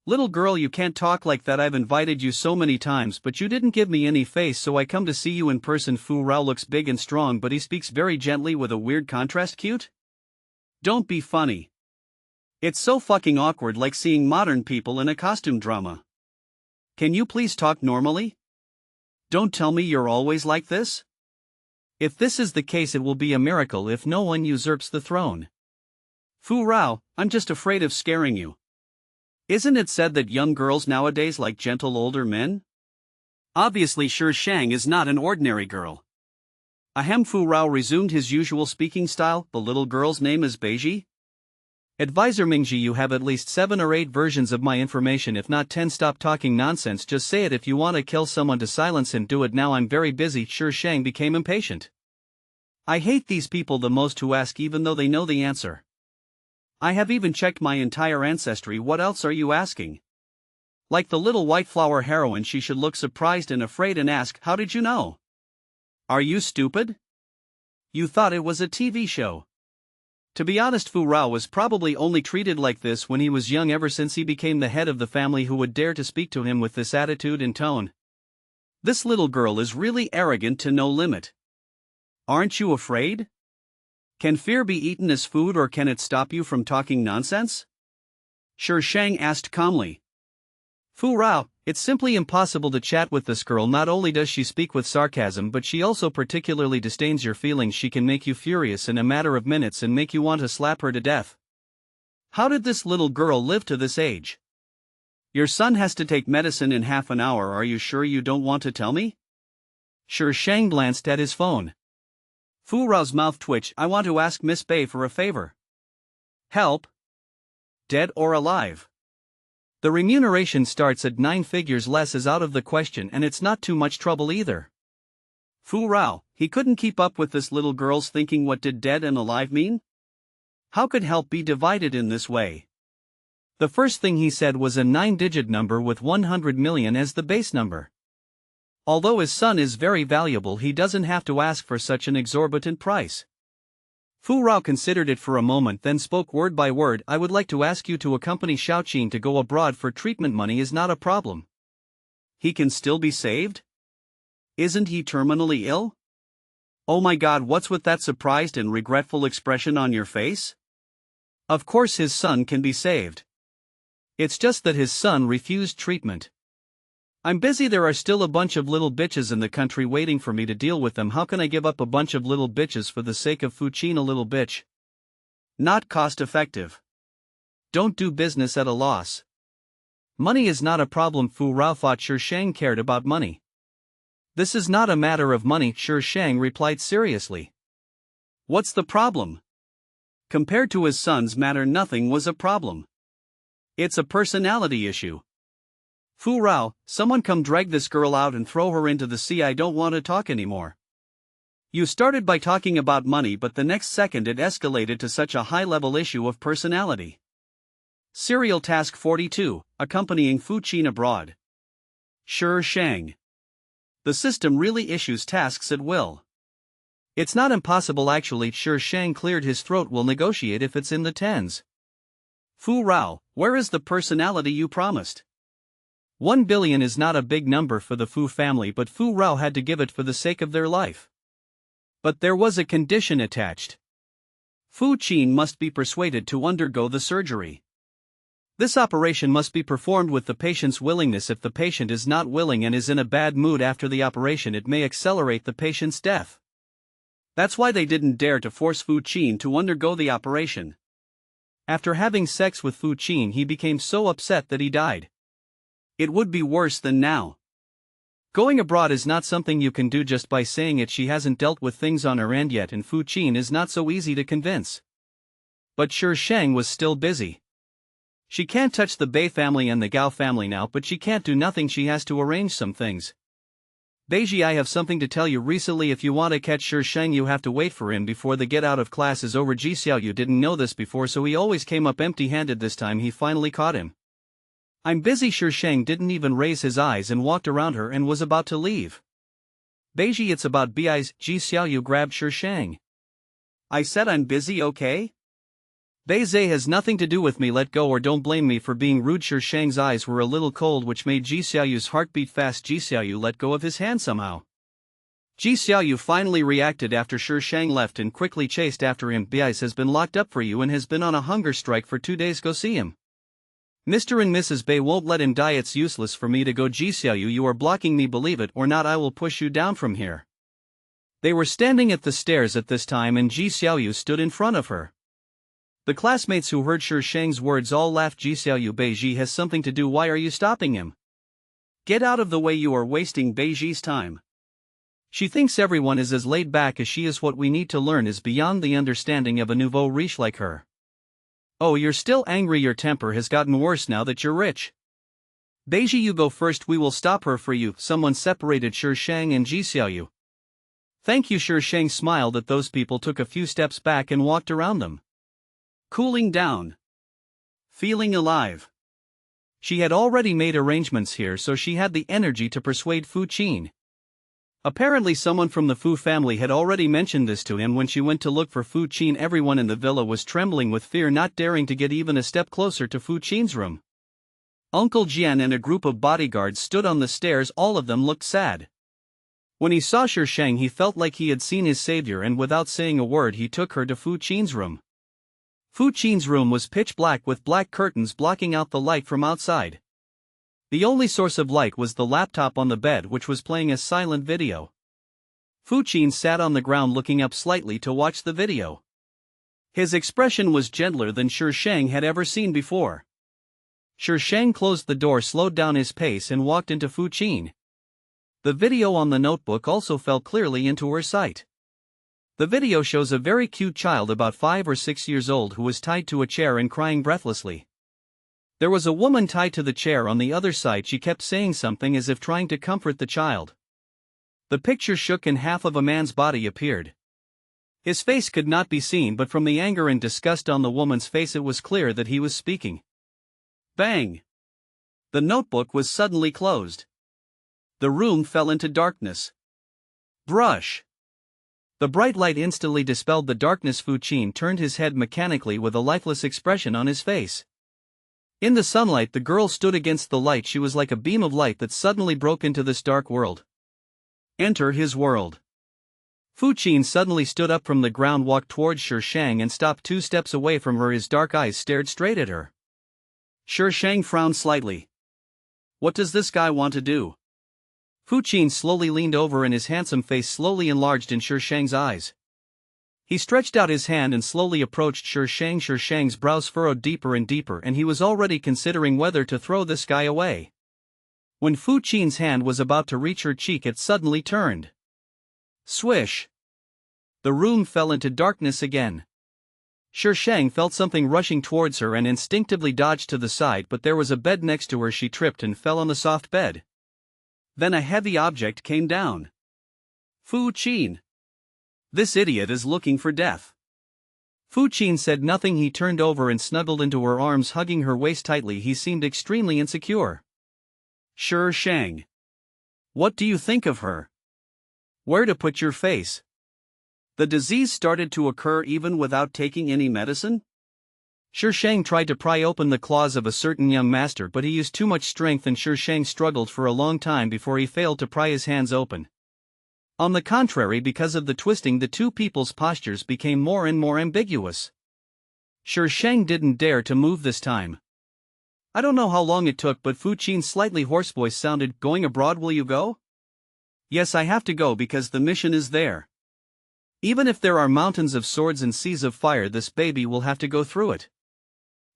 Little girl, you can't talk like that. I've invited you so many times, but you didn't give me any face, so I come to see you in person. Fu Rao looks big and strong, but he speaks very gently with a weird contrast. Cute? Don't be funny. It's so fucking awkward, like seeing modern people in a costume drama. Can you please talk normally? Don't tell me you're always like this. If this is the case, it will be a miracle if no one usurps the throne. Fu Rao, I'm just afraid of scaring you. Isn't it said that young girls nowadays like gentle older men? Obviously Shang is not an ordinary girl. Ahem. Fu Rao resumed his usual speaking style. The little girl's name is Beiji? Advisor Mingji, you have at least 7 or 8 versions of my information, if not 10. Stop talking nonsense, just say it. If you want to kill someone to silence him, do it now. I'm very busy. Shi Shang became impatient. I hate these people the most who ask even though they know the answer. I have even checked my entire ancestry. What else are you asking? Like the little white flower heroine, she should look surprised and afraid and ask, how did you know? Are you stupid? You thought it was a TV show. To be honest, Fu Rao was probably only treated like this when he was young. Ever since he became the head of the family, who would dare to speak to him with this attitude and tone? This little girl is really arrogant to no limit. Aren't you afraid? Can fear be eaten as food, or can it stop you from talking nonsense? Shi Shang asked calmly. Fu Rao, it's simply impossible to chat with this girl. Not only does she speak with sarcasm, but she also particularly disdains your feelings. She can make you furious in a matter of minutes and make you want to slap her to death. How did this little girl live to this age? Your son has to take medicine in half an hour. Are you sure you don't want to tell me? Shi Shang glanced at his phone. Fu Rao's mouth twitched. I want to ask Miss Bei for a favor. Help? Dead or alive? The remuneration starts at 9 figures. Less is out of the question, and it's not too much trouble either. Fu Rao, he couldn't keep up with this little girl's thinking. What did dead and alive mean? How could help be divided in this way? The first thing he said was a 9-digit number with 100 million as the base number. Although his son is very valuable, he doesn't have to ask for such an exorbitant price. Fu Rao considered it for a moment, then spoke word by word. I would like to ask you to accompany Xiaoqin to go abroad for treatment. Money is not a problem. He can still be saved? Isn't he terminally ill? Oh my God, what's with that surprised and regretful expression on your face? Of course his son can be saved. It's just that his son refused treatment. I'm busy. There are still a bunch of little bitches in the country waiting for me to deal with them. How can I give up a bunch of little bitches for the sake of Fuqin? A little bitch? Not cost effective. Don't do business at a loss. Money is not a problem. Fu Rao thought Shi Shang cared about money. This is not a matter of money, Shi Shang replied seriously. What's the problem? Compared to his son's matter, nothing was a problem. It's a personality issue. Fu Rao, someone come drag this girl out and throw her into the sea. I don't want to talk anymore. You started by talking about money, but the next second it escalated to such a high-level issue of personality. Serial Task 42, accompanying Fuqin abroad. Shi Shang. The system really issues tasks at will. It's not impossible actually. Shi Shang cleared his throat. Will negotiate if it's in the tens. Fu Rao, where is the personality you promised? 1 billion is not a big number for the Fu family, but Fu Rao had to give it for the sake of their life. But there was a condition attached. Fuqin must be persuaded to undergo the surgery. This operation must be performed with the patient's willingness. If the patient is not willing and is in a bad mood after the operation, it may accelerate the patient's death. That's why they didn't dare to force Fuqin to undergo the operation. After having sex with Fuqin, he became so upset that he died. It would be worse than now. Going abroad is not something you can do just by saying it. She hasn't dealt with things on her end yet, and Fuqin is not so easy to convince. But Shi Shang was still busy. She can't touch the Bei family and the Gao family now, but she can't do nothing. She has to arrange some things. Beiji, I have something to tell you. Recently, if you want to catch Shi Shang, you have to wait for him before the get out of class is over. Ji Xiao, you didn't know this before, so he always came up empty-handed. This time he finally caught him. I'm busy. Shi Shang didn't even raise his eyes and walked around her and was about to leave. Beiji, it's about BI's. Ji Xiaoyu grabbed Shi Shang. I said I'm busy, okay? Beizhe has nothing to do with me. Let go or don't blame me for being rude. Shi Shang's eyes were a little cold, which made Ji Xiaoyu's heart beat fast. Ji Xiaoyu let go of his hand somehow. Ji Xiaoyu finally reacted after Shi Shang left and quickly chased after him. Bi's has been locked up for you and has been on a hunger strike for 2 days. Go see him. Mr. and Mrs. Bei won't let him die. It's useless for me to go. Ji Xiaoyu, you are blocking me. Believe it or not, I will push you down from here. They were standing at the stairs at this time and Ji Xiaoyu stood in front of her. The classmates who heard Shi Shang's words all laughed. Ji Xiaoyu, Beiji has something to do. Why are you stopping him? Get out of the way, you are wasting Beiji's time. She thinks everyone is as laid back as she is. What we need to learn is beyond the understanding of a nouveau riche like her. Oh, you're still angry? Your temper has gotten worse now that you're rich. Beiji, you go first. We will stop her for you. Someone separated Shi Shang and Ji Xiaoyu. Thank you. Shi Shang smiled at those people, took a few steps back and walked around them. Cooling down. Feeling alive. She had already made arrangements here, so she had the energy to persuade Fu Qin. Apparently someone from the Fu family had already mentioned this to him. When she went to look for Fu Qin, everyone in the villa was trembling with fear, not daring to get even a step closer to Fu Qin's room. Uncle Jian and a group of bodyguards stood on the stairs. All of them looked sad. When he saw Shi Shang, he felt like he had seen his savior, and without saying a word he took her to Fu Qin's room. Fu Qin's room was pitch black with black curtains blocking out the light from outside. The only source of light was the laptop on the bed, which was playing a silent video. Fu Qin sat on the ground looking up slightly to watch the video. His expression was gentler than Shi Shang had ever seen before. Shi Shang closed the door, slowed down his pace and walked into Fu Qin. The video on the notebook also fell clearly into her sight. The video shows a very cute child about 5 or 6 years old who was tied to a chair and crying breathlessly. There was a woman tied to the chair on the other side. She kept saying something as if trying to comfort the child. The picture shook and half of a man's body appeared. His face could not be seen, but from the anger and disgust on the woman's face it was clear that he was speaking. Bang! The notebook was suddenly closed. The room fell into darkness. Brush! The bright light instantly dispelled the darkness. Fu Qin turned his head mechanically with a lifeless expression on his face. In the sunlight, the girl stood against the light. She was like a beam of light that suddenly broke into this dark world. Enter his world. Fu Qin suddenly stood up from the ground, walked towards Shi Shang and stopped 2 steps away from her. His dark eyes stared straight at her. Shi Shang frowned slightly. What does this guy want to do? Fu Qin slowly leaned over and his handsome face slowly enlarged in Shi Shang's eyes. He stretched out his hand and slowly approached Shi Shang. Shi Shang's brows furrowed deeper and deeper, and he was already considering whether to throw this guy away. When Fu Qin's hand was about to reach her cheek, it suddenly turned. Swish! The room fell into darkness again. Shi Shang felt something rushing towards her and instinctively dodged to the side, but there was a bed next to her. She tripped and fell on the soft bed. Then a heavy object came down. Fu Qin! This idiot is looking for death. Fu Qin said nothing. He turned over and snuggled into her arms, hugging her waist tightly. He seemed extremely insecure. Shi Shang. What do you think of her? Where to put your face? The disease started to occur even without taking any medicine? Shi Shang tried to pry open the claws of a certain young master, but he used too much strength and Shi Shang struggled for a long time before he failed to pry his hands open. On the contrary, because of the twisting, the two people's postures became more and more ambiguous. Shi Shang didn't dare to move this time. I don't know how long it took, but Fu Qin's slightly hoarse voice sounded, "Going abroad, will you go?" Yes, I have to go because the mission is there. Even if there are mountains of swords and seas of fire, this baby will have to go through it.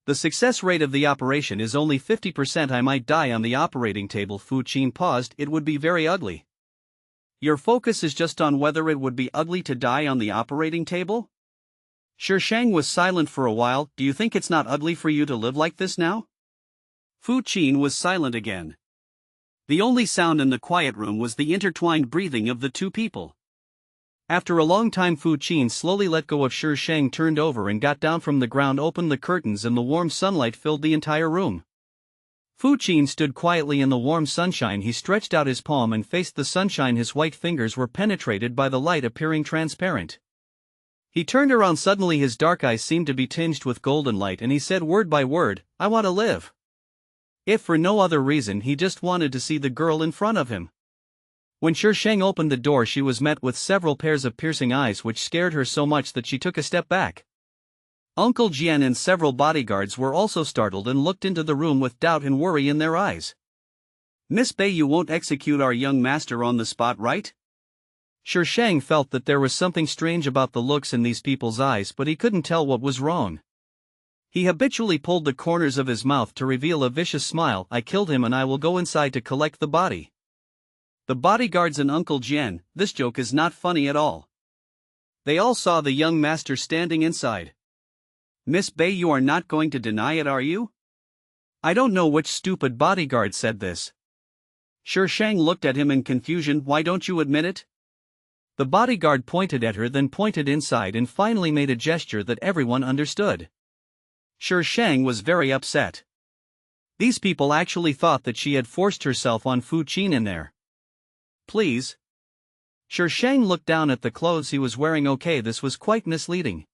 The success rate of the operation is only 50%. I might die on the operating table. Fu Qin paused. It would be very ugly. Your focus is just on whether it would be ugly to die on the operating table? Shi Shang was silent for a while. Do you think it's not ugly for you to live like this now? Fu Qin was silent again. The only sound in the quiet room was the intertwined breathing of the two people. After a long time, Fu Qin slowly let go of Shi Shang, turned over and got down from the ground, opened the curtains, and the warm sunlight filled the entire room. Fu Qin stood quietly in the warm sunshine. He stretched out his palm and faced the sunshine. His white fingers were penetrated by the light, appearing transparent. He turned around suddenly. His dark eyes seemed to be tinged with golden light, and he said word by word, "I want to live." If for no other reason, he just wanted to see the girl in front of him. When Shi Shang opened the door, she was met with several pairs of piercing eyes which scared her so much that she took a step back. Uncle Jian and several bodyguards were also startled and looked into the room with doubt and worry in their eyes. "Miss Bei, you won't execute our young master on the spot, right?" Shi Shang felt that there was something strange about the looks in these people's eyes, but he couldn't tell what was wrong. He habitually pulled the corners of his mouth to reveal a vicious smile. "I killed him and I will go inside to collect the body." The bodyguards and Uncle Jian, this joke is not funny at all. They all saw the young master standing inside. Miss Bei, you are not going to deny it, are you? I don't know which stupid bodyguard said this. Shi Shang looked at him in confusion. Why don't you admit it? The bodyguard pointed at her, then pointed inside and finally made a gesture that everyone understood. Shi Shang was very upset. These people actually thought that she had forced herself on Fu Qin in there. Please. Shi Shang looked down at the clothes he was wearing. Okay, this was quite misleading.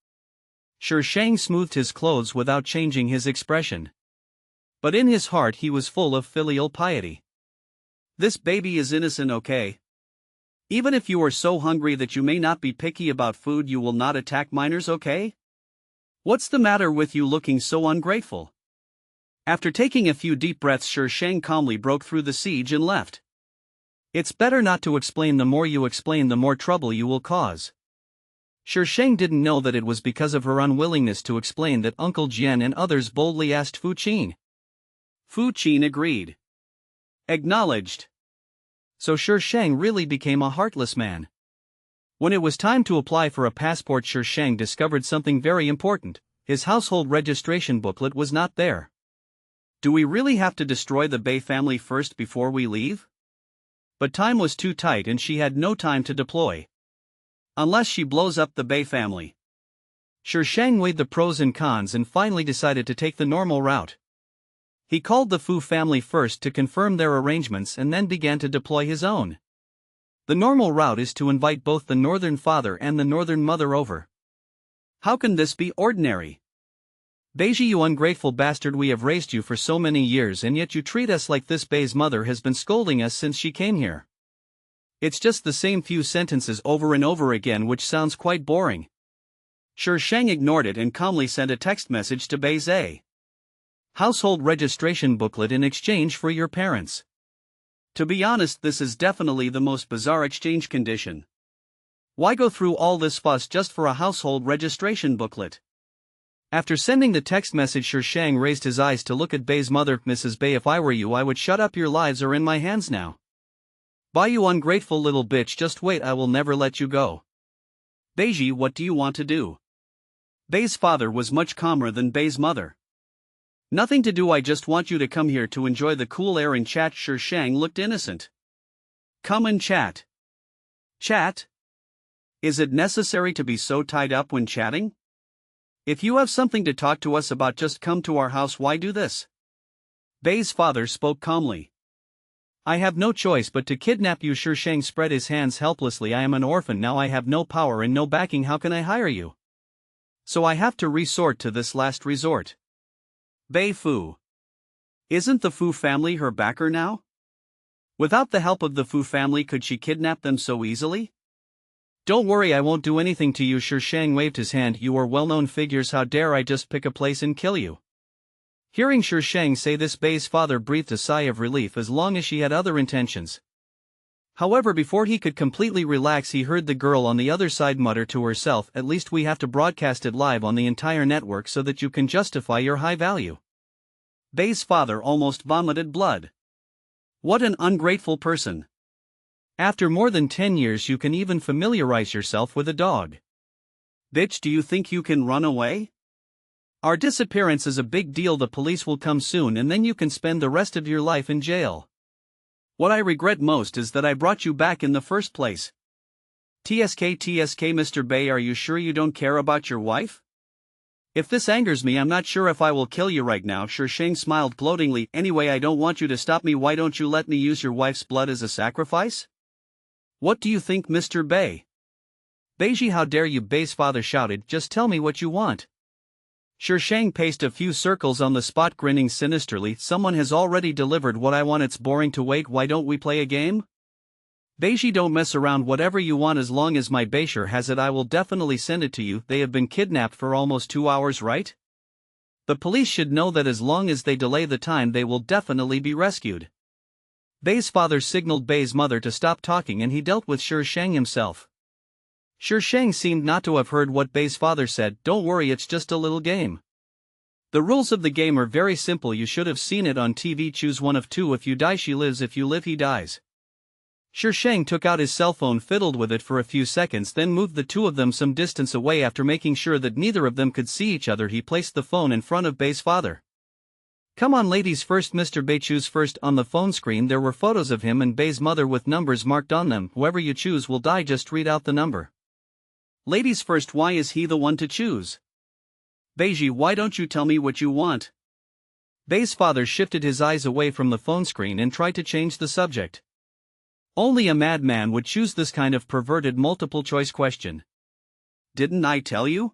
Shi Shang smoothed his clothes without changing his expression. But in his heart he was full of filial piety. This baby is innocent, okay? Even if you are so hungry that you may not be picky about food, you will not attack minors, okay? What's the matter with you looking so ungrateful? After taking a few deep breaths, Shi Shang calmly broke through the siege and left. It's better not to explain. The more you explain, the more trouble you will cause. Shi Shang didn't know that it was because of her unwillingness to explain that Uncle Jian and others boldly asked Fu Qin. Fu Qin agreed. Acknowledged. So Shi Shang really became a heartless man. When it was time to apply for a passport, Shi Shang discovered something very important. His household registration booklet was not there. Do we really have to destroy the Bei family first before we leave? But time was too tight and she had no time to deploy. Unless she blows up the Bei family. Shi Shang weighed the pros and cons and finally decided to take the normal route. He called the Fu family first to confirm their arrangements and then began to deploy his own. The normal route is to invite both the northern father and the northern mother over. How can this be ordinary? Beiji, you ungrateful bastard, we have raised you for so many years and yet you treat us like this. Bei's mother has been scolding us since she came here. It's just the same few sentences over and over again, which sounds quite boring. Shi Shang ignored it and calmly sent a text message to Bei Zhe. Household registration booklet in exchange for your parents. To be honest, this is definitely the most bizarre exchange condition. Why go through all this fuss just for a household registration booklet? After sending the text message, Shi Shang raised his eyes to look at Bei's mother. Mrs. Bei, if I were you, I would shut up. Your lives are in my hands now. Bye, you ungrateful little bitch, just wait, I will never let you go. Beiji, what do you want to do? Bei's father was much calmer than Bei's mother. Nothing to do, I just want you to come here to enjoy the cool air and chat. Shi Shang looked innocent. Come and chat. Chat? Is it necessary to be so tied up when chatting? If you have something to talk to us about, just come to our house. Why do this? Bei's father spoke calmly. I have no choice but to kidnap you. Shi Shang spread his hands helplessly. I am an orphan now, I have no power and no backing. How can I hire you? So I have to resort to this last resort. Bei Fu. Isn't the Fu family her backer now? Without the help of the Fu family, could she kidnap them so easily? Don't worry, I won't do anything to you. Shi Shang waved his hand. You are well-known figures, how dare I just pick a place and kill you? Hearing Shi Shang say this, Bei's father breathed a sigh of relief, as long as she had other intentions. However, before he could completely relax, he heard the girl on the other side mutter to herself, at least we have to broadcast it live on the entire network so that you can justify your high value. Bei's father almost vomited blood. What an ungrateful person. After more than 10 years you can even familiarize yourself with a dog. Bitch, do you think you can run away? Our disappearance is a big deal. The police will come soon and then you can spend the rest of your life in jail. What I regret most is that I brought you back in the first place. TSK, Mr. Bei, are you sure you don't care about your wife? If this angers me, I'm not sure if I will kill you right now. Shi Shang smiled gloatingly. Anyway, I don't want you to stop me. Why don't you let me use your wife's blood as a sacrifice? What do you think, Mr. Bei? Beiji, how dare you? Bei's father shouted. Just tell me what you want. Shi Shang paced a few circles on the spot, grinning sinisterly. Someone has already delivered what I want. It's boring to wait. Why don't we play a game? Beiji, don't mess around. Whatever you want, as long as my Beisher has it, I will definitely send it to you. They have been kidnapped for almost 2 hours, right? The police should know that as long as they delay the time, they will definitely be rescued. Bei's father signaled Bei's mother to stop talking and he dealt with Shi Shang himself. Shi Shang seemed not to have heard what Bei's father said. Don't worry, it's just a little game. The rules of the game are very simple. You should have seen it on TV. Choose one of two. If you die, she lives. If you live, he dies. Sheng took out his cell phone, fiddled with it for a few seconds, then moved the two of them some distance away. After making sure that neither of them could see each other, he placed the phone in front of Bei's father. "Come on, ladies first, Mr. Bei, choose first." On the phone screen there were photos of him and Bei's mother with numbers marked on them. "Whoever you choose will die, just read out the number." "Ladies first, why is he the one to choose?" "Beiji, why don't you tell me what you want?" Bei's father shifted his eyes away from the phone screen and tried to change the subject. "Only a madman would choose this kind of perverted multiple-choice question." "Didn't I tell you?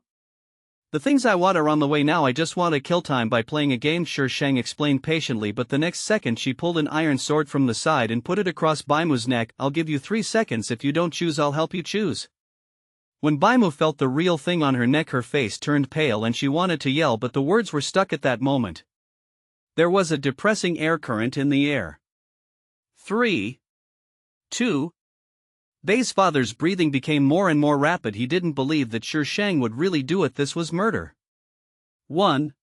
The things I want are on the way now. I just want to kill time by playing a game," Sheng explained patiently, but the next second she pulled an iron sword from the side and put it across Baimu's neck. "I'll give you 3 seconds. If you don't choose, I'll help you choose." When Baimu felt the real thing on her neck, her face turned pale and she wanted to yell, but the words were stuck at that moment. There was a depressing air current in the air. 3, 2. Bei's father's breathing became more and more rapid. He didn't believe that Sheng would really do it. This was murder. 1.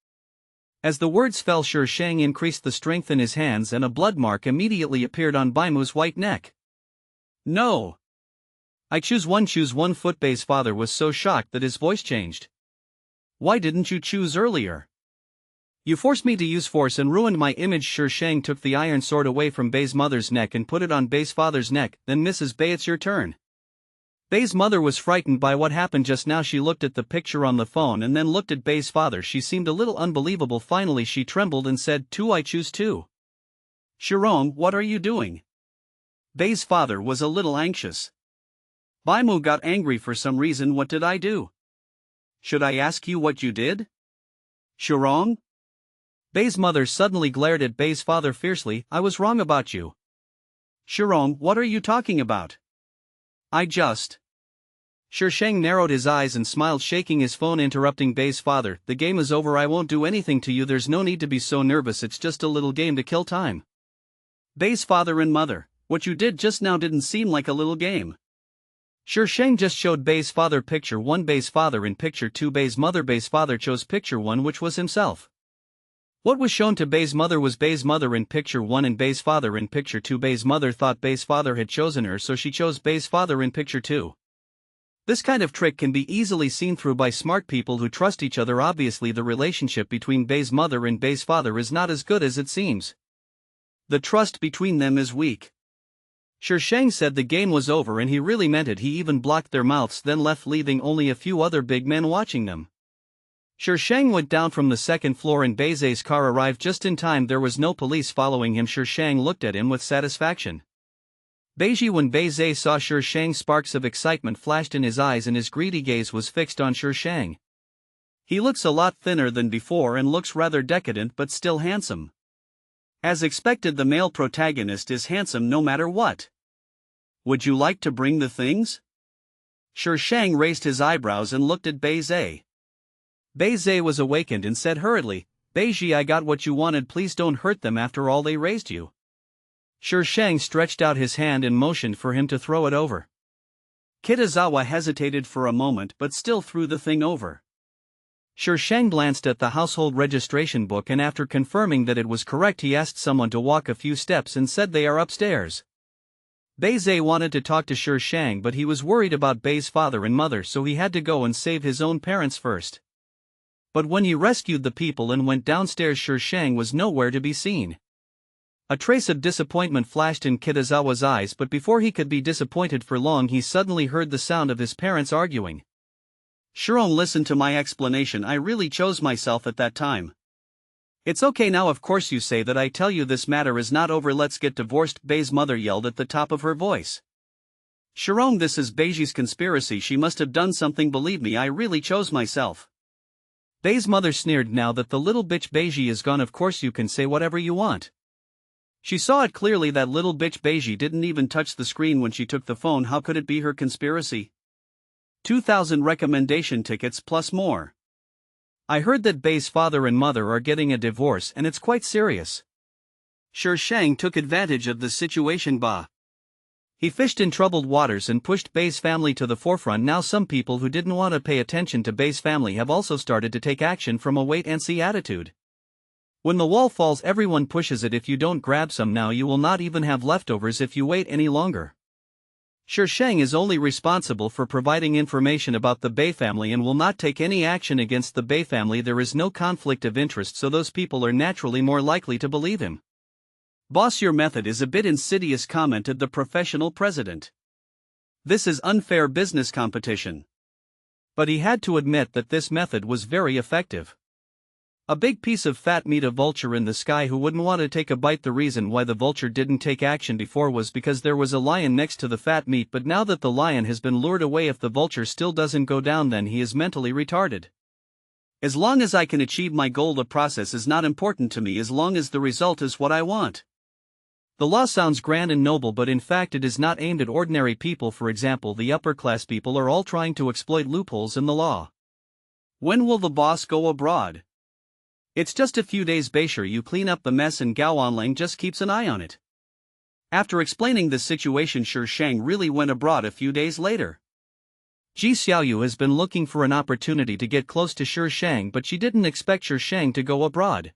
As the words fell, Sheng increased the strength in his hands and a blood mark immediately appeared on Baimu's white neck. "No! I choose 1. Choose 1 foot." Bei's father was so shocked that his voice changed. "Why didn't you choose earlier? You forced me to use force and ruined my image." Sheng took the iron sword away from Bei's mother's neck and put it on Bei's father's neck. "Then Mrs. Bei, it's your turn." Bei's mother was frightened by what happened just now. She looked at the picture on the phone and then looked at Bei's father. She seemed a little unbelievable. Finally she trembled and said, 2. I choose 2. "Shirong, what are you doing?" Bei's father was a little anxious. Baimu got angry for some reason. "What did I do? Should I ask you what you did? Shirong?" Bei's mother suddenly glared at Bei's father fiercely. "I was wrong about you." "Shirong, what are you talking about? I just..." Sheng narrowed his eyes and smiled, shaking his phone, interrupting Bei's father. "The game is over. I won't do anything to you. There's no need to be so nervous. It's just a little game to kill time." Bei's father and mother, what you did just now didn't seem like a little game. Sheng just showed Bei's father picture 1, Bei's father in picture 2, Bei's mother. Bei's father chose picture 1, which was himself. What was shown to Bei's mother was Bei's mother in picture 1 and Bei's father in picture 2. Bei's mother thought Bei's father had chosen her, so she chose Bei's father in picture 2. This kind of trick can be easily seen through by smart people who trust each other. Obviously, the relationship between Bei's mother and Bei's father is not as good as it seems. The trust between them is weak. Sheng said the game was over and he really meant it. He even blocked their mouths, then left, leaving only a few other big men watching them. Sheng went down from the second floor and Bei's car arrived just in time. There was no police following him. Sheng looked at him with satisfaction. Beiji, when Bei saw Sheng, sparks of excitement flashed in his eyes and his greedy gaze was fixed on Sheng. "He looks a lot thinner than before and looks rather decadent but still handsome." As expected, the male protagonist is handsome no matter what. "Would you like to bring the things?" Sheng raised his eyebrows and looked at Bei. Bei was awakened and said hurriedly, "Beiji, I got what you wanted. Please don't hurt them. After all, they raised you." Sheng stretched out his hand and motioned for him to throw it over. Kitazawa hesitated for a moment but still threw the thing over. Sheng glanced at the household registration book and after confirming that it was correct, he asked someone to walk a few steps and said they are upstairs. Bei wanted to talk to Sheng, but he was worried about Bei's father and mother, so he had to go and save his own parents first. But when he rescued the people and went downstairs, Sheng was nowhere to be seen. A trace of disappointment flashed in Kitazawa's eyes, but before he could be disappointed for long, he suddenly heard the sound of his parents arguing. "Shirong, listen to my explanation. I really chose myself at that time. It's okay now. Of course you say that. I tell you this matter is not over. Let's get divorced," Bei's mother yelled at the top of her voice. "Shirong, this is Beiji's conspiracy. She must have done something. Believe me, I really chose myself." Bei's mother sneered. "Now that the little bitch Beiji is gone, of course you can say whatever you want." She saw it clearly. That little bitch Beiji didn't even touch the screen when she took the phone. How could it be her conspiracy? 2,000 recommendation tickets plus more. I heard that Bei's father and mother are getting a divorce and it's quite serious. Sheng took advantage of the situation. He fished in troubled waters and pushed Bei's family to the forefront. Now some people who didn't want to pay attention to Bei's family have also started to take action from a wait-and-see attitude. When the wall falls, everyone pushes it. If you don't grab some now, you will not even have leftovers if you wait any longer. Shi Shang is only responsible for providing information about the Bei family and will not take any action against the Bei family. There is no conflict of interest, so those people are naturally more likely to believe him. Boss, your method is a bit insidious, commented the professional president. This is unfair business competition. But he had to admit that this method was very effective. A big piece of fat meat, a vulture in the sky. Who wouldn't want to take a bite? The reason why the vulture didn't take action before was because there was a lion next to the fat meat, but now that the lion has been lured away, if the vulture still doesn't go down, then he is mentally retarded. As long as I can achieve my goal, the process is not important to me as long as the result is what I want. The law sounds grand and noble, but in fact it is not aimed at ordinary people. For example, the upper class people are all trying to exploit loopholes in the law. When will the boss go abroad? It's just a few days. Be sure you clean up the mess and Gao Onlang just keeps an eye on it. After explaining the situation, Shi Shang really went abroad a few days later. Ji Xiaoyu has been looking for an opportunity to get close to Shi Shang, but she didn't expect Shi Shang to go abroad.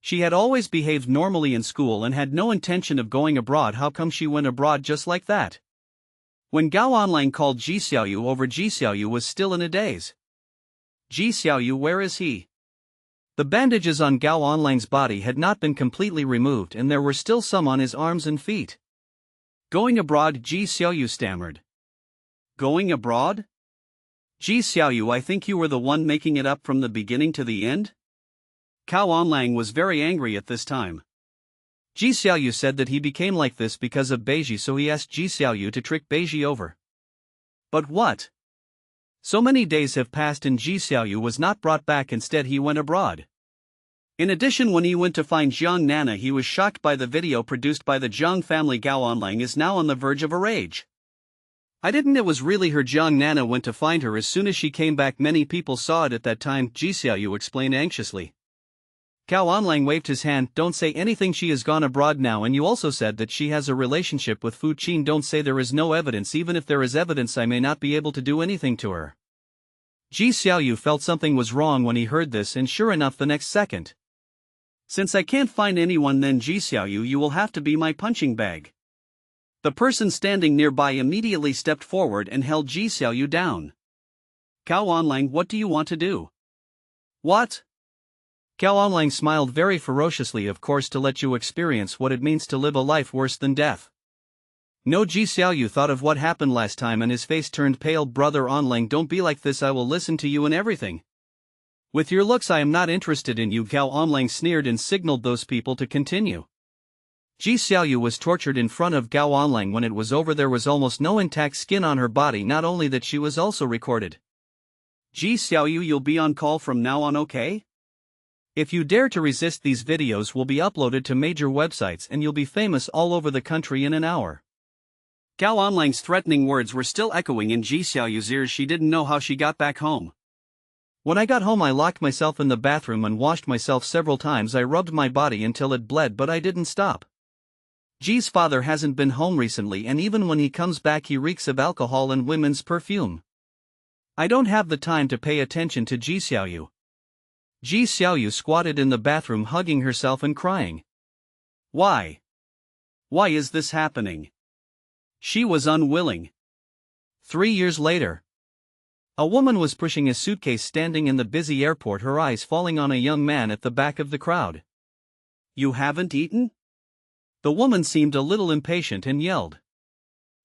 She had always behaved normally in school and had no intention of going abroad. How come she went abroad just like that? When Gao Onlang called Ji Xiaoyu over, Ji Xiaoyu was still in a daze. Ji Xiaoyu, where is he? The bandages on Gao Onlang's body had not been completely removed and there were still some on his arms and feet. Going abroad, Ji Xiaoyu stammered. Going abroad? Ji Xiaoyu, I think you were the one making it up from the beginning to the end? Gao Onlang was very angry at this time. Ji Xiaoyu said that he became like this because of Beiji, so he asked Ji Xiaoyu to trick Beiji over. But what? So many days have passed and Ji Xiaoyu was not brought back. Instead, he went abroad. In addition, when he went to find Jiang Nana, he was shocked by the video produced by the Jiang family. Gao Onlang is now on the verge of a rage. I didn't. It was really her. Jiang Nana went to find her as soon as she came back. Many people saw it at that time, Ji Xiaoyu explained anxiously. Gao Onlang waved his hand. Don't say anything. She has gone abroad now, and you also said that she has a relationship with Fu Qin. Don't say there is no evidence. Even if there is evidence, I may not be able to do anything to her. Ji Xiaoyu felt something was wrong when he heard this, and sure enough, the next second. Since I can't find anyone, then Ji Xiaoyu, you will have to be my punching bag. The person standing nearby immediately stepped forward and held Ji Xiaoyu down. Gao Onlang, what do you want to do? What? Gao Onlang smiled very ferociously. Of course, to let you experience what it means to live a life worse than death. No, Ji Xiaoyu thought of what happened last time and his face turned pale. Brother Onlang, don't be like this. I will listen to you in everything. With your looks, I am not interested in you. Gao Onlang sneered and signaled those people to continue. Ji Xiaoyu was tortured in front of Gao Onlang. When it was over, there was almost no intact skin on her body. Not only that, she was also recorded. Ji Xiaoyu, you'll be on call from now on, okay? If you dare to resist, these videos will be uploaded to major websites and you'll be famous all over the country in an hour. Gao Onlang's threatening words were still echoing in Ji Xiaoyu's ears. She didn't know how she got back home. When I got home, I locked myself in the bathroom and washed myself several times. I rubbed my body until it bled, but I didn't stop. Ji's father hasn't been home recently, and even when he comes back, he reeks of alcohol and women's perfume. I don't have the time to pay attention to Ji Xiaoyu. Ji Xiaoyu squatted in the bathroom, hugging herself and crying. Why? Why is this happening? She was unwilling. 3 years later. A woman was pushing a suitcase standing in the busy airport, her eyes falling on a young man at the back of the crowd. You haven't eaten? The woman seemed a little impatient and yelled.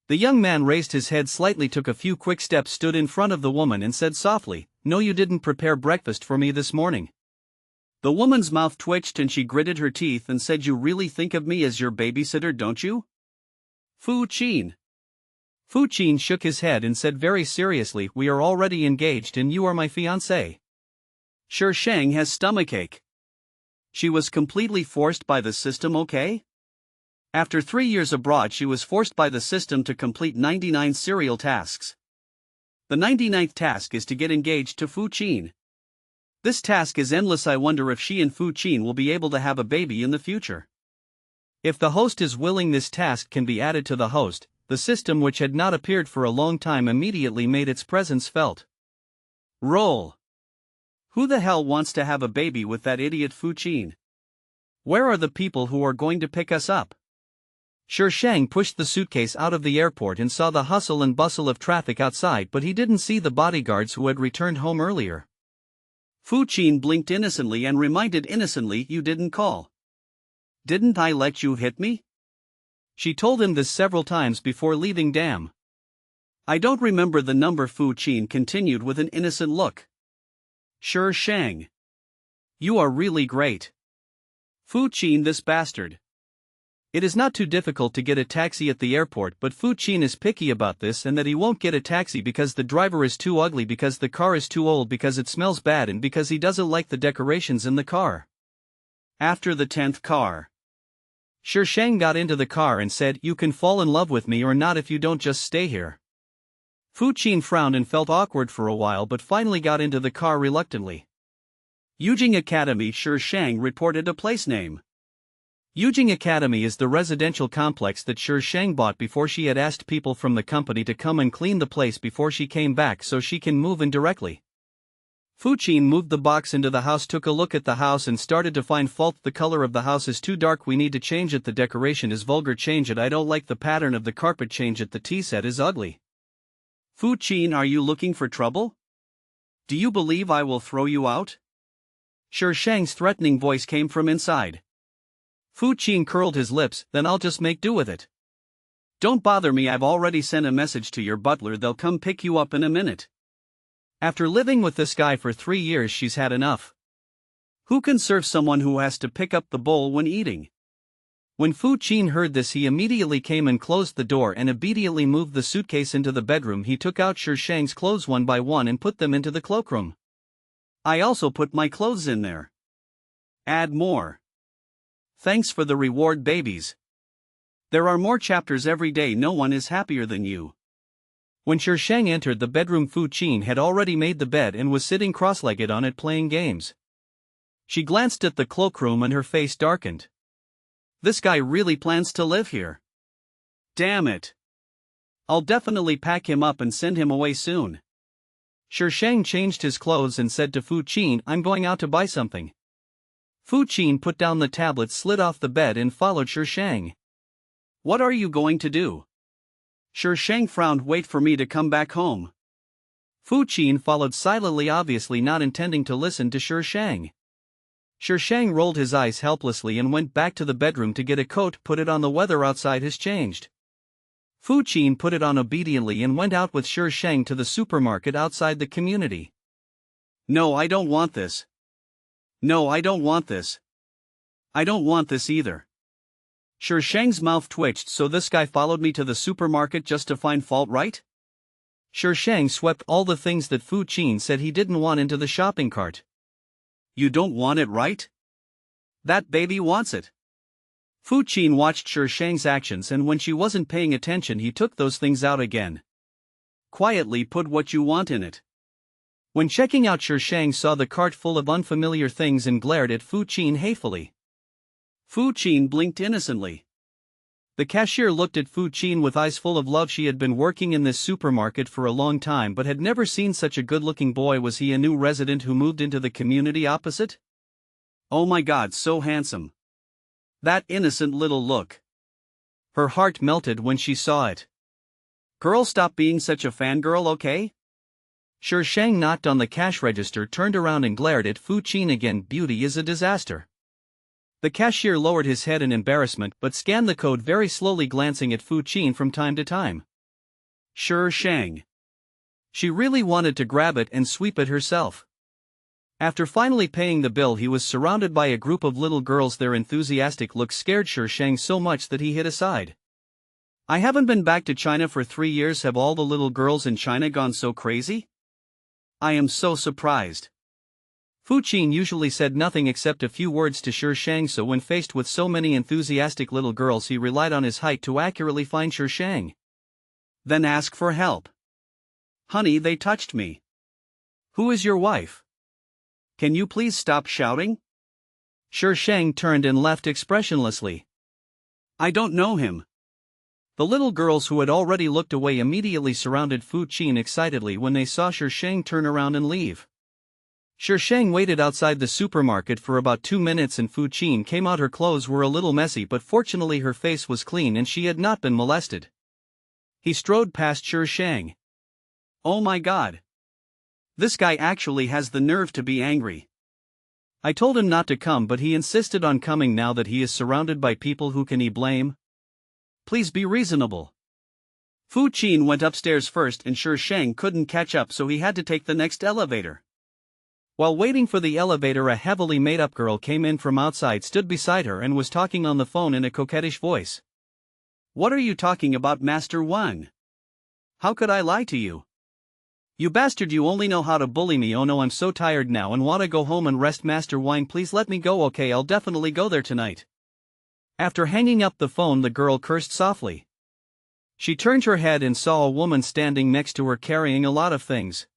The young man raised his head slightly, took a few quick steps, stood in front of the woman and said softly, No, you didn't prepare breakfast for me this morning. The woman's mouth twitched and she gritted her teeth and said, You really think of me as your babysitter, don't you? Fu Qin. Fu Qin shook his head and said very seriously, We are already engaged and you are my fiancé. Shi Shang has stomachache. She was completely forced by the system, okay? After 3 years abroad, she was forced by the system to complete 99 serial tasks. The 99th task is to get engaged to Fu Qin. This task is endless. I wonder if she and Fu Qin will be able to have a baby in the future. If the host is willing, this task can be added to the host. The system, which had not appeared for a long time, immediately made its presence felt. Roll. Who the hell wants to have a baby with that idiot Fu Qin? Where are the people who are going to pick us up? Sure Shang pushed the suitcase out of the airport and saw the hustle and bustle of traffic outside, but he didn't see the bodyguards who had returned home earlier. Fu Qin blinked innocently and reminded innocently, "You didn't call. Didn't I let you hit me?" She told him this several times before leaving. Damn. I don't remember the number. Fu Qin continued with an innocent look. Sure Shang. You are really great. Fu Qin, this bastard. It is not too difficult to get a taxi at the airport, but Fu Qin is picky about this and that he won't get a taxi because the driver is too ugly, because the car is too old, because it smells bad, and because he doesn't like the decorations in the car. After the 10th car, Sure Shang got into the car and said, "You can fall in love with me or not if you don't just stay here." Fu Qin frowned and felt awkward for a while, but finally got into the car reluctantly. Yujing Academy. Sure Shang reported a place name. Yujing Academy is the residential complex that Sure Shang bought before she had asked people from the company to come and clean the place before she came back so she can move in directly. Fu Qin moved the box into the house, took a look at the house and started to find fault. The color of the house is too dark, we need to change it. The decoration is vulgar, change it. I don't like the pattern of the carpet, change it. The tea set is ugly. Fu Qin, are you looking for trouble? Do you believe I will throw you out? Sure Shang's threatening voice came from inside. Fu Qin curled his lips, then I'll just make do with it. Don't bother me, I've already sent a message to your butler, they'll come pick you up in a minute. After living with this guy for 3 years, she's had enough. Who can serve someone who has to pick up the bowl when eating? When Fu Qin heard this, he immediately came and closed the door and immediately moved the suitcase into the bedroom. He took out Sure Shang's clothes one by one and put them into the cloakroom. I also put my clothes in there. Add more. Thanks for the reward, babies. There are more chapters every day. No one is happier than you. When Sure Shang entered the bedroom, Fu Qin had already made the bed and was sitting cross-legged on it playing games. She glanced at the cloakroom and her face darkened. This guy really plans to live here. Damn it. I'll definitely pack him up and send him away soon. Sure Shang changed his clothes and said to Fu Qin, I'm going out to buy something. Fu Qin put down the tablet, slid off the bed and followed Sure Shang. What are you going to do? Sure Shang frowned. Wait for me to come back home. Fu Qin followed silently, obviously not intending to listen to Sure Shang. Sure Shang rolled his eyes helplessly and went back to the bedroom to get a coat, put it on. The weather outside has changed. Fu Qin put it on obediently and went out with Sure Shang to the supermarket outside the community. No, I don't want this. No, I don't want this. I don't want this either. Sure Shang's mouth twitched. So this guy followed me to the supermarket just to find fault, right? Sure Shang swept all the things that Fu Qin said he didn't want into the shopping cart. You don't want it, right? That baby wants it. Fu Qin watched Sure Shang's actions, and when she wasn't paying attention, he took those things out again. Quietly put what you want in it. When checking out, Sure Shang saw the cart full of unfamiliar things and glared at Fu Qin hatefully. Fu Qin blinked innocently. The cashier looked at Fu Qin with eyes full of love. She had been working in this supermarket for a long time but had never seen such a good-looking boy. Was he a new resident who moved into the community opposite? Oh my God, so handsome. That innocent little look. Her heart melted when she saw it. Girl, stop being such a fangirl, okay? Sure Shang knocked on the cash register, turned around and glared at Fu Qin again. Beauty is a disaster. The cashier lowered his head in embarrassment but scanned the code very slowly, glancing at Fu Qin from time to time. Sure Shang. She really wanted to grab it and sweep it herself. After finally paying the bill, he was surrounded by a group of little girls. Their enthusiastic looks scared Sure Shang so much that he hid aside. I haven't been back to China for 3 years. Have all the little girls in China gone so crazy? I am so surprised. Fu Qin usually said nothing except a few words to Sure Shang, so when faced with so many enthusiastic little girls, he relied on his height to accurately find Sure Shang. Then ask for help. Honey, they touched me. Who is your wife? Can you please stop shouting? Sure Shang turned and left expressionlessly. I don't know him. The little girls, who had already looked away, immediately surrounded Fu Qin excitedly when they saw Sure Shang turn around and leave. Sheng waited outside the supermarket for about 2 minutes and Fu Qin came out. Her clothes were a little messy, but fortunately her face was clean and she had not been molested. He strode past Sheng. Oh my god. This guy actually has the nerve to be angry. I told him not to come, but he insisted on coming now that he is surrounded by people. Who can he blame? Please be reasonable. Fu Qin went upstairs first and Sheng couldn't catch up, so he had to take the next elevator. While waiting for the elevator, a heavily made-up girl came in from outside, stood beside her and was talking on the phone in a coquettish voice. What are you talking about, Master Wang? How could I lie to you? You bastard, you only know how to bully me. Oh no, I'm so tired now and want to go home and rest. Master Wang, please let me go. Okay, I'll definitely go there tonight. After hanging up the phone, the girl cursed softly. She turned her head and saw a woman standing next to her carrying a lot of things.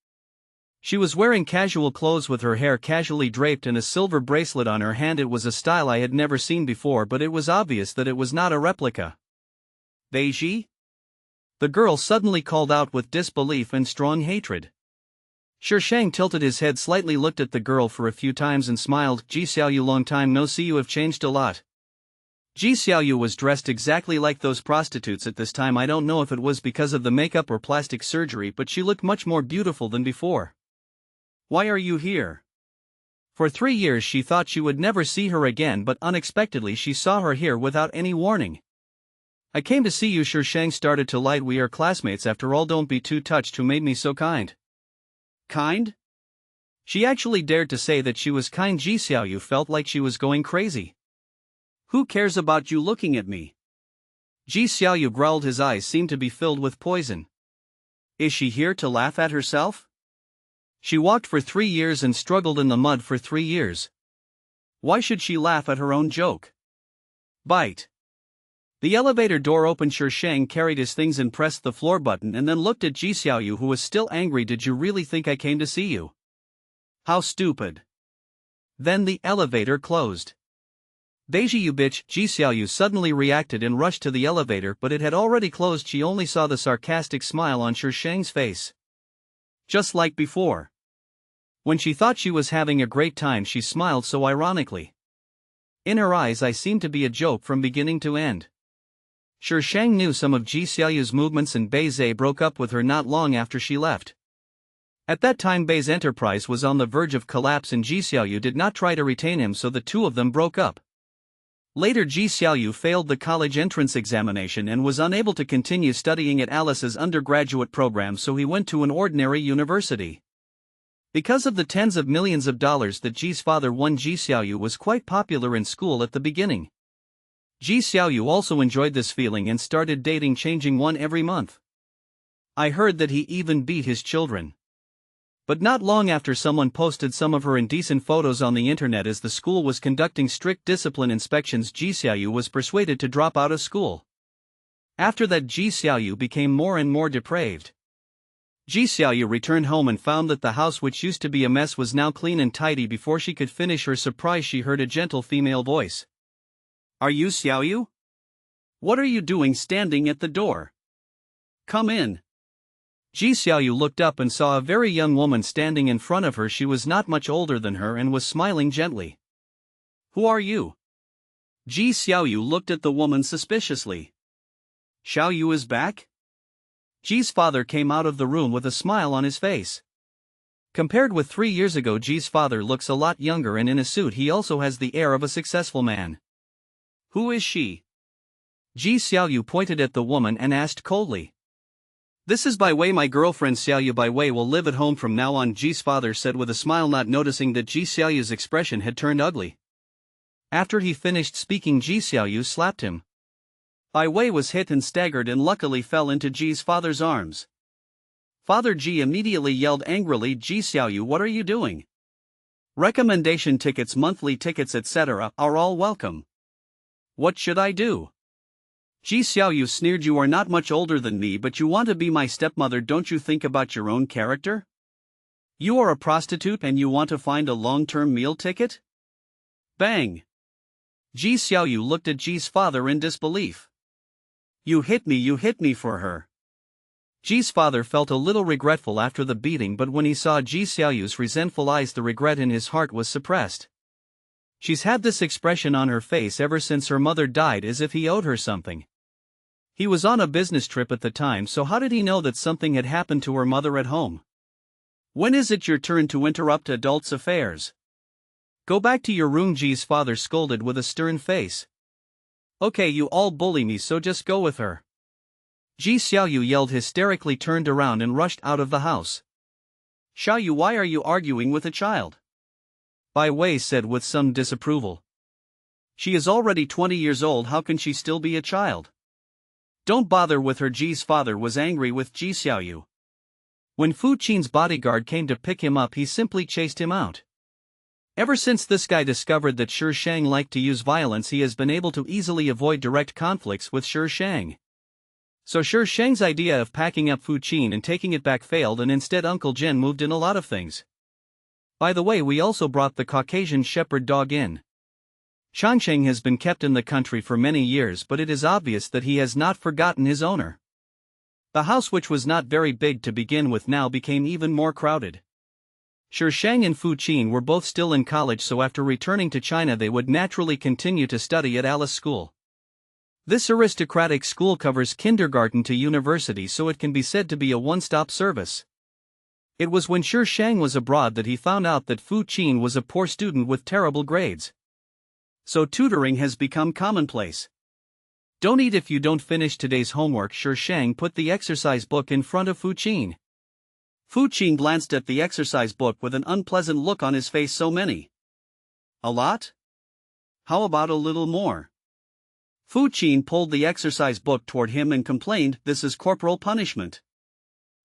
She was wearing casual clothes with her hair casually draped and a silver bracelet on her hand. It was a style I had never seen before, but it was obvious that it was not a replica. Beiji? The girl suddenly called out with disbelief and strong hatred. Sheng tilted his head slightly, looked at the girl for a few times and smiled. Ji Xiaoyu, long time no see, you have changed a lot. Ji Xiaoyu was dressed exactly like those prostitutes at this time. I don't know if it was because of the makeup or plastic surgery, but she looked much more beautiful than before. Why are you here? For 3 years she thought she would never see her again, but unexpectedly she saw her here without any warning. I came to see you. Sheng started to light. We are classmates after all. Don't be too touched. Who made me so kind? Kind? She actually dared to say that she was kind. Ji Xiaoyu felt like she was going crazy. Who cares about you looking at me? Ji Xiaoyu growled. His eyes seemed to be filled with poison. Is she here to laugh at herself? She walked for 3 years and struggled in the mud for 3 years. Why should she laugh at her own joke? Bite. The elevator door opened. Sheng carried his things and pressed the floor button and then looked at Ji Xiaoyu, who was still angry. Did you really think I came to see you? How stupid. Then the elevator closed. Beiji, you bitch. Ji Xiaoyu suddenly reacted and rushed to the elevator, but it had already closed. She only saw the sarcastic smile on Sheng's face. Just like before. When she thought she was having a great time, she smiled so ironically. In her eyes I seemed to be a joke from beginning to end. Sheng knew some of Ji Xiaoyu's movements and Beizhe broke up with her not long after she left. At that time Bei's enterprise was on the verge of collapse and Ji Xiaoyu did not try to retain him, so the two of them broke up. Later Ji Xiaoyu failed the college entrance examination and was unable to continue studying at Alice's undergraduate program, so he went to an ordinary university. Because of the tens of millions of dollars that Ji's father won, Ji Xiaoyu was quite popular in school at the beginning. Ji Xiaoyu also enjoyed this feeling and started dating, changing one every month. I heard that he even beat his children. But not long after, someone posted some of her indecent photos on the internet. As the school was conducting strict discipline inspections, Ji Xiaoyu was persuaded to drop out of school. After that, Ji Xiaoyu became more and more depraved. Ji Xiaoyu returned home and found that the house, which used to be a mess, was now clean and tidy. Before she could finish her surprise, she heard a gentle female voice. Are you Xiaoyu? What are you doing standing at the door? Come in. Ji Xiaoyu looked up and saw a very young woman standing in front of her. She was not much older than her and was smiling gently. Who are you? Ji Xiaoyu looked at the woman suspiciously. Xiaoyu is back? Ji's father came out of the room with a smile on his face. Compared with 3 years ago, Ji's father looks a lot younger, and in a suit he also has the air of a successful man. Who is she? Ji Xiaoyu pointed at the woman and asked coldly. This is Bai Wei, my girlfriend. Xiaoyu Bai Wei will live at home from now on, Ji's father said with a smile, not noticing that Ji Xiaoyu's expression had turned ugly. After he finished speaking, Ji Xiaoyu slapped him. Bai Wei was hit and staggered and luckily fell into Ji's father's arms. Father Ji immediately yelled angrily, Ji Xiaoyu, what are you doing? Recommendation tickets, monthly tickets, etc. are all welcome. What should I do? Ji Xiaoyu sneered, you are not much older than me, but you want to be my stepmother. Don't you think about your own character? You are a prostitute and you want to find a long-term meal ticket? Bang! Ji Xiaoyu looked at Ji's father in disbelief. You hit me for her. Ji's father felt a little regretful after the beating, but when he saw Ji Xiaoyu's resentful eyes, the regret in his heart was suppressed. She's had this expression on her face ever since her mother died, as if he owed her something. He was on a business trip at the time, so how did he know that something had happened to her mother at home? When is it your turn to interrupt adults' affairs? Go back to your room, Ji's father scolded with a stern face. Okay, you all bully me, so just go with her. Ji Xiaoyu yelled hysterically, turned around and rushed out of the house. Xiaoyu, why are you arguing with a child? Bai Wei said with some disapproval. She is already 20 years old, how can she still be a child? Don't bother with her. Ji's father was angry with Ji Xiaoyu. When Fu Qin's bodyguard came to pick him up, he simply chased him out. Ever since this guy discovered that Shi Shang liked to use violence, he has been able to easily avoid direct conflicts with Shi Shang. So Shi Shang's idea of packing up Fu Qin and taking it back failed, and instead Uncle Jin moved in a lot of things. By the way, we also brought the Caucasian shepherd dog in. Shangsheng has been kept in the country for many years, but it is obvious that he has not forgotten his owner. The house, which was not very big to begin with, now became even more crowded. Shi Shang and Fu Qin were both still in college, so after returning to China they would naturally continue to study at Alice School. This aristocratic school covers kindergarten to university, so it can be said to be a one-stop service. It was when Shi Shang was abroad that he found out that Fu Qin was a poor student with terrible grades. So tutoring has become commonplace. Don't eat if you don't finish today's homework. Shi Shang put the exercise book in front of Fu Qin. Fu Qin glanced at the exercise book with an unpleasant look on his face. So many? A lot? How about a little more? Fu Qin pulled the exercise book toward him and complained, this is corporal punishment.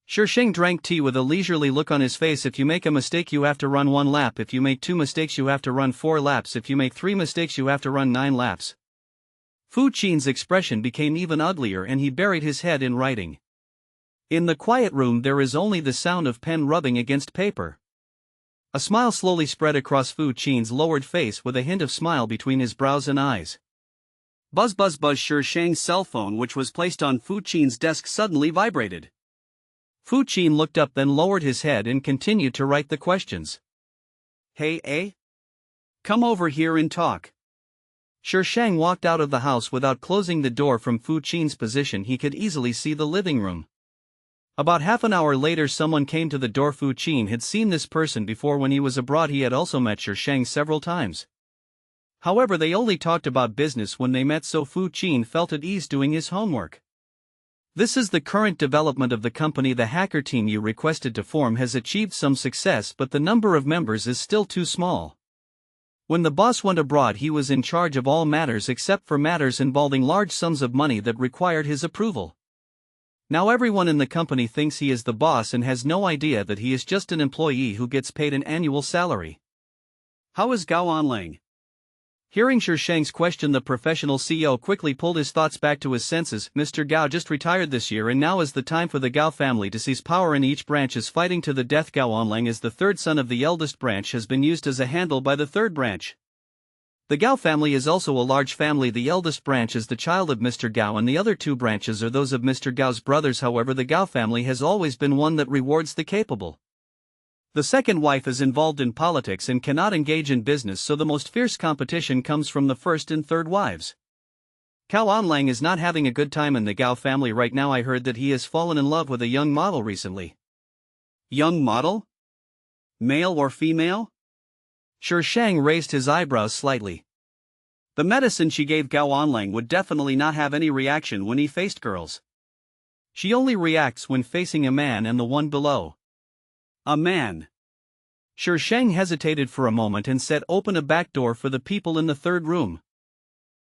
Shi Shang drank tea with a leisurely look on his face. If you make a mistake you have to run 1 lap, if you make 2 mistakes you have to run 4 laps, if you make 3 mistakes you have to run 9 laps. Fu Qin's expression became even uglier and he buried his head in writing. In the quiet room there is only the sound of pen rubbing against paper. A smile slowly spread across Fu Qin's lowered face, with a hint of smile between his brows and eyes. Buzz buzz buzz. Shi Shang's cell phone, which was placed on Fu Qin's desk, suddenly vibrated. Fu Qin looked up, then lowered his head and continued to write the questions. Hey, eh? Come over here and talk. Shi Shang walked out of the house without closing the door. From Fu Qin's position he could easily see the living room. About half an hour later someone came to the door. Fu Qin had seen this person before when he was abroad. He had also met Shi Shang several times. However, they only talked about business when they met, so Fu Qin felt at ease doing his homework. This is the current development of the company. The hacker team you requested to form has achieved some success, but the number of members is still too small. When the boss went abroad, he was in charge of all matters except for matters involving large sums of money that required his approval. Now everyone in the company thinks he is the boss and has no idea that he is just an employee who gets paid an annual salary. How is Gao Anlang? Hearing Shi Shang's question, the professional CEO quickly pulled his thoughts back to his senses. Mr. Gao just retired this year, and now is the time for the Gao family to seize power in each branch is fighting to the death. Gao Anlang is the third son of the eldest branch, has been used as a handle by the third branch. The Gao family is also a large family. The eldest branch is the child of Mr. Gao and the other 2 branches are those of Mr. Gao's brothers. However, the Gao family has always been one that rewards the capable. The second wife is involved in politics and cannot engage in business, so the most fierce competition comes from the first and third wives. Gao Anlang is not having a good time in the Gao family right now. I heard that he has fallen in love with a young model recently. Young model? Male or female? Shi Shang raised his eyebrows slightly. The medicine she gave Gao Anlang would definitely not have any reaction when he faced girls. She only reacts when facing a man and the one below. A man. Shi Shang hesitated for a moment and said, open a back door for the people in the third room.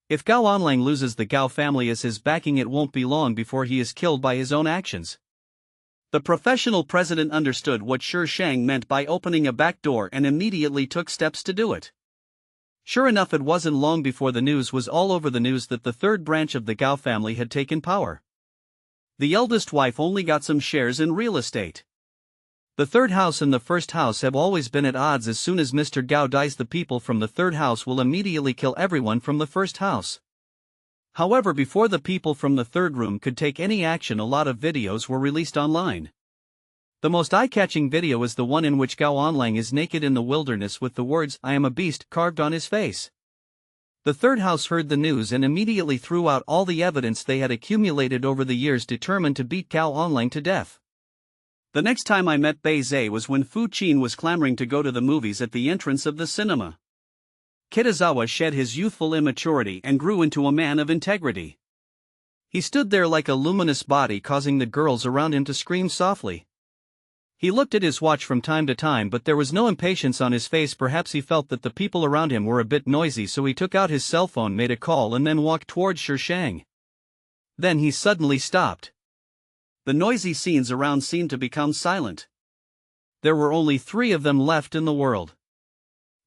If Gao Anlang loses the Gao family as his backing, it won't be long before he is killed by his own actions. The professional president understood what Shi Shang meant by opening a back door and immediately took steps to do it. Sure enough, it wasn't long before the news was all over the news that the third branch of the Gao family had taken power. The eldest wife only got some shares in real estate. The third house and the first house have always been at odds. As soon as Mr. Gao dies, the people from the third house will immediately kill everyone from the first house. However, before the people from the third room could take any action, a lot of videos were released online. The most eye-catching video is the one in which Gao Onlang is naked in the wilderness with the words, "I am a beast," carved on his face. The third house heard the news and immediately threw out all the evidence they had accumulated over the years, determined to beat Gao Onlang to death. The next time I met Bei Zhe was when Fu Qin was clamoring to go to the movies at the entrance of the cinema. Kitazawa shed his youthful immaturity and grew into a man of integrity. He stood there like a luminous body, causing the girls around him to scream softly. He looked at his watch from time to time, but there was no impatience on his face. Perhaps he felt that the people around him were a bit noisy, so he took out his cell phone, made a call, and then walked towards Shishang. Then he suddenly stopped. The noisy scenes around seemed to become silent. There were only 3 of them left in the world.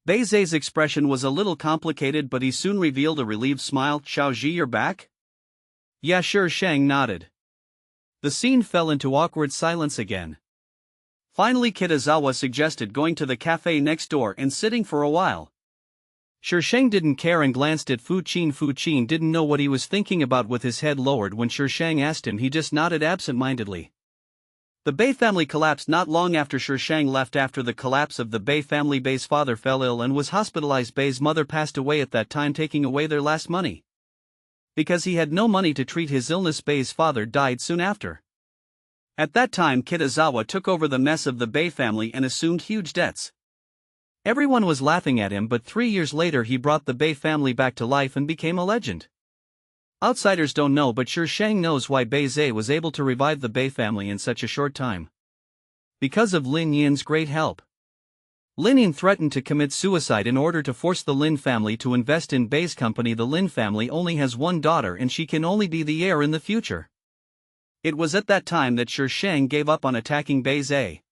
Bei Zhe's expression was a little complicated, but he soon revealed a relieved smile. "Xiaozhi, you're back?" Yeah, sure. Shang nodded. The scene fell into awkward silence again. Finally, Kitazawa suggested going to the cafe next door and sitting for a while. Shishang didn't care and glanced at Fu Qin. Fu Qin didn't know what he was thinking about with his head lowered. When Shishang asked him, he just nodded absent-mindedly. The Bei family collapsed not long after Shishang left. After the collapse of the Bei family, Bei's father fell ill and was hospitalized. Bei's mother passed away at that time, taking away their last money. Because he had no money to treat his illness, Bei's father died soon after. At that time, Kitazawa took over the mess of the Bei family and assumed huge debts. Everyone was laughing at him, but 3 years later he brought the Bei family back to life and became a legend. Outsiders don't know, but Shishang knows why Bei Zhe was able to revive the Bei family in such a short time. Because of Lin Yin's great help. Lin Yin threatened to commit suicide in order to force the Lin family to invest in Bei's company. The Lin family only has one daughter and she can only be the heir in the future. It was at that time that Shishang gave up on attacking Bei Zhe.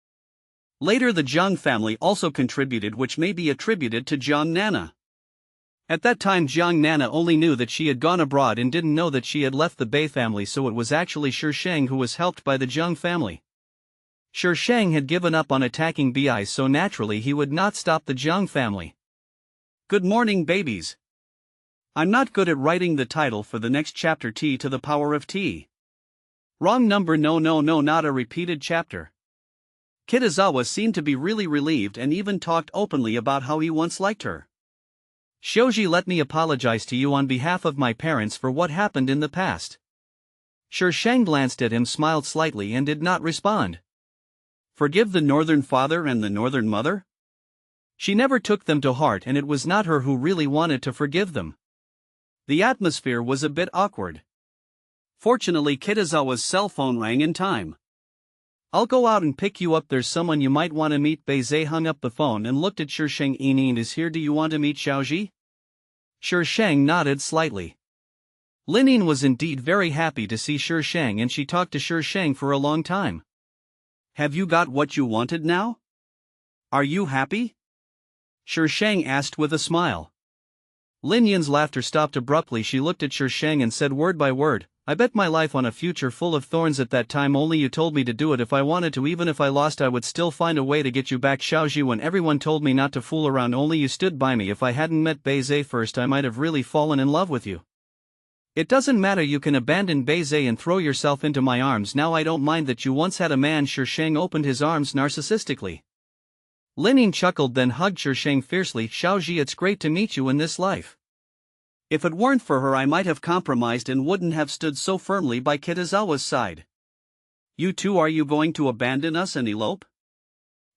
Later the Jiang family also contributed, which may be attributed to Jiang Nana. At that time Jiang Nana only knew that she had gone abroad and didn't know that she had left the Bei family, so it was actually Shishang who was helped by the Jiang family. Shishang had given up on attacking Bei, so naturally he would not stop the Jiang family. Good morning, babies. I'm not good at writing the title for the next chapter. T to the power of T. Wrong number. No, not a repeated chapter. Kitazawa seemed to be really relieved and even talked openly about how he once liked her. "Shoji, let me apologize to you on behalf of my parents for what happened in the past." Shishang glanced at him, smiled slightly, and did not respond. Forgive the northern father and the northern mother? She never took them to heart, and it was not her who really wanted to forgive them. The atmosphere was a bit awkward. Fortunately, Kitazawa's cell phone rang in time. "I'll go out and pick you up. There's someone you might want to meet." Bei Zhe hung up the phone and looked at Shishang. "Yin is here. Do you want to meet Xiaozhi?" Shishang nodded slightly. Lin Yin was indeed very happy to see Shishang, and she talked to Shishang for a long time. "Have you got what you wanted now? Are you happy?" Shishang asked with a smile. Lin Yin's laughter stopped abruptly. She looked at Shishang and said word by word, "I bet my life on a future full of thorns at that time, only you told me to do it. If I wanted to, even if I lost, I would still find a way to get you back, Xiaozhi. When everyone told me not to fool around, only you stood by me. If I hadn't met Bei Zhe first, I might have really fallen in love with you. It doesn't matter, you can abandon Bei Zhe and throw yourself into my arms now. I don't mind that you once had a man." Shishang opened his arms narcissistically. Lin Yin chuckled, then hugged Shishang fiercely. "Xiaozhi, it's great to meet you in this life. If it weren't for her, I might have compromised and wouldn't have stood so firmly by Kitazawa's side. You too, are you going to abandon us and elope?"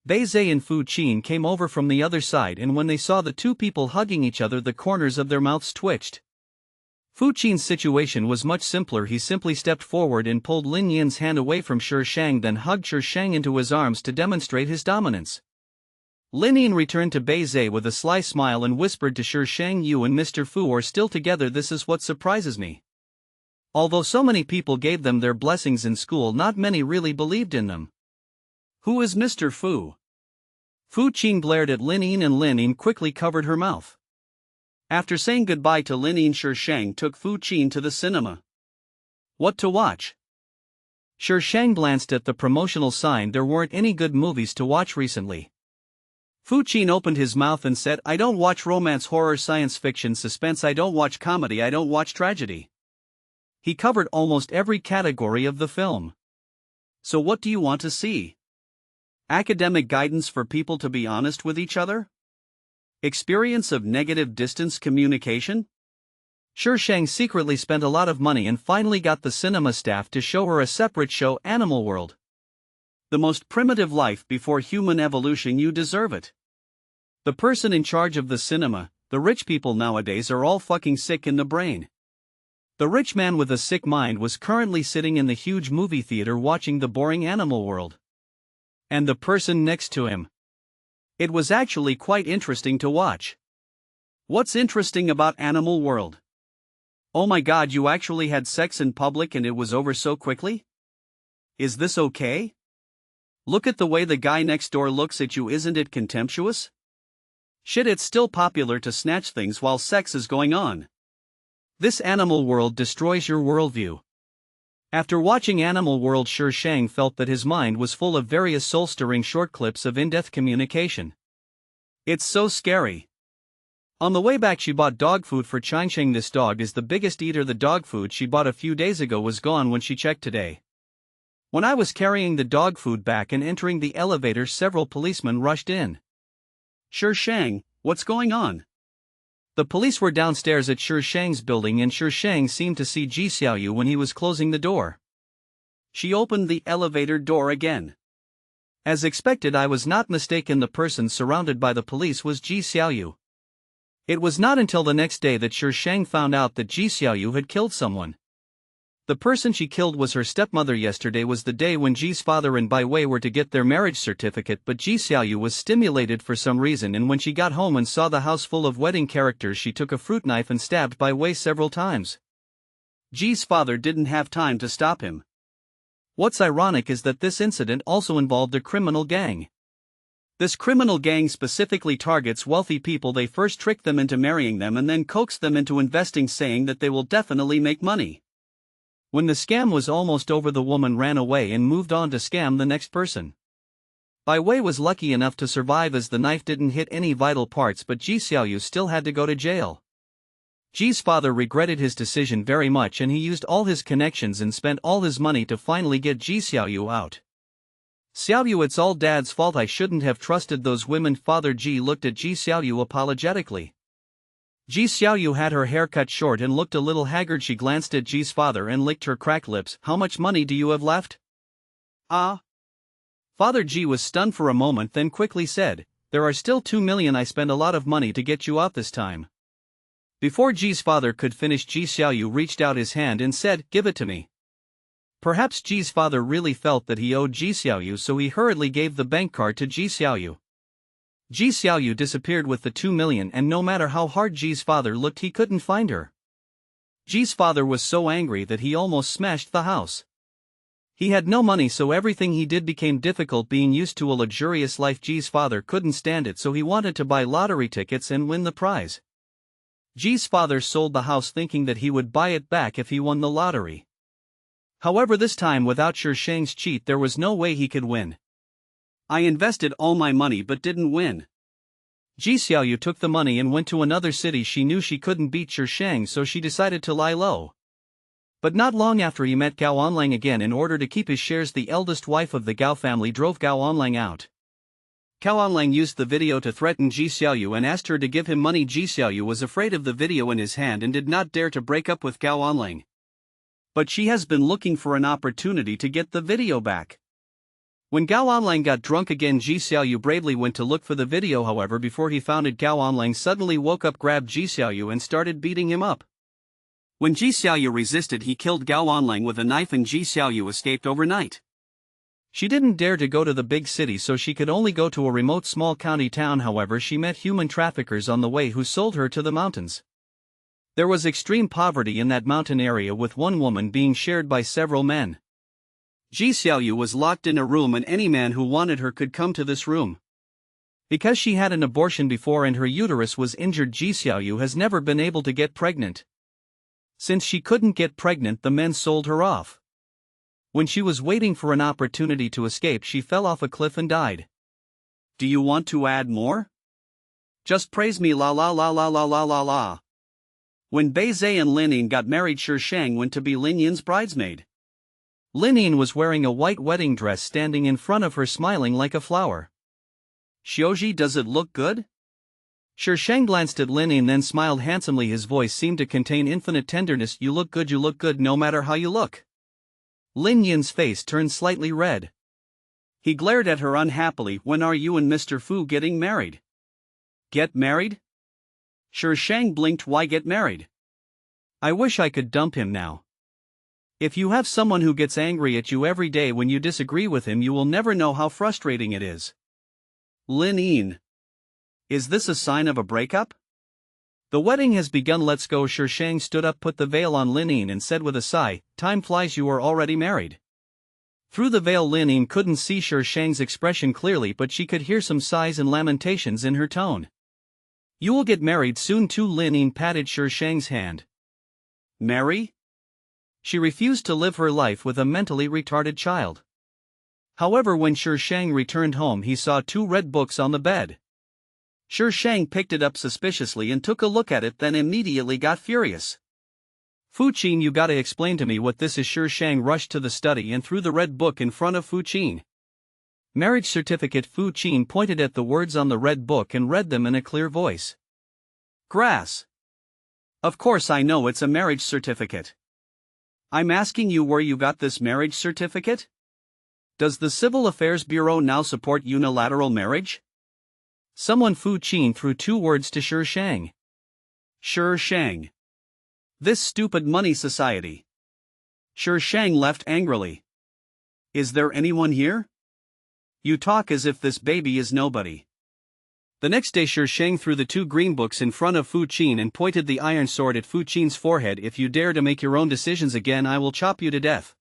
Bei Zhe and Fu Qin came over from the other side, and when they saw the two people hugging each other, the corners of their mouths twitched. Fu Qin's situation was much simpler. He simply stepped forward and pulled Lin Yin's hand away from Shishang, then hugged Shishang into his arms to demonstrate his dominance. Lin Yin returned to Bei Zhe with a sly smile and whispered to Shishang, "You and Mr. Fu are still together. This is what surprises me." Although so many people gave them their blessings in school, not many really believed in them. "Who is Mr. Fu?" Fu Qin glared at Lin Yin, and Lin Yin quickly covered her mouth. After saying goodbye to Lin Yin, Shishang took Fu Qin to the cinema. What to watch? Shishang glanced at the promotional sign. There weren't any good movies to watch recently. Fu Qin opened his mouth and said, "I don't watch romance, horror, science fiction, suspense. I don't watch comedy. I don't watch tragedy. He covered almost every category of the film. So what do you want to see? Academic guidance for people to be honest with each other? Experience of negative distance communication? Shang secretly spent a lot of money and finally got the cinema staff to show her a separate show, Animal World. The most primitive life before human evolution, you deserve it. The person in charge of the cinema, the rich people nowadays are all fucking sick in the brain. The rich man with a sick mind was currently sitting in the huge movie theater watching the boring Animal World. And the person next to him. It was actually quite interesting to watch. What's interesting about Animal World? Oh my god, you actually had sex in public and it was over so quickly? Is this okay? Look at the way the guy next door looks at you, isn't it contemptuous? Shit, it's still popular to snatch things while sex is going on. This Animal World destroys your worldview. After watching Animal World, Shang felt that his mind was full of various soul-stirring short clips of in-depth communication. It's so scary. On the way back she bought dog food for Shang. This dog is the biggest eater. The dog food she bought a few days ago was gone when she checked today. When I was carrying the dog food back and entering the elevator, several policemen rushed in. Shang, what's going on? The police were downstairs at Shang's building and Shang seemed to see Ji Xiaoyu when he was closing the door. She opened the elevator door again. As expected, I was not mistaken. The person surrounded by the police was Ji Xiaoyu. It was not until the next day that Shang found out that Ji Xiaoyu had killed someone. The person she killed was her stepmother. Yesterday was the day when Ji's father and Bai Wei were to get their marriage certificate, but Ji Xiaoyu was stimulated for some reason, and when she got home and saw the house full of wedding characters, she took a fruit knife and stabbed Bai Wei several times. Ji's father didn't have time to stop him. What's ironic is that this incident also involved a criminal gang. This criminal gang specifically targets wealthy people. They first trick them into marrying them and then coax them into investing, saying that they will definitely make money. When the scam was almost over, the woman ran away and moved on to scam the next person. Bai Wei was lucky enough to survive as the knife didn't hit any vital parts, but Ji Xiaoyu still had to go to jail. Ji's father regretted his decision very much and he used all his connections and spent all his money to finally get Ji Xiaoyu out. Xiaoyu, it's all Dad's fault. I shouldn't have trusted those women. Father Ji looked at Ji Xiaoyu apologetically. Ji Xiaoyu had her hair cut short and looked a little haggard. She glanced at Ji's father and licked her cracked lips. How much money do you have left? Ah. Father Ji was stunned for a moment, then quickly said, there are still 2 million. I spent a lot of money to get you out this time. Before Ji's father could finish, Ji Xiaoyu reached out his hand and said, give it to me. Perhaps Ji's father really felt that he owed Ji Xiaoyu, so he hurriedly gave the bank card to Ji Xiaoyu. Ji Xiaoyu disappeared with the 2 million, and no matter how hard Ji's father looked, he couldn't find her. Ji's father was so angry that he almost smashed the house. He had no money, so everything he did became difficult. Being used to a luxurious life, Ji's father couldn't stand it, so he wanted to buy lottery tickets and win the prize. Ji's father sold the house thinking that he would buy it back if he won the lottery. However, this time without Shang's cheat, there was no way he could win. I invested all my money but didn't win. Ji Xiaoyu took the money and went to another city. She knew she couldn't beat Shang, so she decided to lie low. But not long after, he met Gao Onlang again. In order to keep his shares, the eldest wife of the Gao family drove Gao Onlang out. Gao Onlang used the video to threaten Ji Xiaoyu and asked her to give him money. Ji Xiaoyu was afraid of the video in his hand and did not dare to break up with Gao Onlang. But she has been looking for an opportunity to get the video back. When Gao Onlang got drunk again, Ji Xiaoyu bravely went to look for the video. However, before he found it, Gao Onlang suddenly woke up, grabbed Ji Xiaoyu and started beating him up. When Ji Xiaoyu resisted, he killed Gao Onlang with a knife and Ji Xiaoyu escaped overnight. She didn't dare to go to the big city, so she could only go to a remote small county town. However, she met human traffickers on the way who sold her to the mountains. There was extreme poverty in that mountain area, with one woman being shared by several men. Ji Xiaoyu was locked in a room and any man who wanted her could come to this room. Because she had an abortion before and her uterus was injured, Ji Xiaoyu has never been able to get pregnant. Since she couldn't get pregnant, the men sold her off. When she was waiting for an opportunity to escape, she fell off a cliff and died. Do you want to add more? Just praise me, la la la la la la la la. When Beizhe and Lin got married, Shang went to be Lin Yin's bridesmaid. Lin was wearing a white wedding dress, standing in front of her smiling like a flower. "Xiaoji, does it look good?" Shang glanced at Lin then smiled handsomely. His voice seemed to contain infinite tenderness. You look good no matter how you look." Lin Yin's face turned slightly red. He glared at her unhappily. "When are you and Mr. Fu getting married?" "Get married?" Shang blinked. "Why get married? I wish I could dump him now. If you have someone who gets angry at you every day when you disagree with him, you will never know how frustrating it is." Lin Yin. Is this a sign of a breakup? The wedding has begun, let's go. Shang stood up, put the veil on Lin Yin and said with a sigh, "Time flies, you are already married." Through the veil Lin Yin couldn't see Shang's expression clearly, but she could hear some sighs and lamentations in her tone. "You will get married soon too." Lin Yin patted Shang's hand. Marry? She refused to live her life with a mentally retarded child. However, when Shang returned home, he saw 2 red books on the bed. Shang picked it up suspiciously and took a look at it, then immediately got furious. "Fu Qin, you gotta explain to me what this is." Shang rushed to the study and threw the red book in front of Fu Qin. "Marriage certificate." Fu Qin pointed at the words on the red book and read them in a clear voice. "Grass. Of course I know it's a marriage certificate. I'm asking you where you got this marriage certificate? Does the Civil Affairs Bureau now support unilateral marriage?" Someone. Fu Qin threw 2 words to Shang. Shang. This stupid money society. Shang left angrily. "Is there anyone here? You talk as if this baby is nobody." The next day Shang threw the 2 green books in front of Fu Qin and pointed the iron sword at Fu Qin's forehead. "If you dare to make your own decisions again, I will chop you to death."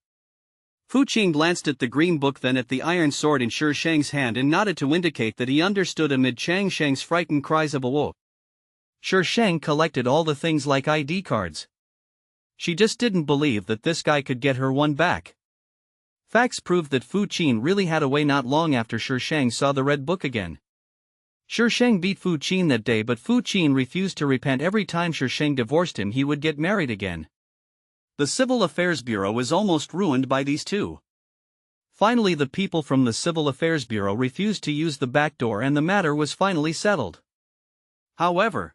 Fu Qin glanced at the green book, then at the iron sword in Shang's hand and nodded to indicate that he understood amid Shang's frightened cries of "awo." Shang collected all the things like ID cards. She just didn't believe that this guy could get her one back. Facts proved that Fu Qin really had a way. Not long after Shang saw the red book again. Shang beat Fu Qin that day, but Fu Qin refused to repent. Every time Shang divorced him, he would get married again. The Civil Affairs Bureau is almost ruined by these 2. Finally, the people from the Civil Affairs Bureau refused to use the back door and the matter was finally settled. However,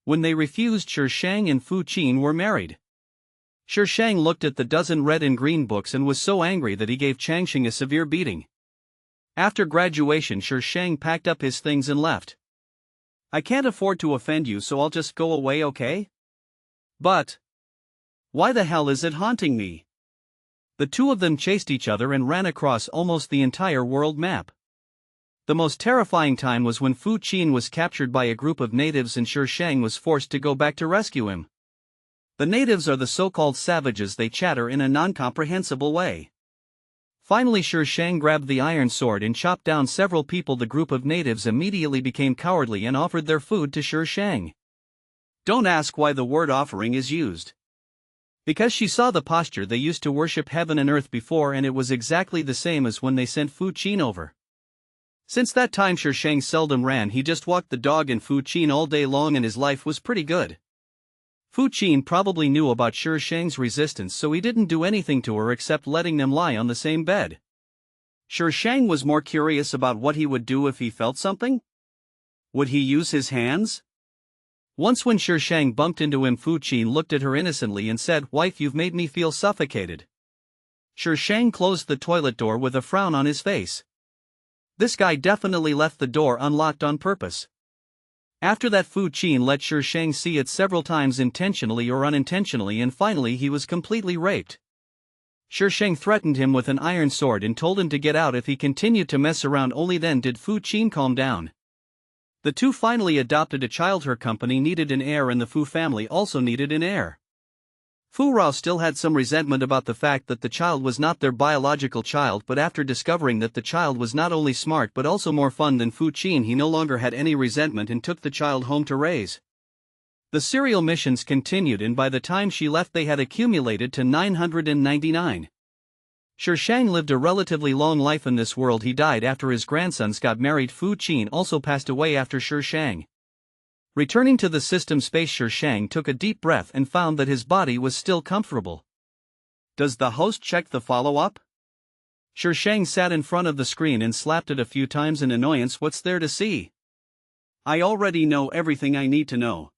when they refused, Shang and Fu Qin were married. Shang looked at the dozen red and green books and was so angry that he gave Changxing a severe beating. After graduation, Shang packed up his things and left. "I can't afford to offend you, so I'll just go away, okay? But why the hell is it haunting me?" The 2 of them chased each other and ran across almost the entire world map. The most terrifying time was when Fu Qin was captured by a group of natives and Shang was forced to go back to rescue him. The natives are the so-called savages. They chatter in a non-comprehensible way. Finally, Shang grabbed the iron sword and chopped down several people. The group of natives immediately became cowardly and offered their food to Shang. Don't ask why the word offering is used. Because she saw the posture. They used to worship heaven and earth before, and it was exactly the same as when they sent Fu Qin over. Since that time, Shang seldom ran. He just walked the dog and Fu Qin all day long, and his life was pretty good. Fu Qin probably knew about Shang's resistance, so he didn't do anything to her except letting them lie on the same bed. Shang was more curious about what he would do if he felt something. Would he use his hands? Once when Shang bumped into him, Fu Qin looked at her innocently and said, "Wife, you've made me feel suffocated." Shang closed the toilet door with a frown on his face. This guy definitely left the door unlocked on purpose. After that, Fu Qin let Shang see it several times, intentionally or unintentionally, and finally he was completely raped. Shang threatened him with an iron sword and told him to get out if he continued to mess around. Only then did Fu Qin calm down. The 2 finally adopted a child. Her company needed an heir and the Fu family also needed an heir. Fu Rao still had some resentment about the fact that the child was not their biological child, but after discovering that the child was not only smart but also more fun than Fu Qin, he no longer had any resentment and took the child home to raise. The serial missions continued, and by the time she left they had accumulated to 999. Shang lived a relatively long life in this world. He died after his grandsons got married. Fu Qin also passed away after Shang. Returning to the system space, Shang took a deep breath and found that his body was still comfortable. Does the host check the follow-up? Shang sat in front of the screen and slapped it a few times in annoyance. What's there to see? I already know everything I need to know.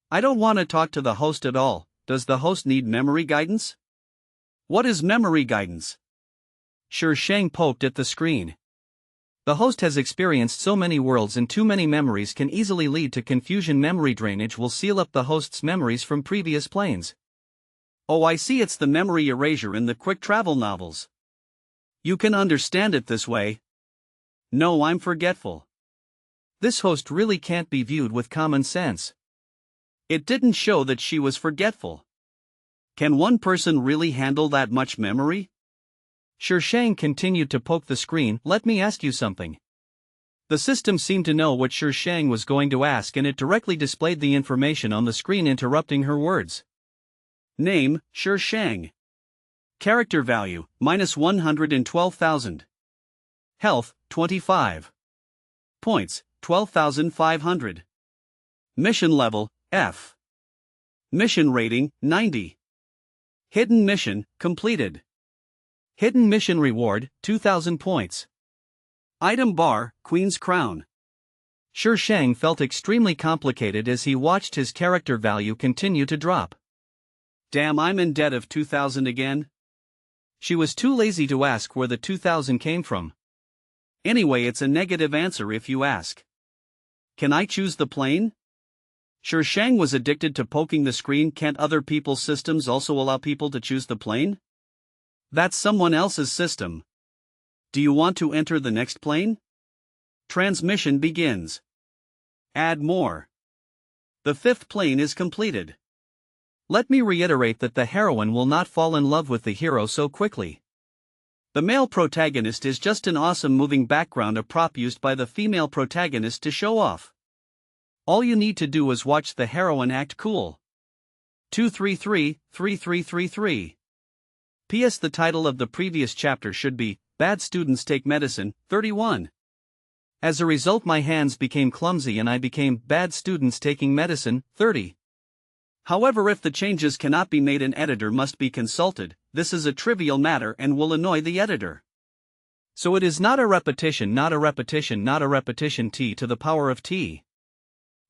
I don't want to talk to the host at all. Does the host need memory guidance? What is memory guidance? Shang poked at the screen. The host has experienced so many worlds and too many memories can easily lead to confusion. Memory drainage will seal up the host's memories from previous planes. Oh, I see, it's the memory erasure in the quick travel novels. You can understand it this way. No, I'm forgetful. This host really can't be viewed with common sense. It didn't show that she was forgetful. Can one person really handle that much memory? Shang continued to poke the screen. Let me ask you something. The system seemed to know what Shang was going to ask and it directly displayed the information on the screen, interrupting her words. Name, Shang. Character value, -112,000. Health, 25. Points, 12,500. Mission level, F. Mission rating, 90. Hidden mission, completed. Hidden mission reward, 2,000 points. Item bar, Queen's Crown. Shang felt extremely complicated as he watched his character value continue to drop. Damn, I'm in debt of 2,000 again. She was too lazy to ask where the 2,000 came from. Anyway, it's a negative answer if you ask. Can I choose the plane? Shang was addicted to poking the screen. Can't other people's systems also allow people to choose the plane? That's someone else's system. Do you want to enter the next plane? Transmission begins. Add more. The 5th plane is completed. Let me reiterate that the heroine will not fall in love with the hero so quickly. The male protagonist is just an awesome moving background, a prop used by the female protagonist to show off. All you need to do is watch the heroine act cool. 233-3333. P.S. The title of the previous chapter should be, Bad Students Take Medicine, 31. As a result, my hands became clumsy and I became Bad Students Taking Medicine, 30. However, if the changes cannot be made, an editor must be consulted. This is a trivial matter and will annoy the editor. So it is not a repetition, not a repetition, not a repetition, t to the power of t.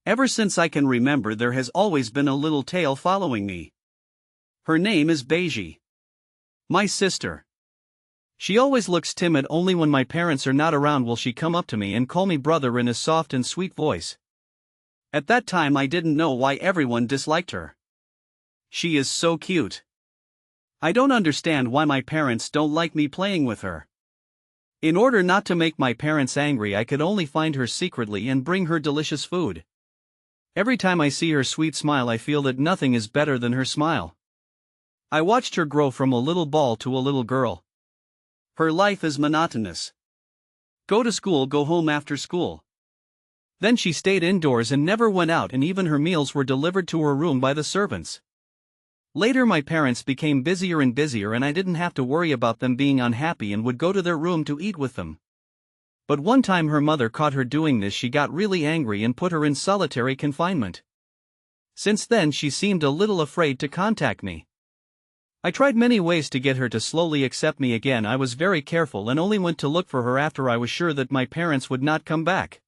Ever since I can remember, there has always been a little tail following me. Her name is Beiji. My sister. She always looks timid. Only when my parents are not around will she come up to me and call me brother in a soft and sweet voice. At that time I didn't know why everyone disliked her. She is so cute. I don't understand why my parents don't like me playing with her. In order not to make my parents angry, I could only find her secretly and bring her delicious food. Every time I see her sweet smile, I feel that nothing is better than her smile. I watched her grow from a little ball to a little girl. Her life is monotonous. Go to school, go home after school. Then she stayed indoors and never went out, and even her meals were delivered to her room by the servants. Later my parents became busier and busier and I didn't have to worry about them being unhappy and would go to their room to eat with them. But one time her mother caught her doing this. She got really angry and put her in solitary confinement. Since then she seemed a little afraid to contact me. I tried many ways to get her to slowly accept me again. I was very careful and only went to look for her after I was sure that my parents would not come back.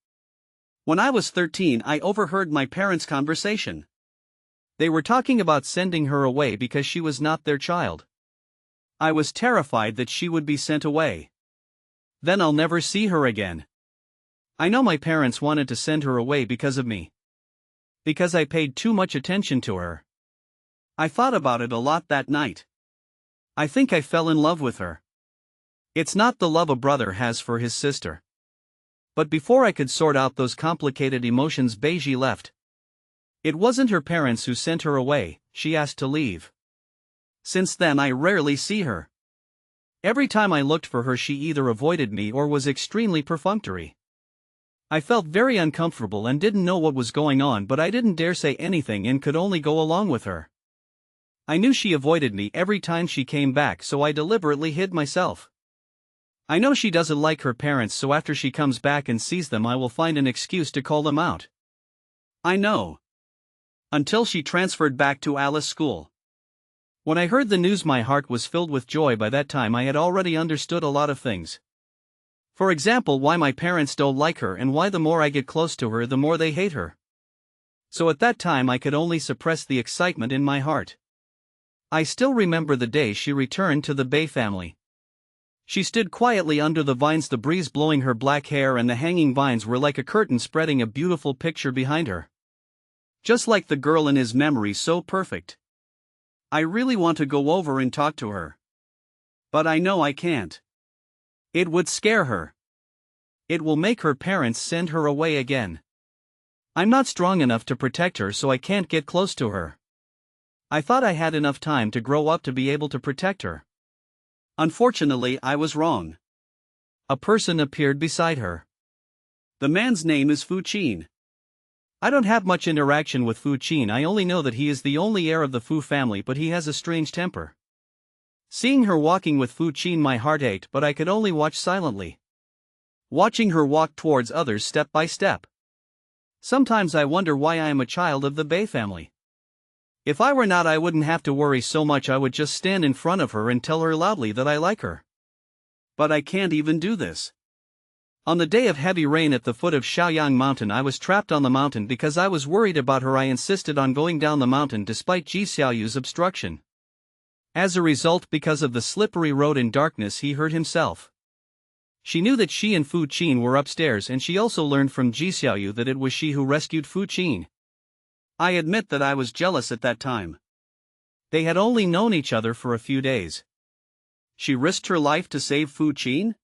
When I was 13, I overheard my parents' conversation. They were talking about sending her away because she was not their child. I was terrified that she would be sent away. Then I'll never see her again. I know my parents wanted to send her away because of me. Because I paid too much attention to her. I thought about it a lot that night. I think I fell in love with her. It's not the love a brother has for his sister. But before I could sort out those complicated emotions, Beiji left. It wasn't her parents who sent her away, she asked to leave. Since then I rarely see her. Every time I looked for her she either avoided me or was extremely perfunctory. I felt very uncomfortable and didn't know what was going on, but I didn't dare say anything and could only go along with her. I knew she avoided me every time she came back, so I deliberately hid myself. I know she doesn't like her parents, so after she comes back and sees them I will find an excuse to call them out. I know. Until she transferred back to Alice school. When I heard the news, my heart was filled with joy. By that time I had already understood a lot of things. For example, why my parents don't like her and why the more I get close to her the more they hate her. So at that time I could only suppress the excitement in my heart. I still remember the day she returned to the Bay family. She stood quietly under the vines, the breeze blowing her black hair, and the hanging vines were like a curtain spreading a beautiful picture behind her. Just like the girl in his memory, so perfect. I really want to go over and talk to her. But I know I can't. It would scare her. It will make her parents send her away again. I'm not strong enough to protect her, so I can't get close to her. I thought I had enough time to grow up to be able to protect her. Unfortunately, I was wrong. A person appeared beside her. The man's name is Fu Qin. I don't have much interaction with Fu Qin. I only know that he is the only heir of the Fu family, but he has a strange temper. Seeing her walking with Fu Qin, my heart ached, but I could only watch silently. Watching her walk towards others step by step. Sometimes I wonder why I am a child of the Bay family. If I were not, I wouldn't have to worry so much. I would just stand in front of her and tell her loudly that I like her. But I can't even do this. On the day of heavy rain at the foot of Shaoyang Mountain, I was trapped on the mountain because I was worried about her. I insisted on going down the mountain despite Ji Xiaoyu's obstruction. As a result, because of the slippery road and darkness, he hurt himself. She knew that she and Fu Qin were upstairs, and she also learned from Ji Xiaoyu that it was she who rescued Fu Qin. I admit that I was jealous at that time. They had only known each other for a few days. She risked her life to save Fu Qin?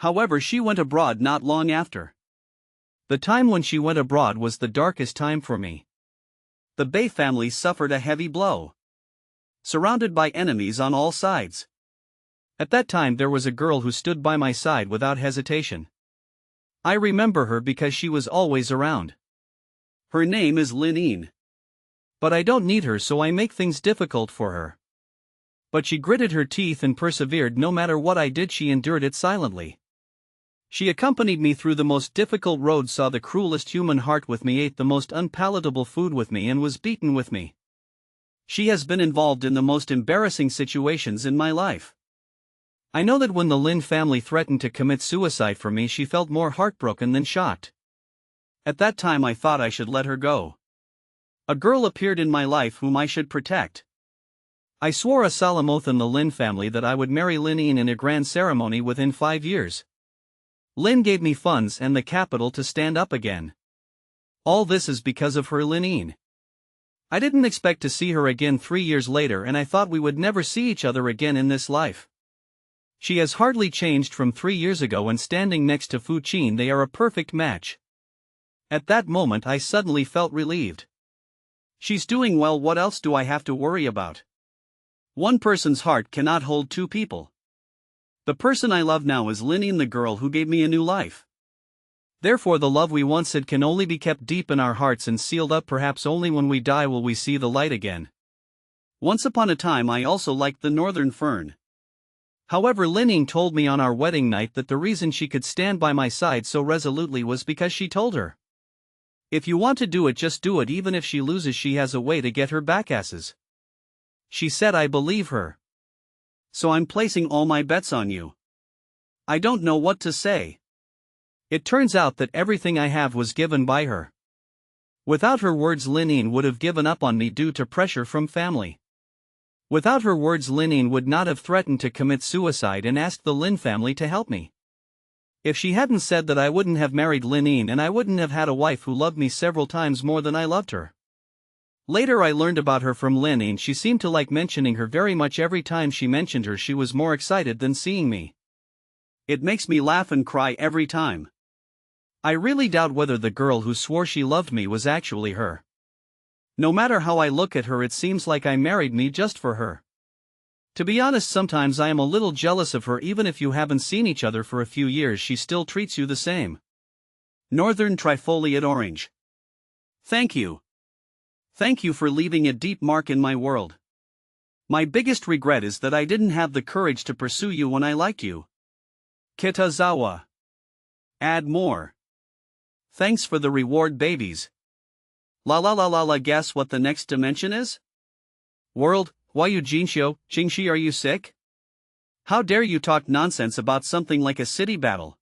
However, she went abroad not long after. The time when she went abroad was the darkest time for me. The Bei family suffered a heavy blow. Surrounded by enemies on all sides. At that time there was a girl who stood by my side without hesitation. I remember her because she was always around. Her name is Lin Yin. But I don't need her, so I make things difficult for her. But she gritted her teeth and persevered. No matter what I did, she endured it silently. She accompanied me through the most difficult road, saw the cruelest human heart with me, ate the most unpalatable food with me, and was beaten with me. She has been involved in the most embarrassing situations in my life. I know that when the Lin family threatened to commit suicide for me, she felt more heartbroken than shocked. At that time I thought I should let her go. A girl appeared in my life whom I should protect. I swore a solemn oath in the Lin family that I would marry Lin Yin in a grand ceremony within 5 years. Lin gave me funds and the capital to stand up again. All this is because of her, Lin Yin. I didn't expect to see her again 3 years later, and I thought we would never see each other again in this life. She has hardly changed from 3 years ago, and standing next to Fu Qin, they are a perfect match. At that moment I suddenly felt relieved. She's doing well, what else do I have to worry about? One person's heart cannot hold two people. The person I love now is Lin Yin, the girl who gave me a new life. Therefore the love we once had can only be kept deep in our hearts and sealed up. Perhaps only when we die will we see the light again. Once upon a time I also liked the northern fern. However, Lin Yin told me on our wedding night that the reason she could stand by my side so resolutely was because she told her, "If you want to do it, just do it. Even if she loses, she has a way to get her back asses." She said I believe her. So I'm placing all my bets on you. I don't know what to say. It turns out that everything I have was given by her. Without her words, Lin Yin would have given up on me due to pressure from family. Without her words, Lin Yin would not have threatened to commit suicide and asked the Lin family to help me. If she hadn't said that, I wouldn't have married Lin Yin, and I wouldn't have had a wife who loved me several times more than I loved her. Later I learned about her from Lin Yin. She seemed to like mentioning her very much. Every time she mentioned her, she was more excited than seeing me. It makes me laugh and cry every time. I really doubt whether the girl who swore she loved me was actually her. No matter how I look at her, it seems like I married me just for her. To be honest, sometimes I am a little jealous of her. Even if you haven't seen each other for a few years, she still treats you the same. Northern Trifoliate Orange. Thank you. Thank you for leaving a deep mark in my world. My biggest regret is that I didn't have the courage to pursue you when I liked you. Kitazawa. Add more. Thanks for the reward, babies. La la la la la, guess what the next dimension is? World, why you Jinxiu, Jingxi, are you sick? How dare you talk nonsense about something like a city battle?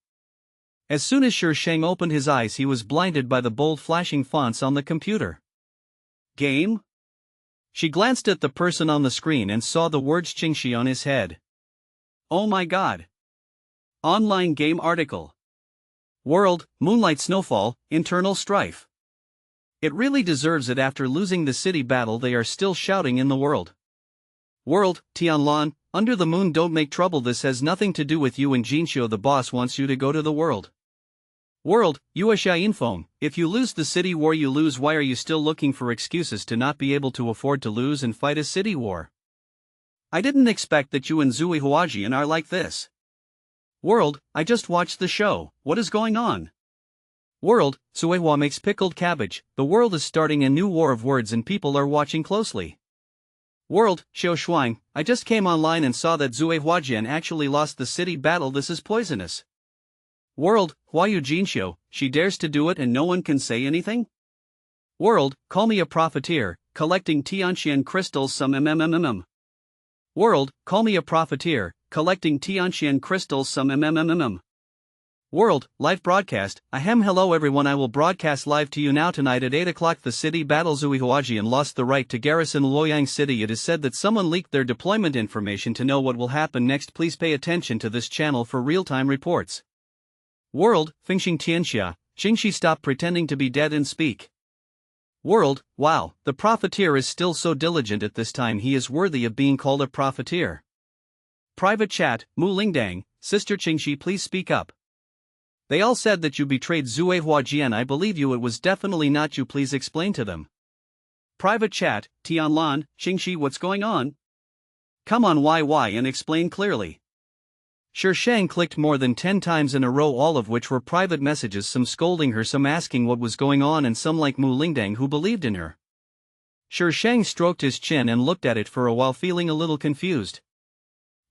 As soon as Shi Sheng opened his eyes, he was blinded by the bold flashing fonts on the computer. Game? She glanced at the person on the screen and saw the words Jingxi on his head. Oh my god. Online game article. World, Moonlight Snowfall, Internal Strife. It really deserves it. After losing the city battle, they are still shouting in the world. World, Tianlan, under the moon, don't make trouble. This has nothing to do with you and Jinxiu. The boss wants you to go to the world. World, Yuexiainfeng, if you lose the city war, you lose. Why are you still looking for excuses to not be able to afford to lose and fight a city war? I didn't expect that you and Zui Huajian are like this. World, I just watched the show. What is going on? World, Suihua makes pickled cabbage. The world is starting a new war of words and people are watching closely. World, Xiao Shuang, I just came online and saw that Zui Huajian actually lost the city battle. This is poisonous. World, Huayu Jinxiu, she dares to do it and no one can say anything? World, call me a profiteer, collecting Tianxian crystals some mmmmmm. World, call me a profiteer, collecting Tianxian crystals some mmmmmm. World, live broadcast, ahem. Hello everyone, I will broadcast live to you now. Tonight at 8 o'clock the city battle. Zui Huajian lost the right to garrison Luoyang City. It is said that someone leaked their deployment information. To know what will happen next, please pay attention to this channel for real-time reports. World, Fingxing Tianxia, Jingxi, stop pretending to be dead and speak. World, wow, the profiteer is still so diligent at this time. He is worthy of being called a profiteer. Private chat, Mu Lingdang, Sister Jingxi, please speak up. They all said that you betrayed Zui Huajian. I believe you. It was definitely not you. Please explain to them. Private chat, Tianlan, Jingxi, what's going on? Come on, why and explain clearly. Shi Sheng clicked more than 10 times in a row, all of which were private messages, some scolding her, some asking what was going on, and some like Mu Lingdang who believed in her. Shi Sheng stroked his chin and looked at it for a while, feeling a little confused.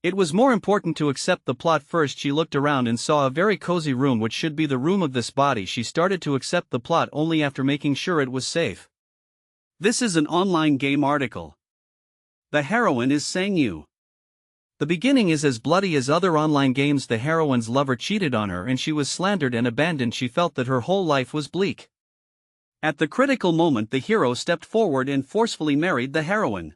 It was more important to accept the plot first. She looked around and saw a very cozy room, which should be the room of this body. She started to accept the plot only after making sure it was safe. This is an online game article. The heroine is Sangyu. The beginning is as bloody as other online games. The heroine's lover cheated on her and she was slandered and abandoned. She felt that her whole life was bleak. At the critical moment, the hero stepped forward and forcefully married the heroine.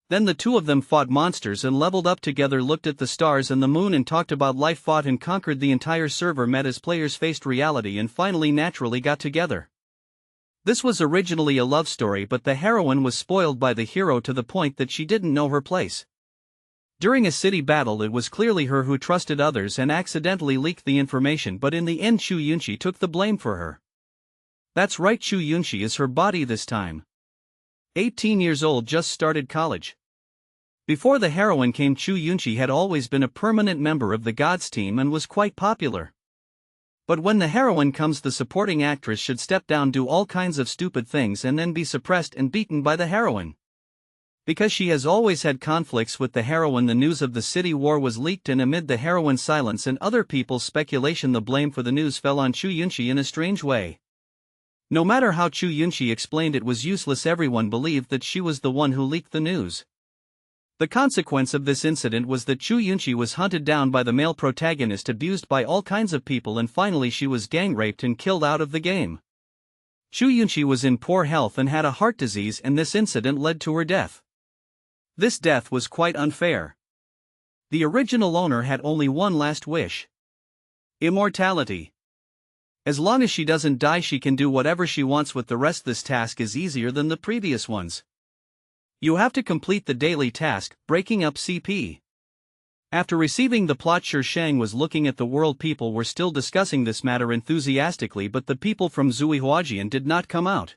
Then the two of them fought monsters and leveled up together, looked at the stars and the moon and talked about life, fought and conquered the entire server, met as players, faced reality and finally naturally got together. This was originally a love story, but the heroine was spoiled by the hero to the point that she didn't know her place. During a city battle, it was clearly her who trusted others and accidentally leaked the information, but in the end Chu Yunxi took the blame for her. That's right, Chu Yunxi is her body this time. 18 years old, just started college. Before the heroine came, Chu Yunxi had always been a permanent member of the Gods team and was quite popular. But when the heroine comes, the supporting actress should step down, do all kinds of stupid things and then be suppressed and beaten by the heroine. Because she has always had conflicts with the heroine, the news of the city war was leaked, and amid the heroine's silence and other people's speculation, the blame for the news fell on Chu Yunxi in a strange way. No matter how Chu Yunxi explained, it was useless. Everyone believed that she was the one who leaked the news. The consequence of this incident was that Chu Yunxi was hunted down by the male protagonist, abused by all kinds of people, and finally she was gang raped and killed out of the game. Chu Yunxi was in poor health and had a heart disease, and this incident led to her death. This death was quite unfair. The original owner had only one last wish: immortality. As long as she doesn't die, she can do whatever she wants with the rest. This task is easier than the previous ones. You have to complete the daily task, breaking up CP. After receiving the plot, Shi Sheng was looking at the world. People were still discussing this matter enthusiastically, but the people from Zui Huajian did not come out.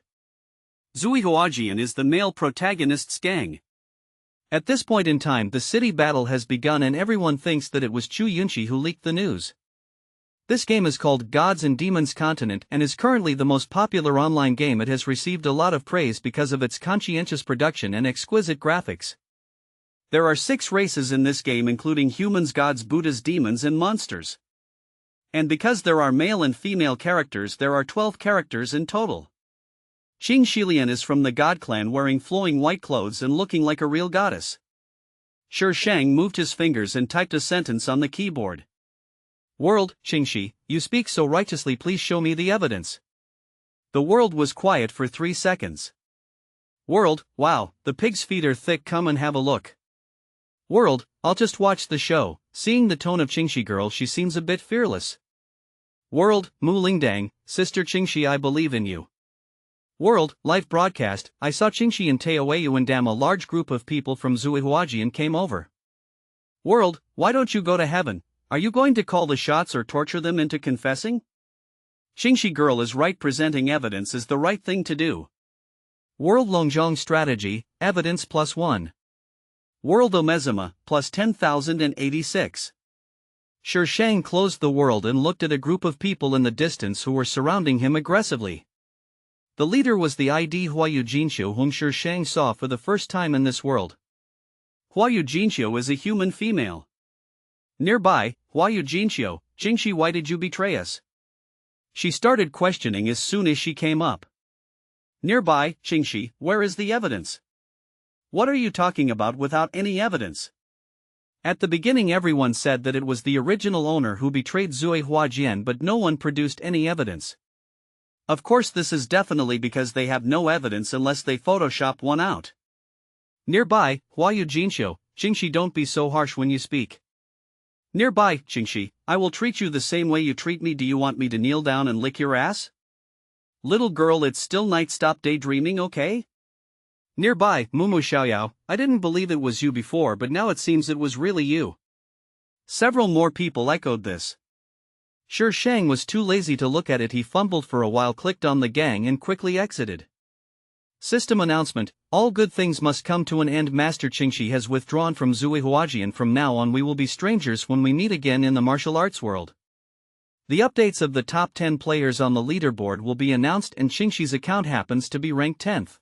Zui Huajian is the male protagonist's gang. At this point in time, the city battle has begun and everyone thinks that it was Chu Yunxi who leaked the news. This game is called Gods and Demons Continent and is currently the most popular online game. It has received a lot of praise because of its conscientious production and exquisite graphics. There are 6 races in this game, including humans, gods, Buddhas, demons, and monsters. And because there are male and female characters, there are 12 characters in total. Qing Shilian is from the God clan wearing flowing white clothes and looking like a real goddess. Shi Shang moved his fingers and typed a sentence on the keyboard. World, Qingxi, you speak so righteously, please show me the evidence. The world was quiet for 3 seconds. World, wow, the pig's feet are thick, come and have a look. World, I'll just watch the show. Seeing the tone of Qingxi girl, she seems a bit fearless. World, Mu Lingdang, sister Qingxi, I believe in you. World, live broadcast, I saw Qingxi and Taoyu and Dam, a large group of people from Zuihuajian came over. World, why don't you go to heaven? Are you going to call the shots or torture them into confessing? Qingxi girl is right, presenting evidence is the right thing to do. World Longzhong strategy, evidence +1. World Omezima, plus 10,086. Shi Shang closed the world and looked at a group of people in the distance who were surrounding him aggressively. The leader was the ID Huayu Jinxiu, whom Shi Shang saw for the first time in this world. Huayu Jinxiu is a human female. Nearby, Huayu Jinxiu, Qingxi, why did you betray us? She started questioning as soon as she came up. Nearby, Qingxi, where is the evidence? What are you talking about without any evidence? At the beginning everyone said that it was the original owner who betrayed Zui Huajian, but no one produced any evidence. Of course, this is definitely because they have no evidence unless they Photoshop one out. Nearby, Huayu Jinxiu, Qingxi, don't be so harsh when you speak. Nearby, Qingxi, I will treat you the same way you treat me. Do you want me to kneel down and lick your ass? Little girl, it's still night, stop daydreaming, okay? Nearby, Mumu Xiaoyao, I didn't believe it was you before, but now it seems it was really you. Several more people echoed this. Shi Shang was too lazy to look at it. He fumbled for a while, clicked on the gang and quickly exited. System announcement, all good things must come to an end. Master Qingxi has withdrawn from Zuihuajian. From now on we will be strangers when we meet again in the martial arts world. The updates of the top 10 players on the leaderboard will be announced, and Qingxi's account happens to be ranked 10th.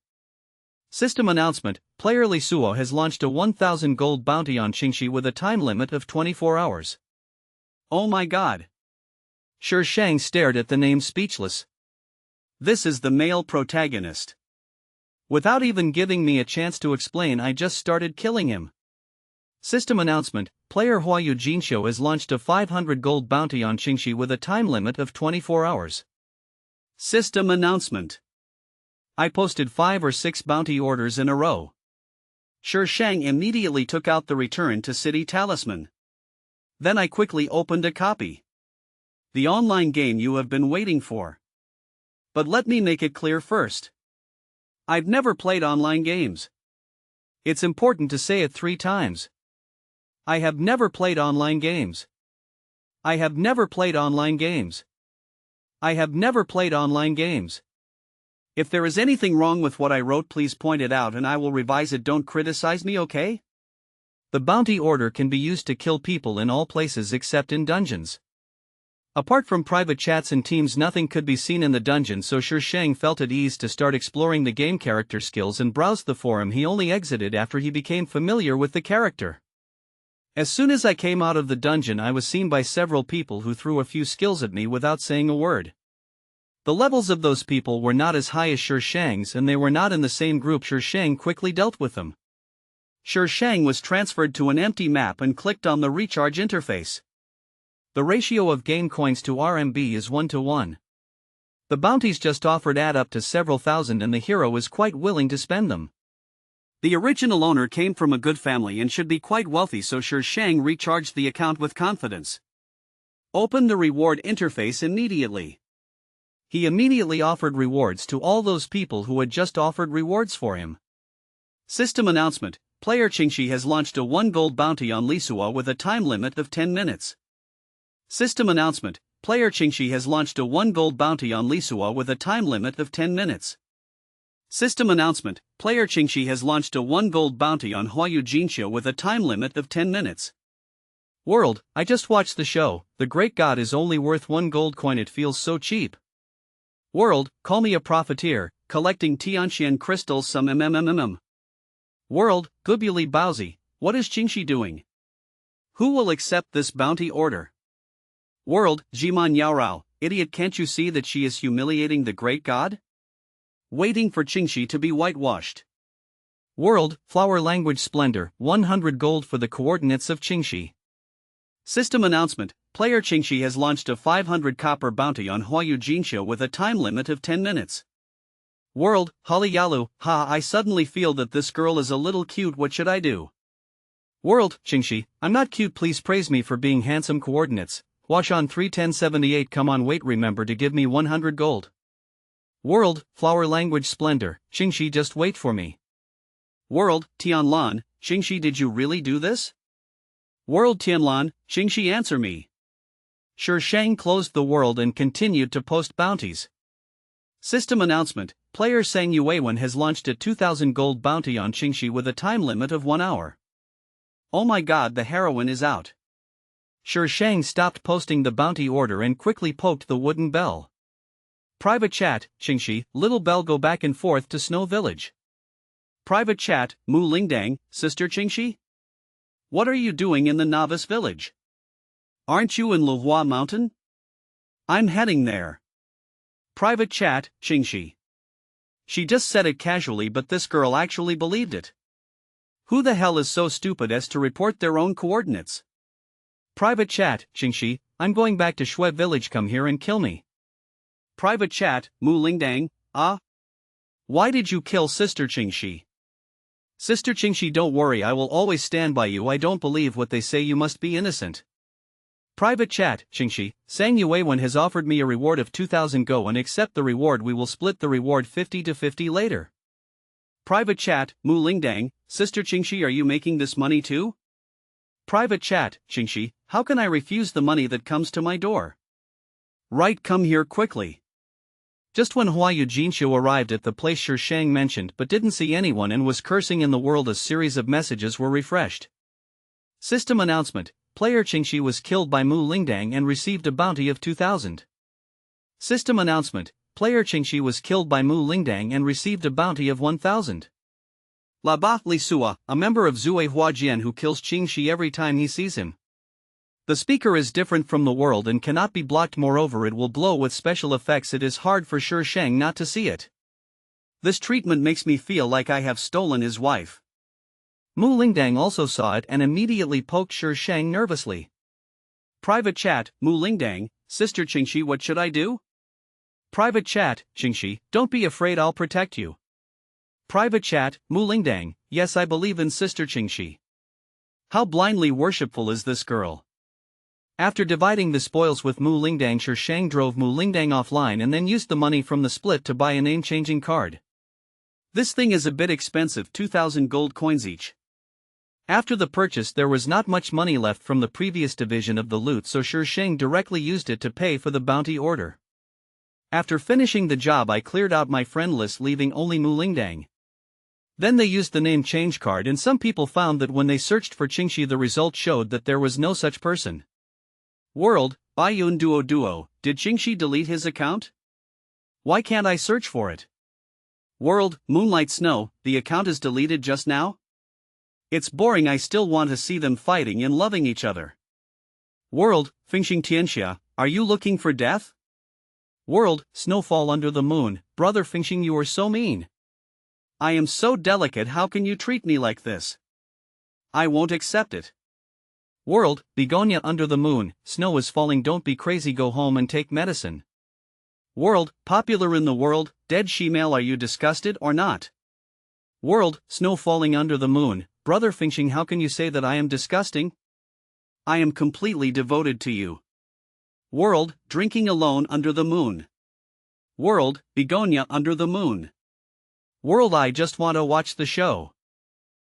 System announcement, player Li Suo has launched a 1,000 gold bounty on Qingxi with a time limit of 24 hours. Oh my god. Shi Shang stared at the name, speechless. This is the male protagonist. Without even giving me a chance to explain, I just started killing him. System announcement, player Huayu Jinxiu has launched a 500 gold bounty on Qingxi with a time limit of 24 hours. System announcement. I posted 5 or 6 bounty orders in a row. Shi Shang immediately took out the Return to City talisman. Then I quickly opened a copy. The online game you have been waiting for. But let me make it clear first. I've never played online games. It's important to say it 3 times. I have never played online games. I have never played online games. I have never played online games. If there is anything wrong with what I wrote, please point it out and I will revise it. Don't criticize me, okay? The bounty order can be used to kill people in all places except in dungeons. Apart from private chats and teams, nothing could be seen in the dungeon, so Shi Shang felt at ease to start exploring the game character skills and browse the forum. He only exited after he became familiar with the character. As soon as I came out of the dungeon, I was seen by several people who threw a few skills at me without saying a word. The levels of those people were not as high as Shi Shang's, and they were not in the same group. Shi Shang quickly dealt with them. Shi Shang was transferred to an empty map and clicked on the recharge interface. The ratio of game coins to RMB is 1:1. The bounties just offered add up to several thousand, and the hero is quite willing to spend them. The original owner came from a good family and should be quite wealthy, so Shi Shang recharged the account with confidence. Open the reward interface immediately. He immediately offered rewards to all those people who had just offered rewards for him. System announcement, player Qingxi has launched a 1 gold bounty on Li Suo with a time limit of 10 minutes. System announcement, player Qingxi has launched a 1 gold bounty on Li Suo with a time limit of 10 minutes. System announcement, player Qingxi has launched a 1 gold bounty on Huayu Jinxiu with a time limit of 10 minutes. World, I just watched the show, the great god is only worth 1 gold coin, it feels so cheap. World, call me a profiteer, collecting Tianxian crystals some mmmmmm. World, Gubuli Baozi, what is Qingxi doing? Who will accept this bounty order? World, Jiman Yaorao, idiot, can't you see that she is humiliating the great god? Waiting for Qingxi to be whitewashed. World, Flower Language Splendor, 100 gold for the coordinates of Qingxi. System announcement, player Qingxi has launched a 500 copper bounty on Huayu Jinxiu with a time limit of 10 minutes. World, Haliyalu, I suddenly feel that this girl is a little cute, what should I do? World, Qingxi, I'm not cute, please praise me for being handsome coordinates. Wash on 31078, come on, wait, remember to give me 100 gold. World, Flower Language Splendor, Qingxi, just wait for me. World, Tianlan, Qingxi, did you really do this? World, Tianlan, Qingxi, answer me. Shi Shang closed the world and continued to post bounties. System announcement, player Sang Yuewen has launched a 2000 gold bounty on Qingxi with a time limit of 1 hour. Oh my god, the heroine is out. Shi Shang stopped posting the bounty order and quickly poked the wooden bell. Private chat, Qingxi, little bell, go back and forth to Snow Village. Private chat, Mu Lingdang, sister Qingxi? What are you doing in the novice village? Aren't you in Luhua Mountain? I'm heading there. Private chat, Qingxi. She just said it casually, but this girl actually believed it. Who the hell is so stupid as to report their own coordinates? Private chat, Qingxi, I'm going back to Shui Village, come here and kill me. Private chat, Mu Lingdang, why did you kill sister Qingxi? Sister Qingxi, don't worry, I will always stand by you, I don't believe what they say, you must be innocent. Private chat, Qingxi, Sang Yuewen has offered me a reward of 2000 go and accept the reward, we will split the reward 50-50 later. Private chat, Mu Lingdang, sister Qingxi, are you making this money too? Private chat, Qingxi, how can I refuse the money that comes to my door? Right, come here quickly. Just when Huayu Jinxiu arrived at the place Shi Shang mentioned but didn't see anyone and was cursing in the world, a series of messages were refreshed. System announcement, player Qingxi was killed by Mu Lingdang and received a bounty of 2000. System announcement, player Qingxi was killed by Mu Lingdang and received a bounty of 1000. Laba Li Sua, a member of Zui Huajian who kills Qingxi every time he sees him. The speaker is different from the world and cannot be blocked, moreover it will blow with special effects, it is hard for Shi Shang not to see it. This treatment makes me feel like I have stolen his wife. Mu Lingdang also saw it and immediately poked Shi Shang nervously. Private chat, Mu Lingdang, sister Qingxi, what should I do? Private chat, Qingxi, don't be afraid, I'll protect you. Private chat, Mu Lingdang, yes, I believe in sister Qingxi. How blindly worshipful is this girl. After dividing the spoils with Mu Lingdang, Shi Shang drove Mu Lingdang offline and then used the money from the split to buy a name-changing card. This thing is a bit expensive, 2000 gold coins each. After the purchase there was not much money left from the previous division of the loot, so Shi Shang directly used it to pay for the bounty order. After finishing the job I cleared out my friend list, leaving only Mu Lingdang. Then they used the name change card and some people found that when they searched for Qingxi the result showed that there was no such person. World, Baiyun Duo, did Qingxi delete his account? Why can't I search for it? World, Moonlight Snow, the account is deleted just now? It's boring, I still want to see them fighting and loving each other. World, Fingxing Tianxia, are you looking for death? World, Snowfall Under the Moon, brother Fingxing, you are so mean. I am so delicate, how can you treat me like this? I won't accept it. World, Begonia Under the Moon, snow is falling, don't be crazy, go home and take medicine. World, Popular in the World, Dead Shemale, are you disgusted or not? World, Snow Falling Under the Moon, brother Fingxing, how can you say that I am disgusting? I am completely devoted to you. World, Drinking Alone Under the Moon. World, Begonia Under the Moon. World, I just want to watch the show.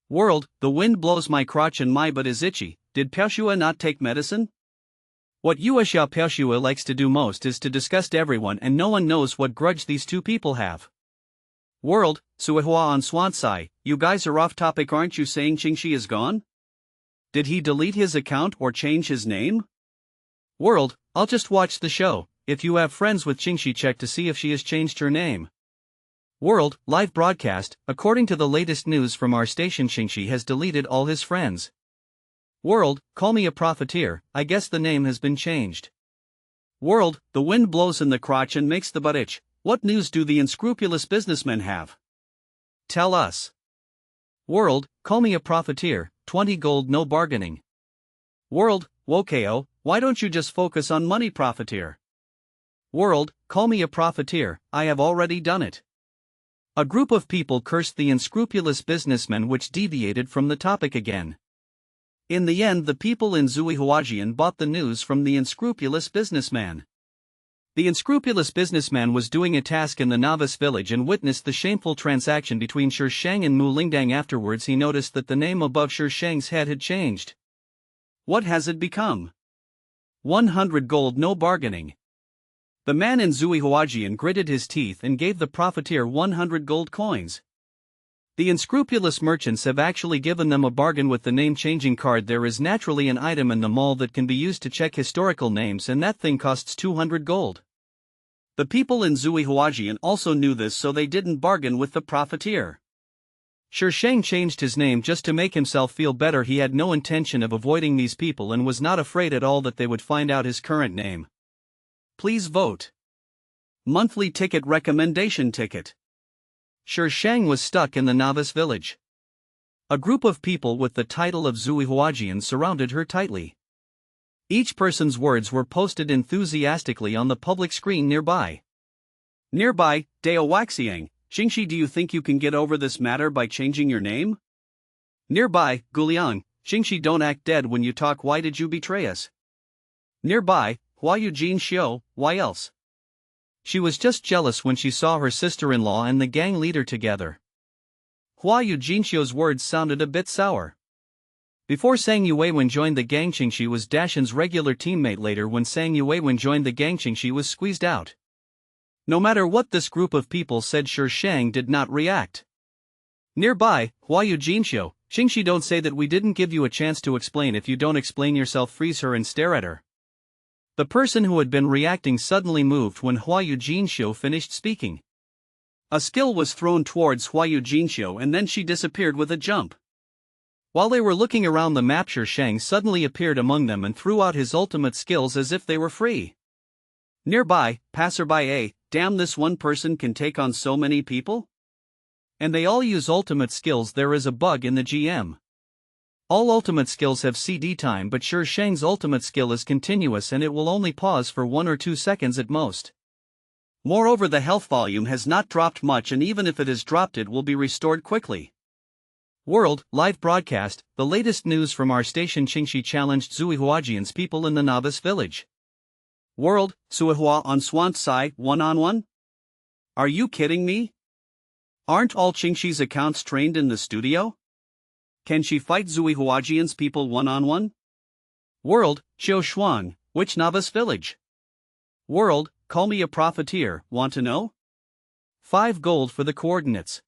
World, The wind blows my crotch and my butt is itchy, did Piaoxua not take medicine? What Yuexia Piaoxua likes to do most is to disgust everyone, and no one knows what grudge these two people have. World, Suihua on Swansai, you guys are off topic, aren't you saying Qingxi is gone? Did he delete his account or change his name? World, I'll just watch the show, if you have friends with Qingxi check to see if she has changed her name. World, Live broadcast, according to the latest news from our station Qingxi has deleted all his friends. World, Call me a profiteer, I guess the name has been changed. World, The wind blows in the crotch and makes the butt itch, What news do the unscrupulous businessmen have? Tell us. World, call me a profiteer, 20 gold no bargaining. World, Wokeo, why don't you just focus on money profiteer? World, call me a profiteer, I have already done it. A group of people cursed the unscrupulous businessmen which deviated from the topic again. In the end, the people in Zuihuajian bought the news from the unscrupulous businessman. The unscrupulous businessman was doing a task in the novice village and witnessed the shameful transaction between Shishang and Mu Lingdang. Afterwards he noticed that the name above Shishang's head had changed. What has it become? 100 gold no bargaining. The man in Zuihuajian gritted his teeth and gave the profiteer 100 gold coins. The unscrupulous merchants have actually given them a bargain with the name-changing card. There is naturally an item in the mall that can be used to check historical names, and that thing costs 200 gold. The people in Zuihuajian also knew this, so they didn't bargain with the profiteer. Shishang changed his name just to make himself feel better. He had no intention of avoiding these people and was not afraid at all that they would find out his current name. Please vote. Monthly ticket recommendation ticket. Shishang was stuck in the novice village. A group of people with the title of Zuihuajian surrounded her tightly. Each person's words were posted enthusiastically on the public screen nearby. Nearby, Dao Waxiang, Xingxi, do you think you can get over this matter by changing your name? Nearby, Guliang, Xingxi, don't act dead when you talk. Why did you betray us? Nearby, Hua Eugene Xiu, why else? She was just jealous when she saw her sister-in-law and the gang leader together. Hua Eugenio's words sounded a bit sour. Before Sang Yuewen joined the gang, Xingxi was Dashan's regular teammate. Later, when Sang Yuewen joined the gang, Xingxi was squeezed out. No matter what this group of people said, Shishang did not react. Nearby, Hua Eugenio, Xingxi, don't say that we didn't give you a chance to explain. If you don't explain yourself, freeze her and stare at her. The person who had been reacting suddenly moved when Hua Eugenio finished speaking. A skill was thrown towards Hua Eugenio and then she disappeared with a jump. While they were looking around the map, Shishang suddenly appeared among them and threw out his ultimate skills as if they were free. Nearby, passerby, damn, this one person can take on so many people? And they all use ultimate skills. There is a bug in the GM. All ultimate skills have CD time, but Shishang's ultimate skill is continuous and it will only pause for 1 or 2 seconds at most. Moreover, the health volume has not dropped much, and even if it has dropped, it will be restored quickly. World, live broadcast, the latest news from our station. Xingxi challenged Zuihuajian's people in the novice village. World, Suihua on Swant Sai, 1-on-1? Are you kidding me? Aren't all Xingxi's accounts trained in the studio? Can she fight Zuihuajian's people 1-on-1? World, Xiao Shuang, which novice village? World, call me a profiteer, want to know? 5 gold for the coordinates.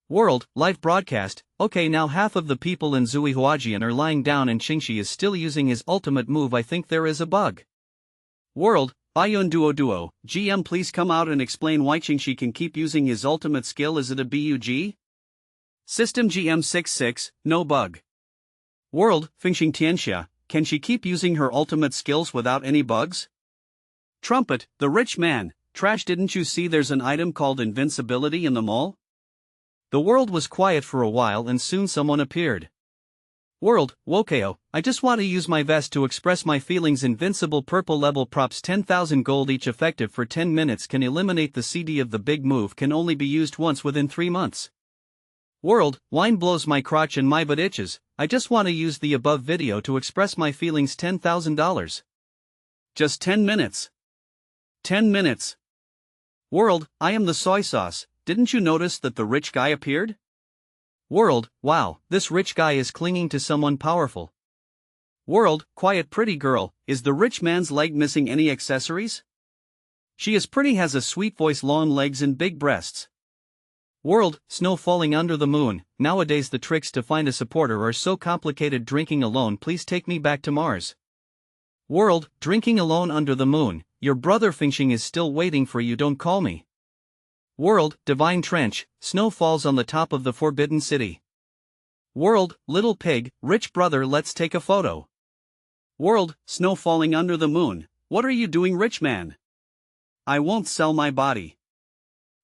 World, live broadcast, okay, now half of the people in Zuihuajian are lying down and Xingxi is still using his ultimate move. I think there is a bug. World, Bayun Duo, GM, please come out and explain why Xingxi can keep using his ultimate skill. Is it a bug? System GM66, no bug. World, Fingxing Tianxia, can she keep using her ultimate skills without any bugs? Trumpet, the rich man, Trash, didn't you see there's an item called invincibility in the mall? The world was quiet for a while and soon someone appeared. World, Wokeo, I just want to use my vest to express my feelings. Invincible purple level props, 10,000 gold each, effective for 10 minutes, can eliminate the CD of the big move, can only be used once within 3 months. World, wine blows my crotch and my butt itches, I just want to use the above video to express my feelings. $10,000. Just 10 minutes. 10 minutes. World, I am the soy sauce, didn't you notice that the rich guy appeared? World, wow, this rich guy is clinging to someone powerful. World, quiet pretty girl, is the rich man's leg missing any accessories? She is pretty, has a sweet voice, long legs and big breasts. World, snow falling under the moon, nowadays the tricks to find a supporter are so complicated. Drinking alone, please take me back to Mars. World, drinking alone under the moon, your brother Fingxing is still waiting for you, don't call me. World, divine trench, snow falls on the top of the forbidden city. World, little pig, rich brother, let's take a photo. World, snow falling under the moon, what are you doing, rich man? I won't sell my body.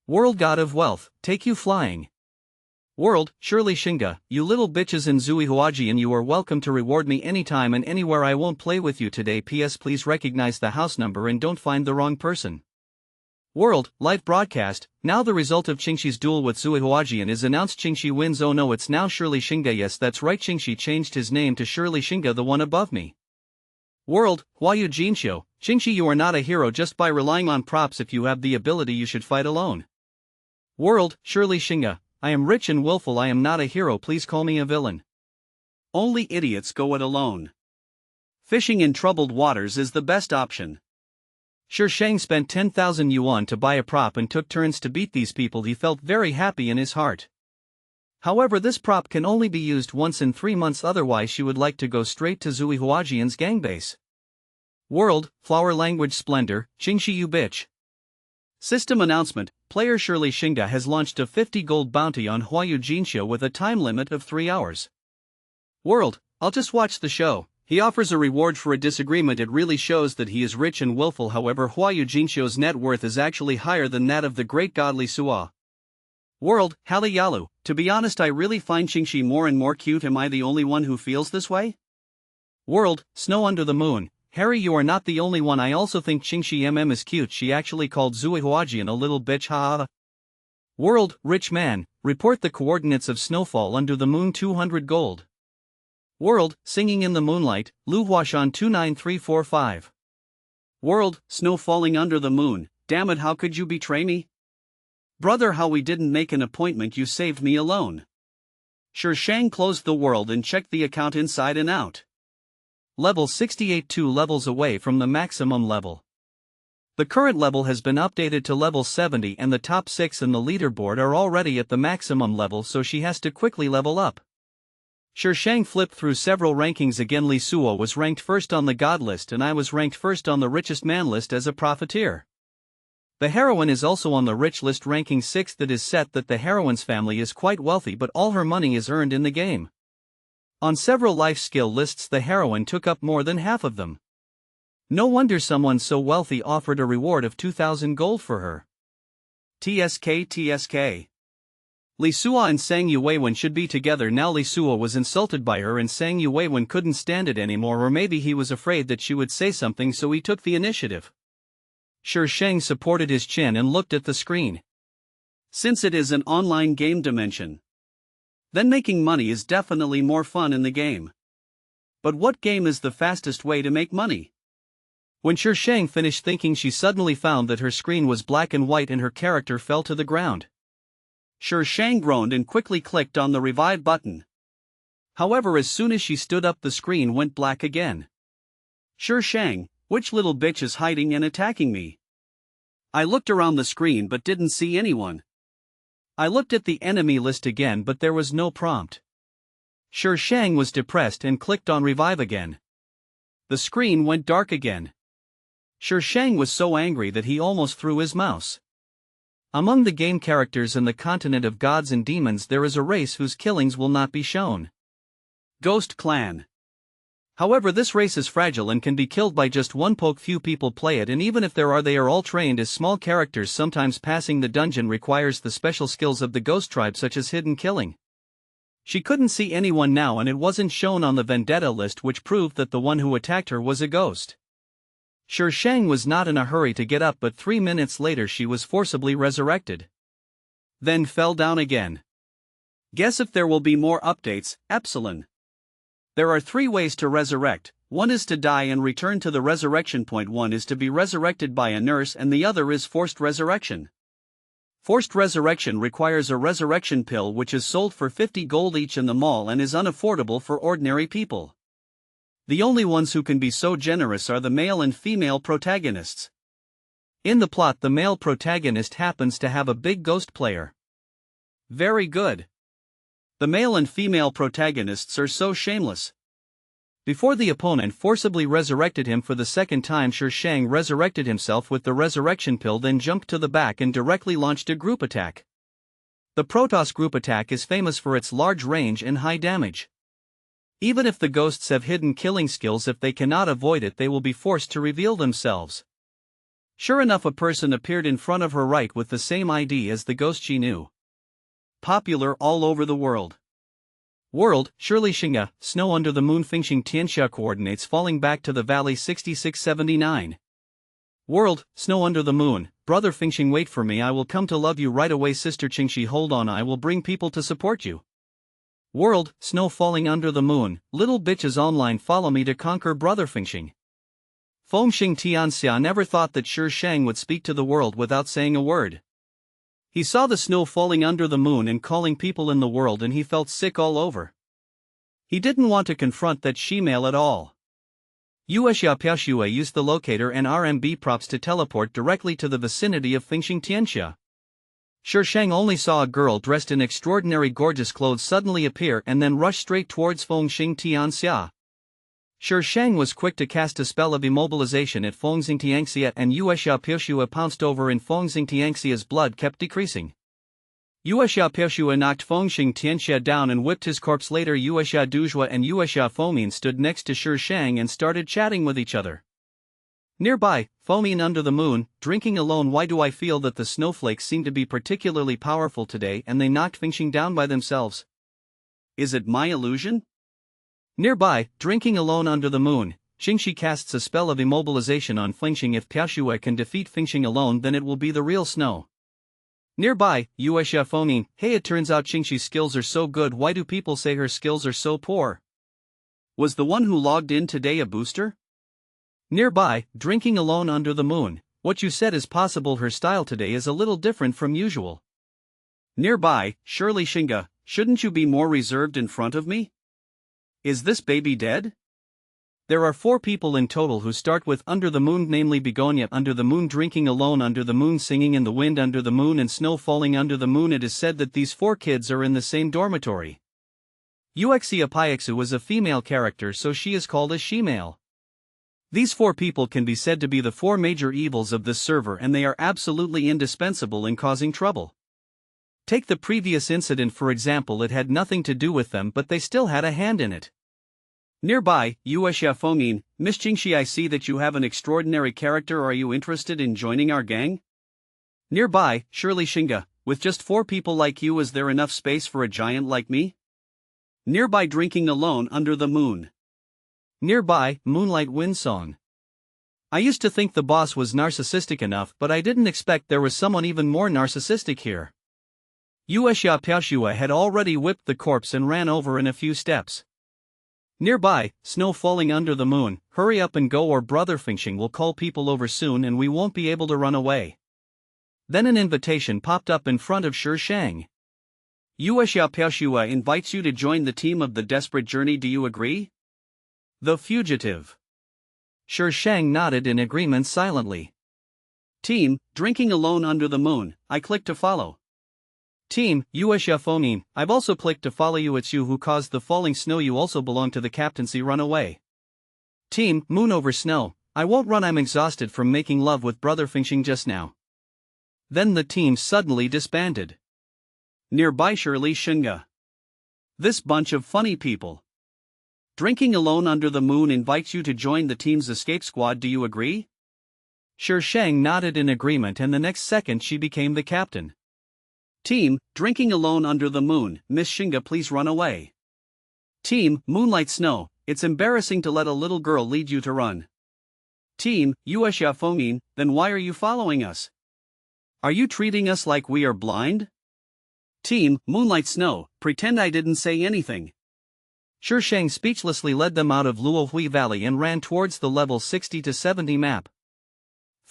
World God of Wealth, take you flying. World, Shirley Shinga, you little bitches in Zui Huajian, you are welcome to reward me anytime and anywhere. I won't play with you today. PS please recognize the house number and don't find the wrong person. World, live broadcast, now the result of Qingxi's duel with Zui Huajian is announced. Qingxi wins. Oh no, it's now Shirley Shinga. Yes, that's right, Qingxi changed his name to Shirley Shinga, the one above me. World, Huayu Jinxiu, Qingxi, you are not a hero just by relying on props. If you have the ability you should fight alone. World, Shirley Shinga, I am rich and willful. I am not a hero. Please call me a villain. Only idiots go it alone. Fishing in troubled waters is the best option. Shang spent 10,000 yuan to buy a prop and took turns to beat these people. He felt very happy in his heart. However, this prop can only be used once in 3 months, otherwise she would like to go straight to Zui Huajian's gang base. World, Flower Language Splendor, Qingxi you bitch. System announcement, player Shirley Shinga has launched a 50 gold bounty on Huayu Jinxiu with a time limit of 3 hours. World, I'll just watch the show. He offers a reward for a disagreement. It really shows that he is rich and willful. However, Huayu Jinxiu's net worth is actually higher than that of the great godly Sua. World, Hali Yalu, to be honest I really find Qingxi more and more cute. Am I the only one who feels this way? World, Snow Under the Moon, Harry, you are not the only one. I also think Qingxi is cute. She actually called Zui Huajian a little bitch, ha. World, Rich Man, report the coordinates of snowfall under the moon. 200 gold. World, Singing in the Moonlight, Lu Huashan 29345. World, Snow Falling Under the Moon, damn it, how could you betray me? Brother, how we didn't make an appointment, you saved me alone. Shang closed the world and checked the account inside and out. Level 68, 2 levels away from the maximum level. The current level has been updated to level 70 and the top 6 in the leaderboard are already at the maximum level, so she has to quickly level up. Shang flipped through several rankings again. Li Suo was ranked first on the God list and I was ranked first on the richest man list as a profiteer. The heroine is also on the rich list, ranking 6th. It is set that the heroine's family is quite wealthy, but all her money is earned in the game. On several life skill lists the heroine took up more than half of them. No wonder someone so wealthy offered a reward of 2,000 gold for her. TSK. Li Suo and Sang Yuewen should be together now. Li Suo was insulted by her and Sang Yuewen couldn't stand it anymore, or maybe he was afraid that she would say something, so he took the initiative. Shang supported his chin and looked at the screen. Since it is an online game dimension, then making money is definitely more fun in the game. But what game is the fastest way to make money? When Shang finished thinking, she suddenly found that her screen was black and white and her character fell to the ground. Shang groaned and quickly clicked on the revive button. However, as soon as she stood up, the screen went black again. Shang, which little bitch is hiding and attacking me? I looked around the screen but didn't see anyone. I looked at the enemy list again but there was no prompt. Shang was depressed and clicked on revive again. The screen went dark again. Shang was so angry that he almost threw his mouse. Among the game characters in the continent of gods and demons there is a race whose killings will not be shown. Ghost Clan. However, this race is fragile and can be killed by just one poke. Few people play it, and even if there are, they are all trained as small characters. Sometimes passing the dungeon requires the special skills of the ghost tribe, such as hidden killing. She couldn't see anyone now and it wasn't shown on the vendetta list, which proved that the one who attacked her was a ghost. Shang was not in a hurry to get up, but 3 minutes later she was forcibly resurrected. Then fell down again. Guess if there will be more updates, Epsilon. There are 3 ways to resurrect. One is to die and return to the resurrection point. One is to be resurrected by a nurse and the other is forced resurrection. Forced resurrection requires a resurrection pill which is sold for 50 gold each in the mall and is unaffordable for ordinary people. The only ones who can be so generous are the male and female protagonists. In the plot, the male protagonist happens to have a big ghost player. Very good. The male and female protagonists are so shameless. Before the opponent forcibly resurrected him for the second time, Shang resurrected himself with the resurrection pill, then jumped to the back and directly launched a group attack. The Protoss group attack is famous for its large range and high damage. Even if the ghosts have hidden killing skills, if they cannot avoid it, they will be forced to reveal themselves. Sure enough, a person appeared in front of her right with the same ID as the ghost she knew. Popular all over the world. World, Shirley Shinga, snow under the moon Fingxing Tianxia coordinates falling back to the valley 6679. World, snow under the moon, brother Fingxing wait for me I will come to love you right away sister Qingxi hold on I will bring people to support you. World, snow falling under the moon, little bitches online follow me to conquer brother Fingxing. Fengxing Tianxia never thought that Shi Shang would speak to the world without saying a word. He saw the snow falling under the moon and calling people in the world and he felt sick all over. He didn't want to confront that she-male at all. Yuexia Piaoxue used the locator and RMB props to teleport directly to the vicinity of Fingxing Tianxia. Shi Shang only saw a girl dressed in extraordinary gorgeous clothes suddenly appear and then rush straight towards Fengxing Tianxia. Shi Shang was quick to cast a spell of immobilization at Fengxing Tianxia and Yuexia Piaoxue pounced over and Fengxing Tianxia's blood kept decreasing. Yuexia Piaoxue knocked Fengxing Tianxia down and whipped his corpse later Yuexia Duzhua and Yuexia Fomin stood next to Shi Shang and started chatting with each other. Nearby, Fomin under the moon, drinking alone why do I feel that the snowflakes seem to be particularly powerful today and they knocked Fengxing down by themselves. Is it my illusion? Nearby, drinking alone under the moon, Qingxi casts a spell of immobilization on Fengxing if Piaoxue can defeat Fengxing alone then it will be the real snow. Nearby, Yuexia Fomin, hey it turns out Qingxi's skills are so good why do people say her skills are so poor? Was the one who logged in today a booster? Nearby, drinking alone under the moon, what you said is possible her style today is a little different from usual. Nearby, Shirley Shinga, shouldn't you be more reserved in front of me? Is this baby dead? There are 4 people in total who start with under the moon namely Begonia under the moon drinking alone under the moon singing in the wind under the moon and snow falling under the moon it is said that these 4 kids are in the same dormitory. Yuexia Piaoxue is a female character so she is called a she-male. These 4 people can be said to be the 4 major evils of this server and they are absolutely indispensable in causing trouble. Take the previous incident for example it had nothing to do with them but they still had a hand in it. Nearby, Yuexia Fomin, Miss Qingxi I see that you have an extraordinary character are you interested in joining our gang? Nearby, Shirley Shinga, with just 4 people like you is there enough space for a giant like me? Nearby drinking alone under the moon. Nearby, Moonlight Wind Song. I used to think the boss was narcissistic enough but I didn't expect there was someone even more narcissistic here. Yuexia Piaoxue had already whipped the corpse and ran over in a few steps. Nearby, snow falling under the moon, hurry up and go or brother Fengxing will call people over soon and we won't be able to run away. Then an invitation popped up in front of Shi Shang. Yuexia Piaoxue invites you to join the team of the Desperate Journey do you agree? The Fugitive. Shi Shang nodded in agreement silently. Team, drinking alone under the moon, I click to follow. Team, Yuexia Fomin, I've also clicked to follow you it's you who caused the falling snow you also belong to the captaincy run away. Team, Moon over snow, I won't run I'm exhausted from making love with brother Fengxing just now. Then the team suddenly disbanded. Nearby Shirley Shinga. This bunch of funny people. Drinking alone under the moon invites you to join the team's escape squad do you agree? Shi Shang nodded in agreement and the next second she became the captain. Team, drinking alone under the moon, Miss Shinga please run away. Team, Moonlight Snow, it's embarrassing to let a little girl lead you to run. Team, Yuexia Fomin, then why are you following us? Are you treating us like we are blind? Team, Moonlight Snow, pretend I didn't say anything. Shi Shang speechlessly led them out of Luohui Valley and ran towards the level 60 to 70 map.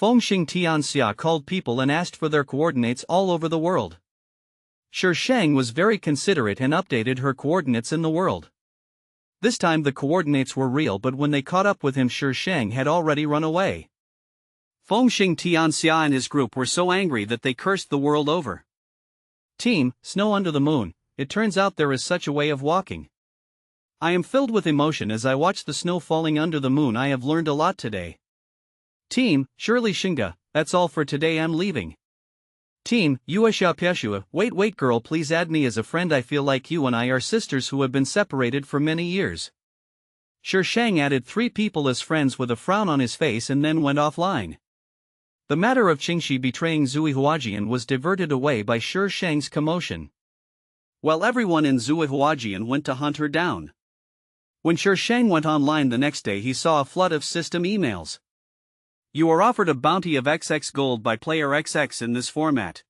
Fengxing Tianxia called people and asked for their coordinates all over the world. Shi Shang was very considerate and updated her coordinates in the world. This time the coordinates were real but when they caught up with him Shi Shang had already run away. Fengxing Tianxia and his group were so angry that they cursed the world over. Team, snow under the moon, it turns out there is such a way of walking. I am filled with emotion as I watch the snow falling under the moon I have learned a lot today. Team, Shirley Shinga, that's all for today I'm leaving. Team, Yuexia Piaoxue, wait girl please add me as a friend I feel like you and I are sisters who have been separated for many years. Shi Shang added 3 people as friends with a frown on his face and then went offline. The matter of Qingxi betraying Zui Huajian was diverted away by Shi Shang's commotion. While everyone in Zui Huajian went to hunt her down. When Shi Shang went online the next day, he saw a flood of system emails. You are offered a bounty of XX gold by player XX in this format.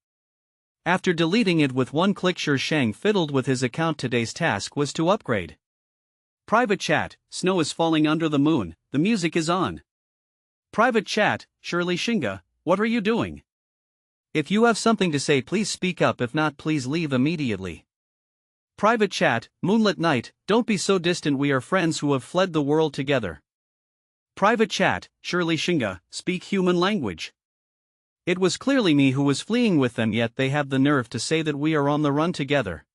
After deleting it with one click, Shi Shang fiddled with his account. Today's task was to upgrade. Private chat, snow is falling under the moon, the music is on. Private chat, Shirley Shinga, what are you doing? If you have something to say, please speak up, if not, please leave immediately. Private chat, moonlit night, don't be so distant, we are friends who have fled the world together. Private chat, Shirley Shinga, speak human language. It was clearly me who was fleeing with them, yet they have the nerve to say that we are on the run together.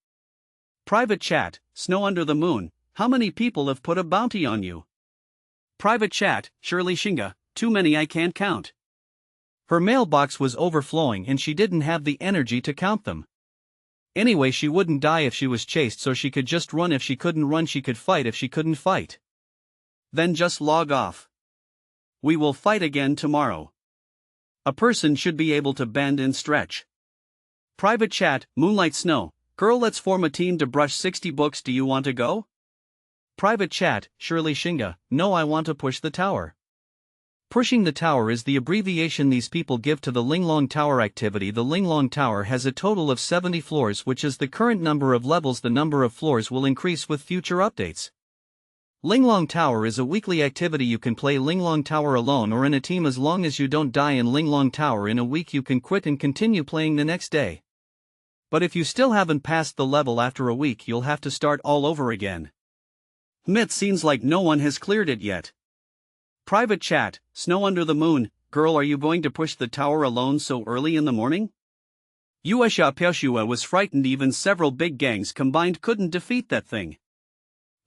Private chat, snow under the moon, how many people have put a bounty on you? Private chat, Shirley Shinga, too many, I can't count. Her mailbox was overflowing and she didn't have the energy to count them. Anyway, she wouldn't die if she was chased, so she could just run. If she couldn't run, she could fight. If she couldn't fight, then just log off. We will fight again tomorrow. A person should be able to bend and stretch. Private chat, Moonlight Snow, girl, let's form a team to brush 60 books, do you want to go? Private chat, Shirley Shinga, no, I want to push the tower. Pushing the tower is the abbreviation these people give to the Linglong Tower activity. The Linglong Tower has a total of 70 floors, which is the current number of levels. The number of floors will increase with future updates. Linglong Tower is a weekly activity. You can play Linglong Tower alone or in a team. As long as you don't die in Linglong Tower in a week, you can quit and continue playing the next day. But if you still haven't passed the level after a week, you'll have to start all over again. It seems like no one has cleared it yet. Private chat, snow under the moon, girl, are you going to push the tower alone so early in the morning? Yuesha Piaoshua was frightened. Even several big gangs combined couldn't defeat that thing.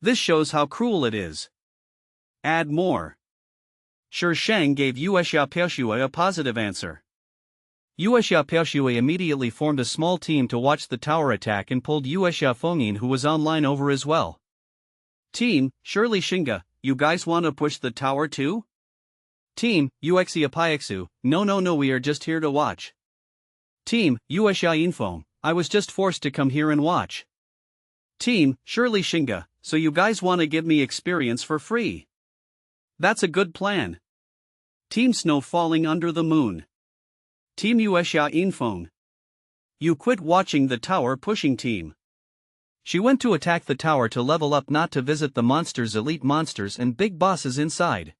This shows how cruel it is. Add more. Shi Shang gave Yuesha Piaoshua a positive answer. Yuesha Piaoshua immediately formed a small team to watch the tower attack and pulled Yuesha Fengyin, who was online, over as well. Team, Shirley Shinga, you guys want to push the tower too? Team, Uxia Piexu, no, we are just here to watch. Team, Yuesha Infom, I was just forced to come here and watch. Team, Shirley Shinga, so you guys want to give me experience for free? That's a good plan. Team Snow falling under the moon. Team Yuesha Infom. You quit watching the tower pushing team. She went to attack the tower to level up, not to visit the monsters, elite monsters and big bosses inside.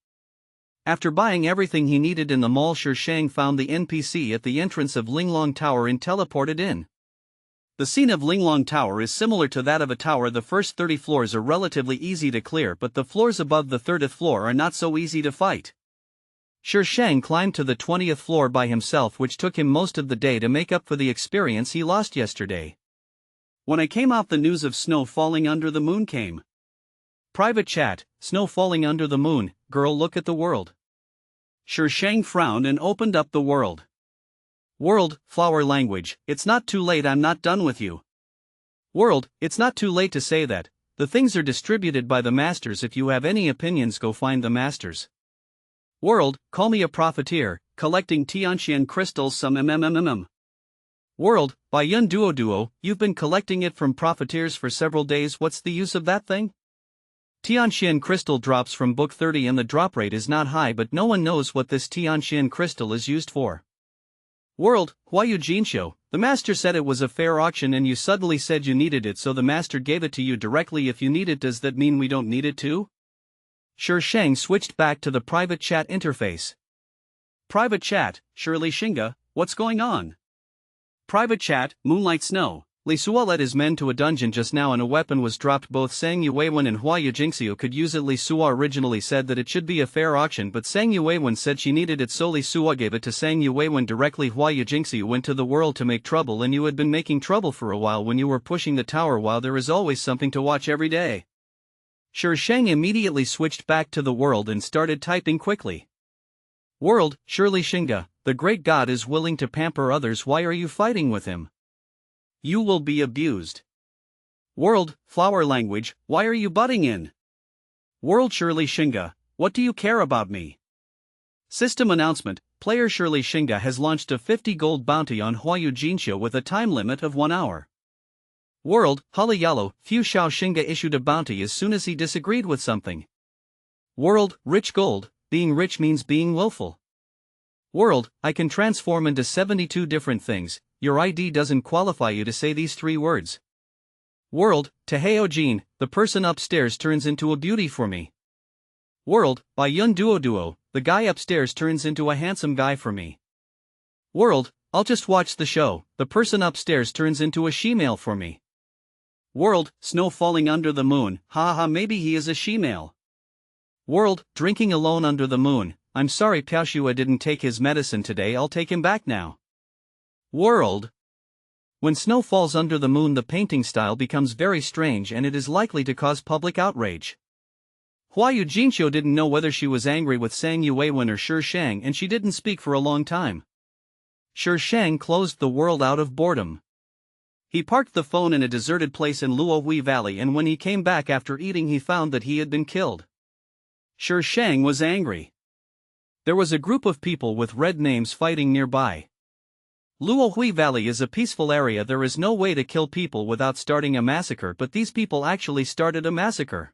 After buying everything he needed in the mall, Shi Shang found the NPC at the entrance of Linglong Tower and teleported in. The scene of Linglong Tower is similar to that of a tower. The first 30 floors are relatively easy to clear, but the floors above the 30th floor are not so easy to fight. Shi Shang climbed to the 20th floor by himself, which took him most of the day to make up for the experience he lost yesterday. When I came out, the news of snow falling under the moon came. Private chat, snow falling under the moon, girl, look at the world. Shi Shang frowned and opened up the world. World, flower language, it's not too late, I'm not done with you. World, it's not too late to say that. The things are distributed by the masters. If you have any opinions, go find the masters. World, call me a profiteer, collecting Tianxian crystals, some mmmmmm. World, by Yun Duo, you've been collecting it from profiteers for several days. What's the use of that thing? Tianxian crystal drops from book 30 and the drop rate is not high, but no one knows what this Tianxian crystal is used for. World, Huayu Jinsho, the master said it was a fair auction and you suddenly said you needed it, so the master gave it to you directly. If you need it, does that mean we don't need it too? Shi Shang switched back to the private chat interface. Private chat, Shirley Shinga, what's going on? Private chat, Moonlight Snow, Li Suo led his men to a dungeon just now and a weapon was dropped. Both Sang Yuewen and Hua Yujingxiu could use it. Li Suo originally said that it should be a fair auction, but Sang Yuewen said she needed it, so Li Suo gave it to Sang Yuewen directly. Hua Yujingxiu went to the world to make trouble, and you had been making trouble for a while when you were pushing the tower. While there is always something to watch every day. Shi Shang immediately switched back to the world and started typing quickly. World, Shirley Shinga, the great god is willing to pamper others. Why are you fighting with him? You will be abused. World, flower language, why are you butting in? World, Shirley Shinga, what do you care about me? System announcement: player Shirley Shinga has launched a 50 gold bounty on Hwayu Jinsho with a time limit of 1 hour. World: Haliyalo, Fu Xiao Shinga issued a bounty as soon as he disagreed with something. World: Rich Gold, being rich means being willful. World: I can transform into 72 different things, your ID doesn't qualify you to say these 3 words. World: Taheo Jin, the person upstairs turns into a beauty for me. World: by Yun Duo, the guy upstairs turns into a handsome guy for me. World: I'll just watch the show, the person upstairs turns into a she-male for me. World: Snow falling under the moon, haha, maybe he is a she-male. World: Drinking alone under the moon, I'm sorry Piaoshua didn't take his medicine today, I'll take him back now. World: When snow falls under the moon, the painting style becomes very strange and it is likely to cause public outrage. Hwayu Jinsho didn't know whether she was angry with Sang Yuewen or Shi Shang, and she didn't speak for a long time. Shi Shang closed the world out of boredom. He parked the phone in a deserted place in Luohui Valley, and when he came back after eating he found that he had been killed. Shi Shang was angry. There was a group of people with red names fighting nearby. Luohui Valley is a peaceful area, there is no way to kill people without starting a massacre, but these people actually started a massacre.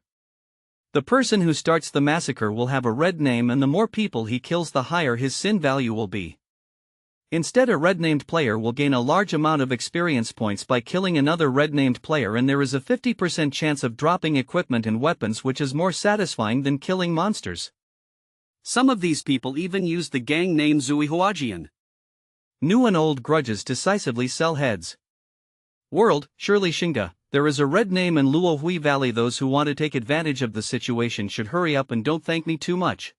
The person who starts the massacre will have a red name, and the more people he kills the higher his sin value will be. Instead, a red-named player will gain a large amount of experience points by killing another red-named player, and there is a 50% chance of dropping equipment and weapons, which is more satisfying than killing monsters. Some of these people even use the gang name Zuihuajian. New and old grudges decisively sell heads. World: Shirley Shinga, there is a red name in Luohui Valley. Those who want to take advantage of the situation should hurry up and don't thank me too much.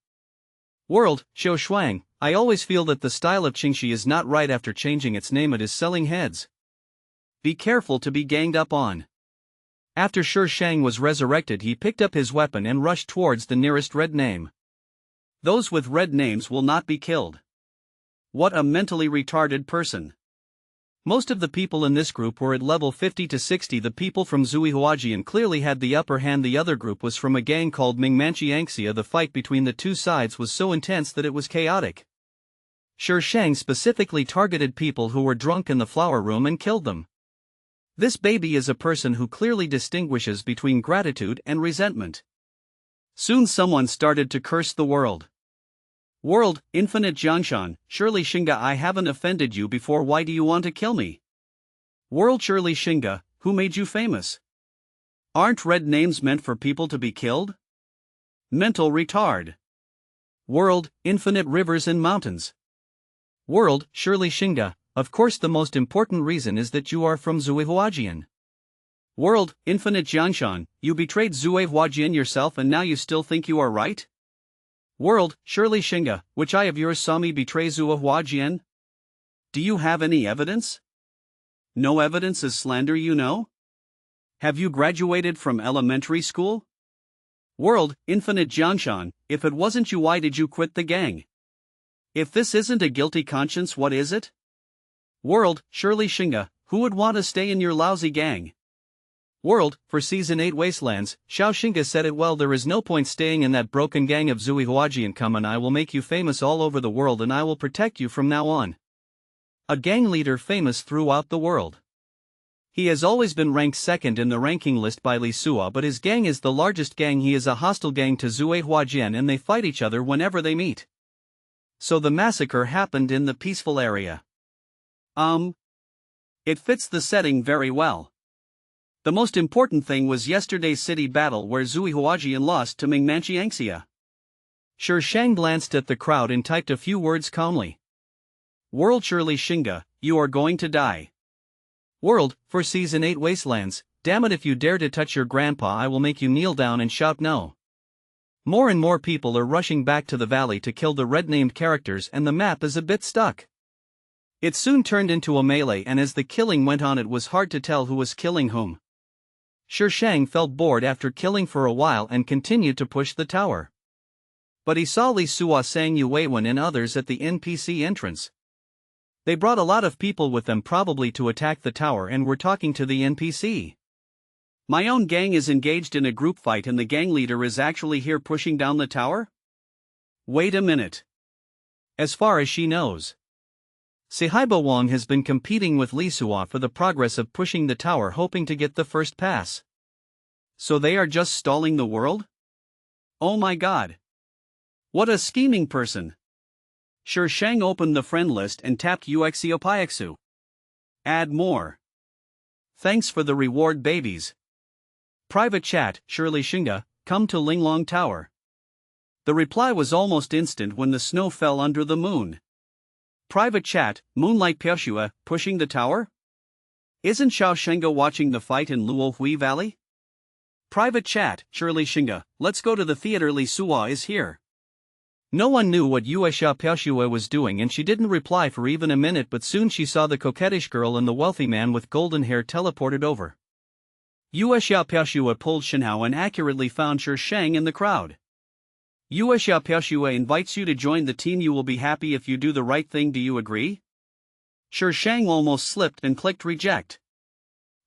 World: Xiao Shuang, I always feel that the style of Qingxi is not right. After changing its name, it is selling heads. Be careful to be ganged up on. After Shi Shang was resurrected, he picked up his weapon and rushed towards the nearest red name. Those with red names will not be killed. What a mentally retarded person. Most of the people in this group were at level 50 to 60. The people from Zuihuajian clearly had the upper hand. The other group was from a gang called Mingmanchiangxia. The fight between the two sides was so intense that it was chaotic. Shi Shang specifically targeted people who were drunk in the flower room and killed them. This baby is a person who clearly distinguishes between gratitude and resentment. Soon someone started to curse the world. World: Infinite Jianshan, Shirley Shinga, I haven't offended you before, why do you want to kill me? World: Shirley Shinga, who made you famous? Aren't red names meant for people to be killed? Mental retard. World: Infinite Rivers and Mountains. World: Shirley Shinga, of course the most important reason is that you are from Zuihuajian. World: Infinite Jianshan, you betrayed Zuihuajian yourself and now you still think you are right? World: Shirley Shinga, which eye of yours saw me betray Zuihuajian? Do you have any evidence? No evidence is slander, you know? Have you graduated from elementary school? World: Infinite Jianshan, if it wasn't you, why did you quit the gang? If this isn't a guilty conscience, what is it? World: Shirley Shinga, who would want to stay in your lousy gang? World: for Season 8 Wastelands, Xiao Shinga said it well, there is no point staying in that broken gang of Zuihuajian. Come on, I will make you famous all over the world and I will protect you from now on. A gang leader famous throughout the world. He has always been ranked second in the ranking list by Li Sua, but his gang is the largest gang. He is a hostile gang to Zuihuajian and they fight each other whenever they meet. So the massacre happened in the peaceful area. It fits the setting very well. The most important thing was yesterday's city battle where Zuihuajian lost to Mingmanchiangxia. Shi Shang glanced at the crowd and typed a few words calmly. World: Shirley Shinga, you are going to die. World: for Season 8 Wastelands, damn it, if you dare to touch your grandpa I will make you kneel down and shout no. More and more people are rushing back to the valley to kill the red-named characters and the map is a bit stuck. It soon turned into a melee, and as the killing went on it was hard to tell who was killing whom. Shi Shang felt bored after killing for a while and continued to push the tower. But he saw Li Sua, Sang Yuewen and others at the NPC entrance. They brought a lot of people with them, probably to attack the tower, and were talking to the NPC. My own gang is engaged in a group fight and the gang leader is actually here pushing down the tower? Wait a minute. As far as she knows. Sehaiba Wang has been competing with Li Suo for the progress of pushing the tower, hoping to get the first pass. So they are just stalling the world? Oh my god. What a scheming person. Sure Shang opened the friend list and tapped Uxiopiexu. Add more. Thanks for the reward, babies. Private chat, Shirley Shinga, come to Linglong Tower. The reply was almost instant when the snow fell under the moon. Private chat, Moonlight Pershua, pushing the tower? Isn't Xiao Shenga watching the fight in Luohui Valley? Private chat, Shirley Shinga, let's go to the theater, Li Suo is here. No one knew what Yuexia Pershua was doing and she didn't reply for even a minute, but soon she saw the coquettish girl and the wealthy man with golden hair teleported over. Yuexia Pershua pulled Shenhao and accurately found Shi Shang in the crowd. Yuexia Pershua invites you to join the team. You will be happy if you do the right thing. Do you agree? Shi Shang almost slipped and clicked reject.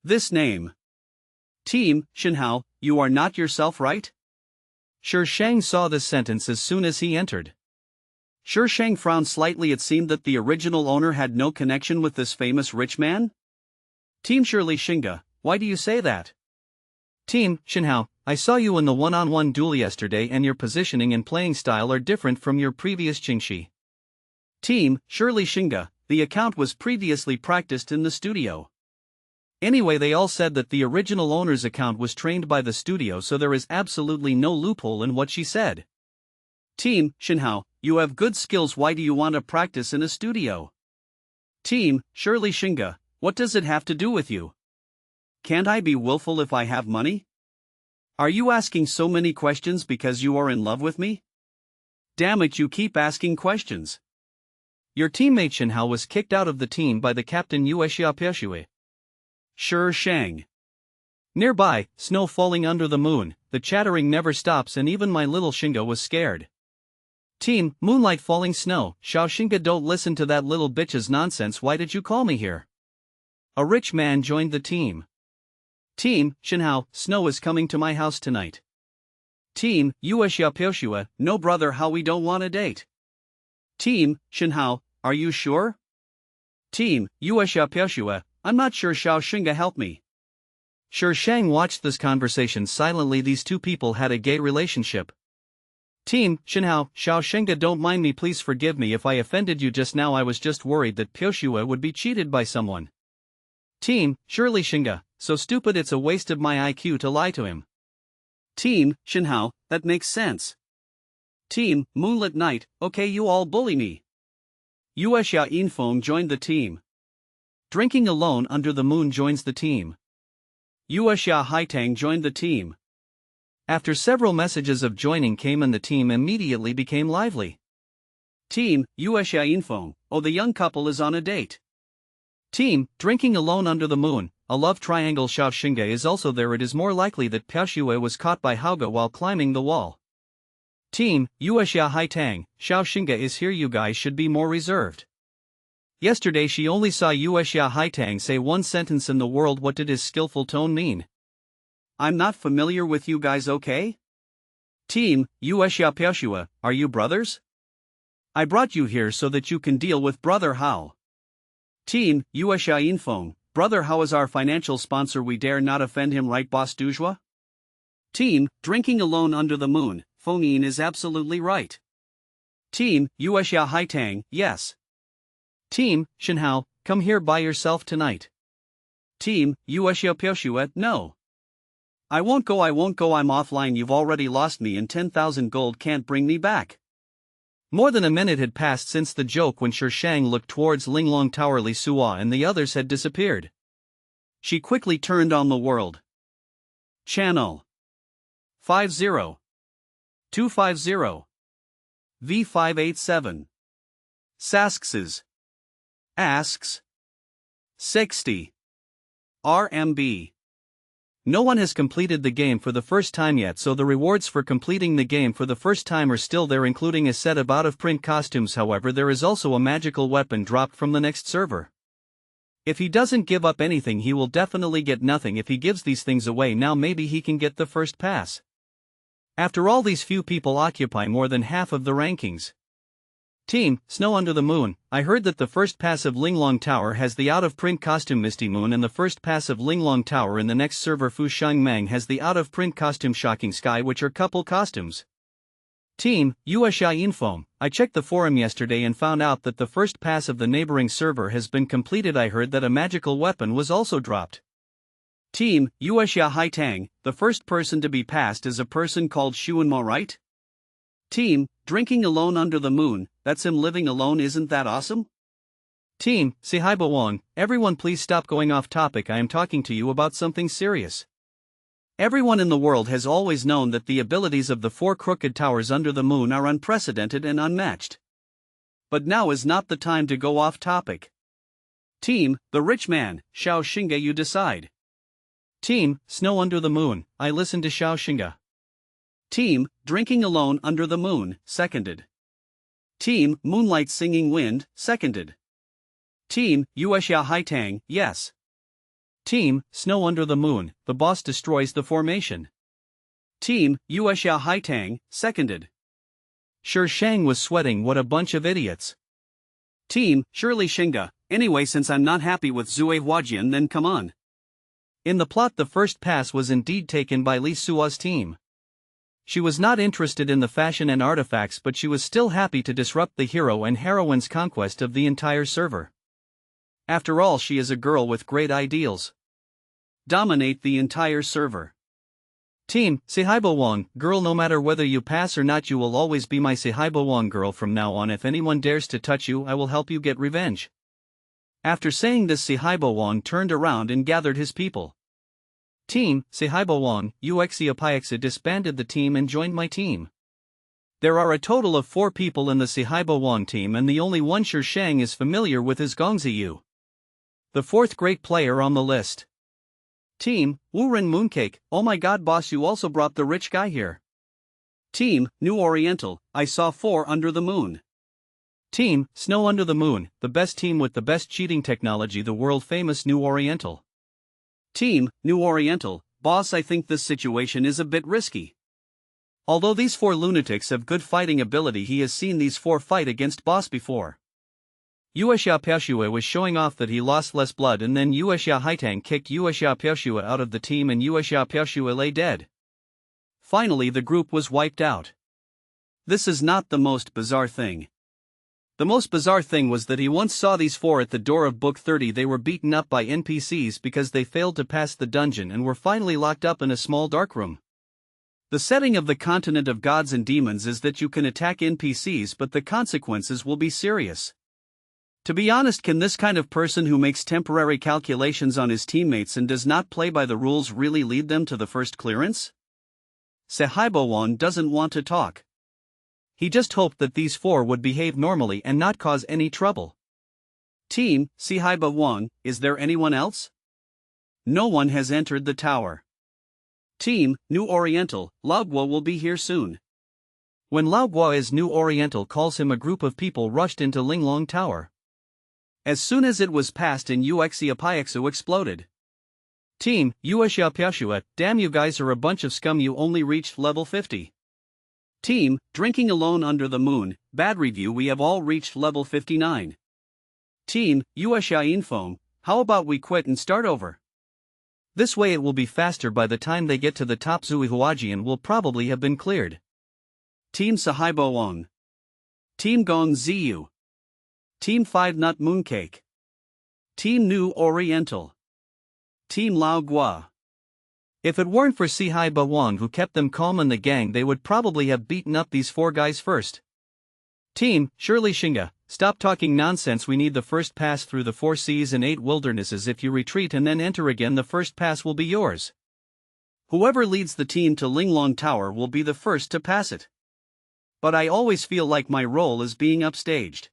This name. Team, Shenhao, you are not yourself, right? Shi Shang saw this sentence as soon as he entered. Shi Shang frowned slightly. It seemed that the original owner had no connection with this famous rich man. Team Shirley Shinga, why do you say that? Team, Shenhao, I saw you in the one-on-one duel yesterday and your positioning and playing style are different from your previous Qingxi. Team, Shirley Shinga, the account was previously practiced in the studio. Anyway, they all said that the original owner's account was trained by the studio, so there is absolutely no loophole in what she said. Team, Shenhao, you have good skills. Why do you want to practice in a studio? Team, Shirley Shinga, what does it have to do with you? Can't I be willful if I have money? Are you asking so many questions because you are in love with me? Damn it, you keep asking questions. Your teammate Shenhao was kicked out of the team by the captain Yuexia Pershua. Shi Shang. Nearby, snow falling under the moon, the chattering never stops and even my little Shinga was scared. Team, moonlight falling snow, Xiao Shinga, don't listen to that little bitch's nonsense. Why did you call me here? A rich man joined the team. Team, Shenhao, snow is coming to my house tonight. Team, Yuexia Pershua, no brother, how we don't want a date. Team, Shenhao, are you sure? Team, Yuexia Pershua, I'm not sure. Xiao Shinga, help me. Shi Shang watched this conversation silently. These two people had a gay relationship. Team, Shenhao, Xiao Shinga, don't mind me, please forgive me if I offended you just now. I was just worried that Pershua would be cheated by someone. Team, Shirley Shinga, so stupid, it's a waste of my IQ to lie to him. Team, Shenhao, that makes sense. Team, Moonlit Night, okay, you all bully me. Yuexia Infeng joined the team. Drinking Alone Under the Moon joins the team. Yuexia Haitang joined the team. After several messages of joining came and the team immediately became lively. Team, Yuexia Infeng, oh, the young couple is on a date. Team, Drinking Alone Under the Moon, a love triangle. Xiao Shinga is also there. It is more likely that Pershua was caught by Hauga while climbing the wall. Team, Yuexia Haitang, Xiao Shinga is here. You guys should be more reserved. Yesterday she only saw Yuexia Haitang say one sentence in the world. What did his skillful tone mean? I'm not familiar with you guys, okay? Team, Yuexia Pershua, are you brothers? I brought you here so that you can deal with Brother Hao. Team, Yuexia Infeng, Brother Hao is our financial sponsor. We dare not offend him, right, Boss Dujua? Team, Drinking Alone Under the Moon, Fengyin is absolutely right. Team, Yuexia Haitang, yes. Team, Shenhao, come here by yourself tonight. Team, Yuexia Pershua, no. I won't go, I'm offline. You've already lost me and 10,000 gold can't bring me back. More than a minute had passed since the joke when Shi Shang looked towards Linglong Tower. Li Suo and the others had disappeared. She quickly turned on the world. Channel 50 250 V587 Saskses asks 60 RMB. No one has completed the game for the first time yet, so the rewards for completing the game for the first time are still there, including a set of out-of-print costumes. However, there is also a magical weapon dropped from the next server. If he doesn't give up anything, he will definitely get nothing. If he gives these things away now, maybe he can get the first pass. After all, these few people occupy more than half of the rankings. Team, Snow Under the Moon. I heard that the first pass of Linglong Tower has the out-of-print costume Misty Moon and the first pass of Linglong Tower in the next server Fu Shang Mang has the out-of-print costume Shocking Sky, which are couple costumes. Team, Yueshia Infom. I checked the forum yesterday and found out that the first pass of the neighboring server has been completed. I heard that a magical weapon was also dropped. Team, Yueshia Haitang. The first person to be passed is a person called Shuanmo, right? Team, Drinking Alone Under the Moon. That's him living alone, isn't that awesome? Team, Sihaiba Wong. Everyone please stop going off topic, I am talking to you about something serious. Everyone in the world has always known that the abilities of the 4 crooked towers under the moon are unprecedented and unmatched. But now is not the time to go off topic. Team, The Rich Man, Xiao Xinga, you decide. Team, Snow Under the Moon. I listen to Xiao Xinga. Team, Drinking Alone Under the Moon, seconded. Team, Moonlight Singing Wind, seconded. Team, Yueshia Haitang, yes. Team, Snow Under the Moon, the boss destroys the formation. Team, Yueshia Haitang, seconded. Shi Shang was sweating, what a bunch of idiots. Team, Shirley Xinga. Anyway, since I'm not happy with Zue Huajian, then come on. In the plot, the first pass was indeed taken by Li Sua's team. She was not interested in the fashion and artifacts, but she was still happy to disrupt the hero and heroine's conquest of the entire server. After all, she is a girl with great ideals. Dominate the entire server. Team, Sihaiba Wong. Girl, no matter whether you pass or not, you will always be my Sihaiba Wong girl from now on. If anyone dares to touch you, I will help you get revenge. After saying this, Sihaiba Wong turned around and gathered his people. Team, Sihaiba Wong. Uexia Piexa disbanded the team and joined my team. There are a total of 4 people in the Sihaiba Wong team, and the only one Shi Shang is familiar with is Gongziyu, the 4th great player on the list. Team, Wuren Mooncake. Oh my god, boss, you also brought the rich guy here. Team, New Oriental. I saw 4 Under the Moon. Team, Snow Under the Moon, the best team with the best cheating technology, the world famous New Oriental. Team, New Oriental. Boss, I think this situation is a bit risky. Although these 4 lunatics have good fighting ability, he has seen these 4 fight against boss before. Yueshia Piaoxue was showing off that he lost less blood, and then Yueshia Haitang kicked Yueshia Piaoxue out of the team and Yueshia Piaoxue lay dead. Finally, the group was wiped out. This is not the most bizarre thing. The most bizarre thing was that he once saw these 4 at the door of Book 30. They were beaten up by NPCs because they failed to pass the dungeon and were finally locked up in a small dark room. The setting of the continent of gods and demons is that you can attack NPCs, but the consequences will be serious. To be honest, can this kind of person who makes temporary calculations on his teammates and does not play by the rules really lead them to the first clearance? Sihaiba Wong doesn't want to talk. He just hoped that these 4 would behave normally and not cause any trouble. Team, Sihaiba Wong. Is there anyone else? No one has entered the tower. Team, New Oriental. Lao Guo will be here soon. When Lao Guo's New Oriental calls him, a group of people rushed into Linglong Tower. As soon as it was passed in, Uexia Piexa exploded. Team, Yueshia Piaoxue. Damn, you guys are a bunch of scum, you only reached level 50. Team, Drinking Alone Under the Moon. Bad review, we have all reached level 59. Team, Yueshia Infom. How about we quit and start over? This way it will be faster. By the time they get to the top, Zui Huajian will probably have been cleared. Team Sihaiba Wong. Team Gong Ziyu. Team 5 Nut Mooncake. Team New Oriental. Team Lao Gua. If it weren't for Sihaiba Wong who kept them calm in the gang, they would probably have beaten up these 4 guys first. Team, Shirley Xinga. Stop talking nonsense, we need the first pass through the 4 seas and 8 wildernesses. If you retreat and then enter again, the first pass will be yours. Whoever leads the team to Linglong Tower will be the first to pass it. But I always feel like my role is being upstaged.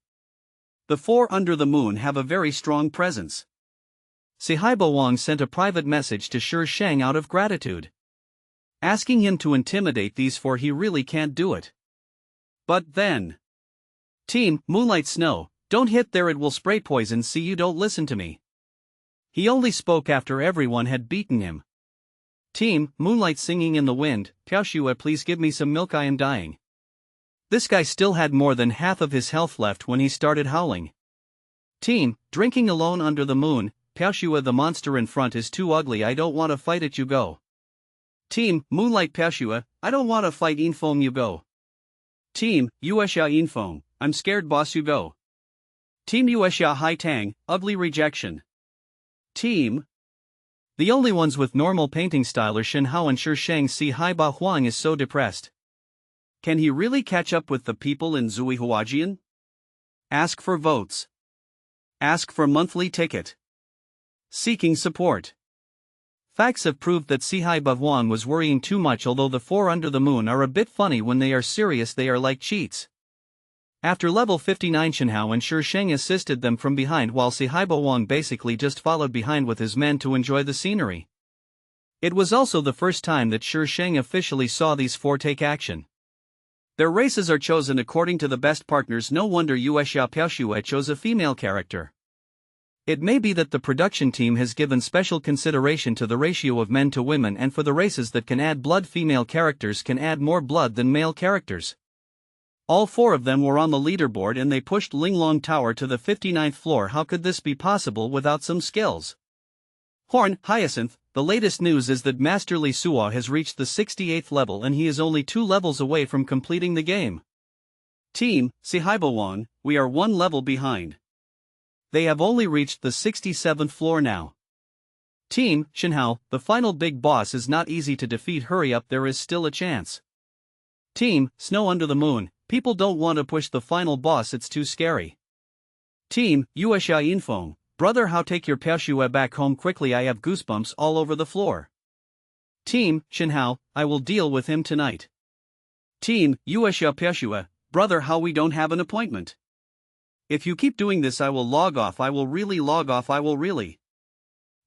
The 4 Under the Moon have a very strong presence. Sihaiba Wong sent a private message to Shi Shang out of gratitude, asking him to intimidate these 4. He really can't do it. But then, Team, Moonlight Snow. Don't hit there, it will spray poison. See, you don't listen to me. He only spoke after everyone had beaten him. Team, Moonlight Singing in the Wind. Piaoxue, please give me some milk, I am dying. This guy still had more than half of his health left when he started howling. Team, drinking alone under the moon, Piaoshua the monster in front is too ugly, I don't want to fight it, you go. Team, Moonlight Piaoshua, I don't want to fight Infong, you go. Team, Yuexia Infong, I'm scared boss, you go. Team Yuexia Hai Tang, ugly rejection. Team. The only ones with normal painting style are Shen Hao and Shi Sheng. Si Hai Ba Huang is so depressed. Can he really catch up with the people in Zui Huajian? Ask for votes. Ask for monthly ticket. Seeking support. Facts have proved that Si Hai Ba Huang was worrying too much, although the four under the moon are a bit funny when they are serious, they are like cheats. After level 59, Shenhao and Shi Sheng assisted them from behind while Si Hai Ba Huang basically just followed behind with his men to enjoy the scenery. It was also the first time that Shi Sheng officially saw these four take action. Their races are chosen according to the best partners, no wonder Yuexia Piaoshua chose a female character. It may be that the production team has given special consideration to the ratio of men to women, and for the races that can add blood, female characters can add more blood than male characters. All four of them were on the leaderboard and they pushed Linglong Tower to the 59th floor. How could this be possible without some skills? Horn, Hyacinth, the latest news is that Master Li Suo has reached the 68th level and he is only 2 levels away from completing the game. Team, Si Hai Ba Huang, we are 1 level behind. They have only reached the 67th floor now. Team, Shenhao, the final big boss is not easy to defeat, hurry up, there is still a chance. Team, Snow Under the Moon, people don't want to push the final boss, it's too scary. Team, Yuexia Infong, brother, how take your Piaoshua back home quickly, I have goosebumps all over the floor. Team, Shenhao, I will deal with him tonight. Team, Yuexia Piaoshua, brother, how we don't have an appointment. If you keep doing this I will log off, I will really log off, I will really.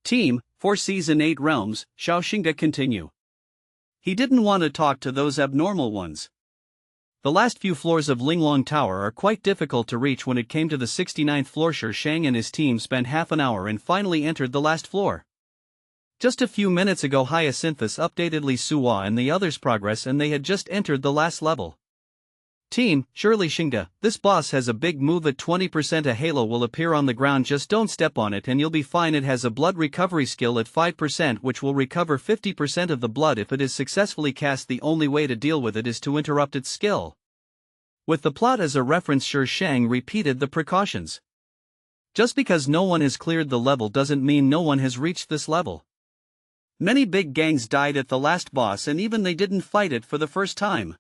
Team, 4 Season 8 Realms, Xiao Xingde continue. He didn't want to talk to those abnormal ones. The last few floors of Linglong Tower are quite difficult to reach. When it came to the 69th floor, Shi Sheng and his team spent half an hour and finally entered the last floor. Just a few minutes ago Hyacinthus updated Li Suo and the others' progress and they had just entered the last level. Team, Shirley Xingde, this boss has a big move at 20%, a halo will appear on the ground, just don't step on it and you'll be fine. It has a blood recovery skill at 5% which will recover 50% of the blood if it is successfully cast. The only way to deal with it is to interrupt its skill. With the plot as a reference, Shi Sheng repeated the precautions. Just because no one has cleared the level doesn't mean no one has reached this level. Many big gangs died at the last boss and even they didn't fight it for the first time.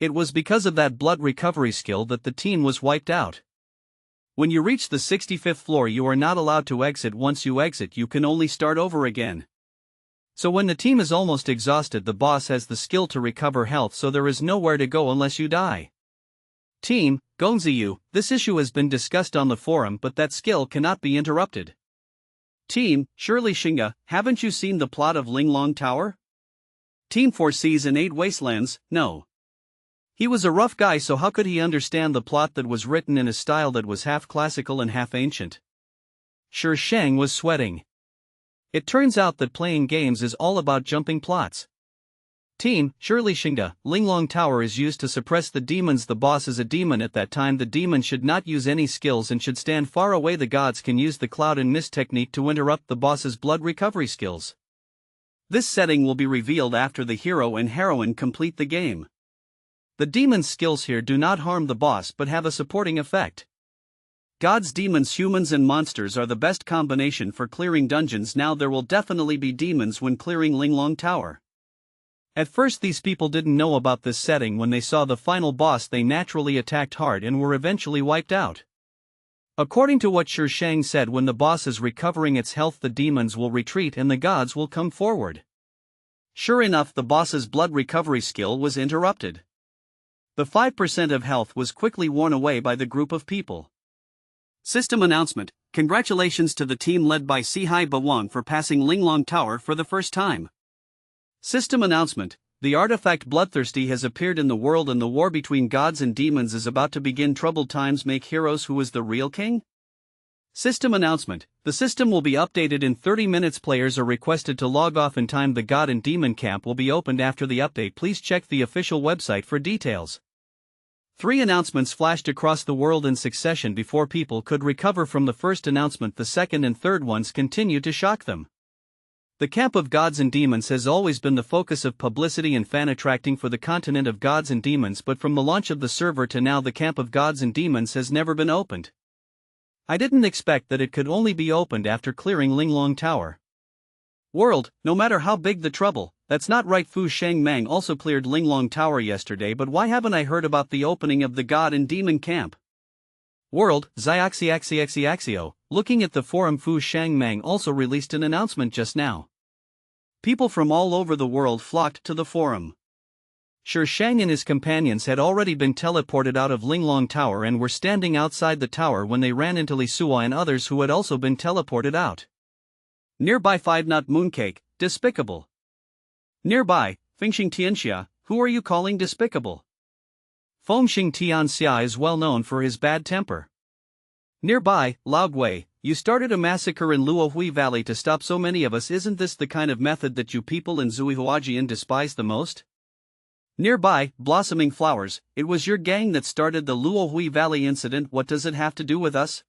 It was because of that blood recovery skill that the team was wiped out. When you reach the 65th floor you are not allowed to exit. Once you exit you can only start over again. So when the team is almost exhausted the boss has the skill to recover health, so there is nowhere to go unless you die. Team, Gongziyu, this issue has been discussed on the forum but that skill cannot be interrupted. Team, Shirley Xingde, haven't you seen the plot of Linglong Tower? Team, 4 Season 8 Wastelands, no. He was a rough guy, so how could he understand the plot that was written in a style that was half classical and half ancient? Shi Sheng was sweating. It turns out that playing games is all about jumping plots. Team, Shirley Xingde, Linglong Tower is used to suppress the demons. The boss is a demon. At that time the demon should not use any skills and should stand far away. The gods can use the cloud and mist technique to interrupt the boss's blood recovery skills. This setting will be revealed after the hero and heroine complete the game. The demon's skills here do not harm the boss but have a supporting effect. Gods, demons, humans and monsters are the best combination for clearing dungeons. Now there will definitely be demons when clearing Linglong Tower. At first these people didn't know about this setting. When they saw the final boss they naturally attacked hard and were eventually wiped out. According to what Shi Sheng said, when the boss is recovering its health the demons will retreat and the gods will come forward. Sure enough, the boss's blood recovery skill was interrupted. The 5% of health was quickly worn away by the group of people. System announcement: congratulations to the team led by Si Hai Ba Huang for passing Linglong Tower for the first time. System announcement: the artifact Bloodthirsty has appeared in the world and the war between gods and demons is about to begin. Troubled times make heroes. Who is the real king? System announcement: the system will be updated in 30 minutes. Players are requested to log off in time. The god and demon camp will be opened after the update. Please check the official website for details. 3 announcements flashed across the world in succession before people could recover from the first announcement. The second and third ones continued to shock them. The camp of gods and demons has always been the focus of publicity and fan attracting for the continent of gods and demons, but from the launch of the server to now, the camp of gods and demons has never been opened. I didn't expect that it could only be opened after clearing Linglong Tower. World, no matter how big the trouble, that's not right. Fu Sheng Mang also cleared Linglong Tower yesterday, but why haven't I heard about the opening of the god and demon camp? World, Xiaxiaxiaxiaxio, looking at the forum, Fu Sheng Mang also released an announcement just now. People from all over the world flocked to the forum. Shi Shang and his companions had already been teleported out of Linglong Tower and were standing outside the tower when they ran into Li Suo and others who had also been teleported out. Nearby, 5-Knot Mooncake, despicable. Nearby, Fengxing Tianxia, who are you calling despicable? Fengxing Tianxia is well known for his bad temper. Nearby, Laogui, you started a massacre in Luohui Valley to stop so many of us. Isn't this the kind of method that you people in Zuihuajian despise the most? Nearby, Blossoming Flowers, it was your gang that started the Luohui Valley incident. What does it have to do with us?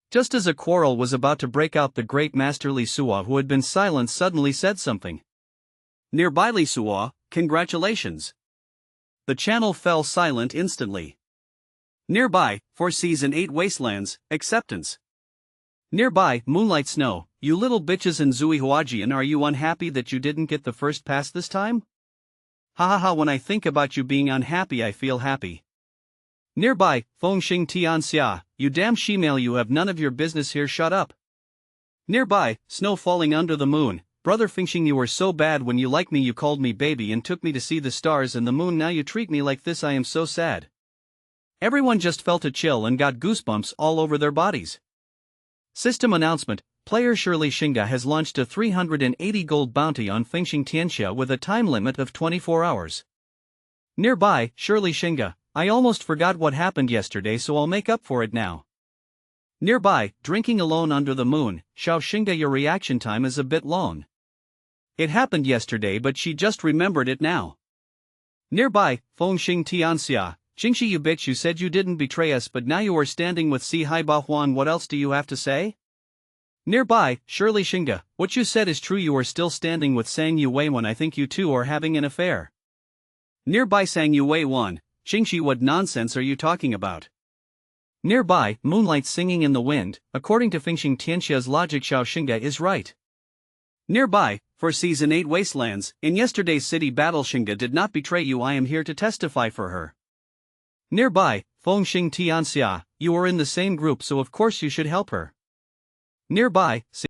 Just as a quarrel was about to break out, the great master Li Suo, who had been silent, suddenly said something. Nearby, Li Suo, congratulations. The channel fell silent instantly. Nearby, for Season 8 Wastelands, acceptance. Nearby, Moonlight Snow, you little bitches in Zuihuajian, are you unhappy that you didn't get the first pass this time? Hahaha, when I think about you being unhappy I feel happy. Nearby, Fengxing Tianxia, you damn shemale, you have none of your business here, shut up. Nearby, Snow Falling Under the Moon, brother Fengxing, you were so bad when you liked me, you called me baby and took me to see the stars and the moon, now you treat me like this, I am so sad. Everyone just felt a chill and got goosebumps all over their bodies. System announcement, player Shirley Shinga has launched a 380 gold bounty on Fengxing Tianxia with a time limit of 24 hours. Nearby, Shirley Shinga, I almost forgot what happened yesterday, so I'll make up for it now. Nearby, Drinking Alone Under the Moon, Xiao Shinga, your reaction time is a bit long. It happened yesterday but she just remembered it now. Nearby, Fengxing Tianxia, Jingxi, you bitch, you said you didn't betray us but now you are standing with Si Haiba Huan, what else do you have to say? Nearby, Shirley Shinga, what you said is true, you are still standing with Sang Yu Wei Wan, I think you two are having an affair. Nearby, Sang Yu Wei Wan, Jingxi, what nonsense are you talking about? Nearby, Moonlight Singing in the Wind, according to Fengxing Tianxia's logic Xiao Shinga is right. Nearby, for Season 8 Wastelands, in yesterday's city battle Shinga did not betray you, I am here to testify for her. Nearby, Fengxing Tianxia, you are in the same group so of course you should help her. Nearby,